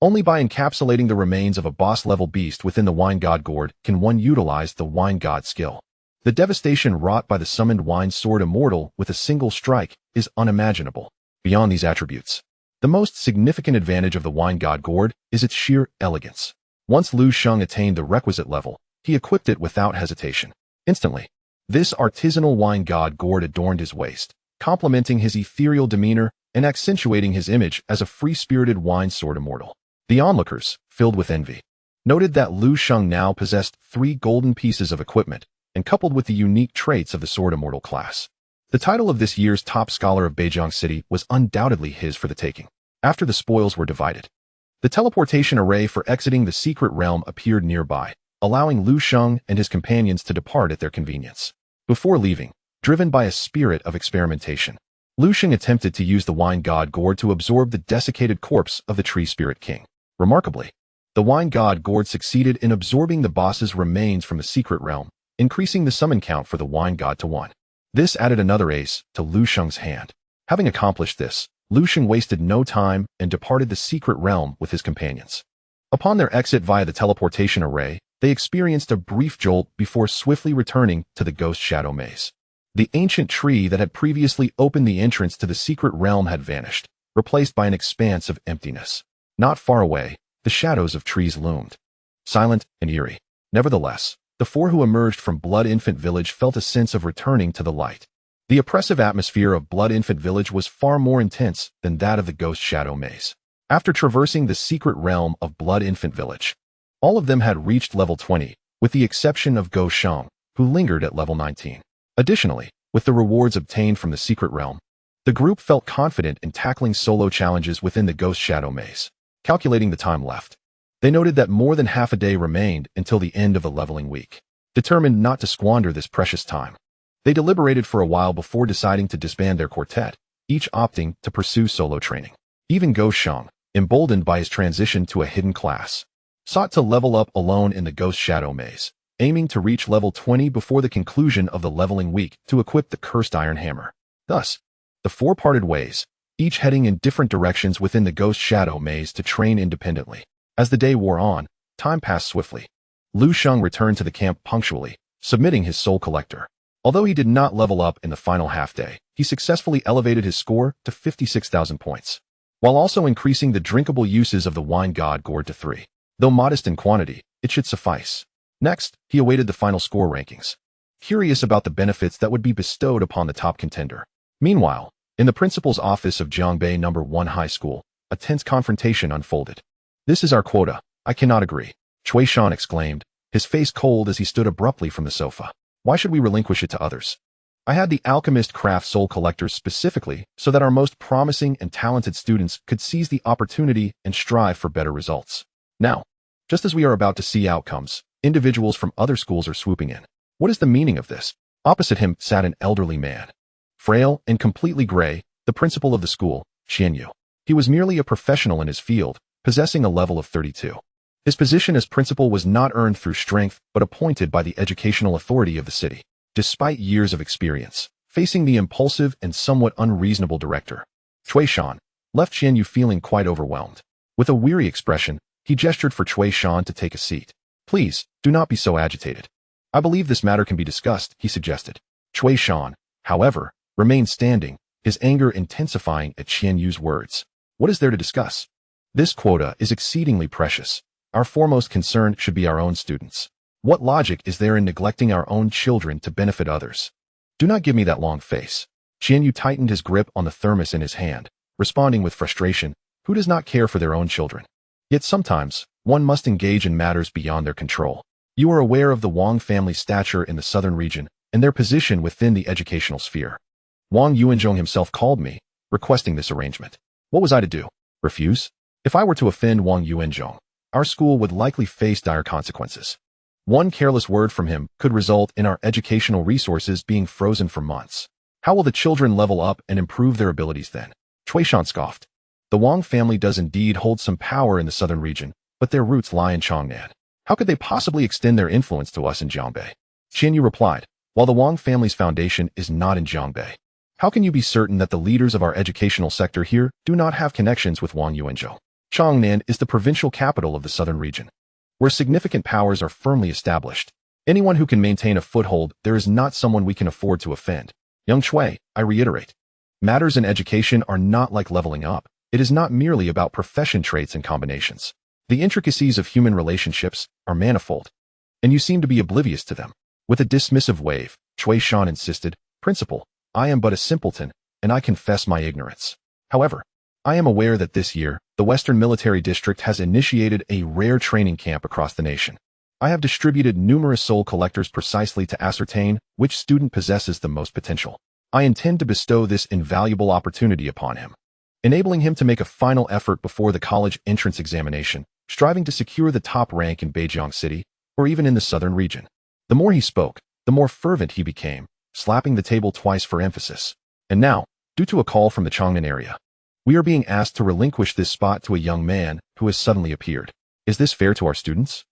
Only by encapsulating the remains of a boss-level beast within the Wine God Gourd can one utilize the Wine God skill. The devastation wrought by the summoned Wine Sword Immortal with a single strike is unimaginable. Beyond these attributes, The most significant advantage of the Wine God Gourd is its sheer elegance. Once Lu Sheng attained the requisite level, he equipped it without hesitation. Instantly, this artisanal Wine God Gourd adorned his waist, complementing his ethereal demeanor and accentuating his image as a free-spirited wine sword immortal. The onlookers, filled with envy, noted that Lu Sheng now possessed 3 golden pieces of equipment, and coupled with the unique traits of the Sword Immortal class. The title of this year's top scholar of Beijiang City was undoubtedly his for the taking. After the spoils were divided, the teleportation array for exiting the secret realm appeared nearby, allowing Lu Sheng and his companions to depart at their convenience. Before leaving, driven by a spirit of experimentation, Lu Sheng attempted to use the Wine God Gourd to absorb the desiccated corpse of the Tree Spirit King. Remarkably, the Wine God Gourd succeeded in absorbing the boss's remains from the secret realm, increasing the summon count for the Wine God to 1. This added another ace to Lu Sheng's hand. Having accomplished this, Lu Sheng wasted no time and departed the secret realm with his companions. Upon their exit via the teleportation array, they experienced a brief jolt before swiftly returning to the Ghost Shadow Maze. The ancient tree that had previously opened the entrance to the secret realm had vanished, replaced by an expanse of emptiness. Not far away, the shadows of trees loomed, silent and eerie. Nevertheless, the 4 who emerged from Blood Infant Village felt a sense of returning to the light. The oppressive atmosphere of Blood Infant Village was far more intense than that of the Ghost Shadow Maze. After traversing the secret realm of Blood Infant Village, all of them had reached level 20, with the exception of Go Sheng, who lingered at level 19. Additionally, with the rewards obtained from the secret realm, the group felt confident in tackling solo challenges within the Ghost Shadow Maze. Calculating the time left, they noted that more than half a day remained until the end of the leveling week. Determined not to squander this precious time, they deliberated for a while before deciding to disband their quartet, each opting to pursue solo training. Even Go Sheng, emboldened by his transition to a hidden class, sought to level up alone in the Ghost Shadow Maze, aiming to reach level 20 before the conclusion of the leveling week to equip the Cursed Iron Hammer. Thus, the 4 parted ways, each heading in different directions within the Ghost Shadow Maze to train independently. As the day wore on, time passed swiftly. Lu Sheng returned to the camp punctually, submitting his Soul Collector. Although he did not level up in the final half-day, he successfully elevated his score to 56,000 points, while also increasing the drinkable uses of the Wine God Gourd to 3. Though modest in quantity, it should suffice. Next, he awaited the final score rankings, curious about the benefits that would be bestowed upon the top contender. Meanwhile, in the principal's office of Jiangbei No. 1 High School, a tense confrontation unfolded. "This is our quota. I cannot agree," Cui Shan exclaimed, his face cold as he stood abruptly from the sofa. "Why should we relinquish it to others? I had the alchemist craft soul collectors specifically so that our most promising and talented students could seize the opportunity and strive for better results. Now, just as we are about to see outcomes, individuals from other schools are swooping in. What is the meaning of this?" Opposite him sat an elderly man, frail and completely gray, the principal of the school, Qianyu. He was merely a professional in his field, possessing a level of 32. His position as principal was not earned through strength but appointed by the educational authority of the city. Despite years of experience, facing the impulsive and somewhat unreasonable director, Cui Shan left Qianyu feeling quite overwhelmed. With a weary expression, he gestured for Cui Shan to take a seat. "Please, do not be so agitated. I believe this matter can be discussed," he suggested. Cui Shan, however, remained standing, his anger intensifying at Qianyu's words. "What is there to discuss? This quota is exceedingly precious. Our foremost concern should be our own students. What logic is there in neglecting our own children to benefit others? Do not give me that long face." Qianyu tightened his grip on the thermos in his hand, responding with frustration. Who does not care for their own children? Yet sometimes, one must engage in matters beyond their control. You are aware of the Wang family's stature in the southern region and their position within the educational sphere. Wang Yuanzhong himself called me, requesting this arrangement. What was I to do? Refuse? If I were to offend Wang Yuanzhong, our school would likely face dire consequences. One careless word from him could result in our educational resources being frozen for months. How will the children level up and improve their abilities then? Cui Shan scoffed. The Wang family does indeed hold some power in the southern region, but their roots lie in Changnan. How could they possibly extend their influence to us in Jiangbei? Qianyu replied, while the Wang family's foundation is not in Jiangbei, how can you be certain that the leaders of our educational sector here do not have connections with Wang Yuanzhou? Changnan is the provincial capital of the southern region, where significant powers are firmly established. Anyone who can maintain a foothold there is not someone we can afford to offend. Young Chui, I reiterate, matters in education are not like leveling up. It is not merely about profession traits and combinations. The intricacies of human relationships are manifold, and you seem to be oblivious to them. With a dismissive wave, Cui Shan insisted, Principal, I am but a simpleton, and I confess my ignorance. However, I am aware that this year, the Western Military District has initiated a rare training camp across the nation. I have distributed numerous soul collectors precisely to ascertain which student possesses the most potential. I intend to bestow this invaluable opportunity upon him, enabling him to make a final effort before the college entrance examination, striving to secure the top rank in Beijiang City, or even in the southern region. The more he spoke, the more fervent he became, slapping the table twice for emphasis. And now, due to a call from the Changnan area, we are being asked to relinquish this spot to a young man who has suddenly appeared. Is this fair to our students?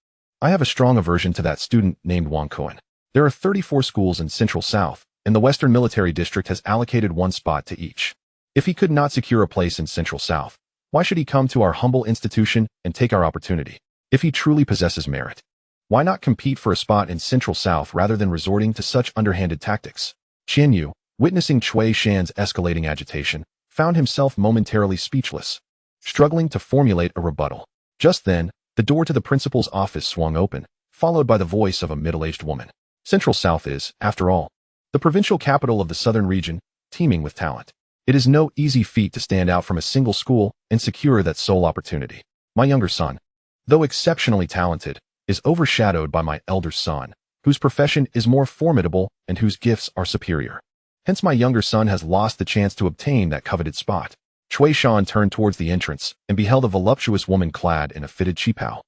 I have a strong aversion to that student named Wang Kuan. There are 34 schools in Central South, and the Western Military District has allocated one spot to each. If he could not secure a place in Central South, why should he come to our humble institution and take our opportunity? If he truly possesses merit, why not compete for a spot in Central South rather than resorting to such underhanded tactics? Qian Yu, witnessing Cui Shan's escalating agitation, found himself momentarily speechless, struggling to formulate a rebuttal. Just then, the door to the principal's office swung open, followed by the voice of a middle-aged woman. Central South is, after all, the provincial capital of the southern region, teeming with talent. It is no easy feat to stand out from a single school and secure that sole opportunity. My younger son, though exceptionally talented, is overshadowed by my elder son, whose profession is more formidable and whose gifts are superior. Hence my younger son has lost the chance to obtain that coveted spot. Cui Shan turned towards the entrance and beheld a voluptuous woman clad in a fitted qipao,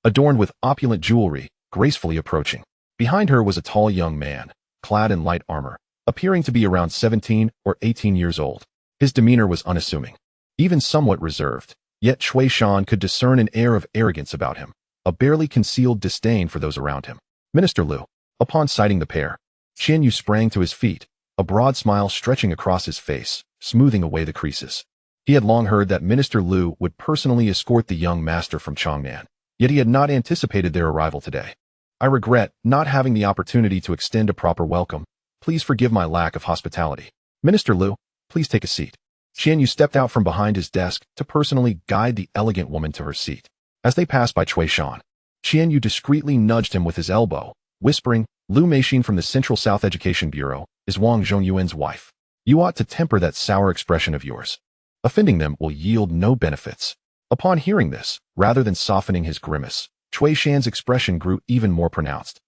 adorned with opulent jewelry, gracefully approaching. Behind her was a tall young man, clad in light armor, appearing to be around 17 or 18 years old. His demeanor was unassuming, even somewhat reserved, yet Cui Shan could discern an air of arrogance about him, a barely concealed disdain for those around him. Minister Lu. Upon sighting the pair, Qian Yu sprang to his feet, a broad smile stretching across his face, smoothing away the creases. He had long heard that Minister Lu would personally escort the young master from Changnan, yet he had not anticipated their arrival today. I regret not having the opportunity to extend a proper welcome. Please forgive my lack of hospitality. Minister Lu, please take a seat. Qian Yu stepped out from behind his desk to personally guide the elegant woman to her seat. As they passed by Cui Shan, Qian Yu discreetly nudged him with his elbow, whispering, Lu Meixin from the Central South Education Bureau is Wang Zhongyuan's wife. You ought to temper that sour expression of yours. Offending them will yield no benefits. Upon hearing this, rather than softening his grimace, Cui Shan's expression grew even more pronounced,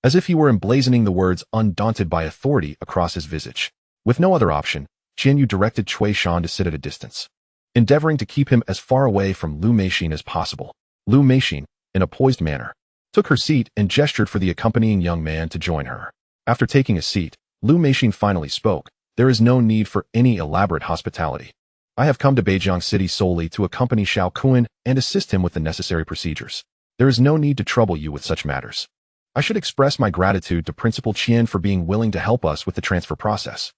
as if he were emblazoning the words undaunted by authority across his visage. With no other option, Qian Yu directed Cui Shan to sit at a distance, endeavoring to keep him as far away from Lu Meixin as possible. Lu Meixin, in a poised manner, took her seat and gestured for the accompanying young man to join her. After taking a seat, Lu Meixin finally spoke. There is no need for any elaborate hospitality. I have come to Beijiang City solely to accompany Xiao Kuan and assist him with the necessary procedures. There is no need to trouble you with such matters. I should express my gratitude to Principal Qian for being willing to help us with the transfer process.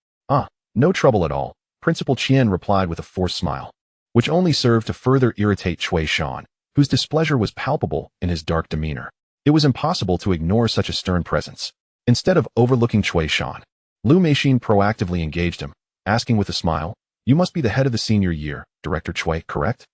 No trouble at all, Principal Qian replied with a forced smile, which only served to further irritate Cui Shan, whose displeasure was palpable in his dark demeanor. It was impossible to ignore such a stern presence. Instead of overlooking Cui Shan, Lu Meixin proactively engaged him, asking with a smile, You must be the head of the senior year, Director Cui, correct?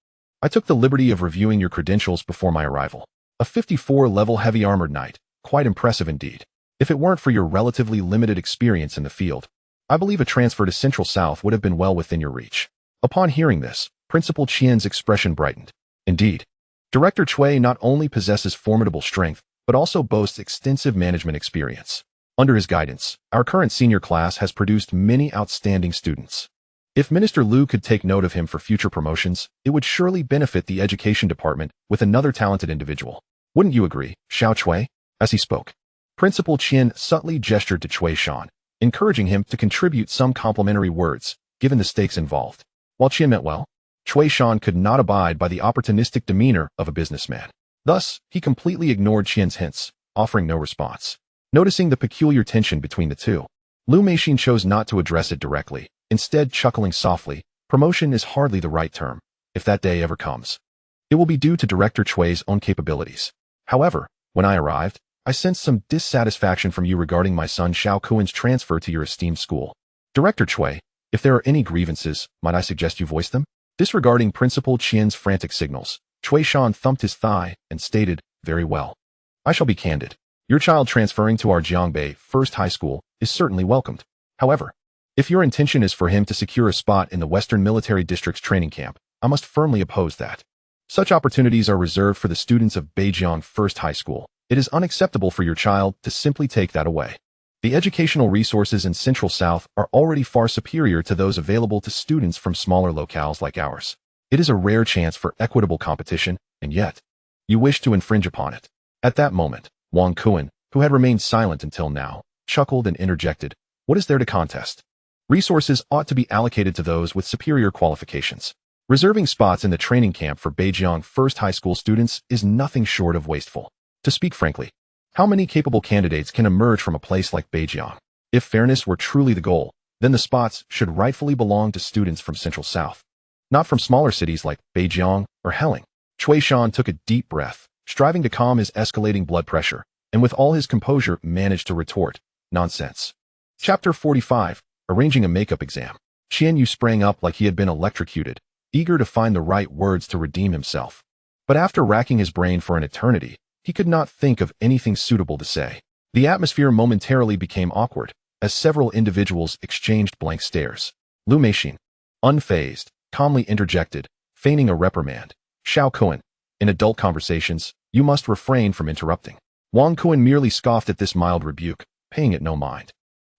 I took the liberty of reviewing your credentials before my arrival. A 54-level heavy armored knight, quite impressive indeed. If it weren't for your relatively limited experience in the field, I believe a transfer to Central South would have been well within your reach. Upon hearing this, Principal Qian's expression brightened. Indeed, Director Cui not only possesses formidable strength, but also boasts extensive management experience. Under his guidance, our current senior class has produced many outstanding students. If Minister Lu could take note of him for future promotions, it would surely benefit the education department with another talented individual. Wouldn't you agree, Xiao Cui? As he spoke, Principal Qian subtly gestured to Cui Shan, encouraging him to contribute some complimentary words, given the stakes involved. While Qian meant well, Cui Shan could not abide by the opportunistic demeanor of a businessman. Thus, he completely ignored Qian's hints, offering no response. Noticing the peculiar tension between the two, Lu Meixin chose not to address it directly, instead chuckling softly, promotion is hardly the right term. If that day ever comes, it will be due to Director Cui's own capabilities. However, when I arrived, I sensed some dissatisfaction from you regarding my son Xiao Kuan's transfer to your esteemed school. Director Cui, if there are any grievances, might I suggest you voice them? Disregarding Principal Qian's frantic signals, Cui Shan thumped his thigh and stated, "Very well. I shall be candid. Your child transferring to our Jiangbei First High School is certainly welcomed. However, if your intention is for him to secure a spot in the Western Military District's training camp, I must firmly oppose that. Such opportunities are reserved for the students of Beijiang First High School. It is unacceptable for your child to simply take that away. The educational resources in Central South are already far superior to those available to students from smaller locales like ours. It is a rare chance for equitable competition, and yet, you wish to infringe upon it." At that moment, Wang Kuan, who had remained silent until now, chuckled and interjected, "What is there to contest? Resources ought to be allocated to those with superior qualifications. Reserving spots in the training camp for Beijiang First High School students is nothing short of wasteful. To speak frankly, how many capable candidates can emerge from a place like Beijiang? If fairness were truly the goal, then the spots should rightfully belong to students from Central South, not from smaller cities like Beijiang or Heling." Cui Shan took a deep breath, striving to calm his escalating blood pressure, and with all his composure managed to retort, "Nonsense." Chapter 45, Arranging a Makeup Exam. Qian Yu sprang up like he had been electrocuted, eager to find the right words to redeem himself. But after racking his brain for an eternity, he could not think of anything suitable to say. The atmosphere momentarily became awkward, as several individuals exchanged blank stares. Lu Meixin, unfazed, calmly interjected, feigning a reprimand, "Xiao Kuan, in adult conversations, you must refrain from interrupting." Wang Kuan merely scoffed at this mild rebuke, paying it no mind.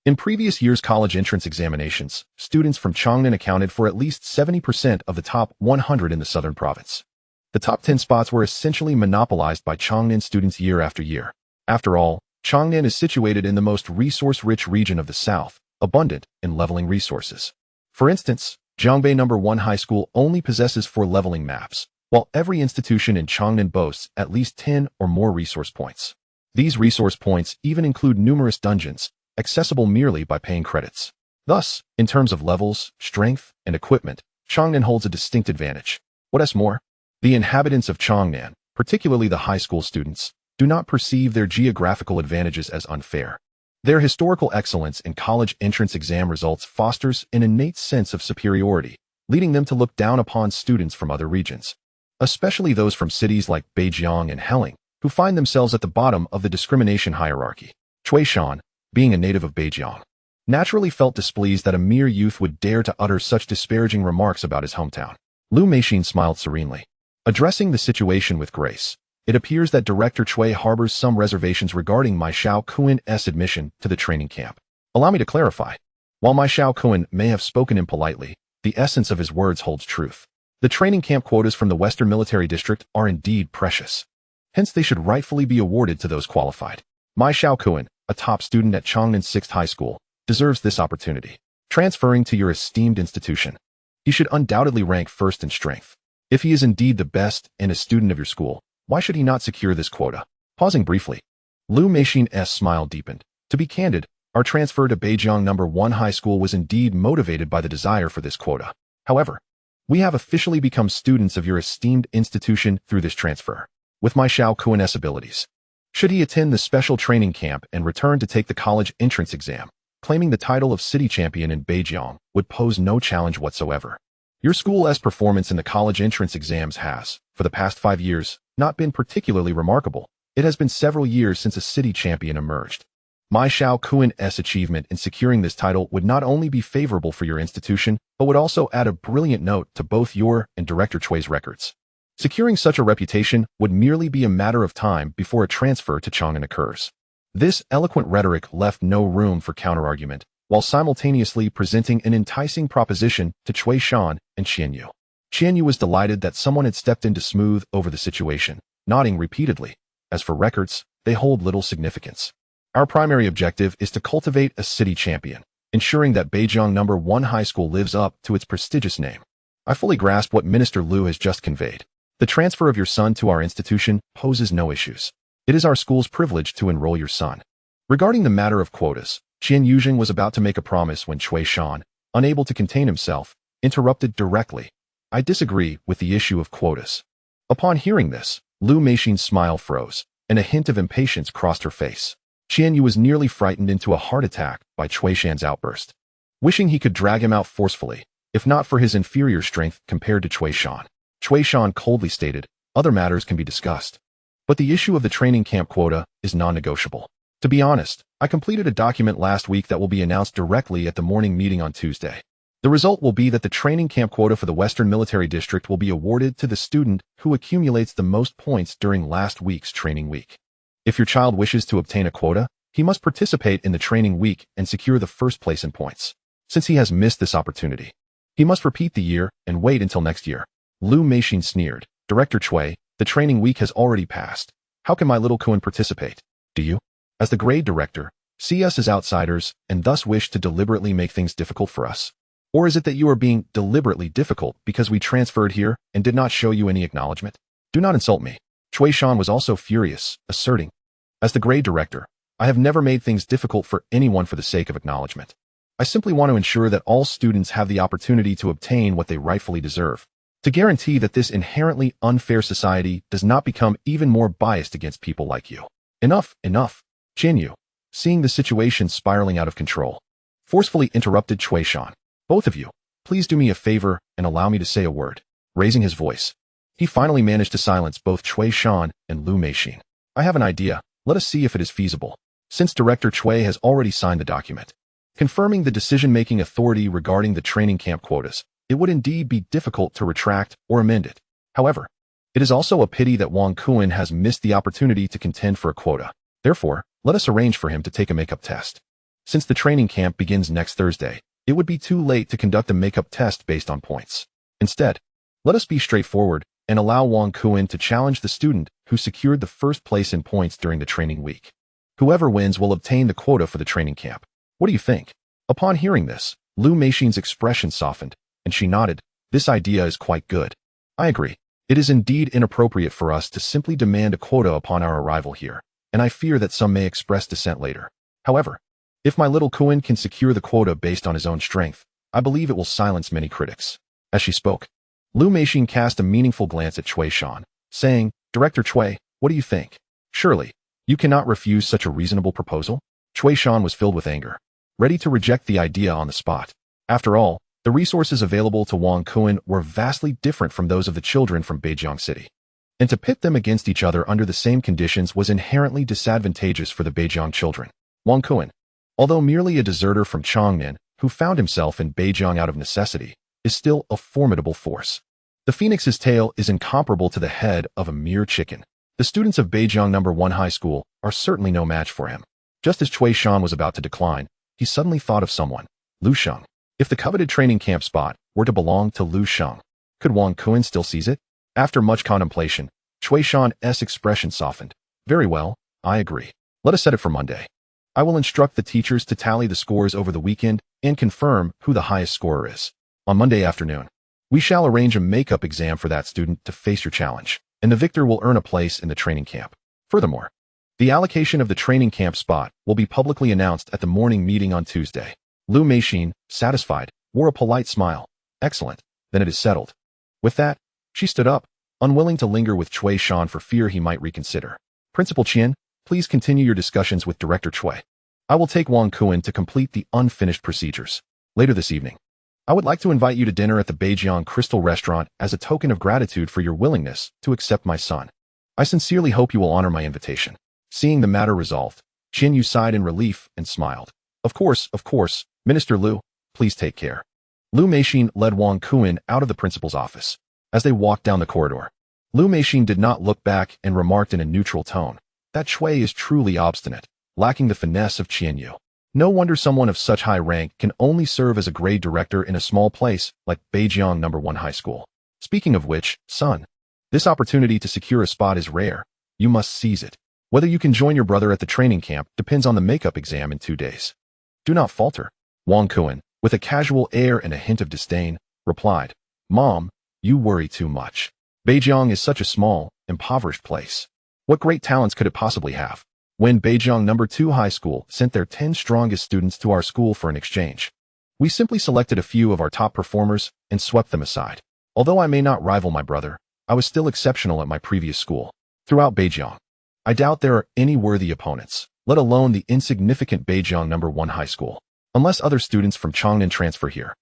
In previous years' college entrance examinations, students from Changnan accounted for at least 70% of the top 100 in the southern province. The top 10 spots were essentially monopolized by Changnan students year after year. After all, Changnan is situated in the most resource-rich region of the south, abundant in leveling resources. For instance, Jiangbei No. 1 High School only possesses 4 leveling maps, while every institution in Changnan boasts at least 10 or more resource points. These resource points even include numerous dungeons, accessible merely by paying credits. Thus, in terms of levels, strength, and equipment, Changnan holds a distinct advantage. What is more, the inhabitants of Changnan, particularly the high school students, do not perceive their geographical advantages as unfair. Their historical excellence in college entrance exam results fosters an innate sense of superiority, leading them to look down upon students from other regions, especially those from cities like Beijiang and Heling, who find themselves at the bottom of the discrimination hierarchy. Cui Shan, being a native of Beijiang, naturally felt displeased that a mere youth would dare to utter such disparaging remarks about his hometown. Lu Meixin smiled serenely, addressing the situation with grace. "It appears that Director Cui harbors some reservations regarding my Xiao Kuan's admission to the training camp. Allow me to clarify. While my Xiao Kuan may have spoken impolitely, the essence of his words holds truth. The training camp quotas from the Western Military District are indeed precious. Hence they should rightfully be awarded to those qualified. My Xiao Kuan, a top student at Changnan 6th High School, deserves this opportunity. Transferring to your esteemed institution, he should undoubtedly rank first in strength. If he is indeed the best and a student of your school, why should he not secure this quota?" Pausing briefly, Lu Meixin's smile deepened. "To be candid, our transfer to Beijiang No. 1 High School was indeed motivated by the desire for this quota. However, we have officially become students of your esteemed institution through this transfer. With my Xiao Kuan's abilities, should he attend the special training camp and return to take the college entrance exam, claiming the title of city champion in Beijiang would pose no challenge whatsoever. Your school's performance in the college entrance exams has, for the past 5 years, not been particularly remarkable. It has been several years since a city champion emerged. My Xiao Kuan's achievement in securing this title would not only be favorable for your institution, but would also add a brilliant note to both your and Director Cui's records. Securing such a reputation would merely be a matter of time before a transfer to Chang'an occurs." This eloquent rhetoric left no room for counterargument, while simultaneously presenting an enticing proposition to Cui Shan and Qian Yu. Qian Yu was delighted that someone had stepped in to smooth over the situation, nodding repeatedly. "As for records, they hold little significance. Our primary objective is to cultivate a city champion, ensuring that Beijiang No. 1 High School lives up to its prestigious name." I fully grasp what Minister Lu has just conveyed. The transfer of your son to our institution poses no issues. It is our school's privilege to enroll your son. Regarding the matter of quotas, Qian Yuzheng was about to make a promise when Cui Shan, unable to contain himself, interrupted directly. "I disagree with the issue of quotas." Upon hearing this, Lu Meixin's smile froze, and a hint of impatience crossed her face. Qian Yu was nearly frightened into a heart attack by Cui Shan's outburst. Wishing he could drag him out forcefully, if not for his inferior strength compared to Cui Shan. Cui Shan coldly stated, other matters can be discussed. But the issue of the training camp quota is non-negotiable. To be honest, I completed a document last week that will be announced directly at the morning meeting on Tuesday. The result will be that the training camp quota for the Western Military District will be awarded to the student who accumulates the most points during last week's training week. If your child wishes to obtain a quota, he must participate in the training week and secure the first place in points. Since he has missed this opportunity, he must repeat the year and wait until next year. Lu Meixin sneered, Director Cui, the training week has already passed. How can my little Kuan participate? Do you, as the grade director, see us as outsiders and thus wish to deliberately make things difficult for us? Or is it that you are being deliberately difficult because we transferred here and did not show you any acknowledgement? Do not insult me. Cui Shan was also furious, asserting, as the grade director, I have never made things difficult for anyone for the sake of acknowledgement. I simply want to ensure that all students have the opportunity to obtain what they rightfully deserve, to guarantee that this inherently unfair society does not become even more biased against people like you. Enough, enough. Jinyu, seeing the situation spiraling out of control, forcefully interrupted Cui Shan. Both of you, please do me a favor and allow me to say a word. Raising his voice, he finally managed to silence both Cui Shan and Lu Meixin. I have an idea. Let us see if it is feasible. Since Director Cui has already signed the document, confirming the decision-making authority regarding the training camp quotas, it would indeed be difficult to retract or amend it. However, it is also a pity that Wang Kuan has missed the opportunity to contend for a quota. Therefore, let us arrange for him to take a makeup test. Since the training camp begins next Thursday, it would be too late to conduct a makeup test based on points. Instead, let us be straightforward and allow Wang Kuan to challenge the student who secured the first place in points during the training week. Whoever wins will obtain the quota for the training camp. What do you think? Upon hearing this, Lu Meixin's expression softened, and she nodded. This idea is quite good. I agree. It is indeed inappropriate for us to simply demand a quota upon our arrival here, and I fear that some may express dissent later. However, if my little Kuan can secure the quota based on his own strength, I believe it will silence many critics. As she spoke, Lu Meixin cast a meaningful glance at Cui Shan, saying, Director Cui, what do you think? Surely, you cannot refuse such a reasonable proposal? Cui Shan was filled with anger, ready to reject the idea on the spot. After all, the resources available to Wang Kuan were vastly different from those of the children from Beijiang City. And to pit them against each other under the same conditions was inherently disadvantageous for the Beijiang children. Wang Kuan, although merely a deserter from Chongnan, who found himself in Beijiang out of necessity, is still a formidable force. The phoenix's tail is incomparable to the head of a mere chicken. The students of Beijiang No. 1 High School are certainly no match for him. Just as Cui Shan was about to decline, he suddenly thought of someone, Lu Sheng. If the coveted training camp spot were to belong to Lu Sheng, could Wang Kuan still seize it? After much contemplation, Cui Shan's expression softened. Very well, I agree. Let us set it for Monday. I will instruct the teachers to tally the scores over the weekend and confirm who the highest scorer is. On Monday afternoon, we shall arrange a makeup exam for that student to face your challenge, and the victor will earn a place in the training camp. Furthermore, the allocation of the training camp spot will be publicly announced at the morning meeting on Tuesday. Lu Meixin, satisfied, wore a polite smile. Excellent, then it is settled. With that, she stood up, unwilling to linger with Cui Shan for fear he might reconsider. Principal Qian, please continue your discussions with Director Cui. I will take Wang Kuan to complete the unfinished procedures. Later this evening, I would like to invite you to dinner at the Beijiang Crystal Restaurant as a token of gratitude for your willingness to accept my son. I sincerely hope you will honor my invitation. Seeing the matter resolved, Jinyu sighed in relief and smiled. Of course, Minister Lu, please take care. Lu Meixin led Wang Kuan out of the principal's office. As they walked down the corridor, Lu Meixin did not look back and remarked in a neutral tone, that Cui is truly obstinate, lacking the finesse of Qianyu. No wonder someone of such high rank can only serve as a grade director in a small place like Beijiang No. 1 High School. Speaking of which, son, this opportunity to secure a spot is rare. You must seize it. Whether you can join your brother at the training camp depends on the makeup exam in 2 days. Do not falter. Wang Kuan, with a casual air and a hint of disdain, replied, Mom, you worry too much. Beijiang is such a small, impoverished place. What great talents could it possibly have? When Beijiang No. 2 High School sent their 10 strongest students to our school for an exchange, we simply selected a few of our top performers and swept them aside. Although I may not rival my brother, I was still exceptional at my previous school. Throughout Beijiang, I doubt there are any worthy opponents, let alone the insignificant Beijiang No. 1 High School, unless other students from Chongnan transfer here.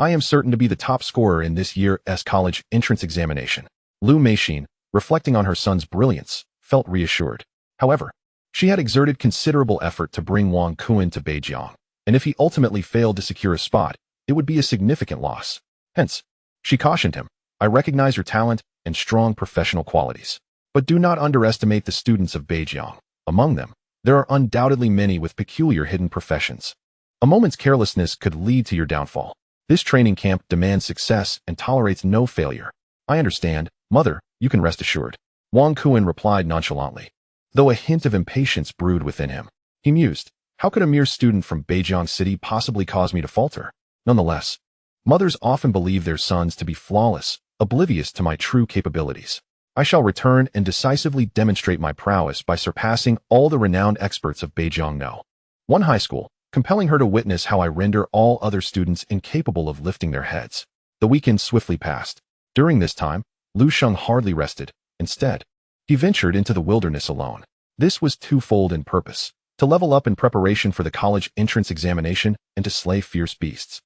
I am certain to be the top scorer in this year's college entrance examination. Lu Sheng, reflecting on her son's brilliance, felt reassured. However, she had exerted considerable effort to bring Wang Kuan to Beijiang, and if he ultimately failed to secure a spot, it would be a significant loss. Hence, she cautioned him, I recognize your talent and strong professional qualities, but do not underestimate the students of Beijiang. Among them, there are undoubtedly many with peculiar hidden professions. A moment's carelessness could lead to your downfall. This training camp demands success and tolerates no failure. I understand, mother, you can rest assured. Wang Kuan replied nonchalantly. Though a hint of impatience brewed within him, he mused, how could a mere student from Beijiang City possibly cause me to falter? Nonetheless, mothers often believe their sons to be flawless, oblivious to my true capabilities. I shall return and decisively demonstrate my prowess by surpassing all the renowned experts of Beijiang know. One high school, compelling her to witness how I render all other students incapable of lifting their heads. The weekend swiftly passed. During this time, Lu Sheng hardly rested. Instead, he ventured into the wilderness alone. This was twofold in purpose, to level up in preparation for the college entrance examination and to slay fierce beasts.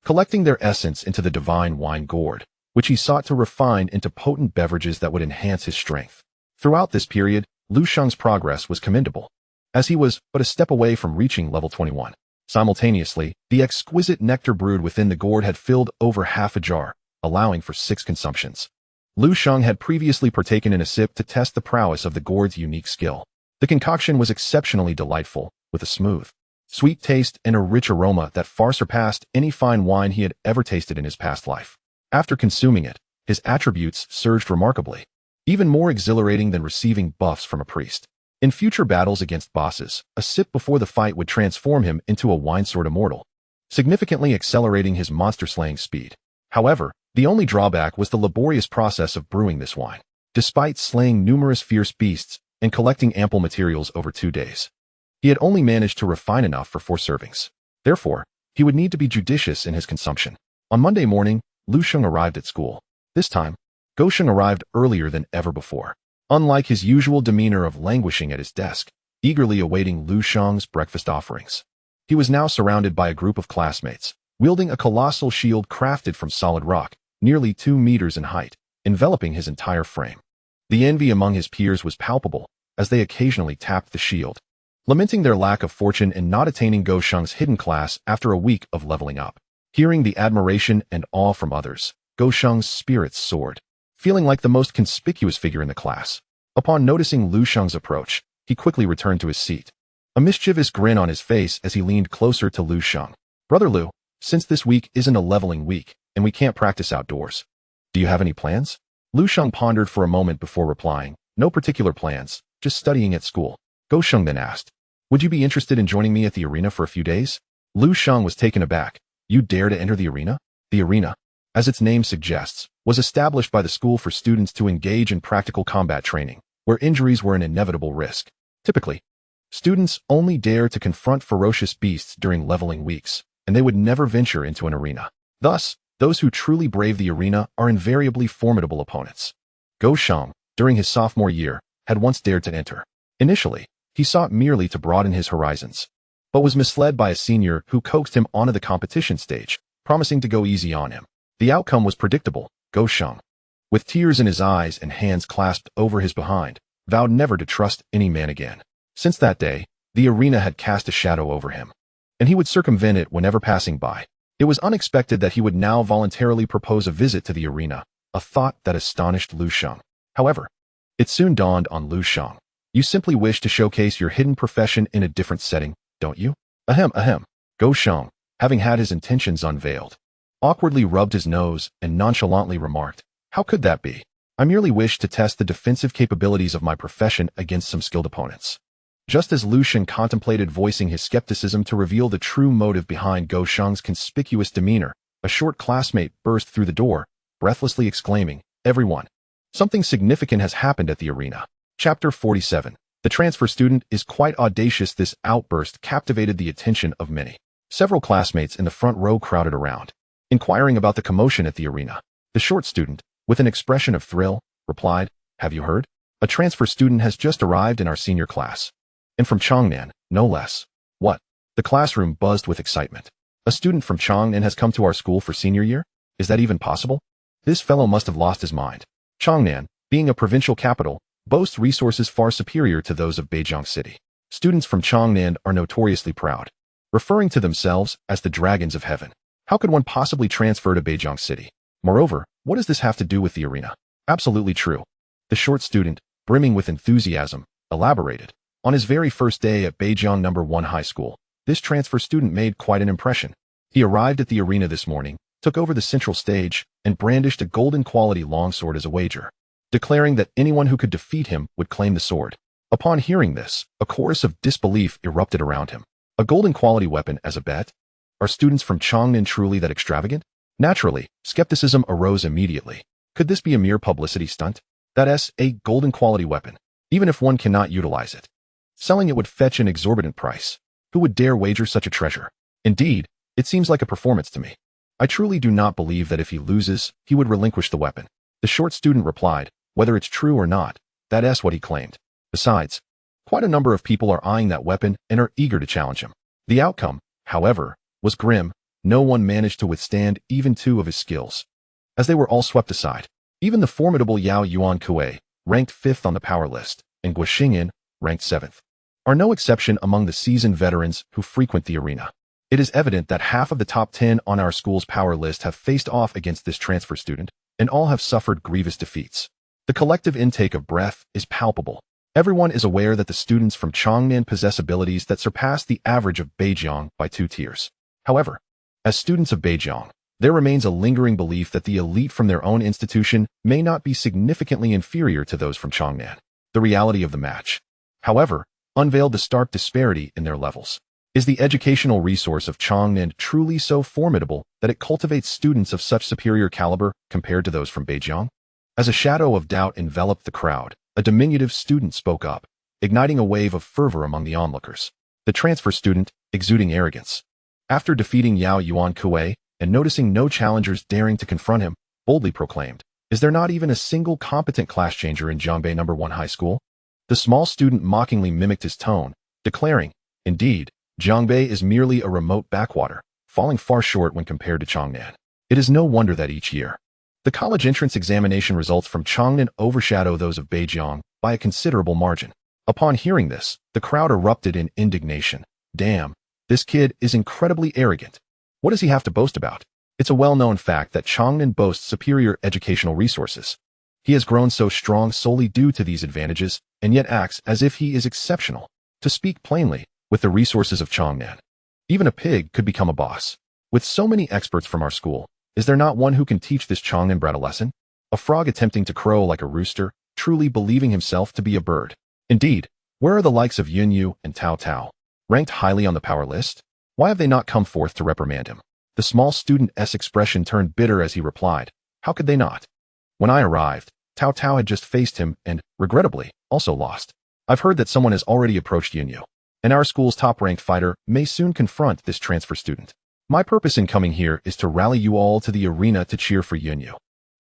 Collecting their essence into the divine wine gourd, which he sought to refine into potent beverages that would enhance his strength. Throughout this period, Lu Sheng's progress was commendable, as he was but a step away from reaching level 21. Simultaneously, the exquisite nectar brewed within the gourd had filled over half a jar, allowing for 6 consumptions. Lu Sheng had previously partaken in a sip to test the prowess of the gourd's unique skill. The concoction was exceptionally delightful, with a smooth, sweet taste and a rich aroma that far surpassed any fine wine he had ever tasted in his past life. After consuming it, his attributes surged remarkably, even more exhilarating than receiving buffs from a priest. In future battles against bosses, a sip before the fight would transform him into a wine Sword Immortal, significantly accelerating his monster-slaying speed. However, the only drawback was the laborious process of brewing this wine. Despite slaying numerous fierce beasts and collecting ample materials over 2 days, he had only managed to refine enough for 4 servings. Therefore, he would need to be judicious in his consumption. On Monday morning, Lu Sheng arrived at school. This time, Go Sheng arrived earlier than ever before. Unlike his usual demeanor of languishing at his desk, eagerly awaiting Lu Sheng's breakfast offerings, he was now surrounded by a group of classmates, wielding a colossal shield crafted from solid rock, nearly 2 meters in height, enveloping his entire frame. The envy among his peers was palpable, as they occasionally tapped the shield, lamenting their lack of fortune in not attaining Go Sheng's hidden class after a week of leveling up. Hearing the admiration and awe from others, Go Sheng's spirits soared, feeling like the most conspicuous figure in the class. Upon noticing Lu Sheng's approach, he quickly returned to his seat, a mischievous grin on his face as he leaned closer to Lu Sheng. Brother Lu, since this week isn't a leveling week, and we can't practice outdoors, do you have any plans? Lu Sheng pondered for a moment before replying, no particular plans, just studying at school. Go Sheng then asked, would you be interested in joining me at the arena for a few days? Lu Sheng was taken aback. You dare to enter the arena? The arena, as its name suggests, was established by the school for students to engage in practical combat training, where injuries were an inevitable risk. Typically, students only dare to confront ferocious beasts during leveling weeks, and they would never venture into an arena. Thus, those who truly brave the arena are invariably formidable opponents. Go Sheng, during his sophomore year, had once dared to enter. Initially, he sought merely to broaden his horizons, but was misled by a senior who coaxed him onto the competition stage, promising to go easy on him. The outcome was predictable. Go Sheng, with tears in his eyes and hands clasped over his behind, vowed never to trust any man again. Since that day, the arena had cast a shadow over him, and he would circumvent it whenever passing by. It was unexpected that he would now voluntarily propose a visit to the arena, a thought that astonished Lu Sheng. However, it soon dawned on Lu Sheng. You simply wish to showcase your hidden profession in a different setting, don't you? Ahem, ahem. Go Sheng, having had his intentions unveiled, awkwardly rubbed his nose and nonchalantly remarked, how could that be? I merely wish to test the defensive capabilities of my profession against some skilled opponents. Just as Lu Sheng contemplated voicing his skepticism to reveal the true motive behind Go Sheng's conspicuous demeanor, a short classmate burst through the door, breathlessly exclaiming, everyone, something significant has happened at the arena. Chapter 47. The transfer student is quite audacious. This outburst captivated the attention of many. Several classmates in the front row crowded around, inquiring about the commotion at the arena. The short student, with an expression of thrill, replied, have you heard? A transfer student has just arrived in our senior class. And from Changnan, no less. What? The classroom buzzed with excitement. A student from Chongnan has come to our school for senior year? Is that even possible? This fellow must have lost his mind. Chongnan, being a provincial capital, boasts resources far superior to those of Beijiang City. Students from Chongnan are notoriously proud, referring to themselves as the dragons of heaven. How could one possibly transfer to Beijiang City? Moreover, what does this have to do with the arena? Absolutely true. The short student, brimming with enthusiasm, elaborated. On his very first day at Beijiang No. 1 High School, this transfer student made quite an impression. He arrived at the arena this morning, took over the central stage, and brandished a golden quality longsword as a wager, declaring that anyone who could defeat him would claim the sword. Upon hearing this, a chorus of disbelief erupted around him. A golden quality weapon as a bet? Are students from Chongnan truly that extravagant? Naturally, skepticism arose immediately. Could this be a mere publicity stunt? That is, a golden quality weapon, even if one cannot utilize it. Selling it would fetch an exorbitant price. Who would dare wager such a treasure? Indeed, it seems like a performance to me. I truly do not believe that if he loses, he would relinquish the weapon. The short student replied, whether it's true or not, that is what he claimed. Besides, quite a number of people are eyeing that weapon and are eager to challenge him. The outcome, however, was grim. No one managed to withstand even two of his skills, as they were all swept aside. Even the formidable Yao Yuan Kuei, ranked 5th on the power list, and Guo Xingyan, ranked 7th, are no exception among the seasoned veterans who frequent the arena. It is evident that half of the top 10 on our school's power list have faced off against this transfer student, and all have suffered grievous defeats. The collective intake of breath is palpable. Everyone is aware that the students from Chongnan possess abilities that surpass the average of Beijiang by 2 tiers. However, as students of Beijiang, there remains a lingering belief that the elite from their own institution may not be significantly inferior to those from Chongnan. The reality of the match, however, unveiled the stark disparity in their levels. Is the educational resource of Chongnan truly so formidable that it cultivates students of such superior caliber compared to those from Beijiang? As a shadow of doubt enveloped the crowd, a diminutive student spoke up, igniting a wave of fervor among the onlookers. The transfer student, exuding arrogance. After defeating Yao Yuan Kuei and noticing no challengers daring to confront him, boldly proclaimed, "Is there not even a single competent class changer in Jiangbei No. 1 High School?" The small student mockingly mimicked his tone, declaring, "Indeed, Jiangbei is merely a remote backwater, falling far short when compared to Chongnan. It is no wonder that each year, the college entrance examination results from Chongnan overshadow those of Beijiang by a considerable margin." Upon hearing this, the crowd erupted in indignation. Damn, this kid is incredibly arrogant. What does he have to boast about? It's a well-known fact that Chongnan boasts superior educational resources. He has grown so strong solely due to these advantages, and yet acts as if he is exceptional. To speak plainly, with the resources of Chongnan, even a pig could become a boss. With so many experts from our school, is there not one who can teach this Chongnan brat a lesson? A frog attempting to crow like a rooster, truly believing himself to be a bird. Indeed, where are the likes of Yunyu and Tao Tao, ranked highly on the power list? Why have they not come forth to reprimand him? The small student's expression turned bitter as he replied, "How could they not? When I arrived, Tao Tao had just faced him and, regrettably, also lost. I've heard that someone has already approached Yunyu, and our school's top-ranked fighter may soon confront this transfer student. My purpose in coming here is to rally you all to the arena to cheer for Yunyu.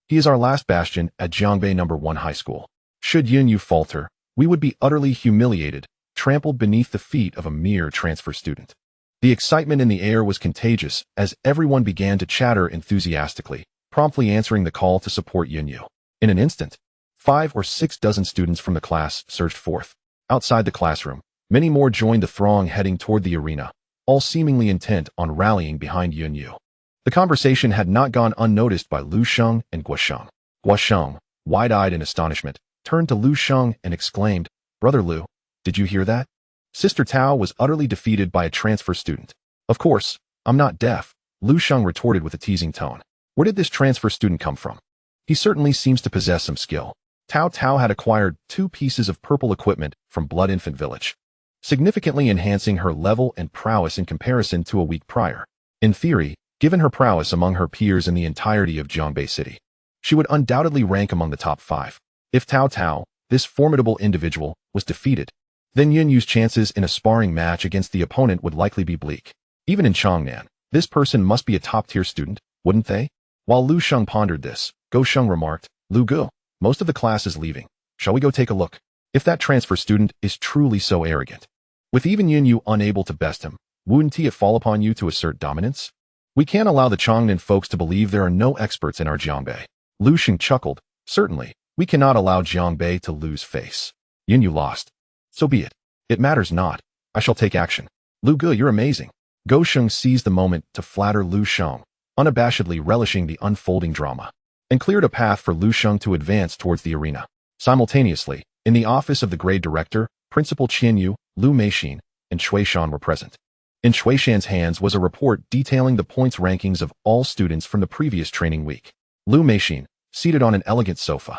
He is our last bastion at Jiangbei No. 1 High School. Should Yunyu falter, we would be utterly humiliated, trampled beneath the feet of a mere transfer student." The excitement in the air was contagious as everyone began to chatter enthusiastically, promptly answering the call to support Yunyu. In an instant, 5 or 6 dozen students from the class surged forth. Outside the classroom, many more joined the throng heading toward the arena, all seemingly intent on rallying behind Yunyu. The conversation had not gone unnoticed by Lu Sheng and Guo Sheng. Guo Sheng, wide-eyed in astonishment, turned to Lu Sheng and exclaimed, "Brother Lu, did you hear that? Sister Tao was utterly defeated by a transfer student." "Of course, I'm not deaf," Lu Sheng retorted with a teasing tone. "Where did this transfer student come from? He certainly seems to possess some skill." Tao Tao had acquired 2 pieces of purple equipment from Blood Infant Village, significantly enhancing her level and prowess in comparison to a week prior. In theory, given her prowess among her peers in the entirety of Jiangbei City, she would undoubtedly rank among the top 5. If Tao Tao, this formidable individual, was defeated, then Yunyu's chances in a sparring match against the opponent would likely be bleak. Even in Chongnan, this person must be a top-tier student, wouldn't they? While Lu Sheng pondered this, Guo Sheng remarked, "Lu Gu, most of the class is leaving. Shall we go take a look? If that transfer student is truly so arrogant, with even Yunyu unable to best him, wouldn't it fall upon you to assert dominance?" We can't allow the Chongnan folks to believe there are no experts in our Jiangbei. Lu Sheng chuckled. Certainly, we cannot allow Jiangbei to lose face. Yin, you lost. So be it. It matters not. I shall take action. Lu Ge, you're amazing. Go Sheng seized the moment to flatter Lu Sheng, unabashedly relishing the unfolding drama, and cleared a path for Lu Sheng to advance towards the arena. Simultaneously, in the office of the grade director, Principal Qian Yu, Lu Meixin, and Cui Shan were present. In Cui Shan's hands was a report detailing the points rankings of all students from the previous training week. Lu Meixin, seated on an elegant sofa,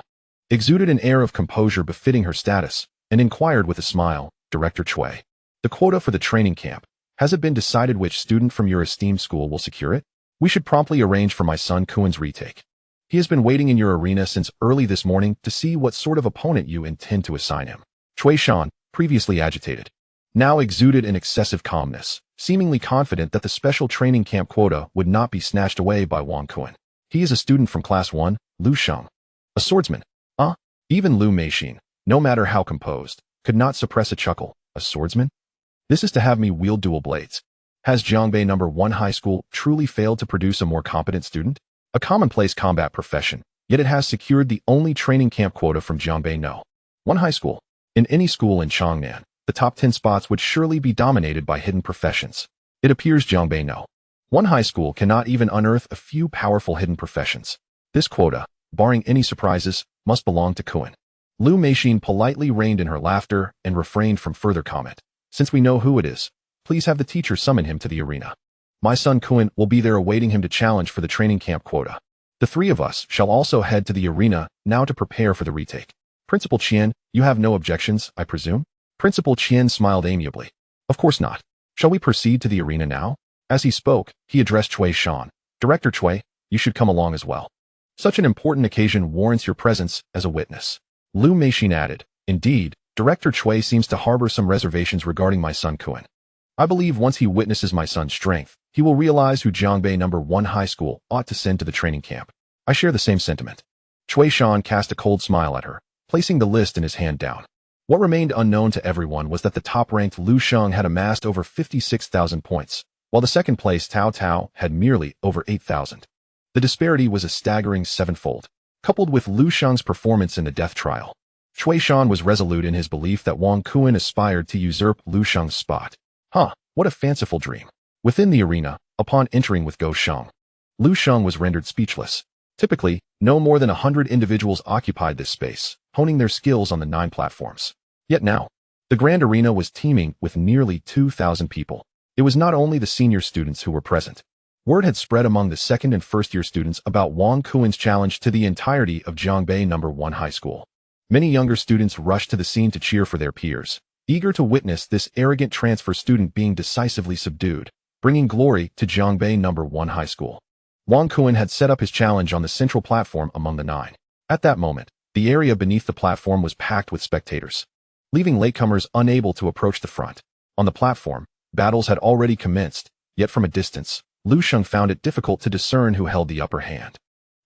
exuded an air of composure befitting her status, and inquired with a smile, Director Cui, the quota for the training camp, has it been decided which student from your esteemed school will secure it? We should promptly arrange for my son Kuen's retake. He has been waiting in your arena since early this morning to see what sort of opponent you intend to assign him. Cui Shan, previously agitated, now exuded an excessive calmness, seemingly confident that the special training camp quota would not be snatched away by Wang Kuen. He is a student from Class 1, Lu Sheng. A swordsman. Even Lu Meixin, no matter how composed, could not suppress a chuckle. A swordsman? This is to have me wield dual blades. Has Jiangbei No. 1 High School truly failed to produce a more competent student? A commonplace combat profession, yet it has secured the only training camp quota from Jiangbei No. 1 High School. In any school in Changnan, the top 10 spots would surely be dominated by hidden professions. It appears Jiangbei No. 1 High School cannot even unearth a few powerful hidden professions. This quota, barring any surprises, must belong to Kuen. Lu Meixin politely reined in her laughter and refrained from further comment. Since we know who it is, please have the teacher summon him to the arena. My son Kuen will be there awaiting him to challenge for the training camp quota. The three of us shall also head to the arena now to prepare for the retake. Principal Qian, you have no objections, I presume? Principal Qian smiled amiably. Of course not. Shall we proceed to the arena now? As he spoke, he addressed Cui Shan. Director Cui, you should come along as well. Such an important occasion warrants your presence as a witness. Lu Meixin added, Indeed, Director Cui seems to harbor some reservations regarding my son Kuen. I believe once he witnesses my son's strength, he will realize who Jiangbei No. 1 High School ought to send to the training camp. I share the same sentiment. Cui Shan cast a cold smile at her, placing the list in his hand down. What remained unknown to everyone was that the top-ranked Lu Sheng had amassed over 56,000 points, while the second-place Tao Tao had merely over 8,000. The disparity was a staggering sevenfold. Coupled with Lu Sheng's performance in the death trial, Cui Shan was resolute in his belief that Wang Kuen aspired to usurp Lu Sheng's spot. What a fanciful dream. Within the arena, upon entering with Go Sheng, Lu Sheng was rendered speechless. Typically, no more than 100 individuals occupied this space, honing their skills on the 9 platforms. Yet now, the grand arena was teeming with nearly 2,000 people. It was not only the senior students who were present. Word had spread among the second and first-year students about Wang Kuen's challenge to the entirety of Jiangbei No. 1 High School. Many younger students rushed to the scene to cheer for their peers, eager to witness this arrogant transfer student being decisively subdued, bringing glory to Jiangbei No. 1 High School. Wang Kuen had set up his challenge on the central platform among the 9. At that moment, the area beneath the platform was packed with spectators, leaving latecomers unable to approach the front. On the platform, battles had already commenced, yet from a distance, Lu Sheng found it difficult to discern who held the upper hand.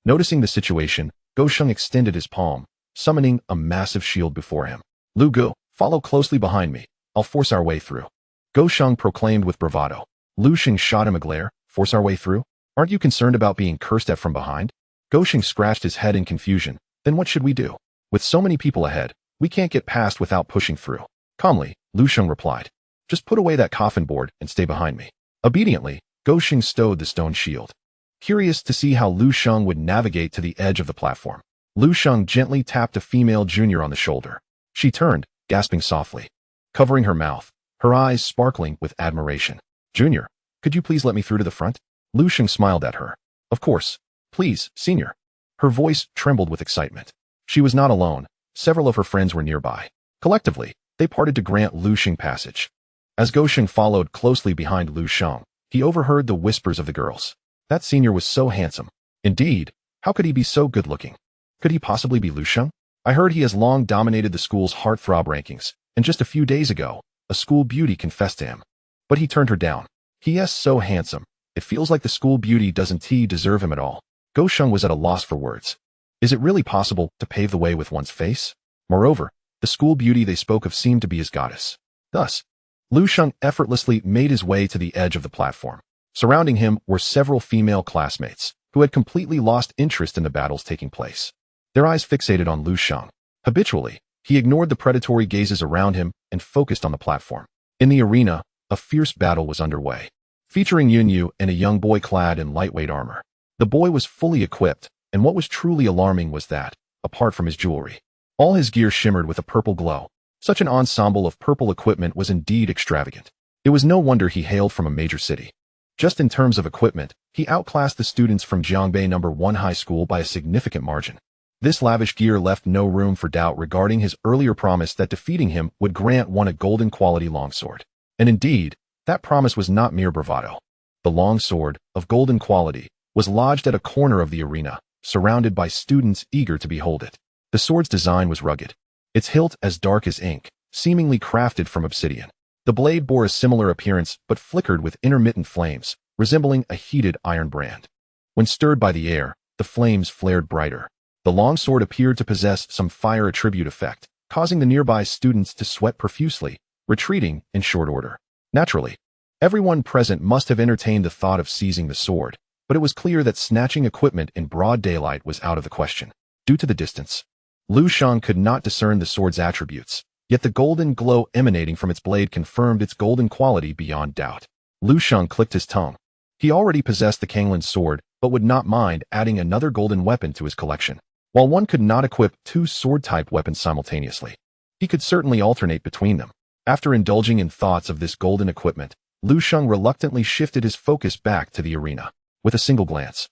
Noticing the situation, Go Sheng extended his palm, summoning a massive shield before him. Lu Ge, follow closely behind me. I'll force our way through. Go Sheng proclaimed with bravado. Lu Sheng shot him a glare. Force our way through? Aren't you concerned about being cursed at from behind? Go Sheng scratched his head in confusion. Then what should we do? With so many people ahead, we can't get past without pushing through. Calmly, Lu Sheng replied. Just put away that coffin board and stay behind me. Obediently, Go Sheng stowed the stone shield. Curious to see how Lu Sheng would navigate to the edge of the platform, Lu Sheng gently tapped a female junior on the shoulder. She turned, gasping softly, covering her mouth, her eyes sparkling with admiration. Junior, could you please let me through to the front? Lu Sheng smiled at her. Of course. Please, senior. Her voice trembled with excitement. She was not alone. Several of her friends were nearby. Collectively, they parted to grant Lu Sheng passage. As Go Sheng followed closely behind Lu Sheng, he overheard the whispers of the girls. That senior was so handsome. Indeed, how could he be so good-looking? Could he possibly be Lu Sheng? I heard he has long dominated the school's heartthrob rankings, and just a few days ago, a school beauty confessed to him. But he turned her down. He is so handsome. It feels like the school beauty doesn't deserve him at all. Go Sheng was at a loss for words. Is it really possible to pave the way with one's face? Moreover, the school beauty they spoke of seemed to be his goddess. Thus, Lu Sheng effortlessly made his way to the edge of the platform. Surrounding him were several female classmates, who had completely lost interest in the battles taking place. Their eyes fixated on Lu Sheng. Habitually, he ignored the predatory gazes around him and focused on the platform. In the arena, a fierce battle was underway, featuring Yunyu and a young boy clad in lightweight armor. The boy was fully equipped, and what was truly alarming was that, apart from his jewelry, all his gear shimmered with a purple glow. Such an ensemble of purple equipment was indeed extravagant. It was no wonder he hailed from a major city. Just in terms of equipment, he outclassed the students from Jiangbei No. 1 High School by a significant margin. This lavish gear left no room for doubt regarding his earlier promise that defeating him would grant one a golden quality longsword. And indeed, that promise was not mere bravado. The longsword, of golden quality, was lodged at a corner of the arena, surrounded by students eager to behold it. The sword's design was rugged, its hilt as dark as ink, seemingly crafted from obsidian. The blade bore a similar appearance but flickered with intermittent flames, resembling a heated iron brand. When stirred by the air, the flames flared brighter. The longsword appeared to possess some fire attribute effect, causing the nearby students to sweat profusely, retreating in short order. Naturally, everyone present must have entertained the thought of seizing the sword, but it was clear that snatching equipment in broad daylight was out of the question. Due to the distance, Lu Sheng could not discern the sword's attributes, yet the golden glow emanating from its blade confirmed its golden quality beyond doubt. Lu Sheng clicked his tongue. He already possessed the Kanglin's sword, but would not mind adding another golden weapon to his collection. While one could not equip two sword-type weapons simultaneously, he could certainly alternate between them. After indulging in thoughts of this golden equipment, Lu Sheng reluctantly shifted his focus back to the arena. With a single glance,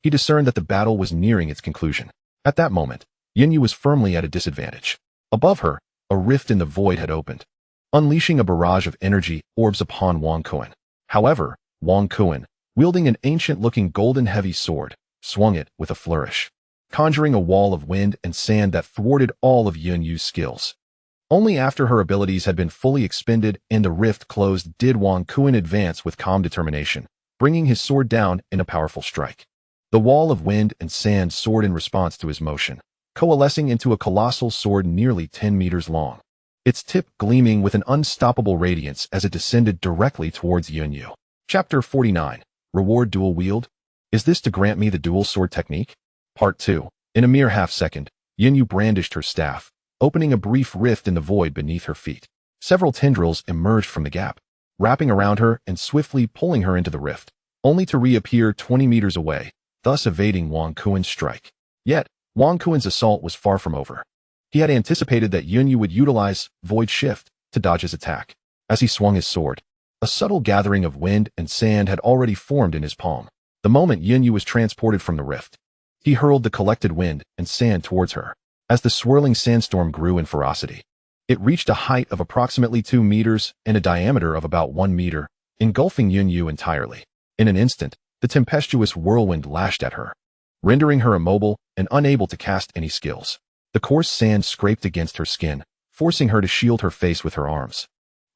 he discerned that the battle was nearing its conclusion. At that moment, Yunyu was firmly at a disadvantage. Above her, a rift in the void had opened, unleashing a barrage of energy orbs upon Wang Kuan. However, Wang Kuan, wielding an ancient-looking golden heavy sword, swung it with a flourish, conjuring a wall of wind and sand that thwarted all of Yunyu's skills. Only after her abilities had been fully expended and the rift closed did Wang Kuan advance with calm determination, bringing his sword down in a powerful strike. The wall of wind and sand soared in response to his motion, coalescing into a colossal sword nearly 10 meters long, its tip gleaming with an unstoppable radiance as it descended directly towards Yunyu. Chapter 49. Reward Dual Wield? Is this to grant me the dual sword technique? Part 2. In a mere half-second, Yunyu brandished her staff, opening a brief rift in the void beneath her feet. Several tendrils emerged from the gap, wrapping around her and swiftly pulling her into the rift, only to reappear 20 meters away, thus evading Wang Kuan's strike. Yet, Wang Kuan's assault was far from over. He had anticipated that Yunyu would utilize Void Shift to dodge his attack. As he swung his sword, a subtle gathering of wind and sand had already formed in his palm. The moment Yunyu was transported from the rift, he hurled the collected wind and sand towards her. As the swirling sandstorm grew in ferocity, it reached a height of approximately 2 meters and a diameter of about 1 meter, engulfing Yunyu entirely. In an instant, the tempestuous whirlwind lashed at her, rendering her immobile and unable to cast any skills. The coarse sand scraped against her skin, forcing her to shield her face with her arms.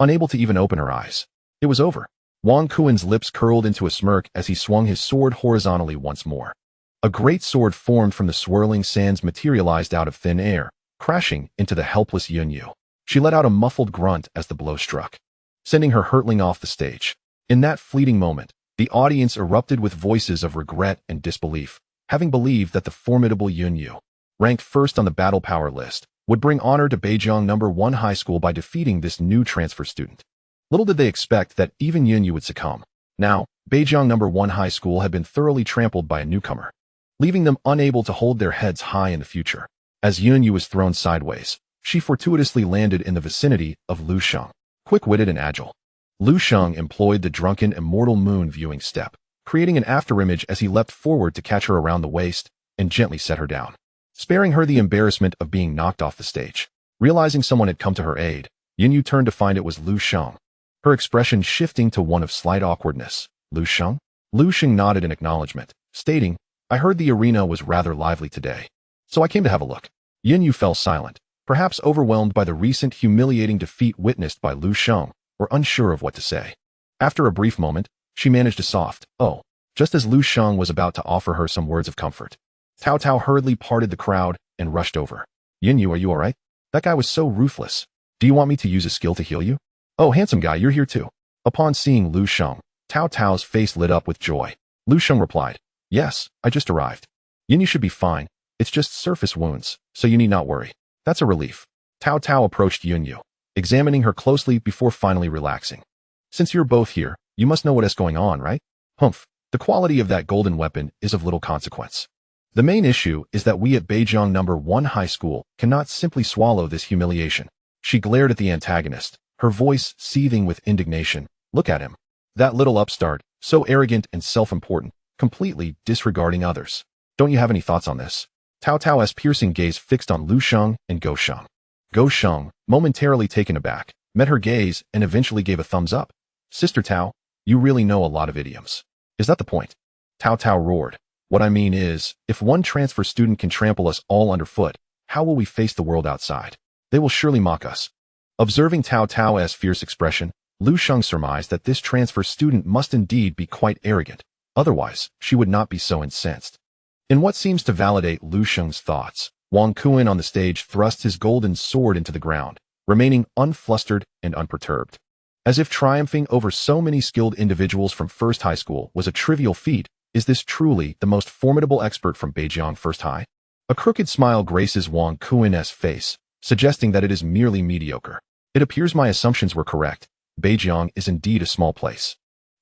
Unable to even open her eyes, it was over. Wang Kuan's lips curled into a smirk as he swung his sword horizontally once more. A great sword formed from the swirling sands materialized out of thin air, crashing into the helpless Yunyu. She let out a muffled grunt as the blow struck, sending her hurtling off the stage. In that fleeting moment, the audience erupted with voices of regret and disbelief, having believed that the formidable Yunyu, ranked first on the battle power list, would bring honor to Beijing No. 1 High School by defeating this new transfer student. Little did they expect that even Yunyu would succumb. Now, Beijing No. 1 High School had been thoroughly trampled by a newcomer, leaving them unable to hold their heads high in the future. As Yunyu was thrown sideways, she fortuitously landed in the vicinity of Lu Sheng. Quick-witted and agile, Lu Sheng employed the drunken immortal moon viewing step, creating an afterimage as he leapt forward to catch her around the waist and gently set her down, sparing her the embarrassment of being knocked off the stage. Realizing someone had come to her aid, Yunyu turned to find it was Lu Sheng, her expression shifting to one of slight awkwardness. Lu Sheng? Lu Sheng nodded in acknowledgement, stating, I heard the arena was rather lively today, so I came to have a look. Yunyu fell silent, perhaps overwhelmed by the recent humiliating defeat witnessed by Lu Sheng, or unsure of what to say. After a brief moment, she managed a soft, "Oh," just as Lu Sheng was about to offer her some words of comfort. Tao Tao hurriedly parted the crowd and rushed over. Yunyu, are you alright? That guy was so ruthless. Do you want me to use a skill to heal you? Oh, handsome guy, you're here too. Upon seeing Lu Sheng, Cao Cao's face lit up with joy. Lu Sheng replied, "Yes, I just arrived. Yin, you should be fine. It's just surface wounds, so you need not worry." "That's a relief." Cao Cao approached Yunyu, examining her closely before finally relaxing. "Since you're both here, you must know what is going on, right?" "Humph. The quality of that golden weapon is of little consequence. The main issue is that we at Beijiang No. 1 High School cannot simply swallow this humiliation." She glared at the antagonist, her voice seething with indignation. "Look at him. That little upstart, so arrogant and self-important, completely disregarding others. Don't you have any thoughts on this?" Cao Cao's piercing gaze fixed on Lu Sheng and Go Sheng. Go Sheng, momentarily taken aback, met her gaze and eventually gave a thumbs up. "Sister Tao, you really know a lot of idioms. Is that the point?" Cao Cao roared. "What I mean is, if one transfer student can trample us all underfoot, how will we face the world outside? They will surely mock us." Observing Cao Cao's fierce expression, Lu Sheng surmised that this transfer student must indeed be quite arrogant. Otherwise, she would not be so incensed. In what seems to validate Lu Sheng's thoughts, Wang Kuan on the stage thrust his golden sword into the ground, remaining unflustered and unperturbed. As if triumphing over so many skilled individuals from First High School was a trivial feat, is this truly the most formidable expert from Beijiang First High? A crooked smile graces Wang Kuan's face, suggesting that it is merely mediocre. "It appears my assumptions were correct. Beijiang is indeed a small place,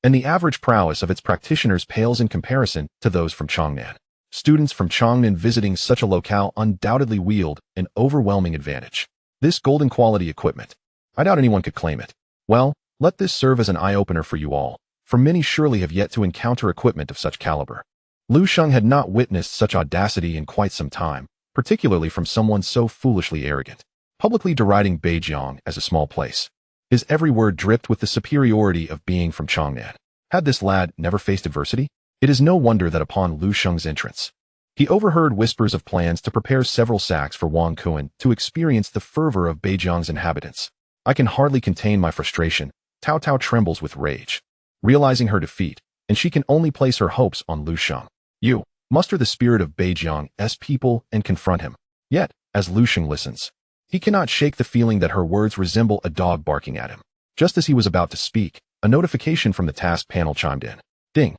and the average prowess of its practitioners pales in comparison to those from Changnan. Students from Changnan visiting such a locale undoubtedly wield an overwhelming advantage. This golden quality equipment, I doubt anyone could claim it. Well, let this serve as an eye-opener for you all, for many surely have yet to encounter equipment of such caliber." Lu Sheng had not witnessed such audacity in quite some time, particularly from someone so foolishly arrogant, publicly deriding Beijiang as a small place. His every word dripped with the superiority of being from Changnan. Had this lad never faced adversity? It is no wonder that upon Lu Sheng's entrance, he overheard whispers of plans to prepare several sacks for Wang Kuan to experience the fervor of Beijiang's inhabitants. "I can hardly contain my frustration." Cao Cao trembles with rage, realizing her defeat, and she can only place her hopes on Lu Sheng. "You muster the spirit of Beijiang's people and confront him." Yet, as Lu Sheng listens, he cannot shake the feeling that her words resemble a dog barking at him. Just as he was about to speak, a notification from the task panel chimed in. "Ding.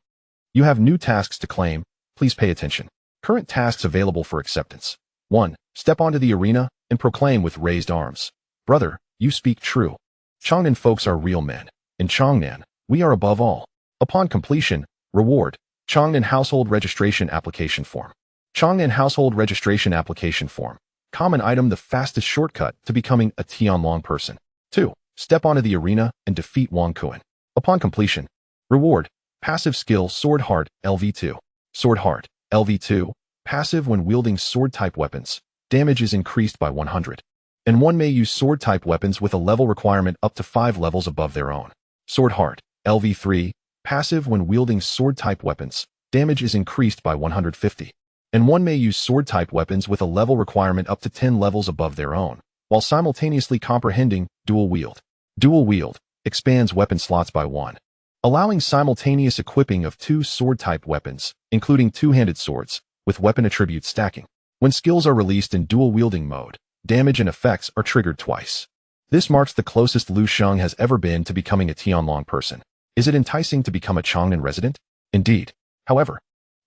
You have new tasks to claim. Please pay attention. Current tasks available for acceptance. 1. Step onto the arena and proclaim with raised arms, 'Brother, you speak true. Changnan folks are real men. In Changnan, we are above all.' Upon completion, reward, Changnan Household Registration Application Form. Changnan Household Registration Application Form. Common item, the fastest shortcut to becoming a Tianlong person. 2. Step onto the arena and defeat Wang Kuan. Upon completion, reward, passive skill Sword Heart, LV2. Sword Heart, LV2, passive when wielding sword-type weapons. Damage is increased by 100. And one may use sword-type weapons with a level requirement up to 5 levels above their own. Sword Heart, LV3, passive when wielding sword-type weapons. Damage is increased by 150. And one may use sword-type weapons with a level requirement up to 10 levels above their own, while simultaneously comprehending dual wield. Dual wield expands weapon slots by 1, allowing simultaneous equipping of 2 sword-type weapons, including two-handed swords, with weapon attribute stacking. When skills are released in dual-wielding mode, damage and effects are triggered twice. This marks the closest Lu Sheng has ever been to becoming a Tianlong person. Is it enticing to become a Changnan resident? Indeed. However,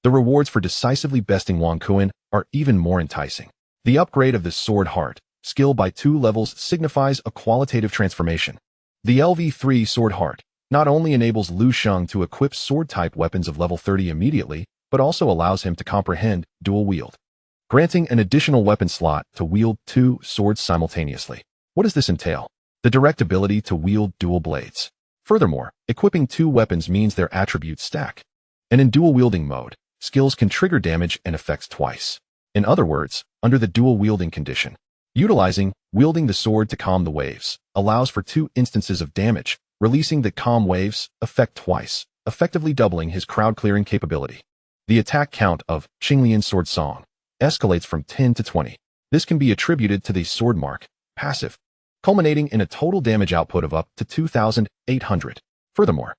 the rewards for decisively besting Wang Kuan are even more enticing. The upgrade of the Sword Heart skill by 2 levels signifies a qualitative transformation. The LV3 Sword Heart not only enables Lu Sheng to equip sword-type weapons of level 30 immediately, but also allows him to comprehend dual wield, granting an additional weapon slot to wield 2 swords simultaneously. What does this entail? The direct ability to wield dual blades. Furthermore, equipping 2 weapons means their attributes stack. And in dual-wielding mode, skills can trigger damage and effects twice. In other words, under the dual-wielding condition, wielding the sword to calm the waves allows for 2 instances of damage, releasing the calm waves effect twice, effectively doubling his crowd-clearing capability. The attack count of Qinglian Sword Song escalates from 10 to 20. This can be attributed to the sword mark, passive, culminating in a total damage output of up to 2,800. Furthermore,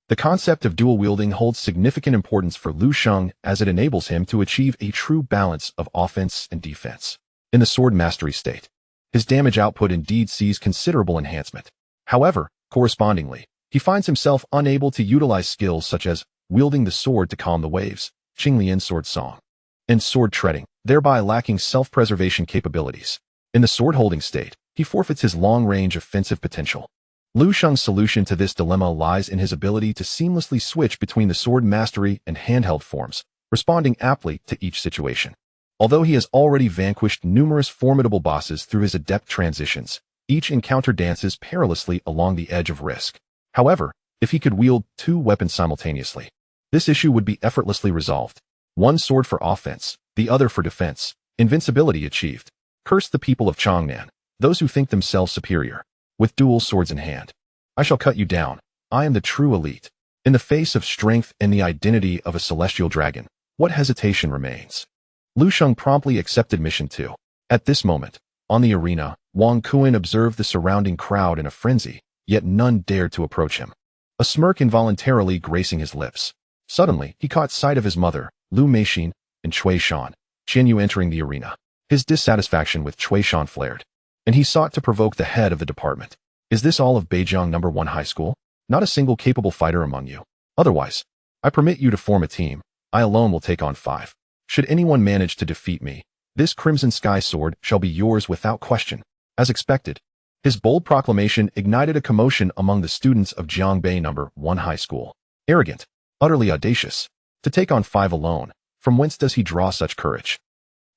the concept of dual wielding holds significant importance for Lu Sheng as it enables him to achieve a true balance of offense and defense. In the sword mastery state, his damage output indeed sees considerable enhancement. However, correspondingly, He finds himself unable to utilize skills such as wielding the sword to calm the waves, Qinglian Sword Song, and sword treading, thereby lacking self-preservation capabilities. In the sword-holding state, he forfeits his long-range offensive potential. Lu Sheng's solution to this dilemma lies in his ability to seamlessly switch between the sword mastery and handheld forms, responding aptly to each situation. Although he has already vanquished numerous formidable bosses through his adept transitions, each encounter dances perilously along the edge of risk. However, if he could wield two weapons simultaneously, this issue would be effortlessly resolved. One sword for offense, the other for defense. Invincibility achieved. Curse the people of Changnan, those who think themselves superior. With dual swords in hand, I shall cut you down. I am the true elite. In the face of strength and the identity of a celestial dragon, what hesitation remains? Lu Sheng promptly accepted mission 2. At this moment, on the arena, Wang Kuan observed the surrounding crowd in a frenzy, yet none dared to approach him. A smirk involuntarily gracing his lips. Suddenly, he caught sight of his mother, Lu Meixin, and Cui Shan, Qianyu entering the arena. His dissatisfaction with Cui Shan flared, and he sought to provoke the head of the department. Is this all of Beijiang No. 1 High School? Not a single capable fighter among you. Otherwise, I permit you to form a team. I alone will take on 5. Should anyone manage to defeat me, this Crimson Sky Sword shall be yours without question. As expected, his bold proclamation ignited a commotion among the students of Jiangbei No. 1 High School. Arrogant, utterly audacious. To take on 5 alone, from whence does he draw such courage?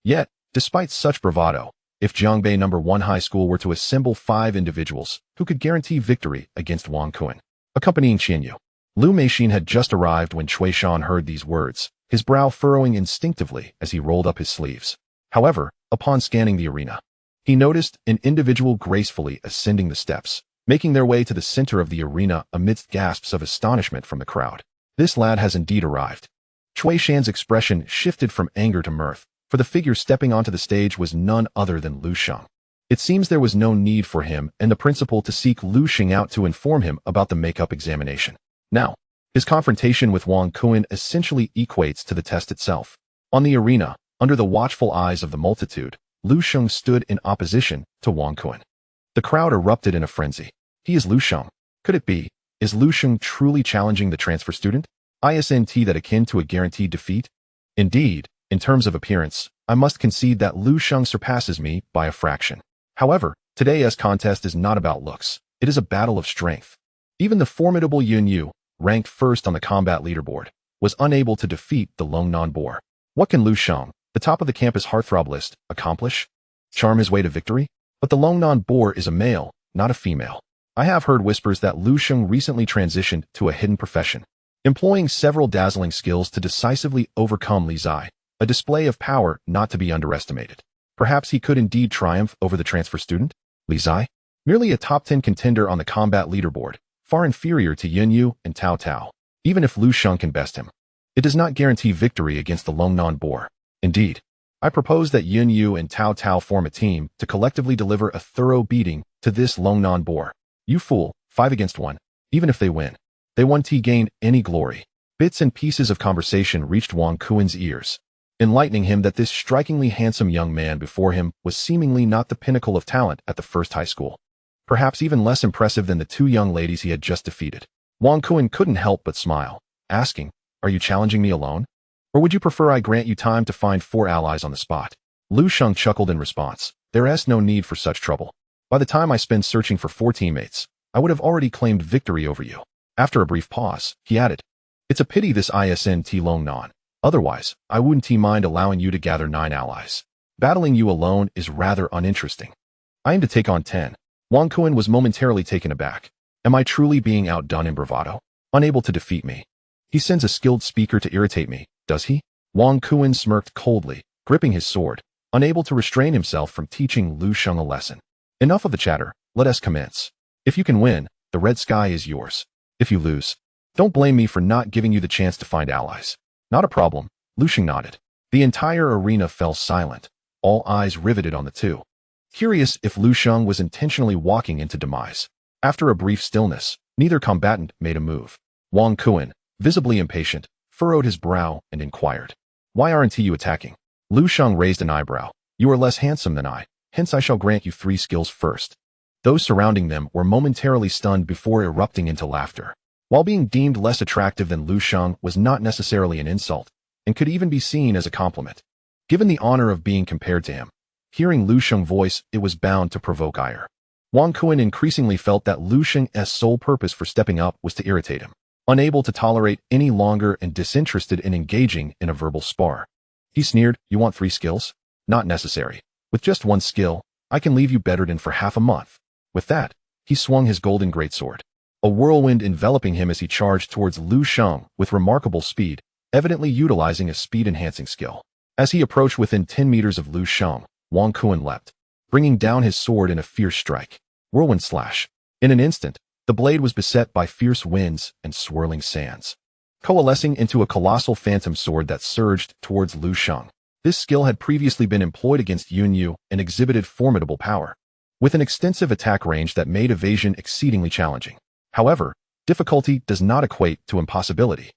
Yet, despite such bravado, if Jiangbei No. 1 High School were to assemble 5 individuals who could guarantee victory against Wang Kuan, accompanying Qianyu, Lu Meixin had just arrived when Cui Shan heard these words, his brow furrowing instinctively as he rolled up his sleeves. However, upon scanning the arena, he noticed an individual gracefully ascending the steps, making their way to the center of the arena amidst gasps of astonishment from the crowd. This lad has indeed arrived. Cui Shan's expression shifted from anger to mirth, for the figure stepping onto the stage was none other than Lu Sheng. It seems there was no need for him and the principal to seek Lu Sheng out to inform him about the makeup examination. Now, his confrontation with Wang Kuan essentially equates to the test itself. On the arena, under the watchful eyes of the multitude, Lu Sheng stood in opposition to Wang Kuan. The crowd erupted in a frenzy. He is Lu Sheng. Could it be? Is Lu Sheng truly challenging the transfer student? Isn't that akin to a guaranteed defeat? Indeed, in terms of appearance, I must concede that Lu Sheng surpasses me by a fraction. However, today's contest is not about looks. It is a battle of strength. Even the formidable Yun Yu, ranked first on the combat leaderboard, was unable to defeat the Longnan Boar. What can Lu Sheng, the top of the campus heartthrob list, accomplish? Charm his way to victory? But the Longnan Boar is a male, not a female. I have heard whispers that Lu Sheng recently transitioned to a hidden profession, employing several dazzling skills to decisively overcome Li Zai, a display of power not to be underestimated. Perhaps he could indeed triumph over the transfer student? Li Zai? Merely a top 10 contender on the combat leaderboard, far inferior to Yun Yu and Tao Tao. Even if Lu Sheng can best him, it does not guarantee victory against the Longnan Boar. Indeed, I propose that Yun Yu and Tao Tao form a team to collectively deliver a thorough beating to this Longnan Boar. You fool, 5 against 1. Even if they win, they won't gain any glory. Bits and pieces of conversation reached Wang Kuan's ears, enlightening him that this strikingly handsome young man before him was seemingly not the pinnacle of talent at the first high school. Perhaps even less impressive than the 2 young ladies he had just defeated. Wang Kuan couldn't help but smile, asking, "Are you challenging me alone? Or would you prefer I grant you time to find 4 allies on the spot?" Lu Sheng chuckled in response. There's no need for such trouble. By the time I spend searching for 4 teammates, I would have already claimed victory over you. After a brief pause, he added, "It's a pity this isn't Longnan. Otherwise, I wouldn't mind allowing you to gather 9 allies. Battling you alone is rather uninteresting. I aim to take on 10. Wang Kuan was momentarily taken aback. Am I truly being outdone in bravado? Unable to defeat me? He sends a skilled speaker to irritate me, does he? Wang Kuan smirked coldly, gripping his sword, unable to restrain himself from teaching Lu Sheng a lesson. Enough of the chatter, let us commence. If you can win, the red sky is yours. If you lose, don't blame me for not giving you the chance to find allies. Not a problem, Lu Sheng nodded. The entire arena fell silent, all eyes riveted on the two, curious if Lu Sheng was intentionally walking into demise. After a brief stillness, neither combatant made a move. Wang Kuan, visibly impatient, furrowed his brow and inquired, "Why aren't you attacking?" Lu Sheng raised an eyebrow. "You are less handsome than I, hence I shall grant you 3 skills first. Those surrounding them were momentarily stunned before erupting into laughter. While being deemed less attractive than Lu Sheng was not necessarily an insult, and could even be seen as a compliment. Given the honor of being compared to him, hearing Lu Sheng's voice, it was bound to provoke ire. Wang Kuan increasingly felt that Lu Sheng's sole purpose for stepping up was to irritate him, unable to tolerate any longer and disinterested in engaging in a verbal spar. He sneered, "You want 3 skills? Not necessary. With just 1 skill, I can leave you bettered in for half a month." With that, he swung his golden greatsword, a whirlwind enveloping him as he charged towards Lu Sheng with remarkable speed, evidently utilizing a speed-enhancing skill. As he approached within 10 meters of Lu Sheng, Wang Kuan leapt, bringing down his sword in a fierce strike. Whirlwind slash. In an instant, the blade was beset by fierce winds and swirling sands, coalescing into a colossal phantom sword that surged towards Lu Sheng. This skill had previously been employed against Yunyu and exhibited formidable power, with an extensive attack range that made evasion exceedingly challenging. However, difficulty does not equate to impossibility.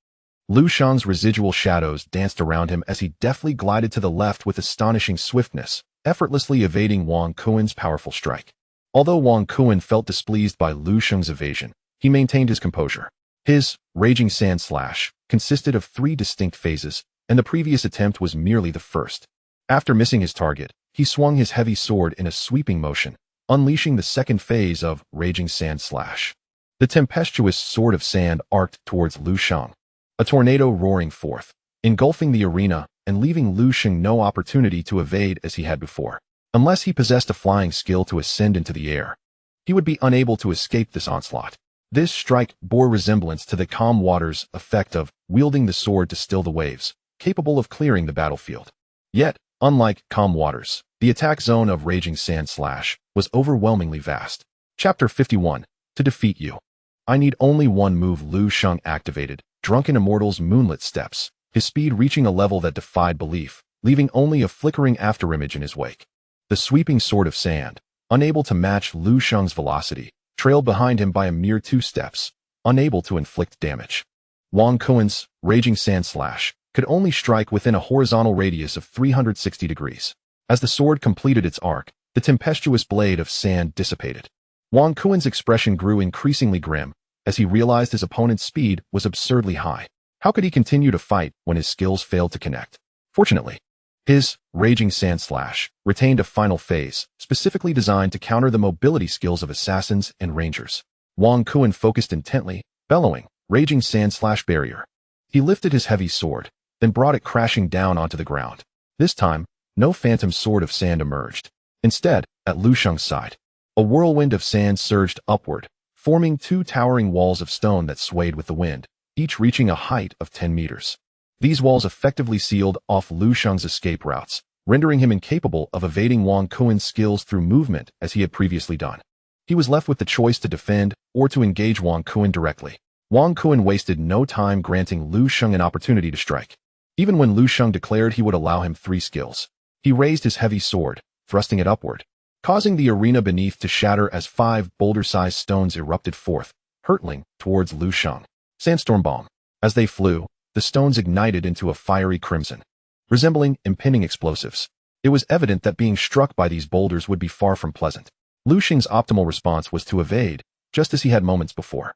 Lu Sheng's residual shadows danced around him as he deftly glided to the left with astonishing swiftness, effortlessly evading Wang Kuan's powerful strike. Although Wang Kuan felt displeased by Lu Sheng's evasion, he maintained his composure. His raging sand slash consisted of 3 distinct phases, and the previous attempt was merely the first. After missing his target, he swung his heavy sword in a sweeping motion, unleashing the second phase of raging sand slash. The tempestuous sword of sand arced towards Lu Sheng, a tornado roaring forth, engulfing the arena and leaving Lu Sheng no opportunity to evade as he had before. Unless he possessed a flying skill to ascend into the air, he would be unable to escape this onslaught. This strike bore resemblance to the calm waters effect of wielding the sword to still the waves, capable of clearing the battlefield. Yet, unlike calm waters, the attack zone of raging sand slash was overwhelmingly vast. Chapter 51. To defeat you, I need only 1 move. Lu Sheng activated Drunken Immortal's moonlit steps, his speed reaching a level that defied belief, leaving only a flickering afterimage in his wake. The sweeping sword of sand, unable to match Lu Sheng's velocity, trailed behind him by a mere 2 steps, unable to inflict damage. Wang Kuan's raging sand slash could only strike within a horizontal radius of 360 degrees. As the sword completed its arc, the tempestuous blade of sand dissipated. Wang Kuan's expression grew increasingly grim as he realized his opponent's speed was absurdly high. How could he continue to fight when his skills failed to connect? Fortunately, his raging sand slash retained a final phase, specifically designed to counter the mobility skills of assassins and rangers. Wang Kuan focused intently, bellowing, raging sand slash barrier. He lifted his heavy sword, then brought it crashing down onto the ground. This time, no phantom sword of sand emerged. Instead, at Lu Sheng's side, a whirlwind of sand surged upward, forming 2 towering walls of stone that swayed with the wind, each reaching a height of 10 meters. These walls effectively sealed off Lu Sheng's escape routes, rendering him incapable of evading Wang Kuan's skills through movement as he had previously done. He was left with the choice to defend or to engage Wang Kuan directly. Wang Kuan wasted no time granting Lu Sheng an opportunity to strike. Even when Lu Sheng declared he would allow him 3 skills, he raised his heavy sword, thrusting it upward, causing the arena beneath to shatter as 5 boulder-sized stones erupted forth, hurtling towards Lu Sheng. Sandstorm bomb. As they flew, the stones ignited into a fiery crimson, resembling impending explosives. It was evident that being struck by these boulders would be far from pleasant. Lu Sheng's optimal response was to evade, just as he had moments before.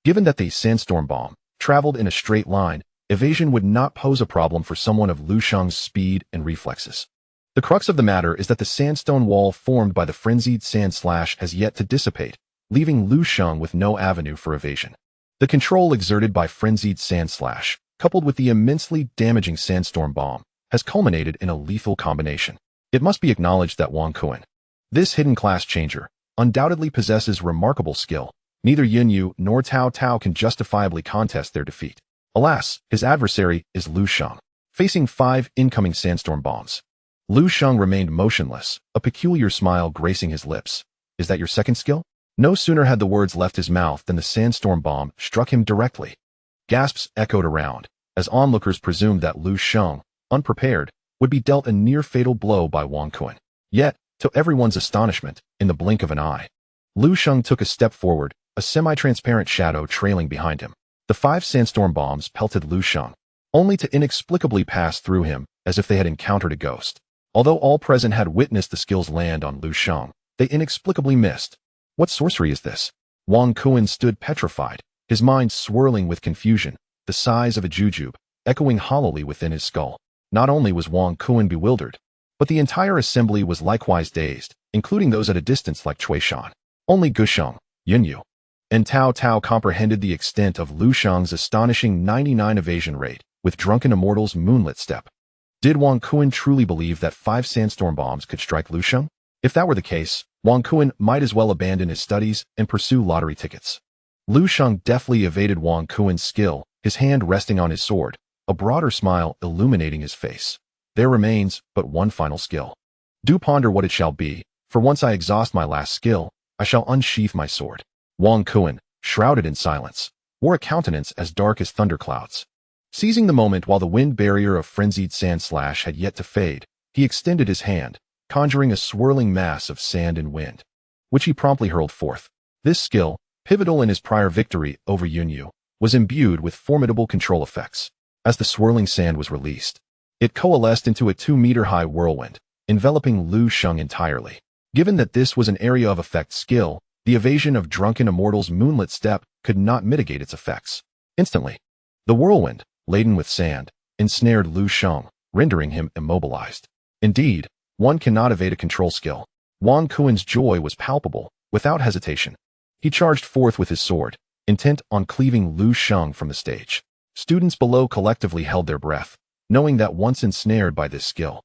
Given that the sandstorm bomb traveled in a straight line, evasion would not pose a problem for someone of Lu Sheng's speed and reflexes. The crux of the matter is that the sandstone wall formed by the frenzied sand slash has yet to dissipate, leaving Lu Sheng with no avenue for evasion. The control exerted by frenzied sand slash, coupled with the immensely damaging sandstorm bomb, has culminated in a lethal combination. It must be acknowledged that Wang Kuan, this hidden class changer, undoubtedly possesses remarkable skill. Neither Yunyu nor Tao Tao can justifiably contest their defeat. Alas, his adversary is Lu Sheng, facing 5 incoming sandstorm bombs. Lu Sheng remained motionless, a peculiar smile gracing his lips. Is that your second skill? No sooner had the words left his mouth than the sandstorm bomb struck him directly. Gasps echoed around, as onlookers presumed that Lu Sheng, unprepared, would be dealt a near-fatal blow by Wang Kuan. Yet, to everyone's astonishment, in the blink of an eye, Lu Sheng took a step forward, a semi-transparent shadow trailing behind him. The 5 sandstorm bombs pelted Lu Sheng, only to inexplicably pass through him as if they had encountered a ghost. Although all present had witnessed the skills land on Lu Sheng, they inexplicably missed. What sorcery is this? Wang Kuan stood petrified, his mind swirling with confusion, the size of a jujube, echoing hollowly within his skull. Not only was Wang Kuan bewildered, but the entire assembly was likewise dazed, including those at a distance like Cui Shan. Only Gu Sheng, Yunyu, and Tao Tao comprehended the extent of Lu Sheng's astonishing 99 evasion rate with Drunken Immortal's moonlit step. Did Wang Kuan truly believe that 5 sandstorm bombs could strike Lu Sheng? If that were the case, Wang Kuan might as well abandon his studies and pursue lottery tickets. Lu Sheng deftly evaded Wang Kuan's skill, his hand resting on his sword, a broader smile illuminating his face. There remains but one final skill. Do ponder what it shall be, for once I exhaust my last skill, I shall unsheath my sword. Wang Kuan, shrouded in silence, wore a countenance as dark as thunderclouds. Seizing the moment while the wind barrier of frenzied sand slash had yet to fade, he extended his hand, conjuring a swirling mass of sand and wind, which he promptly hurled forth. This skill, pivotal in his prior victory over Yunyu, was imbued with formidable control effects. As the swirling sand was released, it coalesced into a 2-meter-high whirlwind, enveloping Lu Sheng entirely. Given that this was an area of effect skill, the evasion of Drunken Immortal's moonlit step could not mitigate its effects. Instantly, the whirlwind, laden with sand, ensnared Lu Sheng, rendering him immobilized. Indeed, one cannot evade a control skill. Wang Kuan's joy was palpable, without hesitation. He charged forth with his sword, intent on cleaving Lu Sheng from the stage. Students below collectively held their breath, knowing that once ensnared by this skill,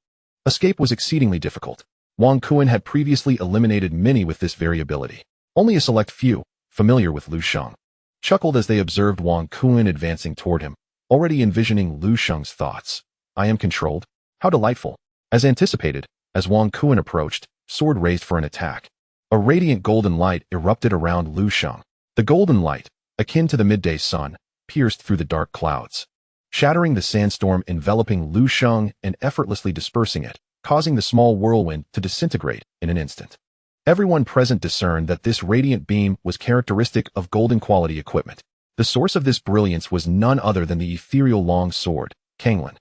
escape was exceedingly difficult. Wang Kuan had previously eliminated many with this very ability. Only a select few, familiar with Lu Sheng, chuckled as they observed Wang Kuan advancing toward him, already envisioning Lu Sheng's thoughts. I am controlled? How delightful. As anticipated, as Wang Kuan approached, sword raised for an attack. A radiant golden light erupted around Lu Sheng. The golden light, akin to the midday sun, pierced through the dark clouds, shattering the sandstorm enveloping Lu Sheng and effortlessly dispersing it, causing the small whirlwind to disintegrate in an instant. Everyone present discerned that this radiant beam was characteristic of golden quality equipment. The source of this brilliance was none other than the ethereal long sword, Kanglin,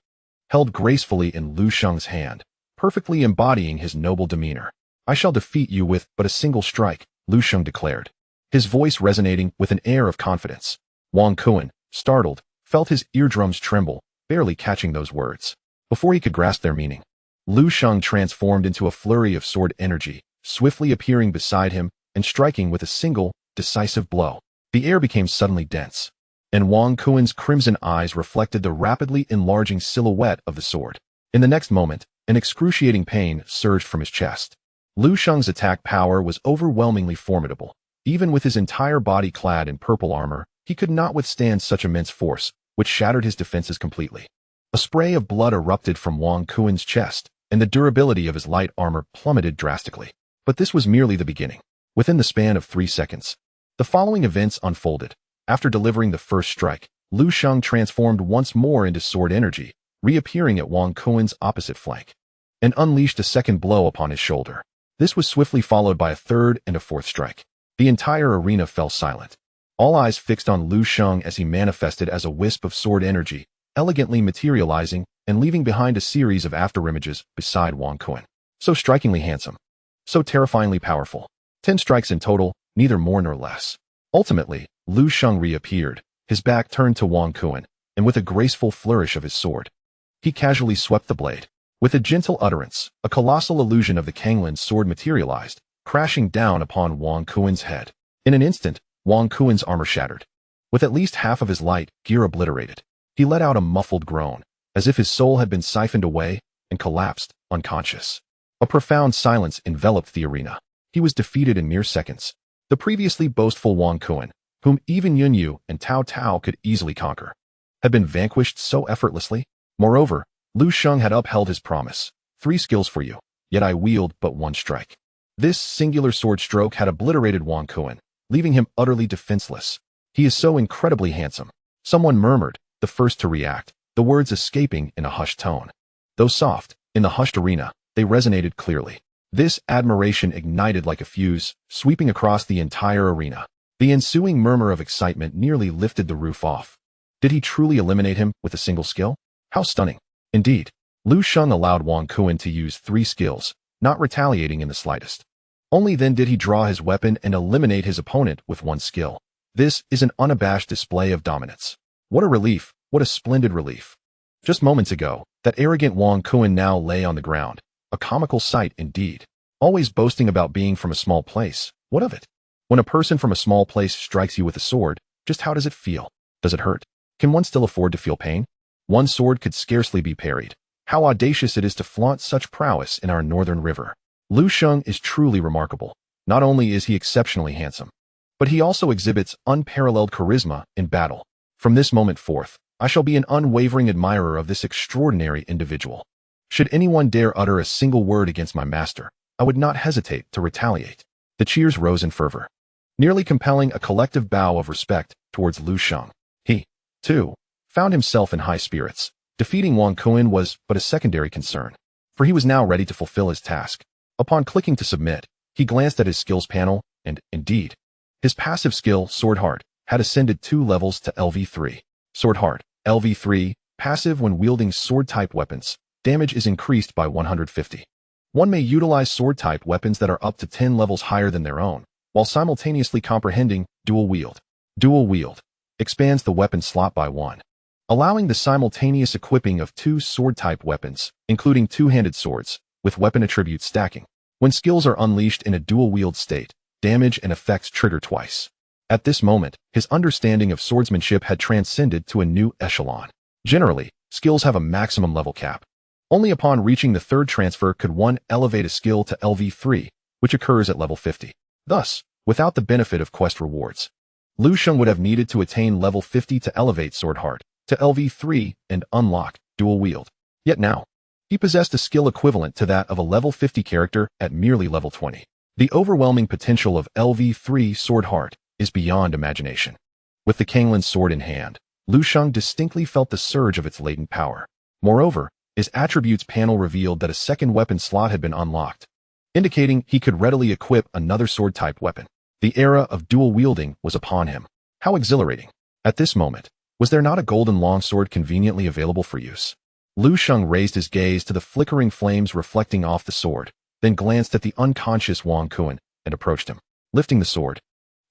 held gracefully in Lu Sheng's hand, perfectly embodying his noble demeanor. I shall defeat you with but a single strike, Lu Sheng declared, his voice resonating with an air of confidence. Wang Kuan, startled, felt his eardrums tremble, barely catching those words. Before he could grasp their meaning, Lu Sheng transformed into a flurry of sword energy, swiftly appearing beside him and striking with a single, decisive blow. The air became suddenly dense, and Wang Kuan's crimson eyes reflected the rapidly enlarging silhouette of the sword. In the next moment, an excruciating pain surged from his chest. Lu Sheng's attack power was overwhelmingly formidable. Even with his entire body clad in purple armor, he could not withstand such immense force, which shattered his defenses completely. A spray of blood erupted from Wang Kuan's chest, and the durability of his light armor plummeted drastically. But this was merely the beginning. Within the span of 3 seconds, the following events unfolded. After delivering the first strike, Lu Sheng transformed once more into sword energy, reappearing at Wang Kuan's opposite flank, and unleashed a second blow upon his shoulder. This was swiftly followed by a third and a fourth strike. The entire arena fell silent, all eyes fixed on Lu Sheng as he manifested as a wisp of sword energy, elegantly materializing and leaving behind a series of afterimages beside Wang Kuan. So strikingly handsome, so terrifyingly powerful. 10 strikes in total, neither more nor less. Ultimately, Lu Sheng reappeared, his back turned to Wang Kuan, and with a graceful flourish of his sword, he casually swept the blade. With a gentle utterance, a colossal illusion of the Kanglin sword materialized, crashing down upon Wang Kuan's head. In an instant, Wang Kuan's armor shattered, with at least half of his light gear obliterated. He let out a muffled groan, as if his soul had been siphoned away, and collapsed, unconscious. A profound silence enveloped the arena. He was defeated in mere seconds. The previously boastful Wang Kuan, whom even Yunyu and Tao Tao could easily conquer, had been vanquished so effortlessly. Moreover, Lu Sheng had upheld his promise. 3 skills for you, yet I wield but 1 strike. This singular sword stroke had obliterated Wang Kuan, leaving him utterly defenseless. He is so incredibly handsome. Someone murmured, the first to react, the words escaping in a hushed tone. Though soft, in the hushed arena, they resonated clearly. This admiration ignited like a fuse, sweeping across the entire arena. The ensuing murmur of excitement nearly lifted the roof off. Did he truly eliminate him with a single skill? How stunning. Indeed, Lu Sheng allowed Wang Kuan to use 3 skills, not retaliating in the slightest. Only then did he draw his weapon and eliminate his opponent with one skill. This is an unabashed display of dominance. What a relief, what a splendid relief. Just moments ago, that arrogant Wang Kun now lay on the ground. A comical sight indeed. Always boasting about being from a small place. What of it? When a person from a small place strikes you with a sword, just how does it feel? Does it hurt? Can one still afford to feel pain? One sword could scarcely be parried. How audacious it is to flaunt such prowess in our northern river. Lu Sheng is truly remarkable. Not only is he exceptionally handsome, but he also exhibits unparalleled charisma in battle. From this moment forth, I shall be an unwavering admirer of this extraordinary individual. Should anyone dare utter a single word against my master, I would not hesitate to retaliate. The cheers rose in fervor, nearly compelling a collective bow of respect towards Lu Sheng. He, too, found himself in high spirits. Defeating Wang Kun was but a secondary concern, for he was now ready to fulfill his task. Upon clicking to submit, he glanced at his skills panel, and, indeed, his passive skill, Sword Heart, had ascended 2 levels to LV3. Sword Heart, LV3, passive when wielding sword-type weapons. Damage is increased by 150. One may utilize sword-type weapons that are up to 10 levels higher than their own, while simultaneously comprehending dual wield. Dual wield expands the weapon slot by 1, allowing the simultaneous equipping of 2 sword-type weapons, including two-handed swords, with weapon attribute stacking. When skills are unleashed in a dual-wield state, damage and effects trigger twice. At this moment, his understanding of swordsmanship had transcended to a new echelon. Generally, skills have a maximum level cap. Only upon reaching the 3rd transfer could one elevate a skill to LV3, which occurs at level 50. Thus, without the benefit of quest rewards, Lu Sheng would have needed to attain level 50 to elevate Sword Heart to LV3 and unlock dual wield. Yet now, he possessed a skill equivalent to that of a level 50 character at merely level 20. The overwhelming potential of LV3 Sword Heart is beyond imagination. With the Kanglin's sword in hand, Lu Sheng distinctly felt the surge of its latent power. Moreover, his attributes panel revealed that a second weapon slot had been unlocked, indicating he could readily equip another sword-type weapon. The era of dual wielding was upon him. How exhilarating. At this moment, was there not a golden longsword conveniently available for use? Lu Sheng raised his gaze to the flickering flames reflecting off the sword, then glanced at the unconscious Wang Kun and approached him. Lifting the sword,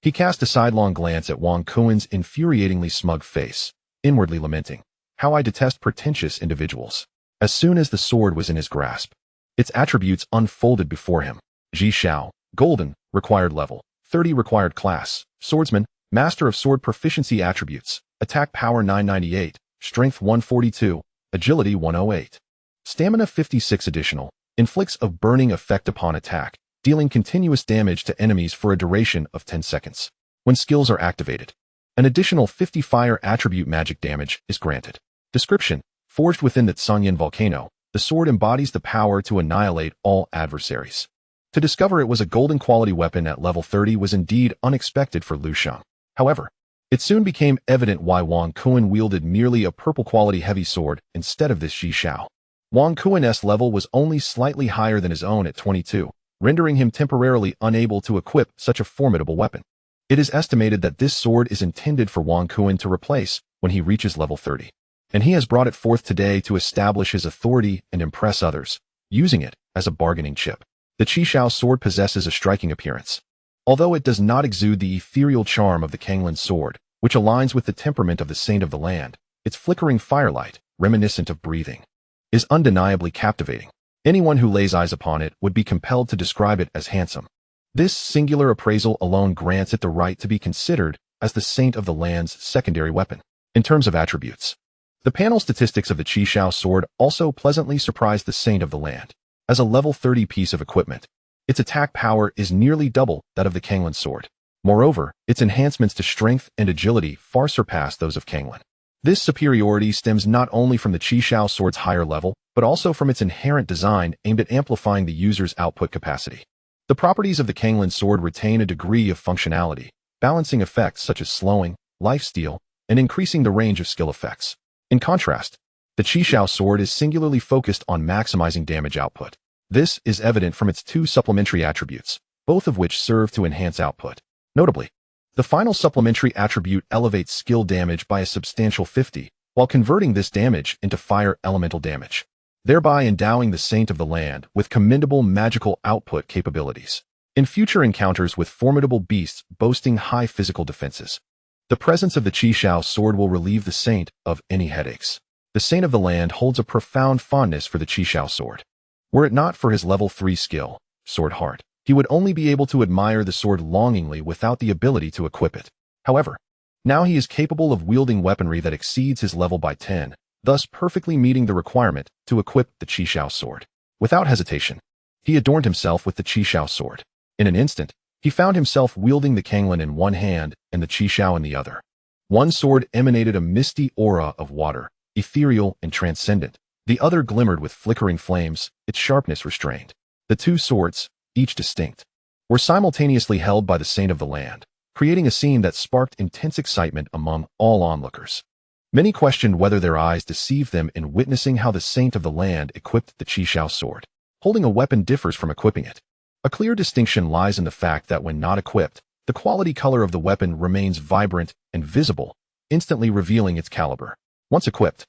he cast a sidelong glance at Wang Kun's infuriatingly smug face, inwardly lamenting, "How I detest pretentious individuals." As soon as the sword was in his grasp, its attributes unfolded before him. Ji Xiao, Golden, required level, 30 required class, Swordsman, Master of Sword proficiency attributes, Attack Power 998, Strength 142, Agility 108. Stamina 56 additional, inflicts a burning effect upon attack, dealing continuous damage to enemies for a duration of 10 seconds. When skills are activated, an additional 50 fire attribute magic damage is granted. Description: forged within the Tsangyan volcano, the sword embodies the power to annihilate all adversaries. To discover it was a golden quality weapon at level 30 was indeed unexpected for Lu Sheng. However, it soon became evident why Wang Kun wielded merely a purple quality heavy sword instead of this Ji Xiao. Wang Kun's level was only slightly higher than his own at 22, rendering him temporarily unable to equip such a formidable weapon. It is estimated that this sword is intended for Wang Kun to replace when he reaches level 30. And he has brought it forth today to establish his authority and impress others, using it as a bargaining chip. The Ji Xiao sword possesses a striking appearance. Although it does not exude the ethereal charm of the Kanglin's sword, which aligns with the temperament of the Saint of the Land, its flickering firelight, reminiscent of breathing, is undeniably captivating. Anyone who lays eyes upon it would be compelled to describe it as handsome. This singular appraisal alone grants it the right to be considered as the Saint of the Land's secondary weapon. In terms of attributes, the panel statistics of the Ji Xiao sword also pleasantly surprised the Saint of the Land. As a level 30 piece of equipment, its attack power is nearly double that of the Kanglin sword. Moreover, its enhancements to strength and agility far surpass those of Kanglin. This superiority stems not only from the Ji Xiao sword's higher level, but also from its inherent design aimed at amplifying the user's output capacity. The properties of the Kanglin sword retain a degree of functionality, balancing effects such as slowing, lifesteal, and increasing the range of skill effects. In contrast, the Ji Xiao sword is singularly focused on maximizing damage output. This is evident from its 2 supplementary attributes, both of which serve to enhance output. Notably, the final supplementary attribute elevates skill damage by a substantial 50, while converting this damage into fire elemental damage, thereby endowing the Saint of the Land with commendable magical output capabilities. in future encounters with formidable beasts boasting high physical defenses. The presence of the Qishao sword will relieve the Saint of any headaches. The Saint of the Land holds a profound fondness for the Qishao sword. Were it not for his level 3 skill, Sword Heart, he would only be able to admire the sword longingly without the ability to equip it. However, now he is capable of wielding weaponry that exceeds his level by 10, thus perfectly meeting the requirement to equip the Qishao sword. Without hesitation, he adorned himself with the Qishao sword. In an instant, he found himself wielding the Kanglin in one hand and the Qishao in the other. One sword emanated a misty aura of water, ethereal and transcendent. The other glimmered with flickering flames, its sharpness restrained. The two swords, each distinct, were simultaneously held by the Saint of the Land, creating a scene that sparked intense excitement among all onlookers. Many questioned whether their eyes deceived them in witnessing how the Saint of the Land equipped the Qishao sword. Holding a weapon differs from equipping it. A clear distinction lies in the fact that when not equipped, the quality color of the weapon remains vibrant and visible, instantly revealing its caliber. Once equipped,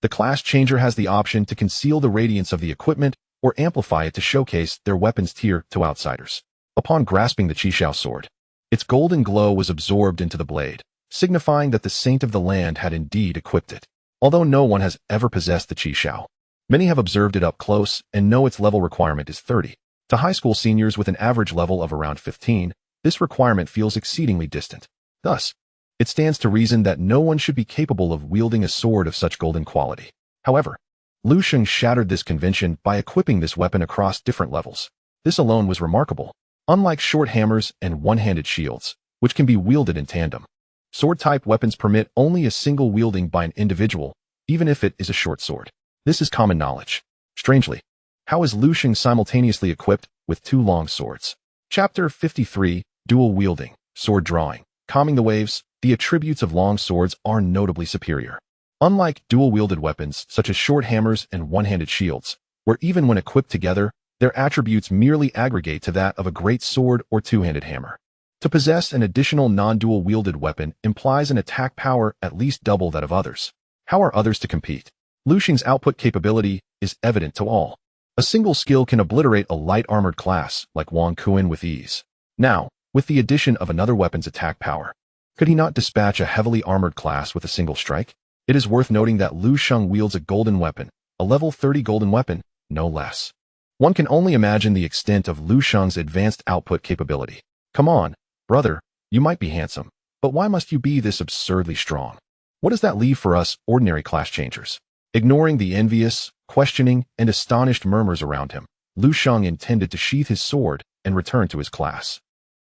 the class changer has the option to conceal the radiance of the equipment or amplify it to showcase their weapon's tier to outsiders. Upon grasping the Qishao sword, its golden glow was absorbed into the blade, signifying that the Saint of the Land had indeed equipped it. Although no one has ever possessed the Qishao, many have observed it up close and know its level requirement is 30. To high school seniors with an average level of around 15, this requirement feels exceedingly distant. Thus, it stands to reason that no one should be capable of wielding a sword of such golden quality. However, Lu Sheng shattered this convention by equipping this weapon across different levels. This alone was remarkable. Unlike short hammers and one-handed shields, which can be wielded in tandem, sword-type weapons permit only a single wielding by an individual, even if it is a short sword. This is common knowledge. Strangely, how is Lu Sheng simultaneously equipped with two long swords? Chapter 53, Dual Wielding, Sword Drawing. Calming the waves, the attributes of long swords are notably superior. Unlike dual-wielded weapons such as short hammers and one-handed shields, where even when equipped together, their attributes merely aggregate to that of a great sword or two-handed hammer. To possess an additional non-dual wielded weapon implies an attack power at least double that of others. How are others to compete? Lu Sheng's output capability is evident to all. A single skill can obliterate a light armored class like Wang Kuan with ease. Now, with the addition of another weapon's attack power, could he not dispatch a heavily armored class with a single strike? It is worth noting that Lu Sheng wields a golden weapon, a level 30 golden weapon, no less. One can only imagine the extent of Lu Sheng's advanced output capability. Come on, brother, you might be handsome, but why must you be this absurdly strong? What does that leave for us ordinary class changers? Ignoring the envious, questioning, and astonished murmurs around him, Lu Sheng intended to sheath his sword and return to his class.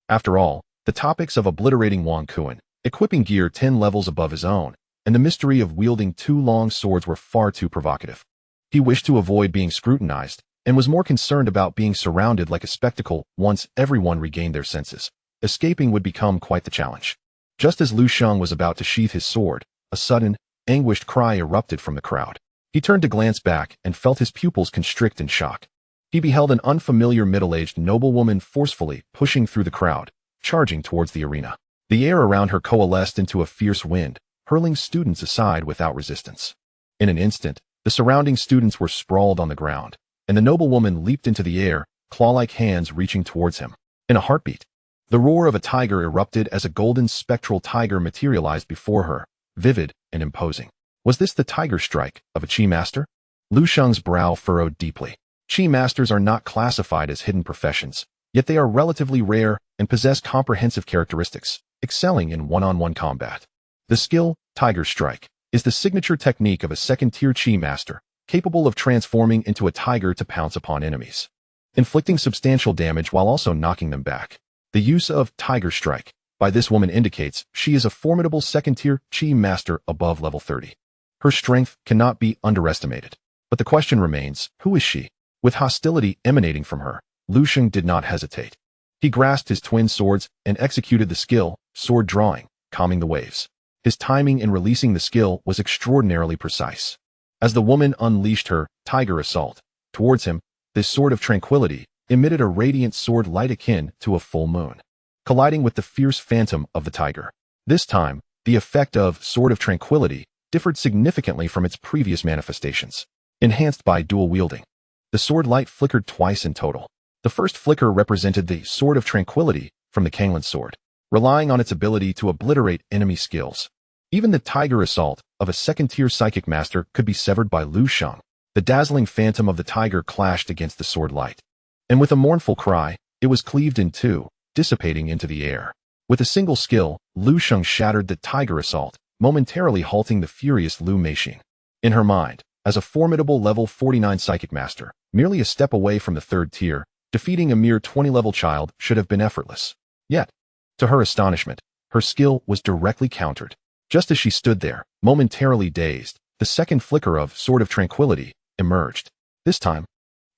After all, the topics of obliterating Wang Kuan, equipping gear 10 levels above his own, and the mystery of wielding two long swords were far too provocative. He wished to avoid being scrutinized, and was more concerned about being surrounded like a spectacle once everyone regained their senses. Escaping would become quite the challenge. Just as Lu Sheng was about to sheath his sword, a sudden, anguished cry erupted from the crowd. He turned to glance back and felt his pupils constrict in shock. He beheld an unfamiliar middle-aged noblewoman forcefully pushing through the crowd, charging towards the arena. The air around her coalesced into a fierce wind, hurling students aside without resistance. In an instant, the surrounding students were sprawled on the ground, and the noblewoman leaped into the air, claw-like hands reaching towards him. In a heartbeat, the roar of a tiger erupted as a golden spectral tiger materialized before her, vivid and imposing. Was this the tiger strike of a Qi master? Lu Sheng's brow furrowed deeply. Qi masters are not classified as hidden professions, yet they are relatively rare and possess comprehensive characteristics, excelling in one-on-one combat. The skill, Tiger Strike, is the signature technique of a second-tier Qi master, capable of transforming into a tiger to pounce upon enemies, inflicting substantial damage while also knocking them back. The use of Tiger Strike by this woman indicates she is a formidable second-tier Qi master above level 30. Her strength cannot be underestimated. But the question remains, who is she? With hostility emanating from her, Lu Sheng did not hesitate. He grasped his twin swords and executed the skill, Sword Drawing, calming the waves. His timing in releasing the skill was extraordinarily precise. As the woman unleashed her tiger assault towards him, this sword of tranquility emitted a radiant sword light akin to a full moon, colliding with the fierce phantom of the tiger. This time, the effect of Sword of Tranquility differed significantly from its previous manifestations. Enhanced by dual wielding, the sword light flickered twice in total. The first flicker represented the Sword of Tranquility from the Panlong Sword, relying on its ability to obliterate enemy skills. Even the Tiger Assault of a second-tier psychic master could be severed by Lu Sheng. The dazzling phantom of the tiger clashed against the sword light, and with a mournful cry, it was cleaved in two, dissipating into the air. With a single skill, Lu Sheng shattered the Tiger Assault, momentarily halting the furious Lu Meixin. In her mind, as a formidable level 49 psychic master, merely a step away from the third tier, defeating a mere 20-level child should have been effortless. Yet, to her astonishment, her skill was directly countered. Just as she stood there, momentarily dazed, the second flicker of Sword of Tranquility emerged. This time,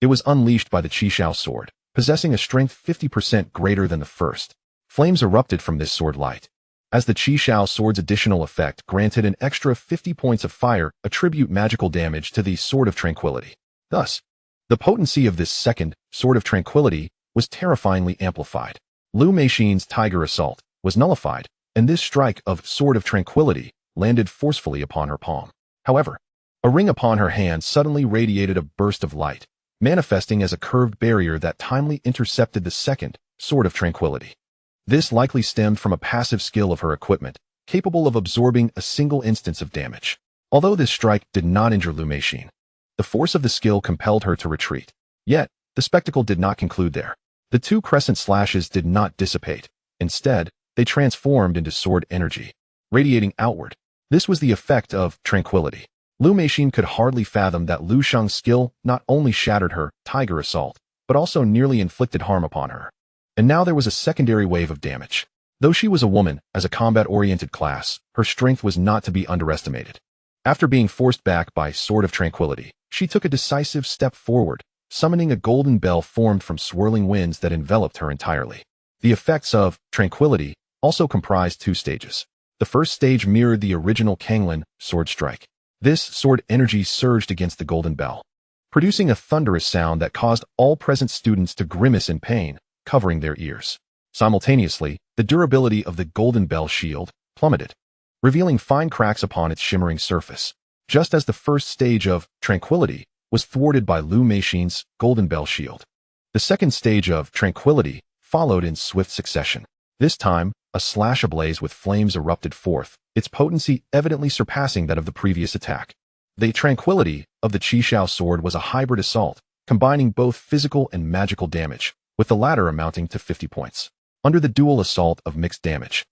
it was unleashed by the Qishao sword, possessing a strength 50% greater than the first. Flames erupted from this sword light. As the Qishao sword's additional effect granted an extra 50 points of fire attribute magical damage to the Sword of Tranquility. Thus, the potency of this second Sword of Tranquility was terrifyingly amplified. Lu Meixin's Tiger Assault was nullified, and this strike of Sword of Tranquility landed forcefully upon her palm. However, a ring upon her hand suddenly radiated a burst of light, manifesting as a curved barrier that timely intercepted the second Sword of Tranquility. This likely stemmed from a passive skill of her equipment, capable of absorbing a single instance of damage. Although this strike did not injure Lu Meixin, the force of the skill compelled her to retreat. Yet, the spectacle did not conclude there. The two crescent slashes did not dissipate. Instead, they transformed into sword energy, radiating outward. This was the effect of tranquility. Lu Meixin could hardly fathom that Lu Sheng's skill not only shattered her Tiger Assault, but also nearly inflicted harm upon her. And now there was a secondary wave of damage. Though she was a woman, as a combat-oriented class, her strength was not to be underestimated. After being forced back by Sword of Tranquility, she took a decisive step forward, summoning a golden bell formed from swirling winds that enveloped her entirely. The effects of Tranquility also comprised two stages. The first stage mirrored the original Panlong Sword strike. This sword energy surged against the golden bell, producing a thunderous sound that caused all present students to grimace in pain, covering their ears. Simultaneously, the durability of the golden bell shield plummeted, revealing fine cracks upon its shimmering surface. Just as the first stage of Tranquility was thwarted by Lu Meixin's golden bell shield, the second stage of Tranquility followed in swift succession. This time, a slash ablaze with flames erupted forth, its potency evidently surpassing that of the previous attack. The Tranquility of the Qishao sword was a hybrid assault, combining both physical and magical damage, with the latter amounting to 50 points. Under the dual assault of mixed damage,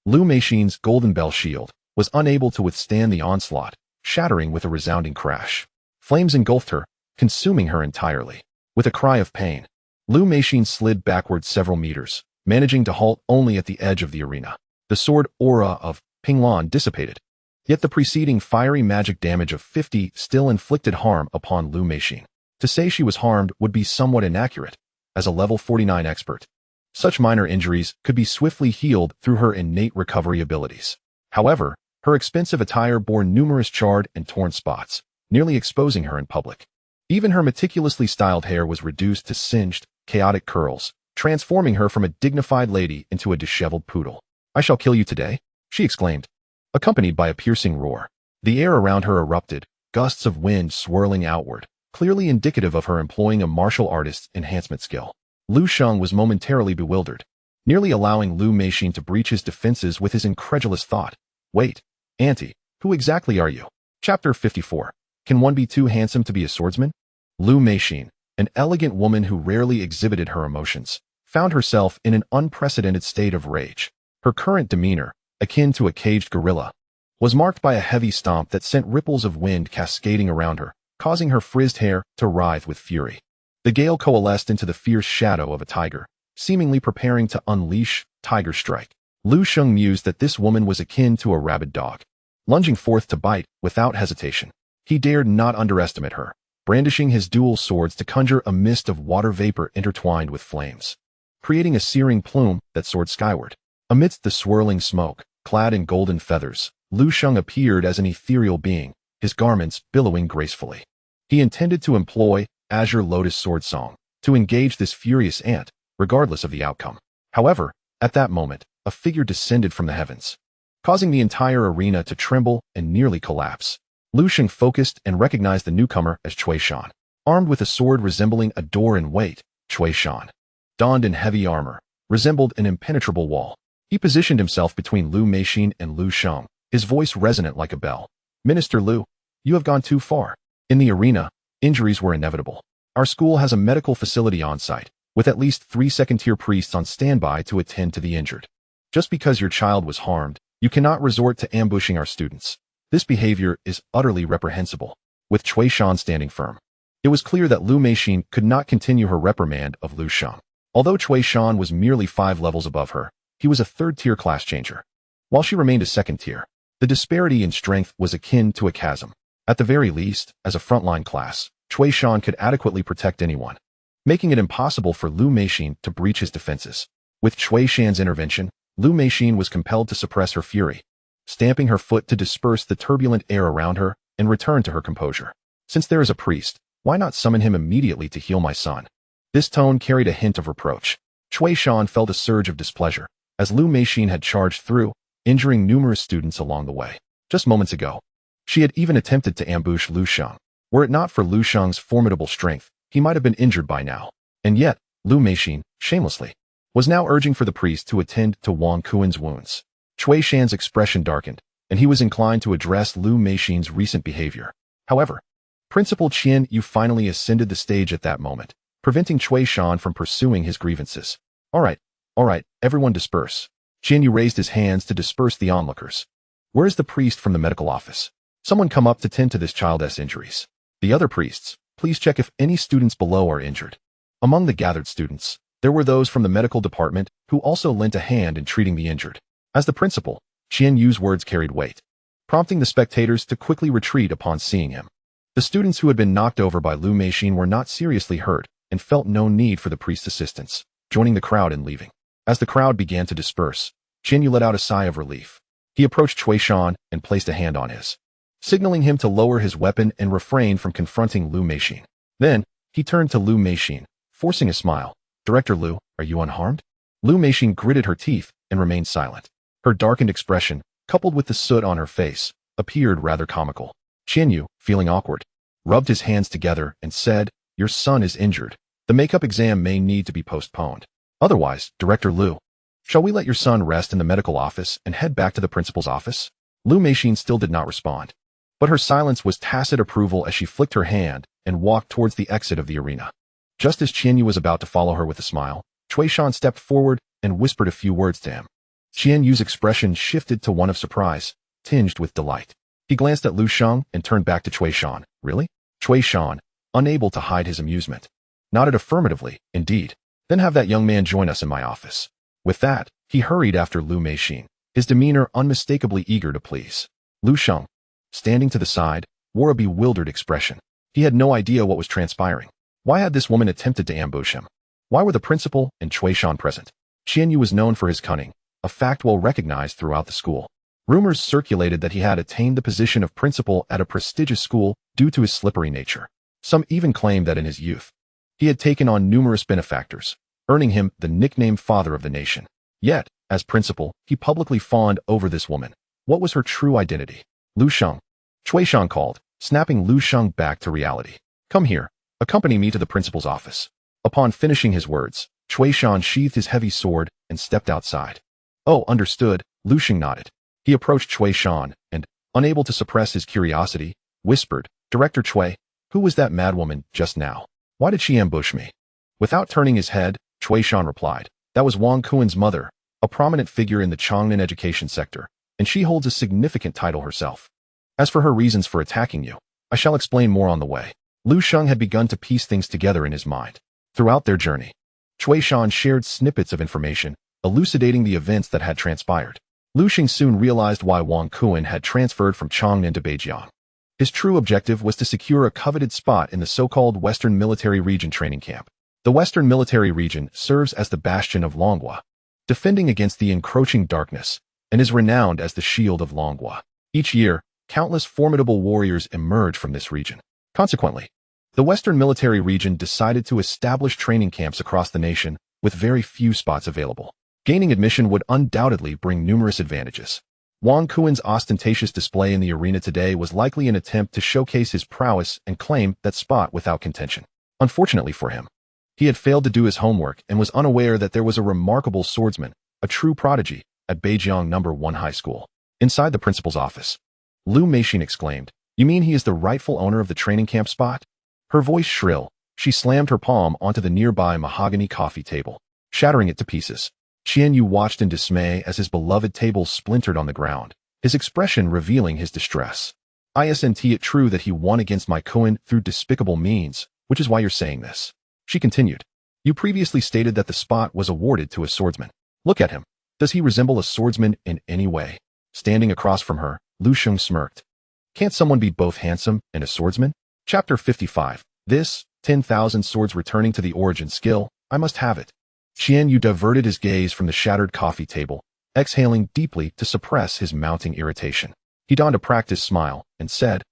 Lu Meixin's golden bell shield was unable to withstand the onslaught, shattering with a resounding crash. Flames engulfed her, consuming her entirely. With a cry of pain, Lu Meixin slid backward several meters, managing to halt only at the edge of the arena. The sword aura of Panlong dissipated, yet the preceding fiery magic damage of 50 still inflicted harm upon Lu Meixin. To say she was harmed would be somewhat inaccurate. As a level 49 expert, such minor injuries could be swiftly healed through her innate recovery abilities. However, her expensive attire bore numerous charred and torn spots, nearly exposing her in public. Even her meticulously styled hair was reduced to singed, chaotic curls, transforming her from a dignified lady into a disheveled poodle. "I shall kill you today," she exclaimed, accompanied by a piercing roar. The air around her erupted, gusts of wind swirling outward, clearly indicative of her employing a martial artist's enhancement skill. Lu Sheng was momentarily bewildered, nearly allowing Lu Meixin to breach his defenses with his incredulous thought. "Wait, Auntie, who exactly are you?" Chapter 54. Can one be too handsome to be a swordsman? Lu Meixin, an elegant woman who rarely exhibited her emotions, found herself in an unprecedented state of rage. Her current demeanor, akin to a caged gorilla, was marked by a heavy stomp that sent ripples of wind cascading around her, causing her frizzed hair to writhe with fury. The gale coalesced into the fierce shadow of a tiger, seemingly preparing to unleash Tiger Strike. Lu Sheng mused that this woman was akin to a rabid dog, lunging forth to bite without hesitation. He dared not underestimate her, brandishing his dual swords to conjure a mist of water vapor intertwined with flames, creating a searing plume that soared skyward. Amidst the swirling smoke, clad in golden feathers, Lu Sheng appeared as an ethereal being, his garments billowing gracefully. He intended to employ Azure Lotus Sword Song to engage this furious ant, regardless of the outcome. However, at that moment, a figure descended from the heavens, causing the entire arena to tremble and nearly collapse. Lu Sheng focused and recognized the newcomer as Cui Shan. Armed with a sword resembling a door in weight, Cui Shan, donned in heavy armor, resembled an impenetrable wall. He positioned himself between Lu Meixin and Lu Sheng, his voice resonant like a bell. Minister Lu, you have gone too far. In the arena, injuries were inevitable. Our school has a medical facility on site, with at least 3 second-tier priests on standby to attend to the injured. Just because your child was harmed, you cannot resort to ambushing our students. This behavior is utterly reprehensible. With Cui Shan standing firm, it was clear that Lu Meixin could not continue her reprimand of Lu Sheng. Although Cui Shan was merely 5 levels above her, he was a 3rd-tier class changer. While she remained a 2nd-tier, the disparity in strength was akin to a chasm. At the very least, as a frontline class, Cui Shan could adequately protect anyone, making it impossible for Lu Meixin to breach his defenses. With Cui Shan's intervention, Lu Meixin was compelled to suppress her fury, stamping her foot to disperse the turbulent air around her and return to her composure. Since there is a priest, why not summon him immediately to heal my son? This tone carried a hint of reproach. Cui Shan felt a surge of displeasure, as Lu Meixin had charged through, injuring numerous students along the way. Just moments ago, she had even attempted to ambush Lu Sheng. Were it not for Lu Sheng's formidable strength, he might have been injured by now. And yet, Lu Meixin, shamelessly, was now urging for the priest to attend to Wang Kuen's wounds. Cui Shan's expression darkened, and he was inclined to address Lu Meixin's recent behavior. However, Principal Qian Yu finally ascended the stage at that moment, preventing Cui Shan from pursuing his grievances. All right, everyone disperse. Qian Yu raised his hands to disperse the onlookers. Where is the priest from the medical office? Someone come up to tend to this child's injuries. The other priests, please check if any students below are injured. Among the gathered students, there were those from the medical department who also lent a hand in treating the injured. As the principal, Qian Yu's words carried weight, prompting the spectators to quickly retreat upon seeing him. The students who had been knocked over by Lu Meixin were not seriously hurt and felt no need for the priest's assistance, joining the crowd and leaving. As the crowd began to disperse, Qian Yu let out a sigh of relief. He approached Cui Shan and placed a hand on his, signaling him to lower his weapon and refrain from confronting Lu Meixin. Then, he turned to Lu Meixin, forcing a smile. Director Lu, are you unharmed? Lu Meixin gritted her teeth and remained silent. Her darkened expression, coupled with the soot on her face, appeared rather comical. Qian Yu, feeling awkward, rubbed his hands together and said, your son is injured. The makeup exam may need to be postponed. Otherwise, Director Lu, shall we let your son rest in the medical office and head back to the principal's office? Lu Meixin still did not respond, but her silence was tacit approval as she flicked her hand and walked towards the exit of the arena. Just as Qian Yu was about to follow her with a smile, Cui Shan stepped forward and whispered a few words to him. Qian Yu's expression shifted to one of surprise, tinged with delight. He glanced at Lu Sheng and turned back to Cui Shan. Really? Cui Shan, unable to hide his amusement, nodded affirmatively. Indeed. Then have that young man join us in my office. With that, he hurried after Lu Meixin, his demeanor unmistakably eager to please. Lu Sheng, standing to the side, wore a bewildered expression. He had no idea what was transpiring. Why had this woman attempted to ambush him? Why were the principal and Cui Shan present? Qian Yu was known for his cunning, a fact well recognized throughout the school. Rumors circulated that he had attained the position of principal at a prestigious school due to his slippery nature. Some even claimed that in his youth, he had taken on numerous benefactors, earning him the nickname Father of the Nation. Yet, as principal, he publicly fawned over this woman. What was her true identity? Lu Sheng. Cui Shan called, snapping Lu Sheng back to reality. Come here. Accompany me to the principal's office. Upon finishing his words, Cui Shan sheathed his heavy sword and stepped outside. Oh, understood, Lu Sheng nodded. He approached Cui Shan and, unable to suppress his curiosity, whispered, Director Cui, who was that madwoman just now? Why did she ambush me? Without turning his head, Cui Shan replied, that was Wang Kuen's mother, a prominent figure in the Changnan education sector, and she holds a significant title herself. As for her reasons for attacking you, I shall explain more on the way. Lu Sheng had begun to piece things together in his mind. Throughout their journey, Cui Shan shared snippets of information, elucidating the events that had transpired. Lu Sheng soon realized why Wang Kuen had transferred from Changnan to Beijiang. His true objective was to secure a coveted spot in the so-called Western Military Region training camp. The Western Military Region serves as the bastion of Longhua, defending against the encroaching darkness, and is renowned as the Shield of Longhua. Each year, countless formidable warriors emerge from this region. Consequently, the Western Military Region decided to establish training camps across the nation with very few spots available. Gaining admission would undoubtedly bring numerous advantages. Wang Kuen's ostentatious display in the arena today was likely an attempt to showcase his prowess and claim that spot without contention. Unfortunately for him, He had failed to do his homework and was unaware that there was a remarkable swordsman, a true prodigy, at Beijiang No. 1 High School. Inside the principal's office, Lu Meixin exclaimed, "You mean he is the rightful owner of the training camp spot?" Her voice shrill, she slammed her palm onto the nearby mahogany coffee table, shattering it to pieces. Qian Yu watched in dismay as his beloved table splintered on the ground, his expression revealing his distress. "Isn't it true that he won against my Kuan through despicable means, which is why you're saying this?" She continued. "You previously stated that the spot was awarded to a swordsman. Look at him. Does he resemble a swordsman in any way?" Standing across from her, Lu Sheng smirked. "Can't someone be both handsome and a swordsman?" Chapter 55. This, 10,000 swords returning to the origin skill, I must have it. Qian Yu diverted his gaze from the shattered coffee table, exhaling deeply to suppress his mounting irritation. He donned a practiced smile and said,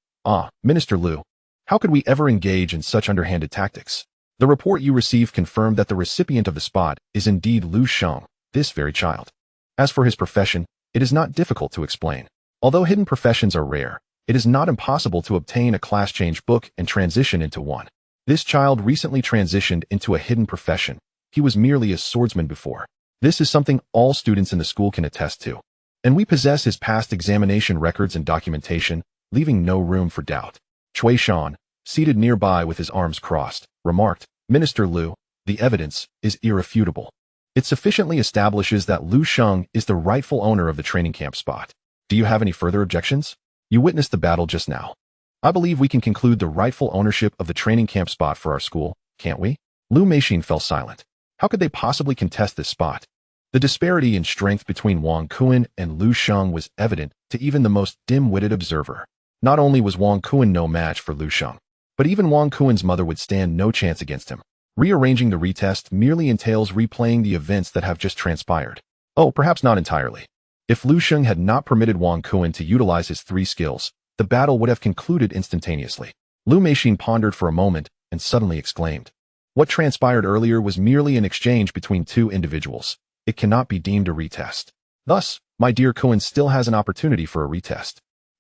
Minister Lu, how could we ever engage in such underhanded tactics? The report you received confirmed that the recipient of the spot is indeed Lu Sheng, this very child. As for his profession, it is not difficult to explain. Although hidden professions are rare, it is not impossible to obtain a class change book and transition into one. This child recently transitioned into a hidden profession. He was merely a swordsman before. This is something all students in the school can attest to. And we possess his past examination records and documentation, leaving no room for doubt. Cui Shan, seated nearby with his arms crossed, remarked, "Minister Lu, the evidence is irrefutable. It sufficiently establishes that Lu Sheng is the rightful owner of the training camp spot. Do you have any further objections? You witnessed the battle just now. I believe we can conclude the rightful ownership of the training camp spot for our school, can't we?" Lu Meixin fell silent. How could they possibly contest this spot? The disparity in strength between Wang Kuan and Lu Sheng was evident to even the most dim-witted observer. Not only was Wang Kuan no match for Lu Sheng, but even Wang Kuan's mother would stand no chance against him. Rearranging the retest merely entails replaying the events that have just transpired. Oh, perhaps not entirely. If Lu Sheng had not permitted Wang Kuan to utilize his 3 skills, the battle would have concluded instantaneously. Lu Meixin pondered for a moment and suddenly exclaimed, "What transpired earlier was merely an exchange between 2 individuals. It cannot be deemed a retest. Thus, my dear Kuan still has an opportunity for a retest."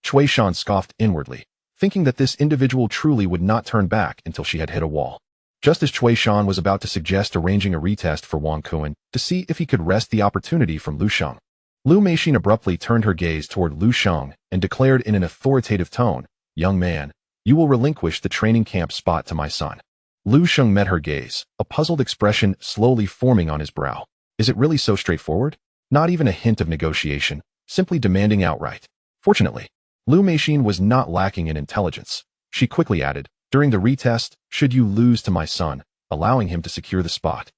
Cui Shan scoffed inwardly, thinking that this individual truly would not turn back until she had hit a wall. Just as Cui Shan was about to suggest arranging a retest for Wang Kuan to see if he could wrest the opportunity from Lu Sheng, Lu Meixin abruptly turned her gaze toward Lu Sheng and declared in an authoritative tone, "Young man, you will relinquish the training camp spot to my son." Lu Sheng met her gaze, a puzzled expression slowly forming on his brow. Is it really so straightforward? Not even a hint of negotiation, simply demanding outright. Fortunately, Lu Meixin was not lacking in intelligence. She quickly added, "During the retest, should you lose to my son, allowing him to secure the spot,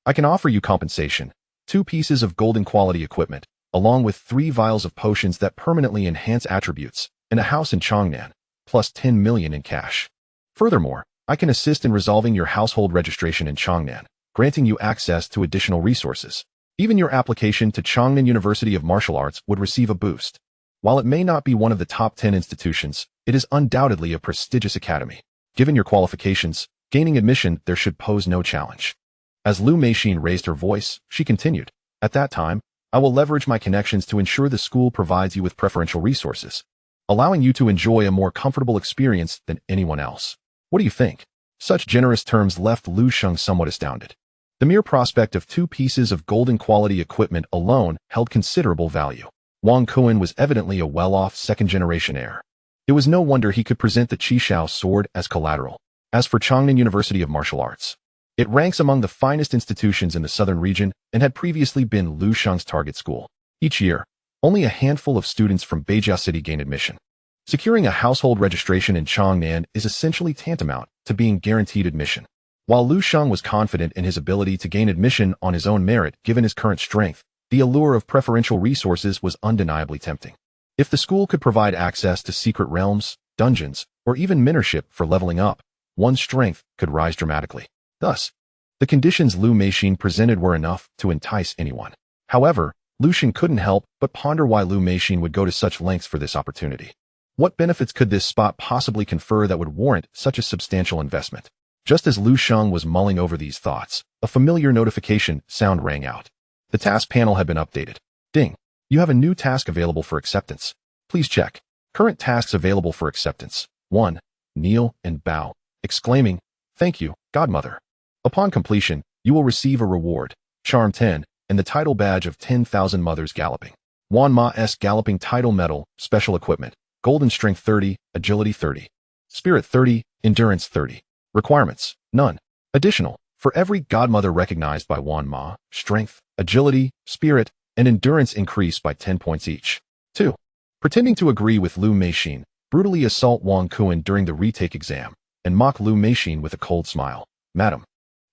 I can offer you compensation, 2 pieces of golden quality equipment, along with 3 vials of potions that permanently enhance attributes, and a house in Changnan, plus 10 million in cash. Furthermore, I can assist in resolving your household registration in Changnan, granting you access to additional resources. Even your application to Changnan University of Martial Arts would receive a boost. While it may not be one of the top 10 institutions, it is undoubtedly a prestigious academy. Given your qualifications, gaining admission there should pose no challenge." As Lu Meixin raised her voice, she continued, "At that time, I will leverage my connections to ensure the school provides you with preferential resources, allowing you to enjoy a more comfortable experience than anyone else. What do you think?" Such generous terms left Lu Sheng somewhat astounded. The mere prospect of 2 pieces of golden quality equipment alone held considerable value. Wang Kuan was evidently a well-off second-generation heir. It was no wonder he could present the Qishao sword as collateral. As for Changnan University of Martial Arts, it ranks among the finest institutions in the southern region and had previously been Lu Sheng's target school. Each year, only a handful of students from Beijiao City gain admission. Securing a household registration in Changnan is essentially tantamount to being guaranteed admission. While Lu Sheng was confident in his ability to gain admission on his own merit given his current strength, the allure of preferential resources was undeniably tempting. If the school could provide access to secret realms, dungeons, or even mentorship for leveling up, one's strength could rise dramatically. Thus, the conditions Lu Meixin presented were enough to entice anyone. However, Lu Sheng couldn't help but ponder why Lu Meixin would go to such lengths for this opportunity. What benefits could this spot possibly confer that would warrant such a substantial investment? Just as Lu Sheng was mulling over these thoughts, a familiar notification sound rang out. The task panel had been updated. Ding. You have a new task available for acceptance. Please check. Current tasks available for acceptance. 1. Kneel and bow. Exclaiming, "Thank you, Godmother." Upon completion, you will receive a reward, Charm 10, and the title badge of 10,000 Mothers Galloping. Wan Ma's Galloping Title Medal, Special Equipment, Golden Strength 30, Agility 30, Spirit 30, Endurance 30. Requirements, none. Additional, for every godmother recognized by Wan Ma, Strength, Agility, Spirit, and Endurance increase by 10 points each. 2. Pretending to agree with Lu Meixin, brutally assault Wang Kuan during the retake exam, and mock Lu Meixin with a cold smile. Madam,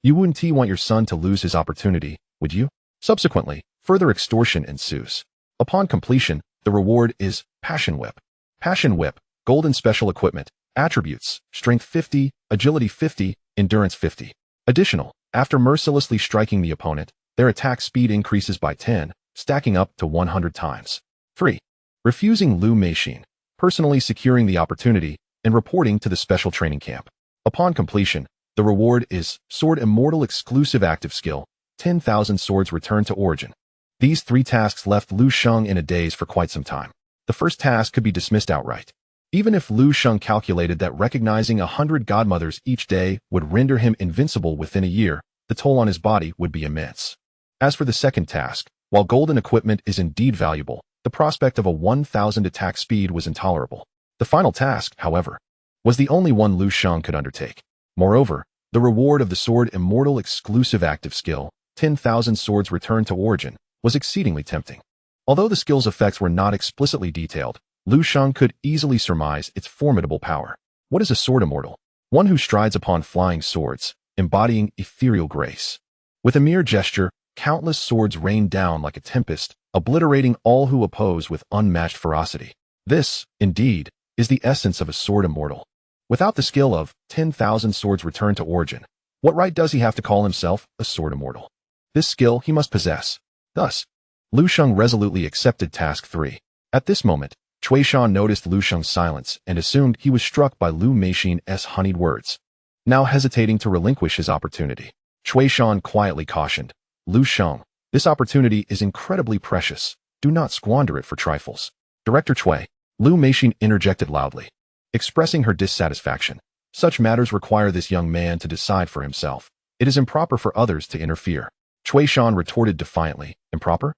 you wouldn't want your son to lose his opportunity, would you? Subsequently, further extortion ensues. Upon completion, the reward is Passion Whip. Passion Whip, Golden Special Equipment, Attributes, Strength 50, Agility 50, Endurance 50. Additional, after mercilessly striking the opponent, their attack speed increases by 10, stacking up to 100 times. 3. Refusing Lu Meixin, personally securing the opportunity, and reporting to the special training camp. Upon completion, the reward is Sword Immortal Exclusive Active Skill, 10,000 Swords Return to Origin. These 3 tasks left Lu Sheng in a daze for quite some time. The first task could be dismissed outright. Even if Lu Sheng calculated that recognizing 100 godmothers each day would render him invincible within a year, the toll on his body would be immense. As for the second task, while golden equipment is indeed valuable, the prospect of a 1,000 attack speed was intolerable. The final task, however, was the only one Lu Sheng could undertake. Moreover, the reward of the Sword Immortal Exclusive Active Skill, 10,000 Swords Return to Origin, was exceedingly tempting. Although the skill's effects were not explicitly detailed, Lu Sheng could easily surmise its formidable power. What is a Sword Immortal? One who strides upon flying swords, embodying ethereal grace. With a mere gesture, countless swords rain down like a tempest, obliterating all who oppose with unmatched ferocity. This, indeed, is the essence of a Sword Immortal. Without the skill of 10,000 Swords Return to Origin, what right does he have to call himself a Sword Immortal? This skill he must possess. Thus, Lu Sheng resolutely accepted Task 3. At this moment, Cui Shan noticed Lu Sheng's silence and assumed he was struck by Lu Meixin's honeyed words. Now hesitating to relinquish his opportunity, Cui Shan quietly cautioned, Lu Sheng, this opportunity is incredibly precious. Do not squander it for trifles. Director Cui, Lu Meixin interjected loudly, expressing her dissatisfaction. Such matters require this young man to decide for himself. It is improper for others to interfere. Cui Shan retorted defiantly, improper?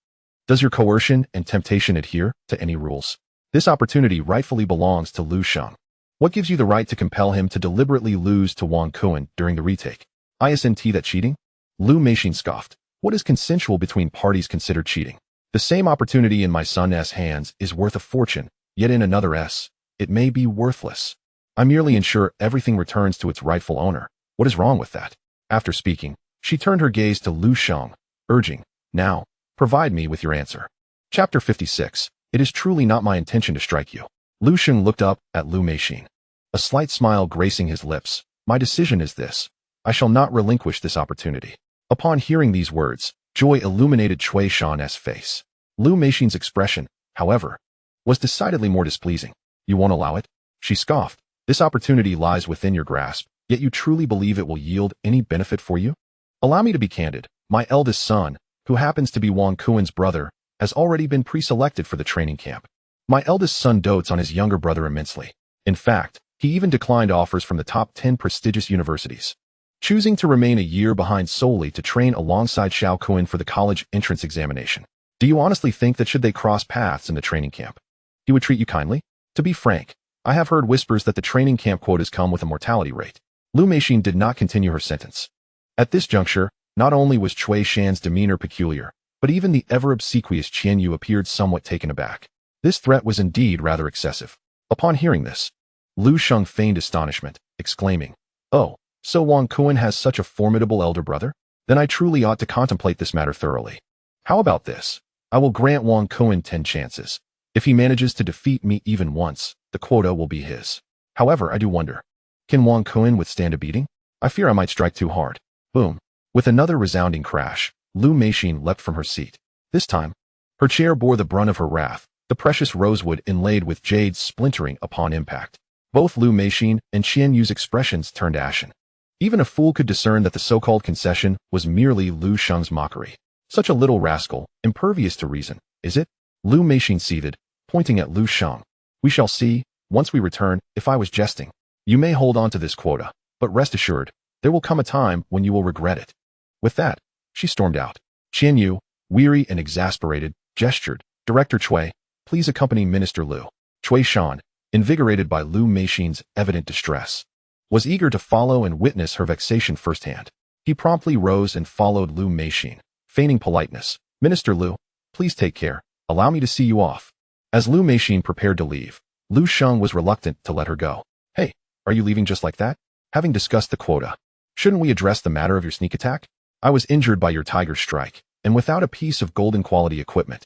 Does your coercion and temptation adhere to any rules? This opportunity rightfully belongs to Lu Sheng. What gives you the right to compel him to deliberately lose to Wang Kuan during the retake? Isn't that cheating? Lu Meixin scoffed. What is consensual between parties considered cheating? The same opportunity in my son's hands is worth a fortune, yet in another's, it may be worthless. I merely ensure everything returns to its rightful owner. What is wrong with that? After speaking, she turned her gaze to Lu Sheng, urging, now, provide me with your answer. Chapter 56. It is truly not my intention to strike you. Lu Sheng looked up at Lu Meixin, a slight smile gracing his lips. My decision is this. I shall not relinquish this opportunity. Upon hearing these words, joy illuminated Cui Shan's face. Lu Meixin's expression, however, was decidedly more displeasing. You won't allow it? She scoffed. This opportunity lies within your grasp, yet you truly believe it will yield any benefit for you? Allow me to be candid. My eldest son, who happens to be Wang Kuan's brother, has already been pre-selected for the training camp. My eldest son dotes on his younger brother immensely. In fact, he even declined offers from the top 10 prestigious universities, choosing to remain a year behind solely to train alongside Xiao Kuan for the college entrance examination. Do you honestly think that should they cross paths in the training camp, he would treat you kindly? To be frank, I have heard whispers that the training camp quotas come with a mortality rate. Lu Meixin did not continue her sentence. At this juncture, not only was Cui Shan's demeanor peculiar, but even the ever-obsequious Qian Yu appeared somewhat taken aback. This threat was indeed rather excessive. Upon hearing this, Lu Sheng feigned astonishment, exclaiming, oh, so Wang Kuan has such a formidable elder brother? Then I truly ought to contemplate this matter thoroughly. How about this? I will grant Wang Kuan 10 chances. If he manages to defeat me even once, the quota will be his. However, I do wonder, can Wang Kuan withstand a beating? I fear I might strike too hard. Boom. With another resounding crash, Lu Meixin leapt from her seat. This time, her chair bore the brunt of her wrath, the precious rosewood inlaid with jade splintering upon impact. Both Lu Meixin and Qian Yu's expressions turned ashen. Even a fool could discern that the so-called concession was merely Lu Sheng's mockery. Such a little rascal, impervious to reason, is it? Lu Meixin seethed, pointing at Lu Sheng. We shall see, once we return, if I was jesting. You may hold on to this quota, but rest assured, There will come a time when you will regret it. With that, she stormed out. Qian Yu, weary and exasperated, gestured, Director Cui, please accompany Minister Lu. Cui Shan, invigorated by Lu Meixin's evident distress, was eager to follow and witness her vexation firsthand. He promptly rose and followed Lu Meixin, feigning politeness. Minister Lu, please take care. Allow me to see you off. As Lu Meixin prepared to leave, Lu Sheng was reluctant to let her go. Hey, are you leaving just like that? Having discussed the quota, shouldn't we address the matter of your sneak attack? I was injured by your tiger strike, and without a piece of golden quality equipment,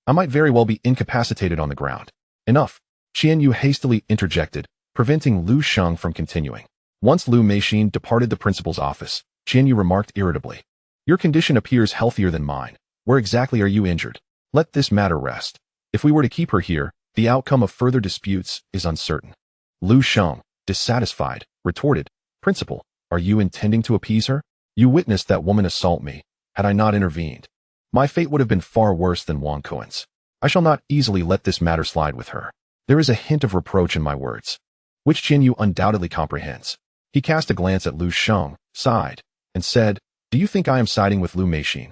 I might very well be incapacitated on the ground. Enough. Qian Yu hastily interjected, preventing Lu Sheng from continuing. Once Lu Meixin departed the principal's office, Qian Yu remarked irritably, your condition appears healthier than mine. Where exactly are you injured? Let this matter rest. If we were to keep her here, the outcome of further disputes is uncertain. Lu Sheng, dissatisfied, retorted, Principal, are you intending to appease her? You witnessed that woman assault me. Had I not intervened, my fate would have been far worse than Wang Kuen's. I shall not easily let this matter slide with her. There is a hint of reproach in my words, which Qian Yu undoubtedly comprehends. He cast a glance at Lu Sheng, sighed, and said, do you think I am siding with Lu Meixin,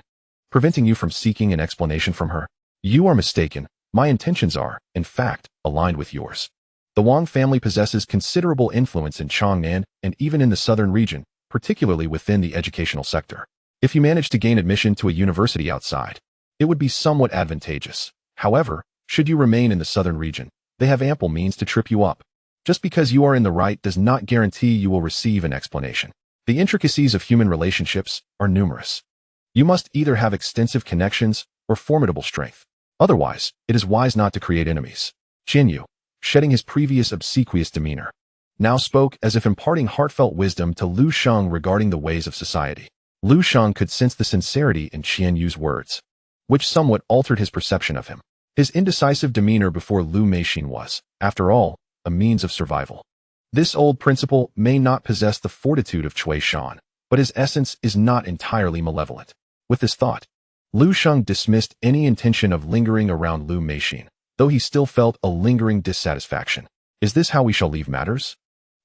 preventing you from seeking an explanation from her? You are mistaken. My intentions are, in fact, aligned with yours. The Wang family possesses considerable influence in Chang'an and even in the southern region, particularly within the educational sector. If you manage to gain admission to a university outside, it would be somewhat advantageous. However, should you remain in the southern region, they have ample means to trip you up. Just because you are in the right does not guarantee you will receive an explanation. The intricacies of human relationships are numerous. You must either have extensive connections or formidable strength. Otherwise, it is wise not to create enemies. Qian Yu, shedding his previous obsequious demeanor, now spoke as if imparting heartfelt wisdom to Lu Sheng regarding the ways of society. Lu Sheng could sense the sincerity in Qian Yu's words, which somewhat altered his perception of him. His indecisive demeanor before Lu Meixin was, after all, a means of survival. This old principal may not possess the fortitude of Cui Shan, but his essence is not entirely malevolent. With this thought, Lu Sheng dismissed any intention of lingering around Lu Meixin, though he still felt a lingering dissatisfaction. Is this how we shall leave matters?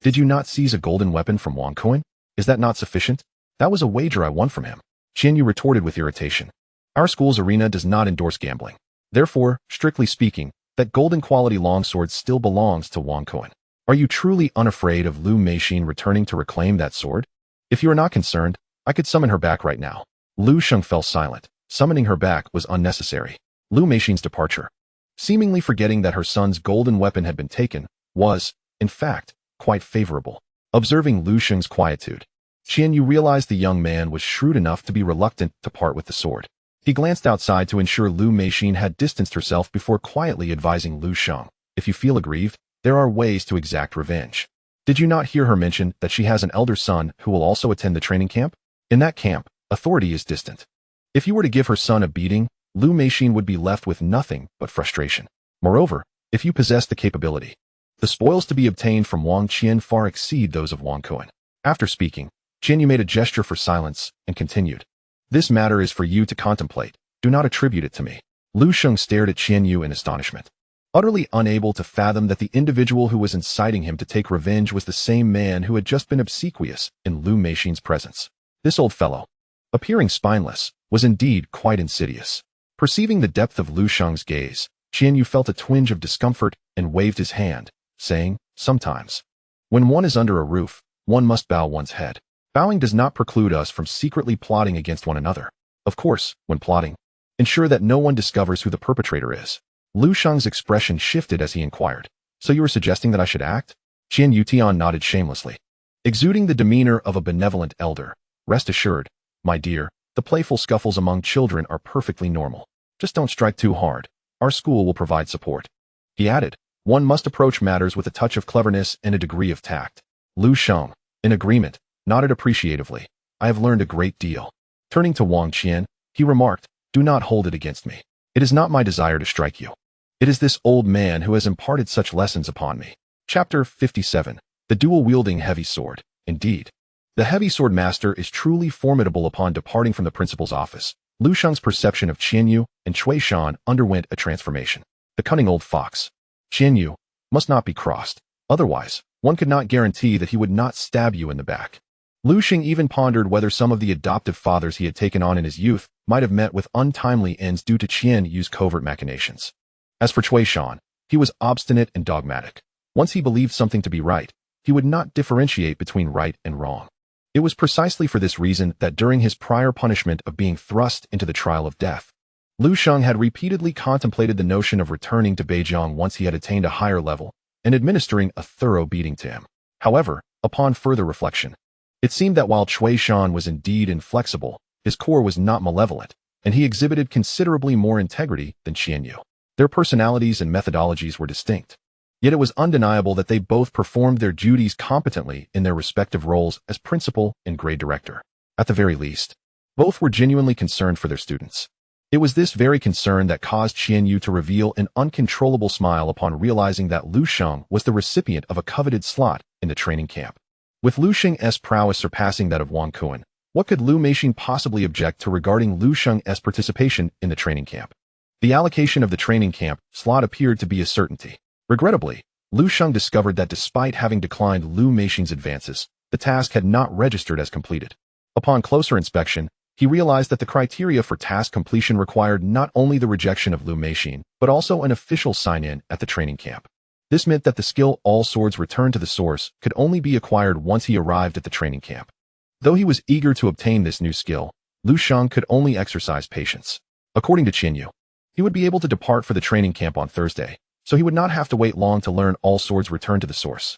Did you not seize a golden weapon from Wang Kuan? Is that not sufficient? That was a wager I won from him. Qian Yu retorted with irritation. Our school's arena does not endorse gambling. Therefore, strictly speaking, that golden quality longsword still belongs to Wang Kuan. Are you truly unafraid of Lu Meixin returning to reclaim that sword? If you are not concerned, I could summon her back right now. Lu Sheng fell silent. Summoning her back was unnecessary. Lu Meixin's departure, seemingly forgetting that her son's golden weapon had been taken, was, in fact, quite favorable. Observing Lu Sheng's quietude, Qian Yu realized the young man was shrewd enough to be reluctant to part with the sword. He glanced outside to ensure Lu Meixin had distanced herself before quietly advising Lu Sheng, if you feel aggrieved, there are ways to exact revenge. Did you not hear her mention that she has an elder son who will also attend the training camp? In that camp, authority is distant. If you were to give her son a beating, Lu Meixin would be left with nothing but frustration. Moreover, if you possess the capability, the spoils to be obtained from Wang Qian far exceed those of Wang Kuan. After speaking, Qian Yu made a gesture for silence and continued. This matter is for you to contemplate. Do not attribute it to me. Lu Sheng stared at Qian Yu in astonishment, utterly unable to fathom that the individual who was inciting him to take revenge was the same man who had just been obsequious in Lu Meixin's presence. This old fellow, appearing spineless, was indeed quite insidious. Perceiving the depth of Lu Sheng's gaze, Qian Yu felt a twinge of discomfort and waved his hand, saying, sometimes, when one is under a roof, one must bow one's head. Bowing does not preclude us from secretly plotting against one another. Of course, when plotting, ensure that no one discovers who the perpetrator is. Lu Sheng's expression shifted as he inquired. So you are suggesting that I should act? Qian Yutian nodded shamelessly, exuding the demeanor of a benevolent elder. Rest assured, my dear, the playful scuffles among children are perfectly normal. Just don't strike too hard. Our school will provide support. He added, one must approach matters with a touch of cleverness and a degree of tact. Lu Sheng, in agreement, nodded appreciatively. I have learned a great deal. Turning to Wang Qian, he remarked, do not hold it against me. It is not my desire to strike you. It is this old man who has imparted such lessons upon me. Chapter 57. The Dual-Wielding Heavy Sword. Indeed, the heavy sword master is truly formidable. Upon departing from the principal's office, Lu Sheng's perception of Qian Yu and Cui Shan underwent a transformation. The cunning old fox, Qian Yu, must not be crossed. Otherwise, one could not guarantee that he would not stab you in the back. Lu Sheng even pondered whether some of the adoptive fathers he had taken on in his youth might have met with untimely ends due to Qian Yu's covert machinations. As for Cui Shan, he was obstinate and dogmatic. Once he believed something to be right, he would not differentiate between right and wrong. It was precisely for this reason that during his prior punishment of being thrust into the trial of death, Lu Sheng had repeatedly contemplated the notion of returning to Beijiang once he had attained a higher level and administering a thorough beating to him. However, upon further reflection, it seemed that while Cui Shan was indeed inflexible, his core was not malevolent, and he exhibited considerably more integrity than Qian Yu. Their personalities and methodologies were distinct. Yet it was undeniable that they both performed their duties competently in their respective roles as principal and grade director. At the very least, both were genuinely concerned for their students. It was this very concern that caused Qian Yu to reveal an uncontrollable smile upon realizing that Lu Sheng was the recipient of a coveted slot in the training camp. With Lu Sheng's prowess surpassing that of Wang Kuan, what could Lu Meixin possibly object to regarding Lu Sheng's participation in the training camp? The allocation of the training camp slot appeared to be a certainty. Regrettably, Lu Sheng discovered that despite having declined Lu Meixin's advances, the task had not registered as completed. Upon closer inspection, he realized that the criteria for task completion required not only the rejection of Lu Meixin, but also an official sign-in at the training camp. This meant that the skill All Swords Return to the Source could only be acquired once he arrived at the training camp. Though he was eager to obtain this new skill, Lu Sheng could only exercise patience. According to Qian Yu, he would be able to depart for the training camp on Thursday, so he would not have to wait long to learn All Swords Return to the Source.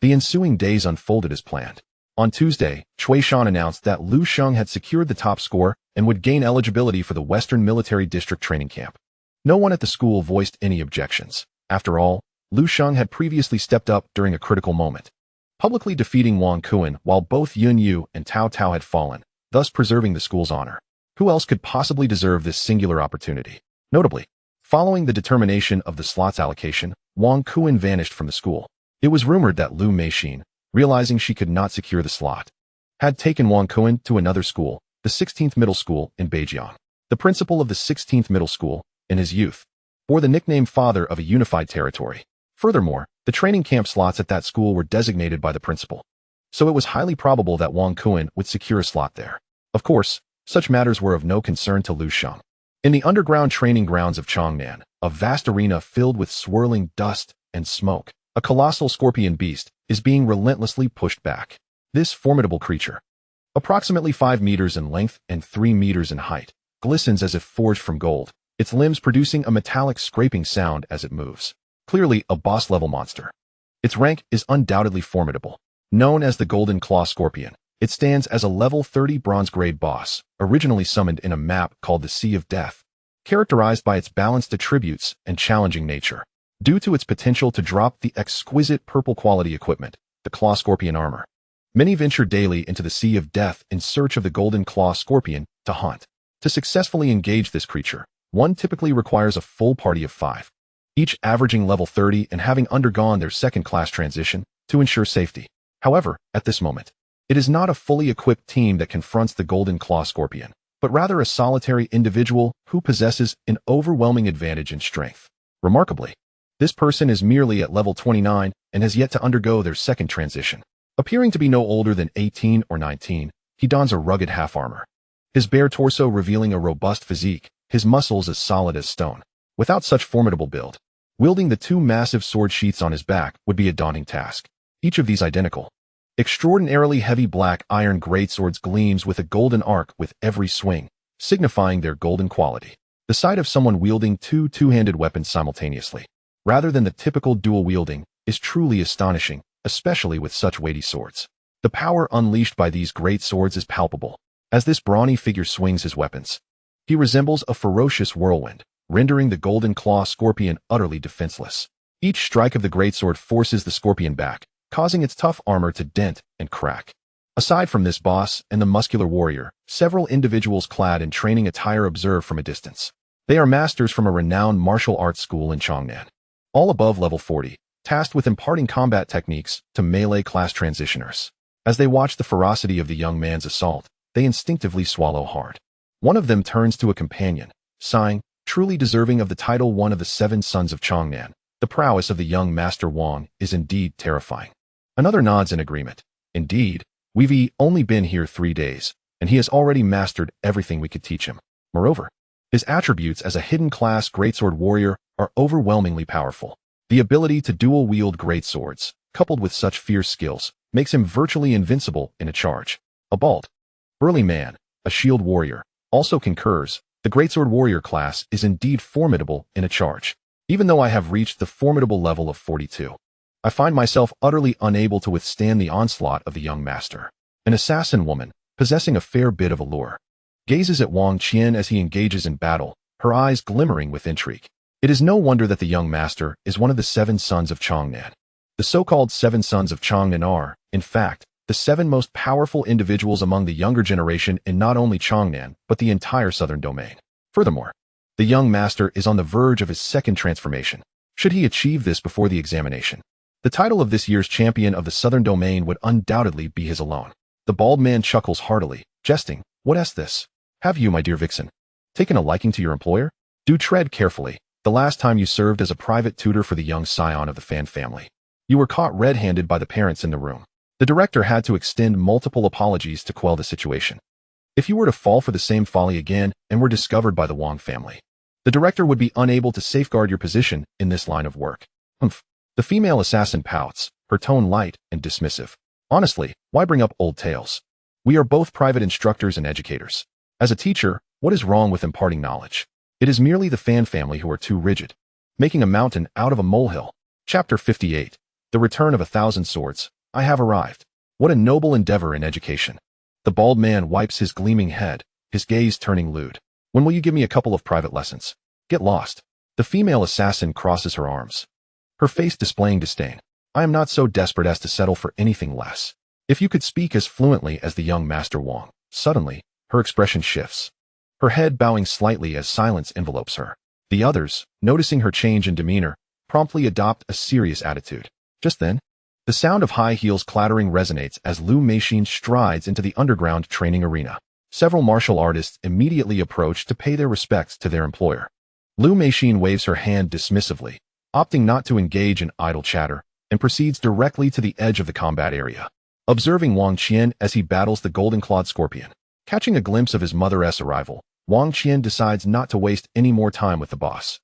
The ensuing days unfolded as planned. On Tuesday, Cui Shan announced that Lu Sheng had secured the top score and would gain eligibility for the Western Military District training camp. No one at the school voiced any objections. After all, Lu Sheng had previously stepped up during a critical moment, publicly defeating Wang Kuan while both Yun Yu and Tao Tao had fallen, thus preserving the school's honor. Who else could possibly deserve this singular opportunity? Notably, following the determination of the slot's allocation, Wang Kuan vanished from the school. It was rumored that Lu Meixin, realizing she could not secure the slot, had taken Wang Kuan to another school, the 16th Middle School in Beijiang. The principal of the 16th Middle School, in his youth, bore the nickname Father of a Unified Territory. Furthermore, the training camp slots at that school were designated by the principal, so it was highly probable that Wang Kuan would secure a slot there. Of course, such matters were of no concern to Lu Sheng. In the underground training grounds of Changnan, a vast arena filled with swirling dust and smoke, a colossal scorpion beast is being relentlessly pushed back. This formidable creature, approximately 5 meters in length and 3 meters in height, glistens as if forged from gold, its limbs producing a metallic scraping sound as it moves. Clearly a boss-level monster. Its rank is undoubtedly formidable. Known as the Golden Claw Scorpion, it stands as a level 30 bronze-grade boss, originally summoned in a map called the Sea of Death, characterized by its balanced attributes and challenging nature. Due to its potential to drop the exquisite purple-quality equipment, the Claw Scorpion armor, many venture daily into the Sea of Death in search of the Golden Claw Scorpion to hunt. To successfully engage this creature, one typically requires a full party of 5. Each averaging level 30 and having undergone their second-class transition to ensure safety. However, at this moment, it is not a fully equipped team that confronts the Golden Claw Scorpion, but rather a solitary individual who possesses an overwhelming advantage in strength. Remarkably, this person is merely at level 29 and has yet to undergo their second transition. Appearing to be no older than 18 or 19, he dons a rugged half-armor. His bare torso revealing a robust physique, his muscles as solid as stone. Without such formidable build, wielding the 2 massive sword sheaths on his back would be a daunting task. Each of these identical, extraordinarily heavy black iron greatswords gleams with a golden arc with every swing, signifying their golden quality. The sight of someone wielding 2 two-handed weapons simultaneously, rather than the typical dual wielding, is truly astonishing, especially with such weighty swords. The power unleashed by these great swords is palpable. As this brawny figure swings his weapons, he resembles a ferocious whirlwind, rendering the Golden Claw Scorpion utterly defenseless. Each strike of the greatsword forces the scorpion back, causing its tough armor to dent and crack. Aside from this boss and the muscular warrior, several individuals clad in training attire observe from a distance. They are masters from a renowned martial arts school in Changnan, all above level 40, tasked with imparting combat techniques to melee class transitioners. As they watch the ferocity of the young man's assault, they instinctively swallow hard. One of them turns to a companion, sighing, truly deserving of the title one of the 7 sons of Changnan. The prowess of the young Master Wang is indeed terrifying. Another nods in agreement. Indeed, We've only been here 3 days, and he has already mastered everything we could teach him. Moreover, his attributes as a hidden class greatsword warrior are overwhelmingly powerful. The ability to dual-wield greatswords, coupled with such fierce skills, makes him virtually invincible in a charge. A bald, burly man, a shield warrior, also concurs, the greatsword warrior class is indeed formidable in a charge. Even though I have reached the formidable level of 42, I find myself utterly unable to withstand the onslaught of the young master. An assassin woman, possessing a fair bit of allure, gazes at Wang Qian as he engages in battle, her eyes glimmering with intrigue. It is no wonder that the young master is one of the 7 sons of Changnan. The so-called 7 sons of Changnan are, in fact, the 7 most powerful individuals among the younger generation in not only Changnan, but the entire southern domain. Furthermore, the young master is on the verge of his second transformation. Should he achieve this before the examination, the title of this year's champion of the southern domain would undoubtedly be his alone. The bald man chuckles heartily, jesting, "What's this? Have you, my dear vixen, taken a liking to your employer? Do tread carefully. The last time you served as a private tutor for the young scion of the Fan family, you were caught red-handed by the parents in the room." The director had to extend multiple apologies to quell the situation. If you were to fall for the same folly again and were discovered by the Wang family, the director would be unable to safeguard your position in this line of work. Humph. The female assassin pouts, her tone light and dismissive. Honestly, why bring up old tales? We are both private instructors and educators. As a teacher, what is wrong with imparting knowledge? It is merely the Fan family who are too rigid, making a mountain out of a molehill. Chapter 58. The Return of 1,000 Swords. I have arrived. What a noble endeavor in education. The bald man wipes his gleaming head, his gaze turning lewd. When will you give me a couple of private lessons? Get lost. The female assassin crosses her arms, her face displaying disdain. I am not so desperate as to settle for anything less. If you could speak as fluently as the young Master Wang. Suddenly, her expression shifts, her head bowing slightly as silence envelopes her. The others, noticing her change in demeanor, promptly adopt a serious attitude. Just then, the sound of high heels clattering resonates as Lu Meixin strides into the underground training arena. Several martial artists immediately approach to pay their respects to their employer. Lu Meixin waves her hand dismissively, opting not to engage in idle chatter, and proceeds directly to the edge of the combat area. Observing Wang Qian as he battles the golden-clawed scorpion, catching a glimpse of his mother's arrival, Wang Qian decides not to waste any more time with the boss.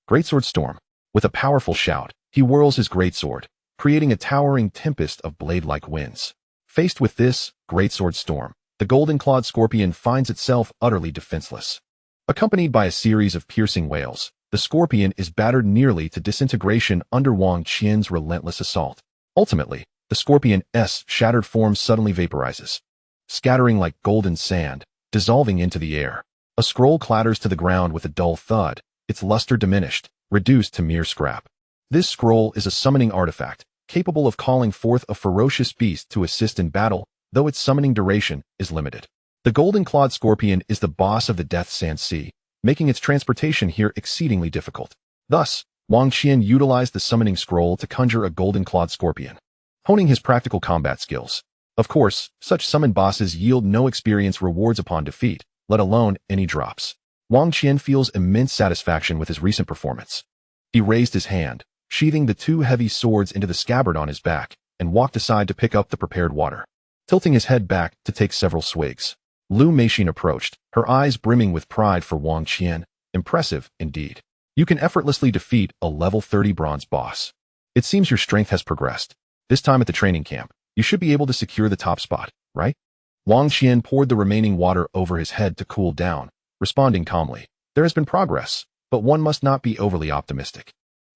Greatsword Storm. With a powerful shout, he whirls his greatsword, creating a towering tempest of blade-like winds. Faced with this greatsword storm, the golden-clawed scorpion finds itself utterly defenseless. Accompanied by a series of piercing wails, the scorpion is battered nearly to disintegration under Wang Qian's relentless assault. Ultimately, the scorpion's shattered form suddenly vaporizes, scattering like golden sand, dissolving into the air. A scroll clatters to the ground with a dull thud, its luster diminished, reduced to mere scrap. This scroll is a summoning artifact, capable of calling forth a ferocious beast to assist in battle, though its summoning duration is limited. The golden-clawed scorpion is the boss of the Death Sand Sea, making its transportation here exceedingly difficult. Thus, Wang Qian utilized the summoning scroll to conjure a golden-clawed scorpion, honing his practical combat skills. Of course, such summoned bosses yield no experience rewards upon defeat, let alone any drops. Wang Qian feels immense satisfaction with his recent performance. He raised his hand, sheathing the 2 heavy swords into the scabbard on his back, and walked aside to pick up the prepared water, tilting his head back to take several swigs. Lu Meixin approached, her eyes brimming with pride for Wang Qian. Impressive, indeed. You can effortlessly defeat a level 30 bronze boss. It seems your strength has progressed. This time at the training camp, you should be able to secure the top spot, right? Wang Qian poured the remaining water over his head to cool down, responding calmly. There has been progress, but one must not be overly optimistic.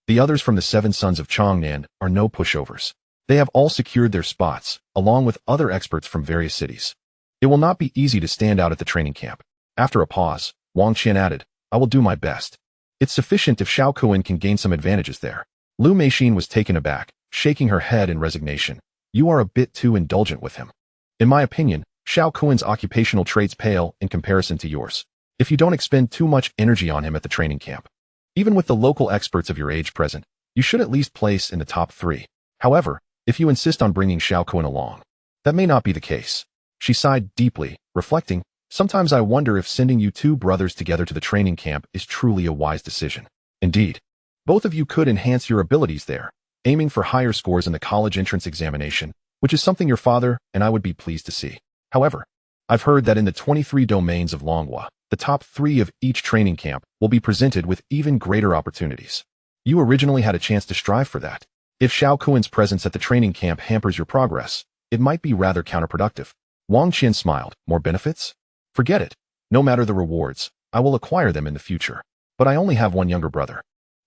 The others from the 7 sons of Changnan are no pushovers. They have all secured their spots, along with other experts from various cities. It will not be easy to stand out at the training camp. After a pause, Wang Qian added, I will do my best. It's sufficient if Xiao Kuan can gain some advantages there. Lu Meixin was taken aback, shaking her head in resignation. You are a bit too indulgent with him. In my opinion, Xiao Kuan's occupational traits pale in comparison to yours. If you don't expend too much energy on him at the training camp, even with the local experts of your age present, you should at least place in the top 3. However, if you insist on bringing Xiao Kuan along, that may not be the case. She sighed deeply, reflecting, sometimes I wonder if sending you 2 brothers together to the training camp is truly a wise decision. Indeed, both of you could enhance your abilities there, aiming for higher scores in the college entrance examination. which is something your father and I would be pleased to see. However, I've heard that in the 23 domains of Longhua, the top 3 of each training camp will be presented with even greater opportunities. You originally had a chance to strive for that. If Xiao Kuan's presence at the training camp hampers your progress, it might be rather counterproductive. Wang Qian smiled. More benefits? Forget it. No matter the rewards, I will acquire them in the future. But I only have one younger brother.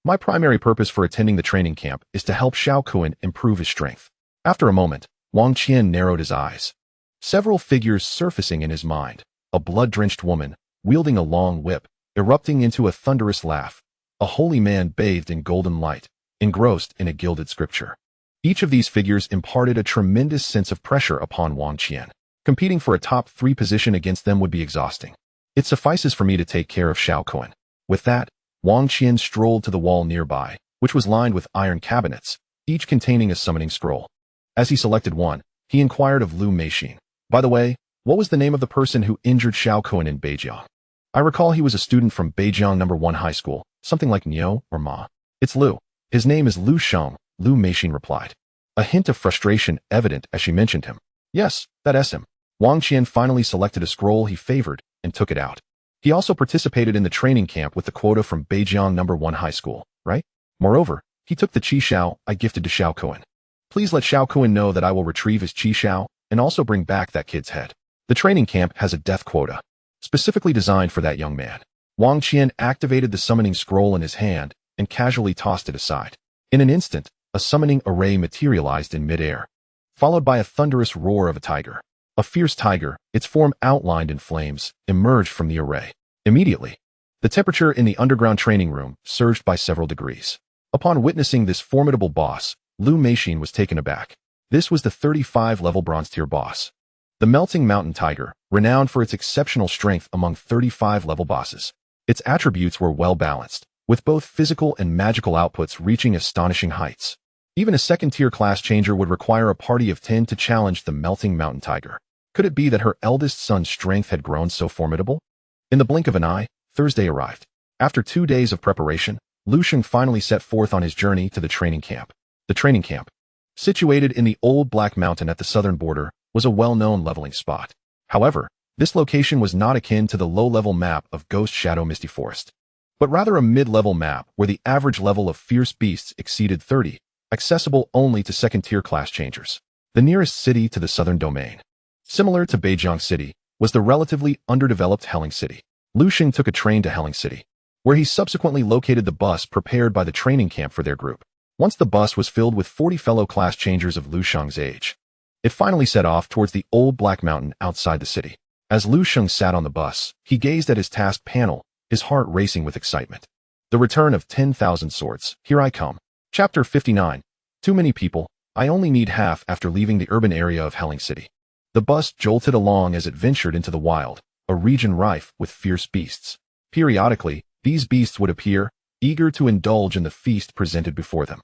My primary purpose for attending the training camp is to help Xiao Kuan improve his strength. After a moment, Wang Qian narrowed his eyes. Several figures surfacing in his mind. A blood-drenched woman, wielding a long whip, erupting into a thunderous laugh. A holy man bathed in golden light, engrossed in a gilded scripture. Each of these figures imparted a tremendous sense of pressure upon Wang Qian. Competing for a top 3 position against them would be exhausting. It suffices for me to take care of Xiao Kuan. With that, Wang Qian strolled to the wall nearby, which was lined with iron cabinets, each containing a summoning scroll. As he selected one, he inquired of Lu Sheng. By the way, what was the name of the person who injured Xiao Kuan in Beijiang? I recall he was a student from Beijiang No. 1 High School, something like Niu or Ma. It's Lu. His name is Lu Sheng, Lu Sheng replied. A hint of frustration evident as she mentioned him. Yes, that's him. Wang Qian finally selected a scroll he favored and took it out. He also participated in the training camp with the quota from Beijiang No. 1 High School, right? Moreover, he took the Qi Xiao I gifted to Xiao Kuan. Please let Xiao Kuan know that I will retrieve his Qi Xiao and also bring back that kid's head. The training camp has a death quota, specifically designed for that young man. Wang Qian activated the summoning scroll in his hand and casually tossed it aside. In an instant, a summoning array materialized in midair, followed by a thunderous roar of a tiger. A fierce tiger, its form outlined in flames, emerged from the array. Immediately, the temperature in the underground training room surged by several degrees. Upon witnessing this formidable boss, Lu Sheng was taken aback. This was the 35-level bronze-tier boss. The Melting Mountain Tiger, renowned for its exceptional strength among 35-level bosses. Its attributes were well-balanced, with both physical and magical outputs reaching astonishing heights. Even a second-tier class changer would require a party of 10 to challenge the Melting Mountain Tiger. Could it be that her eldest son's strength had grown so formidable? In the blink of an eye, Thursday arrived. After 2 days of preparation, Lu Sheng finally set forth on his journey to the training camp. The training camp, situated in the old Black Mountain at the southern border, was a well-known leveling spot. However, this location was not akin to the low-level map of Ghost Shadow Misty Forest, but rather a mid-level map where the average level of fierce beasts exceeded 30, accessible only to second-tier class changers. The nearest city to the southern domain, similar to Beijiang City, was the relatively underdeveloped Heling City. Lu Sheng took a train to Heling City, where he subsequently located the bus prepared by the training camp for their group. Once the bus was filled with 40 fellow class changers of Lu Sheng's age, it finally set off towards the old Black Mountain outside the city. As Lu Sheng sat on the bus, he gazed at his task panel, his heart racing with excitement. The return of 10,000 swords. Here I come. Chapter 59. Too many people. I only need half after leaving the urban area of Heling City. The bus jolted along as it ventured into the wild, a region rife with fierce beasts. Periodically, these beasts would appear, eager to indulge in the feast presented before them.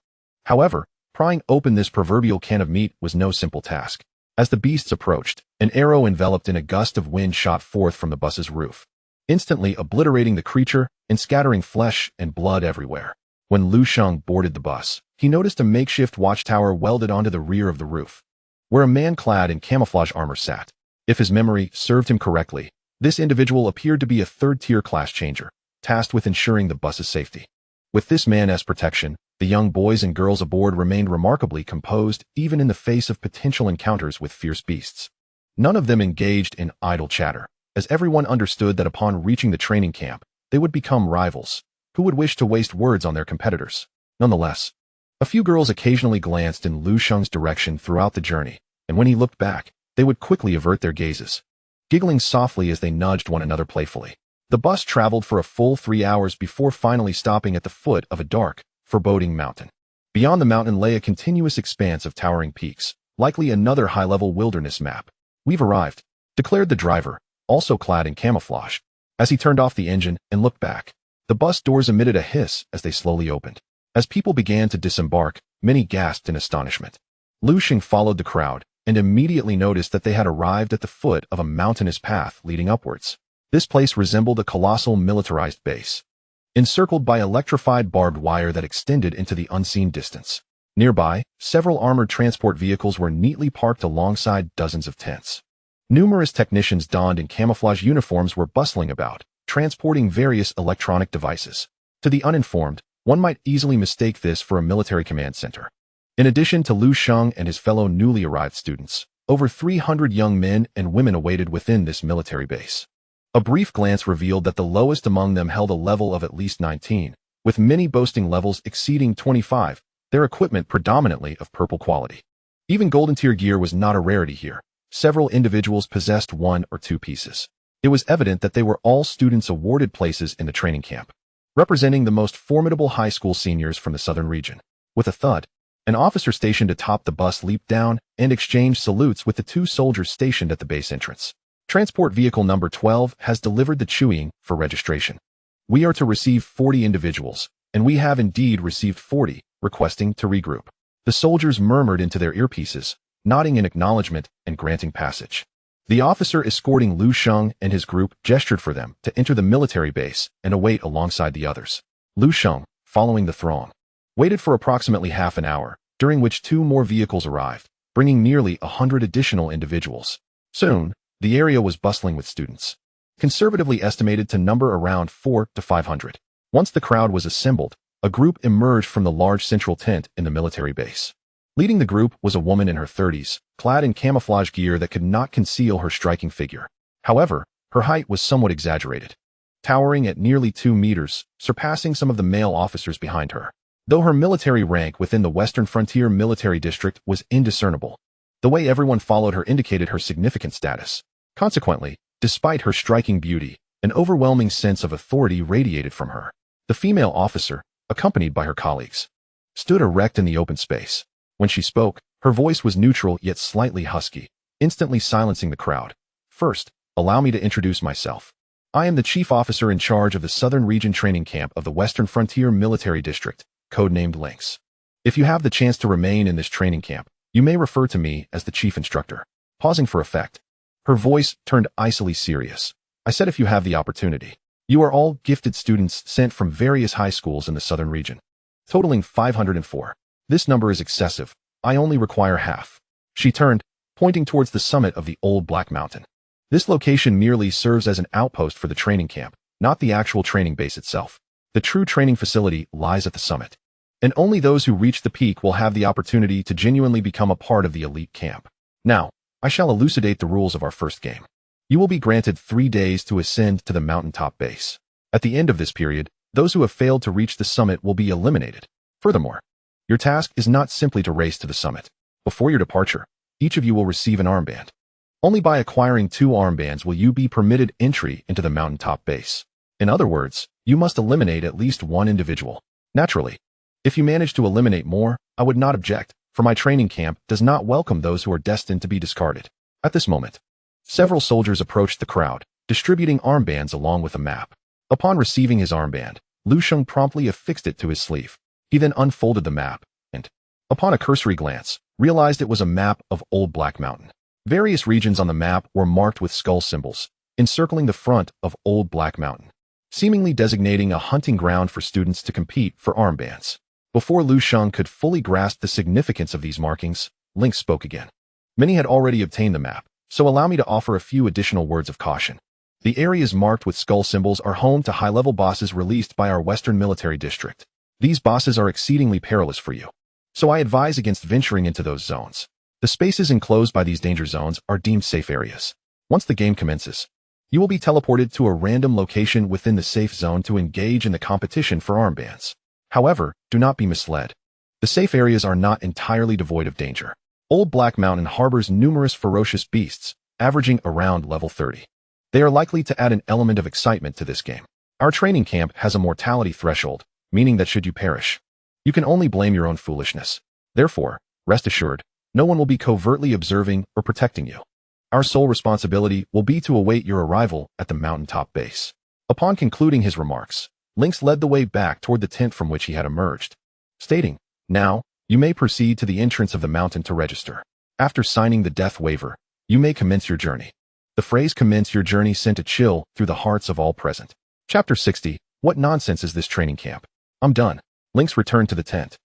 However, prying open this proverbial can of meat was no simple task. As the beasts approached, an arrow enveloped in a gust of wind shot forth from the bus's roof, instantly obliterating the creature and scattering flesh and blood everywhere. When Lu Sheng boarded the bus, he noticed a makeshift watchtower welded onto the rear of the roof, where a man clad in camouflage armor sat. If his memory served him correctly, this individual appeared to be a third-tier class changer, tasked with ensuring the bus's safety. With this man as protection, the young boys and girls aboard remained remarkably composed even in the face of potential encounters with fierce beasts. None of them engaged in idle chatter, as everyone understood that upon reaching the training camp, they would become rivals, who would wish to waste words on their competitors. Nonetheless, a few girls occasionally glanced in Lu Sheng's direction throughout the journey, and when he looked back, they would quickly avert their gazes, giggling softly as they nudged one another playfully. The bus traveled for a full 3 hours before finally stopping at the foot of a dark, foreboding mountain. Beyond the mountain lay a continuous expanse of towering peaks, likely another high-level wilderness map. We've arrived, declared the driver, also clad in camouflage. As he turned off the engine and looked back, the bus doors emitted a hiss as they slowly opened. As people began to disembark, many gasped in astonishment. Lu Sheng followed the crowd and immediately noticed that they had arrived at the foot of a mountainous path leading upwards. This place resembled a colossal militarized base, encircled by electrified barbed wire that extended into the unseen distance. Nearby, several armored transport vehicles were neatly parked alongside dozens of tents. Numerous technicians donned in camouflage uniforms were bustling about, transporting various electronic devices. To the uninformed, one might easily mistake this for a military command center. In addition to Lu Sheng and his fellow newly arrived students, over 300 young men and women awaited within this military base. A brief glance revealed that the lowest among them held a level of at least 19, with many boasting levels exceeding 25, their equipment predominantly of purple quality. Even golden tier gear was not a rarity here. Several individuals possessed one or two pieces. It was evident that they were all students awarded places in the training camp, representing the most formidable high school seniors from the southern region. With a thud, an officer stationed atop the bus leaped down and exchanged salutes with the two soldiers stationed at the base entrance. Transport vehicle number 12 has delivered the chewing for registration. We are to receive 40 individuals, and we have indeed received 40, requesting to regroup. The soldiers murmured into their earpieces, nodding in acknowledgement and granting passage. The officer escorting Lu Sheng and his group gestured for them to enter the military base and await alongside the others. Lu Sheng, following the throng, waited for approximately half an hour, during which 2 more vehicles arrived, bringing nearly 100 additional individuals. Soon, the area was bustling with students, conservatively estimated to number around 400 to 500. Once the crowd was assembled, a group emerged from the large central tent in the military base. Leading the group was a woman in her 30s, clad in camouflage gear that could not conceal her striking figure. However, her height was somewhat exaggerated, towering at nearly 2 meters, surpassing some of the male officers behind her. Though her military rank within the Western Frontier Military District was indiscernible, the way everyone followed her indicated her significant status. Consequently, despite her striking beauty, an overwhelming sense of authority radiated from her. The female officer, accompanied by her colleagues, stood erect in the open space. When she spoke, her voice was neutral yet slightly husky, instantly silencing the crowd. First, allow me to introduce myself. I am the chief officer in charge of the Southern Region Training Camp of the Western Frontier Military District, codenamed Lynx. If you have the chance to remain in this training camp, you may refer to me as the chief instructor. Pausing for effect, her voice turned icily serious. I said if you have the opportunity. You are all gifted students sent from various high schools in the southern region, totaling 504. This number is excessive. I only require half. She turned, pointing towards the summit of the old Black Mountain. This location merely serves as an outpost for the training camp, not the actual training base itself. The true training facility lies at the summit, and only those who reach the peak will have the opportunity to genuinely become a part of the elite camp. Now, I shall elucidate the rules of our first game. You will be granted 3 days to ascend to the mountaintop base. At the end of this period, those who have failed to reach the summit will be eliminated. Furthermore, your task is not simply to race to the summit. Before your departure, each of you will receive an armband. Only by acquiring 2 armbands will you be permitted entry into the mountaintop base. In other words, you must eliminate at least 1 individual. Naturally, if you manage to eliminate more, I would not object, for my training camp does not welcome those who are destined to be discarded. At this moment, several soldiers approached the crowd, distributing armbands along with a map. Upon receiving his armband, Lu Sheng promptly affixed it to his sleeve. He then unfolded the map, and, upon a cursory glance, realized it was a map of Old Black Mountain. Various regions on the map were marked with skull symbols, encircling the front of Old Black Mountain, seemingly designating a hunting ground for students to compete for armbands. Before Lu Sheng could fully grasp the significance of these markings, Lynx spoke again. Many had already obtained the map, so allow me to offer a few additional words of caution. The areas marked with skull symbols are home to high-level bosses released by our Western Military District. These bosses are exceedingly perilous for you, so I advise against venturing into those zones. The spaces enclosed by these danger zones are deemed safe areas. Once the game commences, you will be teleported to a random location within the safe zone to engage in the competition for armbands. However, do not be misled. The safe areas are not entirely devoid of danger. Old Black Mountain harbors numerous ferocious beasts, averaging around level 30. They are likely to add an element of excitement to this game. Our training camp has a mortality threshold, meaning that should you perish, you can only blame your own foolishness. Therefore, rest assured, no one will be covertly observing or protecting you. Our sole responsibility will be to await your arrival at the mountaintop base. Upon concluding his remarks, Lynx led the way back toward the tent from which he had emerged, stating, "Now, you may proceed to the entrance of the mountain to register. After signing the death waiver, you may commence your journey." The phrase "commence your journey" sent a chill through the hearts of all present. Chapter 60. What nonsense is this training camp? I'm done. Lynx returned to the tent.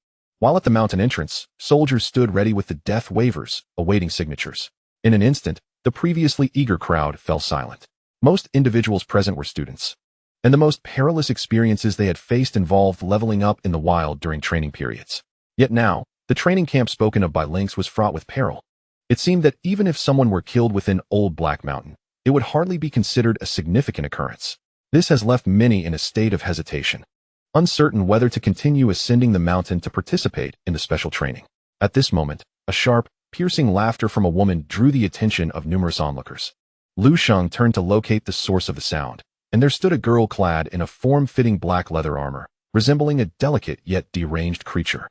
While at the mountain entrance, soldiers stood ready with the death waivers, awaiting signatures. In an instant, the previously eager crowd fell silent. Most individuals present were students, and the most perilous experiences they had faced involved leveling up in the wild during training periods. Yet now, the training camp spoken of by Lynx was fraught with peril. It seemed that even if someone were killed within Old Black Mountain, it would hardly be considered a significant occurrence. This has left many in a state of hesitation, uncertain whether to continue ascending the mountain to participate in the special training. At this moment, a sharp, piercing laughter from a woman drew the attention of numerous onlookers. Lu Sheng turned to locate the source of the sound, and there stood a girl clad in a form-fitting black leather armor, resembling a delicate yet deranged creature.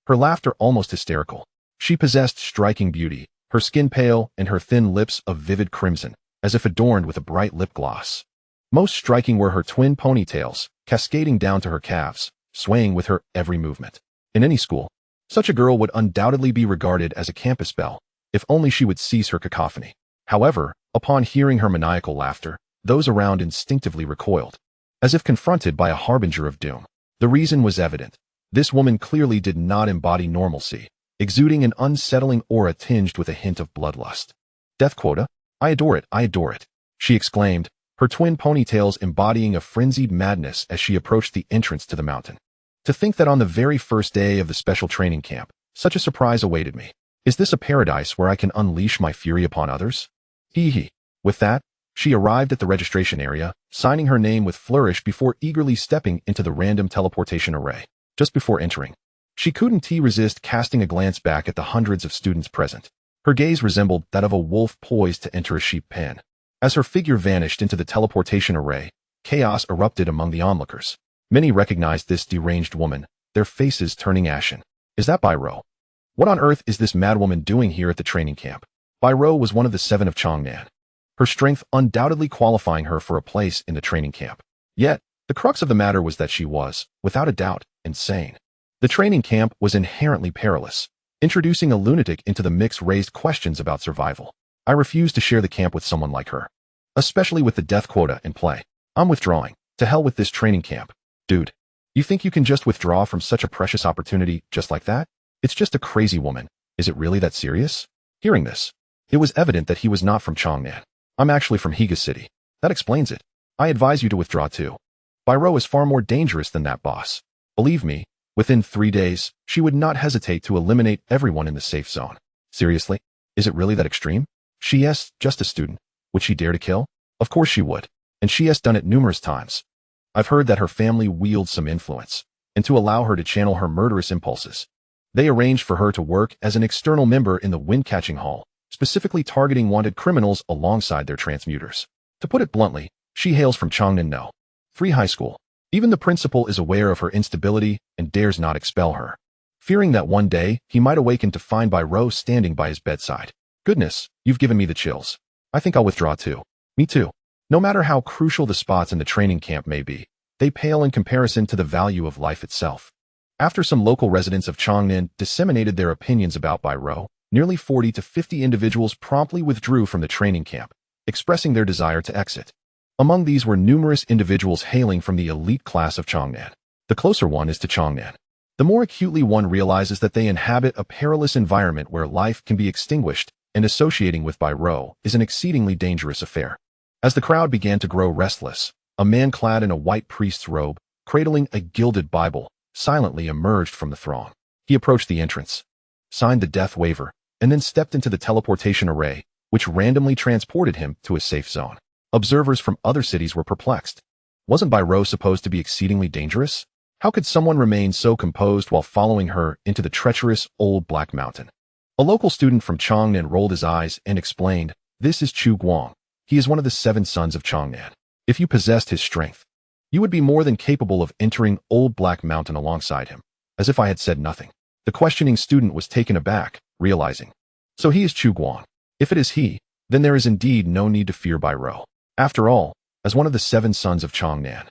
Her laughter almost hysterical. She possessed striking beauty, her skin pale and her thin lips of vivid crimson, as if adorned with a bright lip gloss. Most striking were her twin ponytails, cascading down to her calves, swaying with her every movement. In any school, such a girl would undoubtedly be regarded as a campus belle, if only she would cease her cacophony. However, upon hearing her maniacal laughter, those around instinctively recoiled, as if confronted by a harbinger of doom. The reason was evident. This woman clearly did not embody normalcy, exuding an unsettling aura tinged with a hint of bloodlust. Death quota? I adore it, she exclaimed, her twin ponytails embodying a frenzied madness as she approached the entrance to the mountain. To think that on the very first day of the special training camp, such a surprise awaited me. Is this a paradise where I can unleash my fury upon others? Hee hee. With that, she arrived at the registration area, signing her name with flourish before eagerly stepping into the random teleportation array. Just before entering, she couldn't resist casting a glance back at the hundreds of students present. Her gaze resembled that of a wolf poised to enter a sheep pen. As her figure vanished into the teleportation array, chaos erupted among the onlookers. Many recognized this deranged woman, their faces turning ashen. Is that Bai Rou? What on earth is this madwoman doing here at the training camp? Bai Rou was one of the 7 of Changnan, her strength undoubtedly qualifying her for a place in the training camp. Yet, the crux of the matter was that she was, without a doubt, insane. The training camp was inherently perilous. Introducing a lunatic into the mix raised questions about survival. I refused to share the camp with someone like her, especially with the death quota in play. I'm withdrawing. To hell with this training camp. Dude, you think you can just withdraw from such a precious opportunity just like that? It's just a crazy woman. Is it really that serious? Hearing this, it was evident that he was not from Changnan. I'm actually from Higa City. That explains it. I advise you to withdraw too. Bai Rou is far more dangerous than that boss. Believe me, within 3 days, she would not hesitate to eliminate everyone in the safe zone. Seriously? Is it really that extreme? She is just a student. Would she dare to kill? Of course she would. And she has done it numerous times. I've heard that her family wields some influence, and to allow her to channel her murderous impulses, they arranged for her to work as an external member in the wind-catching hall, specifically targeting wanted criminals alongside their transmuters. To put it bluntly, she hails from Changnan No. 3 High School. Even the principal is aware of her instability and dares not expel her, fearing that one day he might awaken to find Bai Rou standing by his bedside. Goodness, you've given me the chills. I think I'll withdraw too. Me too. No matter how crucial the spots in the training camp may be, they pale in comparison to the value of life itself. After some local residents of Changnan disseminated their opinions about Bai Rou, nearly 40 to 50 individuals promptly withdrew from the training camp, expressing their desire to exit. Among these were numerous individuals hailing from the elite class of Changnan. The closer one is to Changnan, the more acutely one realizes that they inhabit a perilous environment where life can be extinguished, and associating with Bai Rou is an exceedingly dangerous affair. As the crowd began to grow restless, a man clad in a white priest's robe, cradling a gilded Bible, silently emerged from the throng. He approached the entrance, signed the death waiver, and then stepped into the teleportation array, which randomly transported him to a safe zone. Observers from other cities were perplexed. Wasn't Bai Rou supposed to be exceedingly dangerous? How could someone remain so composed while following her into the treacherous Old Black Mountain? A local student from Changnan rolled his eyes and explained, "This is Chu Guang. He is one of the 7 sons of Changnan. If you possessed his strength, you would be more than capable of entering Old Black Mountain alongside him." As if I had said nothing, the questioning student was taken aback, realizing, so he is Chu Guang. If it is he, then there is indeed no need to fear Bai Rou. After all, as one of the 7 sons of Changnan,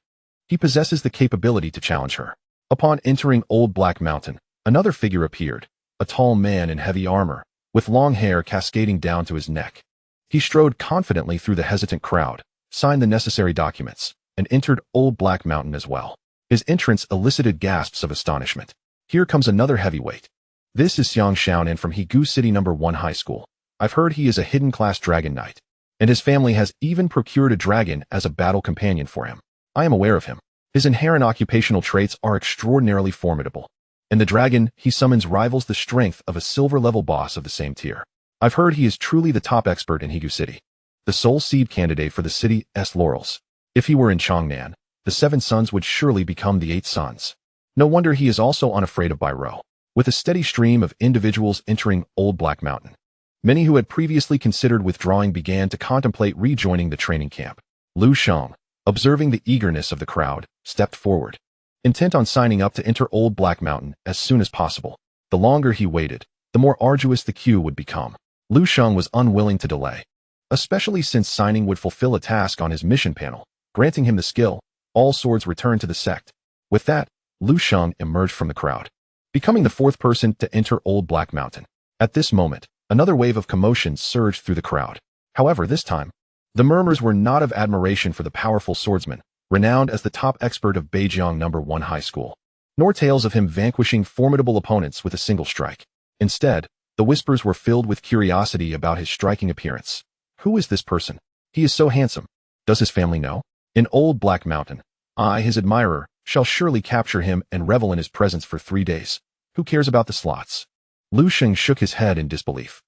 he possesses the capability to challenge her. Upon entering Old Black Mountain, another figure appeared, a tall man in heavy armor, with long hair cascading down to his neck. He strode confidently through the hesitant crowd, signed the necessary documents, and entered Old Black Mountain as well. His entrance elicited gasps of astonishment. Here comes another heavyweight. This is Xiang Xiaonan from Hegu City No. 1 High School. I've heard he is a hidden class dragon knight, and his family has even procured a dragon as a battle companion for him. I am aware of him. His inherent occupational traits are extraordinarily formidable, and the dragon he summons rivals the strength of a silver-level boss of the same tier. I've heard he is truly the top expert in Hegu City, the sole seed candidate for the city's laurels. If he were in Changnan, the 7 sons would surely become the 8 sons. No wonder he is also unafraid of Bairo, with a steady stream of individuals entering Old Black Mountain. Many who had previously considered withdrawing began to contemplate rejoining the training camp. Lu Sheng, observing the eagerness of the crowd, stepped forward, intent on signing up to enter Old Black Mountain as soon as possible. The longer he waited, the more arduous the queue would become. Lu Sheng was unwilling to delay, especially since signing would fulfill a task on his mission panel, granting him the skill, all swords return to the sect. With that, Lu Sheng emerged from the crowd, becoming the 4th person to enter Old Black Mountain. At this moment, another wave of commotion surged through the crowd. However, this time, the murmurs were not of admiration for the powerful swordsman, renowned as the top expert of Beijiang No. 1 High School, nor tales of him vanquishing formidable opponents with a single strike. Instead, the whispers were filled with curiosity about his striking appearance. Who is this person? He is so handsome. Does his family know? In Old Black Mountain, I, his admirer, shall surely capture him and revel in his presence for 3 days. Who cares about the slots? Lu Sheng shook his head in disbelief.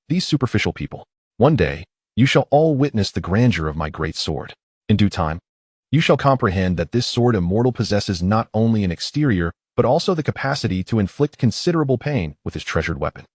These superficial people. One day, you shall all witness the grandeur of my great sword. In due time, you shall comprehend that this Sword Immortal possesses not only an exterior, but also the capacity to inflict considerable pain with his treasured weapon.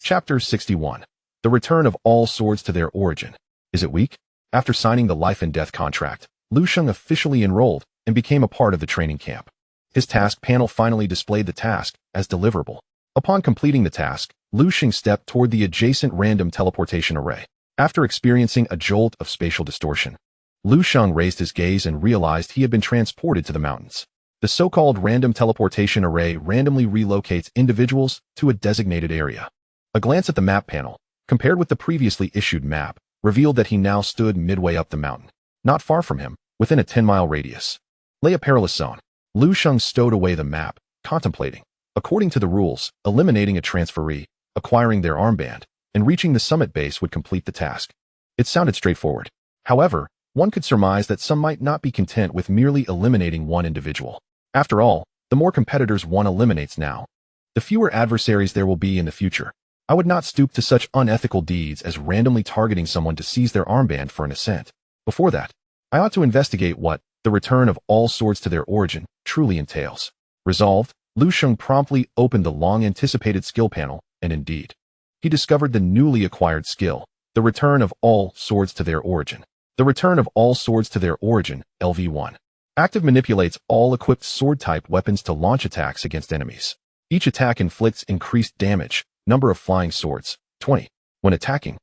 Chapter 61. The Return of All Swords to Their Origin. Is it weak? After signing the life and death contract, Lu Sheng officially enrolled and became a part of the training camp. His task panel finally displayed the task as deliverable. Upon completing the task, Lu Sheng stepped toward the adjacent random teleportation array. After experiencing a jolt of spatial distortion, Lu Sheng raised his gaze and realized he had been transported to the mountains. The so-called random teleportation array randomly relocates individuals to a designated area. A glance at the map panel, compared with the previously issued map, revealed that he now stood midway up the mountain. Not far from him, within a 10-mile radius, lay a perilous zone. Lu Sheng stowed away the map, contemplating. According to the rules, eliminating a transferee, acquiring their armband, and reaching the summit base would complete the task. It sounded straightforward. However, one could surmise that some might not be content with merely eliminating one individual. After all, the more competitors one eliminates now, the fewer adversaries there will be in the future. I would not stoop to such unethical deeds as randomly targeting someone to seize their armband for an ascent. Before that, I ought to investigate what the return of all swords to their origin truly entails. Resolved, Lu Sheng promptly opened the long-anticipated skill panel, and indeed, he discovered the newly acquired skill, the return of all swords to their origin. The return of all swords to their origin, LV1. Active manipulates all equipped sword-type weapons to launch attacks against enemies. Each attack inflicts increased damage, number of flying swords, 20. When attacking,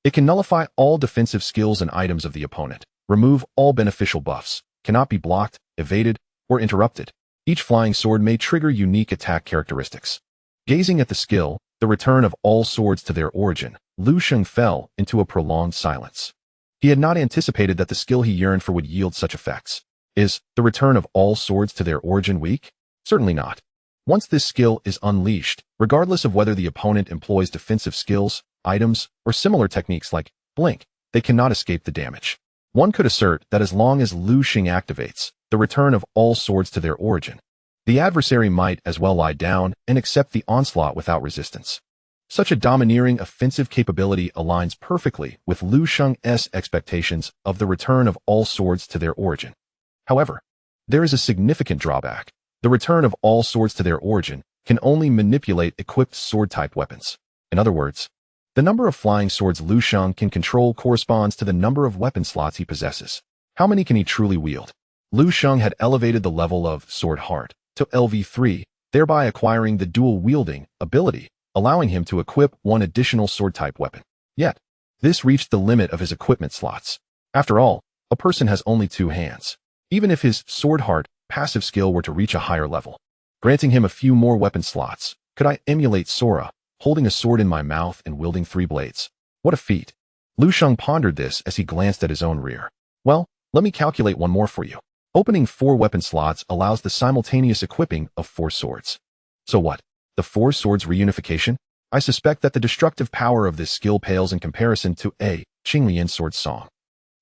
it can nullify all defensive skills and items of the opponent, remove all beneficial buffs, cannot be blocked, evaded, or interrupted. Each flying sword may trigger unique attack characteristics. Gazing at the skill, the return of all swords to their origin, Lu Sheng fell into a prolonged silence. He had not anticipated that the skill he yearned for would yield such effects. Is the return of all swords to their origin weak? Certainly not. Once this skill is unleashed, regardless of whether the opponent employs defensive skills, items, or similar techniques like blink, they cannot escape the damage. One could assert that as long as Lu Sheng activates the return of all swords to their origin, the adversary might as well lie down and accept the onslaught without resistance. Such a domineering offensive capability aligns perfectly with Lu Sheng's expectations of the return of all swords to their origin. However, there is a significant drawback. The return of all swords to their origin can only manipulate equipped sword-type weapons. In other words, the number of flying swords Lu Sheng can control corresponds to the number of weapon slots he possesses. How many can he truly wield? Lu Sheng had elevated the level of Sword Heart to LV3, thereby acquiring the dual-wielding ability, allowing him to equip one additional sword-type weapon. Yet, this reached the limit of his equipment slots. After all, a person has only 2 hands. Even if his Sword Heart passive skill were to reach a higher level, granting him a few more weapon slots, could I emulate Sora, holding a sword in my mouth and wielding 3 blades? What a feat! Lu Sheng pondered this as he glanced at his own rear. Well, let me calculate one more for you. Opening 4 weapon slots allows the simultaneous equipping of 4 swords. So what? The Four Swords reunification? I suspect that the destructive power of this skill pales in comparison to a Qinglian Sword Song.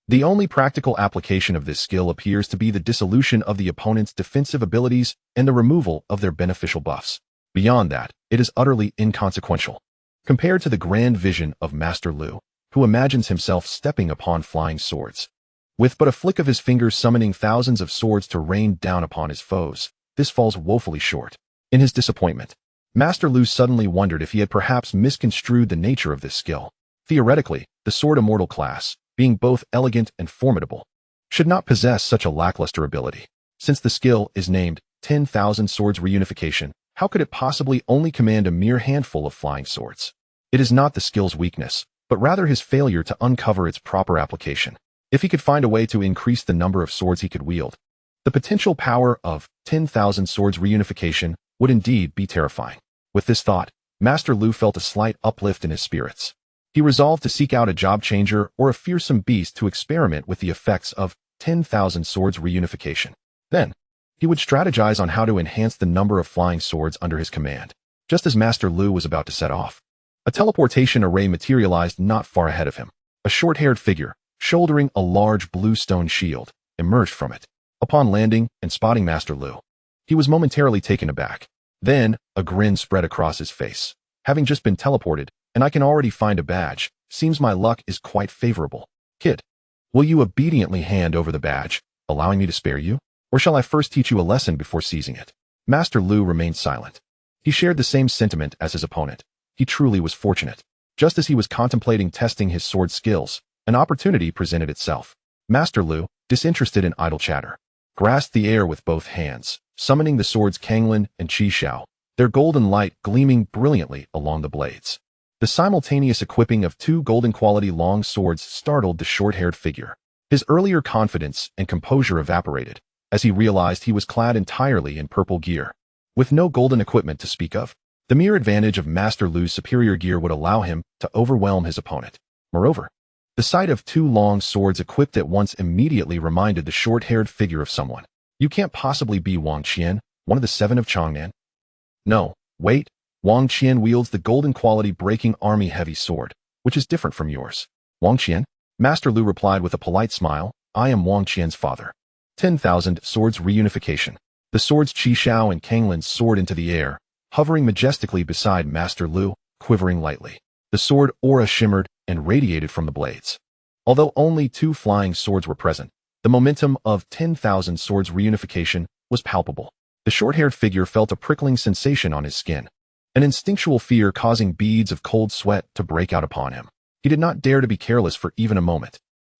The only practical application of this skill appears to be the dissolution of the opponent's defensive abilities and the removal of their beneficial buffs. Beyond that, it is utterly inconsequential. Compared to the grand vision of Master Lu, who imagines himself stepping upon flying swords, with but a flick of his fingers summoning thousands of swords to rain down upon his foes, this falls woefully short. In his disappointment, Master Lu suddenly wondered if he had perhaps misconstrued the nature of this skill. Theoretically, the Sword Immortal class, being both elegant and formidable, should not possess such a lackluster ability. Since the skill is named 10,000 Swords Reunification, how could it possibly only command a mere handful of flying swords? It is not the skill's weakness, but rather his failure to uncover its proper application. If he could find a way to increase the number of swords he could wield, the potential power of 10,000 Swords Reunification would indeed be terrifying. With this thought, Master Lu felt a slight uplift in his spirits. He resolved to seek out a job changer or a fearsome beast to experiment with the effects of 10,000 Swords Reunification. Then, he would strategize on how to enhance the number of flying swords under his command. Just as Master Lu was about to set off, a teleportation array materialized not far ahead of him. A short-haired figure, shouldering a large blue stone shield, emerged from it. Upon landing and spotting Master Lu, he was momentarily taken aback. Then, a grin spread across his face. Having just been teleported, and I can already find a badge, seems my luck is quite favorable. Kid, will you obediently hand over the badge, allowing me to spare you? Or shall I first teach you a lesson before seizing it? Master Lu remained silent. He shared the same sentiment as his opponent. He truly was fortunate. Just as he was contemplating testing his sword skills, an opportunity presented itself. Master Lu, disinterested in idle chatter, grasped the air with both hands, summoning the swords Kanglin and Qi Xiao, their golden light gleaming brilliantly along the blades. The simultaneous equipping of two golden-quality long swords startled the short-haired figure. His earlier confidence and composure evaporated, as he realized he was clad entirely in purple gear, with no golden equipment to speak of. The mere advantage of Master Lu's superior gear would allow him to overwhelm his opponent. Moreover, the sight of two long swords equipped at once immediately reminded the short-haired figure of someone. You can't possibly be Wang Qian, one of the seven of Changnan. No, wait, Wang Qian wields the golden-quality breaking army heavy sword, which is different from yours. Wang Qian? Master Lu replied with a polite smile, I am Wang Qian's father. 10,000 Swords Reunification. The swords Qi Xiao and Kanglin soared into the air, hovering majestically beside Master Lu, quivering lightly. The sword aura shimmered and radiated from the blades. Although only two flying swords were present, the momentum of 10,000 Swords Reunification was palpable. The short-haired figure felt a prickling sensation on his skin, an instinctual fear causing beads of cold sweat to break out upon him. He did not dare to be careless for even a moment.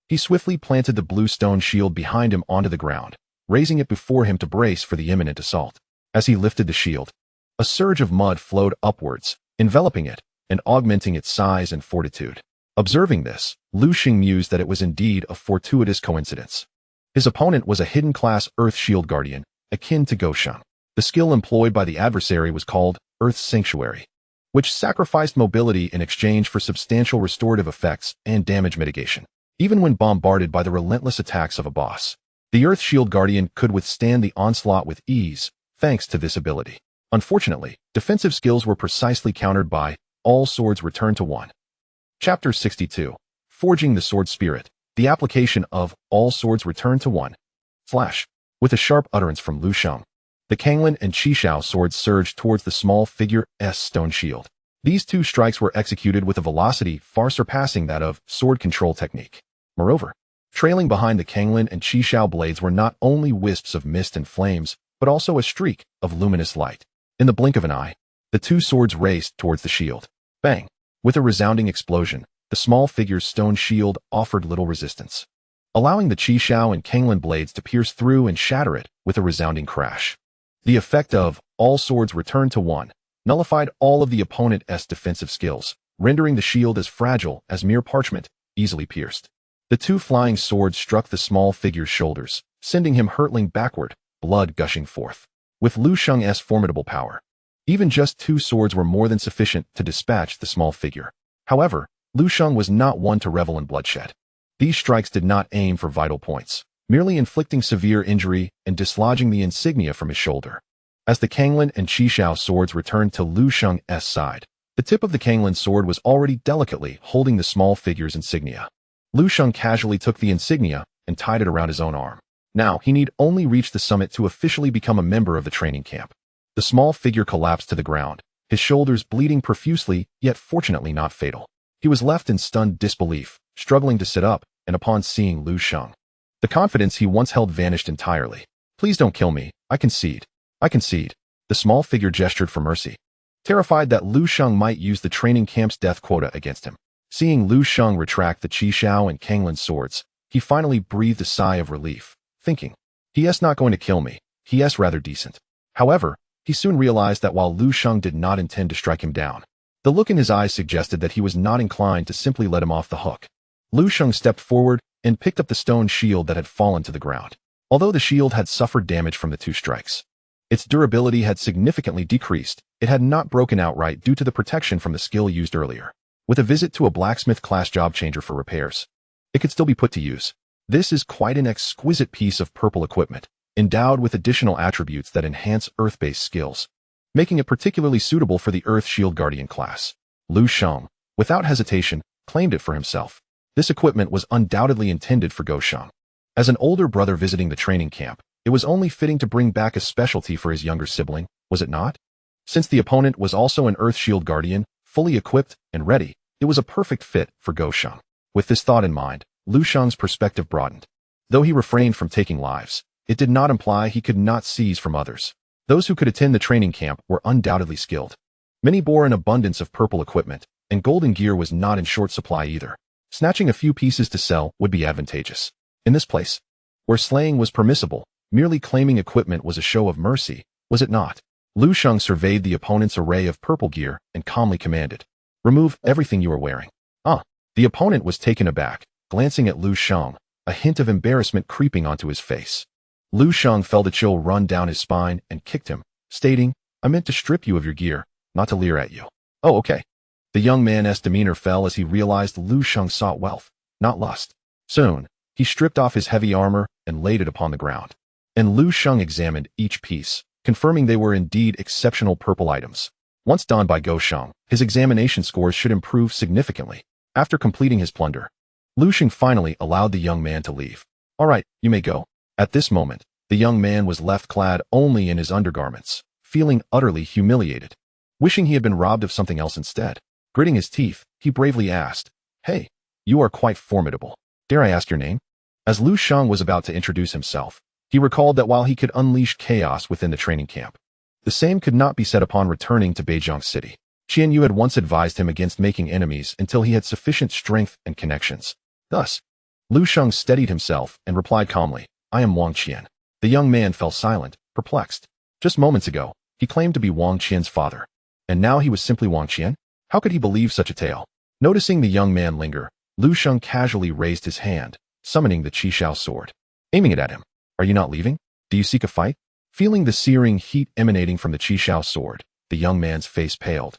He swiftly planted the blue stone shield behind him onto the ground, raising it before him to brace for the imminent assault. As he lifted the shield, a surge of mud flowed upwards, enveloping it and augmenting its size and fortitude. Observing this, Lu Sheng mused that it was indeed a fortuitous coincidence. His opponent was a hidden-class Earth Shield Guardian, akin to Gosheng. The skill employed by the adversary was called Earth's Sanctuary, which sacrificed mobility in exchange for substantial restorative effects and damage mitigation. Even when bombarded by the relentless attacks of a boss, the Earth Shield Guardian could withstand the onslaught with ease, thanks to this ability. Unfortunately, defensive skills were precisely countered by All Swords Return to One. Chapter 62. Forging the Sword Spirit. The application of All Swords Return to One. Flash. With a sharp utterance from Lu Sheng, the Kanglin and Qi Xiao swords surged towards the small figure's stone shield. These two strikes were executed with a velocity far surpassing that of sword control technique. Moreover, trailing behind the Kanglin and Qi Xiao blades were not only wisps of mist and flames, but also a streak of luminous light. In the blink of an eye, the two swords raced towards the shield. Bang! With a resounding explosion, the small figure's stone shield offered little resistance, allowing the Qi Xiao and Kanglin blades to pierce through and shatter it with a resounding crash. The effect of All Swords Return to One nullified all of the opponent's defensive skills, rendering the shield as fragile as mere parchment, easily pierced. The two flying swords struck the small figure's shoulders, sending him hurtling backward, blood gushing forth. With Lu Sheng's formidable power, even just two swords were more than sufficient to dispatch the small figure. However, Lu Sheng was not one to revel in bloodshed. These strikes did not aim for vital points, merely inflicting severe injury and dislodging the insignia from his shoulder. As the Kanglin and Qishao swords returned to Lu Sheng's side, the tip of the Kanglin sword was already delicately holding the small figure's insignia. Lu Sheng casually took the insignia and tied it around his own arm. Now, he need only reach the summit to officially become a member of the training camp. The small figure collapsed to the ground, his shoulders bleeding profusely, yet fortunately not fatal. He was left in stunned disbelief, struggling to sit up, and upon seeing Lu Sheng, the confidence he once held vanished entirely. Please don't kill me, I concede. I concede. The small figure gestured for mercy, terrified that Lu Sheng might use the training camp's death quota against him. Seeing Lu Sheng retract the Qishao and Kanglin swords, he finally breathed a sigh of relief, thinking, "He's not going to kill me, he's rather decent." However, he soon realized that while Lu Sheng did not intend to strike him down, the look in his eyes suggested that he was not inclined to simply let him off the hook. Lu Sheng stepped forward and picked up the stone shield that had fallen to the ground. Although the shield had suffered damage from the 2 strikes, its durability had significantly decreased. It had not broken outright due to the protection from the skill used earlier. With a visit to a blacksmith-class job changer for repairs, it could still be put to use. This is quite an exquisite piece of purple equipment, endowed with additional attributes that enhance earth-based skills, making it particularly suitable for the Earth Shield Guardian class. Lu Sheng, without hesitation, claimed it for himself. This equipment was undoubtedly intended for Go Sheng. As an older brother visiting the training camp, it was only fitting to bring back a specialty for his younger sibling, was it not? Since the opponent was also an Earth Shield Guardian, fully equipped and ready, it was a perfect fit for Go Sheng. With this thought in mind, Lu Sheng's perspective broadened. Though he refrained from taking lives, it did not imply he could not seize from others. Those who could attend the training camp were undoubtedly skilled. Many bore an abundance of purple equipment, and golden gear was not in short supply either. Snatching a few pieces to sell would be advantageous. In this place, where slaying was permissible, merely claiming equipment was a show of mercy, was it not? Lu Sheng surveyed the opponent's array of purple gear and calmly commanded, "Remove everything you are wearing." The opponent was taken aback, glancing at Lu Sheng, a hint of embarrassment creeping onto his face. Lu Sheng felt a chill run down his spine and kicked him, stating, "I meant to strip you of your gear, not to leer at you." "Oh, okay." The young man's demeanor fell as he realized Lu Sheng sought wealth, not lust. Soon, he stripped off his heavy armor and laid it upon the ground. And Lu Sheng examined each piece, confirming they were indeed exceptional purple items. Once donned by Go Sheng, his examination scores should improve significantly. After completing his plunder, Lu Sheng finally allowed the young man to leave. "All right, you may go." At this moment, the young man was left clad only in his undergarments, feeling utterly humiliated, wishing he had been robbed of something else instead. Gritting his teeth, he bravely asked, "Hey, you are quite formidable. Dare I ask your name?" As Lu Sheng was about to introduce himself, he recalled that while he could unleash chaos within the training camp, the same could not be said upon returning to Beijiang City. Qian Yu had once advised him against making enemies until he had sufficient strength and connections. Thus, Lu Sheng steadied himself and replied calmly, "I am Wang Qian." The young man fell silent, perplexed. Just moments ago, he claimed to be Wang Qian's father, and now he was simply Wang Qian? How could he believe such a tale? Noticing the young man linger, Lu Sheng casually raised his hand, summoning the Qishao sword. Aiming it at him. "Are you not leaving? Do you seek a fight?" Feeling the searing heat emanating from the Qishao sword, the young man's face paled,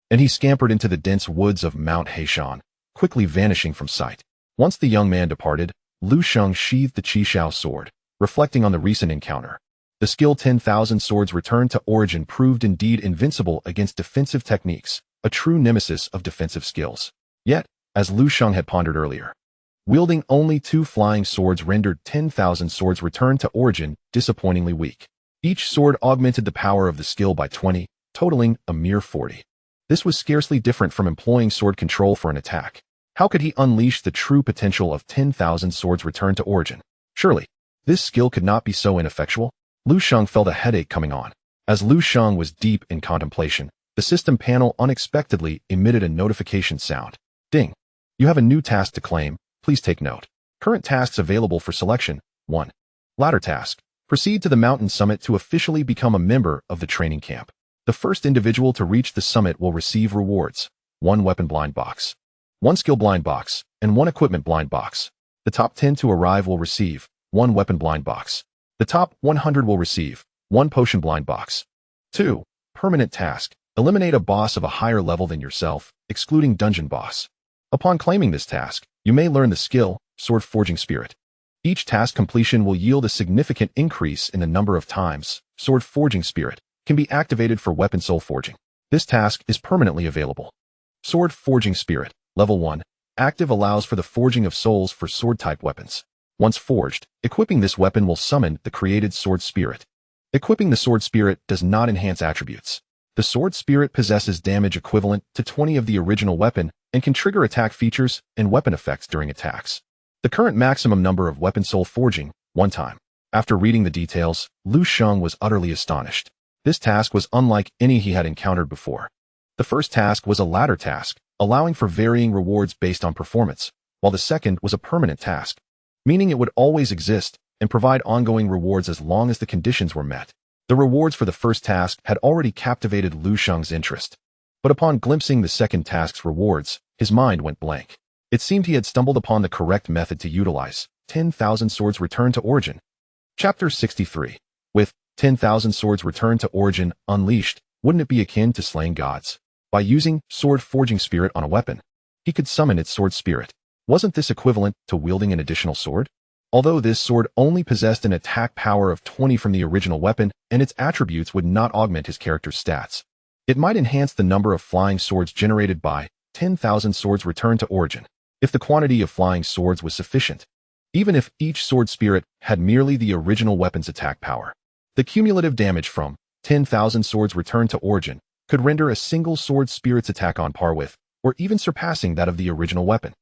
and he scampered into the dense woods of Mount Heishan, quickly vanishing from sight. Once the young man departed, Lu Sheng sheathed the Qishao sword, reflecting on the recent encounter. The skill 10,000 swords returned to origin proved indeed invincible against defensive techniques, a true nemesis of defensive skills. Yet, as Lu Sheng had pondered earlier, wielding only 2 flying swords rendered 10,000 swords returned to origin disappointingly weak. Each sword augmented the power of the skill by 20, totaling a mere 40. This was scarcely different from employing sword control for an attack. How could he unleash the true potential of 10,000 swords returned to origin? Surely, this skill could not be so ineffectual? Lu Sheng felt a headache coming on. As Lu Sheng was deep in contemplation, the system panel unexpectedly emitted a notification sound. Ding. You have a new task to claim. Please take note. Current tasks available for selection. 1. Ladder task. Proceed to the mountain summit to officially become a member of the training camp. The first individual to reach the summit will receive rewards. 1 weapon blind box, 1 skill blind box, and 1 equipment blind box. The top 10 to arrive will receive 1 weapon blind box. The top 100 will receive 1 potion blind box. 2. Permanent task. Eliminate a boss of a higher level than yourself, excluding dungeon boss. Upon claiming this task, you may learn the skill, Sword Forging Spirit. Each task completion will yield a significant increase in the number of times Sword Forging Spirit can be activated for weapon soul forging. This task is permanently available. Sword Forging Spirit, Level 1. Active allows for the forging of souls for sword-type weapons. Once forged, equipping this weapon will summon the created Sword Spirit. Equipping the Sword Spirit does not enhance attributes. The Sword Spirit possesses damage equivalent to 20 of the original weapon and can trigger attack features and weapon effects during attacks. The current maximum number of weapon soul forging, 1 time. After reading the details, Lu Sheng was utterly astonished. This task was unlike any he had encountered before. The first task was a ladder task, allowing for varying rewards based on performance, while the second was a permanent task, meaning it would always exist and provide ongoing rewards as long as the conditions were met. The rewards for the first task had already captivated Lu Sheng's interest, but upon glimpsing the second task's rewards, his mind went blank. It seemed he had stumbled upon the correct method to utilize 10,000 Swords Return to Origin. Chapter 63. With 10,000 Swords Return to Origin unleashed, wouldn't it be akin to slaying gods? By using Sword Forging Spirit on a weapon, he could summon its Sword Spirit. Wasn't this equivalent to wielding an additional sword? Although this sword only possessed an attack power of 20 from the original weapon, and its attributes would not augment his character's stats, it might enhance the number of flying swords generated by 10,000 Swords Return to Origin, if the quantity of flying swords was sufficient. Even if each Sword Spirit had merely the original weapon's attack power, the cumulative damage from 10,000 Swords Return to Origin could render a single Sword Spirit's attack on par with, or even surpassing that of the original weapon.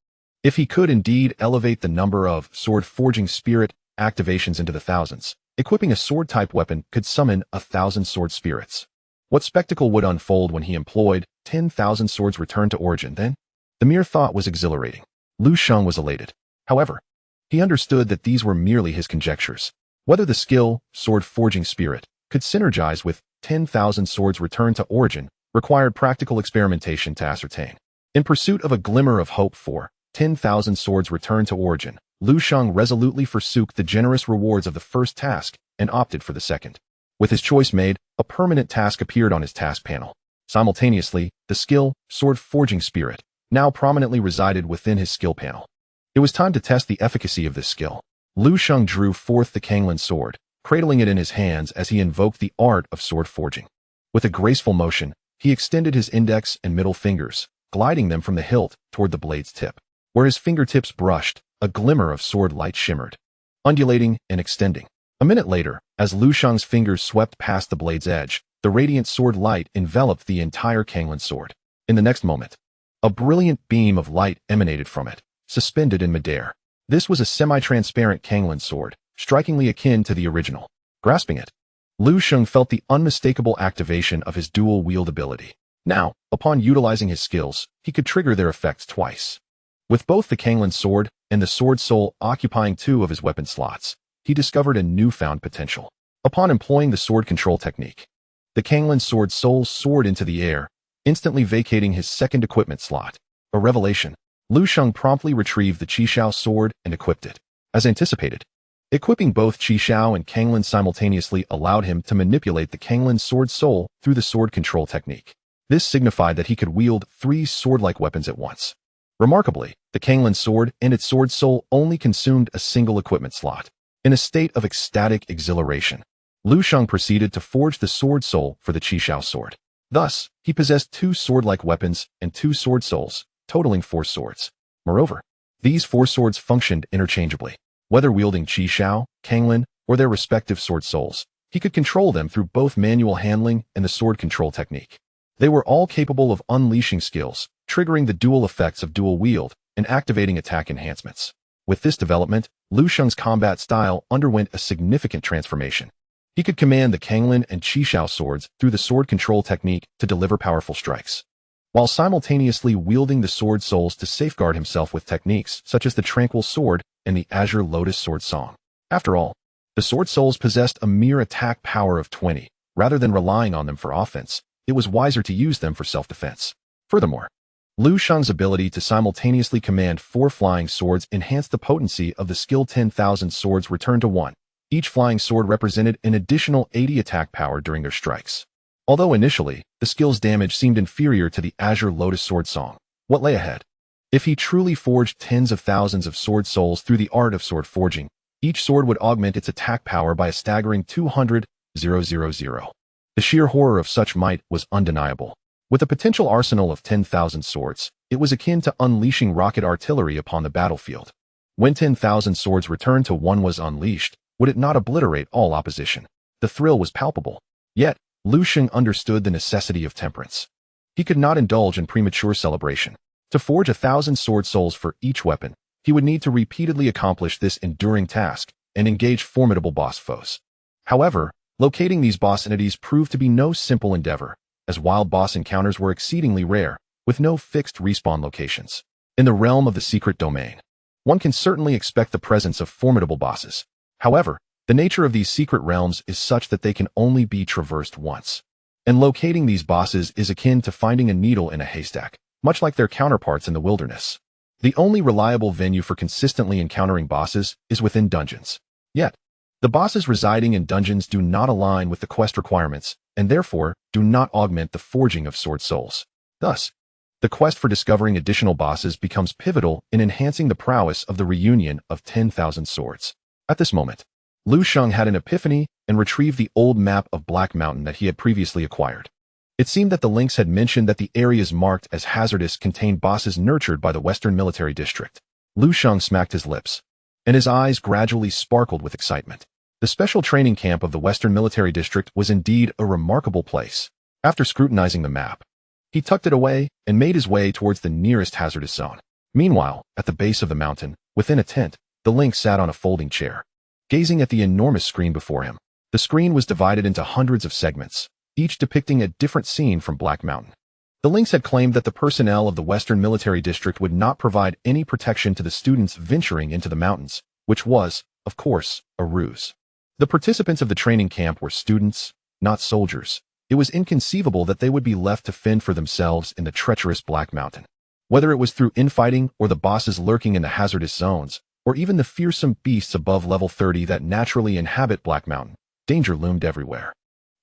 If he could indeed elevate the number of Sword Forging Spirit activations into the thousands, equipping a sword-type weapon could summon 1,000 Sword Spirits. What spectacle would unfold when he employed 10,000 Swords Return to Origin then? The mere thought was exhilarating. Lu Sheng was elated. However, he understood that these were merely his conjectures. Whether the skill, Sword Forging Spirit, could synergize with 10,000 Swords Return to Origin required practical experimentation to ascertain. In pursuit of a glimmer of hope for 10,000 Swords Return to Origin, Lu Sheng resolutely forsook the generous rewards of the first task and opted for the second. With his choice made, a permanent task appeared on his task panel. Simultaneously, the skill, Sword Forging Spirit, now prominently resided within his skill panel. It was time to test the efficacy of this skill. Lu Sheng drew forth the Panlong Sword, cradling it in his hands as he invoked the art of sword forging. With a graceful motion, he extended his index and middle fingers, gliding them from the hilt toward the blade's tip. Where his fingertips brushed, a glimmer of sword light shimmered, undulating and extending. A minute later, as Lu Sheng's fingers swept past the blade's edge, the radiant sword light enveloped the entire Panlong Sword. In the next moment, a brilliant beam of light emanated from it, suspended in midair. This was a semi-transparent Panlong Sword, strikingly akin to the original. Grasping it, Lu Sheng felt the unmistakable activation of his dual-wield ability. Now, upon utilizing his skills, he could trigger their effects twice. With both the Panlong Sword and the Sword Soul occupying 2 of his weapon slots, he discovered a newfound potential. Upon employing the sword control technique, the Panlong Sword Soul soared into the air, instantly vacating his second equipment slot. A revelation. Lu Sheng promptly retrieved the Qishao sword and equipped it. As anticipated, equipping both Qishao and Panlong simultaneously allowed him to manipulate the Panlong Sword Soul through the sword control technique. This signified that he could wield 3 sword-like weapons at once. Remarkably, the Panlong Sword and its Sword Soul only consumed a single equipment slot. In a state of ecstatic exhilaration, Lu Sheng proceeded to forge the Sword Soul for the Qishao sword. Thus, he possessed 2 sword-like weapons and 2 Sword Souls, totaling 4 swords. Moreover, these 4 swords functioned interchangeably. Whether wielding Qishao, Panlong, or their respective Sword Souls, he could control them through both manual handling and the sword control technique. They were all capable of unleashing skills, triggering the dual effects of dual wield, and activating attack enhancements. With this development, Lu Sheng's combat style underwent a significant transformation. He could command the Panlong and Qishao swords through the sword control technique to deliver powerful strikes, while simultaneously wielding the Sword Souls to safeguard himself with techniques such as the Tranquil Sword and the Azure Lotus Sword Song. After all, the Sword Souls possessed a mere attack power of 20. Rather than relying on them for offense, it was wiser to use them for self-defense. Furthermore, Lu Sheng's ability to simultaneously command 4 flying swords enhanced the potency of the skill 10,000 Swords Return to 1. Each flying sword represented an additional 80 attack power during their strikes. Although initially, the skill's damage seemed inferior to the Azure Lotus Sword Song, what lay ahead? If he truly forged tens of thousands of sword souls through the art of sword forging, each sword would augment its attack power by a staggering 200,000. The sheer horror of such might was undeniable. With a potential arsenal of 10,000 swords, it was akin to unleashing rocket artillery upon the battlefield. When 10,000 swords returned to one was unleashed, would it not obliterate all opposition? The thrill was palpable. Yet, Lu Sheng understood the necessity of temperance. He could not indulge in premature celebration. To forge 1,000 sword souls for each weapon, he would need to repeatedly accomplish this enduring task and engage formidable boss foes. However, locating these boss entities proved to be no simple endeavor, as wild boss encounters were exceedingly rare, with no fixed respawn locations. In the realm of the secret domain, one can certainly expect the presence of formidable bosses. However, the nature of these secret realms is such that they can only be traversed once. And locating these bosses is akin to finding a needle in a haystack, much like their counterparts in the wilderness. The only reliable venue for consistently encountering bosses is within dungeons. Yet, the bosses residing in dungeons do not align with the quest requirements, and therefore do not augment the forging of sword souls. Thus, the quest for discovering additional bosses becomes pivotal in enhancing the prowess of the reunion of 10,000 swords. At this moment, Lu Sheng had an epiphany and retrieved the old map of Black Mountain that he had previously acquired. It seemed that the links had mentioned that the areas marked as hazardous contained bosses nurtured by the Western Military District. Lu Sheng smacked his lips, and his eyes gradually sparkled with excitement. The special training camp of the Western Military District was indeed a remarkable place. After scrutinizing the map, he tucked it away and made his way towards the nearest hazardous zone. Meanwhile, at the base of the mountain, within a tent, the Link sat on a folding chair, gazing at the enormous screen before him. The screen was divided into hundreds of segments, each depicting a different scene from Black Mountain. The Lynx had claimed that the personnel of the Western Military District would not provide any protection to the students venturing into the mountains, which was, of course, a ruse. The participants of the training camp were students, not soldiers. It was inconceivable that they would be left to fend for themselves in the treacherous Black Mountain. Whether it was through infighting or the bosses lurking in the hazardous zones, or even the fearsome beasts above level 30 that naturally inhabit Black Mountain, danger loomed everywhere.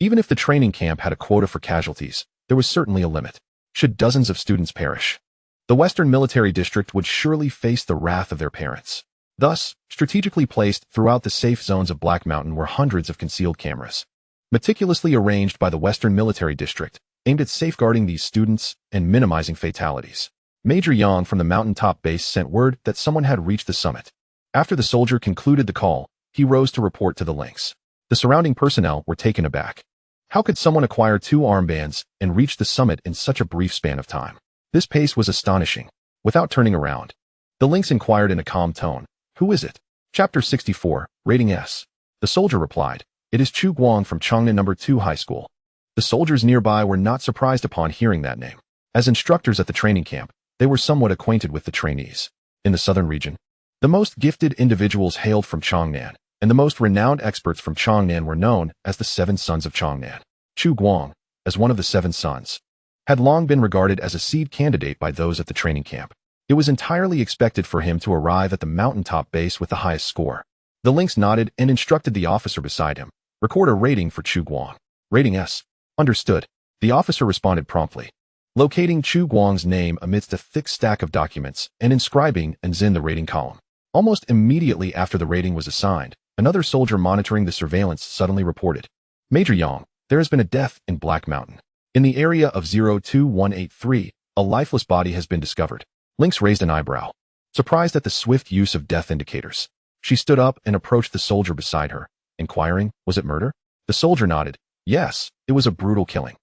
Even if the training camp had a quota for casualties, there was certainly a limit. Should dozens of students perish, the Western Military District would surely face the wrath of their parents. Thus, strategically placed throughout the safe zones of Black Mountain were hundreds of concealed cameras, meticulously arranged by the Western Military District, aimed at safeguarding these students and minimizing fatalities. Major Yang from the mountaintop base sent word that someone had reached the summit. After the soldier concluded the call, he rose to report to the Lynx. The surrounding personnel were taken aback. How could someone acquire 2 armbands and reach the summit in such a brief span of time? This pace was astonishing. Without turning around, the Lynx inquired in a calm tone, "Who is it?" Chapter 64, Rating S. The soldier replied, "It is Chu Guang from Changnan No. 2 High School." The soldiers nearby were not surprised upon hearing that name. As instructors at the training camp, they were somewhat acquainted with the trainees. In the southern region, the most gifted individuals hailed from Changnan, and the most renowned experts from Changnan were known as the 7 Sons of Changnan. Chu Guang, as one of the 7 sons, had long been regarded as a seed candidate by those at the training camp. It was entirely expected for him to arrive at the mountaintop base with the highest score. The Lynx nodded and instructed the officer beside him, "Record a rating for Chu Guang." Rating S. Understood. The officer responded promptly, locating Chu Guang's name amidst a thick stack of documents and inscribing and in the rating column. Almost immediately after the rating was assigned, another soldier monitoring the surveillance suddenly reported, "Major Yang, there has been a death in Black Mountain. In the area of 02183, a lifeless body has been discovered." Lynx raised an eyebrow, surprised at the swift use of death indicators. She stood up and approached the soldier beside her, inquiring, "Was it murder?" The soldier nodded. "Yes, it was a brutal killing.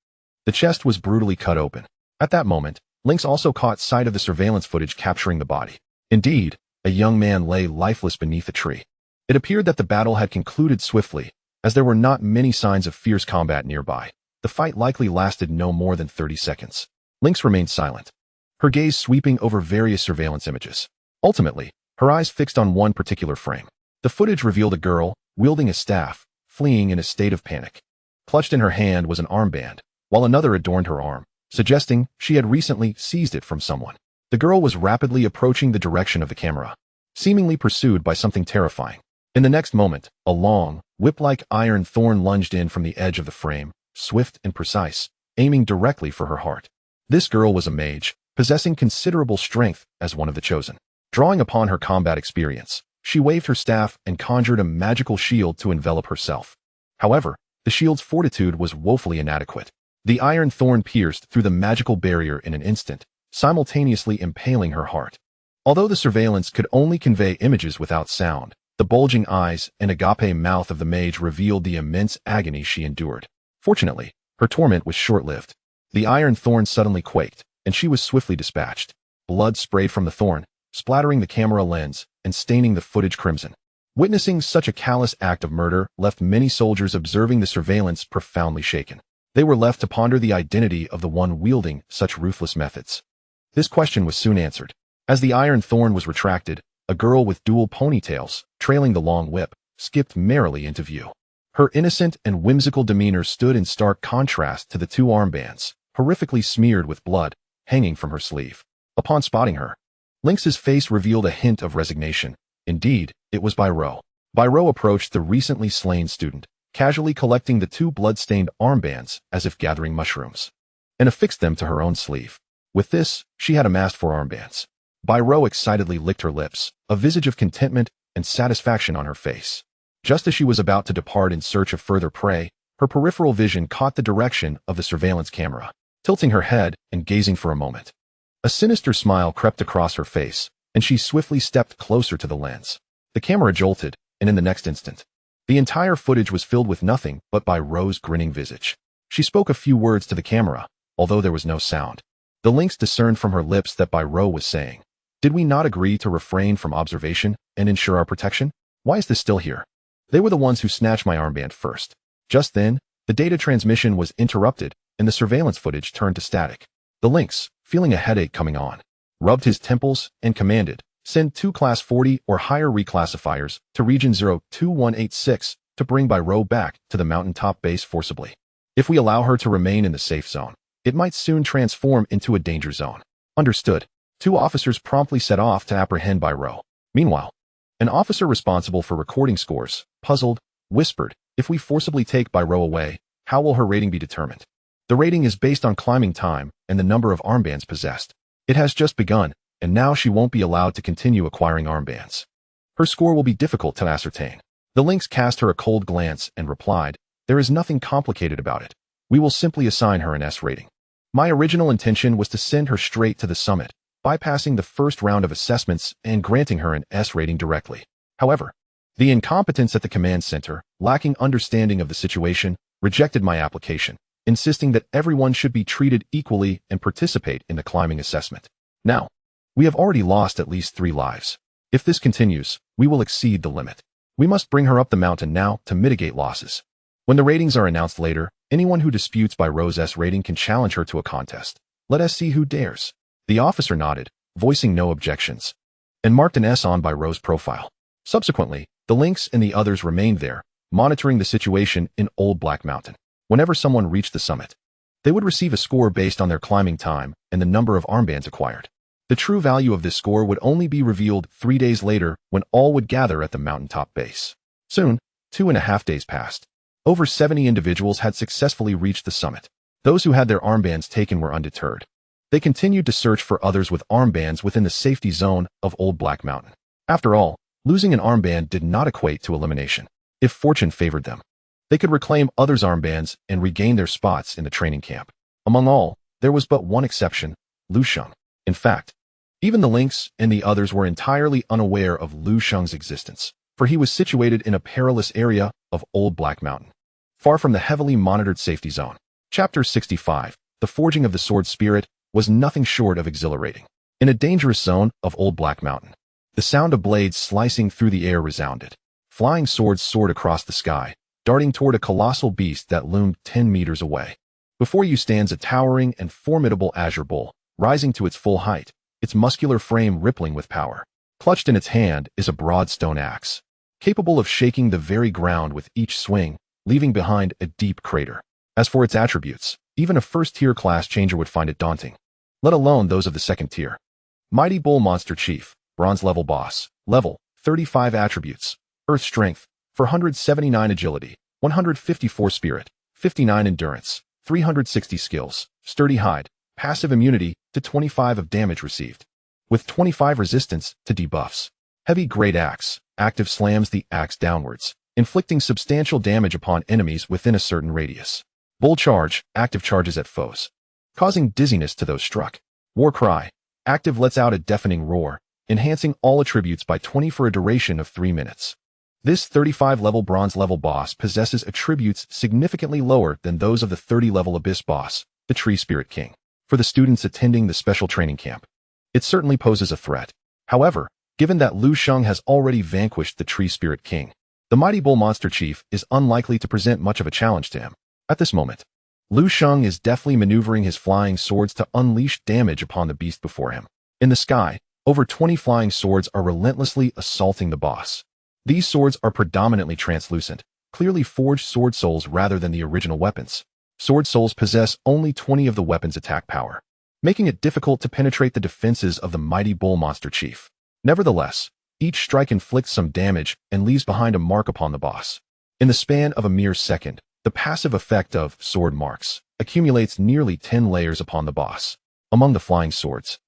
The chest was brutally cut open." At that moment, Lynx also caught sight of the surveillance footage capturing the body. Indeed, a young man lay lifeless beneath a tree. It appeared that the battle had concluded swiftly, as there were not many signs of fierce combat nearby. The fight likely lasted no more than 30 seconds. Lynx remained silent, her gaze sweeping over various surveillance images. Ultimately, her eyes fixed on one particular frame. The footage revealed a girl, wielding a staff, fleeing in a state of panic. Clutched in her hand was an armband, while another adorned her arm, suggesting she had recently seized it from someone. The girl was rapidly approaching the direction of the camera, seemingly pursued by something terrifying. In the next moment, a long, whip-like iron thorn lunged in from the edge of the frame, swift and precise, aiming directly for her heart. This girl was a mage, possessing considerable strength as one of the chosen. Drawing upon her combat experience, she waved her staff and conjured a magical shield to envelop herself. However, The shield's fortitude was woefully inadequate. The iron thorn pierced through the magical barrier in an instant, simultaneously impaling her heart. Although the surveillance could only convey images without sound, the bulging eyes and agape mouth of the mage revealed the immense agony she endured. Fortunately, her torment was short-lived. The iron thorn suddenly quaked, and she was swiftly dispatched. Blood sprayed from the thorn, splattering the camera lens and staining the footage crimson. Witnessing such a callous act of murder left many soldiers observing the surveillance profoundly shaken. They were left to ponder the identity of the one wielding such ruthless methods. This question was soon answered. As the iron thorn was retracted, a girl with dual ponytails, trailing the long whip, skipped merrily into view. Her innocent and whimsical demeanor stood in stark contrast to the two armbands, horrifically smeared with blood, hanging from her sleeve. Upon spotting her, Lynx's face revealed a hint of resignation. Indeed, it was Byro. Byro approached the recently slain student, casually collecting the two blood-stained armbands as if gathering mushrooms, and affixed them to her own sleeve. With this, she had amassed 4 armbands. Byro excitedly licked her lips, a visage of contentment and satisfaction on her face. Just as she was about to depart in search of further prey, her peripheral vision caught the direction of the surveillance camera. Tilting her head and gazing for a moment, a sinister smile crept across her face, and she swiftly stepped closer to the lens. The camera jolted, and in the next instant, the entire footage was filled with nothing but Byro's grinning visage. She spoke a few words to the camera, although there was no sound. The lynx discerned from her lips that Byro was saying, "Did we not agree to refrain from observation and ensure our protection? Why is this still here? They were the ones who snatched my armband first." Just then, the data transmission was interrupted, and the surveillance footage turned to static. The lynx, feeling a headache coming on, rubbed his temples and commanded, "Send 2 Class 40 or higher reclassifiers to Region 02186 to bring Byro back to the mountaintop base forcibly. If we allow her to remain in the safe zone, it might soon transform into a danger zone." Understood. 2 officers promptly set off to apprehend Byro. Meanwhile, an officer responsible for recording scores, puzzled, whispered, "If we forcibly take Byro away, how will her rating be determined? The rating is based on climbing time and the number of armbands possessed. It has just begun, and now she won't be allowed to continue acquiring armbands. Her score will be difficult to ascertain." The lynx cast her a cold glance and replied, "There is nothing complicated about it. We will simply assign her an S rating. My original intention was to send her straight to the summit, bypassing the first round of assessments and granting her an S rating directly. However, the incompetents at the command center, lacking understanding of the situation, rejected my application, insisting that everyone should be treated equally and participate in the climbing assessment. Now, we have already lost at least 3 lives. If this continues, we will exceed the limit. We must bring her up the mountain now to mitigate losses. When the ratings are announced later, anyone who disputes Byro's S rating can challenge her to a contest. Let us see who dares." The officer nodded, voicing no objections, and marked an S on Byro's profile. Subsequently, the lynx and the others remained there, monitoring the situation in Old Black Mountain. Whenever someone reached the summit, they would receive a score based on their climbing time and the number of armbands acquired. The true value of this score would only be revealed 3 days later when all would gather at the mountaintop base. Soon, 2.5 days passed. Over 70 individuals had successfully reached the summit. Those who had their armbands taken were undeterred. They continued to search for others with armbands within the safety zone of Old Black Mountain. After all, losing an armband did not equate to elimination. If fortune favored them, they could reclaim others' armbands and regain their spots in the training camp. Among all, there was but one exception, Lu Sheng. In fact, even the lynx and the others were entirely unaware of Lu Sheng's existence, for he was situated in a perilous area of Old Black Mountain, far from the heavily monitored safety zone. Chapter 65, The Forging of the Sword Spirit, was nothing short of exhilarating. In a dangerous zone of Old Black Mountain, the sound of blades slicing through the air resounded. Flying swords soared across the sky, darting toward a colossal beast that loomed 10 meters away. Before you stands a towering and formidable azure bull, rising to its full height, its muscular frame rippling with power. Clutched in its hand is a broad stone axe, capable of shaking the very ground with each swing, leaving behind a deep crater. As for its attributes, even a first-tier class changer would find it daunting, let alone those of the second tier. Mighty Bull Monster Chief, Bronze Level Boss, Level, 35 Attributes, Earth Strength, 479 Agility, 154 Spirit, 59 Endurance, 360 Skills, Sturdy Hide, Passive Immunity to 25 of damage received, with 25 resistance to debuffs. Heavy Great Axe, active slams the axe downwards, inflicting substantial damage upon enemies within a certain radius. Bull Charge, active charges at foes, causing dizziness to those struck. War Cry, active lets out a deafening roar, enhancing all attributes by 20 for a duration of 3 minutes. This 35-level bronze level boss possesses attributes significantly lower than those of the 30-level abyss boss, the Tree Spirit King. For the students attending the special training camp, it certainly poses a threat. However, given that Lu Sheng has already vanquished the Tree Spirit King, the Mighty Bull Monster Chief is unlikely to present much of a challenge to him. At this moment, Lu Sheng is deftly maneuvering his flying swords to unleash damage upon the beast before him. In the sky, over 20 flying swords are relentlessly assaulting the boss. These swords are predominantly translucent, clearly forged sword souls rather than the original weapons. Sword souls possess only 20 of the weapon's attack power, making it difficult to penetrate the defenses of the Mighty Bull Monster Chief. Nevertheless, each strike inflicts some damage and leaves behind a mark upon the boss. In the span of a mere second, the passive effect of sword marks accumulates nearly 10 layers upon the boss. Among the flying swords,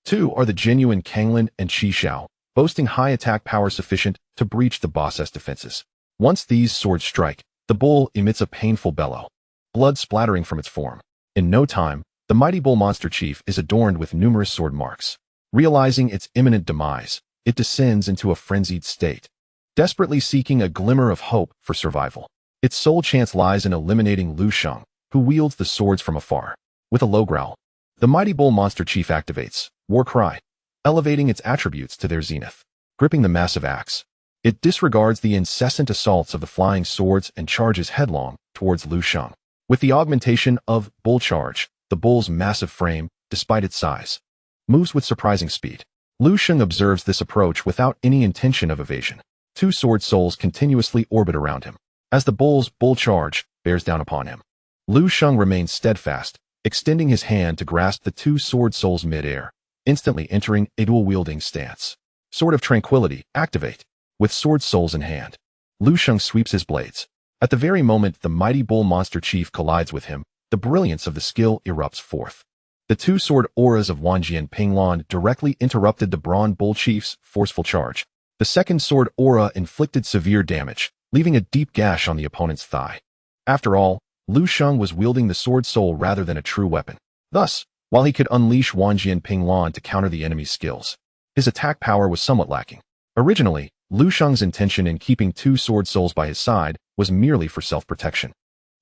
2 are the genuine Kanglin and Qi Xiao, boasting high attack power sufficient to breach the boss's defenses. Once these swords strike, the bull emits a painful bellow, blood splattering from its form. In no time, the Mighty Bull Monster Chief is adorned with numerous sword marks. Realizing its imminent demise, it descends into a frenzied state, desperately seeking a glimmer of hope for survival. Its sole chance lies in eliminating Lu Sheng, who wields the swords from afar. With a low growl, the Mighty Bull Monster Chief activates War Cry, elevating its attributes to their zenith. Gripping the massive axe, it disregards the incessant assaults of the flying swords and charges headlong towards Lu Sheng. With the augmentation of Bull Charge, the bull's massive frame, despite its size, moves with surprising speed. Lu Sheng observes this approach without any intention of evasion. 2 sword souls continuously orbit around him. As the bull's Bull Charge bears down upon him, Lu Sheng remains steadfast, extending his hand to grasp the 2 sword souls mid-air, instantly entering a dual-wielding stance. Sword of Tranquility, activate. With sword souls in hand, Lu Sheng sweeps his blades. At the very moment the Mighty Bull Monster Chief collides with him, the brilliance of the skill erupts forth. The 2 sword auras of Wanjian Pinglong directly interrupted the Bronze Bull Chief's forceful charge. The second sword aura inflicted severe damage, leaving a deep gash on the opponent's thigh. After all, Lu Sheng was wielding the sword soul rather than a true weapon. Thus, while he could unleash Wanjian Pinglong to counter the enemy's skills, his attack power was somewhat lacking. Originally, Lu Sheng's intention in keeping 2 sword souls by his side was merely for self-protection.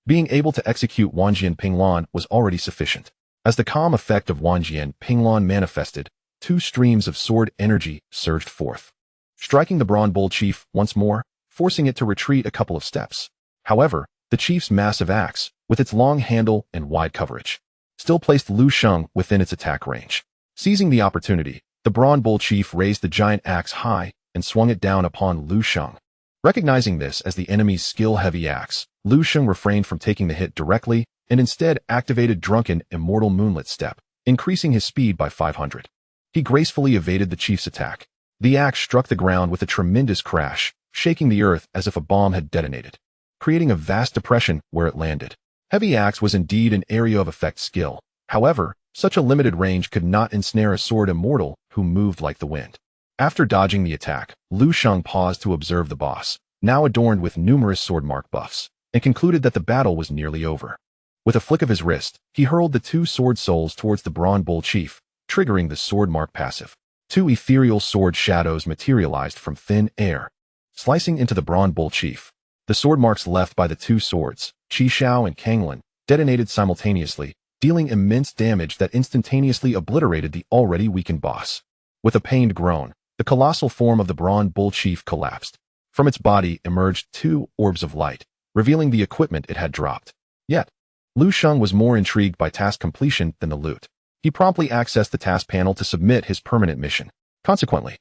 Being able to execute Wanjian Pinglong was already sufficient. As the calm effect of Wanjian Pinglong manifested, 2 streams of sword energy surged forth, striking the Bronze Bull Chief once more, forcing it to retreat a couple of steps. However, the chief's massive axe, with its long handle and wide coverage, still placed Lu Sheng within its attack range. Seizing the opportunity, the Bronze Bull Chief raised the giant axe high and swung it down upon Lu Sheng. Recognizing this as the enemy's skill-heavy axe, Lu Sheng refrained from taking the hit directly and instead activated Drunken Immortal Moonlit Step, increasing his speed by 500. He gracefully evaded the chief's attack. The axe struck the ground with a tremendous crash, shaking the earth as if a bomb had detonated, creating a vast depression where it landed. Heavy axe was indeed an area of effect skill. However, such a limited range could not ensnare a Sword Immortal who moved like the wind. After dodging the attack, Lu Sheng paused to observe the boss, now adorned with numerous sword mark buffs, and concluded that the battle was nearly over. With a flick of his wrist, he hurled the 2 sword souls towards the Bronze Bull Chief, triggering the sword mark passive. 2 ethereal sword shadows materialized from thin air, slicing into the Bronze Bull Chief. The sword marks left by the 2 swords, Qi Xiao and Kanglin, detonated simultaneously, dealing immense damage that instantaneously obliterated the already weakened boss. With a pained groan, the colossal form of the Bronze Bull Chief collapsed. From its body emerged 2 orbs of light, revealing the equipment it had dropped. Yet, Lu Sheng was more intrigued by task completion than the loot. He promptly accessed the task panel to submit his permanent mission. Consequently,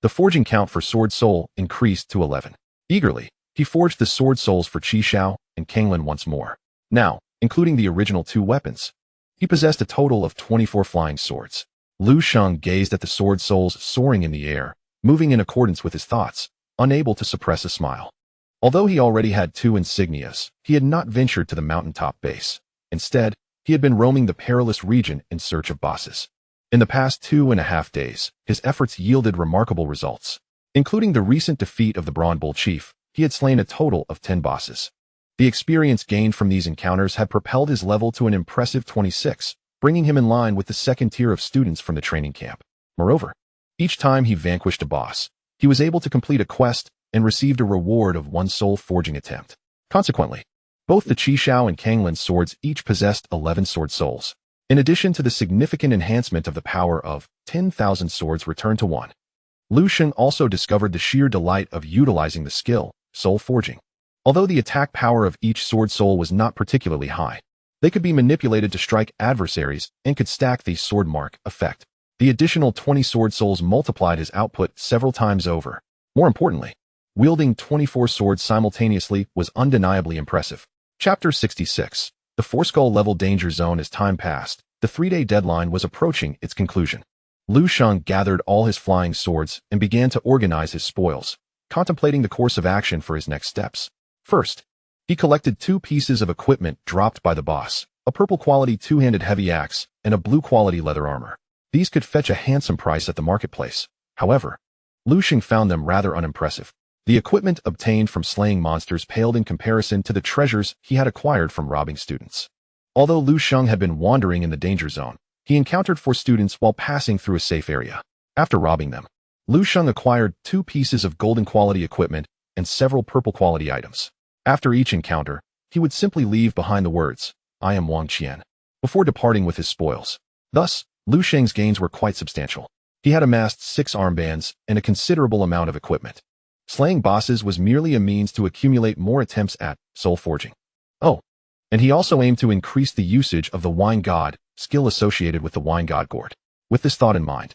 the forging count for Sword Soul increased to 11. Eagerly, he forged the sword souls for Qi Xiao and Kanglin once more. Now, including the original 2 weapons, he possessed a total of 24 flying swords. Lu Sheng gazed at the sword souls soaring in the air, moving in accordance with his thoughts, unable to suppress a smile. Although he already had 2 insignias, he had not ventured to the mountaintop base. Instead, he had been roaming the perilous region in search of bosses. In the past 2.5 days, his efforts yielded remarkable results. Including the recent defeat of the Bronze Bull Chief, he had slain a total of 10 bosses. The experience gained from these encounters had propelled his level to an impressive 26, bringing him in line with the second tier of students from the training camp. Moreover, each time he vanquished a boss, he was able to complete a quest and received a reward of 1 soul forging attempt. Consequently, both the Qishao and Kanglin swords each possessed 11 sword souls. In addition to the significant enhancement of the power of 10,000 swords returned to 1, Lu Sheng also discovered the sheer delight of utilizing the skill, soul forging. Although the attack power of each sword soul was not particularly high, they could be manipulated to strike adversaries and could stack the sword mark effect. The additional 20 sword souls multiplied his output several times over. More importantly, wielding 24 swords simultaneously was undeniably impressive. Chapter 66. The 4-skull level danger zone. As time passed, the 3-day deadline was approaching its conclusion. Lu Sheng gathered all his flying swords and began to organize his spoils, contemplating the course of action for his next steps. First, he collected 2 pieces of equipment dropped by the boss, a purple quality 2-handed heavy axe and a blue quality leather armor. These could fetch a handsome price at the marketplace. However, Lu Sheng found them rather unimpressive. The equipment obtained from slaying monsters paled in comparison to the treasures he had acquired from robbing students. Although Lu Sheng had been wandering in the danger zone, he encountered 4 students while passing through a safe area. After robbing them, Lu Sheng acquired 2 pieces of golden quality equipment and several purple quality items. After each encounter, he would simply leave behind the words, "I am Wang Qian," before departing with his spoils. Thus, Lu Sheng's gains were quite substantial. He had amassed 6 armbands and a considerable amount of equipment. Slaying bosses was merely a means to accumulate more attempts at soul forging. Oh, and he also aimed to increase the usage of the Wine God skill associated with the Wine God gourd. With this thought in mind,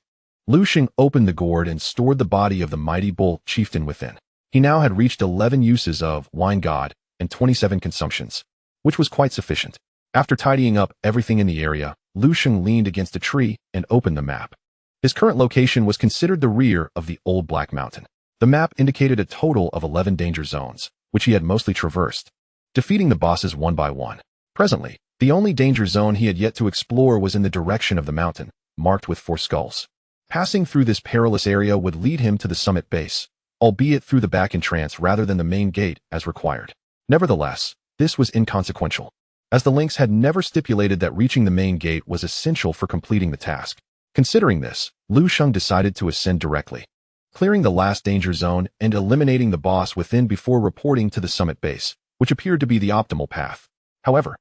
Lu Sheng opened the gourd and stored the body of the mighty bull chieftain within. He now had reached 11 uses of Wine God and 27 consumptions, which was quite sufficient. After tidying up everything in the area, Lu Sheng leaned against a tree and opened the map. His current location was considered the rear of the Old Black Mountain. The map indicated a total of 11 danger zones, which he had mostly traversed, defeating the bosses one by one. Presently, the only danger zone he had yet to explore was in the direction of the mountain, marked with 4 skulls. Passing through this perilous area would lead him to the summit base, albeit through the back entrance rather than the main gate as required. Nevertheless, this was inconsequential, as the links had never stipulated that reaching the main gate was essential for completing the task. Considering this, Lu Sheng decided to ascend directly, clearing the last danger zone and eliminating the boss within before reporting to the summit base, which appeared to be the optimal path. However,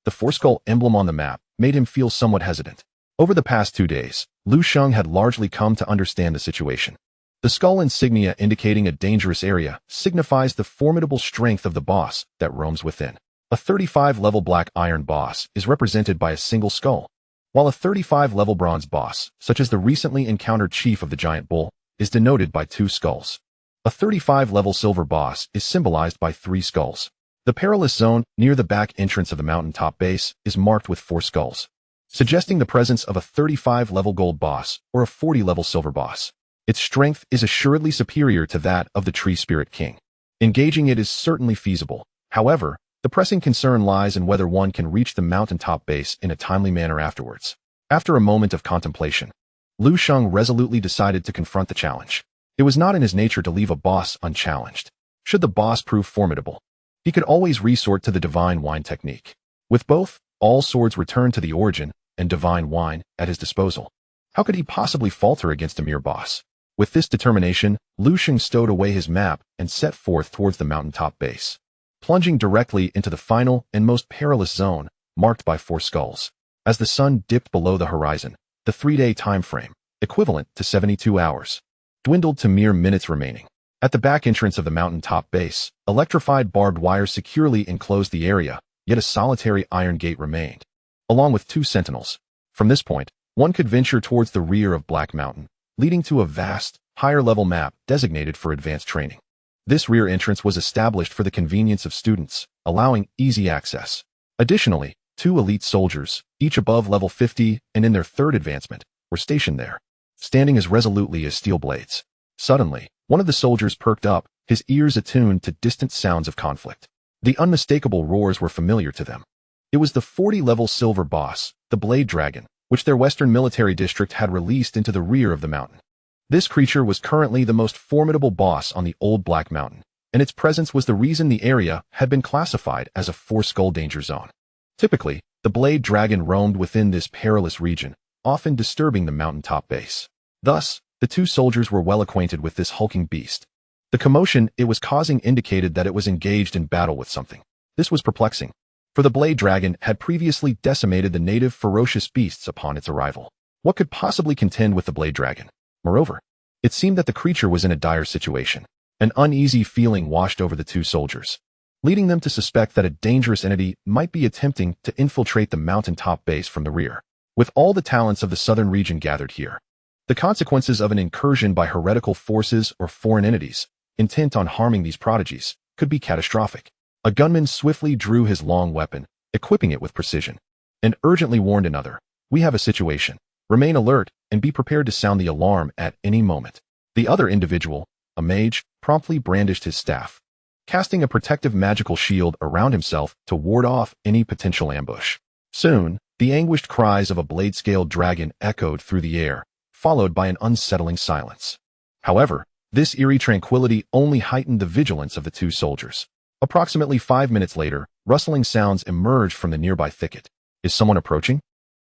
the 4-skull emblem on the map made him feel somewhat hesitant. Over the past 2 days, Lu Sheng had largely come to understand the situation. The skull insignia indicating a dangerous area signifies the formidable strength of the boss that roams within. A 35-level black iron boss is represented by a single skull, while a 35-level bronze boss, such as the recently encountered chief of the giant bull, is denoted by 2 skulls. A 35-level silver boss is symbolized by 3 skulls. The perilous zone near the back entrance of the mountaintop base is marked with 4 skulls, suggesting the presence of a 35-level gold boss or a 40-level silver boss. Its strength is assuredly superior to that of the Tree Spirit King. Engaging it is certainly feasible. However, the pressing concern lies in whether one can reach the mountaintop base in a timely manner afterwards. After a moment of contemplation, Lu Sheng resolutely decided to confront the challenge. It was not in his nature to leave a boss unchallenged. Should the boss prove formidable, he could always resort to the divine wine technique. With both, all swords returned to the origin, and divine wine at his disposal, how could he possibly falter against a mere boss? With this determination, Lu Sheng stowed away his map and set forth towards the mountaintop base, plunging directly into the final and most perilous zone, marked by 4 skulls. As the sun dipped below the horizon, the 3-day time frame, equivalent to 72 hours, dwindled to mere minutes remaining. At the back entrance of the mountaintop base, electrified barbed wire securely enclosed the area, yet a solitary iron gate remained, along with 2 sentinels. From this point, one could venture towards the rear of Black Mountain, leading to a vast, higher-level map designated for advanced training. This rear entrance was established for the convenience of students, allowing easy access. Additionally, 2 elite soldiers, each above level 50 and in their 3rd advancement, were stationed there, standing as resolutely as steel blades. Suddenly, one of the soldiers perked up, his ears attuned to distant sounds of conflict. The unmistakable roars were familiar to them. It was the 40-level silver boss, the Blade Dragon, which their western military district had released into the rear of the mountain. This creature was currently the most formidable boss on the Old Black Mountain, and its presence was the reason the area had been classified as a four-skull danger zone. Typically, the blade dragon roamed within this perilous region, often disturbing the mountaintop base. Thus, the two soldiers were well acquainted with this hulking beast. The commotion it was causing indicated that it was engaged in battle with something. This was perplexing, for the blade dragon had previously decimated the native ferocious beasts upon its arrival. What could possibly contend with the blade dragon? Moreover, it seemed that the creature was in a dire situation. An uneasy feeling washed over the two soldiers, leading them to suspect that a dangerous entity might be attempting to infiltrate the mountaintop base from the rear. With all the talents of the southern region gathered here, the consequences of an incursion by heretical forces or foreign entities, intent on harming these prodigies, could be catastrophic. A gunman swiftly drew his long weapon, equipping it with precision, and urgently warned another, "We have a situation. Remain alert and be prepared to sound the alarm at any moment." The other individual, a mage, promptly brandished his staff, casting a protective magical shield around himself to ward off any potential ambush. Soon, the anguished cries of a blade-scaled dragon echoed through the air, followed by an unsettling silence. However, this eerie tranquility only heightened the vigilance of the two soldiers. Approximately 5 minutes later, rustling sounds emerged from the nearby thicket. Is someone approaching?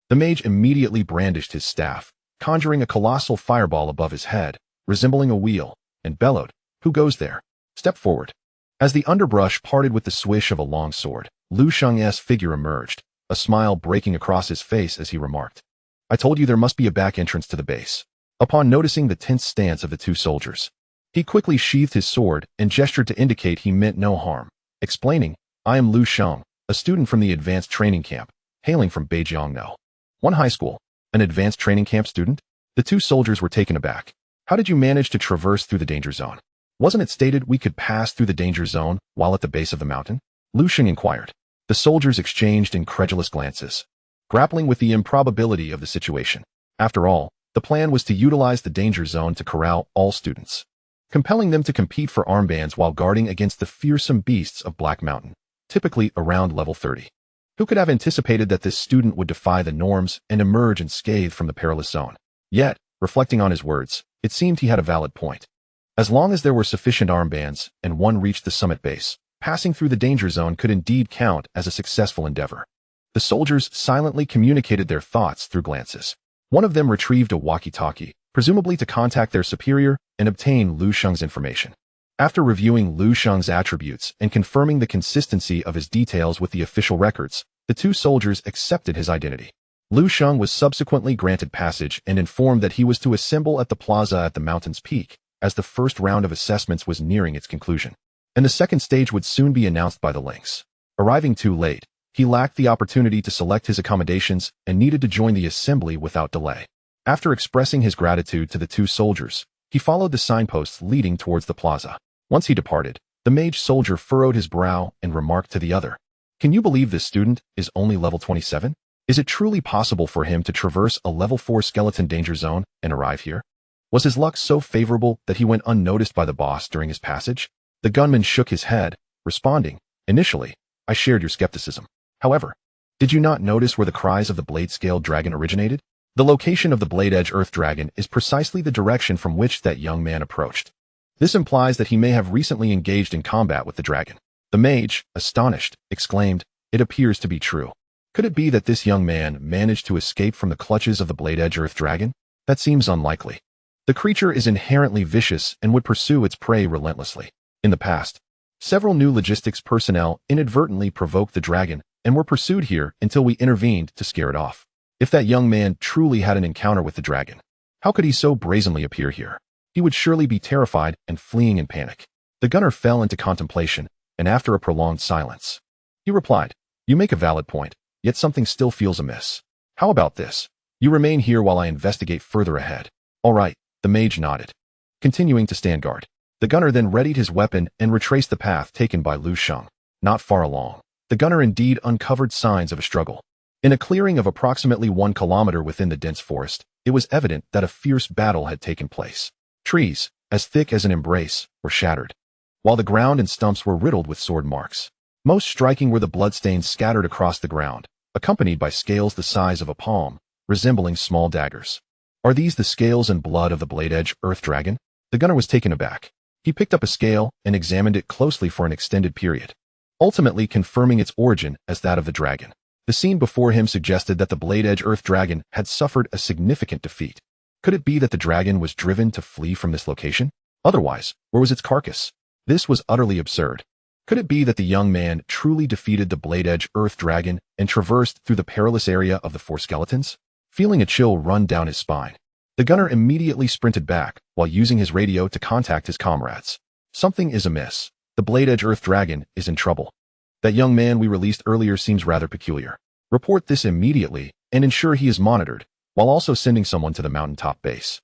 The mage immediately brandished his staff, conjuring a colossal fireball above his head, resembling a wheel, and bellowed, "Who goes there? Step forward." As the underbrush parted with the swish of a long sword, Lu Sheng's figure emerged, a smile breaking across his face as he remarked, "I told you there must be a back entrance to the base." Upon noticing the tense stance of the two soldiers, he quickly sheathed his sword and gestured to indicate he meant no harm, explaining, "I am Lu Sheng, a student from the advanced training camp, hailing from Beijiangno. One high school. An advanced training camp student?" The two soldiers were taken aback. "How did you manage to traverse through the danger zone? Wasn't it stated we could pass through the danger zone while at the base of the mountain?" Lu Sheng inquired. The soldiers exchanged incredulous glances, grappling with the improbability of the situation. After all, the plan was to utilize the danger zone to corral all students, compelling them to compete for armbands while guarding against the fearsome beasts of Black Mountain, typically around level 30. Who could have anticipated that this student would defy the norms and emerge unscathed from the perilous zone? Yet, reflecting on his words, it seemed he had a valid point. As long as there were sufficient armbands and one reached the summit base, passing through the danger zone could indeed count as a successful endeavor. The soldiers silently communicated their thoughts through glances. One of them retrieved a walkie-talkie, presumably to contact their superior and obtain Lu Sheng's information. After reviewing Lu Sheng's attributes and confirming the consistency of his details with the official records, the two soldiers accepted his identity. Lu Sheng was subsequently granted passage and informed that he was to assemble at the plaza at the mountain's peak, as the first round of assessments was nearing its conclusion, and the second stage would soon be announced by the links. Arriving too late, he lacked the opportunity to select his accommodations and needed to join the assembly without delay. After expressing his gratitude to the two soldiers, he followed the signposts leading towards the plaza. Once he departed, the mage soldier furrowed his brow and remarked to the other, "Can you believe this student is only level 27? Is it truly possible for him to traverse a level 4 skeleton danger zone and arrive here? Was his luck so favorable that he went unnoticed by the boss during his passage?" The gunman shook his head, responding, "Initially, I shared your skepticism. However, did you not notice where the cries of the blade-scaled dragon originated? The location of the blade-edge earth dragon is precisely the direction from which that young man approached. This implies that he may have recently engaged in combat with the dragon." The mage, astonished, exclaimed, "It appears to be true. Could it be that this young man managed to escape from the clutches of the blade-edge earth dragon? That seems unlikely. The creature is inherently vicious and would pursue its prey relentlessly. In the past, several new logistics personnel inadvertently provoked the dragon and were pursued here until we intervened to scare it off. If that young man truly had an encounter with the dragon, how could he so brazenly appear here? He would surely be terrified and fleeing in panic." The gunner fell into contemplation, and after a prolonged silence, he replied, "You make a valid point, yet something still feels amiss. How about this? You remain here while I investigate further ahead." "All right," the mage nodded, continuing to stand guard. The gunner then readied his weapon and retraced the path taken by Lu Sheng. Not far along, the gunner indeed uncovered signs of a struggle. In a clearing of approximately 1 kilometer within the dense forest, it was evident that a fierce battle had taken place. Trees, as thick as an embrace, were shattered, while the ground and stumps were riddled with sword marks. Most striking were the bloodstains scattered across the ground, accompanied by scales the size of a palm, resembling small daggers. "Are these the scales and blood of the blade-edge earth dragon?" The gunner was taken aback. He picked up a scale and examined it closely for an extended period, ultimately confirming its origin as that of the dragon. The scene before him suggested that the blade-edge earth dragon had suffered a significant defeat. Could it be that the dragon was driven to flee from this location? Otherwise, where was its carcass? This was utterly absurd. Could it be that the young man truly defeated the blade-edge earth dragon and traversed through the perilous area of the four skeletons? Feeling a chill run down his spine, the gunner immediately sprinted back while using his radio to contact his comrades. Something is amiss. The blade-edge earth dragon is in trouble. That young man we released earlier seems rather peculiar. Report this immediately and ensure he is monitored, while also sending someone to the mountaintop base,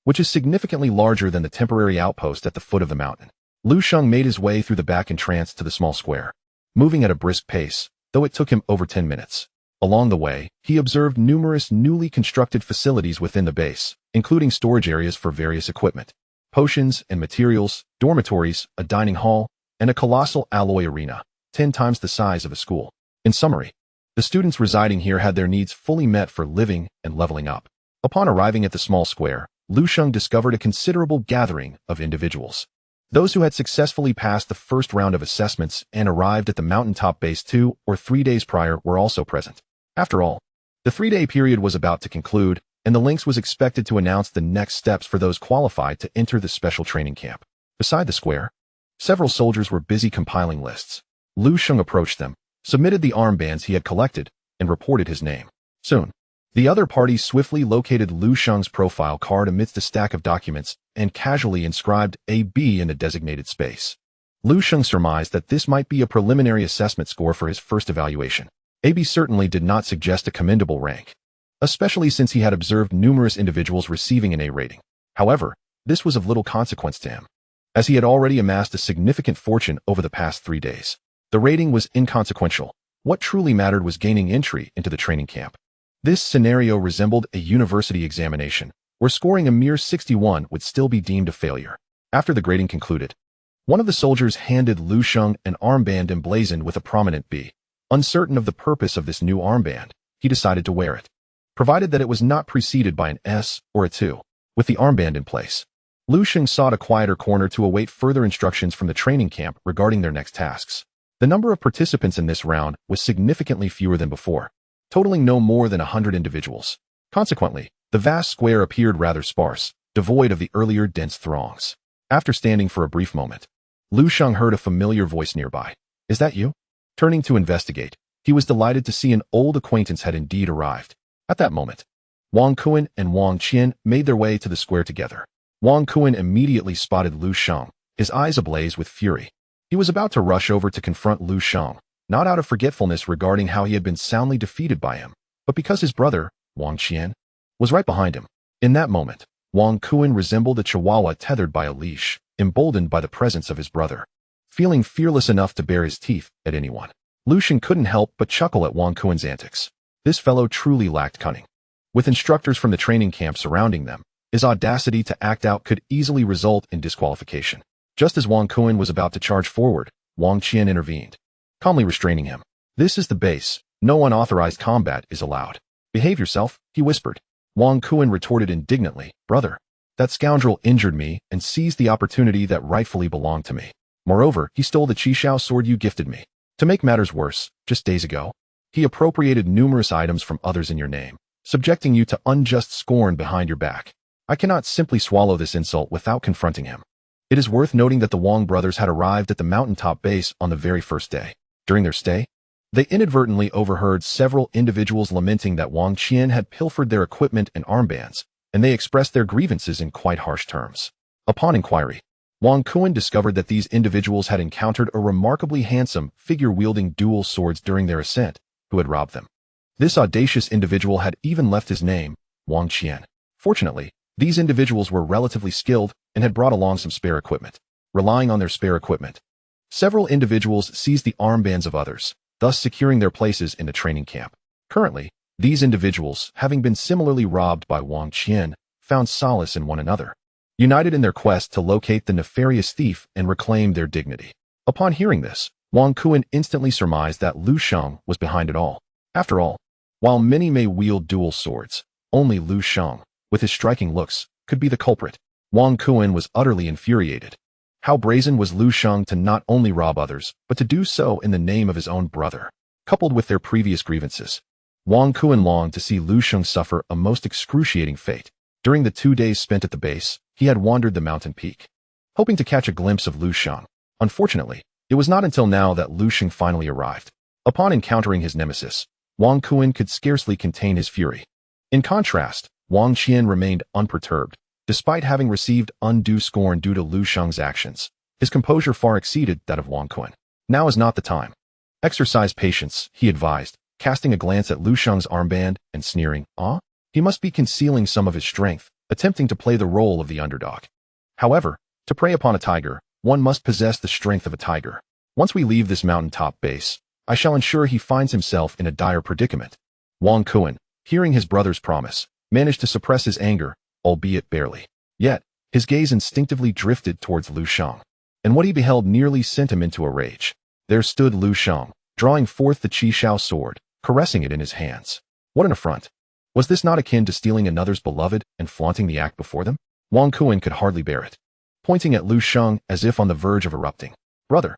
which is significantly larger than the temporary outpost at the foot of the mountain. Lu Sheng made his way through the back entrance to the small square, moving at a brisk pace, though it took him over 10 minutes. Along the way, he observed numerous newly constructed facilities within the base, including storage areas for various equipment, potions and materials, dormitories, a dining hall, and a colossal alloy arena, 10 times the size of a school. In summary, the students residing here had their needs fully met for living and leveling up. Upon arriving at the small square, Lu Sheng discovered a considerable gathering of individuals. Those who had successfully passed the first round of assessments and arrived at the mountaintop base 2 or 3 days prior were also present. After all, the 3-day period was about to conclude, and the Lynx was expected to announce the next steps for those qualified to enter the special training camp. Beside the square, several soldiers were busy compiling lists. Lu Sheng approached them, submitted the armbands he had collected, and reported his name. Soon, the other party swiftly located Lu Sheng's profile card amidst a stack of documents and casually inscribed AB in a designated space. Lu Sheng surmised that this might be a preliminary assessment score for his first evaluation. AB certainly did not suggest a commendable rank, especially since he had observed numerous individuals receiving an A rating. However, this was of little consequence to him, as he had already amassed a significant fortune over the past 3 days. The rating was inconsequential. What truly mattered was gaining entry into the training camp. This scenario resembled a university examination, where scoring a mere 61 would still be deemed a failure. After the grading concluded, one of the soldiers handed Lu Sheng an armband emblazoned with a prominent B. Uncertain of the purpose of this new armband, he decided to wear it, provided that it was not preceded by an S or a 2. With the armband in place, Lu Sheng sought a quieter corner to await further instructions from the training camp regarding their next tasks. The number of participants in this round was significantly fewer than before, totaling no more than 100 individuals. Consequently, the vast square appeared rather sparse, devoid of the earlier dense throngs. After standing for a brief moment, Lu Sheng heard a familiar voice nearby. "Is that you?" Turning to investigate, he was delighted to see an old acquaintance had indeed arrived. At that moment, Wang Kuan and Wang Qian made their way to the square together. Wang Kuan immediately spotted Lu Sheng, his eyes ablaze with fury. He was about to rush over to confront Lu Sheng, not out of forgetfulness regarding how he had been soundly defeated by him, but because his brother, Wang Qian, was right behind him. In that moment, Wang Kuan resembled a chihuahua tethered by a leash, emboldened by the presence of his brother. Feeling fearless enough to bare his teeth at anyone, Lu Sheng couldn't help but chuckle at Wang Kuan's antics. This fellow truly lacked cunning. With instructors from the training camp surrounding them, his audacity to act out could easily result in disqualification. Just as Wang Kuan was about to charge forward, Wang Qian intervened, calmly restraining him. "This is the base. No unauthorized combat is allowed. Behave yourself," he whispered. Wang Kuan retorted indignantly, "Brother, that scoundrel injured me and seized the opportunity that rightfully belonged to me. Moreover, he stole the Qishao sword you gifted me. To make matters worse, just days ago, he appropriated numerous items from others in your name, subjecting you to unjust scorn behind your back. I cannot simply swallow this insult without confronting him." It is worth noting that the Wang brothers had arrived at the mountaintop base on the very first day. During their stay, they inadvertently overheard several individuals lamenting that Wang Qian had pilfered their equipment and armbands, and they expressed their grievances in quite harsh terms. Upon inquiry, Wang Kuan discovered that these individuals had encountered a remarkably handsome figure wielding dual swords during their ascent, who had robbed them. This audacious individual had even left his name, Wang Qian. Fortunately, these individuals were relatively skilled and had brought along some spare equipment. Relying on their spare equipment, several individuals seized the armbands of others, thus securing their places in the training camp. Currently, these individuals, having been similarly robbed by Wang Qian, found solace in one another, united in their quest to locate the nefarious thief and reclaim their dignity. Upon hearing this, Wang Kuan instantly surmised that Lu Sheng was behind it all. After all, while many may wield dual swords, only Lu Sheng, with his striking looks, could be the culprit. Wang Kuan was utterly infuriated. How brazen was Lu Sheng to not only rob others, but to do so in the name of his own brother. Coupled with their previous grievances, Wang Kuan longed to see Lu Sheng suffer a most excruciating fate. During the 2 days spent at the base, he had wandered the mountain peak, hoping to catch a glimpse of Lu Sheng. Unfortunately, it was not until now that Lu Sheng finally arrived. Upon encountering his nemesis, Wang Kuan could scarcely contain his fury. In contrast, Wang Qian remained unperturbed. Despite having received undue scorn due to Lu Sheng's actions, his composure far exceeded that of Wang Kuan. Now is not the time. Exercise patience, he advised, casting a glance at Lu Sheng's armband and sneering, he must be concealing some of his strength, attempting to play the role of the underdog. However, to prey upon a tiger, one must possess the strength of a tiger. Once we leave this mountaintop base, I shall ensure he finds himself in a dire predicament. Wang Kuan, hearing his brother's promise, managed to suppress his anger, albeit barely. Yet, his gaze instinctively drifted towards Lu Sheng, and what he beheld nearly sent him into a rage. There stood Lu Sheng, drawing forth the Qishao sword, caressing it in his hands. What an affront! Was this not akin to stealing another's beloved and flaunting the act before them? Wang Kuan could hardly bear it, pointing at Lu Sheng as if on the verge of erupting. Brother,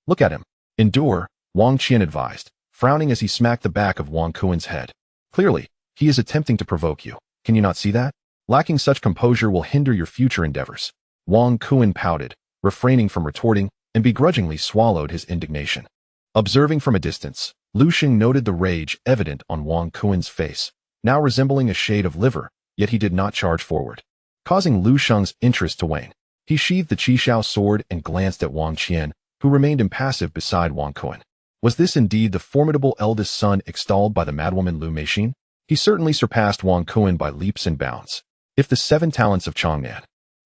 look at him. Endure, Wang Qian advised, frowning as he smacked the back of Wang Kuan's head. Clearly, he is attempting to provoke you. Can you not see that? Lacking such composure will hinder your future endeavors. Wang Kuan pouted, refraining from retorting, and begrudgingly swallowed his indignation. Observing from a distance, Lu Sheng noted the rage evident on Wang Kuan's face, now resembling a shade of liver, yet he did not charge forward, causing Lu Sheng's interest to wane. He sheathed the Qishao sword and glanced at Wang Qian, who remained impassive beside Wang Kuan. Was this indeed the formidable eldest son extolled by the madwoman Lu Meixin? He certainly surpassed Wang Kuan by leaps and bounds. If the 7 talents of Changnan,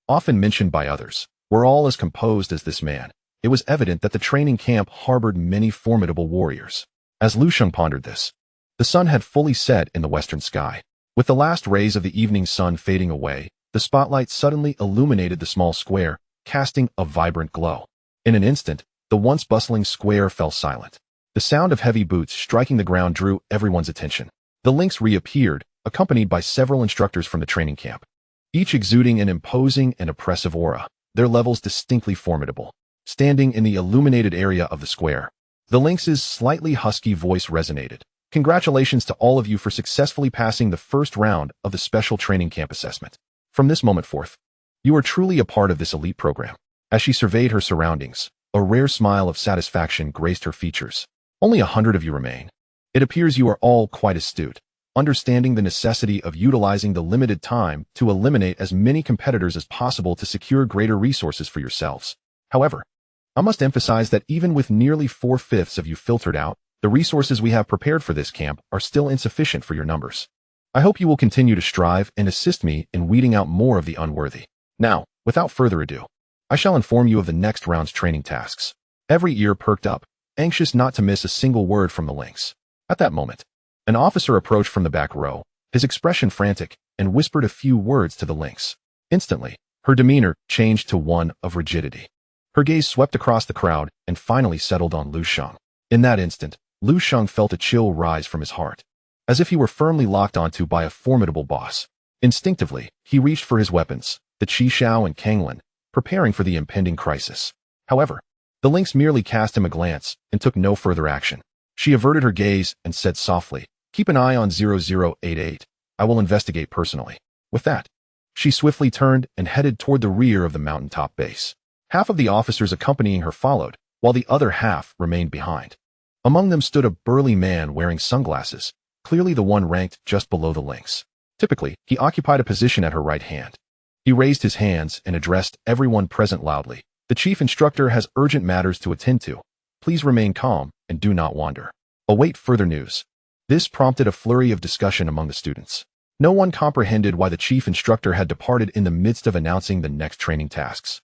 often mentioned by others, were all as composed as this man, it was evident that the training camp harbored many formidable warriors. As Lu Sheng pondered this, the sun had fully set in the western sky. With the last rays of the evening sun fading away, the spotlight suddenly illuminated the small square, casting a vibrant glow. In an instant, the once bustling square fell silent. The sound of heavy boots striking the ground drew everyone's attention. The lynx reappeared, accompanied by several instructors from the training camp, each exuding an imposing and oppressive aura, their levels distinctly formidable. Standing in the illuminated area of the square, the lynx's slightly husky voice resonated. Congratulations to all of you for successfully passing the first round of the special training camp assessment. From this moment forth, you are truly a part of this elite program. As she surveyed her surroundings, a rare smile of satisfaction graced her features. Only 100 of you remain. It appears you are all quite astute, understanding the necessity of utilizing the limited time to eliminate as many competitors as possible to secure greater resources for yourselves. However, I must emphasize that even with nearly 4/5 of you filtered out, the resources we have prepared for this camp are still insufficient for your numbers. I hope you will continue to strive and assist me in weeding out more of the unworthy. Now, without further ado, I shall inform you of the next round's training tasks. Every ear perked up, anxious not to miss a single word from the lynx. At that moment, an officer approached from the back row, his expression frantic, and whispered a few words to the lynx. Instantly, her demeanor changed to one of rigidity. Her gaze swept across the crowd and finally settled on Lu Sheng. In that instant, Lu Sheng felt a chill rise from his heart, as if he were firmly locked onto by a formidable boss. Instinctively, he reached for his weapons, the Qishao and Kanglin, preparing for the impending crisis. However, the lynx merely cast him a glance and took no further action. She averted her gaze and said softly, "Keep an eye on 0088. I will investigate personally." With that, she swiftly turned and headed toward the rear of the mountaintop base. Half of the officers accompanying her followed, while the other half remained behind. Among them stood a burly man wearing sunglasses, clearly the one ranked just below the lynx. Typically, he occupied a position at her right hand. He raised his hands and addressed everyone present loudly. "The chief instructor has urgent matters to attend to. Please remain calm and do not wander. Await further news." This prompted a flurry of discussion among the students. No one comprehended why the chief instructor had departed in the midst of announcing the next training tasks.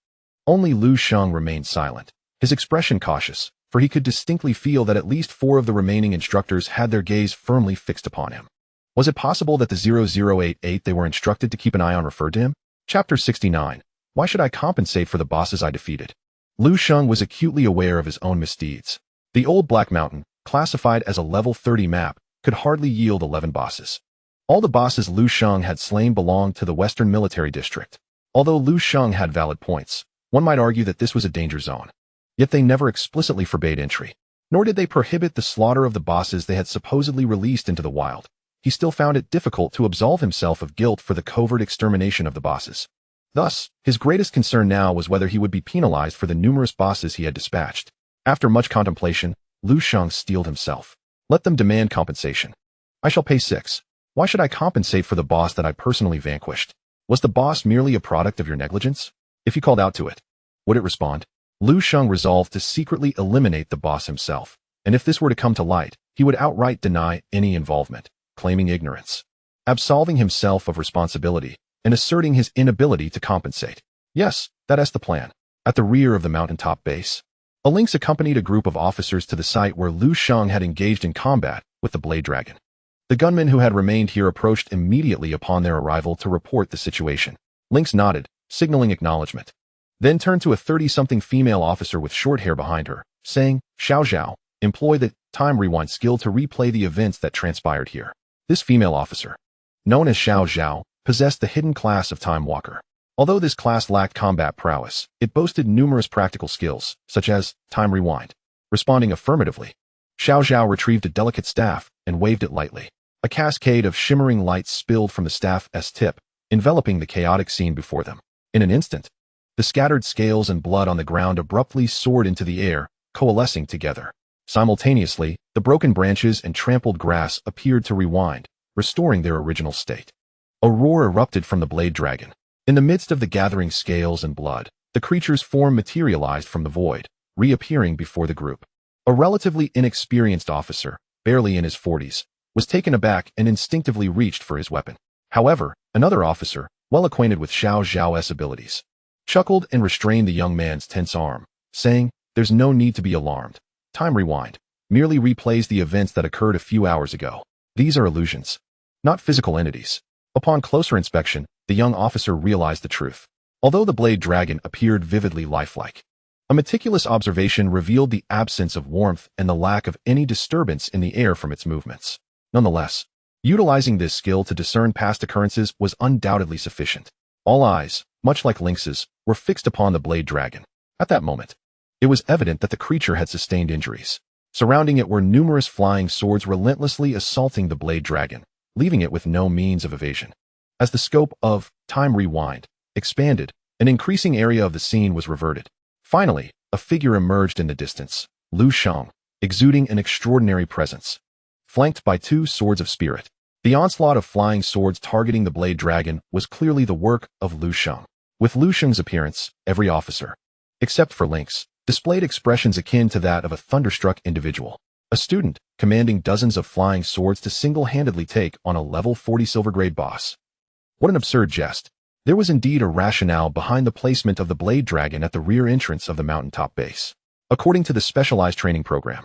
Only Lu Sheng remained silent, his expression cautious, for he could distinctly feel that at least 4 of the remaining instructors had their gaze firmly fixed upon him. Was it possible that the 0088 they were instructed to keep an eye on referred to him? Chapter 69. Why should I compensate for the bosses I defeated? Lu Sheng was acutely aware of his own misdeeds. The old Black Mountain, classified as a level 30 map, could hardly yield 11 bosses. All the bosses Lu Sheng had slain belonged to the Western Military District. Although Lu Sheng had valid points, One might argue that this was a danger zone. Yet they never explicitly forbade entry. Nor did they prohibit the slaughter of the bosses they had supposedly released into the wild. He still found it difficult to absolve himself of guilt for the covert extermination of the bosses. Thus, his greatest concern now was whether he would be penalized for the numerous bosses he had dispatched. After much contemplation, Lu Sheng steeled himself. Let them demand compensation. I shall pay 6. Why should I compensate for the boss that I personally vanquished? Was the boss merely a product of your negligence? If you called out to it, would it respond? Lu Sheng resolved to secretly eliminate the boss himself, and if this were to come to light, he would outright deny any involvement, claiming ignorance, absolving himself of responsibility, and asserting his inability to compensate. Yes, that's the plan. At the rear of the mountaintop base, a lynx accompanied a group of officers to the site where Lu Sheng had engaged in combat with the Blade Dragon. The gunmen who had remained here approached immediately upon their arrival to report the situation. Lynx nodded, signaling acknowledgement, then turned to a 30-something female officer with short hair behind her, saying, Xiao Zhao, employ the time rewind skill to replay the events that transpired here. This female officer, known as Xiao Zhao, possessed the hidden class of Time Walker. Although this class lacked combat prowess, it boasted numerous practical skills, such as time rewind. Responding affirmatively, Xiao Zhao retrieved a delicate staff and waved it lightly. A cascade of shimmering lights spilled from the staff's tip, enveloping the chaotic scene before them. In an instant, the scattered scales and blood on the ground abruptly soared into the air, coalescing together. Simultaneously, the broken branches and trampled grass appeared to rewind, restoring their original state. A roar erupted from the Blade Dragon. In the midst of the gathering scales and blood, the creature's form materialized from the void, reappearing before the group. A relatively inexperienced officer, barely in his 40s, was taken aback and instinctively reached for his weapon. However, another officer, well acquainted with Xiao Zhao's abilities, chuckled and restrained the young man's tense arm, saying, There's no need to be alarmed. Time rewind merely replays the events that occurred a few hours ago. These are illusions, not physical entities. Upon closer inspection, the young officer realized the truth. Although the Blade Dragon appeared vividly lifelike, a meticulous observation revealed the absence of warmth and the lack of any disturbance in the air from its movements. Nonetheless, utilizing this skill to discern past occurrences was undoubtedly sufficient. All eyes, much like lynxes, were fixed upon the Blade Dragon. At that moment, it was evident that the creature had sustained injuries. Surrounding it were numerous flying swords relentlessly assaulting the Blade Dragon, leaving it with no means of evasion. As the scope of time rewind expanded, an increasing area of the scene was reverted. Finally, a figure emerged in the distance, Lu Sheng, exuding an extraordinary presence. Flanked by 2 swords of spirit, the onslaught of flying swords targeting the Blade Dragon was clearly the work of Lu Sheng. With Lu Sheng's appearance, every officer, except for Lynx, displayed expressions akin to that of a thunderstruck individual. A student, commanding dozens of flying swords to single-handedly take on a level 40 silver-grade boss. What an absurd jest. There was indeed a rationale behind the placement of the Blade Dragon at the rear entrance of the mountaintop base. According to the specialized training program,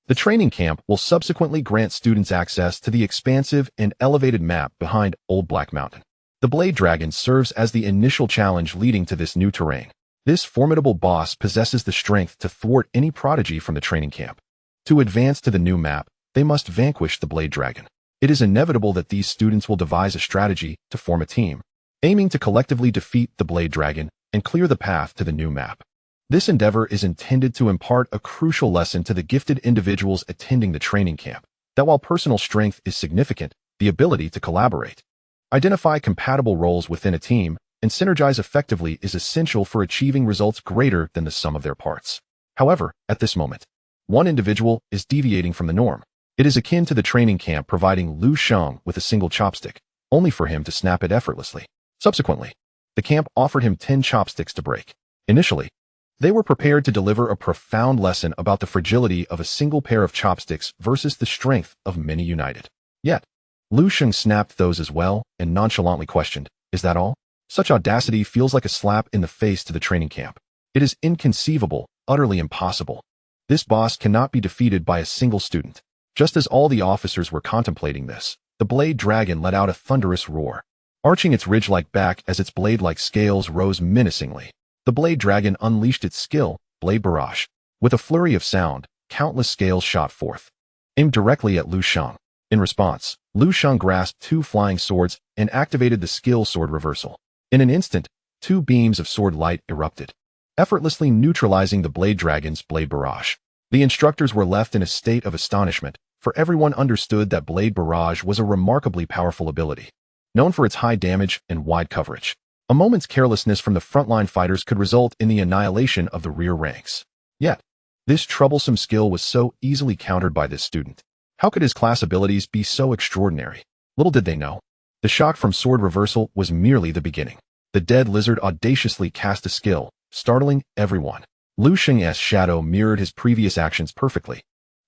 the training camp will subsequently grant students access to the expansive and elevated map behind Old Black Mountain. The Blade Dragon serves as the initial challenge leading to this new terrain. This formidable boss possesses the strength to thwart any prodigy from the training camp. To advance to the new map, they must vanquish the Blade Dragon. It is inevitable that these students will devise a strategy to form a team, aiming to collectively defeat the Blade Dragon and clear the path to the new map. This endeavor is intended to impart a crucial lesson to the gifted individuals attending the training camp, that while personal strength is significant, the ability to collaborate, identify compatible roles within a team, and synergize effectively is essential for achieving results greater than the sum of their parts. However, at this moment, one individual is deviating from the norm. It is akin to the training camp providing Lu Sheng with a single chopstick, only for him to snap it effortlessly. Subsequently, the camp offered him 10 chopsticks to break. Initially, they were prepared to deliver a profound lesson about the fragility of a single pair of chopsticks versus the strength of many united. Yet, Lu Sheng snapped those as well and nonchalantly questioned, Is that all? Such audacity feels like a slap in the face to the training camp. It is inconceivable, utterly impossible. This boss cannot be defeated by a single student. Just as all the officers were contemplating this, the Blade Dragon let out a thunderous roar, arching its ridge-like back as its blade-like scales rose menacingly. The Blade Dragon unleashed its skill, Blade Barrage. With a flurry of sound, countless scales shot forth, aimed directly at Lu Sheng. In response, Lu Sheng grasped 2 flying swords and activated the skill sword reversal. In an instant, 2 beams of sword light erupted, effortlessly neutralizing the Blade Dragon's blade barrage. The instructors were left in a state of astonishment, for everyone understood that Blade Barrage was a remarkably powerful ability, known for its high damage and wide coverage. A moment's carelessness from the frontline fighters could result in the annihilation of the rear ranks. Yet, this troublesome skill was so easily countered by this student. How could his class abilities be so extraordinary? Little did they know. The shock from sword reversal was merely the beginning. The dead lizard audaciously cast a skill, startling everyone. Lu Sheng's shadow mirrored his previous actions perfectly,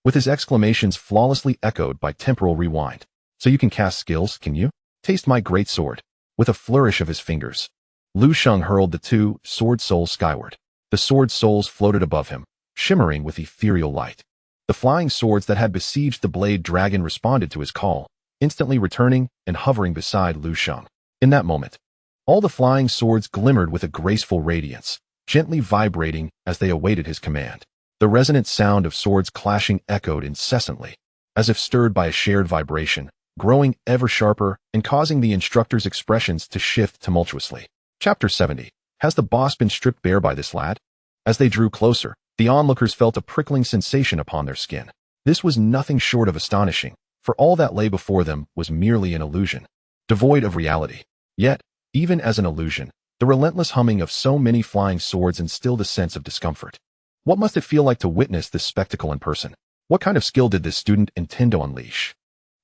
with his exclamations flawlessly echoed by temporal rewind. So you can cast skills, can you? Taste my great sword. With a flourish of his fingers, Lu Sheng hurled the two sword souls skyward. The sword souls floated above him, shimmering with ethereal light. The flying swords that had besieged the Blade Dragon responded to his call, instantly returning and hovering beside Lu Sheng. In that moment, all the flying swords glimmered with a graceful radiance, gently vibrating as they awaited his command. The resonant sound of swords clashing echoed incessantly, as if stirred by a shared vibration, growing ever sharper and causing the instructor's expressions to shift tumultuously. Chapter 70. Has the boss been stripped bare by this lad? As they drew closer, the onlookers felt a prickling sensation upon their skin. This was nothing short of astonishing, for all that lay before them was merely an illusion, devoid of reality. Yet, even as an illusion, the relentless humming of so many flying swords instilled a sense of discomfort. What must it feel like to witness this spectacle in person? What kind of skill did this student intend to unleash?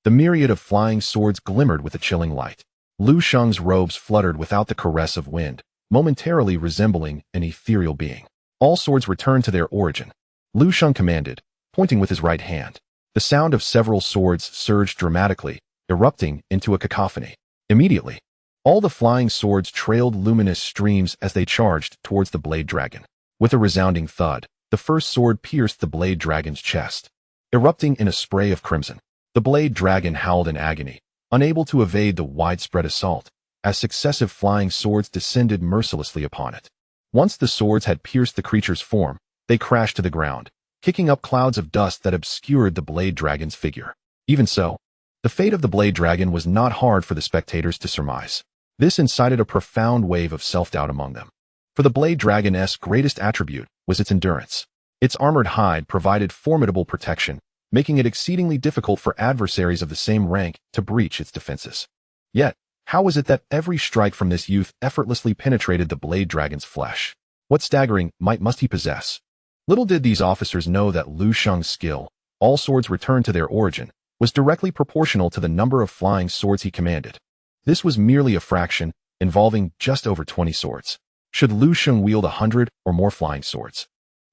The myriad of flying swords glimmered with a chilling light. Lu Sheng's robes fluttered without the caress of wind, momentarily resembling an ethereal being. All swords returned to their origin. Lu Sheng commanded, pointing with his right hand. The sound of several swords surged dramatically, erupting into a cacophony. Immediately, all the flying swords trailed luminous streams as they charged towards the Blade Dragon. With a resounding thud, the first sword pierced the Blade Dragon's chest, erupting in a spray of crimson. The Blade Dragon howled in agony, unable to evade the widespread assault, as successive flying swords descended mercilessly upon it. Once the swords had pierced the creature's form, they crashed to the ground, kicking up clouds of dust that obscured the Blade Dragon's figure. Even so, the fate of the Blade Dragon was not hard for the spectators to surmise. This incited a profound wave of self-doubt among them. For the Blade Dragon's greatest attribute was its endurance. Its armored hide provided formidable protection, making it exceedingly difficult for adversaries of the same rank to breach its defenses. Yet, how was it that every strike from this youth effortlessly penetrated the Blade Dragon's flesh? What staggering might must he possess? Little did these officers know that Lu Sheng's skill, all swords returned to their origin, was directly proportional to the number of flying swords he commanded. This was merely a fraction, involving just over 20 swords. Should Lu Sheng wield 100 or more flying swords,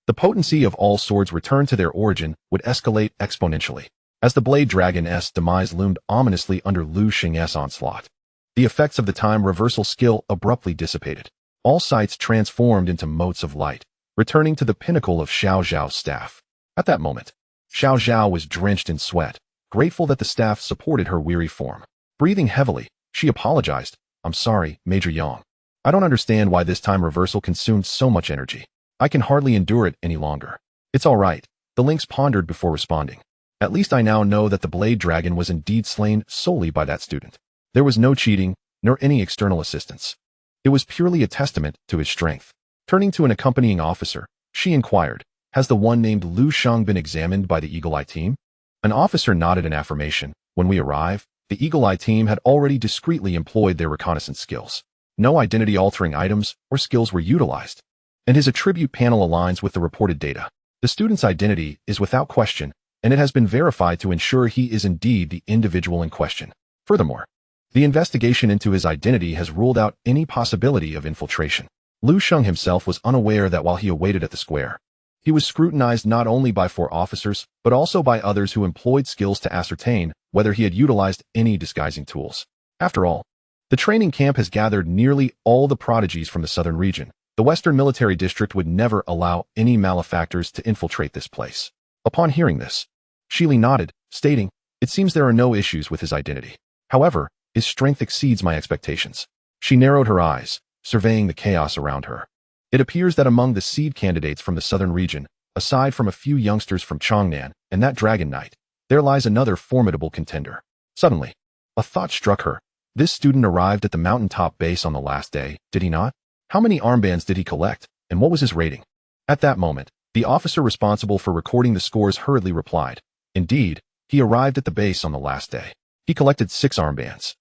the potency of all swords returned to their origin would escalate exponentially. As the Blade Dragon's demise loomed ominously under Lu Sheng's onslaught, the effects of the time reversal skill abruptly dissipated. All sights transformed into motes of light, returning to the pinnacle of Xiao Zhao's staff. At that moment, Xiao Zhao was drenched in sweat, grateful that the staff supported her weary form. Breathing heavily, she apologized. "I'm sorry, Major Yang. I don't understand why this time reversal consumed so much energy. I can hardly endure it any longer." "It's all right," the lynx pondered before responding. "At least I now know that the Blade Dragon was indeed slain solely by that student. There was no cheating, nor any external assistance. It was purely a testament to his strength." Turning to an accompanying officer, she inquired, "Has the one named Lu Sheng been examined by the Eagle Eye team?" An officer nodded in affirmation. When we arrived, the Eagle Eye team had already discreetly employed their reconnaissance skills. No identity-altering items or skills were utilized, and his attribute panel aligns with the reported data. The student's identity is without question, and it has been verified to ensure he is indeed the individual in question. Furthermore, the investigation into his identity has ruled out any possibility of infiltration. Lu Sheng himself was unaware that while he awaited at the square, he was scrutinized not only by 4 officers, but also by others who employed skills to ascertain whether he had utilized any disguising tools. After all, the training camp has gathered nearly all the prodigies from the southern region. The Western Military District would never allow any malefactors to infiltrate this place. Upon hearing this, Shili nodded, stating, "It seems there are no issues with his identity. However, his strength exceeds my expectations." She narrowed her eyes, surveying the chaos around her. It appears that among the seed candidates from the southern region, aside from a few youngsters from Changnan and that Dragon Knight, there lies another formidable contender. Suddenly, a thought struck her. This student arrived at the mountaintop base on the last day, did he not? How many armbands did he collect, And what was his rating? At that moment, the officer responsible for recording the scores hurriedly replied. Indeed, he arrived at the base on the last day. He collected 6 armbands,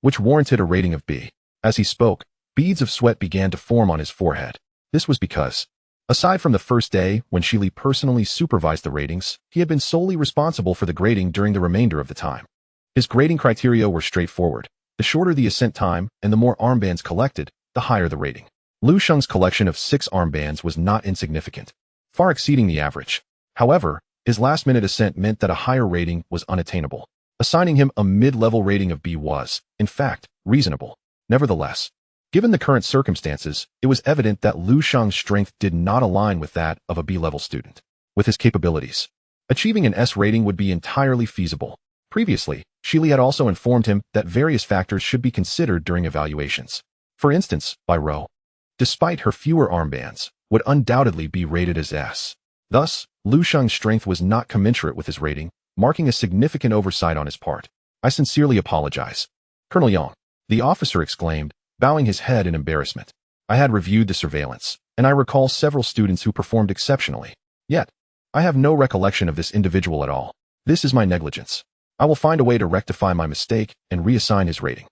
which warranted a rating of B. As he spoke, beads of sweat began to form on his forehead. This was because, aside from the first day when Shili personally supervised the ratings, he had been solely responsible for the grading during the remainder of the time. His grading criteria were straightforward. The shorter the ascent time and the more armbands collected, the higher the rating. Lu Sheng's collection of 6 armbands was not insignificant, far exceeding the average. However, his last-minute ascent meant that a higher rating was unattainable. Assigning him a mid-level rating of B was, in fact, reasonable. Nevertheless, given the current circumstances, it was evident that Lu Sheng's strength did not align with that of a B-level student. With his capabilities, achieving an S rating would be entirely feasible. Previously, Shili had also informed him that various factors should be considered during evaluations. For instance, Bai Rou, despite her fewer armbands, would undoubtedly be rated as S. Thus, Lu Sheng's strength was not commensurate with his rating, marking a significant oversight on his part. I sincerely apologize, Colonel Yang, the officer exclaimed, bowing his head in embarrassment. I had reviewed the surveillance, and I recall several students who performed exceptionally. Yet, I have no recollection of this individual at all. This is my negligence. I will find a way to rectify my mistake and reassign his rating.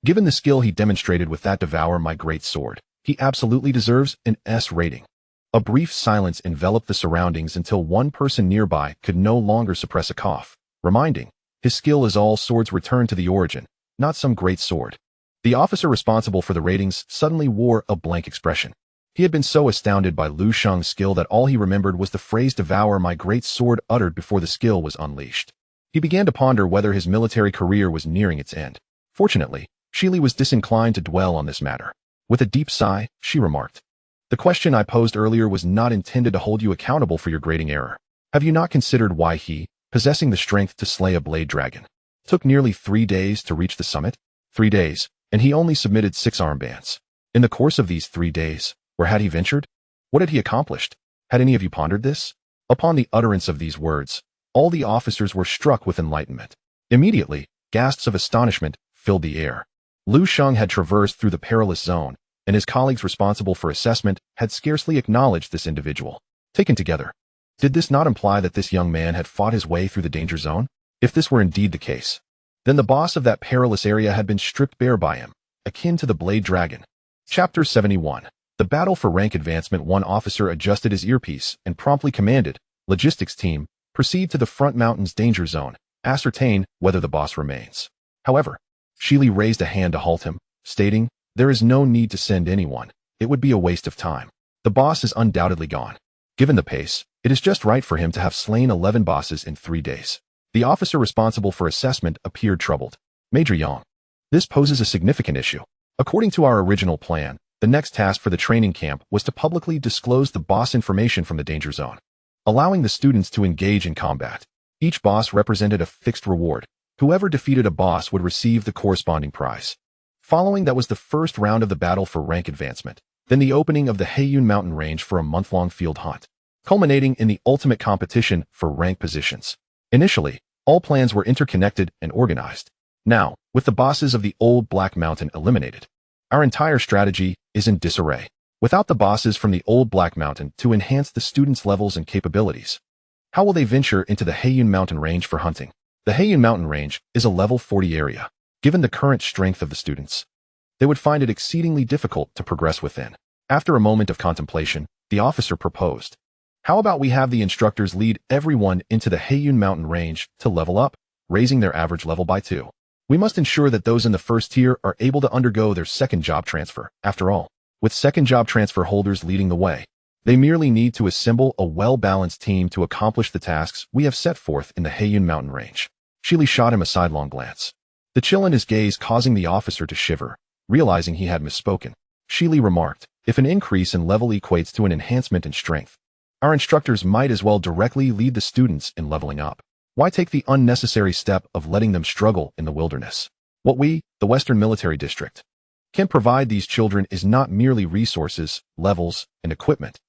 Given the skill he demonstrated with that devour my great sword, he absolutely deserves an S rating. A brief silence enveloped the surroundings until one person nearby could no longer suppress a cough, reminding, his skill is all swords return to the origin, not some great sword. The officer responsible for the ratings suddenly wore a blank expression. He had been so astounded by Lu Sheng's skill that all he remembered was the phrase devour my great sword uttered before the skill was unleashed. He began to ponder whether his military career was nearing its end. Fortunately, Shili was disinclined to dwell on this matter. With a deep sigh, she remarked, the question I posed earlier was not intended to hold you accountable for your grading error. Have you not considered why he, possessing the strength to slay a blade dragon, took nearly 3 days to reach the summit? 3 days, and he only submitted 6 armbands. In the course of these 3 days, where had he ventured? What had he accomplished? Had any of you pondered this? Upon the utterance of these words, all the officers were struck with enlightenment. Immediately, gasps of astonishment filled the air. Lu Sheng had traversed through the perilous zone, and his colleagues responsible for assessment had scarcely acknowledged this individual. Taken together, did this not imply that this young man had fought his way through the danger zone? If this were indeed the case, then the boss of that perilous area had been stripped bare by him, akin to the Blade Dragon. Chapter 71. The battle for rank advancement. One officer adjusted his earpiece and promptly commanded, logistics team, proceed to the front mountain's danger zone, ascertain whether the boss remains. However, Shili raised a hand to halt him, stating, there is no need to send anyone. It would be a waste of time. The boss is undoubtedly gone. Given the pace, it is just right for him to have slain 11 bosses in 3 days. The officer responsible for assessment appeared troubled. Major Yang, this poses a significant issue. According to our original plan, the next task for the training camp was to publicly disclose the boss information from the danger zone, allowing the students to engage in combat. Each boss represented a fixed reward. Whoever defeated a boss would receive the corresponding prize. Following that was the first round of the battle for rank advancement, then the opening of the Heiyun mountain range for a month-long field hunt, culminating in the ultimate competition for rank positions. Initially, all plans were interconnected and organized. Now, with the bosses of the old Black Mountain eliminated, our entire strategy is in disarray. Without the bosses from the old Black Mountain to enhance the students' levels and capabilities, how will they venture into the Heiyun mountain range for hunting? The Heiyun mountain range is a level 40 area. Given the current strength of the students, they would find it exceedingly difficult to progress within. After a moment of contemplation, the officer proposed, how about we have the instructors lead everyone into the Heiyun mountain range to level up, raising their average level by 2. We must ensure that those in the first tier are able to undergo their second job transfer. After all, with second job transfer holders leading the way, they merely need to assemble a well-balanced team to accomplish the tasks we have set forth in the Heiyun mountain range. Shili shot him a sidelong glance, the chill in his gaze causing the officer to shiver. Realizing he had misspoken, Shili remarked, if an increase in level equates to an enhancement in strength, our instructors might as well directly lead the students in leveling up. Why take the unnecessary step of letting them struggle in the wilderness? What we, the Western Military District, can provide these children is not merely resources, levels, and equipment,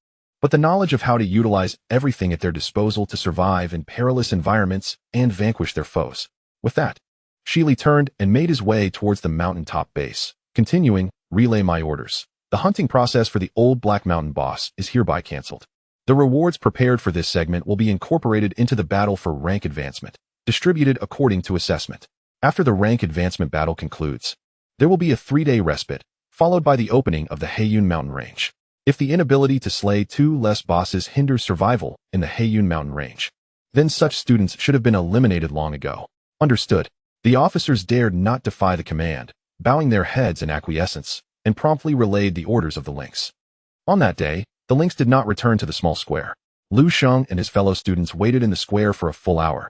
but the knowledge of how to utilize everything at their disposal to survive in perilous environments and vanquish their foes. With that, Shili turned and made his way towards the mountaintop base, continuing, relay my orders. The hunting process for the old Black Mountain boss is hereby cancelled. The rewards prepared for this segment will be incorporated into the battle for rank advancement, distributed according to assessment. After the rank advancement battle concludes, there will be a 3-day respite, followed by the opening of the Heiyun Mountain Range. If the inability to slay 2 less bosses hinders survival in the Heiyun Mountain Range, then such students should have been eliminated long ago. Understood. The officers dared not defy the command, bowing their heads in acquiescence, and promptly relayed the orders of the lynx. On that day, the lynx did not return to the small square. Lu Sheng and his fellow students waited in the square for a full hour,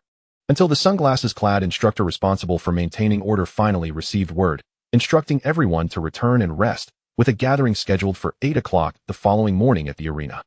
until the sunglasses-clad instructor responsible for maintaining order finally received word, instructing everyone to return and rest, with a gathering scheduled for 8 o'clock the following morning at the arena.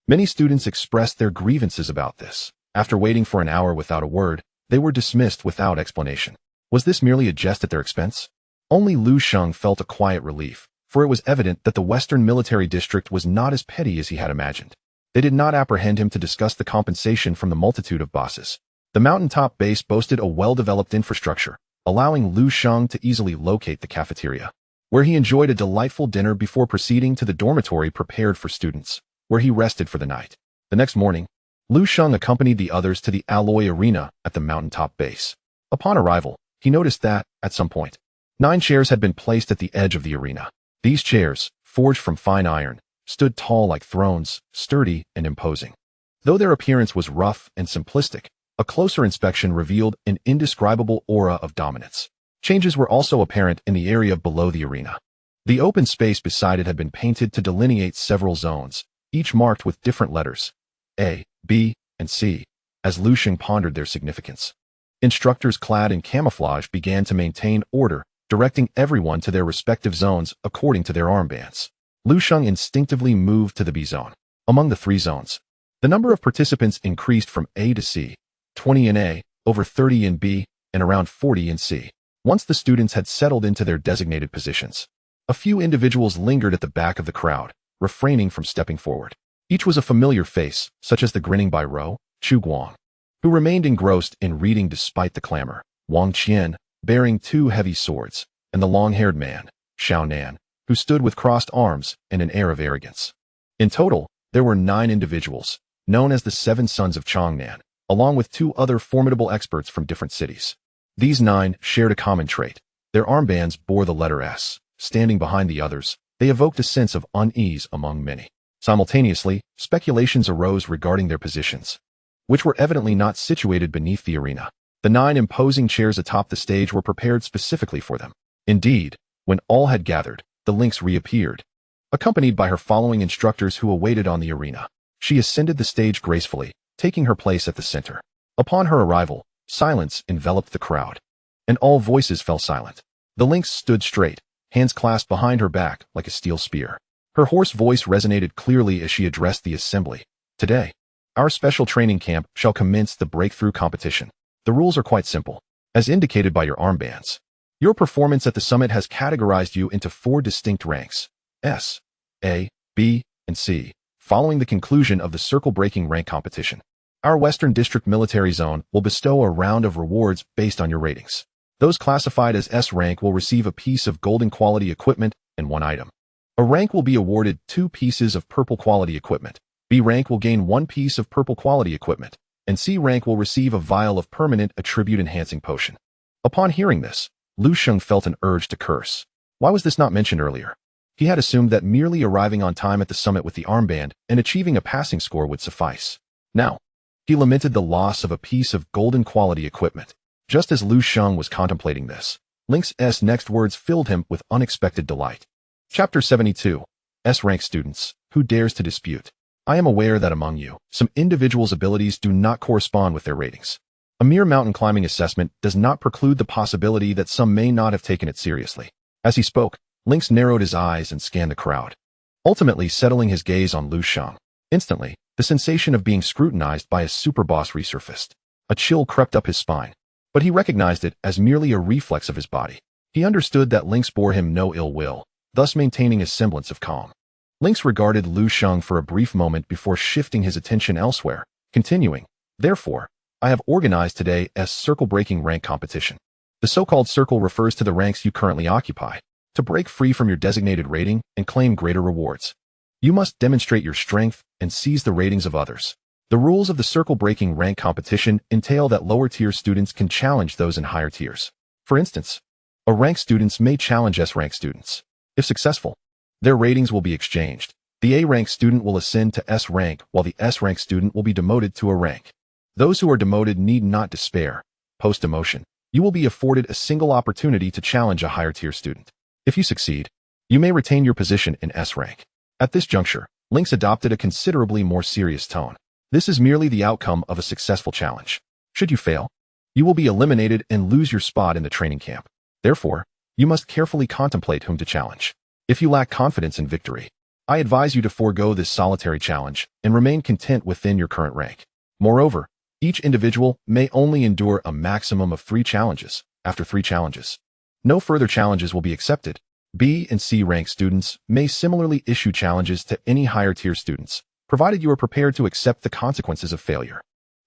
Many students expressed their grievances about this. After waiting for an hour without a word, they were dismissed without explanation. Was this merely a jest at their expense? Only Lu Sheng felt a quiet relief, for it was evident that the Western Military District was not as petty as he had imagined. They did not apprehend him to discuss the compensation from the multitude of bosses. The mountaintop base boasted a well-developed infrastructure, allowing Lu Sheng to easily locate the cafeteria, where he enjoyed a delightful dinner before proceeding to the dormitory prepared for students, where he rested for the night. The next morning, Lu Sheng accompanied the others to the alloy arena at the mountaintop base. Upon arrival, he noticed that, at some point, 9 chairs had been placed at the edge of the arena. These chairs, forged from fine iron, stood tall like thrones, sturdy and imposing. Though their appearance was rough and simplistic, a closer inspection revealed an indescribable aura of dominance. Changes were also apparent in the area below the arena. The open space beside it had been painted to delineate several zones, each marked with different letters, A, B, and C, as Lu Sheng pondered their significance. Instructors clad in camouflage began to maintain order, directing everyone to their respective zones according to their armbands. Lu Sheng instinctively moved to the B zone. Among the 3 zones, the number of participants increased from A to C, 20 in A, over 30 in B, and around 40 in C. Once the students had settled into their designated positions, a few individuals lingered at the back of the crowd, refraining from stepping forward. Each was a familiar face, such as the grinning Bai Rou, Chu Guang, who remained engrossed in reading despite the clamor, Wang Qian, bearing 2 heavy swords, and the long-haired man, Xiao Nan, who stood with crossed arms and an air of arrogance. In total, there were 9 individuals, known as the 7 Sons of Changnan, along with 2 other formidable experts from different cities. These 9 shared a common trait. Their armbands bore the letter S. Standing behind the others, they evoked a sense of unease among many. Simultaneously, speculations arose regarding their positions, which were evidently not situated beneath the arena. The 9 imposing chairs atop the stage were prepared specifically for them. Indeed, when all had gathered, the lynx reappeared, accompanied by her following instructors who awaited on the arena. She ascended the stage gracefully, taking her place at the center. Upon her arrival, silence enveloped the crowd, and all voices fell silent. The lynx stood straight, hands clasped behind her back like a steel spear. Her hoarse voice resonated clearly as she addressed the assembly. Today, our special training camp shall commence the breakthrough competition. The rules are quite simple, as indicated by your armbands. Your performance at the summit has categorized you into 4 distinct ranks, S, A, B, and C, following the conclusion of the circle-breaking rank competition. Our Western District Military Zone will bestow a round of rewards based on your ratings. Those classified as S rank will receive a piece of golden quality equipment and 1 item. A rank will be awarded 2 pieces of purple quality equipment. B rank will gain 1 piece of purple quality equipment, and C rank will receive a vial of permanent attribute-enhancing potion. Upon hearing this, Lu Sheng felt an urge to curse. Why was this not mentioned earlier? He had assumed that merely arriving on time at the summit with the armband and achieving a passing score would suffice. Now, he lamented the loss of a piece of golden quality equipment. Just as Lu Sheng was contemplating this, Link's next words filled him with unexpected delight. Chapter 72. S-rank students, who dares to dispute? I am aware that among you, some individuals' abilities do not correspond with their ratings. A mere mountain climbing assessment does not preclude the possibility that some may not have taken it seriously. As he spoke, Lynx narrowed his eyes and scanned the crowd, ultimately settling his gaze on Lu Sheng. Instantly, the sensation of being scrutinized by a super boss resurfaced. A chill crept up his spine, but he recognized it as merely a reflex of his body. He understood that Lynx bore him no ill will, thus maintaining a semblance of calm. Lynx regarded Lu Sheng for a brief moment before shifting his attention elsewhere, continuing, "Therefore, I have organized today a circle-breaking rank competition. The so-called circle refers to the ranks you currently occupy. to break free from your designated rating and claim greater rewards. You must demonstrate your strength and seize the ratings of others. The rules of the circle-breaking rank competition entail that lower-tier students can challenge those in higher tiers. For instance, A-rank students may challenge S-rank students. If successful, their ratings will be exchanged. The A-rank student will ascend to S-rank, while the S-rank student will be demoted to A-rank. Those who are demoted need not despair. Post-demotion, you will be afforded a single opportunity to challenge a higher-tier student. If you succeed, you may retain your position in S-rank. At this juncture, Lynx adopted a considerably more serious tone. This is merely the outcome of a successful challenge. Should you fail, you will be eliminated and lose your spot in the training camp. Therefore, you must carefully contemplate whom to challenge. If you lack confidence in victory, I advise you to forego this solitary challenge and remain content within your current rank. Moreover, each individual may only endure a maximum of 3 challenges. After 3 challenges, no further challenges will be accepted. B and C rank students may similarly issue challenges to any higher tier students, provided you are prepared to accept the consequences of failure.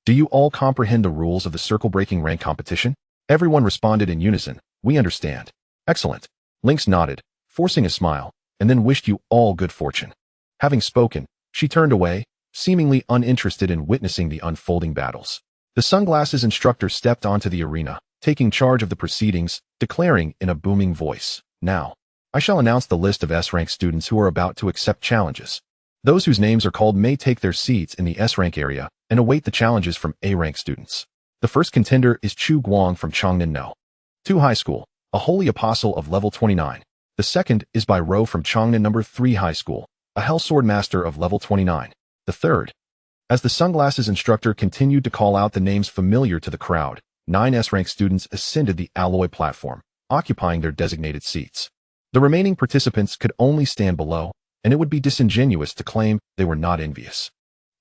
Do you all comprehend the rules of the circle-breaking rank competition? Everyone responded in unison. We understand. Excellent. Lynx nodded, forcing a smile, and then wished you all good fortune. Having spoken, she turned away, seemingly uninterested in witnessing the unfolding battles. The sunglasses instructor stepped onto the arena, taking charge of the proceedings, declaring in a booming voice, "Now, I shall announce the list of S-rank students who are about to accept challenges. Those whose names are called may take their seats in the S-rank area and await the challenges from A-rank students. The first contender is Chu Guang from Chongnan No. 2 High School, a holy apostle of level 29. The second is Bai Rou from Chongnan No. 3 High School, a hell sword master of level 29. The third." As the sunglasses instructor continued to call out the names familiar to the crowd, 9 S-rank students ascended the alloy platform, occupying their designated seats. The remaining participants could only stand below, and it would be disingenuous to claim they were not envious.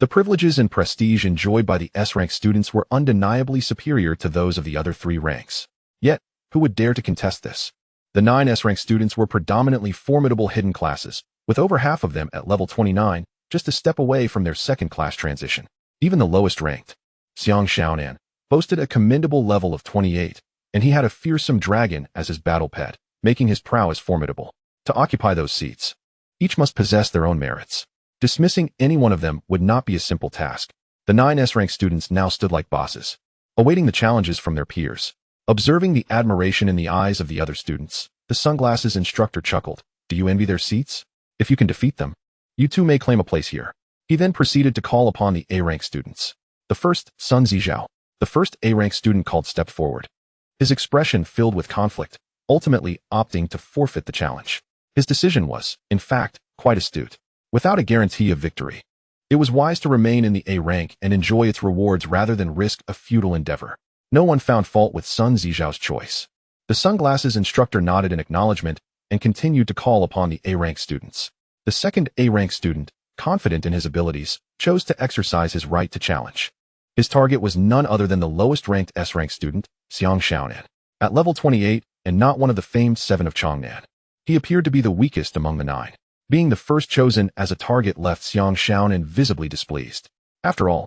The privileges and prestige enjoyed by the S-rank students were undeniably superior to those of the other 3 ranks. Yet, who would dare to contest this? The 9 S-rank students were predominantly formidable hidden classes, with over half of them at level 29, just a step away from their second-class transition. Even the lowest-ranked, Xiang Xiaonan, boasted a commendable level of 28, and he had a fearsome dragon as his battle pet, making his prowess formidable. To occupy those seats, each must possess their own merits. Dismissing any one of them would not be a simple task. The 9 S-rank students now stood like bosses, awaiting the challenges from their peers. Observing the admiration in the eyes of the other students, the sunglasses instructor chuckled. "Do you envy their seats? If you can defeat them, you too may claim a place here." He then proceeded to call upon the A-rank students. The first, Sun Zizhao, the first A-rank student called, stepped forward. His expression filled with conflict, ultimately opting to forfeit the challenge. His decision was, in fact, quite astute. Without a guarantee of victory, it was wise to remain in the A rank and enjoy its rewards rather than risk a futile endeavor. No one found fault with Sun Zizhao's choice. The sunglasses instructor nodded in acknowledgement and continued to call upon the A rank students. The second A rank student, confident in his abilities, chose to exercise his right to challenge. His target was none other than the lowest-ranked S-rank student, Xiang Xiaonan. At level 28, and not one of the famed 7 of Chongnan, he appeared to be the weakest among the 9. Being the first chosen as a target left Xiang Xiaonan visibly displeased. After all,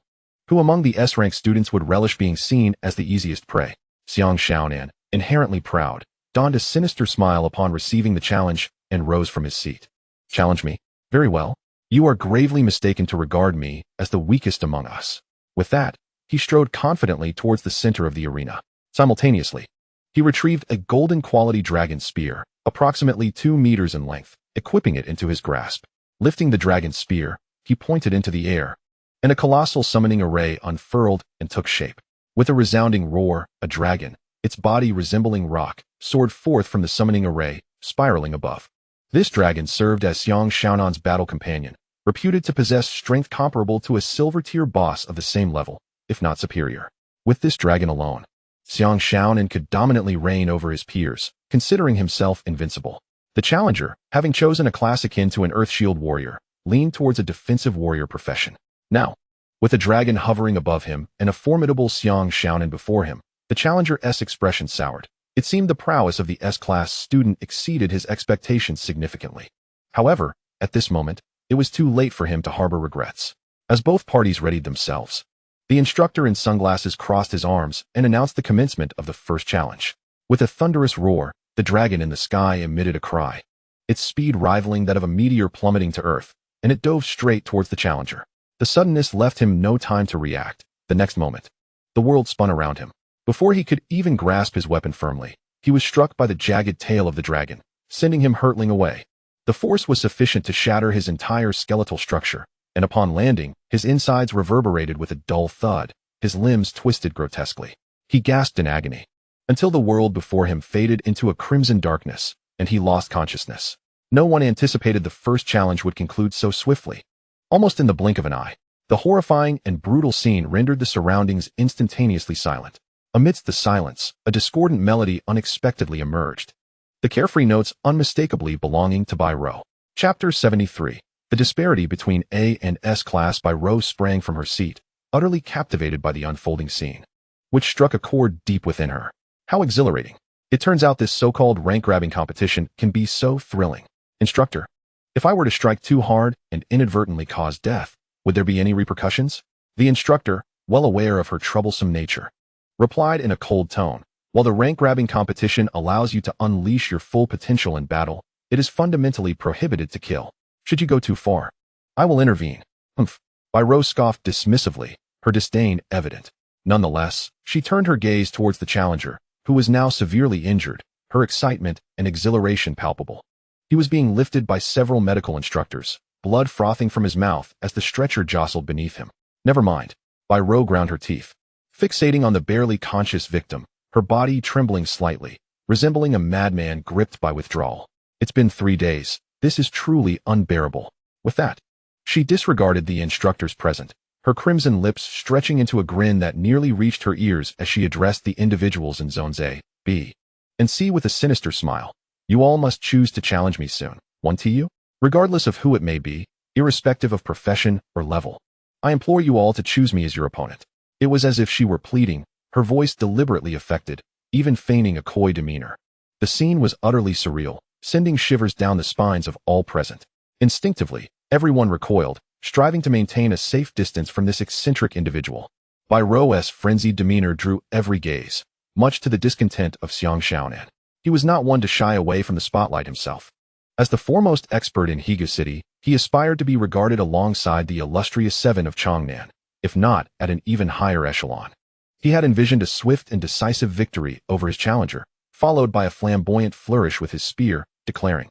who among the S-rank students would relish being seen as the easiest prey? Xiang Xiaonan, inherently proud, donned a sinister smile upon receiving the challenge and rose from his seat. "Challenge me? Very well. You are gravely mistaken to regard me as the weakest among us." With that, he strode confidently towards the center of the arena. Simultaneously, he retrieved a golden-quality dragon spear, approximately 2 meters in length, equipping it into his grasp. Lifting the dragon spear, he pointed into the air, and a colossal summoning array unfurled and took shape. With a resounding roar, a dragon, its body resembling rock, soared forth from the summoning array, spiraling above. This dragon served as Xiang Xiaonan's battle companion, reputed to possess strength comparable to a silver-tier boss of the same level, if not superior. With this dragon alone, Xiang Xiaonan could dominantly reign over his peers, considering himself invincible. The challenger, having chosen a class akin to an Earth Shield warrior, leaned towards a defensive warrior profession. Now, with a dragon hovering above him and a formidable Xiang Xiaonan before him, the challenger's expression soured. It seemed the prowess of the S-class student exceeded his expectations significantly. However, at this moment, it was too late for him to harbor regrets. As both parties readied themselves, the instructor in sunglasses crossed his arms and announced the commencement of the first challenge. With a thunderous roar, The dragon in the sky emitted a cry, its speed rivaling that of a meteor plummeting to Earth, and it dove straight towards the challenger. The suddenness left him no time to react. The next moment, the world spun around him. Before he could even grasp his weapon firmly, he was struck by the jagged tail of the dragon, sending him hurtling away. The force was sufficient to shatter his entire skeletal structure, and upon landing, his insides reverberated with a dull thud, his limbs twisted grotesquely. He gasped in agony, until the world before him faded into a crimson darkness, and he lost consciousness. No one anticipated the first challenge would conclude so swiftly. Almost in the blink of an eye, the horrifying and brutal scene rendered the surroundings instantaneously silent. Amidst the silence, a discordant melody unexpectedly emerged, the carefree notes unmistakably belonging to Bai Rou. Chapter 73. The disparity between A and S class. Bai Rou sprang from her seat, utterly captivated by the unfolding scene, which struck a chord deep within her. How exhilarating. It turns out this so-called rank-grabbing competition can be so thrilling. Instructor, if I were to strike too hard and inadvertently cause death, would there be any repercussions? The instructor, well aware of her troublesome nature, replied in a cold tone. While the rank-grabbing competition allows you to unleash your full potential in battle, it is fundamentally prohibited to kill. Should you go too far, I will intervene. Humph. Bai Rou scoffed dismissively, her disdain evident. Nonetheless, she turned her gaze towards the challenger, who was now severely injured, her excitement and exhilaration palpable. He was being lifted by several medical instructors, blood frothing from his mouth as the stretcher jostled beneath him. Never mind. Bai Rou ground her teeth, fixating on the barely conscious victim, her body trembling slightly, resembling a madman gripped by withdrawal. It's been 3 days. This is truly unbearable. With that, she disregarded the instructors present, her crimson lips stretching into a grin that nearly reached her ears as she addressed the individuals in zones A, B, and C with a sinister smile. You all must choose to challenge me soon. 1 TU? Regardless of who it may be, irrespective of profession or level. I implore you all to choose me as your opponent. It was as if she were pleading, her voice deliberately affected, even feigning a coy demeanor. The scene was utterly surreal, sending shivers down the spines of all present. Instinctively, everyone recoiled, striving to maintain a safe distance from this eccentric individual. Bai Rou's frenzied demeanor drew every gaze, much to the discontent of Xiang Xiaonan. He was not one to shy away from the spotlight himself. As the foremost expert in Higa City, he aspired to be regarded alongside the illustrious Seven of Changnan, if not at an even higher echelon. He had envisioned a swift and decisive victory over his challenger, followed by a flamboyant flourish with his spear, declaring,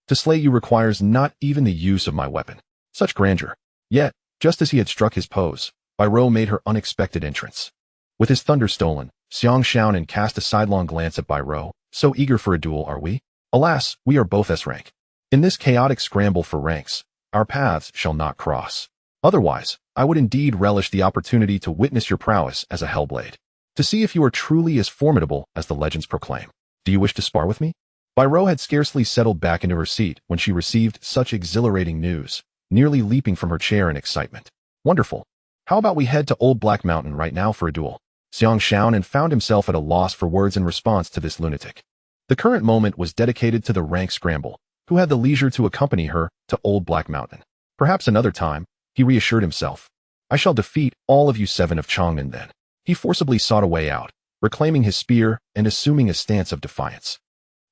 "To slay you requires not even the use of my weapon." Such grandeur. Yet, just as he had struck his pose, Bai Rou made her unexpected entrance. With his thunder stolen, Xiang Xiaonan cast a sidelong glance at Bai Rou. So eager for a duel, are we? Alas, we are both S rank. In this chaotic scramble for ranks, our paths shall not cross. Otherwise, I would indeed relish the opportunity to witness your prowess as a Hellblade, to see if you are truly as formidable as the legends proclaim. Do you wish to spar with me? Bai Rou had scarcely settled back into her seat when she received such exhilarating news, nearly leaping from her chair in excitement. Wonderful. How about we head to Old Black Mountain right now for a duel? Xiang Xiaonan found himself at a loss for words in response to this lunatic. The current moment was dedicated to the rank scramble, who had the leisure to accompany her to Old Black Mountain. Perhaps another time, he reassured himself. I shall defeat all of you Seven of Changnan then. He forcibly sought a way out, reclaiming his spear and assuming a stance of defiance.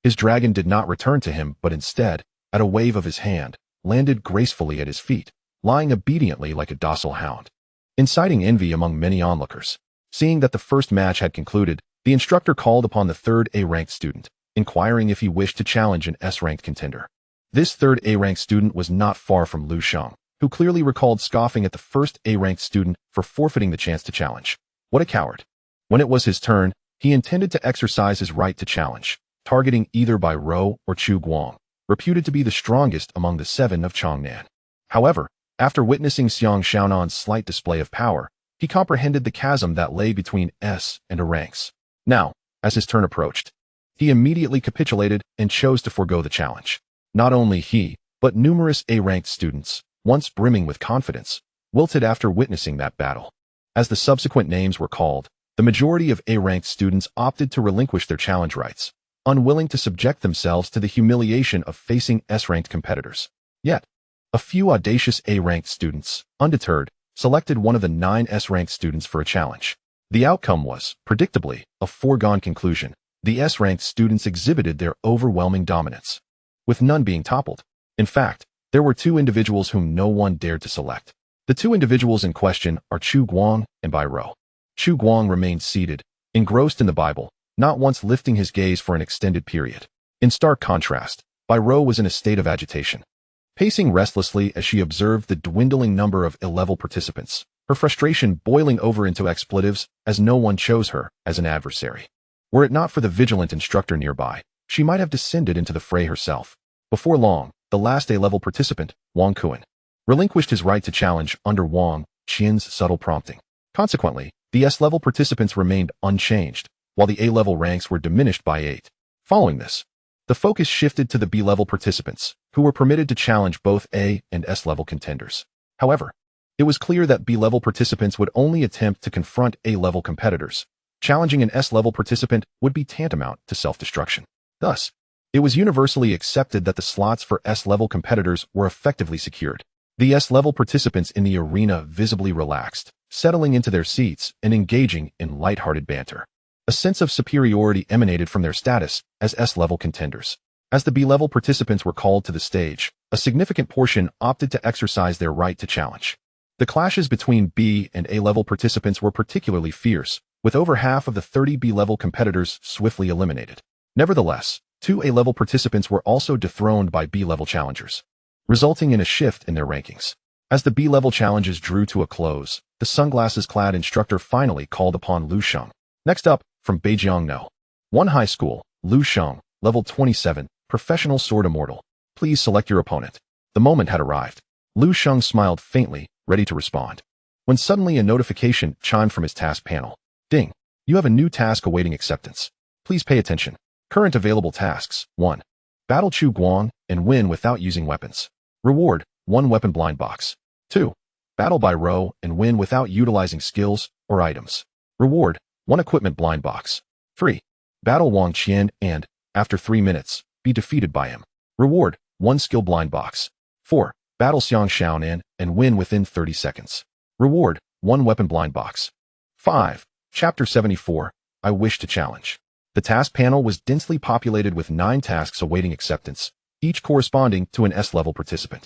His dragon did not return to him, but instead, at a wave of his hand, landed gracefully at his feet, lying obediently like a docile hound, inciting envy among many onlookers. Seeing that the first match had concluded, the instructor called upon the third A-ranked student, inquiring if he wished to challenge an S-ranked contender. This third A-ranked student was not far from Lu Sheng, who clearly recalled scoffing at the first A-ranked student for forfeiting the chance to challenge. What a coward. When it was his turn, he intended to exercise his right to challenge, targeting either Bai Rou or Chu Guang, reputed to be the strongest among the Seven of Changnan. However, after witnessing Xiang Xiaonan's slight display of power, he comprehended the chasm that lay between S and A ranks. Now, as his turn approached, he immediately capitulated and chose to forego the challenge. Not only he, but numerous A-ranked students, once brimming with confidence, wilted after witnessing that battle. As the subsequent names were called, the majority of A-ranked students opted to relinquish their challenge rights, unwilling to subject themselves to the humiliation of facing S-ranked competitors. Yet, a few audacious A-ranked students, undeterred, selected one of the 9 S-ranked students for a challenge. The outcome was, predictably, a foregone conclusion. the S-ranked students exhibited their overwhelming dominance, with none being toppled. In fact, there were two individuals whom no one dared to select. The two individuals in question are Chu Guang and Bai Rou. Chu Guang remained seated, engrossed in the Bible, not once lifting his gaze for an extended period. In stark contrast, Bai Rou was in a state of agitation, pacing restlessly as she observed the dwindling number of ill-level participants, her frustration boiling over into expletives as no one chose her as an adversary. Were it not for the vigilant instructor nearby, she might have descended into the fray herself. Before long, the last A-level participant, Wang Kuan, relinquished his right to challenge under Wang Qian's subtle prompting. Consequently, the S-level participants remained unchanged, while the A-level ranks were diminished by 8. Following this, the focus shifted to the B-level participants, who were permitted to challenge both A and S-level contenders. However, it was clear that B-level participants would only attempt to confront A-level competitors. Challenging an S-level participant would be tantamount to self-destruction. Thus, it was universally accepted that the slots for S-level competitors were effectively secured. The S-level participants in the arena visibly relaxed, settling into their seats and engaging in lighthearted banter. A sense of superiority emanated from their status as S-level contenders. As the B-level participants were called to the stage, a significant portion opted to exercise their right to challenge. The clashes between B and A-level participants were particularly fierce, with over half of the 30 B-level competitors swiftly eliminated. Nevertheless, 2 A-level participants were also dethroned by B-level challengers, resulting in a shift in their rankings. As the B-level challenges drew to a close, the sunglasses-clad instructor finally called upon Lu Sheng. Next up, from Beijiangno, One High School, Lu Sheng, level 27, professional Sword Immortal. Please select your opponent. The moment had arrived. Lu Sheng smiled faintly, ready to respond, when suddenly a notification chimed from his task panel. Ding! You have a new task awaiting acceptance. Please pay attention. Current available tasks. 1. Battle Chu Guang and win without using weapons. Reward, 1 weapon blind box. 2. Battle Bai Rou and win without utilizing skills or items. Reward, 1 equipment blind box. 3. Battle Wang Qian and, after 3 minutes, be defeated by him. Reward, 1 skill blind box. 4. Battle Xiang Xiaonan and win within 30 seconds. Reward, 1 weapon blind box. 5. Chapter 74, I Wish to Challenge. The task panel was densely populated with 9 tasks awaiting acceptance, each corresponding to an S-level participant.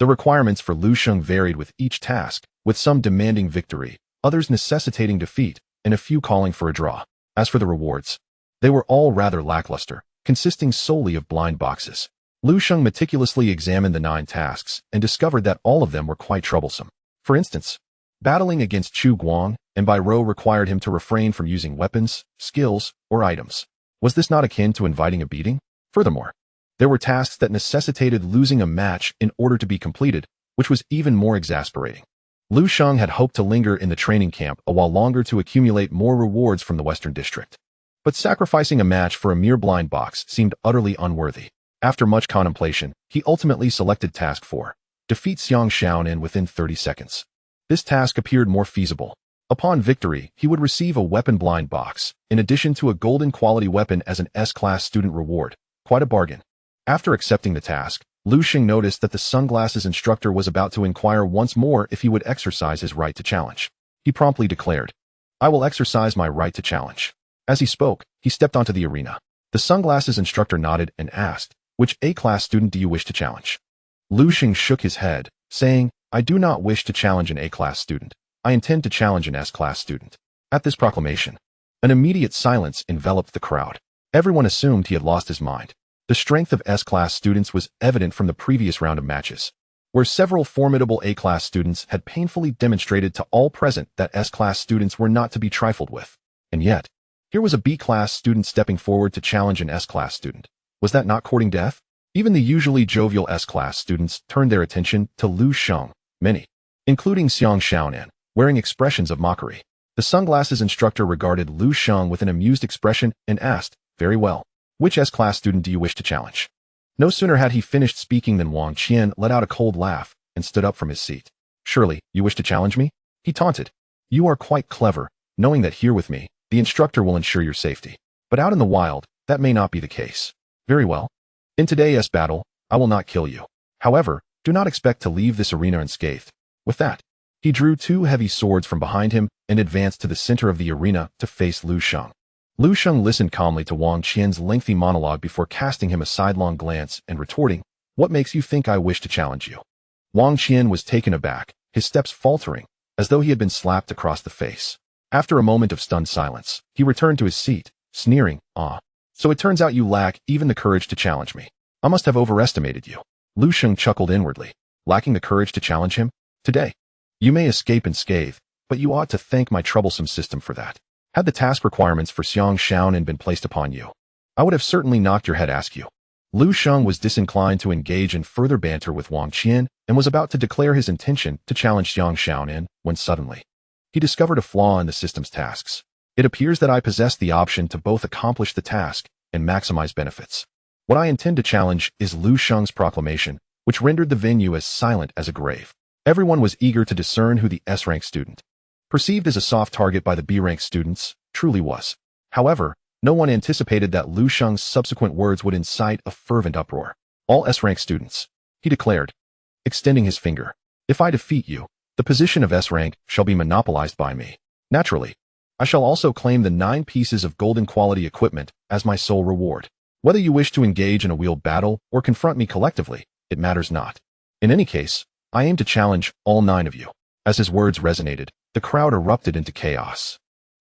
The requirements for Lu Sheng varied with each task, with some demanding victory, others necessitating defeat, and a few calling for a draw. As for the rewards, they were all rather lackluster, consisting solely of blind boxes. Lu Sheng meticulously examined the 9 tasks and discovered that all of them were quite troublesome. For instance, battling against Chu Guang and Bai Rou required him to refrain from using weapons, skills, or items. Was this not akin to inviting a beating? Furthermore, there were tasks that necessitated losing a match in order to be completed, which was even more exasperating. Lu Sheng had hoped to linger in the training camp a while longer to accumulate more rewards from the Western District. But sacrificing a match for a mere blind box seemed utterly unworthy. After much contemplation, he ultimately selected Task 4, defeat Xiang Xiaonan within 30 seconds. This task appeared more feasible. Upon victory, he would receive a weapon blind box, in addition to a golden quality weapon as an S-class student reward. Quite a bargain. After accepting the task, Lu Sheng noticed that the sunglasses instructor was about to inquire once more if he would exercise his right to challenge. He promptly declared, I will exercise my right to challenge. As he spoke, he stepped onto the arena. The sunglasses instructor nodded and asked, which A-class student do you wish to challenge? Lu Sheng shook his head, saying, I do not wish to challenge an A-class student. I intend to challenge an S-class student. At this proclamation, an immediate silence enveloped the crowd. Everyone assumed he had lost his mind. The strength of S-class students was evident from the previous round of matches, where several formidable A-class students had painfully demonstrated to all present that S-class students were not to be trifled with. And yet, here was a B-class student stepping forward to challenge an S-class student. Was that not courting death? Even the usually jovial S-class students turned their attention to Lu Sheng, many, including Xiang Xiaonan, wearing expressions of mockery. The sunglasses instructor regarded Lu Sheng with an amused expression and asked, very well, which S-class student do you wish to challenge? No sooner had he finished speaking than Wang Qian let out a cold laugh and stood up from his seat. Surely, you wish to challenge me? He taunted. You are quite clever, knowing that here with me, the instructor will ensure your safety. But out in the wild, that may not be the case. Very well. In today's battle, I will not kill you. However, do not expect to leave this arena unscathed. With that, he drew 2 heavy swords from behind him and advanced to the center of the arena to face Lu Sheng. Lu Sheng listened calmly to Wang Qian's lengthy monologue before casting him a sidelong glance and retorting, "What makes you think I wish to challenge you?" Wang Qian was taken aback, his steps faltering, as though he had been slapped across the face. After a moment of stunned silence, he returned to his seat, sneering, "Ah, so it turns out you lack even the courage to challenge me. I must have overestimated you." Lu Sheng chuckled inwardly. Lacking the courage to challenge him? Today, you may escape unscathed, but you ought to thank my troublesome system for that. Had the task requirements for Xiang Shaonan been placed upon you, I would have certainly knocked your head askew. Lu Sheng was disinclined to engage in further banter with Wang Qian and was about to declare his intention to challenge Xiang Shaonan when suddenly, he discovered a flaw in the system's tasks. It appears that I possess the option to both accomplish the task and maximize benefits. What I intend to challenge is Lu Sheng's proclamation, which rendered the venue as silent as a grave. Everyone was eager to discern who the S-rank student, perceived as a soft target by the B-rank students, truly was. However, no one anticipated that Lu Sheng's subsequent words would incite a fervent uproar. "All S-rank students," he declared, extending his finger. "If I defeat you, the position of S-rank shall be monopolized by me. Naturally, I shall also claim the 9 pieces of golden quality equipment as my sole reward. Whether you wish to engage in a wheeled battle or confront me collectively, it matters not. In any case, I aim to challenge all 9 of you." As his words resonated, the crowd erupted into chaos.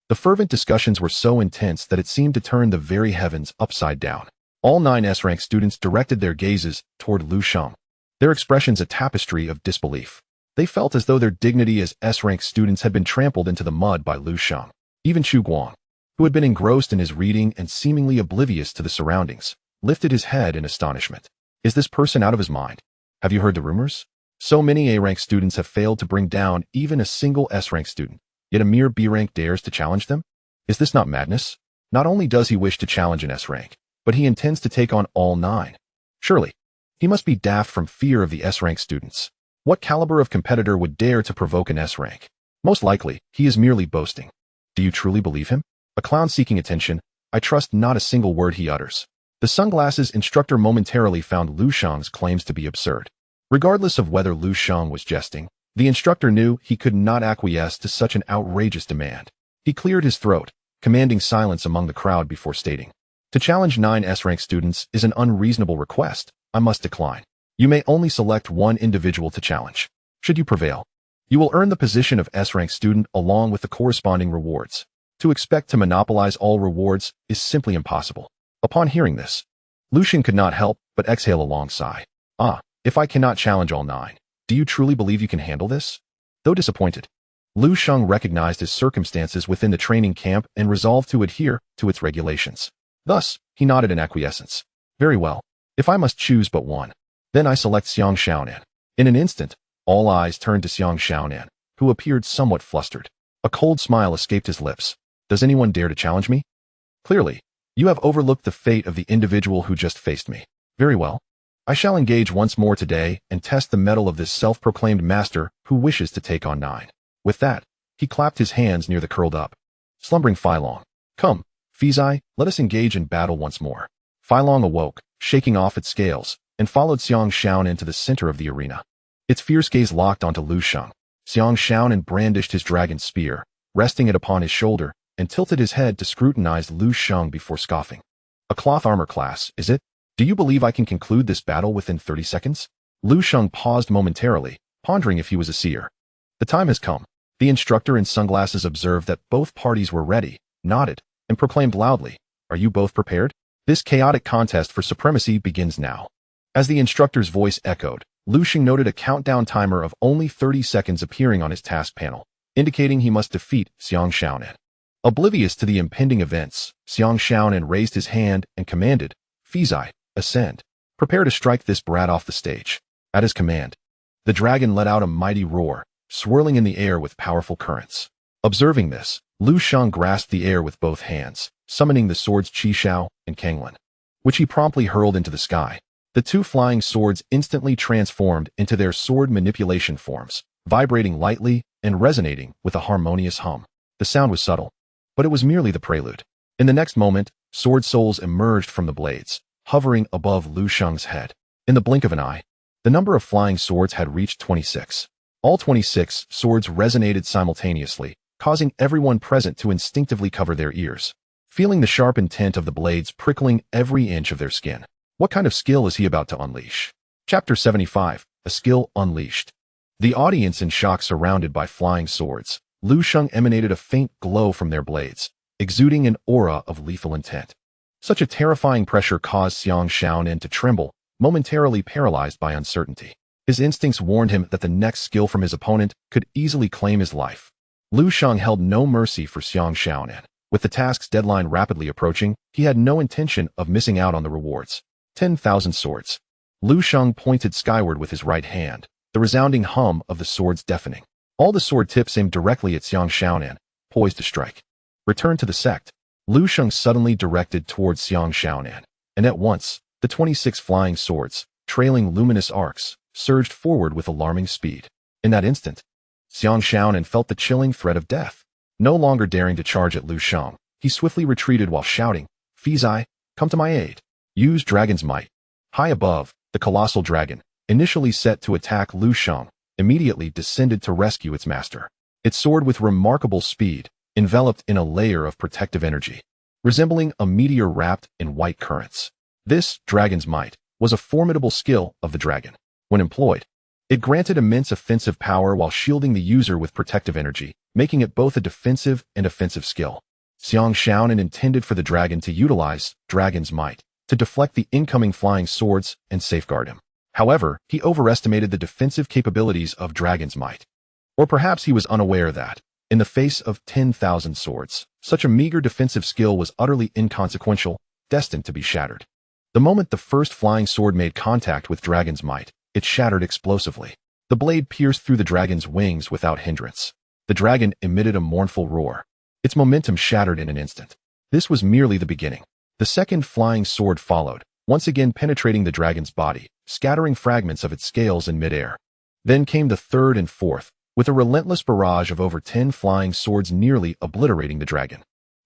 The fervent discussions were so intense that it seemed to turn the very heavens upside down. All 9 S-rank students directed their gazes toward Lu Sheng, their expressions a tapestry of disbelief. They felt as though their dignity as S-rank students had been trampled into the mud by Lu Sheng. Even Chu Guang, who had been engrossed in his reading and seemingly oblivious to the surroundings, lifted his head in astonishment. Is this person out of his mind? Have you heard the rumors? So many A-rank students have failed to bring down even a single S-rank student, yet a mere B-rank dares to challenge them? Is this not madness? Not only does he wish to challenge an S-rank, but he intends to take on all 9. Surely, he must be daft from fear of the S-rank students. What caliber of competitor would dare to provoke an S-rank? Most likely, he is merely boasting. Do you truly believe him? A clown seeking attention, I trust not a single word he utters. The sunglasses instructor momentarily found Lu Sheng's claims to be absurd. Regardless of whether Lu Sheng was jesting, the instructor knew he could not acquiesce to such an outrageous demand. He cleared his throat, commanding silence among the crowd before stating, "To challenge 9 S-rank students is an unreasonable request. I must decline. You may only select one individual to challenge. Should you prevail, you will earn the position of S-rank student along with the corresponding rewards. To expect to monopolize all rewards is simply impossible." Upon hearing this, Lu Sheng could not help but exhale a long sigh. "Ah, if I cannot challenge all 9, do you truly believe you can handle this?" Though disappointed, Lu Sheng recognized his circumstances within the training camp and resolved to adhere to its regulations. Thus, he nodded in acquiescence. "Very well. If I must choose but one, then I select Xiang Shaonan." In an instant, all eyes turned to Xiang Shaonan, who appeared somewhat flustered. A cold smile escaped his lips. "Does anyone dare to challenge me? Clearly, you have overlooked the fate of the individual who just faced me. Very well. I shall engage once more today and test the mettle of this self-proclaimed master who wishes to take on 9. With that, he clapped his hands near the curled-up, slumbering Panlong. "Come, Fizai, let us engage in battle once more." Panlong awoke, shaking off its scales, and followed Xiang Shaonan into the center of the arena. Its fierce gaze locked onto Lu Sheng. Xiang Shaonan brandished his dragon spear, resting it upon his shoulder, and tilted his head to scrutinize Lu Sheng before scoffing. "A cloth armor class, is it? Do you believe I can conclude this battle within 30 seconds? Lu Sheng paused momentarily, pondering if he was a seer. The time has come. The instructor in sunglasses observed that both parties were ready, nodded, and proclaimed loudly, "Are you both prepared? This chaotic contest for supremacy begins now." As the instructor's voice echoed, Lu Sheng noted a countdown timer of only 30 seconds appearing on his task panel, indicating he must defeat Xiang Shaonan. Oblivious to the impending events, Xiang Shaonan raised his hand and commanded, "Fizai, ascend. Prepare to strike this brat off the stage." At his command, the dragon let out a mighty roar, swirling in the air with powerful currents. Observing this, Lu Sheng grasped the air with both hands, summoning the swords Qi Shao and Kanglin, which he promptly hurled into the sky. The 2 flying swords instantly transformed into their sword manipulation forms, vibrating lightly and resonating with a harmonious hum. The sound was subtle, but it was merely the prelude. In the next moment, sword souls emerged from the blades, hovering above Lu Sheng's head. In the blink of an eye, the number of flying swords had reached 26. All 26 swords resonated simultaneously, causing everyone present to instinctively cover their ears. feeling the sharp intent of the blades prickling every inch of their skin. What kind of skill is he about to unleash? Chapter 75, A Skill Unleashed. The audience in shock surrounded by flying swords. Lu Sheng emanated a faint glow from their blades, exuding an aura of lethal intent. Such a terrifying pressure caused Xiang Shaonan to tremble, momentarily paralyzed by uncertainty. His instincts warned him that the next skill from his opponent could easily claim his life. Lu Sheng held no mercy for Xiang Shaonan. With the task's deadline rapidly approaching, he had no intention of missing out on the rewards. 10,000 swords. Lu Sheng pointed skyward with his right hand, the resounding hum of the swords deafening. All the sword tips aimed directly at Xiang Shaonan, poised to strike. Return to the sect. Lu Sheng suddenly directed towards Xiang Shaonan, and at once, the 26 flying swords, trailing luminous arcs, surged forward with alarming speed. In that instant, Xiang Shaonan felt the chilling threat of death. No longer daring to charge at Lu Sheng, he swiftly retreated while shouting, "Fizai, come to my aid. Use Dragon's Might." High above, the colossal dragon, initially set to attack Lu Sheng, immediately descended to rescue its master. It soared with remarkable speed, enveloped in a layer of protective energy, resembling a meteor wrapped in white currents. This, Dragon's Might, was a formidable skill of the dragon. When employed, it granted immense offensive power while shielding the user with protective energy, making it both a defensive and offensive skill. Xiang Shaonan intended for the dragon to utilize Dragon's Might to deflect the incoming flying swords and safeguard him. However, he overestimated the defensive capabilities of Dragon's Might. Or perhaps he was unaware that, in the face of 10,000 swords, such a meager defensive skill was utterly inconsequential, destined to be shattered. The moment the first flying sword made contact with Dragon's Might, it shattered explosively. The blade pierced through the dragon's wings without hindrance. The dragon emitted a mournful roar. Its momentum shattered in an instant. This was merely the beginning. The second flying sword followed, once again penetrating the dragon's body, scattering fragments of its scales in midair. Then came the third and fourth, with a relentless barrage of over 10 flying swords nearly obliterating the dragon.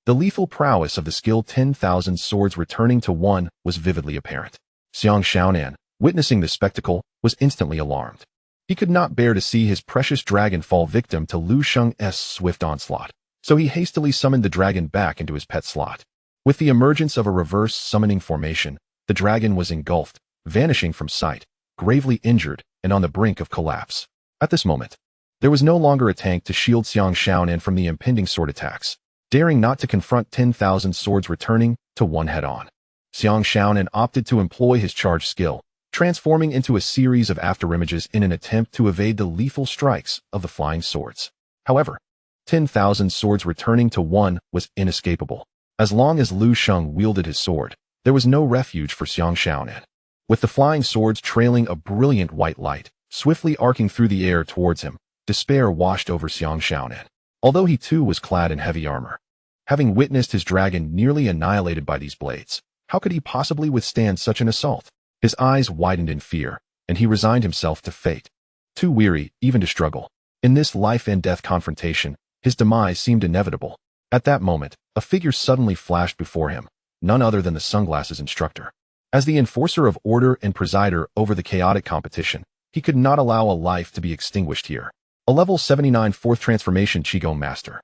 The lethal prowess of the skilled 10,000 swords returning to one was vividly apparent. Xiang Shaonan, witnessing the spectacle, was instantly alarmed. He could not bear to see his precious dragon fall victim to Lu Sheng's swift onslaught, so he hastily summoned the dragon back into his pet slot. With the emergence of a reverse summoning formation, the dragon was engulfed, vanishing from sight, gravely injured and on the brink of collapse. At this moment, there was no longer a tank to shield Xiang Shaonan from the impending sword attacks. Daring not to confront 10,000 swords returning to one head-on, Xiang Shaonan opted to employ his charge skill, transforming into a series of afterimages in an attempt to evade the lethal strikes of the flying swords. However, 10,000 swords returning to one was inescapable. As long as Lu Sheng wielded his sword, there was no refuge for Xiang Shaonan. With the flying swords trailing a brilliant white light, swiftly arcing through the air towards him, despair washed over Xiang Shaonan. Although he too was clad in heavy armor, having witnessed his dragon nearly annihilated by these blades, how could he possibly withstand such an assault? His eyes widened in fear, and he resigned himself to fate. Too weary even to struggle. In this life-and-death confrontation, his demise seemed inevitable. At that moment, a figure suddenly flashed before him, none other than the sunglasses instructor. As the enforcer of order and presider over the chaotic competition, he could not allow a life to be extinguished here. A level 79 fourth transformation Qigong master.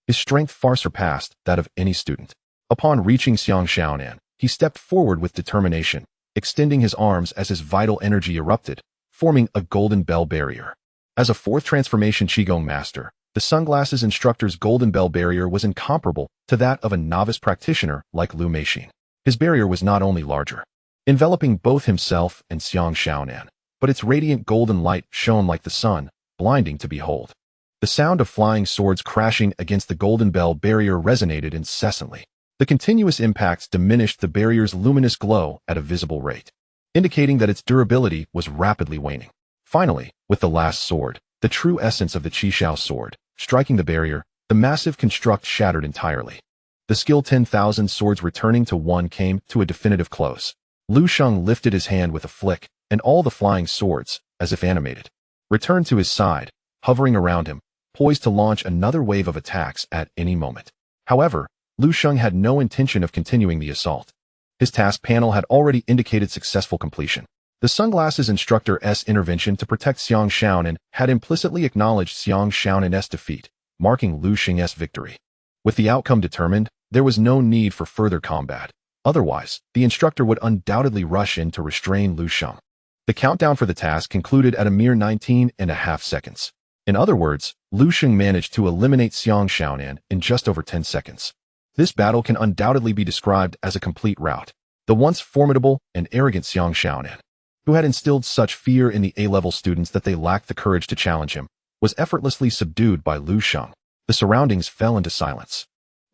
His strength far surpassed that of any student. Upon reaching Xiang Shaonan, he stepped forward with determination, extending his arms as his vital energy erupted, forming a golden bell barrier. As a fourth transformation Qigong master, the sunglasses instructor's golden bell barrier was incomparable to that of a novice practitioner like Lu Meixin. His barrier was not only larger, enveloping both himself and Xiang Shaonan, but its radiant golden light shone like the sun, blinding to behold. The sound of flying swords crashing against the golden bell barrier resonated incessantly. The continuous impacts diminished the barrier's luminous glow at a visible rate, indicating that its durability was rapidly waning. Finally, with the last sword, the true essence of the Qishao sword, striking the barrier, the massive construct shattered entirely. The skilled 10,000 swords returning to one came to a definitive close. Lu Sheng lifted his hand with a flick, and all the flying swords, as if animated, returned to his side, hovering around him, poised to launch another wave of attacks at any moment. However, Lu Sheng had no intention of continuing the assault. His task panel had already indicated successful completion. The sunglasses instructor's intervention to protect Xiang Shaonan had implicitly acknowledged Xiang Shaonan's defeat, marking Lu Sheng's victory. With the outcome determined, There was no need for further combat. Otherwise, the instructor would undoubtedly rush in to restrain Lu Sheng. The countdown for the task concluded at a mere 19.5 seconds. In other words, Lu Sheng managed to eliminate Xiang Xiaonan in just over 10 seconds. This battle can undoubtedly be described as a complete rout. The once formidable and arrogant Xiang Xiaonan, who had instilled such fear in the A-level students that they lacked the courage to challenge him, was effortlessly subdued by Lu Sheng. The surroundings fell into silence.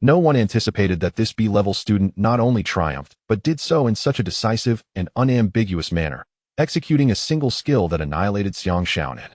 No one anticipated that this B-level student not only triumphed, but did so in such a decisive and unambiguous manner, executing a single skill that annihilated Xiang Xiaonan.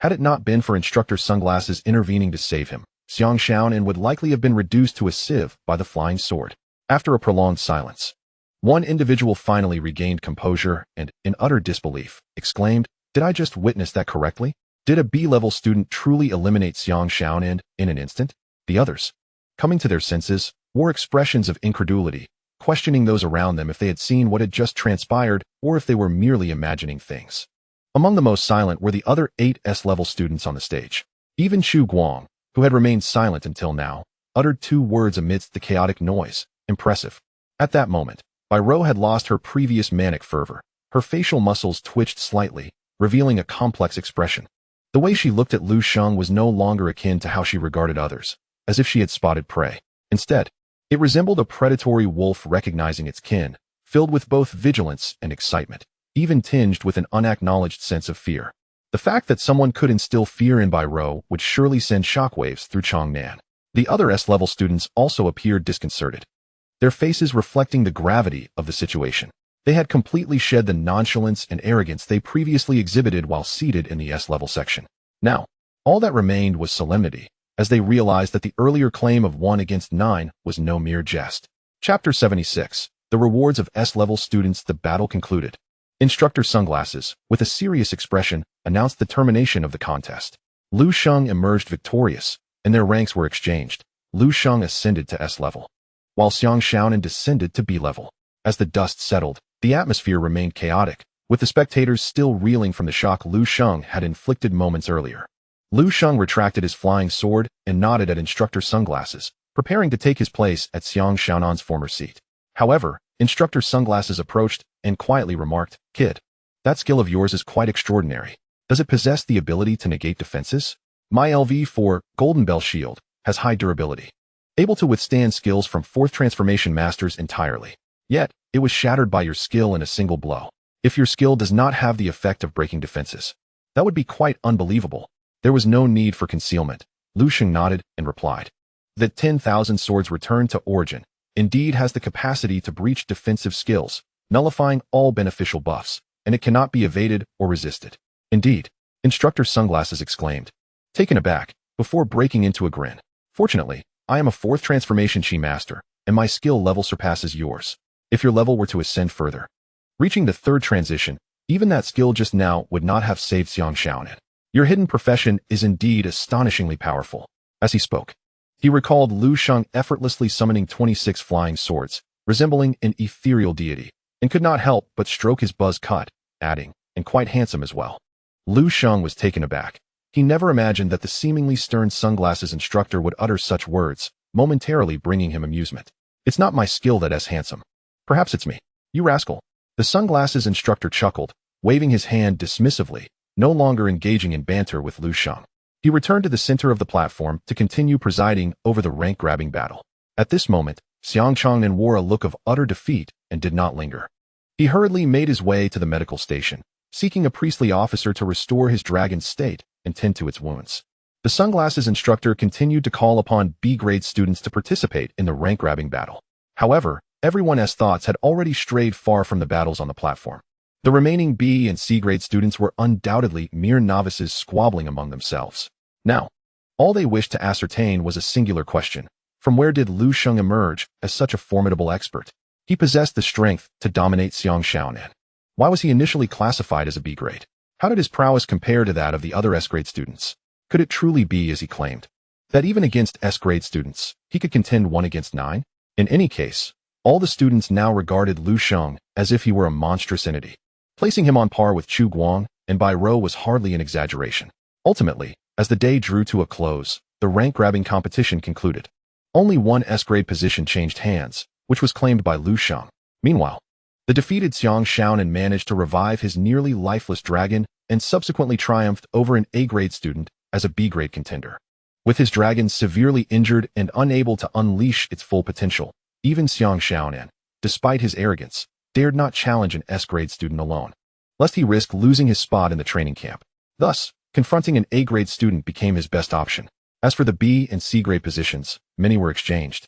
Had it not been for Instructor Sunglasses intervening to save him, Xiang Xiaonan would likely have been reduced to a sieve by the flying sword. After a prolonged silence, one individual finally regained composure and, in utter disbelief, exclaimed, "Did I just witness that correctly? Did a B-level student truly eliminate Xiang Xiaonan in an instant?" The others, coming to their senses, wore expressions of incredulity, questioning those around them if they had seen what had just transpired or if they were merely imagining things. Among the most silent were the other 8 S-level students on the stage. Even Chu Guang, who had remained silent until now, uttered 2 words amidst the chaotic noise. "Impressive." At that moment, Bai Rou had lost her previous manic fervor. Her facial muscles twitched slightly, revealing a complex expression. The way she looked at Lu Sheng was no longer akin to how she regarded others, as if she had spotted prey. Instead, it resembled a predatory wolf recognizing its kin, filled with both vigilance and excitement, even tinged with an unacknowledged sense of fear. The fact that someone could instill fear in Bai Rou would surely send shockwaves through Changnan. The other S-level students also appeared disconcerted, their faces reflecting the gravity of the situation. They had completely shed the nonchalance and arrogance they previously exhibited while seated in the S-level section. Now, all that remained was solemnity, as they realized that the earlier claim of 1 against 9 was no mere jest. Chapter 76. The Rewards of S-level Students. The battle concluded. Instructor Sunglasses, with a serious expression, announced the termination of the contest. Lu Sheng emerged victorious, and their ranks were exchanged. Lu Sheng ascended to S-level, while Xiang Xiaonan descended to B-level. As the dust settled, the atmosphere remained chaotic, with the spectators still reeling from the shock Lu Sheng had inflicted moments earlier. Lu Sheng retracted his flying sword and nodded at Instructor Sunglasses, preparing to take his place at Xiang Xiaonan's former seat. However, Instructor Sunglasses approached and quietly remarked, "Kid, that skill of yours is quite extraordinary. Does it possess the ability to negate defenses? My LV4 Golden Bell Shield has high durability, able to withstand skills from 4th Transformation Masters entirely. Yet, it was shattered by your skill in a single blow. If your skill does not have the effect of breaking defenses, that would be quite unbelievable." There was no need for concealment. Lu Sheng nodded and replied, "The 10,000 Swords Return to Origin indeed has the capacity to breach defensive skills, nullifying all beneficial buffs, and it cannot be evaded or resisted." "Indeed," Instructor Sunglasses exclaimed, taken aback, before breaking into a grin. "Fortunately, I am a 4th Transformation Chi Master, and my skill level surpasses yours. If your level were to ascend further, reaching the 3rd transition, even that skill just now would not have saved Xiang Xiaonan. Your hidden profession is indeed astonishingly powerful." As he spoke, he recalled Lu Sheng effortlessly summoning 26 flying swords, resembling an ethereal deity, and could not help but stroke his buzz cut, adding, "and quite handsome as well." Lu Sheng was taken aback. He never imagined that the seemingly stern Sunglasses instructor would utter such words, momentarily bringing him amusement. "It's not my skill that is handsome. Perhaps it's me, you rascal." The Sunglasses instructor chuckled, waving his hand dismissively, no longer engaging in banter with Lu Sheng. He returned to the center of the platform to continue presiding over the rank-grabbing battle. At this moment, Xiang Changnan wore a look of utter defeat and did not linger. He hurriedly made his way to the medical station, seeking a priestly officer to restore his dragon's state and tend to its wounds. The Sunglasses instructor continued to call upon B-grade students to participate in the rank-grabbing battle. However, everyone's thoughts had already strayed far from the battles on the platform. The remaining B and C-grade students were undoubtedly mere novices squabbling among themselves. Now, all they wished to ascertain was a singular question: from where did Lu Sheng emerge as such a formidable expert? He possessed the strength to dominate Xiang Xiaonan. Why was he initially classified as a B-grade? How did his prowess compare to that of the other S-grade students? Could it truly be, as he claimed, that even against S-grade students, he could contend 1 against 9? In any case, all the students now regarded Lu Sheng as if he were a monstrous entity. Placing him on par with Chu Guang and Bai Rou was hardly an exaggeration. Ultimately, as the day drew to a close, the rank-grabbing competition concluded. Only one S-grade position changed hands, which was claimed by Lu Sheng. Meanwhile, the defeated Xiang Shaonan managed to revive his nearly lifeless dragon and subsequently triumphed over an A-grade student as a B-grade contender. With his dragon severely injured and unable to unleash its full potential, even Xiang Shaonan, despite his arrogance, dared not challenge an S-grade student alone, lest he risk losing his spot in the training camp. Thus, confronting an A-grade student became his best option. As for the B and C-grade positions, many were exchanged,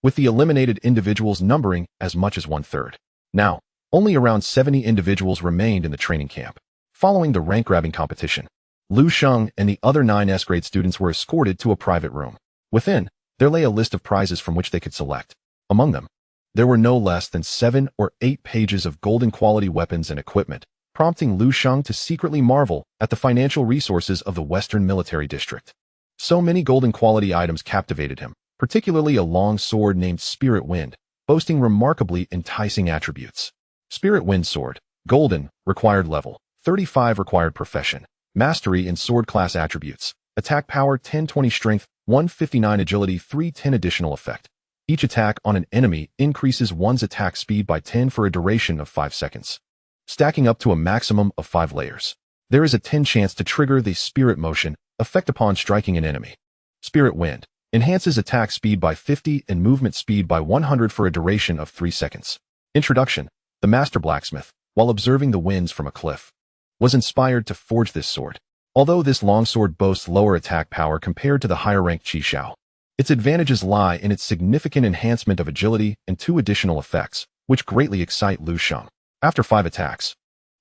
with the eliminated individuals numbering as much as 1/3. Now, only around 70 individuals remained in the training camp. Following the rank-grabbing competition, Lu Sheng and the other 9 S-grade students were escorted to a private room. Within, there lay a list of prizes from which they could select. Among them, there were no less than 7 or 8 pages of golden-quality weapons and equipment, prompting Lu Sheng to secretly marvel at the financial resources of the Western Military District. So many golden-quality items captivated him, particularly a long sword named Spirit Wind, boasting remarkably enticing attributes. Spirit Wind Sword, Golden, required level, 35 required profession, mastery and sword class attributes, attack power 1020 strength, 159 agility 310 additional effect. Each attack on an enemy increases one's attack speed by 10 for a duration of 5 seconds, stacking up to a maximum of 5 layers. There is a 10 chance to trigger the Spirit Motion effect upon striking an enemy. Spirit Wind enhances attack speed by 50 and movement speed by 100 for a duration of 3 seconds. Introduction. The Master Blacksmith, while observing the winds from a cliff, was inspired to forge this sword. Although this longsword boasts lower attack power compared to the higher-ranked Qishao, its advantages lie in its significant enhancement of agility and 2 additional effects, which greatly excite Lu Sheng. After 5 attacks,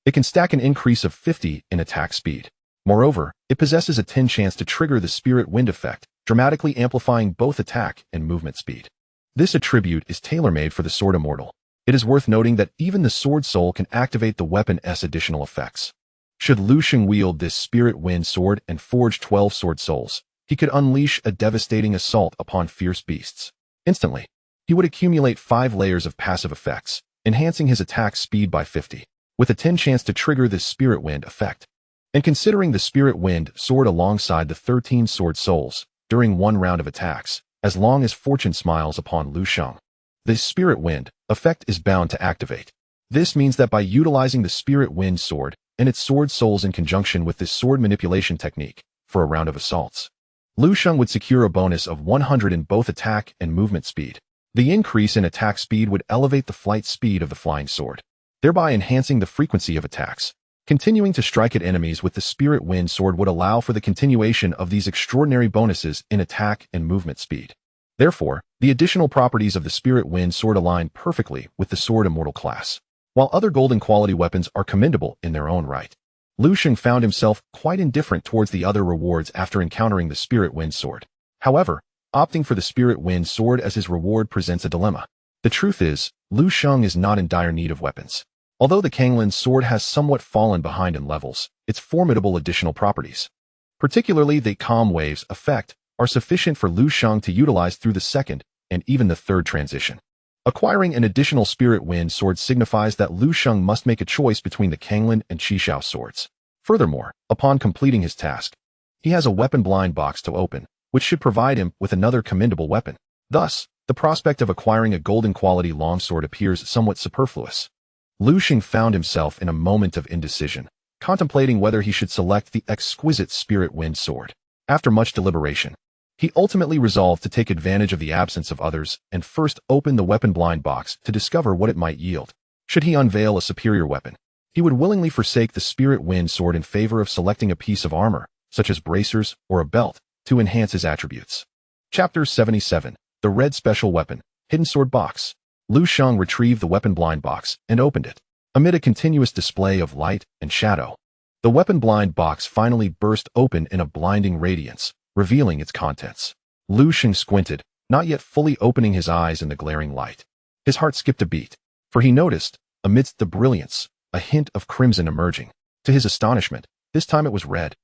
it can stack an increase of 50 in attack speed. Moreover, it possesses a 10 chance to trigger the Spirit Wind effect, dramatically amplifying both attack and movement speed. This attribute is tailor-made for the Sword Immortal. It is worth noting that even the Sword Soul can activate the weapon's additional effects. Should Lu Sheng wield this Spirit Wind Sword and forge 12 Sword Souls, he could unleash a devastating assault upon fierce beasts. Instantly, he would accumulate 5 layers of passive effects, enhancing his attack speed by 50, with a 10 chance to trigger this Spirit Wind effect. And considering the Spirit Wind Sword alongside the 13 Sword Souls during one round of attacks, as long as fortune smiles upon Lu Sheng, the Spirit Wind effect is bound to activate. This means that by utilizing the Spirit Wind Sword and its Sword Souls in conjunction with this sword manipulation technique for a round of assaults, Lu Sheng would secure a bonus of 100 in both attack and movement speed. The increase in attack speed would elevate the flight speed of the flying sword, thereby enhancing the frequency of attacks. Continuing to strike at enemies with the Spirit Wind Sword would allow for the continuation of these extraordinary bonuses in attack and movement speed. Therefore, the additional properties of the Spirit Wind Sword align perfectly with the Sword Immortal class. While other golden quality weapons are commendable in their own right, Lu Sheng found himself quite indifferent towards the other rewards after encountering the Spirit Wind Sword. However, opting for the Spirit Wind Sword as his reward presents a dilemma. The truth is, Lu Sheng is not in dire need of weapons. Although the Kanglin's sword has somewhat fallen behind in levels, its formidable additional properties, particularly the Calm Waves effect, are sufficient for Lu Sheng to utilize through the second and even the third transition. Acquiring an additional Spirit Wind Sword signifies that Lu Sheng must make a choice between the Kanglin and Qishao swords. Furthermore, upon completing his task, he has a weapon blind box to open, which should provide him with another commendable weapon. Thus, the prospect of acquiring a golden quality longsword appears somewhat superfluous. Lu Sheng found himself in a moment of indecision, contemplating whether he should select the exquisite Spirit Wind Sword. After much deliberation, he ultimately resolved to take advantage of the absence of others and first open the weapon blind box to discover what it might yield. Should he unveil a superior weapon, he would willingly forsake the Spirit Wind Sword in favor of selecting a piece of armor, such as bracers or a belt, to enhance his attributes. Chapter 77. The Red Special Weapon, Hidden Sword Box. Lu Sheng retrieved the weapon blind box and opened it. Amid a continuous display of light and shadow, the weapon blind box finally burst open in a blinding radiance, revealing its contents. Lu Sheng squinted, not yet fully opening his eyes in the glaring light. His heart skipped a beat, for he noticed, amidst the brilliance, a hint of crimson emerging. To his astonishment, this time it was red.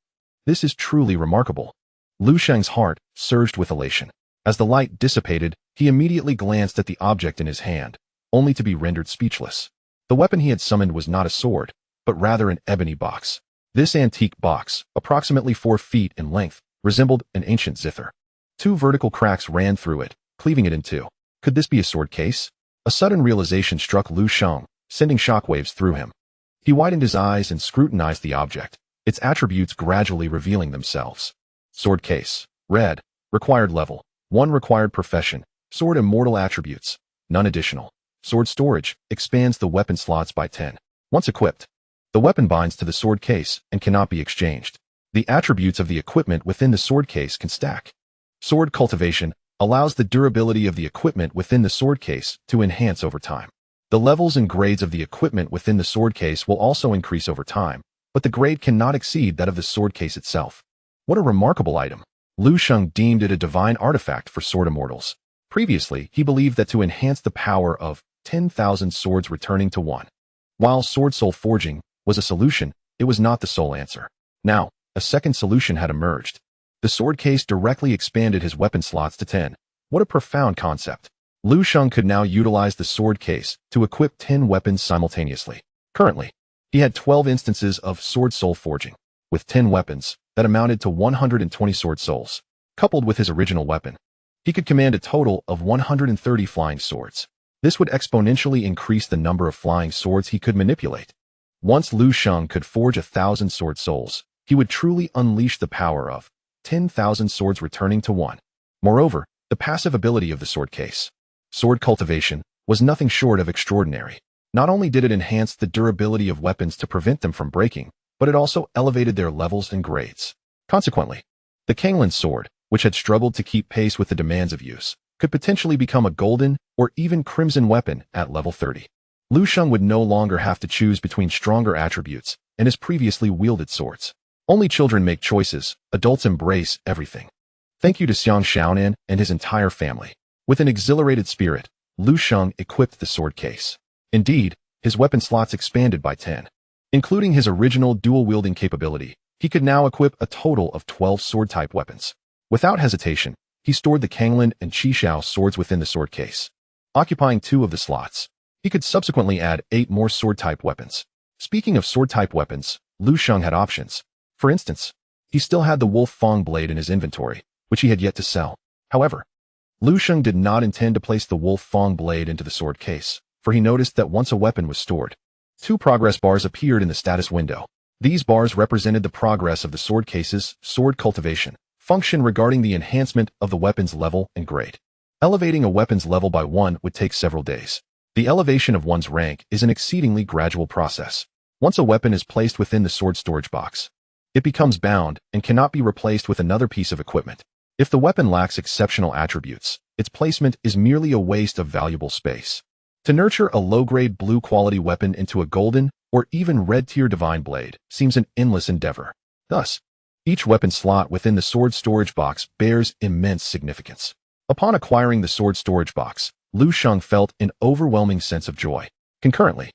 This is truly remarkable. Lu Sheng's heart surged with elation. As the light dissipated, he immediately glanced at the object in his hand, only to be rendered speechless. The weapon he had summoned was not a sword, but rather an ebony box. This antique box, approximately 4 feet in length, resembled an ancient zither. 2 vertical cracks ran through it, cleaving it in two. Could this be a sword case? A sudden realization struck Lu Sheng, sending shockwaves through him. He widened his eyes and scrutinized the object, its attributes gradually revealing themselves. Sword case. Red. Required level. 1 required profession. Sword Immortal attributes. None additional. Sword storage. Expands the weapon slots by 10. Once equipped, the weapon binds to the sword case and cannot be exchanged. The attributes of the equipment within the sword case can stack. Sword cultivation allows the durability of the equipment within the sword case to enhance over time. The levels and grades of the equipment within the sword case will also increase over time, but the grade cannot exceed that of the sword case itself. What a remarkable item. Lu Sheng deemed it a divine artifact for sword immortals. Previously, he believed that to enhance the power of 10,000 swords returning to 1. While sword soul forging was a solution, it was not the sole answer. Now, a second solution had emerged. The sword case directly expanded his weapon slots to 10. What a profound concept. Lu Sheng could now utilize the sword case to equip 10 weapons simultaneously. Currently, he had 12 instances of sword soul forging, with 10 weapons that amounted to 120 sword souls. Coupled with his original weapon, he could command a total of 130 flying swords. This would exponentially increase the number of flying swords he could manipulate. Once Lu Sheng could forge 1,000 sword souls, he would truly unleash the power of 10,000 swords returning to 1. Moreover, the passive ability of the sword case, sword cultivation, was nothing short of extraordinary. Not only did it enhance the durability of weapons to prevent them from breaking, but it also elevated their levels and grades. Consequently, the Panlong Sword, which had struggled to keep pace with the demands of use, could potentially become a golden or even crimson weapon at level 30. Lu Sheng would no longer have to choose between stronger attributes and his previously wielded swords. Only children make choices, adults embrace everything. Thank you to Xiang Xiaonan and his entire family. With an exhilarated spirit, Lu Sheng equipped the sword case. Indeed, his weapon slots expanded by 10. Including his original dual-wielding capability, he could now equip a total of 12 sword-type weapons. Without hesitation, he stored the Kanglan and Qishao swords within the sword case, occupying 2 of the slots. He could subsequently add 8 more sword-type weapons. Speaking of sword-type weapons, Lu Sheng had options. For instance, he still had the Wolf Fang blade in his inventory, which he had yet to sell. However, Lu Sheng did not intend to place the Wolf Fang blade into the sword case, for he noticed that once a weapon was stored, 2 progress bars appeared in the status window. These bars represented the progress of the sword case's sword cultivation function regarding the enhancement of the weapon's level and grade. Elevating a weapon's level by 1 would take several days. The elevation of one's rank is an exceedingly gradual process. Once a weapon is placed within the sword storage box, it becomes bound and cannot be replaced with another piece of equipment. If the weapon lacks exceptional attributes, its placement is merely a waste of valuable space. To nurture a low-grade blue-quality weapon into a golden or even red-tier divine blade seems an endless endeavor. Thus, each weapon slot within the sword storage box bears immense significance. Upon acquiring the sword storage box, Lu Sheng felt an overwhelming sense of joy. Concurrently,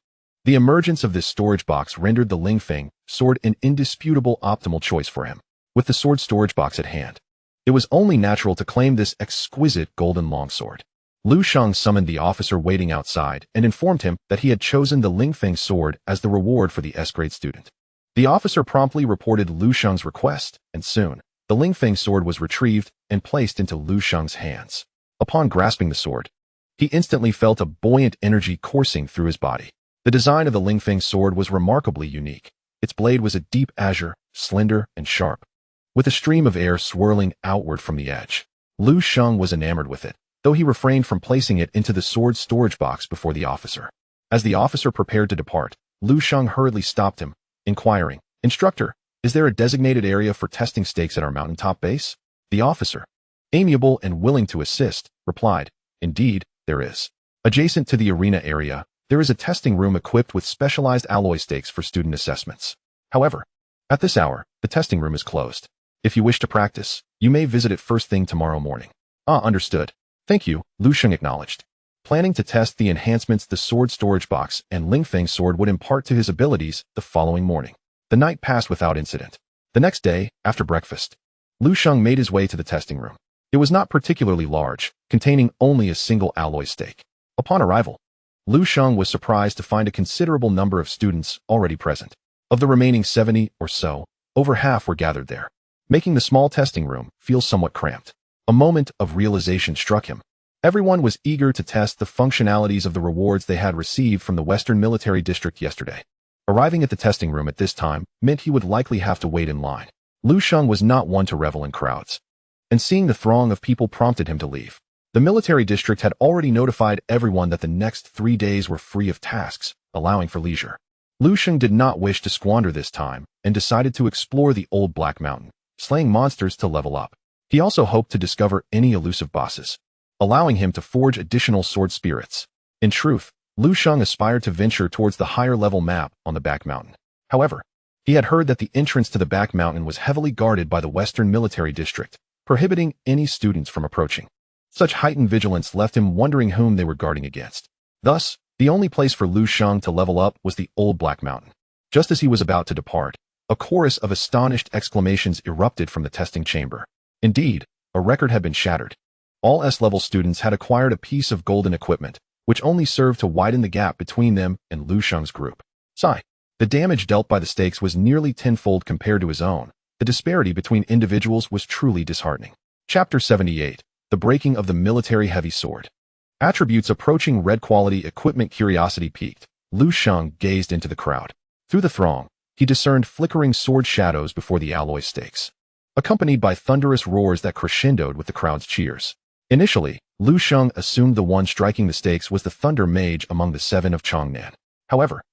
the emergence of this storage box rendered the Lingfeng sword an indisputable optimal choice for him. With the sword storage box at hand, it was only natural to claim this exquisite golden longsword. Lu Sheng summoned the officer waiting outside and informed him that he had chosen the Lingfeng sword as the reward for the S-grade student. The officer promptly reported Lu Sheng's request, and soon, the Lingfeng sword was retrieved and placed into Lu Sheng's hands. Upon grasping the sword, he instantly felt a buoyant energy coursing through his body. The design of the Lingfeng sword was remarkably unique. Its blade was a deep azure, slender and sharp, with a stream of air swirling outward from the edge. Lu Sheng was enamored with it, though he refrained from placing it into the sword storage box before the officer. As the officer prepared to depart, Lu Sheng hurriedly stopped him, inquiring, "Instructor, is there a designated area for testing stakes at our mountaintop base?" The officer, amiable and willing to assist, replied, "Indeed, there is. Adjacent to the arena area, there is a testing room equipped with specialized alloy stakes for student assessments. However, at this hour, the testing room is closed. If you wish to practice, you may visit it first thing tomorrow morning." "Ah, understood. Thank you," Lu Sheng acknowledged, planning to test the enhancements the sword storage box and Lingfeng sword would impart to his abilities the following morning. The night passed without incident. The next day, after breakfast, Lu Sheng made his way to the testing room. It was not particularly large, containing only a single alloy stake. Upon arrival, Lu Sheng was surprised to find a considerable number of students already present. Of the remaining 70 or so, over half were gathered there, making the small testing room feel somewhat cramped. A moment of realization struck him. Everyone was eager to test the functionalities of the rewards they had received from the Western Military District yesterday. Arriving at the testing room at this time meant he would likely have to wait in line. Lu Sheng was not one to revel in crowds, and seeing the throng of people prompted him to leave. The military district had already notified everyone that the next 3 days were free of tasks, allowing for leisure. Lu Sheng did not wish to squander this time and decided to explore the old Black Mountain, slaying monsters to level up. He also hoped to discover any elusive bosses, allowing him to forge additional sword spirits. In truth, Lu Sheng aspired to venture towards the higher-level map on the back mountain. However, he had heard that the entrance to the back mountain was heavily guarded by the Western Military District, prohibiting any students from approaching. Such heightened vigilance left him wondering whom they were guarding against. Thus, the only place for Lu Sheng to level up was the old Black Mountain. Just as he was about to depart, a chorus of astonished exclamations erupted from the testing chamber. Indeed, a record had been shattered. All S-level students had acquired a piece of golden equipment, which only served to widen the gap between them and Lu Sheng's group. Sigh. The damage dealt by the stakes was nearly tenfold compared to his own. The disparity between individuals was truly disheartening. Chapter 78. The Breaking of the Military Heavy Sword. Attributes approaching red quality equipment. Curiosity piqued. Lu Sheng gazed into the crowd. Through the throng, he discerned flickering sword shadows before the alloy stakes, accompanied by thunderous roars that crescendoed with the crowd's cheers. Initially, Lu Sheng assumed the one striking the stakes was the Thunder Mage among the Seven of Changnan. However,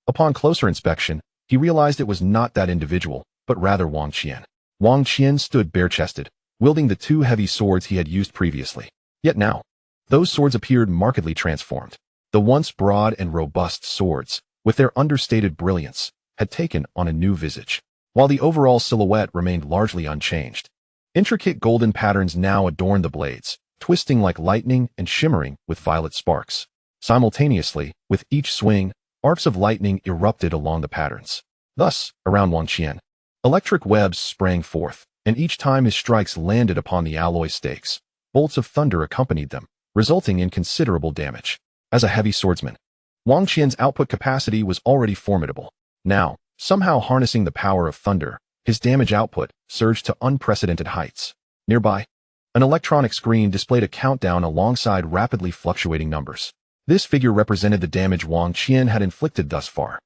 upon closer inspection, he realized it was not that individual, but rather Wang Qian. Wang Qian stood bare-chested, wielding the 2 heavy swords he had used previously. Yet now, those swords appeared markedly transformed. The once broad and robust swords, with their understated brilliance, had taken on a new visage, while the overall silhouette remained largely unchanged. Intricate golden patterns now adorned the blades, twisting like lightning and shimmering with violet sparks. Simultaneously, with each swing, arcs of lightning erupted along the patterns. Thus, around Wang Qian, electric webs sprang forth, and each time his strikes landed upon the alloy stakes, bolts of thunder accompanied them, resulting in considerable damage. As a heavy swordsman, Wang Qian's output capacity was already formidable. Now, somehow harnessing the power of thunder, his damage output surged to unprecedented heights. Nearby, an electronic screen displayed a countdown alongside rapidly fluctuating numbers. This figure represented the damage Wang Qian had inflicted thus far.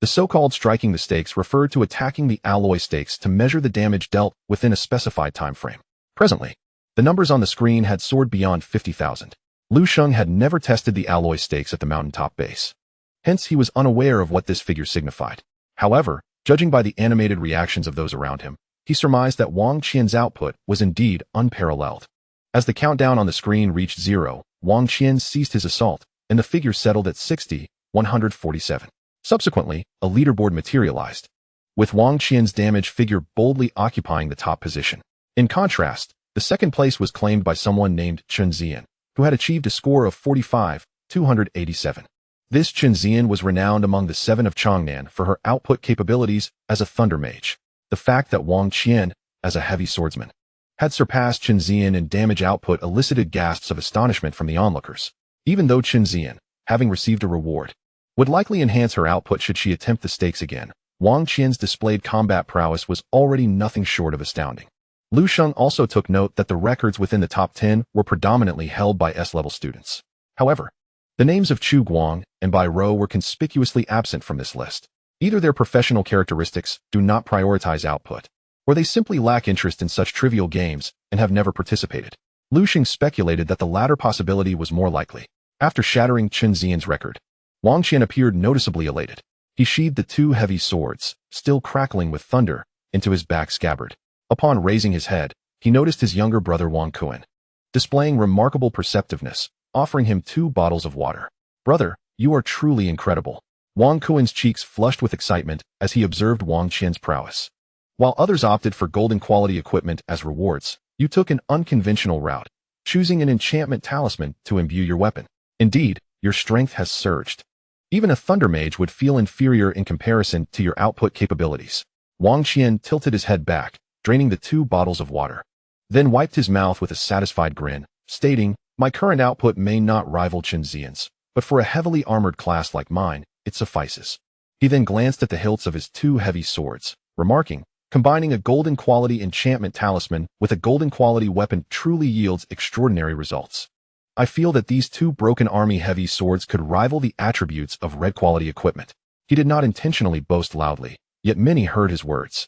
The so-called striking the stakes referred to attacking the alloy stakes to measure the damage dealt within a specified time frame. Presently, the numbers on the screen had soared beyond 50,000. Lu Sheng had never tested the alloy stakes at the mountaintop base. Hence, he was unaware of what this figure signified. However, judging by the animated reactions of those around him, he surmised that Wang Qian's output was indeed unparalleled. As the countdown on the screen reached 0, Wang Qian ceased his assault, and the figure settled at 60,147. Subsequently, a leaderboard materialized, with Wang Qian's damage figure boldly occupying the top position. In contrast, the second place was claimed by someone named Chen Zian, who had achieved a score of 45,287. This Chen Zian was renowned among the Seven of Changnan for her output capabilities as a Thunder Mage. The fact that Wang Qian, as a heavy swordsman, had surpassed Chen Zian in damage output elicited gasps of astonishment from the onlookers. Even though Chen Zian, having received a reward, would likely enhance her output should she attempt the stakes again, Wang Qian's displayed combat prowess was already nothing short of astounding. Lu Sheng also took note that the records within the top 10 were predominantly held by S-level students. However, the names of Chu Guang and Bai Rou were conspicuously absent from this list. Either their professional characteristics do not prioritize output, or they simply lack interest in such trivial games and have never participated. Lu Sheng speculated that the latter possibility was more likely. After shattering Chen Zian's record, Wang Qian appeared noticeably elated. He sheathed the 2 heavy swords, still crackling with thunder, into his back scabbard. Upon raising his head, he noticed his younger brother Wang Kuan, displaying remarkable perceptiveness, offering him 2 bottles of water. "Brother, you are truly incredible." Wang Kuan's cheeks flushed with excitement as he observed Wang Qian's prowess. While others opted for golden quality equipment as rewards, you took an unconventional route, choosing an enchantment talisman to imbue your weapon. Indeed, your strength has surged. Even a Thunder Mage would feel inferior in comparison to your output capabilities. Wang Qian tilted his head back, draining the 2 bottles of water, then wiped his mouth with a satisfied grin, stating, "My current output may not rival Chen Zian's, but for a heavily armored class like mine, it suffices." He then glanced at the hilts of his 2 heavy swords, remarking, "Combining a golden quality enchantment talisman with a golden quality weapon truly yields extraordinary results." I feel that these two broken army heavy swords could rival the attributes of red quality equipment. He did not intentionally boast loudly, yet many heard his words.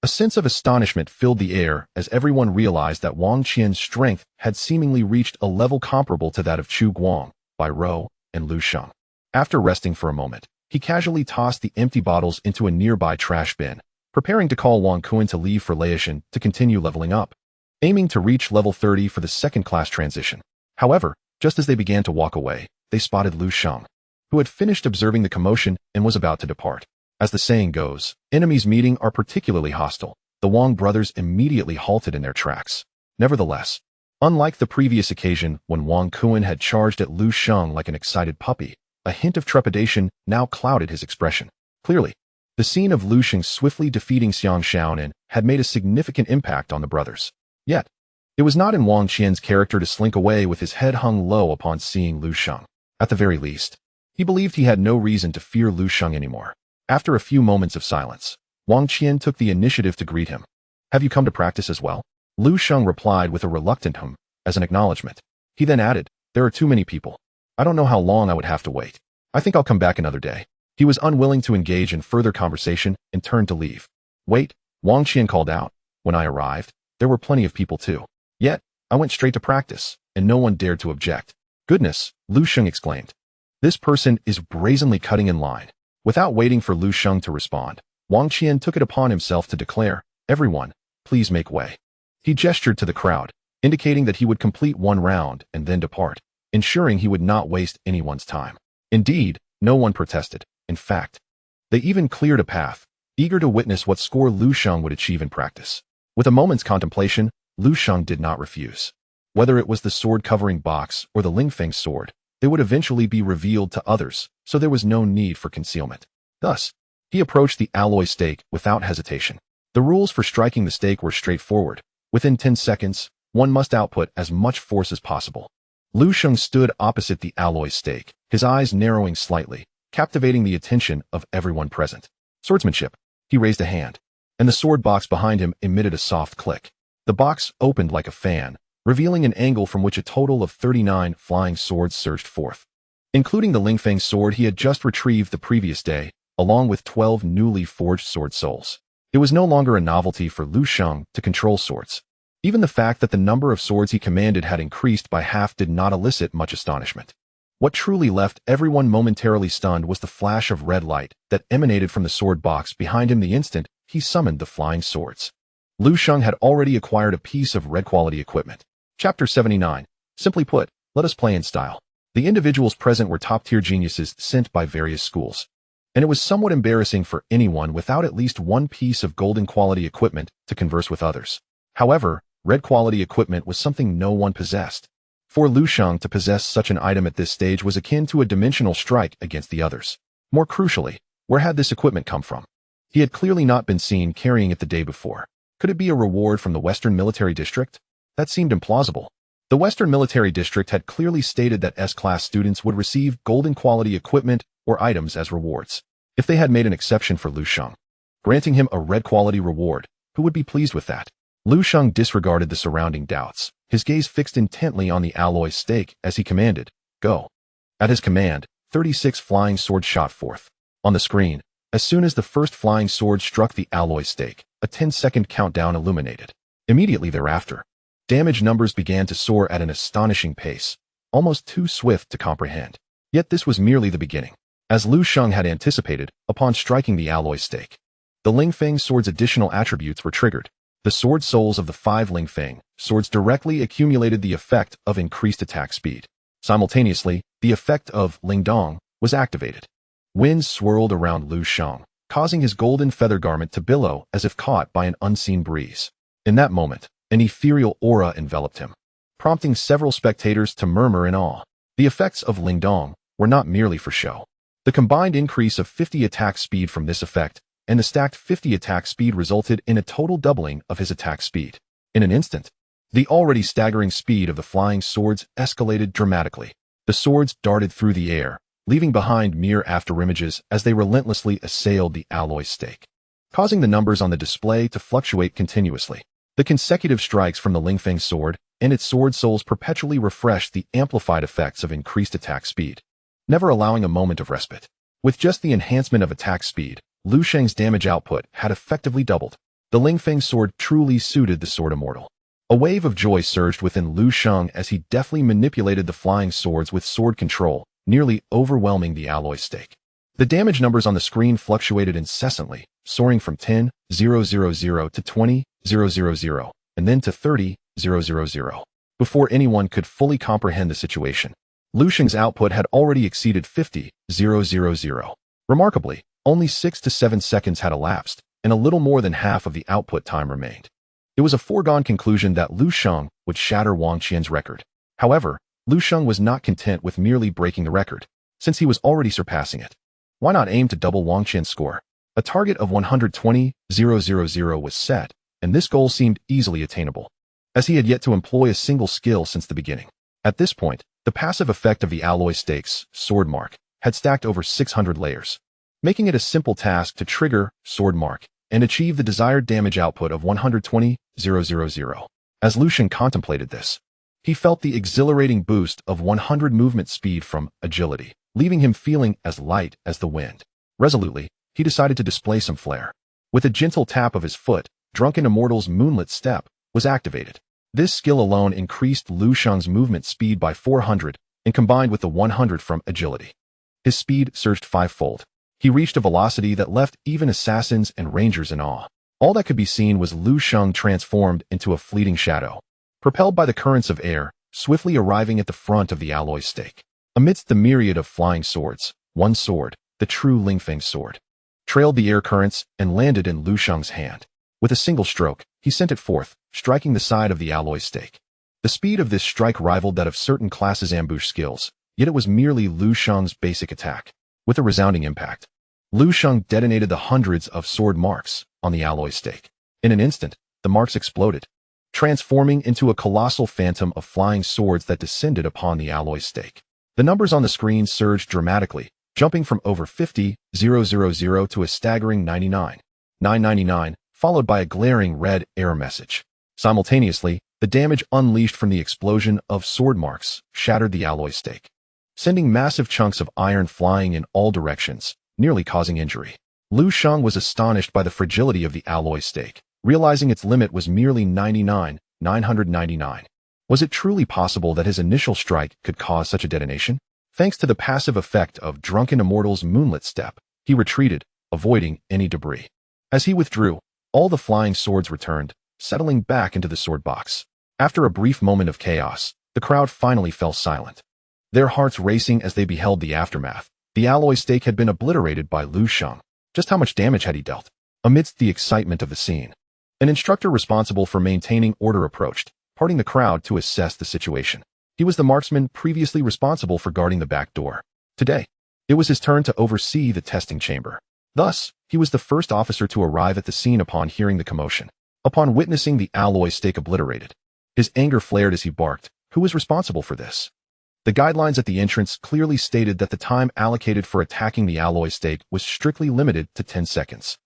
A sense of astonishment filled the air as everyone realized that Wang Qian's strength had seemingly reached a level comparable to that of Chu Guang, Bai Rou, and Lu Sheng. After resting for a moment, he casually tossed the empty bottles into a nearby trash bin, preparing to call Wang Kuan to leave for Laishan to continue leveling up, aiming to reach level 30 for the second-class transition. However, just as they began to walk away, they spotted Lu Sheng, who had finished observing the commotion and was about to depart. As the saying goes, enemies meeting are particularly hostile. The Wang brothers immediately halted in their tracks. Nevertheless, unlike the previous occasion when Wang Kuan had charged at Lu Sheng like an excited puppy, a hint of trepidation now clouded his expression. Clearly, the scene of Lu Sheng swiftly defeating Xiang Shaonan had made a significant impact on the brothers. Yet, it was not in Wang Qian's character to slink away with his head hung low upon seeing Lu Sheng. At the very least, he believed he had no reason to fear Lu Sheng anymore. After a few moments of silence, Wang Qian took the initiative to greet him. "Have you come to practice as well?" Lu Sheng replied with a reluctant hum, as an acknowledgement. He then added, "There are too many people. I don't know how long I would have to wait. I think I'll come back another day." He was unwilling to engage in further conversation and turned to leave. "Wait," Wang Qian called out. "When I arrived, there were plenty of people too. Yet, I went straight to practice, and no one dared to object." "Goodness," Lu Sheng exclaimed. "This person is brazenly cutting in line." Without waiting for Lu Sheng to respond, Wang Qian took it upon himself to declare, "Everyone, please make way." He gestured to the crowd, indicating that he would complete one round and then depart, ensuring he would not waste anyone's time. Indeed, no one protested. In fact, they even cleared a path, eager to witness what score Lu Sheng would achieve in practice. With a moment's contemplation, Lu Sheng did not refuse. Whether it was the sword-covering box or the Lingfeng sword, they would eventually be revealed to others, so there was no need for concealment. Thus, he approached the alloy stake without hesitation. The rules for striking the stake were straightforward. Within 10 seconds, one must output as much force as possible. Lu Sheng stood opposite the alloy stake, his eyes narrowing slightly, captivating the attention of everyone present. "Swordsmanship." He raised a hand, and the sword box behind him emitted a soft click. The box opened like a fan, revealing an angle from which a total of 39 flying swords surged forth. Including the Lingfeng sword he had just retrieved the previous day, along with 12 newly forged sword souls. It was no longer a novelty for Lu Sheng to control swords. Even the fact that the number of swords he commanded had increased by half did not elicit much astonishment. What truly left everyone momentarily stunned was the flash of red light that emanated from the sword box behind him the instant he summoned the flying swords. Lu Sheng had already acquired a piece of red quality equipment. Chapter 79. Simply put, let us play in style. The individuals present were top-tier geniuses sent by various schools, and it was somewhat embarrassing for anyone without at least one piece of golden quality equipment to converse with others. However, red quality equipment was something no one possessed. For Lu Sheng to possess such an item at this stage was akin to a dimensional strike against the others. More crucially, where had this equipment come from? He had clearly not been seen carrying it the day before. Could it be a reward from the Western Military District? That seemed implausible. The Western Military District had clearly stated that S-class students would receive golden quality equipment or items as rewards. If they had made an exception for Lu Sheng, granting him a red quality reward, who would be pleased with that? Lu Sheng disregarded the surrounding doubts, his gaze fixed intently on the alloy stake as he commanded, "Go." At his command, 36 flying swords shot forth. On the screen, as soon as the first flying sword struck the alloy stake, a 10-second countdown illuminated. Immediately thereafter, damage numbers began to soar at an astonishing pace, almost too swift to comprehend. Yet this was merely the beginning. As Lu Sheng had anticipated, upon striking the alloy stake, the Lingfeng sword's additional attributes were triggered. The sword souls of the 5 Lingfeng swords directly accumulated the effect of increased attack speed. Simultaneously, the effect of Lingdong was activated. Wind swirled around Lu Sheng, causing his golden feather garment to billow as if caught by an unseen breeze. In that moment, an ethereal aura enveloped him, prompting several spectators to murmur in awe. The effects of Lingdong were not merely for show. The combined increase of 50 attack speed from this effect and the stacked 50 attack speed resulted in a total doubling of his attack speed. In an instant, the already staggering speed of the flying swords escalated dramatically. The swords darted through the air, leaving behind mere afterimages as they relentlessly assailed the alloy stake, causing the numbers on the display to fluctuate continuously. The consecutive strikes from the Lingfeng sword and its sword souls perpetually refreshed the amplified effects of increased attack speed, never allowing a moment of respite. With just the enhancement of attack speed, Lu Sheng's damage output had effectively doubled. The Lingfeng sword truly suited the Sword Immortal. A wave of joy surged within Lu Sheng as he deftly manipulated the flying swords with sword control, nearly overwhelming the alloy stake. The damage numbers on the screen fluctuated incessantly, soaring from 10,000 to 20,000, and then to 30,000. Before anyone could fully comprehend the situation, Lu Sheng's output had already exceeded 50,000. Remarkably, only 6 to 7 seconds had elapsed, and a little more than half of the output time remained. It was a foregone conclusion that Lu Sheng would shatter Wang Qian's record. However, Lu Sheng was not content with merely breaking the record, since he was already surpassing it. Why not aim to double Wang Qian's score? A target of 120,000 was set, and this goal seemed easily attainable, as he had yet to employ a single skill since the beginning. At this point, the passive effect of the alloy stakes, Sword Mark, had stacked over 600 layers, making it a simple task to trigger Sword Mark and achieve the desired damage output of 120,000. As Lu Sheng contemplated this, he felt the exhilarating boost of 100 movement speed from agility, leaving him feeling as light as the wind. Resolutely, he decided to display some flair. With a gentle tap of his foot, Drunken Immortal's Moonlit Step was activated. This skill alone increased Lu Sheng's movement speed by 400, and combined with the 100 from agility, his speed surged fivefold. He reached a velocity that left even assassins and rangers in awe. All that could be seen was Lu Sheng transformed into a fleeting shadow, propelled by the currents of air, swiftly arriving at the front of the alloy stake. Amidst the myriad of flying swords, one sword, the true Lingfeng sword, trailed the air currents and landed in Lu Sheng's hand. With a single stroke, he sent it forth, striking the side of the alloy stake. The speed of this strike rivaled that of certain classes' ambush skills, yet it was merely Lu Sheng's basic attack. With a resounding impact, Lu Sheng detonated the hundreds of sword marks on the alloy stake. In an instant, the marks exploded, transforming into a colossal phantom of flying swords that descended upon the alloy stake. The numbers on the screen surged dramatically, jumping from over 50,000 to a staggering 99,999, followed by a glaring red error message. Simultaneously, the damage unleashed from the explosion of sword marks shattered the alloy stake, sending massive chunks of iron flying in all directions, nearly causing injury. Lu Sheng was astonished by the fragility of the alloy stake, realizing its limit was merely 99,999. Was it truly possible that his initial strike could cause such a detonation? Thanks to the passive effect of Drunken Immortal's Moonlit Step, he retreated, avoiding any debris. As he withdrew, all the flying swords returned, settling back into the sword box. After a brief moment of chaos, the crowd finally fell silent, their hearts racing as they beheld the aftermath. The alloy stake had been obliterated by Lu Sheng. Just how much damage had he dealt? Amidst the excitement of the scene, an instructor responsible for maintaining order approached, parting the crowd to assess the situation. He was the marksman previously responsible for guarding the back door. Today, it was his turn to oversee the testing chamber. Thus, he was the first officer to arrive at the scene upon hearing the commotion. Upon witnessing the alloy stake obliterated, his anger flared as he barked, "Who is responsible for this?" The guidelines at the entrance clearly stated that the time allocated for attacking the alloy stake was strictly limited to 10 seconds.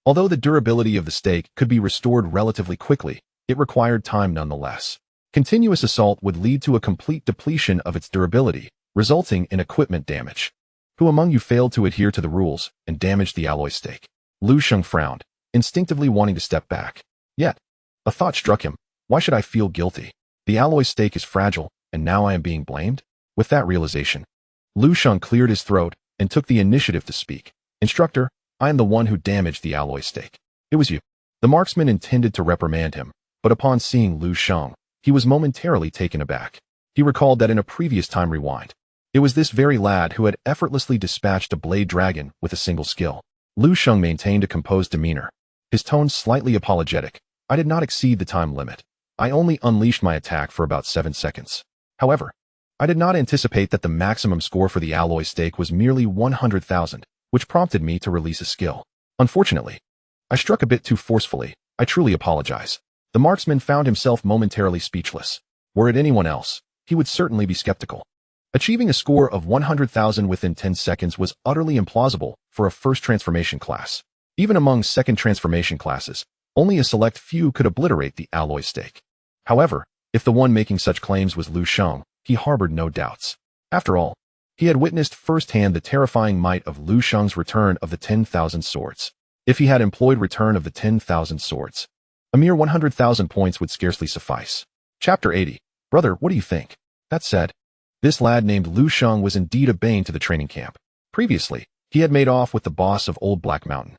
Although the durability of the stake could be restored relatively quickly, it required time nonetheless. Continuous assault would lead to a complete depletion of its durability, resulting in equipment damage. Who among you failed to adhere to the rules and damaged the alloy stake? Lu Sheng frowned, instinctively wanting to step back. Yet, a thought struck him. Why should I feel guilty? The alloy stake is fragile, and now I am being blamed? With that realization, Lu Sheng cleared his throat and took the initiative to speak. "Instructor, I am the one who damaged the alloy stake." "It was you." The marksman intended to reprimand him, but upon seeing Lu Sheng, he was momentarily taken aback. He recalled that in a previous time rewind, it was this very lad who had effortlessly dispatched a blade dragon with a single skill. Lu Sheng maintained a composed demeanor, his tone slightly apologetic. "I did not exceed the time limit. I only unleashed my attack for about 7 seconds. However, I did not anticipate that the maximum score for the alloy stake was merely 100,000, which prompted me to release a skill. Unfortunately, I struck a bit too forcefully. I truly apologize." The marksman found himself momentarily speechless. Were it anyone else, he would certainly be skeptical. Achieving a score of 100,000 within 10 seconds was utterly implausible for a first transformation class. Even among second transformation classes, only a select few could obliterate the alloy stake. However, If the one making such claims was Lu Sheng, he harbored no doubts. After all, he had witnessed firsthand the terrifying might of Lu Sheng's return of the 10,000 swords. If he had employed return of the 10,000 swords, a mere 100,000 points would scarcely suffice. Chapter 80. Brother, what do you think? That said, this lad named Lu Sheng was indeed a bane to the training camp. Previously, he had made off with the boss of Old Black Mountain,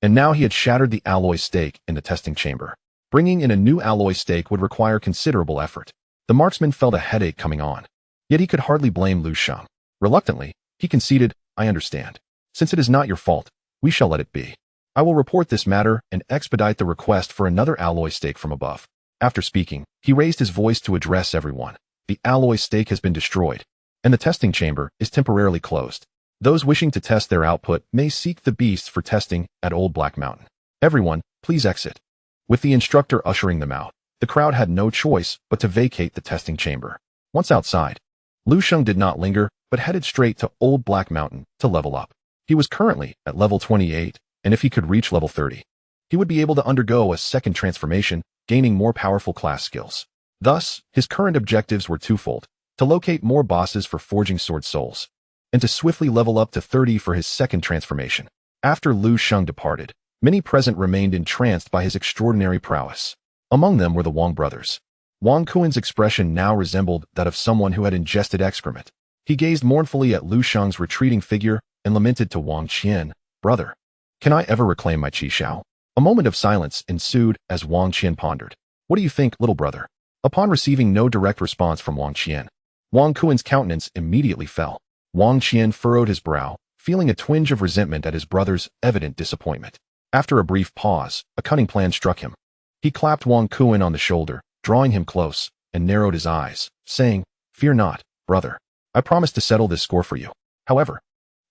and now he had shattered the alloy stake in the testing chamber. Bringing in a new alloy stake would require considerable effort. The marksman felt a headache coming on, yet he could hardly blame Lu Sheng. Reluctantly, he conceded, I understand. Since it is not your fault, we shall let it be. I will report this matter and expedite the request for another alloy stake from above. After speaking, he raised his voice to address everyone. The alloy stake has been destroyed, and the testing chamber is temporarily closed. Those wishing to test their output may seek the beasts for testing at Old Black Mountain. Everyone, please exit. With the instructor ushering them out, the crowd had no choice but to vacate the testing chamber. Once outside, Lu Sheng did not linger, but headed straight to Old Black Mountain to level up. He was currently at level 28, and if he could reach level 30, he would be able to undergo a second transformation, gaining more powerful class skills. Thus, his current objectives were twofold: to locate more bosses for forging sword souls, and to swiftly level up to 30 for his second transformation. After Lu Sheng departed, many present remained entranced by his extraordinary prowess. Among them were the Wang brothers. Wang Kuen's expression now resembled that of someone who had ingested excrement. He gazed mournfully at Lu Sheng's retreating figure and lamented to Wang Qian, Brother, can I ever reclaim my Qi Shao? A moment of silence ensued as Wang Qian pondered. What do you think, little brother? Upon receiving no direct response from Wang Qian, Wang Kuen's countenance immediately fell. Wang Qian furrowed his brow, feeling a twinge of resentment at his brother's evident disappointment. After a brief pause, a cunning plan struck him. He clapped Wang Kuen on the shoulder, drawing him close, and narrowed his eyes, saying, Fear not, brother. I promise to settle this score for you. However,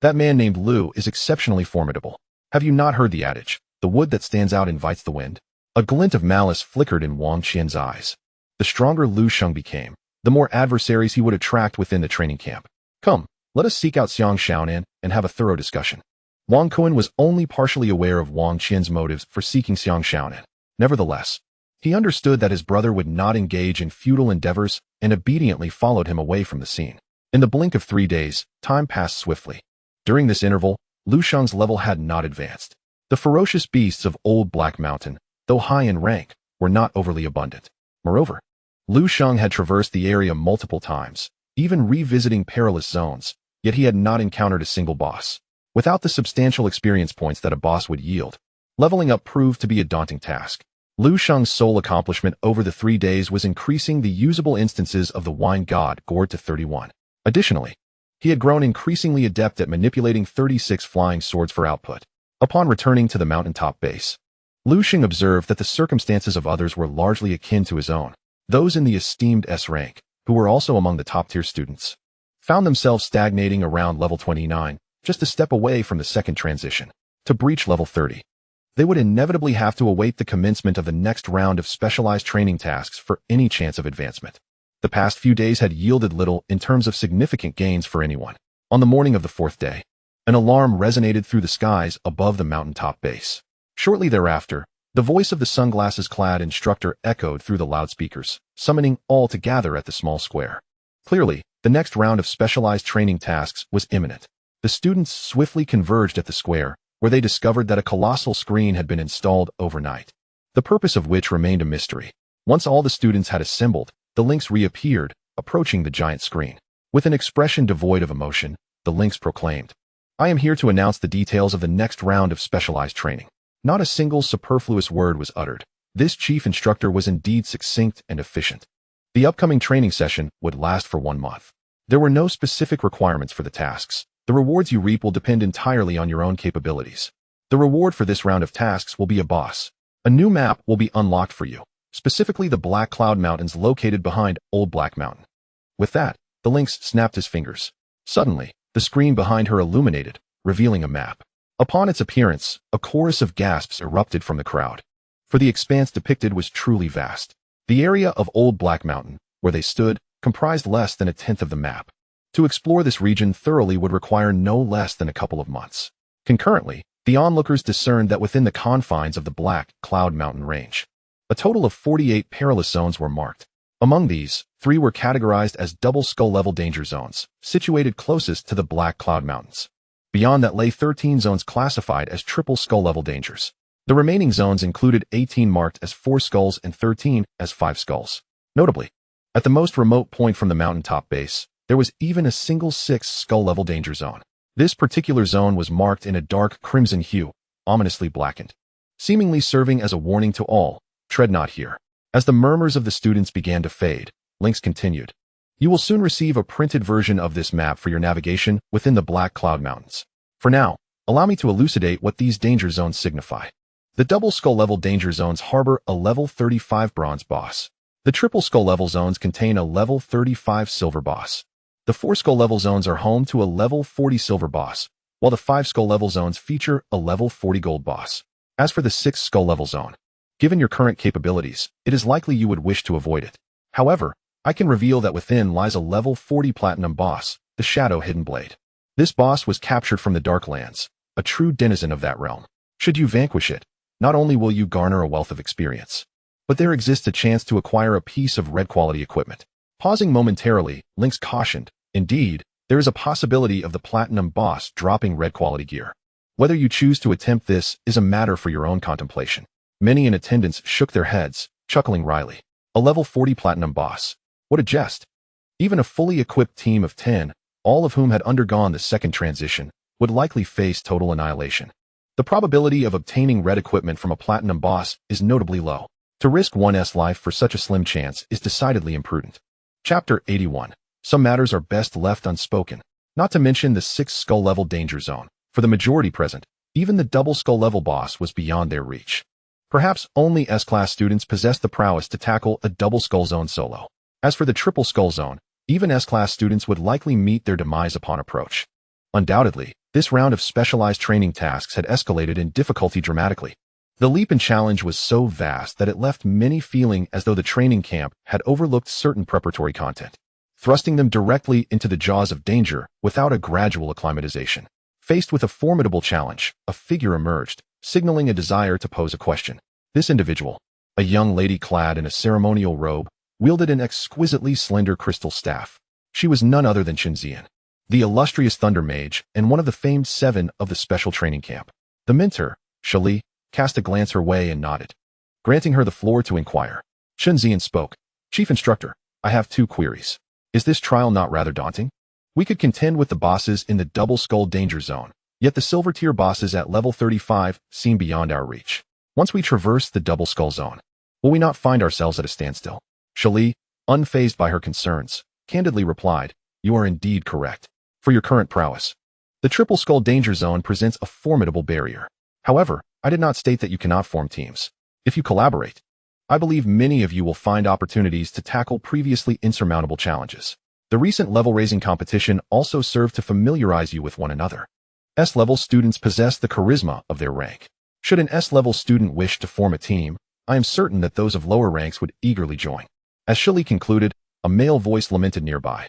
that man named Lu is exceptionally formidable. Have you not heard the adage, the wood that stands out invites the wind? A glint of malice flickered in Wang Qian's eyes. The stronger Lu Sheng became, the more adversaries he would attract within the training camp. Come, let us seek out Xiang Shaonan and have a thorough discussion. Wang Kuen was only partially aware of Wang Qian's motives for seeking Xiang Shaonan. Nevertheless, he understood that his brother would not engage in futile endeavors and obediently followed him away from the scene. In the blink of 3 days, time passed swiftly. During this interval, Lu Sheng's level had not advanced. The ferocious beasts of Old Black Mountain, though high in rank, were not overly abundant. Moreover, Lu Sheng had traversed the area multiple times, even revisiting perilous zones, yet he had not encountered a single boss. Without the substantial experience points that a boss would yield, leveling up proved to be a daunting task. Lu Sheng's sole accomplishment over the 3 days was increasing the usable instances of the Wine God Gourd to 31. Additionally, he had grown increasingly adept at manipulating 36 flying swords for output. Upon returning to the mountaintop base, Lu Sheng observed that the circumstances of others were largely akin to his own. Those in the esteemed S rank, who were also among the top-tier students, found themselves stagnating around level 29, just a step away from the second transition. To breach level 30, they would inevitably have to await the commencement of the next round of specialized training tasks for any chance of advancement. The past few days had yielded little in terms of significant gains for anyone. On the morning of the 4th day, an alarm resonated through the skies above the mountaintop base. Shortly thereafter, the voice of the sunglasses-clad instructor echoed through the loudspeakers, summoning all to gather at the small square. Clearly, the next round of specialized training tasks was imminent. The students swiftly converged at the square, where they discovered that a colossal screen had been installed overnight, the purpose of which remained a mystery. Once all the students had assembled, the lynx reappeared, approaching the giant screen. With an expression devoid of emotion, the lynx proclaimed, I am here to announce the details of the next round of specialized training. Not a single superfluous word was uttered. This chief instructor was indeed succinct and efficient. The upcoming training session would last for 1 month. There were no specific requirements for the tasks. The rewards you reap will depend entirely on your own capabilities. The reward for this round of tasks will be a boss. A new map will be unlocked for you, specifically the Black Cloud Mountains located behind Old Black Mountain. With that, the lynx snapped his fingers. Suddenly, the screen behind her illuminated, revealing a map. Upon its appearance, a chorus of gasps erupted from the crowd, for the expanse depicted was truly vast. The area of Old Black Mountain, where they stood, comprised less than 1/10 of the map. To explore this region thoroughly would require no less than a couple of months. Concurrently, the onlookers discerned that within the confines of the Black Cloud Mountain range, a total of 48 perilous zones were marked. Among these, 3 were categorized as double skull-level danger zones, situated closest to the Black Cloud Mountains. Beyond that lay 13 zones classified as triple skull-level dangers. The remaining zones included 18 marked as 4 skulls and 13 as 5 skulls. Notably, at the most remote point from the mountaintop base, there was even a single 6 skull-level danger zone. This particular zone was marked in a dark crimson hue, ominously blackened, seemingly serving as a warning to all, tread not here. As the murmurs of the students began to fade, Lynx continued. You will soon receive a printed version of this map for your navigation within the Black Cloud Mountains. For now, allow me to elucidate what these danger zones signify. The double skull-level danger zones harbor a level 35 bronze boss. The triple skull-level zones contain a level 35 silver boss. The 4 skull-level zones are home to a level 40 silver boss, while the 5 skull-level zones feature a level 40 gold boss. As for the 6 skull-level zone, given your current capabilities, it is likely you would wish to avoid it. However, I can reveal that within lies a level 40 platinum boss, the Shadow Hidden Blade. This boss was captured from the Darklands, a true denizen of that realm. Should you vanquish it, not only will you garner a wealth of experience, but there exists a chance to acquire a piece of red-quality equipment. Pausing momentarily, Lynx cautioned, indeed, there is a possibility of the platinum boss dropping red-quality gear. Whether you choose to attempt this is a matter for your own contemplation. Many in attendance shook their heads, chuckling wryly. A level 40 platinum boss. What a jest. Even a fully equipped team of 10, all of whom had undergone the second transition, would likely face total annihilation. The probability of obtaining red equipment from a platinum boss is notably low. To risk one's life for such a slim chance is decidedly imprudent. Chapter 81. Some matters are best left unspoken. Not to mention the 6 skull-level danger zone. For the majority present, even the double skull-level boss was beyond their reach. Perhaps only S-class students possess the prowess to tackle a double skull zone solo. As for the triple skull zone, even S-class students would likely meet their demise upon approach. Undoubtedly, this round of specialized training tasks had escalated in difficulty dramatically. The leap and challenge was so vast that it left many feeling as though the training camp had overlooked certain preparatory content, thrusting them directly into the jaws of danger without a gradual acclimatization. Faced with a formidable challenge, a figure emerged, signaling a desire to pose a question. This individual, a young lady clad in a ceremonial robe, wielded an exquisitely slender crystal staff. She was none other than Shenzian, the illustrious Thunder Mage and one of the famed 7 of the special training camp. The mentor, Shali, cast a glance her way and nodded, granting her the floor to inquire. Shenzian spoke. Chief Instructor, I have 2 queries. Is this trial not rather daunting? We could contend with the bosses in the double skull danger zone, yet the silver tier bosses at level 35 seem beyond our reach. Once we traverse the double skull zone, will we not find ourselves at a standstill? Shali, unfazed by her concerns, candidly replied, You are indeed correct. For your current prowess, the triple skull danger zone presents a formidable barrier. However, I did not state that you cannot form teams. If you collaborate, I believe many of you will find opportunities to tackle previously insurmountable challenges. The recent level-raising competition also served to familiarize you with one another. S-level students possess the charisma of their rank. Should an S-level student wish to form a team, I am certain that those of lower ranks would eagerly join. As Shili concluded, a male voice lamented nearby.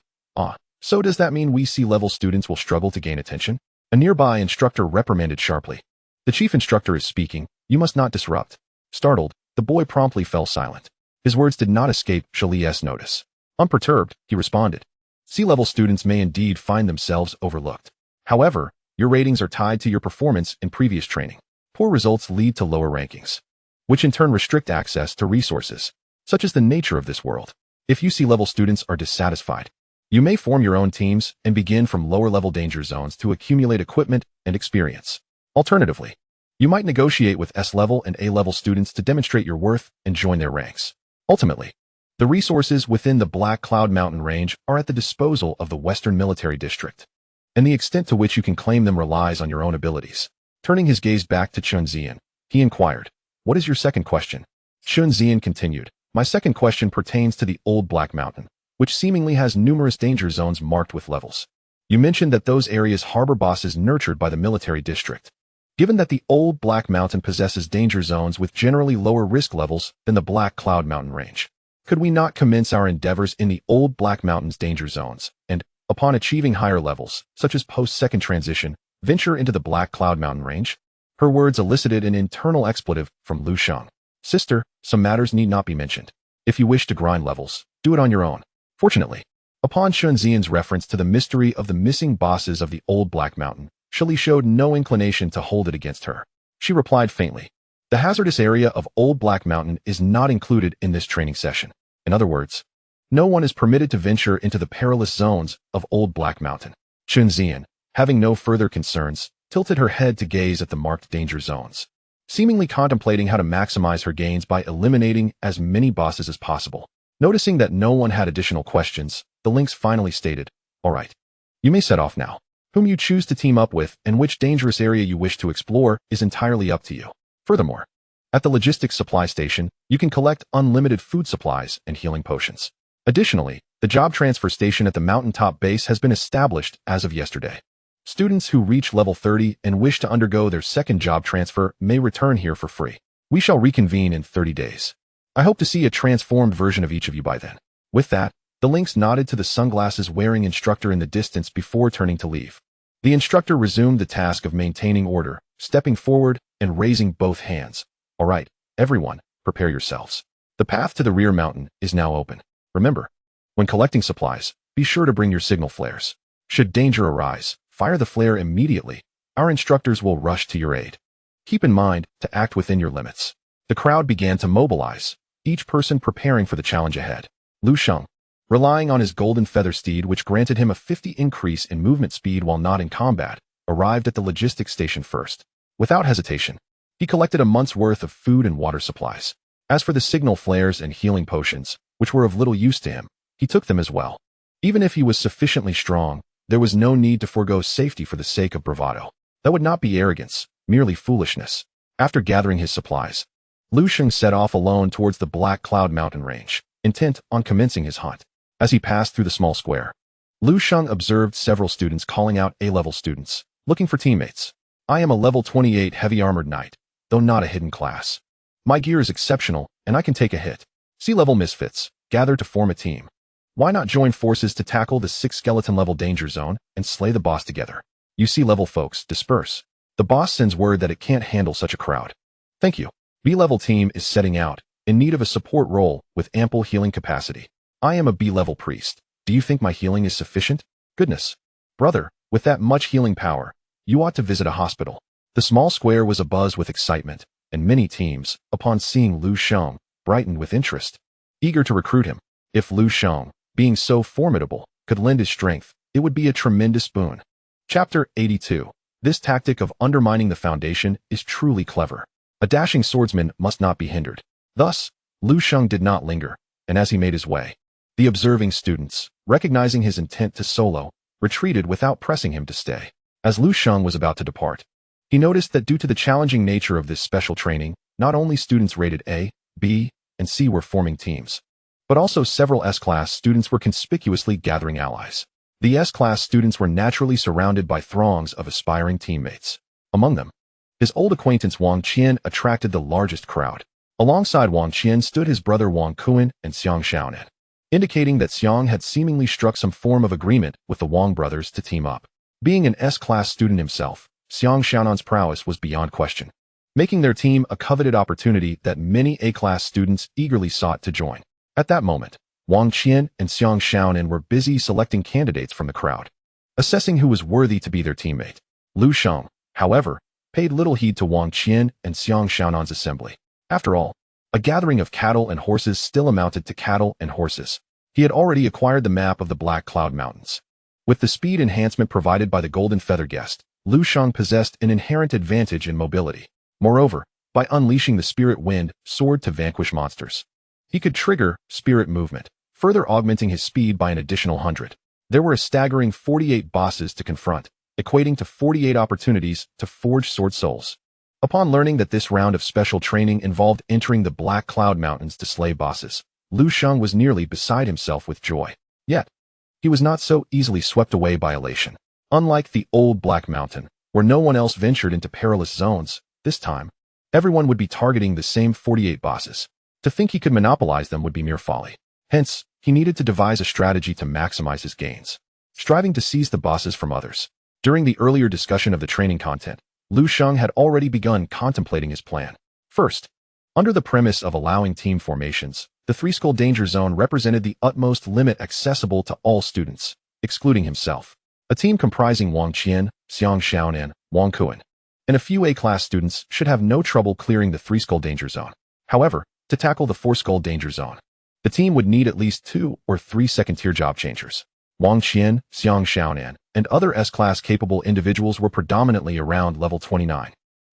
So does that mean we C-level students will struggle to gain attention? A nearby instructor reprimanded sharply. The chief instructor is speaking, you must not disrupt. Startled, the boy promptly fell silent. His words did not escape Shali's notice. Unperturbed, he responded. C-level students may indeed find themselves overlooked. However, your ratings are tied to your performance in previous training. Poor results lead to lower rankings, which in turn restrict access to resources. Such is the nature of this world. If you C-level students are dissatisfied, you may form your own teams and begin from lower-level danger zones to accumulate equipment and experience. Alternatively, you might negotiate with S-level and A-level students to demonstrate your worth and join their ranks. Ultimately, the resources within the Black Cloud Mountain Range are at the disposal of the Western Military District, and the extent to which you can claim them relies on your own abilities. Turning his gaze back to Chun Zian, he inquired, What is your second question? Chun Zian continued, My second question pertains to the Old Black Mountain, which seemingly has numerous danger zones marked with levels. You mentioned that those areas harbor bosses nurtured by the military district. Given that the Old Black Mountain possesses danger zones with generally lower risk levels than the Black Cloud Mountain Range, could we not commence our endeavors in the Old Black Mountain's danger zones and, upon achieving higher levels, such as post-second transition, venture into the Black Cloud Mountain Range? Her words elicited an internal expletive from Lu Sheng. Sister, some matters need not be mentioned. If you wish to grind levels, do it on your own. Fortunately, upon Shunxian's reference to the mystery of the missing bosses of the old Black Mountain, Shili showed no inclination to hold it against her. She replied faintly, "The hazardous area of Old Black Mountain is not included in this training session. In other words, no one is permitted to venture into the perilous zones of Old Black Mountain." Shunxian, having no further concerns, tilted her head to gaze at the marked danger zones, seemingly contemplating how to maximize her gains by eliminating as many bosses as possible. Noticing that no one had additional questions, the lynx finally stated, "All right. You may set off now. Whom you choose to team up with and which dangerous area you wish to explore is entirely up to you. Furthermore, at the logistics supply station, you can collect unlimited food supplies and healing potions. Additionally, the job transfer station at the mountaintop base has been established as of yesterday. Students who reach level 30 and wish to undergo their second job transfer may return here for free. We shall reconvene in 30 days. I hope to see a transformed version of each of you by then." With that, the lynx nodded to the sunglasses-wearing instructor in the distance before turning to leave. The instructor resumed the task of maintaining order, stepping forward and raising both hands. "All right, everyone, prepare yourselves. The path to the rear mountain is now open. Remember, when collecting supplies, be sure to bring your signal flares. Should danger arise, fire the flare immediately. Our instructors will rush to your aid. Keep in mind to act within your limits." The crowd began to mobilize, each person preparing for the challenge ahead. Lu Sheng, relying on his golden feather steed which granted him a 50 increase in movement speed while not in combat, arrived at the logistics station first. Without hesitation, he collected a month's worth of food and water supplies. As for the signal flares and healing potions, which were of little use to him, he took them as well. Even if he was sufficiently strong, there was no need to forego safety for the sake of bravado. That would not be arrogance, merely foolishness. After gathering his supplies, Lu Sheng set off alone towards the Black Cloud Mountain range, intent on commencing his hunt. As he passed through the small square, Lu Sheng observed several students calling out A-level students, looking for teammates. "I am a level 28 heavy armored knight, though not a hidden class. My gear is exceptional, and I can take a hit. C-level misfits, gather to form a team. Why not join forces to tackle the 6 skeleton-level danger zone and slay the boss together? You C-level folks, disperse. The boss sends word that it can't handle such a crowd. Thank you. B-level team is setting out, in need of a support role with ample healing capacity. I am a B-level priest. Do you think my healing is sufficient? Goodness. Brother, with that much healing power, you ought to visit a hospital." The small square was abuzz with excitement, and many teams, upon seeing Lu Sheng, brightened with interest, eager to recruit him. If Lu Sheng, being so formidable, could lend his strength, it would be a tremendous boon. Chapter 82. This tactic of undermining the foundation is truly clever. A dashing swordsman must not be hindered. Thus, Lu Sheng did not linger, and as he made his way, the observing students, recognizing his intent to solo, retreated without pressing him to stay. As Lu Sheng was about to depart, he noticed that due to the challenging nature of this special training, not only students rated A, B, and C were forming teams, but also several S-class students were conspicuously gathering allies. The S-class students were naturally surrounded by throngs of aspiring teammates. Among them, his old acquaintance Wang Qian attracted the largest crowd. Alongside Wang Qian stood his brother Wang Kuan and Xiang Xiaonan, indicating that Xiang had seemingly struck some form of agreement with the Wang brothers to team up. Being an S-class student himself, Xiang Xiaonan's prowess was beyond question, making their team a coveted opportunity that many A-class students eagerly sought to join. At that moment, Wang Qian and Xiang Xiaonan were busy selecting candidates from the crowd, assessing who was worthy to be their teammate. Lu Sheng, however, paid little heed to Wang Qian and Xiang Xiaonan's assembly. After all, a gathering of cattle and horses still amounted to cattle and horses. He had already acquired the map of the Black Cloud Mountains. With the speed enhancement provided by the Golden Feather Guest, Lu Sheng possessed an inherent advantage in mobility. Moreover, by unleashing the Spirit Wind sword to vanquish monsters, he could trigger Spirit Movement, further augmenting his speed by an additional 100. There were a staggering 48 bosses to confront, equating to 48 opportunities to forge sword souls. Upon learning that this round of special training involved entering the Black Cloud Mountains to slay bosses, Lu Sheng was nearly beside himself with joy. Yet, he was not so easily swept away by elation. Unlike the old Black Mountain, where no one else ventured into perilous zones, this time, everyone would be targeting the same 48 bosses. To think he could monopolize them would be mere folly. Hence, he needed to devise a strategy to maximize his gains, striving to seize the bosses from others. During the earlier discussion of the training content, Lu Sheng had already begun contemplating his plan. First, under the premise of allowing team formations, The three-skull danger zone represented the utmost limit accessible to all students, excluding himself. A team comprising Wang Qian, Xiang Xiaonan, and Wang Kuan, and a few A-class students should have no trouble clearing the three-skull danger zone. However, to tackle the four-skull danger zone, the team would need at least 2 or 3 second-tier job changers. Wang Qian, Xiang Xiaonan, and other S-class capable individuals were predominantly around level 29.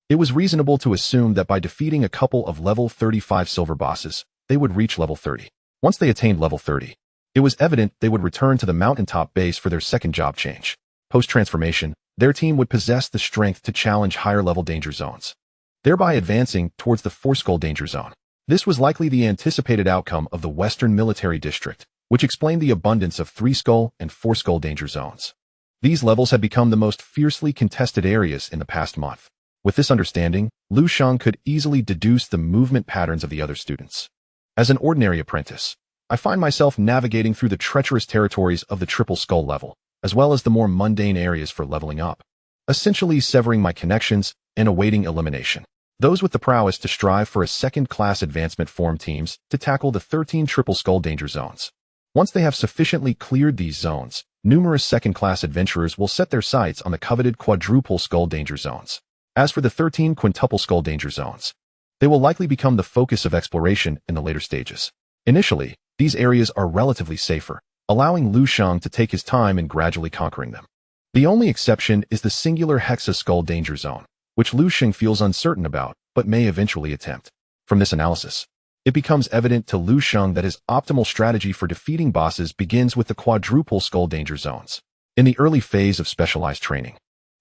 It was reasonable to assume that by defeating a couple of level 35 silver bosses, they would reach level 30. Once they attained level 30, it was evident they would return to the mountaintop base for their second job change. Post-transformation, their team would possess the strength to challenge higher-level danger zones, thereby advancing towards the four-skull danger zone. This was likely the anticipated outcome of the Western Military District, which explained the abundance of three-skull and four-skull danger zones. These levels had become the most fiercely contested areas in the past month. With this understanding, Lu Sheng could easily deduce the movement patterns of the other students. As an ordinary apprentice, I find myself navigating through the treacherous territories of the triple skull level, as well as the more mundane areas for leveling up, essentially severing my connections and awaiting elimination. Those with the prowess to strive for a second-class advancement form teams to tackle the 13 triple skull danger zones. Once they have sufficiently cleared these zones, numerous second-class adventurers will set their sights on the coveted quadruple skull danger zones. As for the 13 quintuple skull danger zones, they will likely become the focus of exploration in the later stages. Initially, these areas are relatively safer, allowing Lu Sheng to take his time in gradually conquering them. The only exception is the singular Hexa Skull danger zone, which Lu Sheng feels uncertain about, but may eventually attempt. From this analysis, it becomes evident to Lu Sheng that his optimal strategy for defeating bosses begins with the quadruple skull danger zones. In the early phase of specialized training,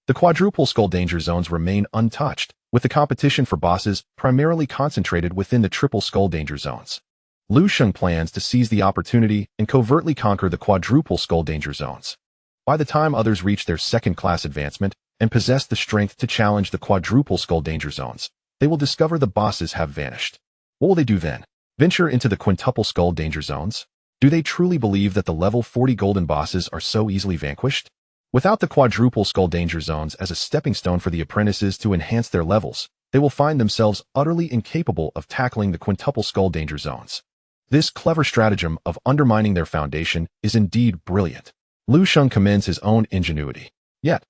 the quadruple skull danger zones remain untouched, with the competition for bosses primarily concentrated within the triple skull danger zones. Lu Sheng plans to seize the opportunity and covertly conquer the quadruple skull danger zones. By the time others reach their second-class advancement and possess the strength to challenge the quadruple skull danger zones, they will discover the bosses have vanished. What will they do then? Venture into the quintuple skull danger zones? Do they truly believe that the level 40 golden bosses are so easily vanquished? Without the quadruple skull danger zones as a stepping stone for the apprentices to enhance their levels, they will find themselves utterly incapable of tackling the quintuple skull danger zones. This clever stratagem of undermining their foundation is indeed brilliant. Lu Sheng commends his own ingenuity. Yet,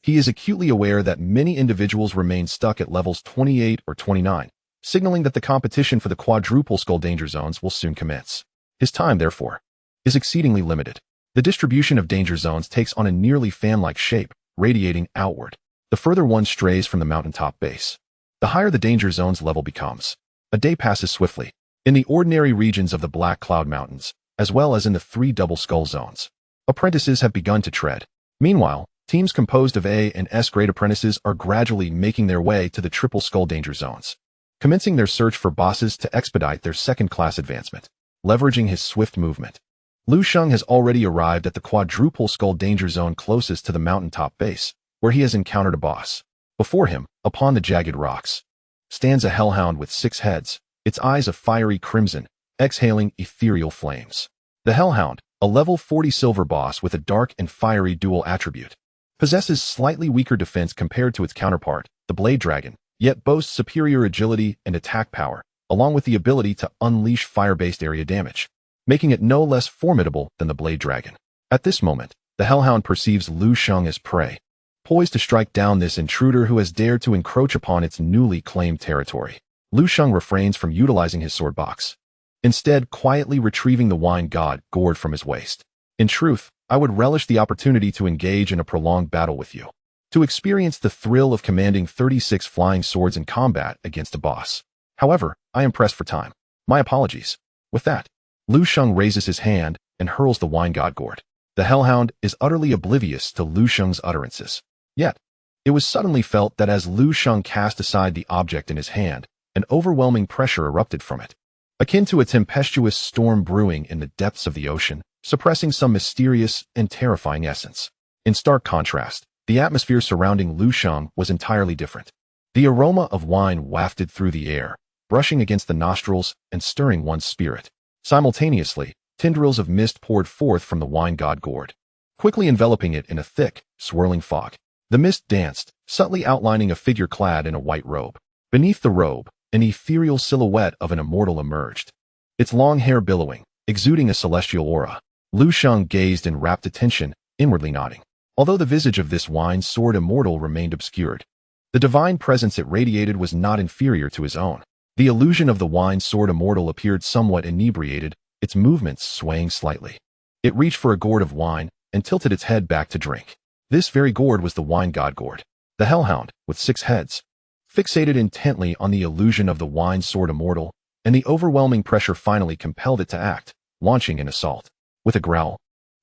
he is acutely aware that many individuals remain stuck at levels 28 or 29, signaling that the competition for the quadruple skull danger zones will soon commence. His time, therefore, is exceedingly limited. The distribution of danger zones takes on a nearly fan-like shape, radiating outward, the further one strays from the mountaintop base. The higher the danger zone's level becomes, a day passes swiftly. In the ordinary regions of the Black Cloud Mountains, as well as in the 3 double skull zones, apprentices have begun to tread. Meanwhile, teams composed of A and S grade apprentices are gradually making their way to the triple skull danger zones, commencing their search for bosses to expedite their second-class advancement. Leveraging his swift movement, Lu Sheng has already arrived at the quadruple skull danger zone closest to the mountaintop base, where he has encountered a boss. Before him, upon the jagged rocks, stands a hellhound with 6 heads, its eyes of fiery crimson, exhaling ethereal flames. The hellhound, a level 40 silver boss with a dark and fiery dual attribute, possesses slightly weaker defense compared to its counterpart, the blade dragon, yet boasts superior agility and attack power, along with the ability to unleash fire-based area damage, making it no less formidable than the blade dragon. At this moment, the hellhound perceives Lu Sheng as prey, poised to strike down this intruder who has dared to encroach upon its newly claimed territory. Lu Sheng refrains from utilizing his sword box, instead quietly retrieving the wine god gourd from his waist. In truth, I would relish the opportunity to engage in a prolonged battle with you, to experience the thrill of commanding 36 flying swords in combat against a boss. However, I am pressed for time. My apologies. With that, Lu Sheng raises his hand and hurls the wine god gourd. The hellhound is utterly oblivious to Lu Sheng's utterances. Yet, it was suddenly felt that as Lu Sheng cast aside the object in his hand, an overwhelming pressure erupted from it, akin to a tempestuous storm brewing in the depths of the ocean, suppressing some mysterious and terrifying essence. In stark contrast, the atmosphere surrounding Lu Sheng was entirely different. The aroma of wine wafted through the air, brushing against the nostrils and stirring one's spirit. Simultaneously, tendrils of mist poured forth from the wine god gourd, quickly enveloping it in a thick, swirling fog. The mist danced, subtly outlining a figure clad in a white robe. Beneath the robe, an ethereal silhouette of an immortal emerged. its long hair billowing, exuding a celestial aura. Lu Sheng gazed in rapt attention, inwardly nodding. Although the visage of this wine Sword Immortal remained obscured, the divine presence it radiated was not inferior to his own. The illusion of the wine Sword Immortal appeared somewhat inebriated, its movements swaying slightly. It reached for a gourd of wine and tilted its head back to drink. This very gourd was the wine god gourd. The hellhound, with 6 heads, fixated intently on the illusion of the wine Sword Immortal, and the overwhelming pressure finally compelled it to act, launching an assault. With a growl,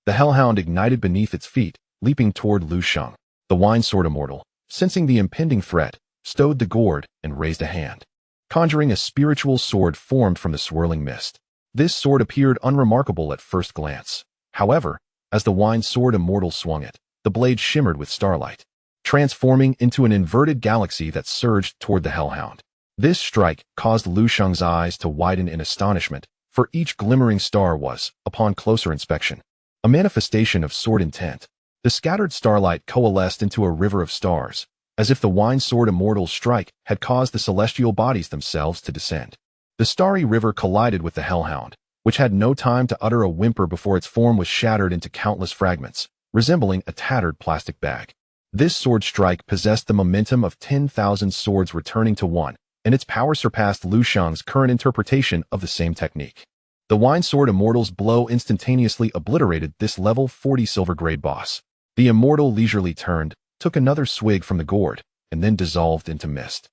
the hellhound ignited beneath its feet, leaping toward Lu Sheng. The wine Sword Immortal, sensing the impending threat, stowed the gourd and raised a hand, conjuring a spiritual sword formed from the swirling mist. This sword appeared unremarkable at first glance. However, as the wine Sword Immortal swung it, the blade shimmered with starlight, transforming into an inverted galaxy that surged toward the hellhound. This strike caused Lu Sheng's eyes to widen in astonishment, for each glimmering star was, upon closer inspection, a manifestation of sword intent. The scattered starlight coalesced into a river of stars, as if the wine Sword Immortal's strike had caused the celestial bodies themselves to descend. The starry river collided with the hellhound, which had no time to utter a whimper before its form was shattered into countless fragments, resembling a tattered plastic bag. This sword strike possessed the momentum of 10,000 swords returning to one, and its power surpassed Lu Sheng's current interpretation of the same technique. The wine Sword Immortal's blow instantaneously obliterated this level 40 silver-grade boss. The immortal leisurely turned, took another swig from the gourd, and then dissolved into mist.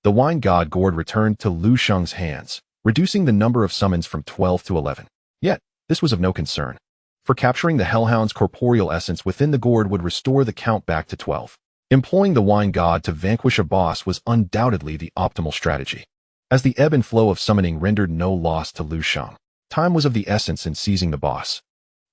The wine god gourd returned to Lu Sheng's hands, reducing the number of summons from 12 to 11. Yet, this was of no concern, for capturing the hellhound's corporeal essence within the gourd would restore the count back to 12. Employing the wine god to vanquish a boss was undoubtedly the optimal strategy. As the ebb and flow of summoning rendered no loss to Lu Sheng, time was of the essence in seizing the boss,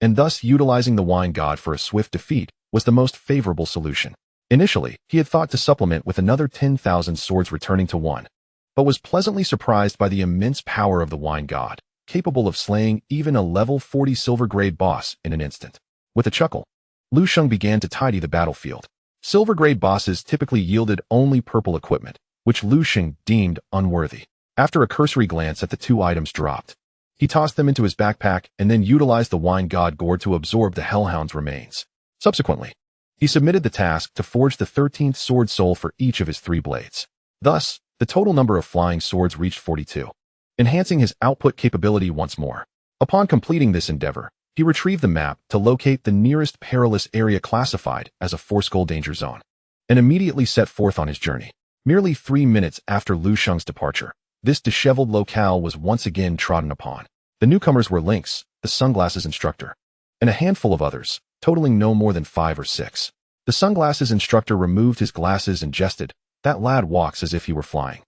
and thus utilizing the wine god for a swift defeat was the most favorable solution. Initially, he had thought to supplement with another 10,000 swords returning to one, but was pleasantly surprised by the immense power of the wine god, capable of slaying even a level 40 silver-grade boss in an instant. With a chuckle, Lu Sheng began to tidy the battlefield. Silver-grade bosses typically yielded only purple equipment, which Lu Sheng deemed unworthy. After a cursory glance at the 2 items dropped, he tossed them into his backpack and then utilized the wine god gourd to absorb the hellhound's remains. Subsequently, he submitted the task to forge the 13th sword soul for each of his 3 blades. Thus, the total number of flying swords reached 42, enhancing his output capability once more. Upon completing this endeavor, he retrieved the map to locate the nearest perilous area classified as a 4-skull danger zone, and immediately set forth on his journey. Merely 3 minutes after Lu Sheng's departure, this disheveled locale was once again trodden upon. The newcomers were Lynx, the sunglasses instructor, and a handful of others, totaling no more than 5 or 6. The sunglasses instructor removed his glasses and jested, "That lad walks as if he were flying.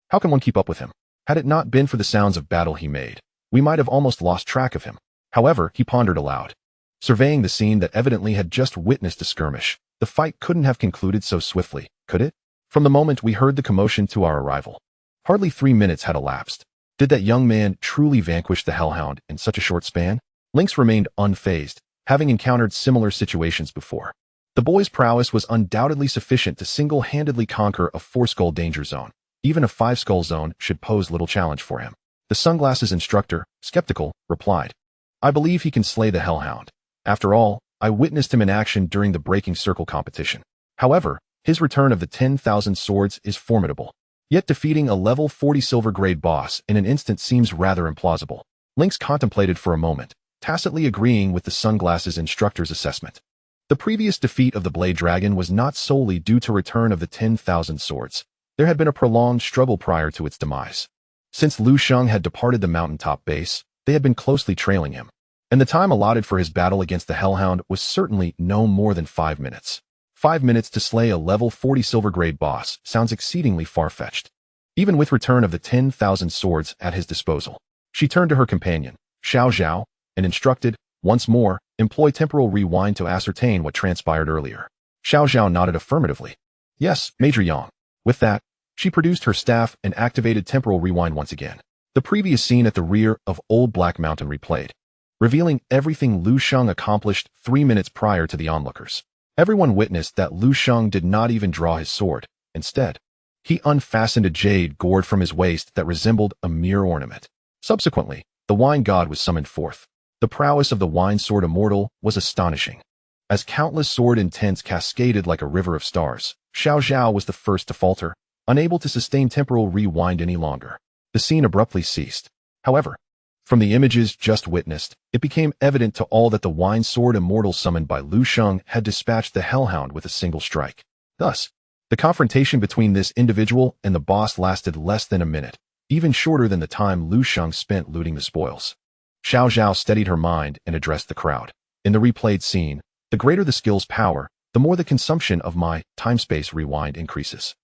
How can one keep up with him? Had it not been for the sounds of battle he made, we might have almost lost track of him." However, he pondered aloud, surveying the scene that evidently had just witnessed a skirmish. The fight couldn't have concluded so swiftly, could it? From the moment we heard the commotion to our arrival, hardly 3 minutes had elapsed. Did that young man truly vanquish the hellhound in such a short span? Lynx remained unfazed, having encountered similar situations before. The boy's prowess was undoubtedly sufficient to single-handedly conquer a 4-skull danger zone. Even a 5-skull zone should pose little challenge for him. The sunglasses instructor, skeptical, replied, "I believe he can slay the hellhound. After all, I witnessed him in action during the breaking circle competition. However, his return of the 10,000 swords is formidable. Yet defeating a level 40 silver-grade boss in an instant seems rather implausible." Lynx contemplated for a moment, tacitly agreeing with the sunglasses instructor's assessment. The previous defeat of the Blade Dragon was not solely due to return of the 10,000 swords. There had been a prolonged struggle prior to its demise. Since Lu Sheng had departed the mountaintop base, they had been closely trailing him, and the time allotted for his battle against the hellhound was certainly no more than 5 minutes. 5 minutes to slay a level 40 silver-grade boss sounds exceedingly far-fetched, even with return of the 10,000 swords at his disposal. She turned to her companion, Xiao Zhao, and instructed, "Once more, employ temporal rewind to ascertain what transpired earlier." Xiao Zhao nodded affirmatively. "Yes, Major Yang." With that, she produced her staff and activated temporal rewind once again. The previous scene at the rear of Old Black Mountain replayed, revealing everything Lu Sheng accomplished 3 minutes prior to the onlookers. Everyone witnessed that Lu Sheng did not even draw his sword. Instead, he unfastened a jade gourd from his waist that resembled a mere ornament. Subsequently, the wine god was summoned forth. The prowess of the wine Sword Immortal was astonishing. As countless sword intents cascaded like a river of stars, Xiao Zhao was the first to falter, unable to sustain temporal rewind any longer. The scene abruptly ceased. However, from the images just witnessed, it became evident to all that the wine Sword Immortal summoned by Lu Sheng had dispatched the Hellhound with a single strike. Thus, the confrontation between this individual and the boss lasted less than a minute, even shorter than the time Lu Sheng spent looting the spoils. Xiao Zhao steadied her mind and addressed the crowd. In the replayed scene, the greater the skill's power, the more the consumption of my time-space rewind increases.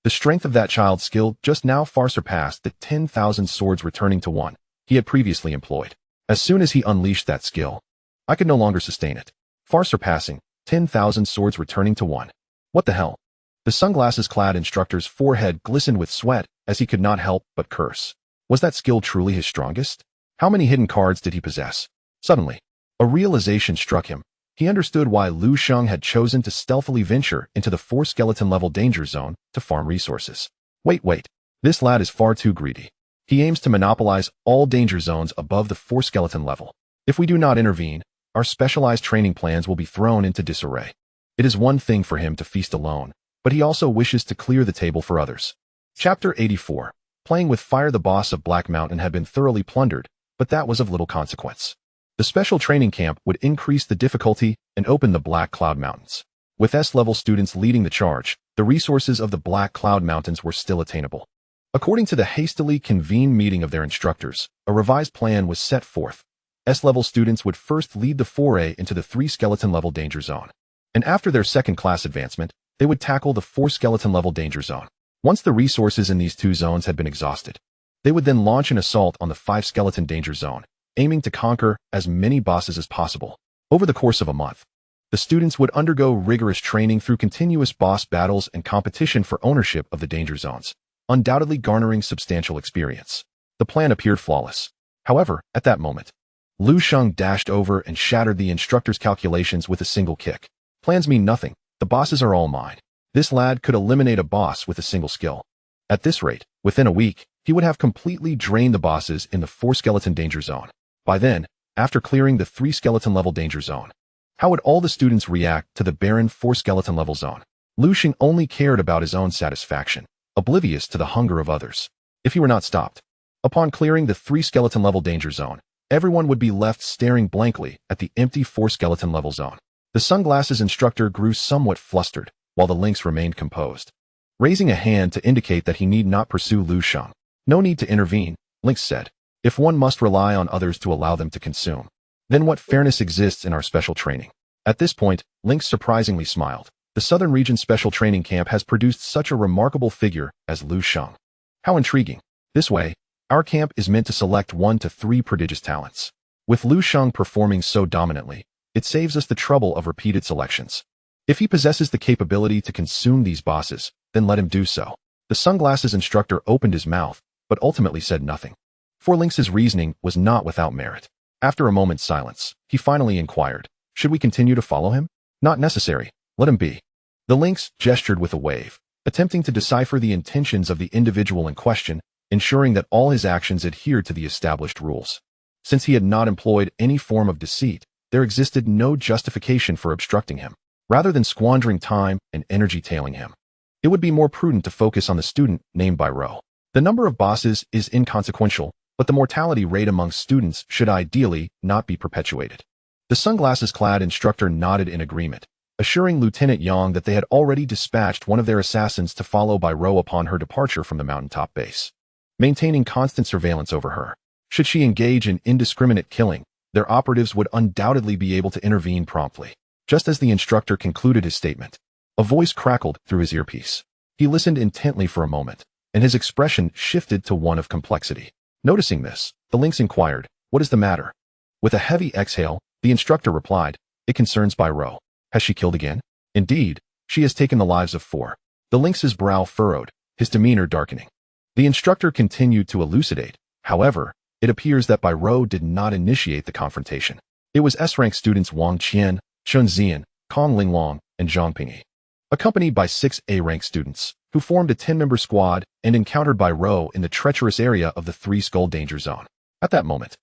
The strength of that child's skill just now far surpassed the 10,000 swords returning to one he had previously employed. As soon as he unleashed that skill, I could no longer sustain it, far surpassing 10,000 swords returning to one. What the hell? The sunglasses-clad instructor's forehead glistened with sweat as he could not help but curse. Was that skill truly his strongest? How many hidden cards did he possess? Suddenly, a realization struck him. He understood why Lu Sheng had chosen to stealthily venture into the 4-skeleton-level danger zone to farm resources. Wait. This lad is far too greedy. He aims to monopolize all danger zones above the 4-skeleton level. If we do not intervene, our specialized training plans will be thrown into disarray. It is one thing for him to feast alone, but he also wishes to clear the table for others. Chapter 84. Playing with fire. The boss of Black Mountain had been thoroughly plundered, but that was of little consequence. The special training camp would increase the difficulty and open the Black Cloud Mountains. With S-level students leading the charge, the resources of the Black Cloud Mountains were still attainable. According to the hastily convened meeting of their instructors, a revised plan was set forth. S-level students would first lead the foray into the 3-skeleton-level danger zone. And after their second-class advancement, they would tackle the 4-skeleton-level danger zone. Once the resources in these two zones had been exhausted, they would then launch an assault on the 5-skeleton danger zone, aiming to conquer as many bosses as possible. Over the course of a month, the students would undergo rigorous training through continuous boss battles and competition for ownership of the danger zones, undoubtedly garnering substantial experience. The plan appeared flawless. However, at that moment, Lu Sheng dashed over and shattered the instructor's calculations with a single kick. Plans mean nothing. The bosses are all mine. This lad could eliminate a boss with a single skill. At this rate, within a week, he would have completely drained the bosses in the 4-skeleton danger zone. By then, after clearing the 3-skeleton level danger zone, how would all the students react to the barren 4-skeleton level zone? Lu Sheng only cared about his own satisfaction, oblivious to the hunger of others. If he were not stopped, upon clearing the 3-skeleton level danger zone, everyone would be left staring blankly at the empty 4-skeleton level zone. The sunglasses instructor grew somewhat flustered, while the lynx remained composed, raising a hand to indicate that he need not pursue Lu Sheng. No need to intervene, Lynx said. If one must rely on others to allow them to consume, then what fairness exists in our special training? At this point, Lynx surprisingly smiled. The Southern Region Special Training Camp has produced such a remarkable figure as Lu Sheng. How intriguing. This way, our camp is meant to select 1 to 3 prodigious talents. With Lu Sheng performing so dominantly, it saves us the trouble of repeated selections. If he possesses the capability to consume these bosses, then let him do so. The sunglasses instructor opened his mouth, but ultimately said nothing. For Lynx's reasoning was not without merit. After a moment's silence, he finally inquired, should we continue to follow him? Not necessary. Let him be. The lynx gestured with a wave, attempting to decipher the intentions of the individual in question, ensuring that all his actions adhered to the established rules. Since he had not employed any form of deceit, there existed no justification for obstructing him. Rather than squandering time and energy tailing him, it would be more prudent to focus on the student named by Ro. The number of bosses is inconsequential, but the mortality rate among students should ideally not be perpetuated. The sunglasses-clad instructor nodded in agreement, assuring Lieutenant Yang that they had already dispatched one of their assassins to follow by Ro upon her departure from the mountaintop base, maintaining constant surveillance over her. Should she engage in indiscriminate killing, their operatives would undoubtedly be able to intervene promptly. Just as the instructor concluded his statement, a voice crackled through his earpiece. He listened intently for a moment, and his expression shifted to one of complexity. Noticing this, the lynx inquired, what is the matter? With a heavy exhale, the instructor replied, it concerns by Ro. Has she killed again? Indeed, she has taken the lives of 4. The lynx's brow furrowed, his demeanor darkening. The instructor continued to elucidate. However, it appears that Bai Ro did not initiate the confrontation. It was S-rank students Wang Qian, Chun Zian, Kong Linglong, and Zhang Pingyi, accompanied by 6 A-rank students, who formed a 10-member squad and encountered Bai Ro in the treacherous area of the 3-skull danger zone. At that moment,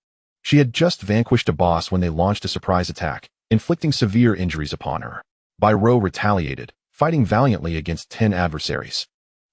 She had just vanquished a boss when they launched a surprise attack, inflicting severe injuries upon her. Bai Rou retaliated, fighting valiantly against 10 adversaries,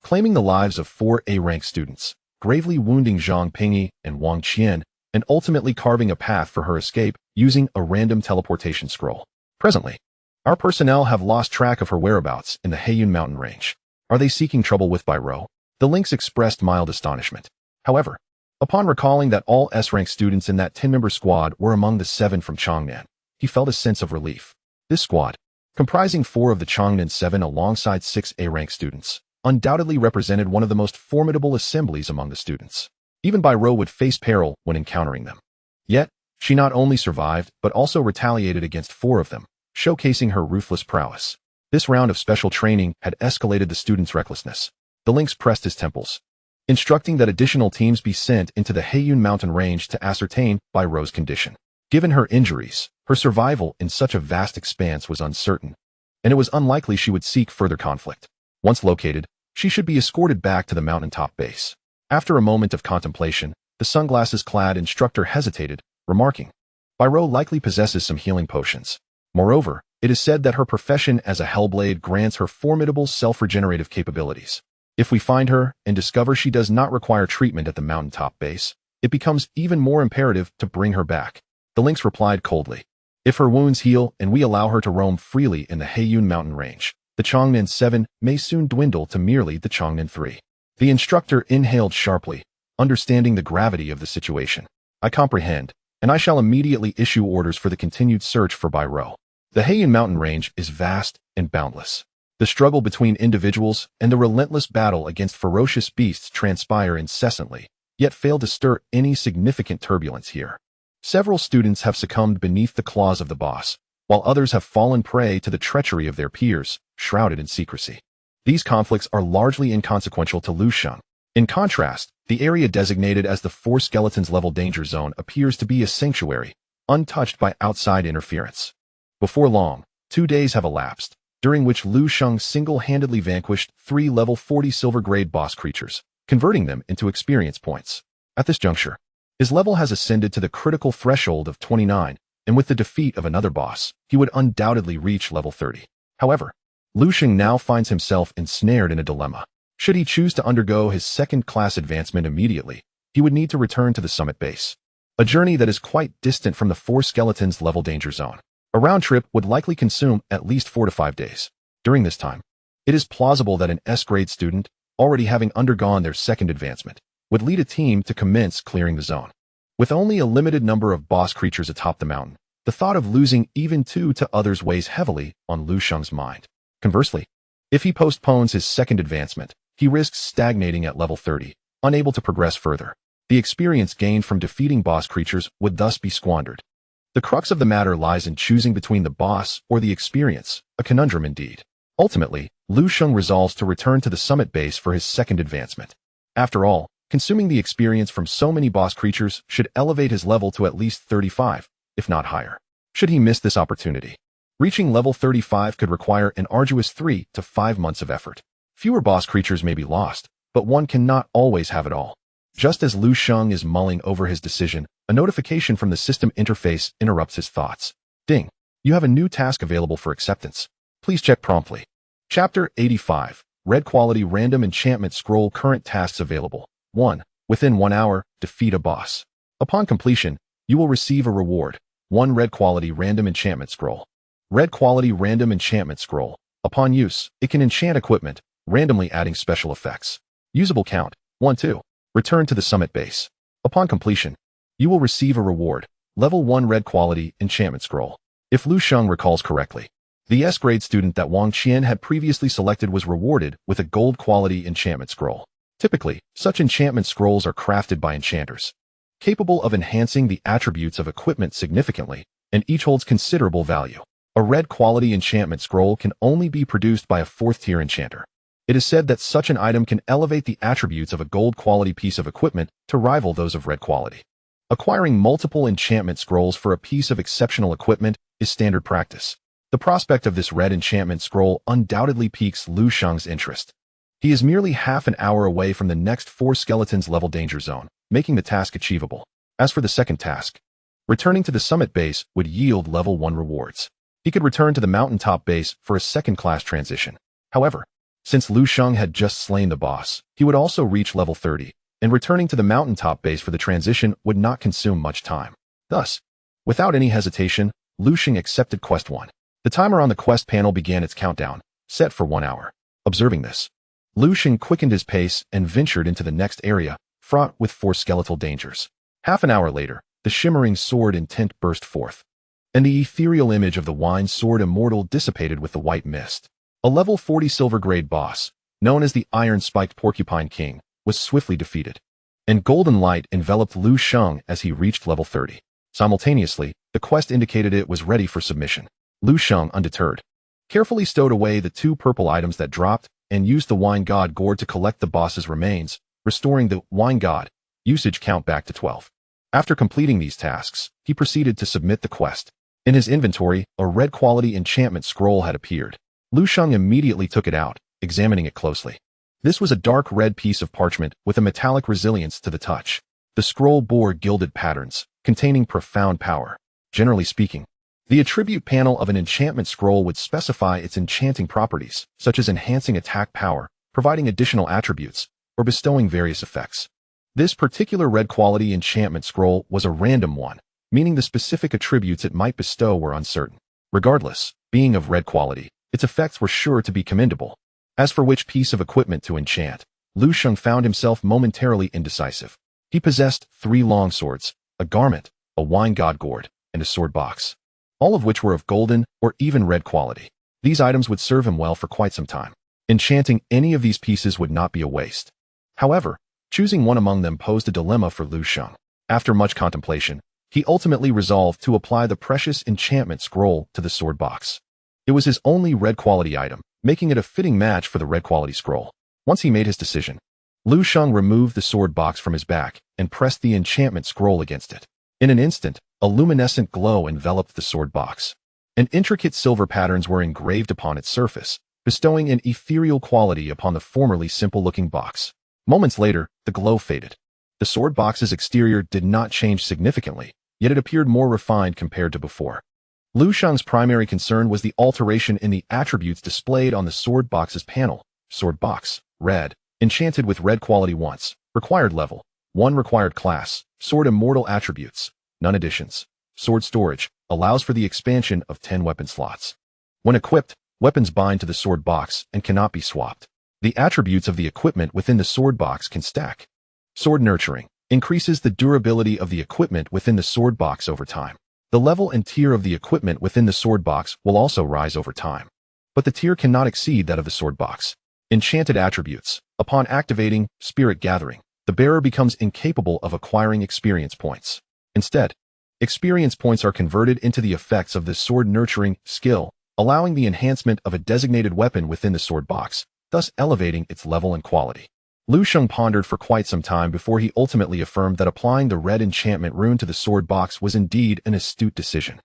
claiming the lives of 4 A-rank students, gravely wounding Zhang Pingyi and Wang Qian, and ultimately carving a path for her escape using a random teleportation scroll. Presently, our personnel have lost track of her whereabouts in the Heiyun mountain range. Are they seeking trouble with Bai Rou? The lynx expressed mild astonishment. However, upon recalling that all S-rank students in that 10-member squad were among the 7 from Changnan, he felt a sense of relief. This squad, comprising 4 of the Changnan 7 alongside 6 A-rank students, undoubtedly represented one of the most formidable assemblies among the students. Even Bai Rou would face peril when encountering them. Yet, she not only survived but also retaliated against 4 of them, showcasing her ruthless prowess. This round of special training had escalated the students' recklessness. The lynx pressed his temples, instructing that additional teams be sent into the Heiyun mountain range to ascertain Bai Rou's condition. Given her injuries, her survival in such a vast expanse was uncertain, and it was unlikely she would seek further conflict. Once located, she should be escorted back to the mountaintop base. After a moment of contemplation, the sunglasses-clad instructor hesitated, remarking, Bai Rou likely possesses some healing potions. Moreover, it is said that her profession as a Hellblade grants her formidable self-regenerative capabilities. If we find her and discover she does not require treatment at the mountaintop base, it becomes even more imperative to bring her back. The lynx replied coldly. If her wounds heal and we allow her to roam freely in the Heiyun mountain range, the Changnan 7 may soon dwindle to merely the Changnan 3. The instructor inhaled sharply, understanding the gravity of the situation. I comprehend, and I shall immediately issue orders for the continued search for Bai Rou. The Heiyun mountain range is vast and boundless. The struggle between individuals and the relentless battle against ferocious beasts transpire incessantly, yet fail to stir any significant turbulence here. Several students have succumbed beneath the claws of the boss, while others have fallen prey to the treachery of their peers, shrouded in secrecy. These conflicts are largely inconsequential to Lu Sheng. In contrast, the area designated as the 4 Skeletons level danger zone appears to be a sanctuary, untouched by outside interference. Before long, 2 days have elapsed, during which Lu Sheng single-handedly vanquished 3 level 40 silver-grade boss creatures, converting them into experience points. At this juncture, his level has ascended to the critical threshold of 29, and with the defeat of another boss, he would undoubtedly reach level 30. However, Lu Sheng now finds himself ensnared in a dilemma. Should he choose to undergo his second-class advancement immediately, he would need to return to the summit base, a journey that is quite distant from the 4 Skeletons level danger zone. A round trip would likely consume at least 4 to 5 days. During this time, it is plausible that an S-grade student, already having undergone their second advancement, would lead a team to commence clearing the zone. With only a limited number of boss creatures atop the mountain, the thought of losing even 2 to others weighs heavily on Lu Sheng's mind. Conversely, if he postpones his second advancement, he risks stagnating at level 30, unable to progress further. The experience gained from defeating boss creatures would thus be squandered. The crux of the matter lies in choosing between the boss or the experience, a conundrum indeed. Ultimately, Lu Sheng resolves to return to the summit base for his second advancement. After all, consuming the experience from so many boss creatures should elevate his level to at least 35, if not higher. Should he miss this opportunity, reaching level 35 could require an arduous 3 to 5 months of effort. Fewer boss creatures may be lost, but one cannot always have it all. Just as Lu Sheng is mulling over his decision, a notification from the system interface interrupts his thoughts. Ding! You have a new task available for acceptance. Please check promptly. Chapter 85. Red Quality Random Enchantment Scroll. Current tasks available. 1. Within 1 hour, defeat a boss. Upon completion, you will receive a reward. 1 Red Quality Random Enchantment Scroll. Red Quality Random Enchantment Scroll. Upon use, it can enchant equipment, randomly adding special effects. Usable count, 1-2. Return to the summit base. Upon completion, you will receive a reward. Level 1 Red Quality Enchantment Scroll. If Lu Sheng recalls correctly, the S-grade student that Wang Qian had previously selected was rewarded with a gold quality enchantment scroll. Typically, such enchantment scrolls are crafted by enchanters, capable of enhancing the attributes of equipment significantly, and each holds considerable value. A red quality enchantment scroll can only be produced by a 4th-tier enchanter. It is said that such an item can elevate the attributes of a gold quality piece of equipment to rival those of red quality. Acquiring multiple enchantment scrolls for a piece of exceptional equipment is standard practice. The prospect of this red enchantment scroll undoubtedly piques Lu Sheng's interest. He is merely half an hour away from the next 4 Skeletons level danger zone, making the task achievable. As for the second task, Returning to the summit base would yield level 1 rewards. He could return to the mountaintop base for a second-class transition. However, since Lu Sheng had just slain the boss, he would also reach level 30, and returning to the mountaintop base for the transition would not consume much time. Thus, without any hesitation, Lu Sheng accepted Quest 1. The timer on the quest panel began its countdown, set for 1 hour. Observing this, Lu Sheng quickened his pace and ventured into the next area, fraught with 4 skeletal dangers. Half an hour later, the shimmering sword intent burst forth, and the ethereal image of the wine Sword Immortal dissipated with the white mist. A level 40 silver-grade boss, known as the Iron-Spiked Porcupine King, was swiftly defeated, and golden light enveloped Lu Sheng as he reached level 30. Simultaneously, the quest indicated it was ready for submission. Lu Sheng, undeterred, carefully stowed away the 2 purple items that dropped and used the Wine God Gourd to collect the boss's remains, restoring the Wine God usage count back to 12. After completing these tasks, he proceeded to submit the quest. In his inventory, a red-quality enchantment scroll had appeared. Lu Sheng immediately took it out, examining it closely. This was a dark red piece of parchment with a metallic resilience to the touch. The scroll bore gilded patterns, containing profound power. Generally speaking, the attribute panel of an enchantment scroll would specify its enchanting properties, such as enhancing attack power, providing additional attributes, or bestowing various effects. This particular red-quality enchantment scroll was a random one, meaning the specific attributes it might bestow were uncertain. Regardless, being of red quality, its effects were sure to be commendable. As for which piece of equipment to enchant, Lu Sheng found himself momentarily indecisive. He possessed 3 long swords, a garment, a Wine God Gourd, and a sword box, all of which were of golden or even red quality. These items would serve him well for quite some time. Enchanting any of these pieces would not be a waste. However, choosing one among them posed a dilemma for Lu Sheng. After much contemplation, he ultimately resolved to apply the precious enchantment scroll to the sword box. It was his only red quality item, making it a fitting match for the red quality scroll. Once he made his decision, Lu Sheng removed the sword box from his back and pressed the enchantment scroll against it. In an instant, a luminescent glow enveloped the sword box, and intricate silver patterns were engraved upon its surface, bestowing an ethereal quality upon the formerly simple-looking box. Moments later, the glow faded. The sword box's exterior did not change significantly, yet it appeared more refined compared to before. Lu Sheng's primary concern was the alteration in the attributes displayed on the sword box's panel. Sword box, red, enchanted with red quality once, required level, 1 required class, Sword Immortal attributes, none additions. Sword storage, allows for the expansion of 10 weapon slots. When equipped, weapons bind to the sword box and cannot be swapped. The attributes of the equipment within the sword box can stack. Sword nurturing, increases the durability of the equipment within the sword box over time. The level and tier of the equipment within the sword box will also rise over time, but the tier cannot exceed that of the sword box. Enchanted attributes, upon activating Spirit Gathering, the bearer becomes incapable of acquiring experience points. Instead, experience points are converted into the effects of the sword nurturing skill, allowing the enhancement of a designated weapon within the sword box, thus elevating its level and quality. Lu Sheng pondered for quite some time before he ultimately affirmed that applying the red enchantment rune to the sword box was indeed an astute decision.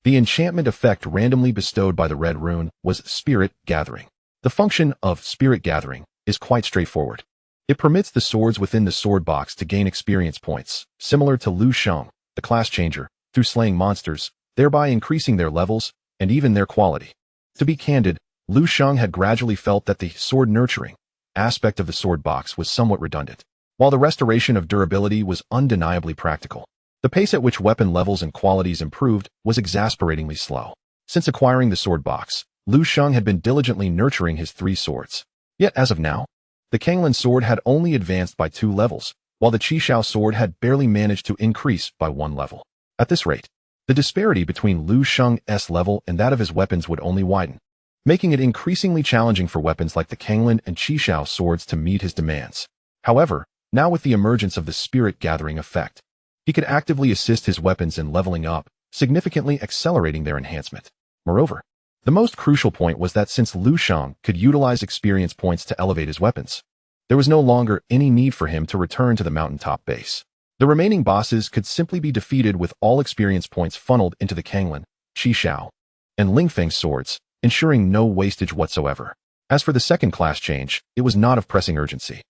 The enchantment effect randomly bestowed by the red rune was Spirit Gathering. The function of Spirit Gathering is quite straightforward. It permits the swords within the sword box to gain experience points, similar to Lu Sheng, the class changer, through slaying monsters, thereby increasing their levels and even their quality. To be candid, Lu Sheng had gradually felt that the sword nurturing aspect of the sword box was somewhat redundant, while the restoration of durability was undeniably practical. The pace at which weapon levels and qualities improved was exasperatingly slow. Since acquiring the sword box, Lu Sheng had been diligently nurturing his 3 swords. Yet as of now, the Panlong Sword had only advanced by 2 levels, while the Qishao Sword had barely managed to increase by 1 level. At this rate, the disparity between Lu Sheng's level and that of his weapons would only widen, making it increasingly challenging for weapons like the Panlong and Qishao swords to meet his demands. However, now with the emergence of the Spirit Gathering effect, he could actively assist his weapons in leveling up, significantly accelerating their enhancement. Moreover, the most crucial point was that since Lu Sheng could utilize experience points to elevate his weapons, there was no longer any need for him to return to the mountaintop base. The remaining bosses could simply be defeated with all experience points funneled into the Panlong, Qishao, and Lingfeng swords, ensuring no wastage whatsoever. As for the second class change, it was not of pressing urgency.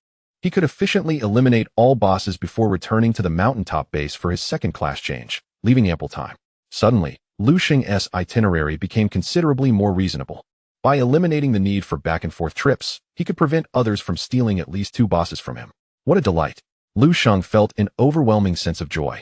He could efficiently eliminate all bosses before returning to the mountaintop base for his second class change. leaving ample time. Suddenly, Lu Sheng's itinerary became considerably more reasonable. By eliminating the need for back-and-forth trips, he could prevent others from stealing at least 2 bosses from him. What a delight! Lu Sheng felt an overwhelming sense of joy.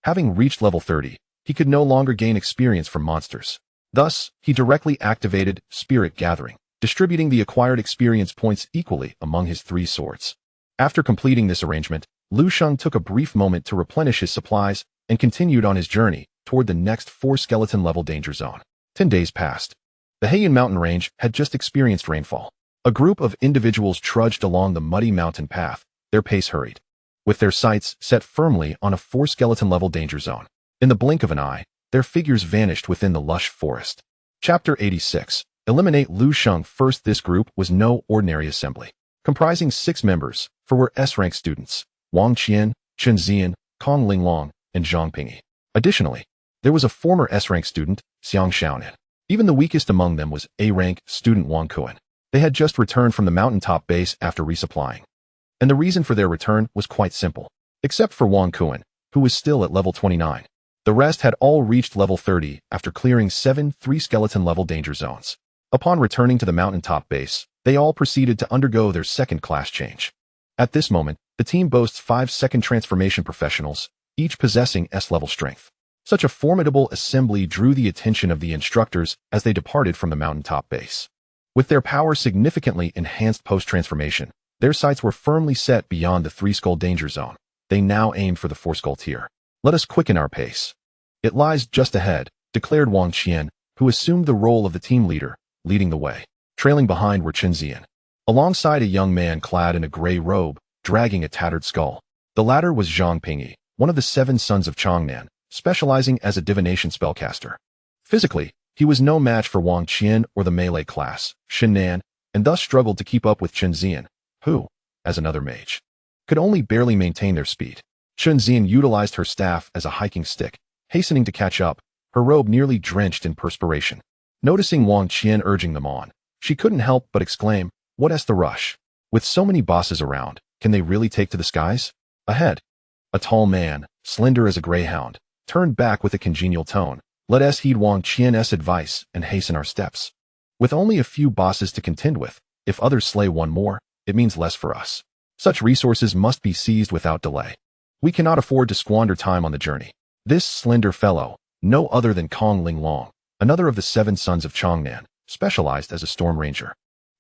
Having reached level 30, he could no longer gain experience from monsters. Thus, he directly activated Spirit Gathering, distributing the acquired experience points equally among his 3 swords. After completing this arrangement, Lu Sheng took a brief moment to replenish his supplies and continued on his journey toward the next 4-skeleton-level danger zone. 10 days passed. The Heian mountain range had just experienced rainfall. A group of individuals trudged along the muddy mountain path, their pace hurried, with their sights set firmly on a 4-skeleton-level danger zone. In the blink of an eye, their figures vanished within the lush forest. Chapter 86. Eliminate Lu Sheng first. This group was no ordinary assembly. Comprising 6 members, 4 were S-rank students, Wang Qian, Chen Zian, Kong Linglong, and Zhang Pingyi. Additionally, there was a former S-rank student, Xiang Xiaonan. Even the weakest among them was A-rank student Wang Kuan. They had just returned from the mountaintop base after resupplying. And the reason for their return was quite simple. Except for Wang Kuan, who was still at level 29. The rest had all reached level 30 after clearing 7 3-skeleton-level danger zones. Upon returning to the mountaintop base, they all proceeded to undergo their second class change. At this moment, the team boasts 5 second transformation professionals, each possessing S-level strength. Such a formidable assembly drew the attention of the instructors as they departed from the mountaintop base. With their power significantly enhanced post-transformation, their sights were firmly set beyond the 3-skull danger zone. They now aimed for the 4-skull tier. Let us quicken our pace. It lies just ahead, declared Wang Qian, who assumed the role of the team leader, leading the way. Trailing behind were Chen Zian, alongside a young man clad in a gray robe, dragging a tattered skull. The latter was Zhang Pingyi, one of the 7 sons of Changnan, specializing as a divination spellcaster. Physically, he was no match for Wang Qian or the melee class, Shinnan, and thus struggled to keep up with Chen Zian, who, as another mage, could only barely maintain their speed. Chen Zian utilized her staff as a hiking stick, hastening to catch up, her robe nearly drenched in perspiration. Noticing Wang Qian urging them on, she couldn't help but exclaim, "What's the rush? With so many bosses around, can they really take to the skies?" Ahead, a tall man, slender as a greyhound, turned back with a congenial tone. "Let us heed Wang Qian's advice and hasten our steps. With only a few bosses to contend with, if others slay one more, it means less for us. Such resources must be seized without delay. We cannot afford to squander time on the journey." This slender fellow, no other than Kong Linglong, another of the 7 sons of Changnan, specialized as a storm ranger.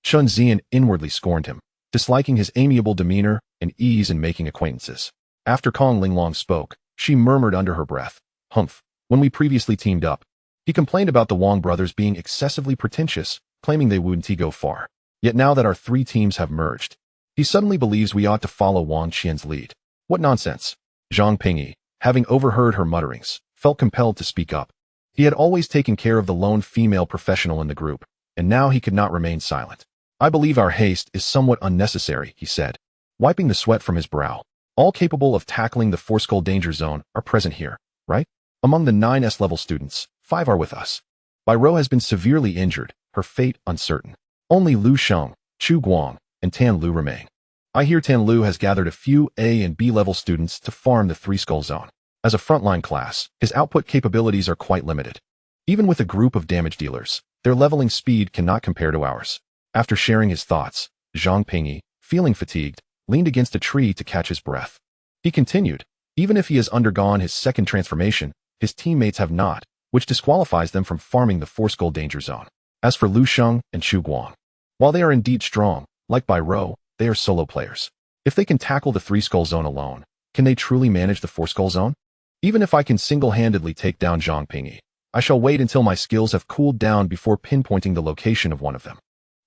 Chen Zian inwardly scorned him, disliking his amiable demeanor and ease in making acquaintances. After Kong Linglong spoke, she murmured under her breath, "Humph, when we previously teamed up, he complained about the Wang brothers being excessively pretentious, claiming they wouldn't go far. Yet now that our 3 teams have merged, he suddenly believes we ought to follow Wang Qian's lead. What nonsense." Zhang Pingyi, having overheard her mutterings, felt compelled to speak up. He had always taken care of the lone female professional in the group, and now he could not remain silent. "I believe our haste is somewhat unnecessary," he said, wiping the sweat from his brow. "All capable of tackling the 4-skull danger zone are present here, right? Among the 9 S-level students, 5 are with us. Bai Rou has been severely injured, her fate uncertain. Only Lu Sheng, Chu Guang, and Tan Lu remain. I hear Tan Lu has gathered a few A and B-level students to farm the 3-skull zone. As a frontline class, his output capabilities are quite limited. Even with a group of damage dealers, their leveling speed cannot compare to ours." After sharing his thoughts, Zhang Pingyi, feeling fatigued, leaned against a tree to catch his breath. He continued, "Even if he has undergone his second transformation, his teammates have not, which disqualifies them from farming the 4-skull danger zone. As for Lu Sheng and Chu Guang, while they are indeed strong, like Bai Rou, they are solo players. If they can tackle the 3-skull zone alone, can they truly manage the 4-skull zone? Even if I can single-handedly take down Zhang Pingyi, I shall wait until my skills have cooled down before pinpointing the location of one of them.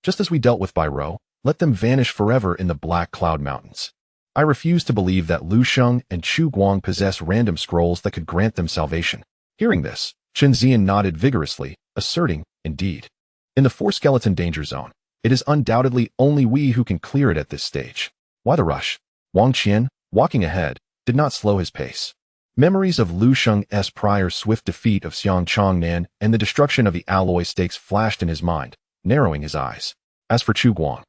Just as we dealt with Bai Rou, let them vanish forever in the Black Cloud Mountains. I refuse to believe that Lu Sheng and Chu Guang possess random scrolls that could grant them salvation." Hearing this, Chen Zian nodded vigorously, asserting, "Indeed. In the 4-skeleton danger zone, it is undoubtedly only we who can clear it at this stage. Why the rush?" Wang Qian, walking ahead, did not slow his pace. Memories of Lu Sheng's prior swift defeat of Xiang Changnan and the destruction of the alloy stakes flashed in his mind, narrowing his eyes. As for Chu Guang,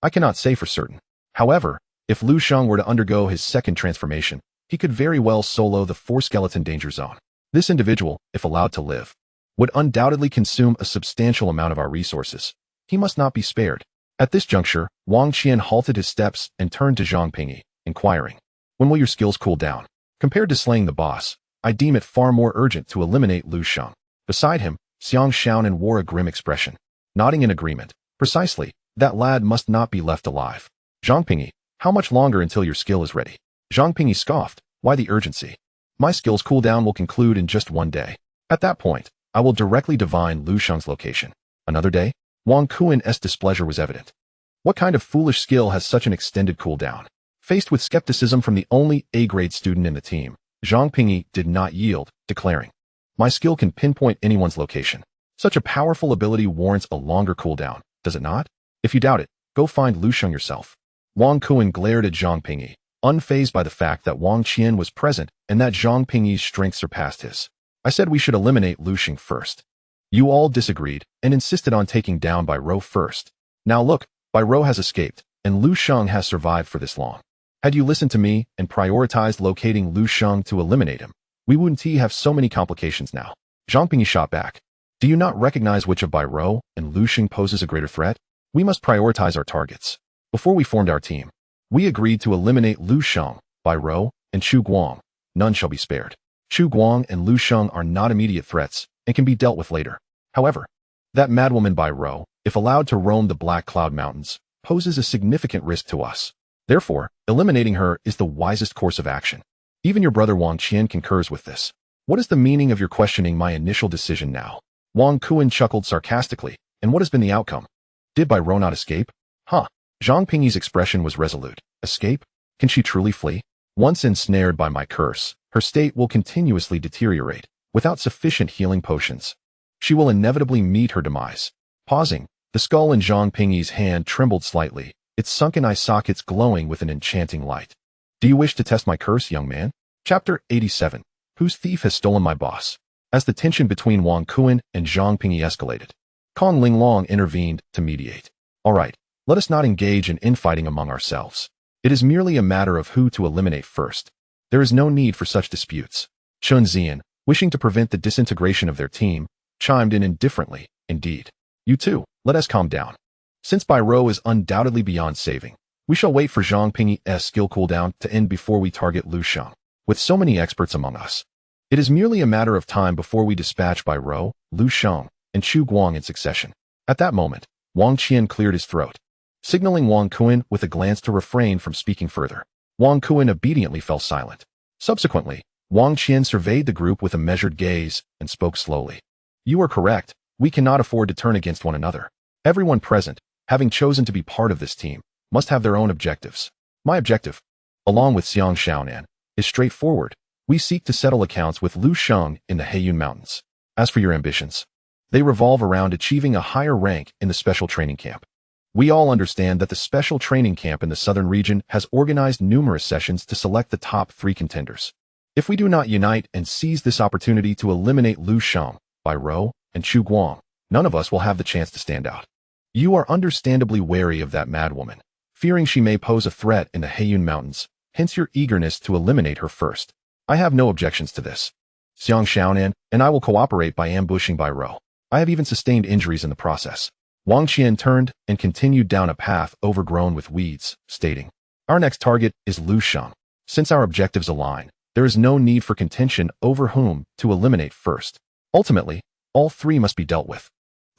I cannot say for certain. However, if Lu Sheng were to undergo his second transformation, he could very well solo the 4-skeleton danger zone. This individual, if allowed to live, would undoubtedly consume a substantial amount of our resources. He must not be spared. At this juncture, Wang Qian halted his steps and turned to Zhang Pingyi, inquiring, "When will your skills cool down? Compared to slaying the boss, I deem it far more urgent to eliminate Lu Sheng." Beside him, Xiang Xiaonan wore a grim expression, nodding in agreement. "Precisely, that lad must not be left alive." "Zhang Pingyi, how much longer until your skill is ready?" Zhang Pingyi scoffed. "Why the urgency? My skill's cooldown will conclude in just 1 day. At that point, I will directly divine Lu Sheng's location." "Another day?" Wang Kuan's displeasure was evident. What kind of foolish skill has such an extended cooldown? Faced with skepticism from the only A-grade student in the team, Zhang Pingyi did not yield, declaring, "My skill can pinpoint anyone's location. Such a powerful ability warrants a longer cooldown, does it not? If you doubt it, go find Lu Sheng yourself." Wang Kuan glared at Zhang Pingyi, unfazed by the fact that Wang Qian was present and that Zhang Pingyi's strength surpassed his. "I said we should eliminate Lu Sheng first. You all disagreed and insisted on taking down Bai Rou first. Now look, Bai Rou has escaped, and Lu Sheng has survived for this long. Had you listened to me and prioritized locating Lu Sheng to eliminate him, we wouldn't have so many complications now." Zhang Pingyi shot back. "Do you not recognize which of Bai Rou and Lu Sheng poses a greater threat? We must prioritize our targets. Before we formed our team, we agreed to eliminate Lu Sheng, Bai Rou, and Chu Guang. None shall be spared. Chu Guang and Lu Sheng are not immediate threats and can be dealt with later. However, that madwoman Bai Rou, if allowed to roam the Black Cloud Mountains, poses a significant risk to us. Therefore, eliminating her is the wisest course of action. Even your brother Wang Qian concurs with this. What is the meaning of your questioning my initial decision now?" Wang Kuan chuckled sarcastically. "And what has been the outcome? Did Bai Rou not escape?" "Huh." Zhang Pingyi's expression was resolute. "Escape? Can she truly flee? Once ensnared by my curse, her state will continuously deteriorate, without sufficient healing potions. She will inevitably meet her demise." Pausing, the skull in Zhang Pingyi's hand trembled slightly, its sunken eye sockets glowing with an enchanting light. "Do you wish to test my curse, young man?" Chapter 87. Whose thief has stolen my boss? As the tension between Wang Kuan and Zhang Pingyi escalated, Kong Linglong intervened to mediate. "All right, let us not engage in infighting among ourselves. It is merely a matter of who to eliminate first. There is no need for such disputes." Chun Zian, wishing to prevent the disintegration of their team, chimed in indifferently, "Indeed. You too, let us calm down. Since Bai Rou is undoubtedly beyond saving, we shall wait for Zhang Pingyi's skill cooldown to end before we target Lu Sheng. With so many experts among us, it is merely a matter of time before we dispatch Bai Rou, Lu Sheng, and Chu Guang in succession." At that moment, Wang Qian cleared his throat, signaling Wang Kuan with a glance to refrain from speaking further. Wang Kuan obediently fell silent. Subsequently, Wang Qian surveyed the group with a measured gaze and spoke slowly. "You are correct. We cannot afford to turn against one another. Everyone present, having chosen to be part of this team, must have their own objectives. My objective, along with Xiang Xiaonan, is straightforward. We seek to settle accounts with Lu Sheng in the Heiyun Mountains. As for your ambitions, they revolve around achieving a higher rank in the special training camp. We all understand that the special training camp in the southern region has organized numerous sessions to select the top 3 contenders. If we do not unite and seize this opportunity to eliminate Lu Sheng, Bai Rou, and Chu Guang, none of us will have the chance to stand out. You are understandably wary of that madwoman, fearing she may pose a threat in the Heiyun Mountains, hence your eagerness to eliminate her first. I have no objections to this. Xiang Xiaonan and I will cooperate by ambushing Bai Rou. I have even sustained injuries in the process." Wang Qian turned and continued down a path overgrown with weeds, stating, "Our next target is Lu Sheng. Since our objectives align, there is no need for contention over whom to eliminate first. Ultimately, all 3 must be dealt with.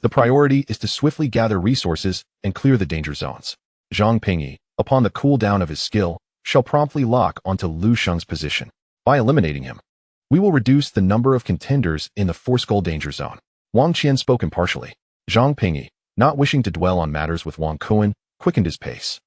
The priority is to swiftly gather resources and clear the danger zones. Zhang Pingyi, upon the cooldown of his skill, shall promptly lock onto Lu Sheng's position. By eliminating him, we will reduce the number of contenders in the 4-skull danger zone." Wang Qian spoke impartially. Zhang Pingyi, not wishing to dwell on matters with Wang Kuan, quickened his pace,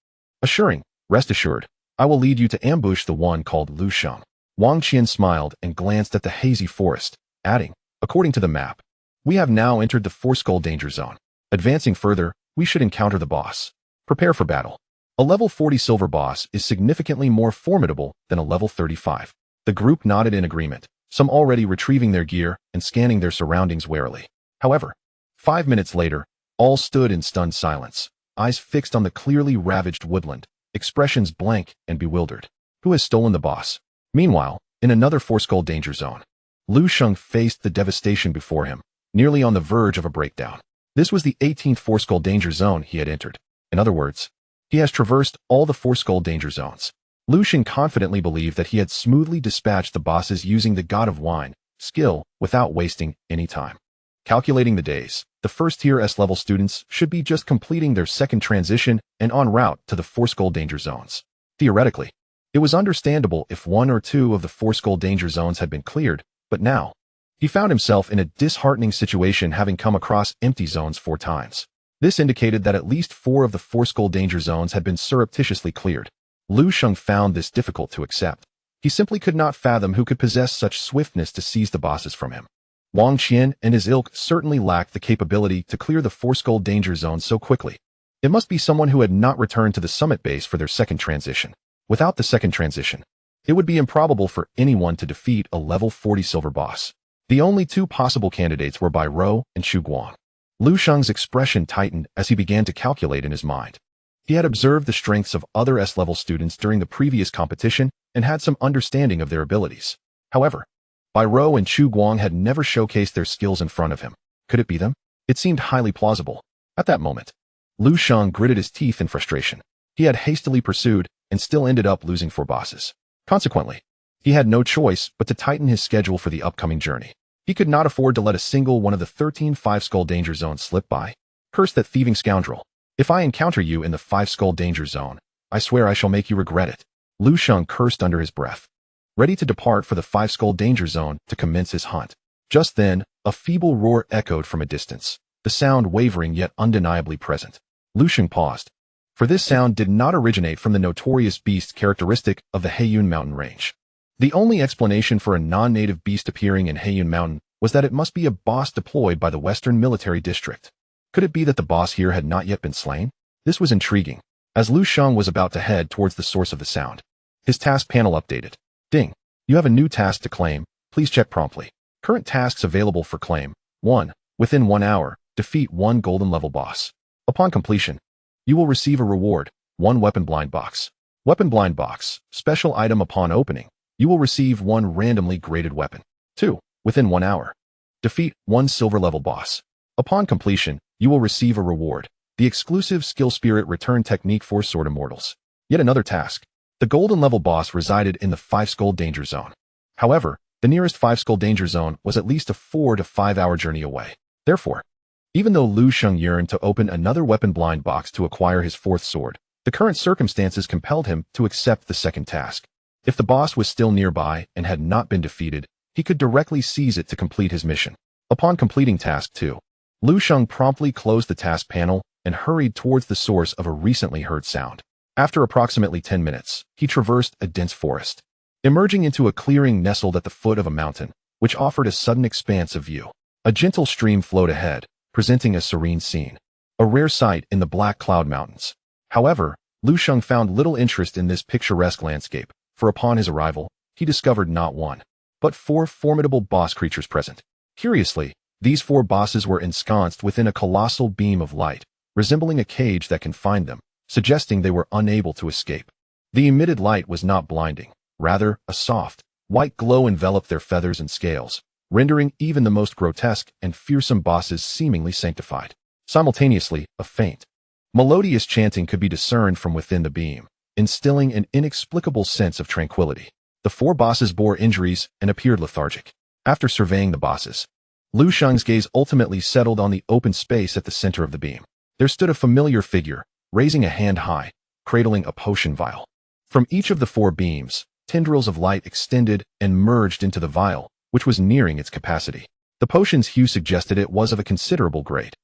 assuring, "Rest assured, I will lead you to ambush the one called Lu Sheng." Wang Qian smiled and glanced at the hazy forest, adding, "According to the map, we have now entered the 4-skull danger zone. Advancing further, we should encounter the boss. Prepare for battle. A level 40 silver boss is significantly more formidable than a level 35. The group nodded in agreement, some already retrieving their gear and scanning their surroundings warily. However, 5 minutes later, all stood in stunned silence, eyes fixed on the clearly ravaged woodland, expressions blank and bewildered. Who has stolen the boss? Meanwhile, in another 4-skull danger zone, Lu Sheng faced the devastation before him, nearly on the verge of a breakdown. This was the 18th Four-Skull Danger Zone he had entered. In other words, he has traversed all the Four-Skull Danger Zones. Lu Sheng confidently believed that he had smoothly dispatched the bosses using the God of Wine skill without wasting any time. Calculating the days, the first-tier S-level students should be just completing their second transition and en route to the Four-Skull Danger Zones. Theoretically, it was understandable if one or two of the Four-Skull Danger Zones had been cleared, but now, he found himself in a disheartening situation having come across empty zones 4 times. This indicated that at least 4 of the Four-Skull Danger Zones had been surreptitiously cleared. Lu Sheng found this difficult to accept. He simply could not fathom who could possess such swiftness to seize the bosses from him. Wang Qian and his ilk certainly lacked the capability to clear the Four-Skull Danger Zone so quickly. It must be someone who had not returned to the summit base for their second transition. Without the second transition, it would be improbable for anyone to defeat a level 40 silver boss. The only 2 possible candidates were Bai Rou and Chu Guang. Lu Sheng's expression tightened as he began to calculate in his mind. He had observed the strengths of other S-level students during the previous competition and had some understanding of their abilities. However, Bai Rou and Chu Guang had never showcased their skills in front of him. Could it be them? It seemed highly plausible. At that moment, Lu Sheng gritted his teeth in frustration. He had hastily pursued and still ended up losing 4 bosses. Consequently, he had no choice but to tighten his schedule for the upcoming journey. He could not afford to let a single one of the 13 Five-Skull Danger Zones slip by. Curse that thieving scoundrel. If I encounter you in the Five-Skull Danger Zone, I swear I shall make you regret it. Lu Sheng cursed under his breath, ready to depart for the Five-Skull Danger Zone to commence his hunt. Just then, a feeble roar echoed from a distance, the sound wavering yet undeniably present. Lu Sheng paused, for this sound did not originate from the notorious beast characteristic of the Heiyun mountain range. The only explanation for a non-native beast appearing in Heiyun mountain was that it must be a boss deployed by the Western Military District. Could it be that the boss here had not yet been slain? This was intriguing, as Lu Sheng was about to head towards the source of the sound. His task panel updated. Ding. You have a new task to claim. Please check promptly. Current tasks available for claim. 1. Within 1 hour, defeat 1 golden level boss. Upon completion, you will receive a reward, 1 weapon blind box. Weapon blind box, special item upon opening. You will receive 1 randomly graded weapon. 2. Within 1 hour, defeat 1 silver level boss. Upon completion, you will receive a reward, the exclusive skill spirit return technique for Sword Immortals. Yet another task. The golden level boss resided in the Five-Skull Danger Zone. However, the nearest Five-Skull Danger Zone was at least a 4 to 5 hour journey away. Therefore, even though Lu Sheng yearned to open another weapon blind box to acquire his 4th sword, the current circumstances compelled him to accept the second task. If the boss was still nearby and had not been defeated, he could directly seize it to complete his mission. Upon completing task 2, Lu Sheng promptly closed the task panel and hurried towards the source of a recently heard sound. After approximately 10 minutes, he traversed a dense forest, emerging into a clearing nestled at the foot of a mountain, which offered a sudden expanse of view. A gentle stream flowed ahead, presenting a serene scene, a rare sight in the Black Cloud Mountains. However, Lu Sheng found little interest in this picturesque landscape, for upon his arrival, he discovered not 1, but 4 formidable boss creatures present. Curiously, these 4 bosses were ensconced within a colossal beam of light, resembling a cage that confined them, suggesting they were unable to escape. The emitted light was not blinding, rather, a soft, white glow enveloped their feathers and scales, rendering even the most grotesque and fearsome bosses seemingly sanctified. Simultaneously, a faint, melodious chanting could be discerned from within the beam, instilling an inexplicable sense of tranquility. The 4 bosses bore injuries and appeared lethargic. After surveying the bosses, Lu Sheng's gaze ultimately settled on the open space at the center of the beam. There stood a familiar figure, raising a hand high, cradling a potion vial. From each of the 4 beams, tendrils of light extended and merged into the vial, which was nearing its capacity. The potion's hue suggested it was of a considerable grade.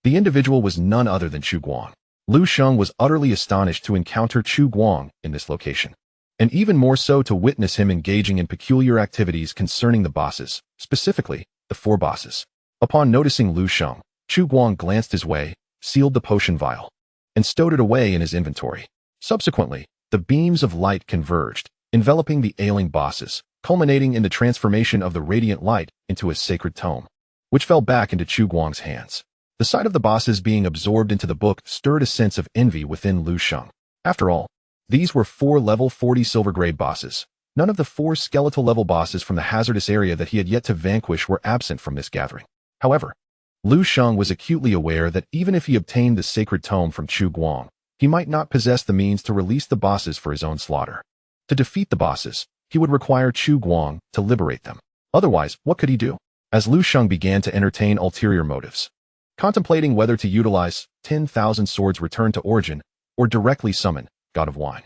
The individual was none other than Chu Guang. Lu Sheng was utterly astonished to encounter Chu Guang in this location, and even more so to witness him engaging in peculiar activities concerning the bosses, specifically, the 4 bosses. Upon noticing Lu Sheng, Chu Guang glanced his way, sealed the potion vial, and stowed it away in his inventory. Subsequently, the beams of light converged, enveloping the ailing bosses, culminating in the transformation of the radiant light into a sacred tome, which fell back into Chu Guang's hands. The sight of the bosses being absorbed into the book stirred a sense of envy within Lu Sheng. After all, these were 4 level 40 silver grade bosses, None of the 4 skeletal-level bosses from the hazardous area that he had yet to vanquish were absent from this gathering. However, Lu Sheng was acutely aware that even if he obtained the sacred tome from Chu Guang, he might not possess the means to release the bosses for his own slaughter. To defeat the bosses, he would require Chu Guang to liberate them. Otherwise, what could he do? As Lu Sheng began to entertain ulterior motives, contemplating whether to utilize 10,000 swords returned to origin or directly summon God of Wine,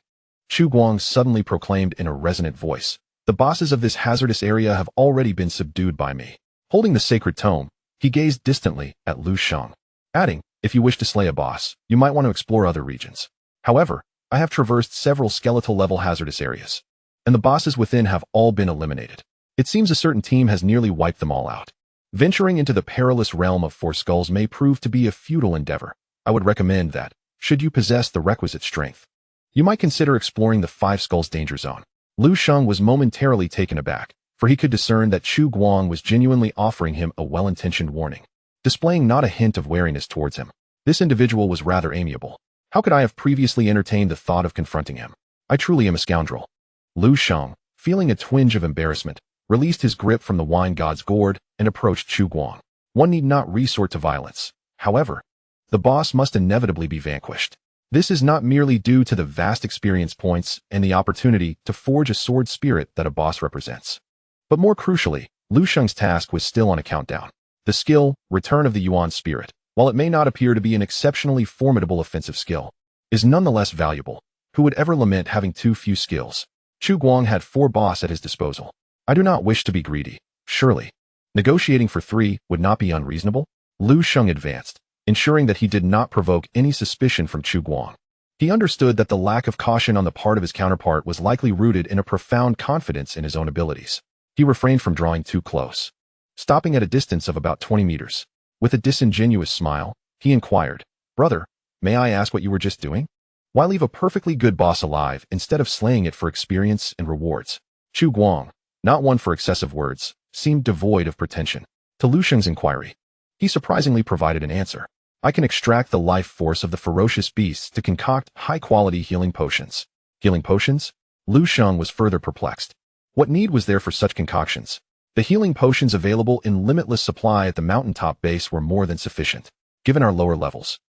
Chu Guang suddenly proclaimed in a resonant voice, "The bosses of this hazardous area have already been subdued by me." Holding the sacred tome, he gazed distantly at Lu Sheng, adding, "If you wish to slay a boss, you might want to explore other regions. However, I have traversed several skeletal-level hazardous areas, and the bosses within have all been eliminated. It seems a certain team has nearly wiped them all out. Venturing into the perilous realm of 4 skulls may prove to be a futile endeavor. I would recommend that, should you possess the requisite strength, you might consider exploring the 5 skulls danger zone." Lu Sheng was momentarily taken aback, for he could discern that Chu Guang was genuinely offering him a well-intentioned warning, displaying not a hint of wariness towards him. This individual was rather amiable. How could I have previously entertained the thought of confronting him? I truly am a scoundrel. Lu Sheng, feeling a twinge of embarrassment, released his grip from the wine god's gourd and approached Chu Guang. One need not resort to violence. However, the boss must inevitably be vanquished. This is not merely due to the vast experience points and the opportunity to forge a sword spirit that a boss represents. But more crucially, Lu Sheng's task was still on a countdown. The skill, Return of the Yuan Spirit, while it may not appear to be an exceptionally formidable offensive skill, is nonetheless valuable. Who would ever lament having too few skills? Chu Guang had 4 bosses at his disposal. I do not wish to be greedy, surely. Negotiating for 3 would not be unreasonable? Lu Sheng advanced, ensuring that he did not provoke any suspicion from Chu Guang. He understood that the lack of caution on the part of his counterpart was likely rooted in a profound confidence in his own abilities. He refrained from drawing too close, stopping at a distance of about 20 meters. With a disingenuous smile, he inquired, "Brother, may I ask what you were just doing? Why leave a perfectly good boss alive instead of slaying it for experience and rewards?" Chu Guang, not one for excessive words, seemed devoid of pretension. To Lu Sheng's inquiry, he surprisingly provided an answer. "I can extract the life force of the ferocious beasts to concoct high-quality healing potions." Healing potions? Lu Sheng was further perplexed. What need was there for such concoctions? The healing potions available in limitless supply at the mountaintop base were more than sufficient, given our lower levels.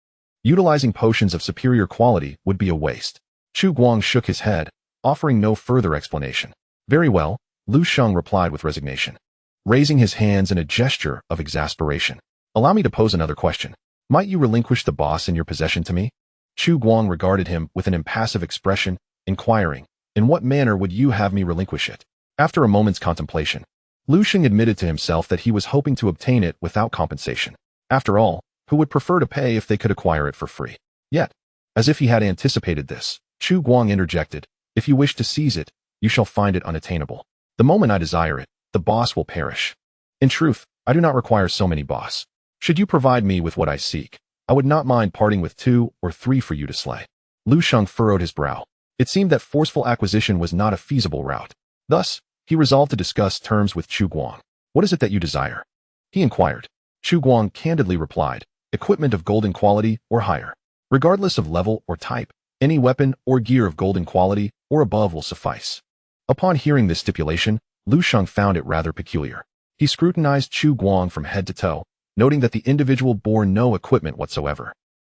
Utilizing potions of superior quality would be a waste. Chu Guang shook his head, offering no further explanation. "Very well," Lu Sheng replied with resignation, raising his hands in a gesture of exasperation. "Allow me to pose another question. Might you relinquish the boss in your possession to me?" Chu Guang regarded him with an impassive expression, inquiring, "In what manner would you have me relinquish it?" After a moment's contemplation, Lu Sheng admitted to himself that he was hoping to obtain it without compensation. After all, who would prefer to pay if they could acquire it for free? Yet, as if he had anticipated this, Chu Guang interjected, "If you wish to seize it, you shall find it unattainable. The moment I desire it, the boss will perish. In truth, I do not require so many boss. Should you provide me with what I seek, I would not mind parting with 2 or 3 for you to slay." Lu Sheng furrowed his brow. It seemed that forceful acquisition was not a feasible route. Thus, he resolved to discuss terms with Chu Guang. "What is it that you desire?" he inquired. Chu Guang candidly replied, "Equipment of golden quality or higher. Regardless of level or type, any weapon or gear of golden quality or above will suffice." Upon hearing this stipulation, Lu Sheng found it rather peculiar. He scrutinized Chu Guang from head to toe, noting that the individual bore no equipment whatsoever.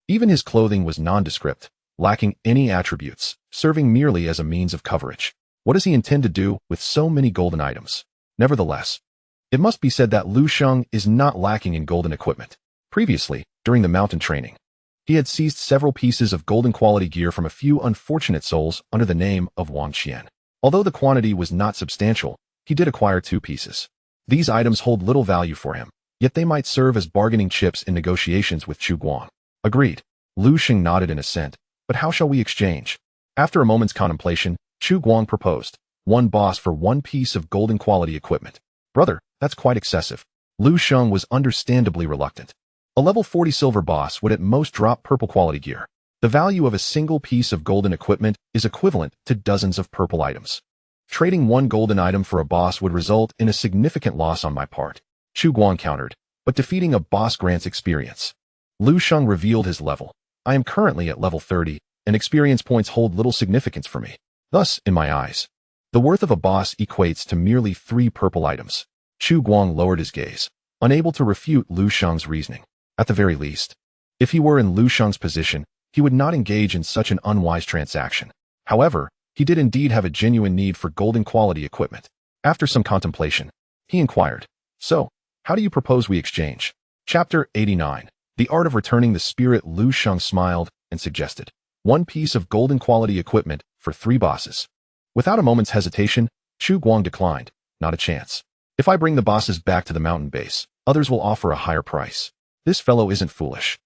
Even his clothing was nondescript, lacking any attributes, serving merely as a means of coverage. What does he intend to do with so many golden items? Nevertheless, it must be said that Lu Sheng is not lacking in golden equipment. Previously, during the mountain training, he had seized several pieces of golden quality gear from a few unfortunate souls under the name of Wang Qian. Although the quantity was not substantial, he did acquire 2 pieces. These items hold little value for him, yet they might serve as bargaining chips in negotiations with Chu Guang. Agreed. Lu Sheng nodded in assent. But how shall we exchange? After a moment's contemplation, Chu Guang proposed, 1 boss for 1 piece of golden quality equipment. "Brother, that's quite excessive." Lu Sheng was understandably reluctant. A level 40 silver boss would at most drop purple quality gear. The value of a single piece of golden equipment is equivalent to dozens of purple items. Trading 1 golden item for a boss would result in a significant loss on my part. Chu Guang countered, "But defeating a boss grants experience." Lu Sheng revealed his level. "I am currently at level 30, and experience points hold little significance for me. Thus, in my eyes, The worth of a boss equates to merely 3 purple items. Chu Guang lowered his gaze, unable to refute Lu Sheng's reasoning. At the very least, if he were in Lu Sheng's position, he would not engage in such an unwise transaction. However, he did indeed have a genuine need for golden quality equipment. After some contemplation, he inquired, "So, how do you propose we exchange?" Chapter 89. The Art of Returning the Spirit. Lu Sheng smiled and suggested, 1 piece of golden quality equipment for 3 bosses. Without a moment's hesitation, Chu Guang declined. Not a chance. If I bring the bosses back to the mountain base, others will offer a higher price. This fellow isn't foolish.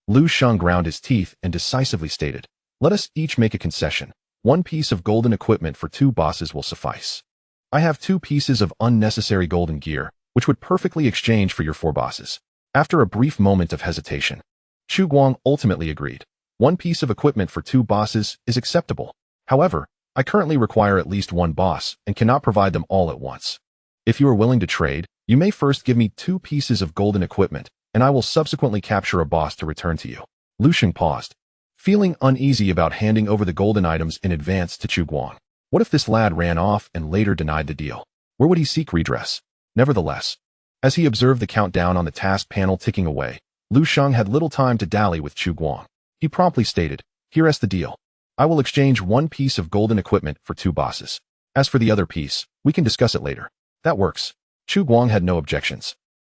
Lu Sheng ground his teeth and decisively stated, "Let us each make a concession. 1 piece of golden equipment for 2 bosses will suffice. I have 2 pieces of unnecessary golden gear, which would perfectly exchange for your 4 bosses." After a brief moment of hesitation, Chu Guang ultimately agreed. 1 piece of equipment for 2 bosses is acceptable. However, I currently require at least 1 boss and cannot provide them all at once. If you are willing to trade, you may first give me 2 pieces of golden equipment, and I will subsequently capture a boss to return to you. Lu Sheng paused, feeling uneasy about handing over the golden items in advance to Chu Guang. What if this lad ran off and later denied the deal? Where would he seek redress? Nevertheless, as he observed the countdown on the task panel ticking away, Lu Sheng had little time to dally with Chu Guang. He promptly stated, "Here's the deal. I will exchange 1 piece of golden equipment for 2 bosses. As for the other piece, we can discuss it later." "That works." Chu Guang had no objections.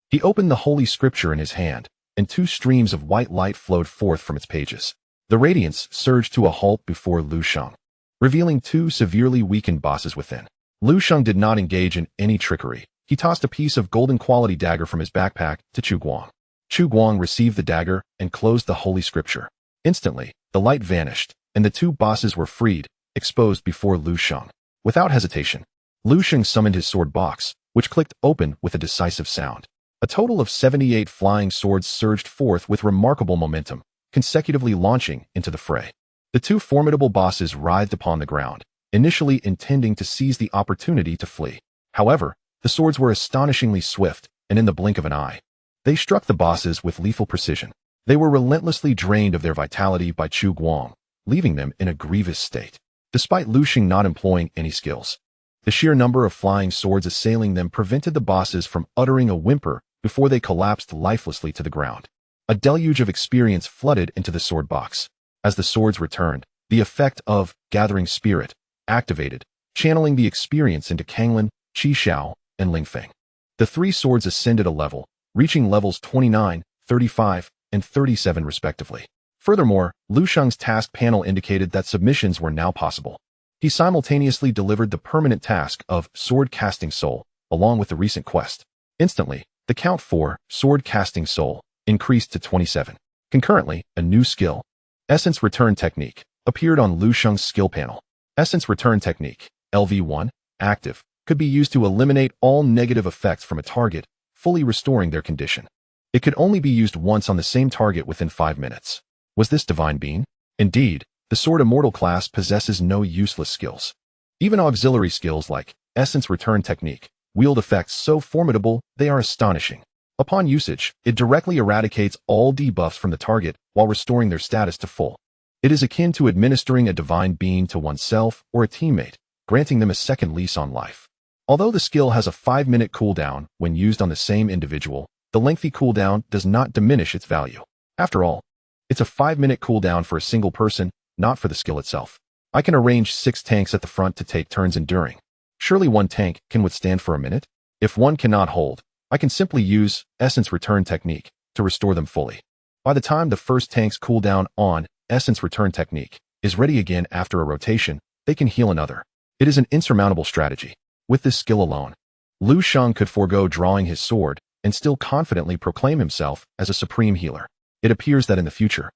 He opened the holy scripture in his hand, and 2 streams of white light flowed forth from its pages. The radiance surged to a halt before Lu Sheng, revealing 2 severely weakened bosses within. Lu Sheng did not engage in any trickery. He tossed a piece of golden quality dagger from his backpack to Chu Guang. Chu Guang received the dagger and closed the holy scripture. Instantly, the light vanished, and the 2 bosses were freed, exposed before Lu Sheng. Without hesitation, Lu Sheng summoned his sword box, which clicked open with a decisive sound. A total of 78 flying swords surged forth with remarkable momentum, consecutively launching into the fray. The 2 formidable bosses writhed upon the ground, initially intending to seize the opportunity to flee. However, the swords were astonishingly swift, and in the blink of an eye, they struck the bosses with lethal precision. They were relentlessly drained of their vitality by Chu Guang, leaving them in a grievous state. Despite Lu Sheng not employing any skills, the sheer number of flying swords assailing them prevented the bosses from uttering a whimper before they collapsed lifelessly to the ground. A deluge of experience flooded into the sword box. As the swords returned, the effect of gathering spirit activated, channeling the experience into Kanglin, Qi Xiao, and Ling Feng. The 3 swords ascended a level, reaching levels 29, 35, and 37 respectively. Furthermore, Lu Sheng's task panel indicated that submissions were now possible. He simultaneously delivered the permanent task of Sword Casting Soul, along with the recent quest. Instantly, the count for Sword Casting Soul increased to 27. Concurrently, a new skill, Essence Return Technique, appeared on Lu Sheng's skill panel. Essence Return Technique, LV1, active, could be used to eliminate all negative effects from a target, fully restoring their condition. It could only be used once on the same target within 5 minutes. Was this divine being? Indeed, the Sword Immortal class possesses no useless skills. Even auxiliary skills like Essence Return Technique wield effects so formidable they are astonishing. Upon usage, it directly eradicates all debuffs from the target while restoring their status to full. It is akin to administering a divine being to oneself or a teammate, granting them a second lease on life. Although the skill has a 5-minute cooldown when used on the same individual, the lengthy cooldown does not diminish its value. After all, it's a 5-minute cooldown for a single person, not for the skill itself. I can arrange 6 tanks at the front to take turns enduring. Surely 1 tank can withstand for a minute? If one cannot hold, I can simply use Essence Return Technique to restore them fully. By the time the first tank's cooldown on Essence Return Technique is ready again after a rotation, they can heal another. It is an insurmountable strategy. With this skill alone, Lu Sheng could forego drawing his sword and still confidently proclaim himself as a supreme healer. It appears that in the future,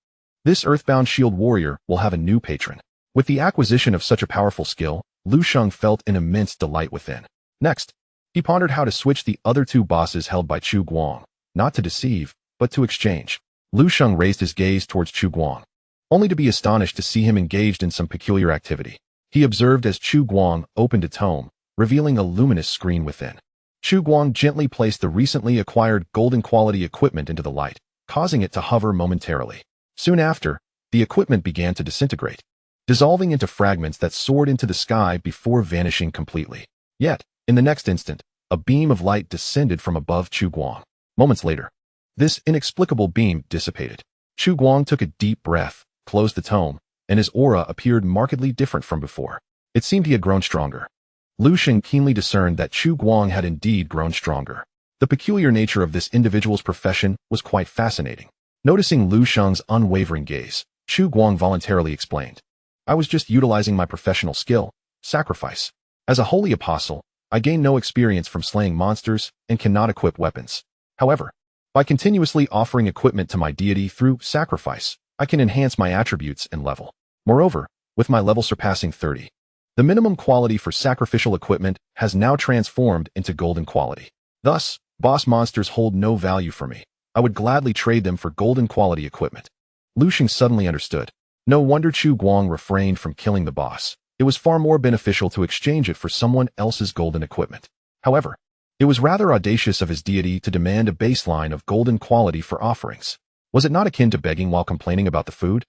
this earthbound shield warrior will have a new patron. With the acquisition of such a powerful skill, Lu Sheng felt an immense delight within. Next, he pondered how to switch the other 2 bosses held by Chu Guang, not to deceive, but to exchange. Lu Sheng raised his gaze towards Chu Guang, only to be astonished to see him engaged in some peculiar activity. He observed as Chu Guang opened a tome, revealing a luminous screen within. Chu Guang gently placed the recently acquired golden quality equipment into the light, causing it to hover momentarily. Soon after, the equipment began to disintegrate, dissolving into fragments that soared into the sky before vanishing completely. Yet, in the next instant, a beam of light descended from above Chu Guang. Moments later, this inexplicable beam dissipated. Chu Guang took a deep breath, closed the tome, and his aura appeared markedly different from before. It seemed he had grown stronger. Lu Sheng keenly discerned that Chu Guang had indeed grown stronger. The peculiar nature of this individual's profession was quite fascinating. Noticing Lu Sheng's unwavering gaze, Chu Guang voluntarily explained, "I was just utilizing my professional skill, sacrifice. As a holy apostle, I gain no experience from slaying monsters and cannot equip weapons. However, by continuously offering equipment to my deity through sacrifice, I can enhance my attributes and level. Moreover, with my level surpassing 30, the minimum quality for sacrificial equipment has now transformed into golden quality. Thus, boss monsters hold no value for me. I would gladly trade them for golden quality equipment." Lu Sheng suddenly understood. No wonder Chu Guang refrained from killing the boss. It was far more beneficial to exchange it for someone else's golden equipment. However, it was rather audacious of his deity to demand a baseline of golden quality for offerings. Was it not akin to begging while complaining about the food?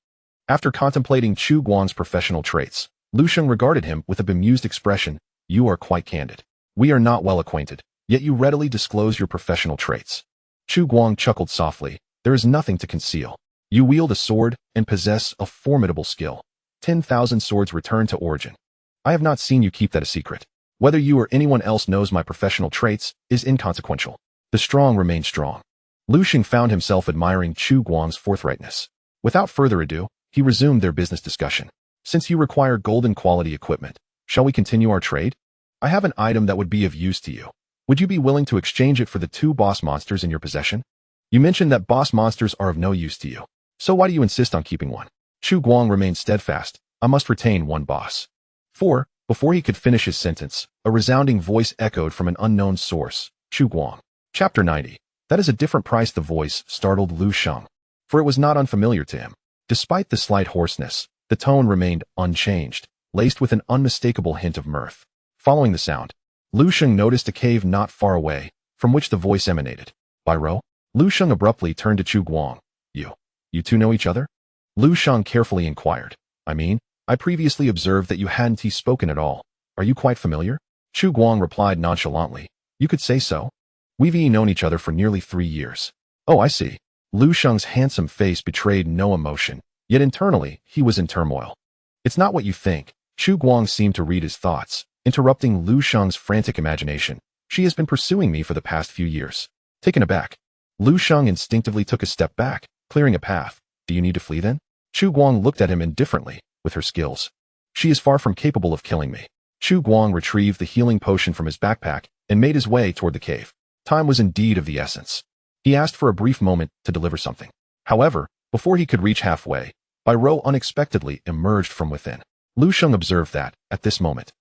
After contemplating Chu Guang's professional traits, Lu Sheng regarded him with a bemused expression. "You are quite candid. We are not well acquainted, yet you readily disclose your professional traits." Chu Guang chuckled softly. "There is nothing to conceal. You wield a sword and possess a formidable skill. 10,000 swords return to origin. I have not seen you keep that a secret. Whether you or anyone else knows my professional traits is inconsequential. The strong remain strong." Lu Sheng found himself admiring Chu Guang's forthrightness. Without further ado, he resumed their business discussion. "Since you require golden quality equipment, shall we continue our trade? I have an item that would be of use to you. Would you be willing to exchange it for the 2 boss monsters in your possession? You mentioned that boss monsters are of no use to you. So why do you insist on keeping one?" Chu Guang remained steadfast. "I must retain one boss." Before he could finish his sentence, a resounding voice echoed from an unknown source. Chu Guang. Chapter 90. That is a different price. The voice startled Lu Sheng, for it was not unfamiliar to him. Despite the slight hoarseness, the tone remained unchanged, laced with an unmistakable hint of mirth. Following the sound, Lu Sheng noticed a cave not far away, from which the voice emanated. "By Ro?" Lu Sheng abruptly turned to Chu Guang. You two know each other?" Lu Sheng carefully inquired. I previously observed that you hadn't spoken at all. Are you quite familiar?" Chu Guang replied nonchalantly. "You could say so. We've known each other for nearly 3 years. "Oh, I see." Lu Sheng's handsome face betrayed no emotion, yet internally, he was in turmoil. "It's not what you think." Chu Guang seemed to read his thoughts, interrupting Lu Sheng's frantic imagination. "She has been pursuing me for the past few years." Taken aback, Lu Sheng instinctively took a step back, clearing a path. "Do you need to flee then?" Chu Guang looked at him indifferently. "With her skills, she is far from capable of killing me." Chu Guang retrieved the healing potion from his backpack and made his way toward the cave. Time was indeed of the essence. He asked for a brief moment to deliver something. However, before he could reach halfway, Bai Ro unexpectedly emerged from within. Lu Sheng observed that, at this moment,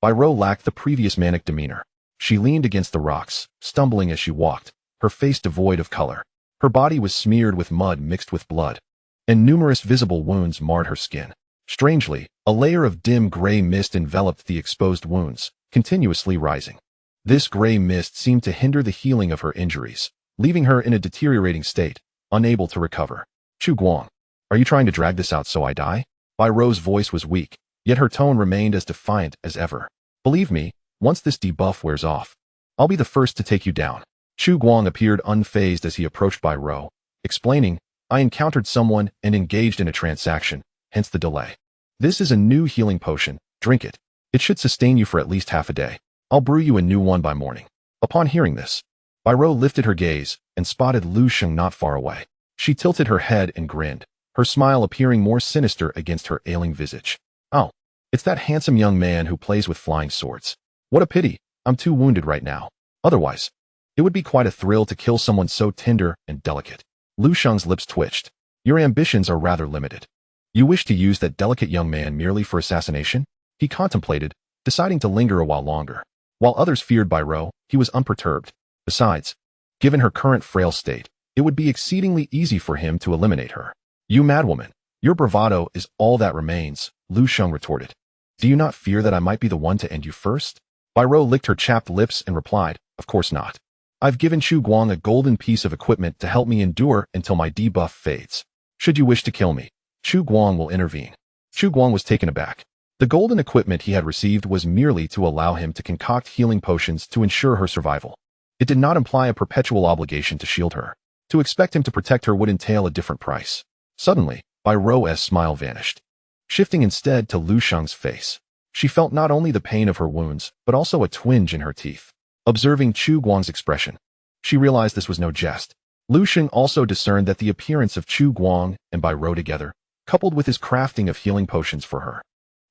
Bai Ro lacked the previous manic demeanor. She leaned against the rocks, stumbling as she walked, her face devoid of color. Her body was smeared with mud mixed with blood, and numerous visible wounds marred her skin. Strangely, a layer of dim gray mist enveloped the exposed wounds, continuously rising. This gray mist seemed to hinder the healing of her injuries, leaving her in a deteriorating state, unable to recover. "Chu Guang, are you trying to drag this out so I die?" Bai Ro's voice was weak, yet her tone remained as defiant as ever. "Believe me, once this debuff wears off, I'll be the first to take you down." Chu Guang appeared unfazed as he approached Bai Ro, explaining, "I encountered someone and engaged in a transaction, hence the delay. This is a new healing potion. Drink it. It should sustain you for at least half a day. I'll brew you a new one by morning." Upon hearing this, Bai Ro lifted her gaze and spotted Lu Sheng not far away. She tilted her head and grinned, her smile appearing more sinister against her ailing visage. "Oh, it's that handsome young man who plays with flying swords. What a pity, I'm too wounded right now. Otherwise, it would be quite a thrill to kill someone so tender and delicate." Lu Sheng's lips twitched. "Your ambitions are rather limited. You wish to use that delicate young man merely for assassination?" He contemplated, deciding to linger a while longer. While others feared Bai Ro, he was unperturbed. Besides, given her current frail state, it would be exceedingly easy for him to eliminate her. "You madwoman, your bravado is all that remains," Lu Sheng retorted. "Do you not fear that I might be the one to end you first?" Bai Ro licked her chapped lips and replied, "Of course not. I've given Chu Guang a golden piece of equipment to help me endure until my debuff fades. Should you wish to kill me, Chu Guang will intervene." Chu Guang was taken aback. The golden equipment he had received was merely to allow him to concoct healing potions to ensure her survival. It did not imply a perpetual obligation to shield her. To expect him to protect her would entail a different price. Suddenly, Bai Ro's smile vanished, shifting instead to Lu Sheng's face. She felt not only the pain of her wounds, but also a twinge in her teeth. Observing Chu Guang's expression, she realized this was no jest. Lu Sheng also discerned that the appearance of Chu Guang and Bai Ro together, coupled with his crafting of healing potions for her,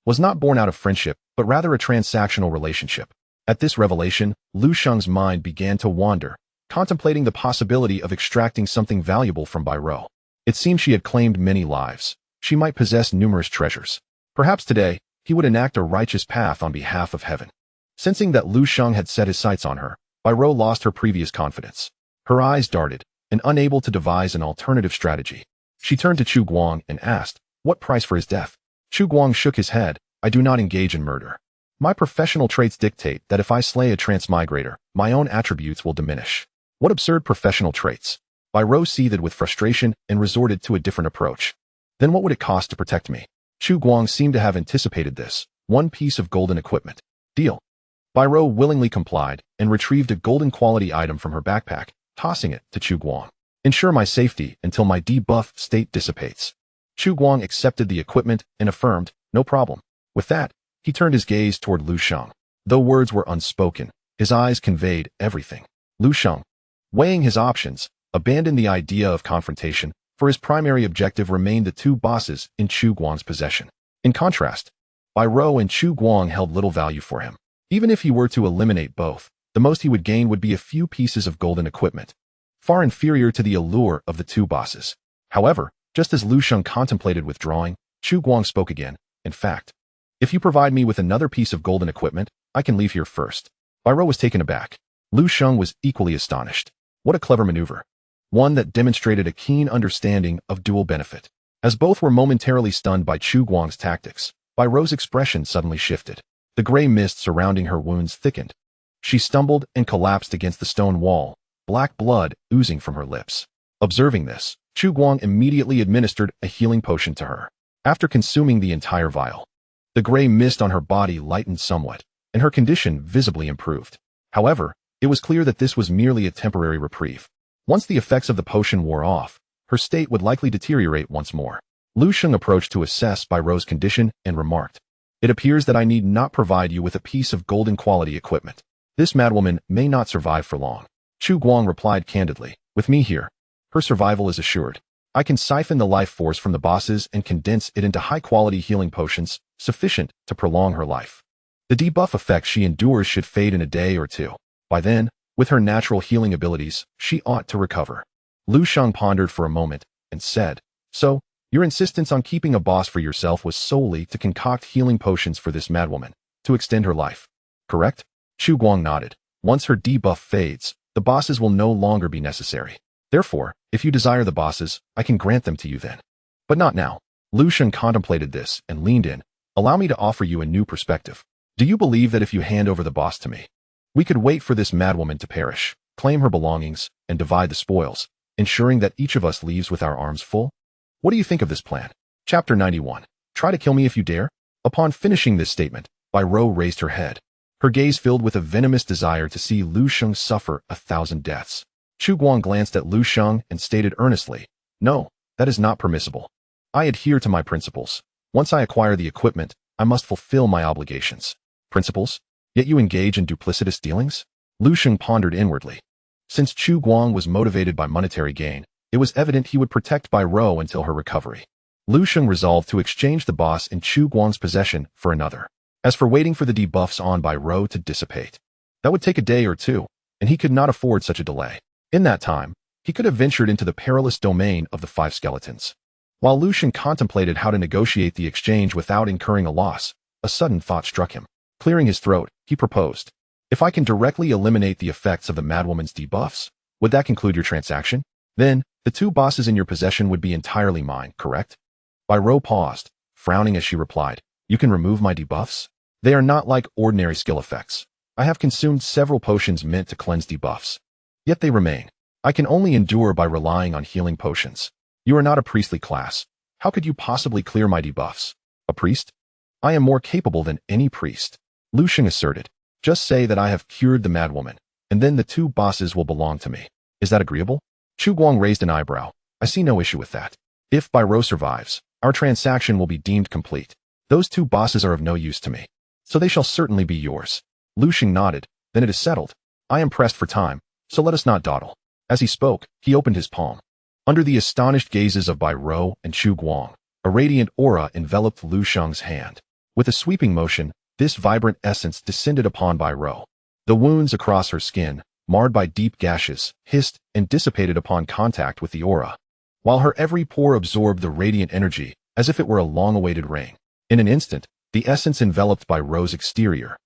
was not born out of friendship, but rather a transactional relationship. At this revelation, Lu Sheng's mind began to wander, contemplating the possibility of extracting something valuable from Bai Ro. It seemed she had claimed many lives. She might possess numerous treasures. Perhaps today, he would enact a righteous path on behalf of heaven. Sensing that Lu Sheng had set his sights on her, Bai Ro lost her previous confidence. Her eyes darted, and unable to devise an alternative strategy, she turned to Chu Guang and asked, "What price for his death?" Chu Guang shook his head. "I do not engage in murder. My professional traits dictate that if I slay a transmigrator, my own attributes will diminish." What absurd professional traits! Bai Ro seethed with frustration and resorted to a different approach. Then what would it cost to protect me? Chu Guang seemed to have anticipated this. 1 piece of golden equipment. Deal. Bai Ro willingly complied and retrieved a golden quality item from her backpack, tossing it to Chu Guang. "Ensure my safety until my debuff state dissipates." Chu Guang accepted the equipment and affirmed, "No problem." With that, he turned his gaze toward Lu Sheng. Though words were unspoken, his eyes conveyed everything. Lu Sheng, weighing his options, abandoned the idea of confrontation, for his primary objective remained the 2 bosses in Chu Guang's possession. In contrast, Bai Ro and Chu Guang held little value for him. Even if he were to eliminate both, the most he would gain would be a few pieces of golden equipment, far inferior to the allure of the 2 bosses. However, just as Lu Sheng contemplated withdrawing, Chu Guang spoke again. "In fact, if you provide me with another piece of golden equipment, I can leave here first." Bai Ro was taken aback. Lu Sheng was equally astonished. What a clever maneuver. One that demonstrated a keen understanding of dual benefit. As both were momentarily stunned by Chu Guang's tactics, Bai Ro's expression suddenly shifted. The gray mist surrounding her wounds thickened. She stumbled and collapsed against the stone wall, black blood oozing from her lips. Observing this, Chu Guang immediately administered a healing potion to her. After consuming the entire vial, the gray mist on her body lightened somewhat, and her condition visibly improved. However, it was clear that this was merely a temporary reprieve. Once the effects of the potion wore off, her state would likely deteriorate once more. Lu Sheng approached to assess Bai Ro's condition and remarked, "It appears that I need not provide you with a piece of golden quality equipment. This madwoman may not survive for long." Chu Guang replied candidly, "With me here, her survival is assured. I can siphon the life force from the bosses and condense it into high-quality healing potions, sufficient to prolong her life. The debuff effect she endures should fade in a day or 2. By then, with her natural healing abilities, she ought to recover." Lu Sheng pondered for a moment and said, "So, your insistence on keeping a boss for yourself was solely to concoct healing potions for this madwoman, to extend her life, correct?" Chu Guang nodded. "Once her debuff fades, the bosses will no longer be necessary. Therefore, if you desire the bosses, I can grant them to you then. But not now." Lu Sheng contemplated this and leaned in. "Allow me to offer you a new perspective. Do you believe that if you hand over the boss to me, we could wait for this madwoman to perish, claim her belongings, and divide the spoils, ensuring that each of us leaves with our arms full? What do you think of this plan?" Chapter 91. Try to kill me if you dare? Upon finishing this statement, Bai Ro raised her head, her gaze filled with a venomous desire to see Lu Sheng suffer 1,000 deaths. Chu Guang glanced at Lu Sheng and stated earnestly, "No, that is not permissible. I adhere to my principles. Once I acquire the equipment, I must fulfill my obligations." "Principles? Yet you engage in duplicitous dealings?" Lu Sheng pondered inwardly. Since Chu Guang was motivated by monetary gain, it was evident he would protect Bai Ro until her recovery. Lu Sheng resolved to exchange the boss in Chu Guang's possession for another. As for waiting for the debuffs on Bai Ro to dissipate, that would take a day or 2, and he could not afford such a delay. In that time, he could have ventured into the perilous domain of the 5 skeletons. While Lu Sheng contemplated how to negotiate the exchange without incurring a loss, a sudden thought struck him. Clearing his throat, he proposed, "If I can directly eliminate the effects of the madwoman's debuffs, would that conclude your transaction? Then, the 2 bosses in your possession would be entirely mine, correct?" Bai Ro paused, frowning as she replied, "You can remove my debuffs? They are not like ordinary skill effects. I have consumed several potions meant to cleanse debuffs. Yet they remain. I can only endure by relying on healing potions. You are not a priestly class. How could you possibly clear my debuffs?" A priest? I am more capable than any priest, Lu Sheng asserted. Just say that I have cured the madwoman, and then the two bosses will belong to me. Is that agreeable? Chu Guang raised an eyebrow. I see no issue with that. If Bai Rou survives, our transaction will be deemed complete. Those two bosses are of no use to me, so they shall certainly be yours. Lu Sheng nodded. Then it is settled. I am pressed for time, so let us not dawdle. As he spoke, he opened his palm. Under the astonished gazes of Bai Rou and Chu Guang, a radiant aura enveloped Lu Sheng's hand. With a sweeping motion, this vibrant essence descended upon Bai Rou. The wounds across her skin, marred by deep gashes, hissed and dissipated upon contact with the aura, while her every pore absorbed the radiant energy as if it were a long-awaited rain. In an instant, the essence enveloped Bai Rou's exterior,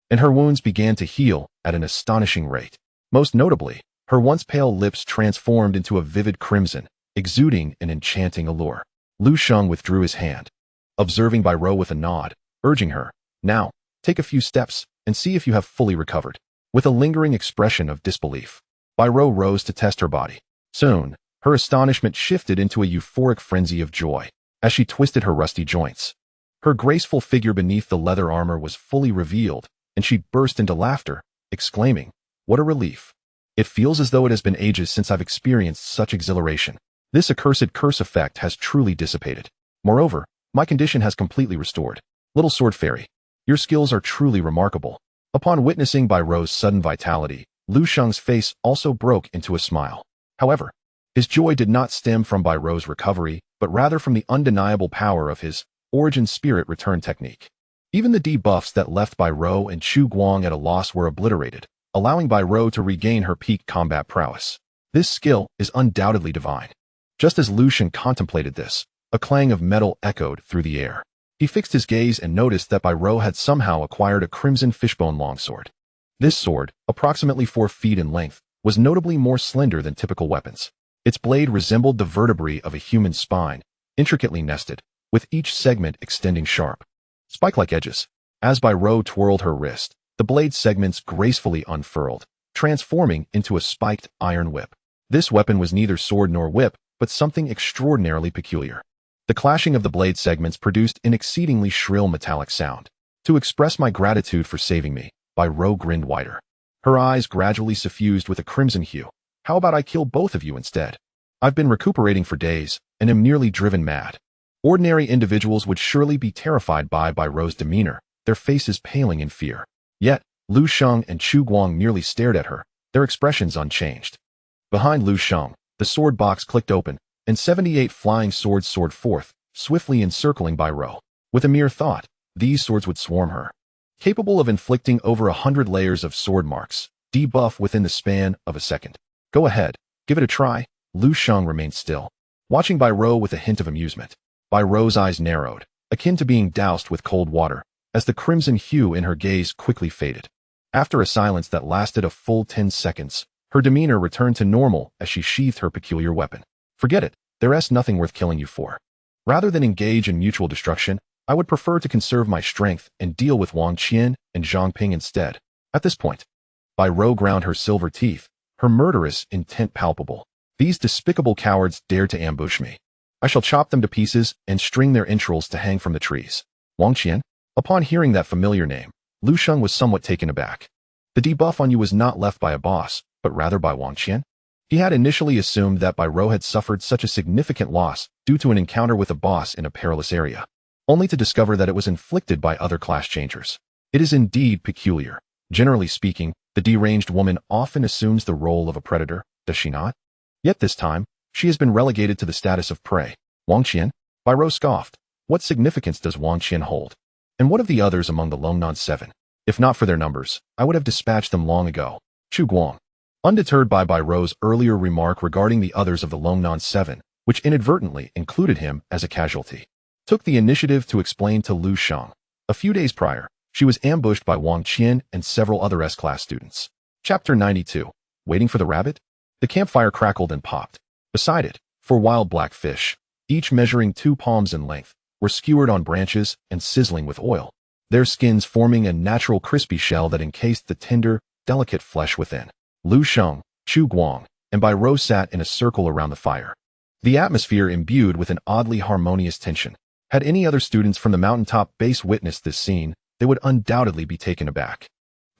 and her wounds began to heal at an astonishing rate. Most notably, her once pale lips transformed into a vivid crimson, exuding an enchanting allure. Lu Sheng withdrew his hand, observing Bai Rou with a nod, urging her, now, take a few steps and see if you have fully recovered. With a lingering expression of disbelief, Bai Rou rose to test her body. Soon, her astonishment shifted into a euphoric frenzy of joy as she twisted her rusty joints. Her graceful figure beneath the leather armor was fully revealed, and she burst into laughter, exclaiming, "What a relief! It feels as though it has been ages since I've experienced such exhilaration. This accursed curse effect has truly dissipated. Moreover, my condition has completely restored. Little sword fairy, your skills are truly remarkable." Upon witnessing Bai Rou's sudden vitality, Lu Sheng's face also broke into a smile. However, his joy did not stem from Bai Rou's recovery, but rather from the undeniable power of his origin spirit return technique. Even the debuffs that left Bai Rou and Chu Guang at a loss were obliterated, allowing Bai Rou to regain her peak combat prowess. This skill is undoubtedly divine. Just as Lu Sheng contemplated this, a clang of metal echoed through the air. He fixed his gaze and noticed that Bai Rou had somehow acquired a crimson fishbone longsword. This sword, approximately 4 feet in length, was notably more slender than typical weapons. Its blade resembled the vertebrae of a human spine, intricately nested, with each segment extending sharp, spike-like edges. As Bai Rou twirled her wrist, the blade segments gracefully unfurled, transforming into a spiked iron whip. This weapon was neither sword nor whip, but something extraordinarily peculiar. The clashing of the blade segments produced an exceedingly shrill metallic sound. To express my gratitude for saving me, Bai Rou grinned wider. Her eyes gradually suffused with a crimson hue. How about I kill both of you instead? I've been recuperating for days, and am nearly driven mad. Ordinary individuals would surely be terrified by Bai Rou's demeanor, their faces paling in fear. Yet, Lu Sheng and Chu Guang merely stared at her, their expressions unchanged. Behind Lu Sheng, the sword box clicked open, and 78 flying swords soared forth, swiftly encircling Bai Rou. With a mere thought, these swords would swarm her. Capable of inflicting over 100 layers of sword marks, debuff within the span of a second. Go ahead, give it a try. Lu Sheng remained still, watching Bai Rou with a hint of amusement. Bai Rou's eyes narrowed, akin to being doused with cold water, as the crimson hue in her gaze quickly faded. After a silence that lasted a full 10 seconds, her demeanor returned to normal as she sheathed her peculiar weapon. Forget it, there's nothing worth killing you for. Rather than engage in mutual destruction, I would prefer to conserve my strength and deal with Wang Qian and Zhang Ping instead. At this point, Bai Rou ground her silver teeth, her murderous intent palpable. These despicable cowards dared to ambush me. I shall chop them to pieces and string their entrails to hang from the trees. Wang Qian? Upon hearing that familiar name, Lu Sheng was somewhat taken aback. The debuff on you was not left by a boss, but rather by Wang Qian? He had initially assumed that Bai Rou had suffered such a significant loss due to an encounter with a boss in a perilous area, only to discover that it was inflicted by other class changers. It is indeed peculiar. Generally speaking, the deranged woman often assumes the role of a predator, does she not? Yet this time, she has been relegated to the status of prey. Wang Qian? Bai Rou scoffed. What significance does Wang Qian hold? And what of the others among the Longnan 7? If not for their numbers, I would have dispatched them long ago. Chu Guang, undeterred by Bai Rou's earlier remark regarding the others of the Longnan 7, which inadvertently included him as a casualty, took the initiative to explain to Lu Sheng. A few days prior, she was ambushed by Wang Qian and several other S-class students. Chapter 92. Waiting for the rabbit? The campfire crackled and popped. Beside it, 4 wild black fish, each measuring 2 palms in length, were skewered on branches and sizzling with oil, their skins forming a natural crispy shell that encased the tender, delicate flesh within. Lu Sheng, Chu Guang, and Bai Rou sat in a circle around the fire, the atmosphere imbued with an oddly harmonious tension. Had any other students from the mountaintop base witnessed this scene, they would undoubtedly be taken aback.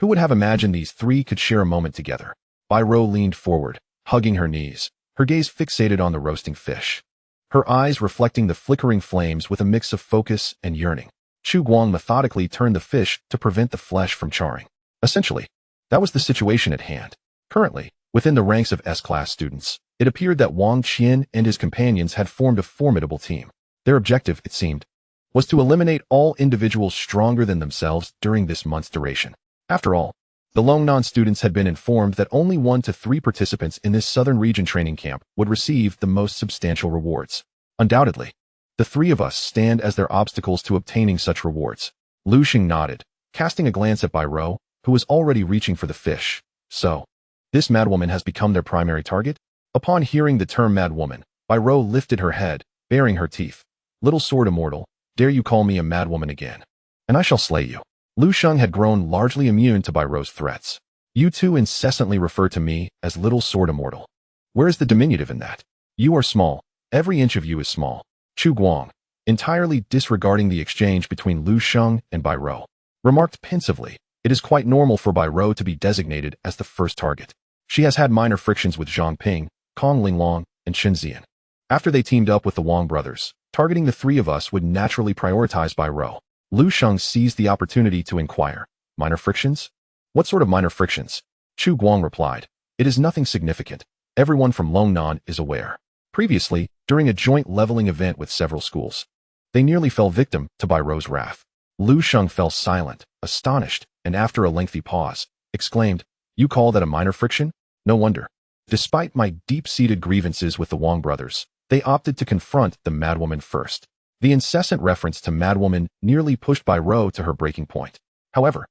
Who would have imagined these three could share a moment together? Bai Rou leaned forward, hugging her knees, her gaze fixated on the roasting fish. Her eyes reflecting the flickering flames with a mix of focus and yearning. Chu Guang methodically turned the fish to prevent the flesh from charring. Essentially, that was the situation at hand. Currently, within the ranks of S-class students, it appeared that Wang Qian and his companions had formed a formidable team. Their objective, it seemed, was to eliminate all individuals stronger than themselves during this month's duration. After all, the Longnan students had been informed that only 1 to 3 participants in this southern region training camp would receive the most substantial rewards. Undoubtedly, the three of us stand as their obstacles to obtaining such rewards. Lu Sheng nodded, casting a glance at Bai Rou, who was already reaching for the fish. So, this madwoman has become their primary target? Upon hearing the term madwoman, Bai Rou lifted her head, baring her teeth. Little Sword Immortal, dare you call me a madwoman again? And I shall slay you. Lu Sheng had grown largely immune to Bai Rou's threats. You two incessantly refer to me as Little Sword Immortal. Where is the diminutive in that? You are small. Every inch of you is small. Chu Guang, entirely disregarding the exchange between Lu Sheng and Bai Rou, remarked pensively, it is quite normal for Bai Rou to be designated as the first target. She has had minor frictions with Zhang Ping, Kong Linglong, and Shen Zian. After they teamed up with the Wang brothers, targeting the three of us would naturally prioritize Bai Rou. Lu Sheng seized the opportunity to inquire, minor frictions? What sort of minor frictions? Chu Guang replied, it is nothing significant. Everyone from Longnan is aware. Previously, during a joint leveling event with several schools, they nearly fell victim to Bai Rou's wrath. Lu Sheng fell silent, astonished, and after a lengthy pause, exclaimed, you call that a minor friction? No wonder. Despite my deep-seated grievances with the Wang brothers, they opted to confront the madwoman first. The incessant reference to madwoman nearly pushed Bai Rou to her breaking point. However,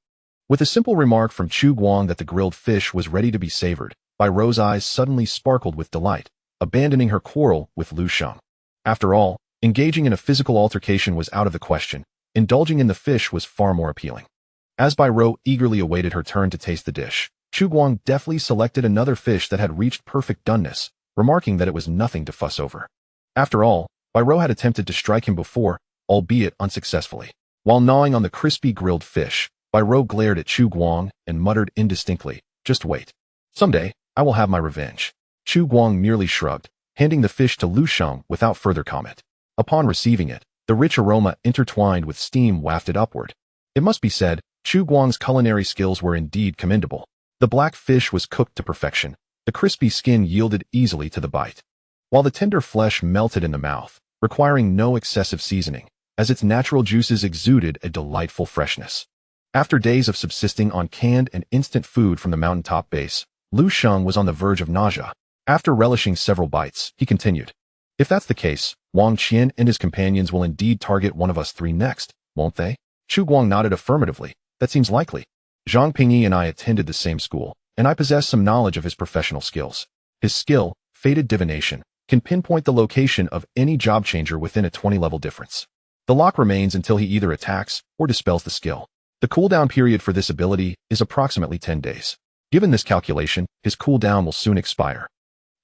with a simple remark from Chu Guang that the grilled fish was ready to be savored, Bai Rou's eyes suddenly sparkled with delight, abandoning her quarrel with Lu Sheng. After all, engaging in a physical altercation was out of the question. Indulging in the fish was far more appealing. As Bai Rou eagerly awaited her turn to taste the dish, Chu Guang deftly selected another fish that had reached perfect doneness, remarking that it was nothing to fuss over. After all, Bai Rou had attempted to strike him before, albeit unsuccessfully. While gnawing on the crispy grilled fish, Bai Rou glared at Chu Guang and muttered indistinctly, just wait. Someday, I will have my revenge. Chu Guang merely shrugged, handing the fish to Lu Sheng without further comment. Upon receiving it, the rich aroma intertwined with steam wafted upward. It must be said, Chu Guang's culinary skills were indeed commendable. The black fish was cooked to perfection. The crispy skin yielded easily to the bite, while the tender flesh melted in the mouth, requiring no excessive seasoning, as its natural juices exuded a delightful freshness. After days of subsisting on canned and instant food from the mountaintop base, Lu Sheng was on the verge of nausea. After relishing several bites, he continued, if that's the case, Wang Qian and his companions will indeed target one of us three next, won't they? Chu Guang nodded affirmatively. That seems likely. Zhang Pingyi and I attended the same school, and I possess some knowledge of his professional skills. His skill, fated divination, can pinpoint the location of any job changer within a 20-level difference. The lock remains until he either attacks or dispels the skill. The cooldown period for this ability is approximately 10 days. Given this calculation, his cooldown will soon expire,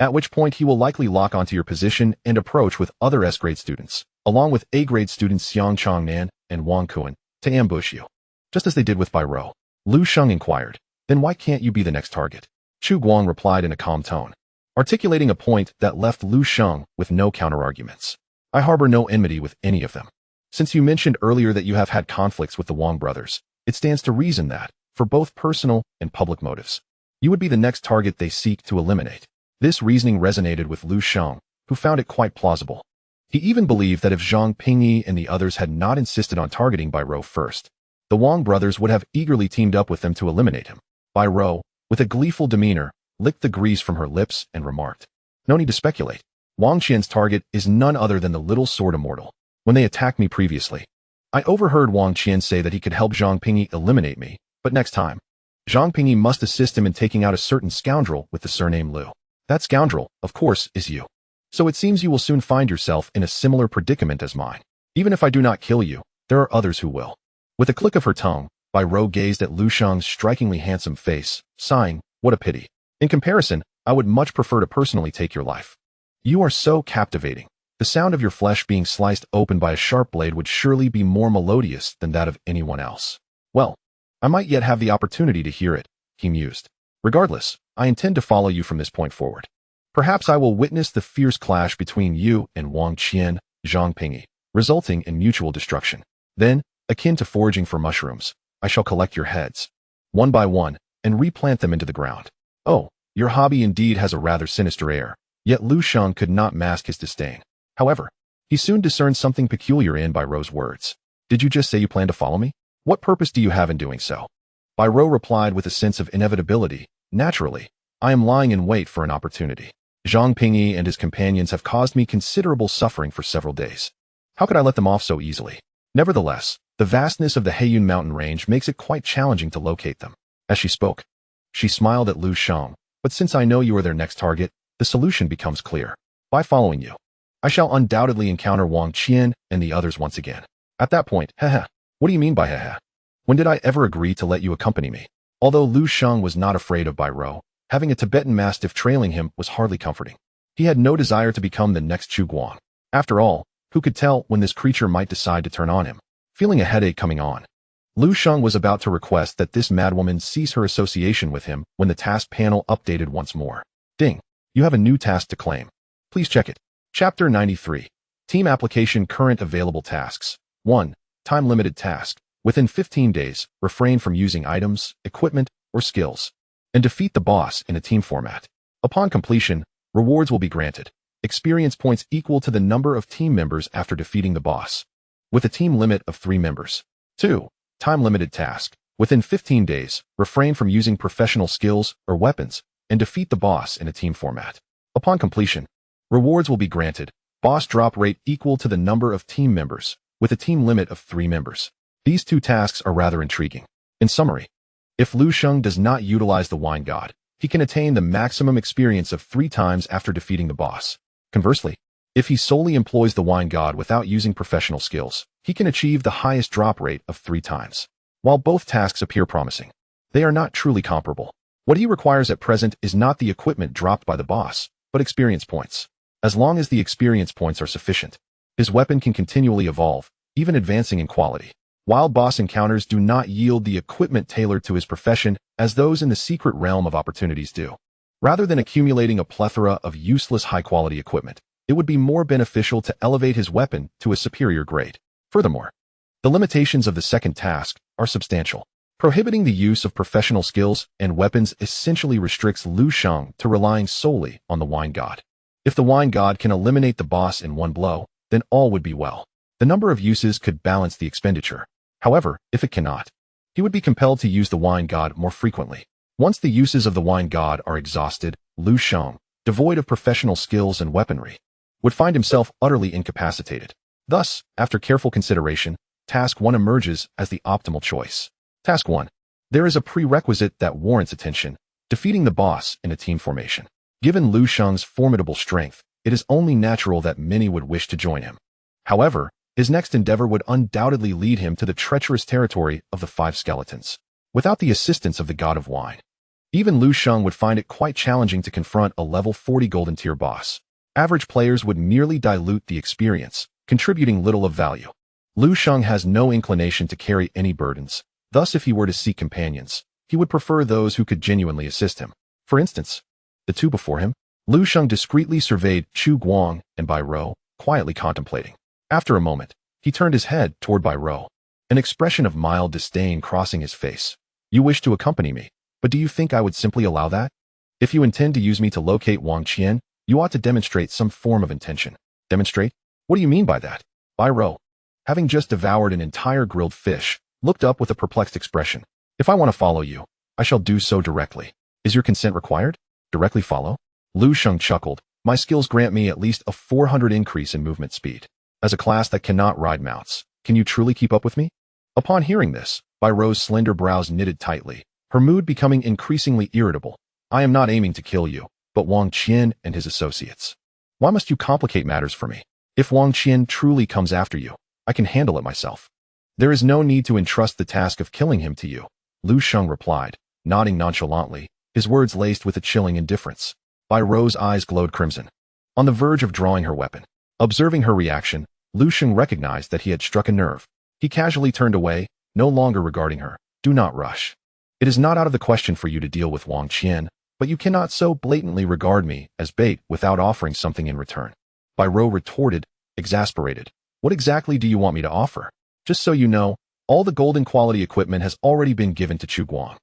at which point he will likely lock onto your position and approach with other S-grade students, along with A-grade students Xiang Changnan and Wang Kuan, to ambush you, just as they did with Bai Rou. Lu Sheng inquired, then why can't you be the next target? Chu Guang replied in a calm tone, articulating a point that left Lu Sheng with no counterarguments. I harbor no enmity with any of them. Since you mentioned earlier that you have had conflicts with the Wang brothers, it stands to reason that, for both personal and public motives, you would be the next target they seek to eliminate. This reasoning resonated with Lu Sheng, who found it quite plausible. He even believed that if Zhang Pingyi and the others had not insisted on targeting Bai Rou first, the Wang brothers would have eagerly teamed up with them to eliminate him. Bai Rou, with a gleeful demeanor, licked the grease from her lips and remarked, no need to speculate. Wang Qian's target is none other than the Little Sword Immortal. When they attacked me previously, I overheard Wang Qian say that he could help Zhang Pingyi eliminate me, but next time, Zhang Pingyi must assist him in taking out a certain scoundrel with the surname Lu. That scoundrel, of course, is you. So it seems you will soon find yourself in a similar predicament as mine. Even if I do not kill you, there are others who will. With a click of her tongue, Bai Rou gazed at Lu Sheng's strikingly handsome face, sighing, what a pity. In comparison, I would much prefer to personally take your life. You are so captivating. The sound of your flesh being sliced open by a sharp blade would surely be more melodious than that of anyone else. Well, I might yet have the opportunity to hear it, he mused. Regardless, I intend to follow you from this point forward. Perhaps I will witness the fierce clash between you and Wang Qian, Zhang Pingyi, resulting in mutual destruction. Then, akin to foraging for mushrooms, I shall collect your heads, one by one, and replant them into the ground. Oh, your hobby indeed has a rather sinister air, yet Lu Sheng could not mask his disdain. However, he soon discerned something peculiar in Bai Ro's words. Did you just say you plan to follow me? What purpose do you have in doing so? Bai Ro replied with a sense of inevitability. Naturally, I am lying in wait for an opportunity. Zhang Pingyi and his companions have caused me considerable suffering for several days. How could I let them off so easily? Nevertheless, the vastness of the Heiyun mountain range makes it quite challenging to locate them. As she spoke, she smiled at Lu Sheng, but since I know you are their next target, the solution becomes clear. By following you, I shall undoubtedly encounter Wang Qian and the others once again. At that point, haha. What do you mean by haha? When did I ever agree to let you accompany me? Although Lu Sheng was not afraid of Bai Ro, having a Tibetan mastiff trailing him was hardly comforting. He had no desire to become the next Chu Guang. After all, who could tell when this creature might decide to turn on him? Feeling a headache coming on, Lu Sheng was about to request that this madwoman cease her association with him when the task panel updated once more. Ding. You have a new task to claim. Please check it. Chapter 93. Team Application Current Available Tasks. 1. Time-limited task. Within 15 days, refrain from using items, equipment, or skills, and defeat the boss in a team format. Upon completion, rewards will be granted. Experience points equal to the number of team members after defeating the boss, with a team limit of 3 members. 2. Time-limited task. Within 15 days, refrain from using professional skills or weapons, and defeat the boss in a team format. Upon completion, rewards will be granted. Boss drop rate equal to the number of team members, with a team limit of 3 members. These 2 tasks are rather intriguing. In summary, if Lu Sheng does not utilize the Wine God, he can attain the maximum experience of 3 times after defeating the boss. Conversely, if he solely employs the Wine God without using professional skills, he can achieve the highest drop rate of 3 times. While both tasks appear promising, they are not truly comparable. What he requires at present is not the equipment dropped by the boss, but experience points. As long as the experience points are sufficient, his weapon can continually evolve, even advancing in quality. Wild boss encounters do not yield the equipment tailored to his profession as those in the secret realm of opportunities do. Rather than accumulating a plethora of useless high-quality equipment, it would be more beneficial to elevate his weapon to a superior grade. Furthermore, the limitations of the second task are substantial. Prohibiting the use of professional skills and weapons essentially restricts Lu Sheng to relying solely on the Wine God. If the Wine God can eliminate the boss in one blow, then all would be well. The number of uses could balance the expenditure. However, if it cannot, he would be compelled to use the Wine God more frequently. Once the uses of the Wine God are exhausted, Lu Sheng, devoid of professional skills and weaponry, would find himself utterly incapacitated. Thus, after careful consideration, Task 1 emerges as the optimal choice. Task 1. There is a prerequisite that warrants attention: defeating the boss in a team formation. Given Lu Sheng's formidable strength, it is only natural that many would wish to join him. However, his next endeavor would undoubtedly lead him to the treacherous territory of the 5 skeletons. Without the assistance of the God of Wine, even Lu Sheng would find it quite challenging to confront a level 40 golden tier boss. Average players would merely dilute the experience, contributing little of value. Lu Sheng has no inclination to carry any burdens. Thus, if he were to seek companions, he would prefer those who could genuinely assist him. For instance, the 2 before him, Lu Sheng discreetly surveyed Chu Guang and Bai Ro, quietly contemplating. After a moment, he turned his head toward Bai Ro, an expression of mild disdain crossing his face. You wish to accompany me, but do you think I would simply allow that? If you intend to use me to locate Wang Qian, you ought to demonstrate some form of intention. Demonstrate? What do you mean by that? Bai Ro, having just devoured an entire grilled fish, looked up with a perplexed expression. If I want to follow you, I shall do so directly. Is your consent required? Directly follow? Lu Sheng chuckled. My skills grant me at least a 400 increase in movement speed. As a class that cannot ride mounts, can you truly keep up with me? Upon hearing this, Bai Ro's slender brows knitted tightly, her mood becoming increasingly irritable. I am not aiming to kill you, but Wang Qian and his associates. Why must you complicate matters for me? If Wang Qian truly comes after you, I can handle it myself. There is no need to entrust the task of killing him to you, Lu Sheng replied, nodding nonchalantly, his words laced with a chilling indifference. Bai Ro's eyes glowed crimson. On the verge of drawing her weapon, Observing her reaction, Lu Sheng recognized that he had struck a nerve. He casually turned away, no longer regarding her. Do not rush. It is not out of the question for you to deal with Wang Qian, but you cannot so blatantly regard me as bait without offering something in return. Bai Rou retorted, exasperated. What exactly do you want me to offer? Just so you know, all the golden quality equipment has already been given to Chu Guang.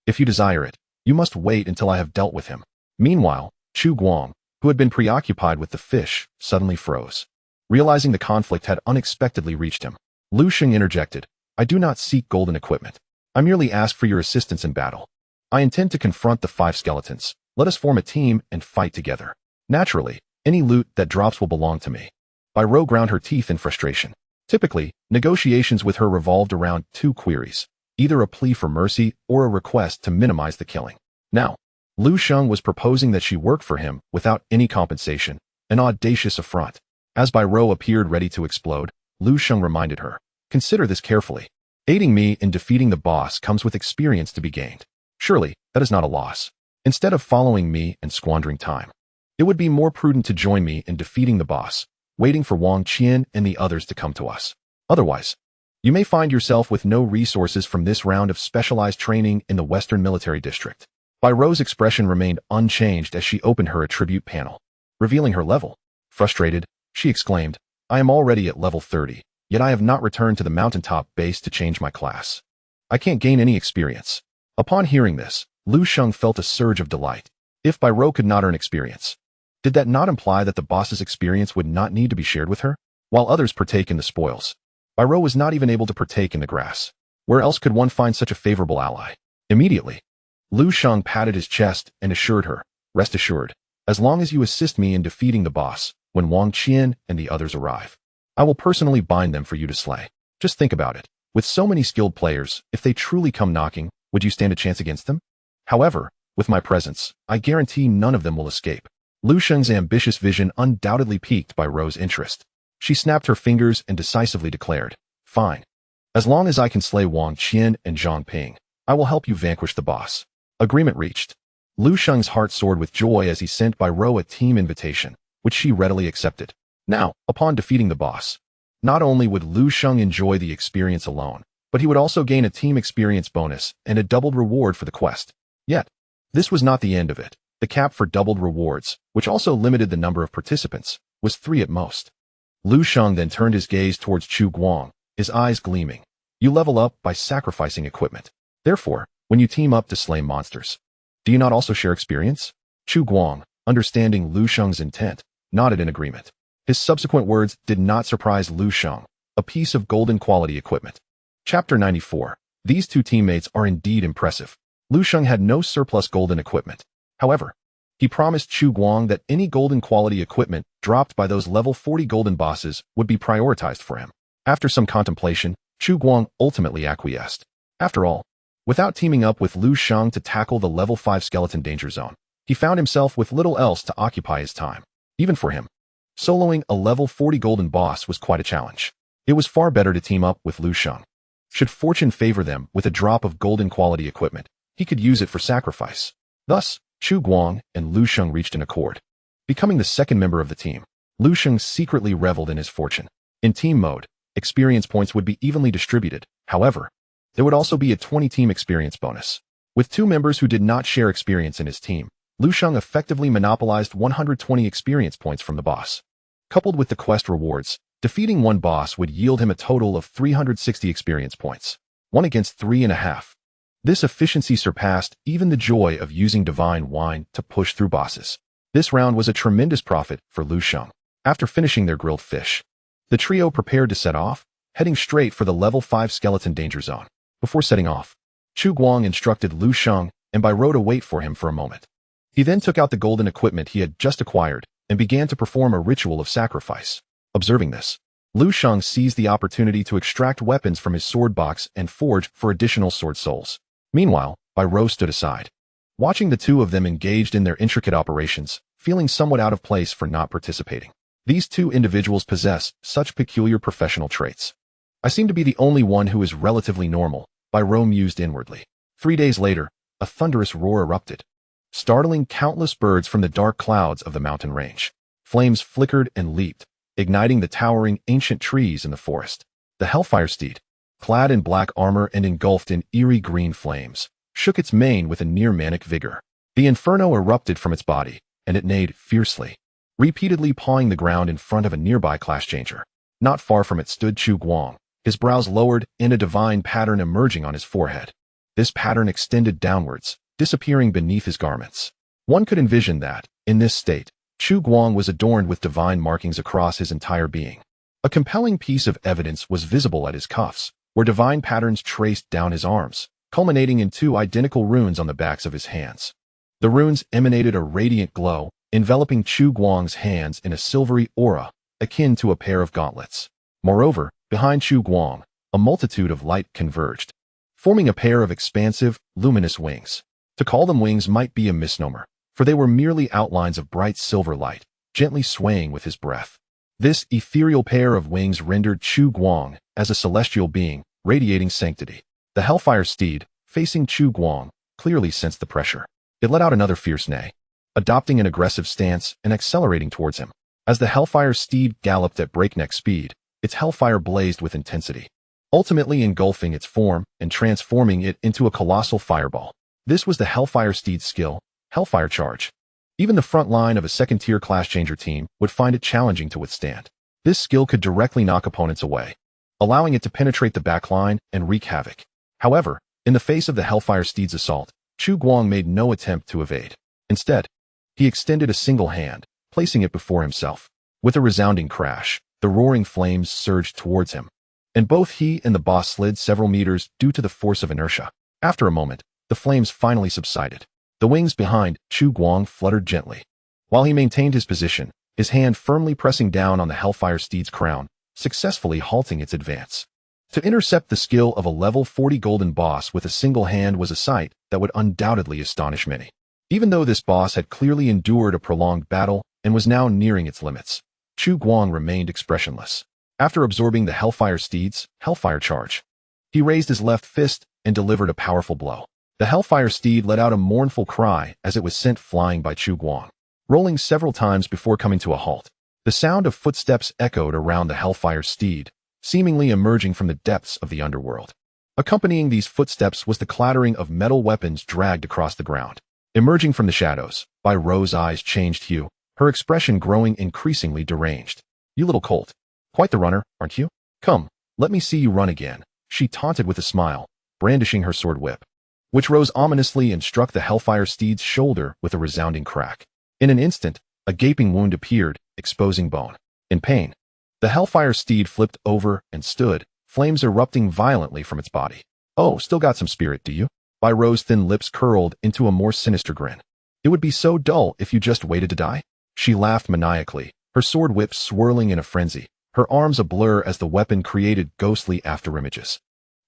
If you desire it, you must wait until I have dealt with him. Meanwhile, Chu Guang, who had been preoccupied with the fish, suddenly froze. Realizing the conflict had unexpectedly reached him, Lu Sheng interjected, I do not seek golden equipment. I merely ask for your assistance in battle. I intend to confront the 5 skeletons. Let us form a team and fight together. Naturally, any loot that drops will belong to me. Bai Rou ground her teeth in frustration. Typically, negotiations with her revolved around 2 queries, either a plea for mercy or a request to minimize the killing. Now, Lu Sheng was proposing that she work for him without any compensation, an audacious affront. As Bai Rou appeared ready to explode, Lu Sheng reminded her, consider this carefully. Aiding me in defeating the boss comes with experience to be gained. Surely, that is not a loss. Instead of following me and squandering time, it would be more prudent to join me in defeating the boss, waiting for Wang Qian and the others to come to us. Otherwise, you may find yourself with no resources from this round of specialized training in the Western Military District. Bai Rou's expression remained unchanged as she opened her attribute panel, revealing her level. Frustrated, she exclaimed, I am already at level 30, yet I have not returned to the mountaintop base to change my class. I can't gain any experience. Upon hearing this, Lu Sheng felt a surge of delight. If Bai Rou could not earn experience, did that not imply that the boss's experience would not need to be shared with her? While others partake in the spoils, Bai Rou was not even able to partake in the grass. Where else could one find such a favorable ally? Immediately, Lu Sheng patted his chest and assured her, rest assured, as long as you assist me in defeating the boss, when Wang Qian and the others arrive, I will personally bind them for you to slay. Just think about it. With so many skilled players, if they truly come knocking, would you stand a chance against them? However, with my presence, I guarantee none of them will escape. Lu Sheng's ambitious vision undoubtedly piqued Bai Rou's interest. She snapped her fingers and decisively declared, fine. As long as I can slay Wang Qian and Zhang Ping, I will help you vanquish the boss. Agreement reached. Lu Sheng's heart soared with joy as he sent Bai Rou a team invitation, which she readily accepted. Now, upon defeating the boss, not only would Lu Sheng enjoy the experience alone, but he would also gain a team experience bonus and a doubled reward for the quest. Yet, this was not the end of it. The cap for doubled rewards, which also limited the number of participants, was 3 at most. Lu Sheng then turned his gaze towards Chu Guang, his eyes gleaming. You level up by sacrificing equipment. Therefore, when you team up to slay monsters, do you not also share experience? Chu Guang, understanding Lu Sheng's intent, nodded in agreement. His subsequent words did not surprise Lu Sheng, a piece of golden quality equipment. Chapter 94. These 2 teammates are indeed impressive. Lu Sheng had no surplus golden equipment. However, he promised Chu Guang that any golden quality equipment dropped by those level 40 golden bosses would be prioritized for him. After some contemplation, Chu Guang ultimately acquiesced. After all, without teaming up with Lu Sheng to tackle the level 5 skeleton danger zone, he found himself with little else to occupy his time. Even for him, soloing a level 40 golden boss was quite a challenge. It was far better to team up with Lu Sheng. Should fortune favor them with a drop of golden quality equipment, he could use it for sacrifice. Thus, Chu Guang and Lu Sheng reached an accord. Becoming the second member of the team, Lu Sheng secretly reveled in his fortune. In team mode, experience points would be evenly distributed. However, there would also be a 20 team experience bonus. With 2 members who did not share experience in his team, Lu Sheng effectively monopolized 120 experience points from the boss. Coupled with the quest rewards, defeating one boss would yield him a total of 360 experience points. 1 against 3.5. This efficiency surpassed even the joy of using divine wine to push through bosses. This round was a tremendous profit for Lu Sheng. After finishing their grilled fish, the trio prepared to set off, heading straight for the level 5 skeleton danger zone. Before setting off, Chu Guang instructed Lu Sheng and Bai Rou to wait for him for a moment. He then took out the golden equipment he had just acquired and began to perform a ritual of sacrifice. Observing this, Lu Sheng seized the opportunity to extract weapons from his sword box and forge for additional sword souls. Meanwhile, Bai Rou stood aside, watching the 2 of them engaged in their intricate operations, feeling somewhat out of place for not participating. These 2 individuals possess such peculiar professional traits. I seem to be the only one who is relatively normal, Bai Rou mused inwardly. 3 days later, a thunderous roar erupted, startling countless birds from the dark clouds of the mountain range. Flames flickered and leaped, igniting the towering ancient trees in the forest. The Hellfire Steed, clad in black armor and engulfed in eerie green flames, shook its mane with a near-manic vigor. The inferno erupted from its body, and it neighed fiercely, repeatedly pawing the ground in front of a nearby class changer. Not far from it stood Chu Guang, his brows lowered and a divine pattern emerging on his forehead. This pattern extended downwards, disappearing beneath his garments. One could envision that, in this state, Chu Guang was adorned with divine markings across his entire being. A compelling piece of evidence was visible at his cuffs, where divine patterns traced down his arms, culminating in 2 identical runes on the backs of his hands. The runes emanated a radiant glow, enveloping Chu Guang's hands in a silvery aura, akin to a pair of gauntlets. Moreover, behind Chu Guang, a multitude of light converged, forming a pair of expansive, luminous wings. To call them wings might be a misnomer, for they were merely outlines of bright silver light, gently swaying with his breath. This ethereal pair of wings rendered Chu Guang as a celestial being, radiating sanctity. The Hellfire Steed, facing Chu Guang, clearly sensed the pressure. It let out another fierce neigh, adopting an aggressive stance and accelerating towards him. As the Hellfire Steed galloped at breakneck speed, its hellfire blazed with intensity, ultimately engulfing its form and transforming it into a colossal fireball. This was the Hellfire Steed's skill, Hellfire Charge. Even the front line of a second-tier class changer team would find it challenging to withstand. This skill could directly knock opponents away, allowing it to penetrate the backline and wreak havoc. However, in the face of the Hellfire Steed's assault, Chu Guang made no attempt to evade. Instead, he extended a single hand, placing it before himself. With a resounding crash, the roaring flames surged towards him, and both he and the boss slid several meters due to the force of inertia. After a moment, the flames finally subsided. The wings behind Chu Guang fluttered gently, while he maintained his position, his hand firmly pressing down on the Hellfire Steed's crown, successfully halting its advance. To intercept the skill of a level 40 golden boss with a single hand was a sight that would undoubtedly astonish many. Even though this boss had clearly endured a prolonged battle and was now nearing its limits, Chu Guang remained expressionless. After absorbing the Hellfire Steed's Hellfire Charge, he raised his left fist and delivered a powerful blow. The Hellfire Steed let out a mournful cry as it was sent flying by Chu Guang, rolling several times before coming to a halt. The sound of footsteps echoed around the Hellfire Steed, seemingly emerging from the depths of the underworld. Accompanying these footsteps was the clattering of metal weapons dragged across the ground. Emerging from the shadows, Bai Ro's eyes changed hue, her expression growing increasingly deranged. "You little colt. Quite the runner, aren't you? Come, let me see you run again," she taunted with a smile, brandishing her sword whip, which rose ominously and struck the Hellfire Steed's shoulder with a resounding crack. In an instant, a gaping wound appeared, exposing bone. In pain, the Hellfire Steed flipped over and stood, flames erupting violently from its body. "Oh, still got some spirit, do you?" Bai Ro's thin lips curled into a more sinister grin. "It would be so dull if you just waited to die." She laughed maniacally, her sword whip swirling in a frenzy, her arms a blur as the weapon created ghostly afterimages.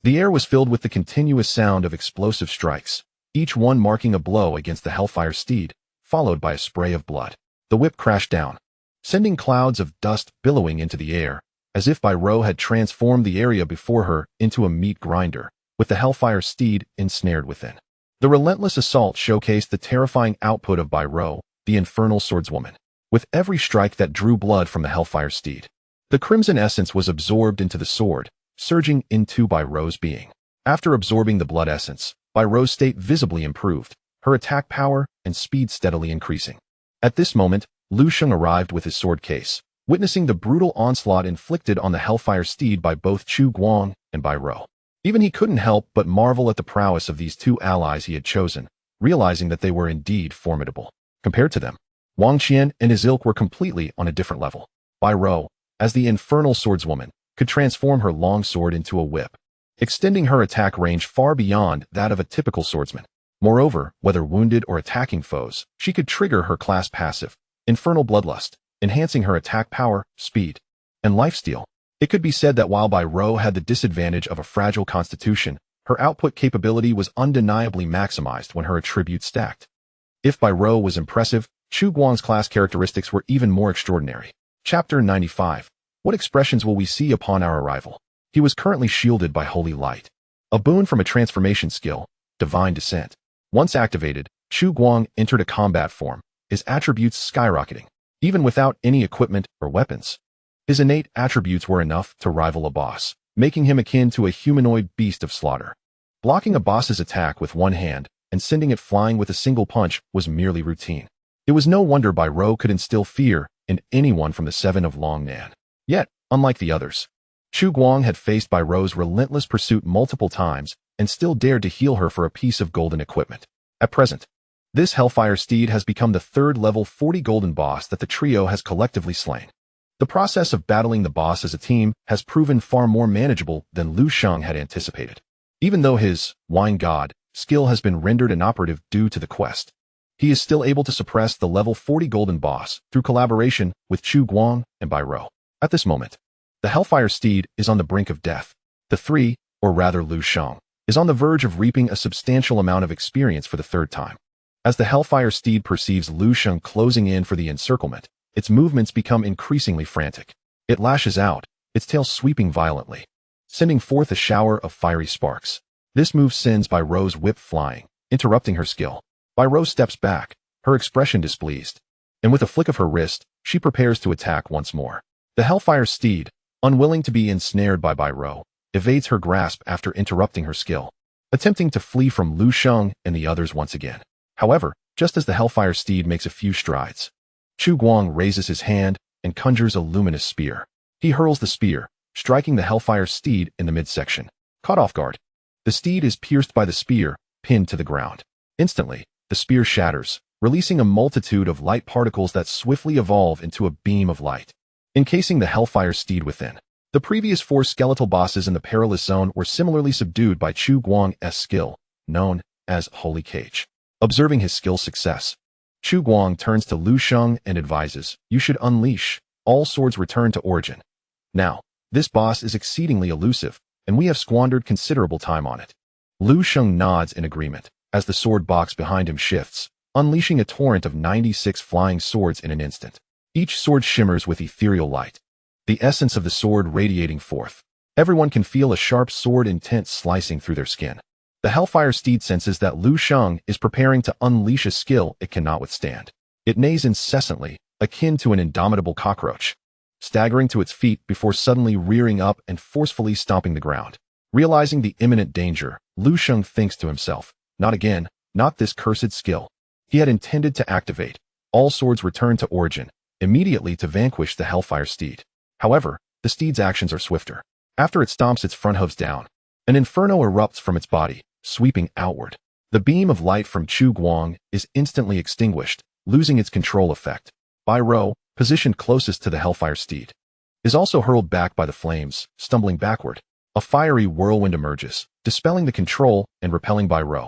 The air was filled with the continuous sound of explosive strikes, each one marking a blow against the Hellfire Steed, followed by a spray of blood. The whip crashed down, sending clouds of dust billowing into the air, as if Bai Ro had transformed the area before her into a meat grinder, with the Hellfire Steed ensnared within. The relentless assault showcased the terrifying output of Bai Ro, the infernal swordswoman, with every strike that drew blood from the Hellfire Steed. The crimson essence was absorbed into the sword, surging into Bai Ro's being. After absorbing the blood essence, Bai Ro's state visibly improved, her attack power and speed steadily increasing. At this moment, Lu Sheng arrived with his sword case, witnessing the brutal onslaught inflicted on the Hellfire Steed by both Chu Guang and Bai Ro. Even he couldn't help but marvel at the prowess of these 2 allies he had chosen, realizing that they were indeed formidable. Compared to them, Wang Qian and his ilk were completely on a different level. Bai Ro, as the infernal swordswoman, could transform her long sword into a whip, extending her attack range far beyond that of a typical swordsman. Moreover, whether wounded or attacking foes, she could trigger her class passive, Infernal Bloodlust, enhancing her attack power, speed, and lifesteal. It could be said that while Bai Ro had the disadvantage of a fragile constitution, her output capability was undeniably maximized when her attributes stacked. If Bai Ro was impressive, Chu Guang's class characteristics were even more extraordinary. Chapter 95. What expressions will we see upon our arrival? He was currently shielded by Holy Light, a boon from a transformation skill, Divine Descent. Once activated, Chu Guang entered a combat form, his attributes skyrocketing, even without any equipment or weapons. His innate attributes were enough to rival a boss, making him akin to a humanoid beast of slaughter. Blocking a boss's attack with one hand and sending it flying with a single punch was merely routine. It was no wonder Bai Rou could instill fear in anyone from the Seven of Longnan. Yet, unlike the others, Chu Guang had faced Bai Rou's relentless pursuit multiple times and still dared to heal her for a piece of golden equipment. At present, this Hellfire Steed has become the third level 40 golden boss that the trio has collectively slain. The process of battling the boss as a team has proven far more manageable than Lu Sheng had anticipated. Even though his Wine God skill has been rendered inoperative due to the quest, he is still able to suppress the level 40 golden boss through collaboration with Chu Guang and Bai Rou. At this moment, the Hellfire Steed is on the brink of death. The three, or rather Lu Sheng, is on the verge of reaping a substantial amount of experience for the third time. As the Hellfire Steed perceives Lu Sheng closing in for the encirclement, its movements become increasingly frantic. It lashes out, its tail sweeping violently, sending forth a shower of fiery sparks. This move sends Bai Rou's whip flying, interrupting her skill. Bai Rou steps back, her expression displeased, and with a flick of her wrist, she prepares to attack once more. The Hellfire Steed, unwilling to be ensnared by Bai Rou, evades her grasp after interrupting her skill, attempting to flee from Lu Sheng and the others once again. However, just as the Hellfire Steed makes a few strides, Chu Guang raises his hand and conjures a luminous spear. He hurls the spear, striking the Hellfire Steed in the midsection. Caught off guard, the steed is pierced by the spear, pinned to the ground. Instantly, the spear shatters, releasing a multitude of light particles that swiftly evolve into a beam of light, encasing the Hellfire Steed within. The previous four skeletal bosses in the perilous zone were similarly subdued by Chu Guang's skill, known as Holy Cage. Observing his skill's success, Chu Guang turns to Lu Sheng and advises, "You should unleash all swords return to origin. Now, this boss is exceedingly elusive, and we have squandered considerable time on it." Lu Sheng nods in agreement, as the sword box behind him shifts, unleashing a torrent of 96 flying swords in an instant. Each sword shimmers with ethereal light, the essence of the sword radiating forth. Everyone can feel a sharp sword intent slicing through their skin. The Hellfire Steed senses that Lu Sheng is preparing to unleash a skill it cannot withstand. It neighs incessantly, akin to an indomitable cockroach, staggering to its feet before suddenly rearing up and forcefully stomping the ground. Realizing the imminent danger, Lu Sheng thinks to himself, "Not again, not this cursed skill." He had intended to activate all swords return to origin immediately to vanquish the Hellfire Steed. However, the steed's actions are swifter. After it stomps its front hooves down, an inferno erupts from its body, sweeping outward. The beam of light from Chu Guang is instantly extinguished, losing its control effect. Bai Rou, positioned closest to the Hellfire Steed, is also hurled back by the flames, stumbling backward. A fiery whirlwind emerges, dispelling the control and repelling Bai Rou,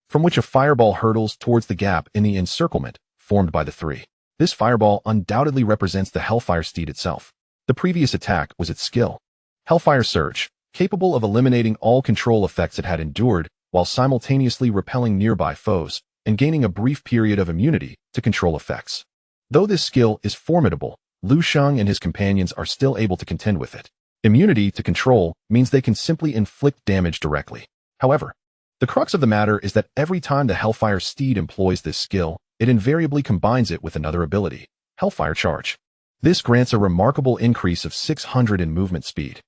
from which a fireball hurtles towards the gap in the encirclement formed by the three. This fireball undoubtedly represents the Hellfire Steed itself. The previous attack was its skill, Hellfire Surge, capable of eliminating all control effects it had endured while simultaneously repelling nearby foes and gaining a brief period of immunity to control effects. Though this skill is formidable, Lu Sheng and his companions are still able to contend with it. Immunity to control means they can simply inflict damage directly. However, the crux of the matter is that every time the Hellfire Steed employs this skill, it invariably combines it with another ability, Hellfire Charge. This grants a remarkable increase of 600 in movement speed,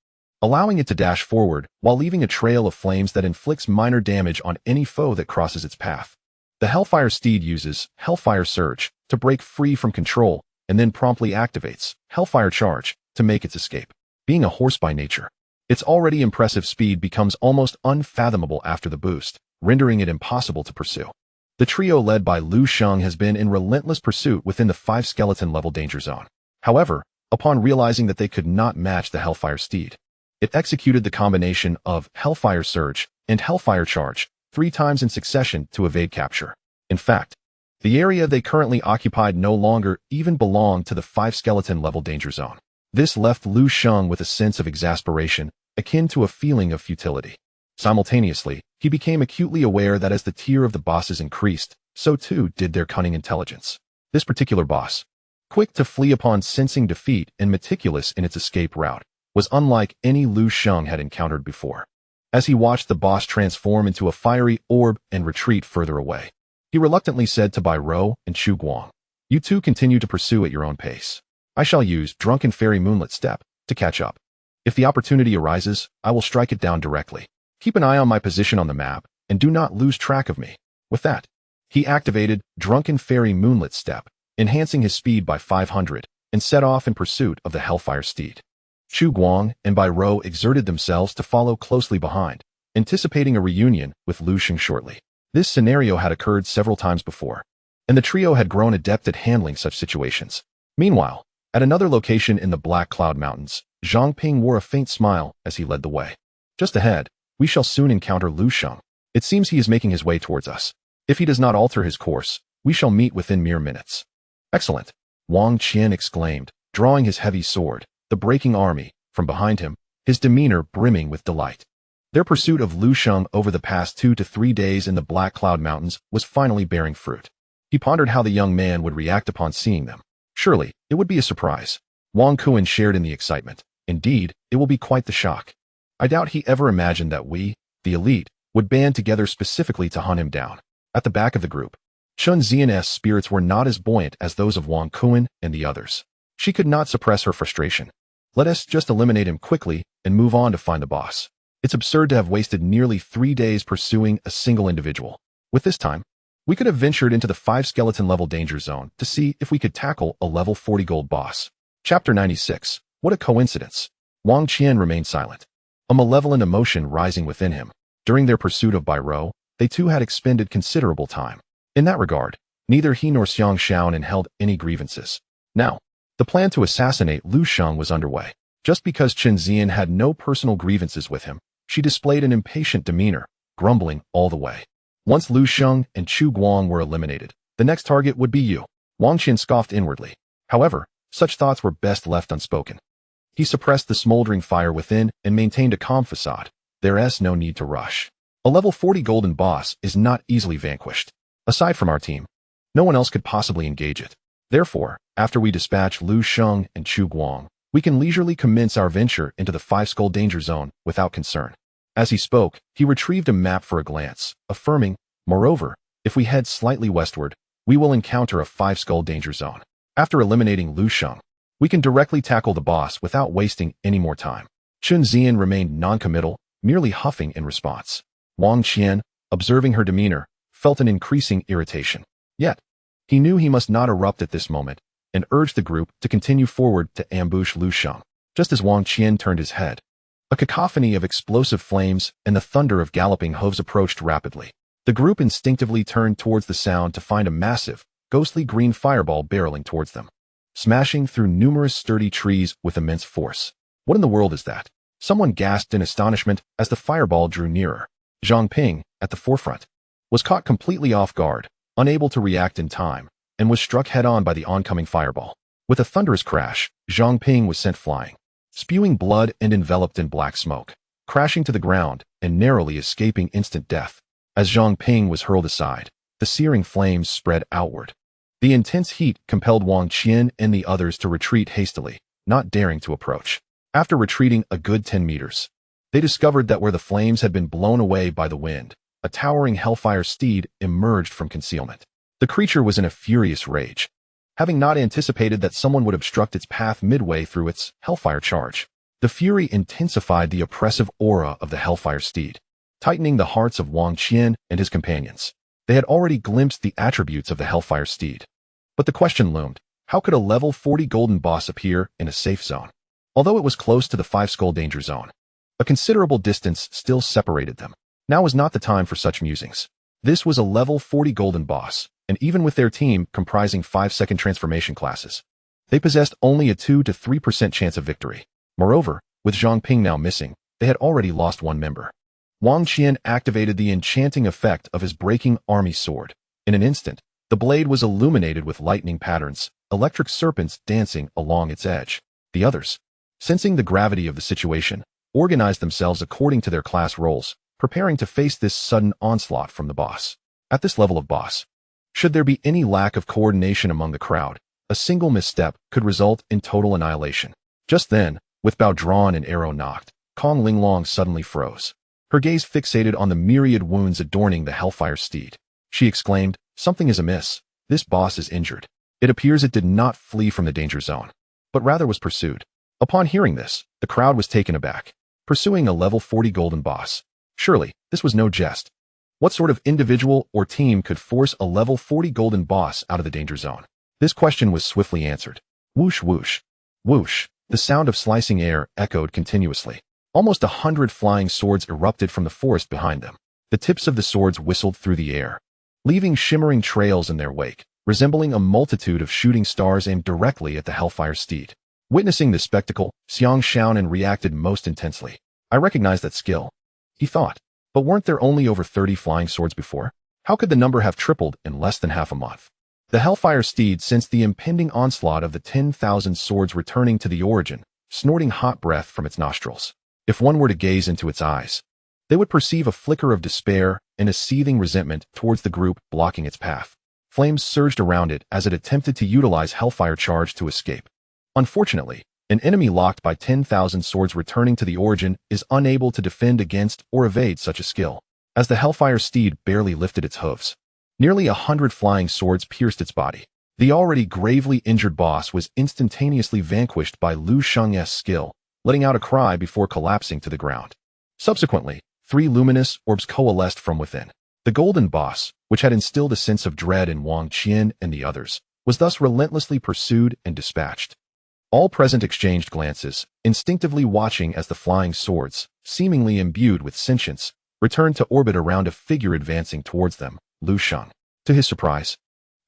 allowing it to dash forward while leaving a trail of flames that inflicts minor damage on any foe that crosses its path. The Hellfire Steed uses Hellfire Surge to break free from control and then promptly activates Hellfire Charge to make its escape. Being a horse by nature, its already impressive speed becomes almost unfathomable after the boost, rendering it impossible to pursue. The trio led by Lu Sheng has been in relentless pursuit within the 5 skeleton level danger zone. However, upon realizing that they could not match the Hellfire Steed, it executed the combination of Hellfire Surge and Hellfire Charge 3 times in succession to evade capture. In fact, the area they currently occupied no longer even belonged to the 5 skeleton level danger zone. This left Lu Sheng with a sense of exasperation, akin to a feeling of futility. Simultaneously, he became acutely aware that as the tier of the bosses increased, so too did their cunning intelligence. This particular boss, quick to flee upon sensing defeat and meticulous in its escape route, was unlike any Lu Sheng had encountered before. As he watched the boss transform into a fiery orb and retreat further away, he reluctantly said to Bai Rou and Chu Guang, "You two continue to pursue at your own pace. I shall use Drunken Fairy Moonlit Step to catch up. If the opportunity arises, I will strike it down directly. Keep an eye on my position on the map, and do not lose track of me. With that, he activated Drunken Fairy Moonlit Step, enhancing his speed by 500, and set off in pursuit of the Hellfire Steed. Chu Guang and Bai Rou exerted themselves to follow closely behind, anticipating a reunion with Lu Sheng shortly. This scenario had occurred several times before, and the trio had grown adept at handling such situations. Meanwhile, at another location in the Black Cloud Mountains, Zhang Ping wore a faint smile as he led the way. Just ahead, we shall soon encounter Lu Sheng. It seems he is making his way towards us. If he does not alter his course, we shall meet within mere minutes. Excellent, Wang Qian exclaimed, drawing his heavy sword, the breaking army, from behind him, his demeanor brimming with delight. Their pursuit of Lu Sheng over the past 2 to 3 days in the Black Cloud Mountains was finally bearing fruit. He pondered how the young man would react upon seeing them. Surely, it would be a surprise. Wang Kuan shared in the excitement. Indeed, it will be quite the shock. I doubt he ever imagined that we, the elite, would band together specifically to hunt him down. At the back of the group, Chun Xian's spirits were not as buoyant as those of Wang Kuan and the others. She could not suppress her frustration. Let us just eliminate him quickly and move on to find the boss. It's absurd to have wasted nearly 3 days pursuing a single individual. With this time, we could have ventured into the 5-skeleton level danger zone to see if we could tackle a level 40 gold boss. Chapter 96. What a coincidence. Wang Qian remained silent, a malevolent emotion rising within him. During their pursuit of Bai Rou, they too had expended considerable time. In that regard, neither he nor Xiang Shaonan held any grievances. Now, the plan to assassinate Lu Sheng was underway. Just because Chen Xian had no personal grievances with him, she displayed an impatient demeanor, grumbling all the way. Once Lu Sheng and Chu Guang were eliminated, the next target would be you. Wang Qian scoffed inwardly. However, such thoughts were best left unspoken. He suppressed the smoldering fire within and maintained a calm facade. There's no need to rush. A level 40 golden boss is not easily vanquished. Aside from our team, no one else could possibly engage it. Therefore, after we dispatch Lu Sheng and Chu Guang, we can leisurely commence our venture into the 5-skull danger zone without concern. As he spoke, he retrieved a map for a glance, affirming, moreover, if we head slightly westward, we will encounter a 5-skull danger zone. After eliminating Lu Sheng, we can directly tackle the boss without wasting any more time. Chun Xian remained non-committal, merely huffing in response. Wang Qian, observing her demeanor, felt an increasing irritation. Yet, he knew he must not erupt at this moment, and urged the group to continue forward to ambush Lu Sheng. Just as Wang Qian turned his head, a cacophony of explosive flames and the thunder of galloping hooves approached rapidly. The group instinctively turned towards the sound to find a massive, ghostly green fireball barreling towards them, smashing through numerous sturdy trees with immense force. What in the world is that? Someone gasped in astonishment as the fireball drew nearer. Zhang Ping, at the forefront, was caught completely off guard, unable to react in time, and was struck head-on by the oncoming fireball. With a thunderous crash, Zhang Ping was sent flying, spewing blood and enveloped in black smoke, crashing to the ground and narrowly escaping instant death. As Zhang Ping was hurled aside, the searing flames spread outward. The intense heat compelled Wang Qian and the others to retreat hastily, not daring to approach. After retreating a good 10 meters, they discovered that where the flames had been blown away by the wind, a towering hellfire steed emerged from concealment. The creature was in a furious rage, having not anticipated that someone would obstruct its path midway through its hellfire charge. The fury intensified the oppressive aura of the hellfire steed, tightening the hearts of Wang Qian and his companions. They had already glimpsed the attributes of the hellfire steed. But the question loomed, how could a level 40 golden boss appear in a safe zone? Although it was close to the 5-skull danger zone, a considerable distance still separated them. Now was not the time for such musings. This was a level 40 golden boss, and even with their team comprising 5-second transformation classes, they possessed only a 2 to 3% chance of victory. Moreover, with Zhang Ping now missing, they had already lost one member. Wang Qian activated the enchanting effect of his breaking army sword. In an instant, the blade was illuminated with lightning patterns, electric serpents dancing along its edge. The others, sensing the gravity of the situation, organized themselves according to their class roles, preparing to face this sudden onslaught from the boss. At this level of boss, should there be any lack of coordination among the crowd, a single misstep could result in total annihilation. Just then, with bow drawn and arrow knocked, Kong Linglong suddenly froze, her gaze fixated on the myriad wounds adorning the hellfire steed. She exclaimed, "Something is amiss. This boss is injured." It appears it did not flee from the danger zone, but rather was pursued. Upon hearing this, the crowd was taken aback. Pursuing a level 40 golden boss. Surely, this was no jest. What sort of individual or team could force a level 40 golden boss out of the danger zone? This question was swiftly answered. Whoosh whoosh. Whoosh. The sound of slicing air echoed continuously. Almost 100 flying swords erupted from the forest behind them. The tips of the swords whistled through the air, leaving shimmering trails in their wake, resembling a multitude of shooting stars aimed directly at the Hellfire steed. Witnessing this spectacle, Xiang Xiaonan reacted most intensely. I recognize that skill, he thought. But weren't there only over 30 flying swords before? How could the number have tripled in less than half a month? The Hellfire steed sensed the impending onslaught of the 10,000 swords returning to the origin, snorting hot breath from its nostrils. If one were to gaze into its eyes, they would perceive a flicker of despair and a seething resentment towards the group blocking its path. Flames surged around it as it attempted to utilize Hellfire charge to escape. Unfortunately, an enemy locked by 10,000 swords returning to the origin is unable to defend against or evade such a skill. As the Hellfire steed barely lifted its hooves, nearly 100 flying swords pierced its body. The already gravely injured boss was instantaneously vanquished by Lu Sheng's skill, letting out a cry before collapsing to the ground. Subsequently, 3 luminous orbs coalesced from within. The golden boss, which had instilled a sense of dread in Wang Qian and the others, was thus relentlessly pursued and dispatched. All present exchanged glances, instinctively watching as the flying swords, seemingly imbued with sentience, returned to orbit around a figure advancing towards them, Lu Sheng. To his surprise,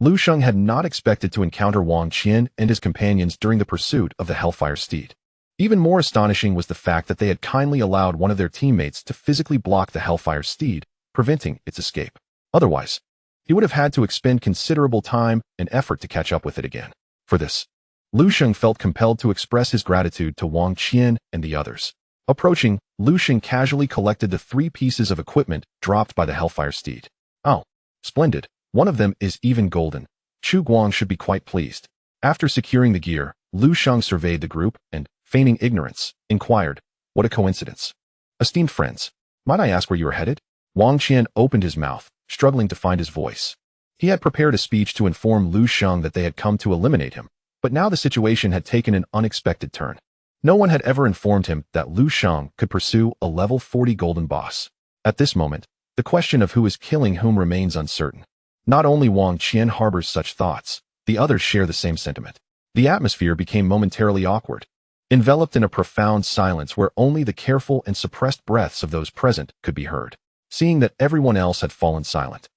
Lu Sheng had not expected to encounter Wang Qian and his companions during the pursuit of the Hellfire steed. Even more astonishing was the fact that they had kindly allowed one of their teammates to physically block the Hellfire steed, preventing its escape. Otherwise, he would have had to expend considerable time and effort to catch up with it again. For this, Lu Sheng felt compelled to express his gratitude to Wang Qian and the others. Approaching, Lu Sheng casually collected the 3 pieces of equipment dropped by the Hellfire steed. Oh, splendid. One of them is even golden. Chu Guang should be quite pleased. After securing the gear, Lu Sheng surveyed the group and, feigning ignorance, inquired, "What a coincidence. Esteemed friends, might I ask where you are headed?" Wang Qian opened his mouth, struggling to find his voice. He had prepared a speech to inform Lu Sheng that they had come to eliminate him, but now the situation had taken an unexpected turn. No one had ever informed him that Lu Sheng could pursue a level 40 golden boss. At this moment, the question of who is killing whom remains uncertain. Not only Wang Qian harbors such thoughts, the others share the same sentiment. The atmosphere became momentarily awkward, enveloped in a profound silence where only the careful and suppressed breaths of those present could be heard. Seeing that everyone else had fallen silent,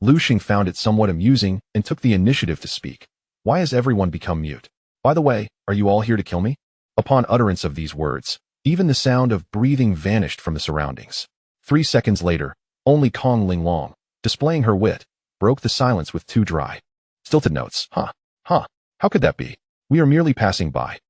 Lu Sheng found it somewhat amusing and took the initiative to speak. "Why has everyone become mute? By the way, are you all here to kill me?" Upon utterance of these words, even the sound of breathing vanished from the surroundings. 3 seconds later, only Kong Linglong, displaying her wit, broke the silence with 2 dry, stilted notes. Huh, how could that be? We are merely passing by.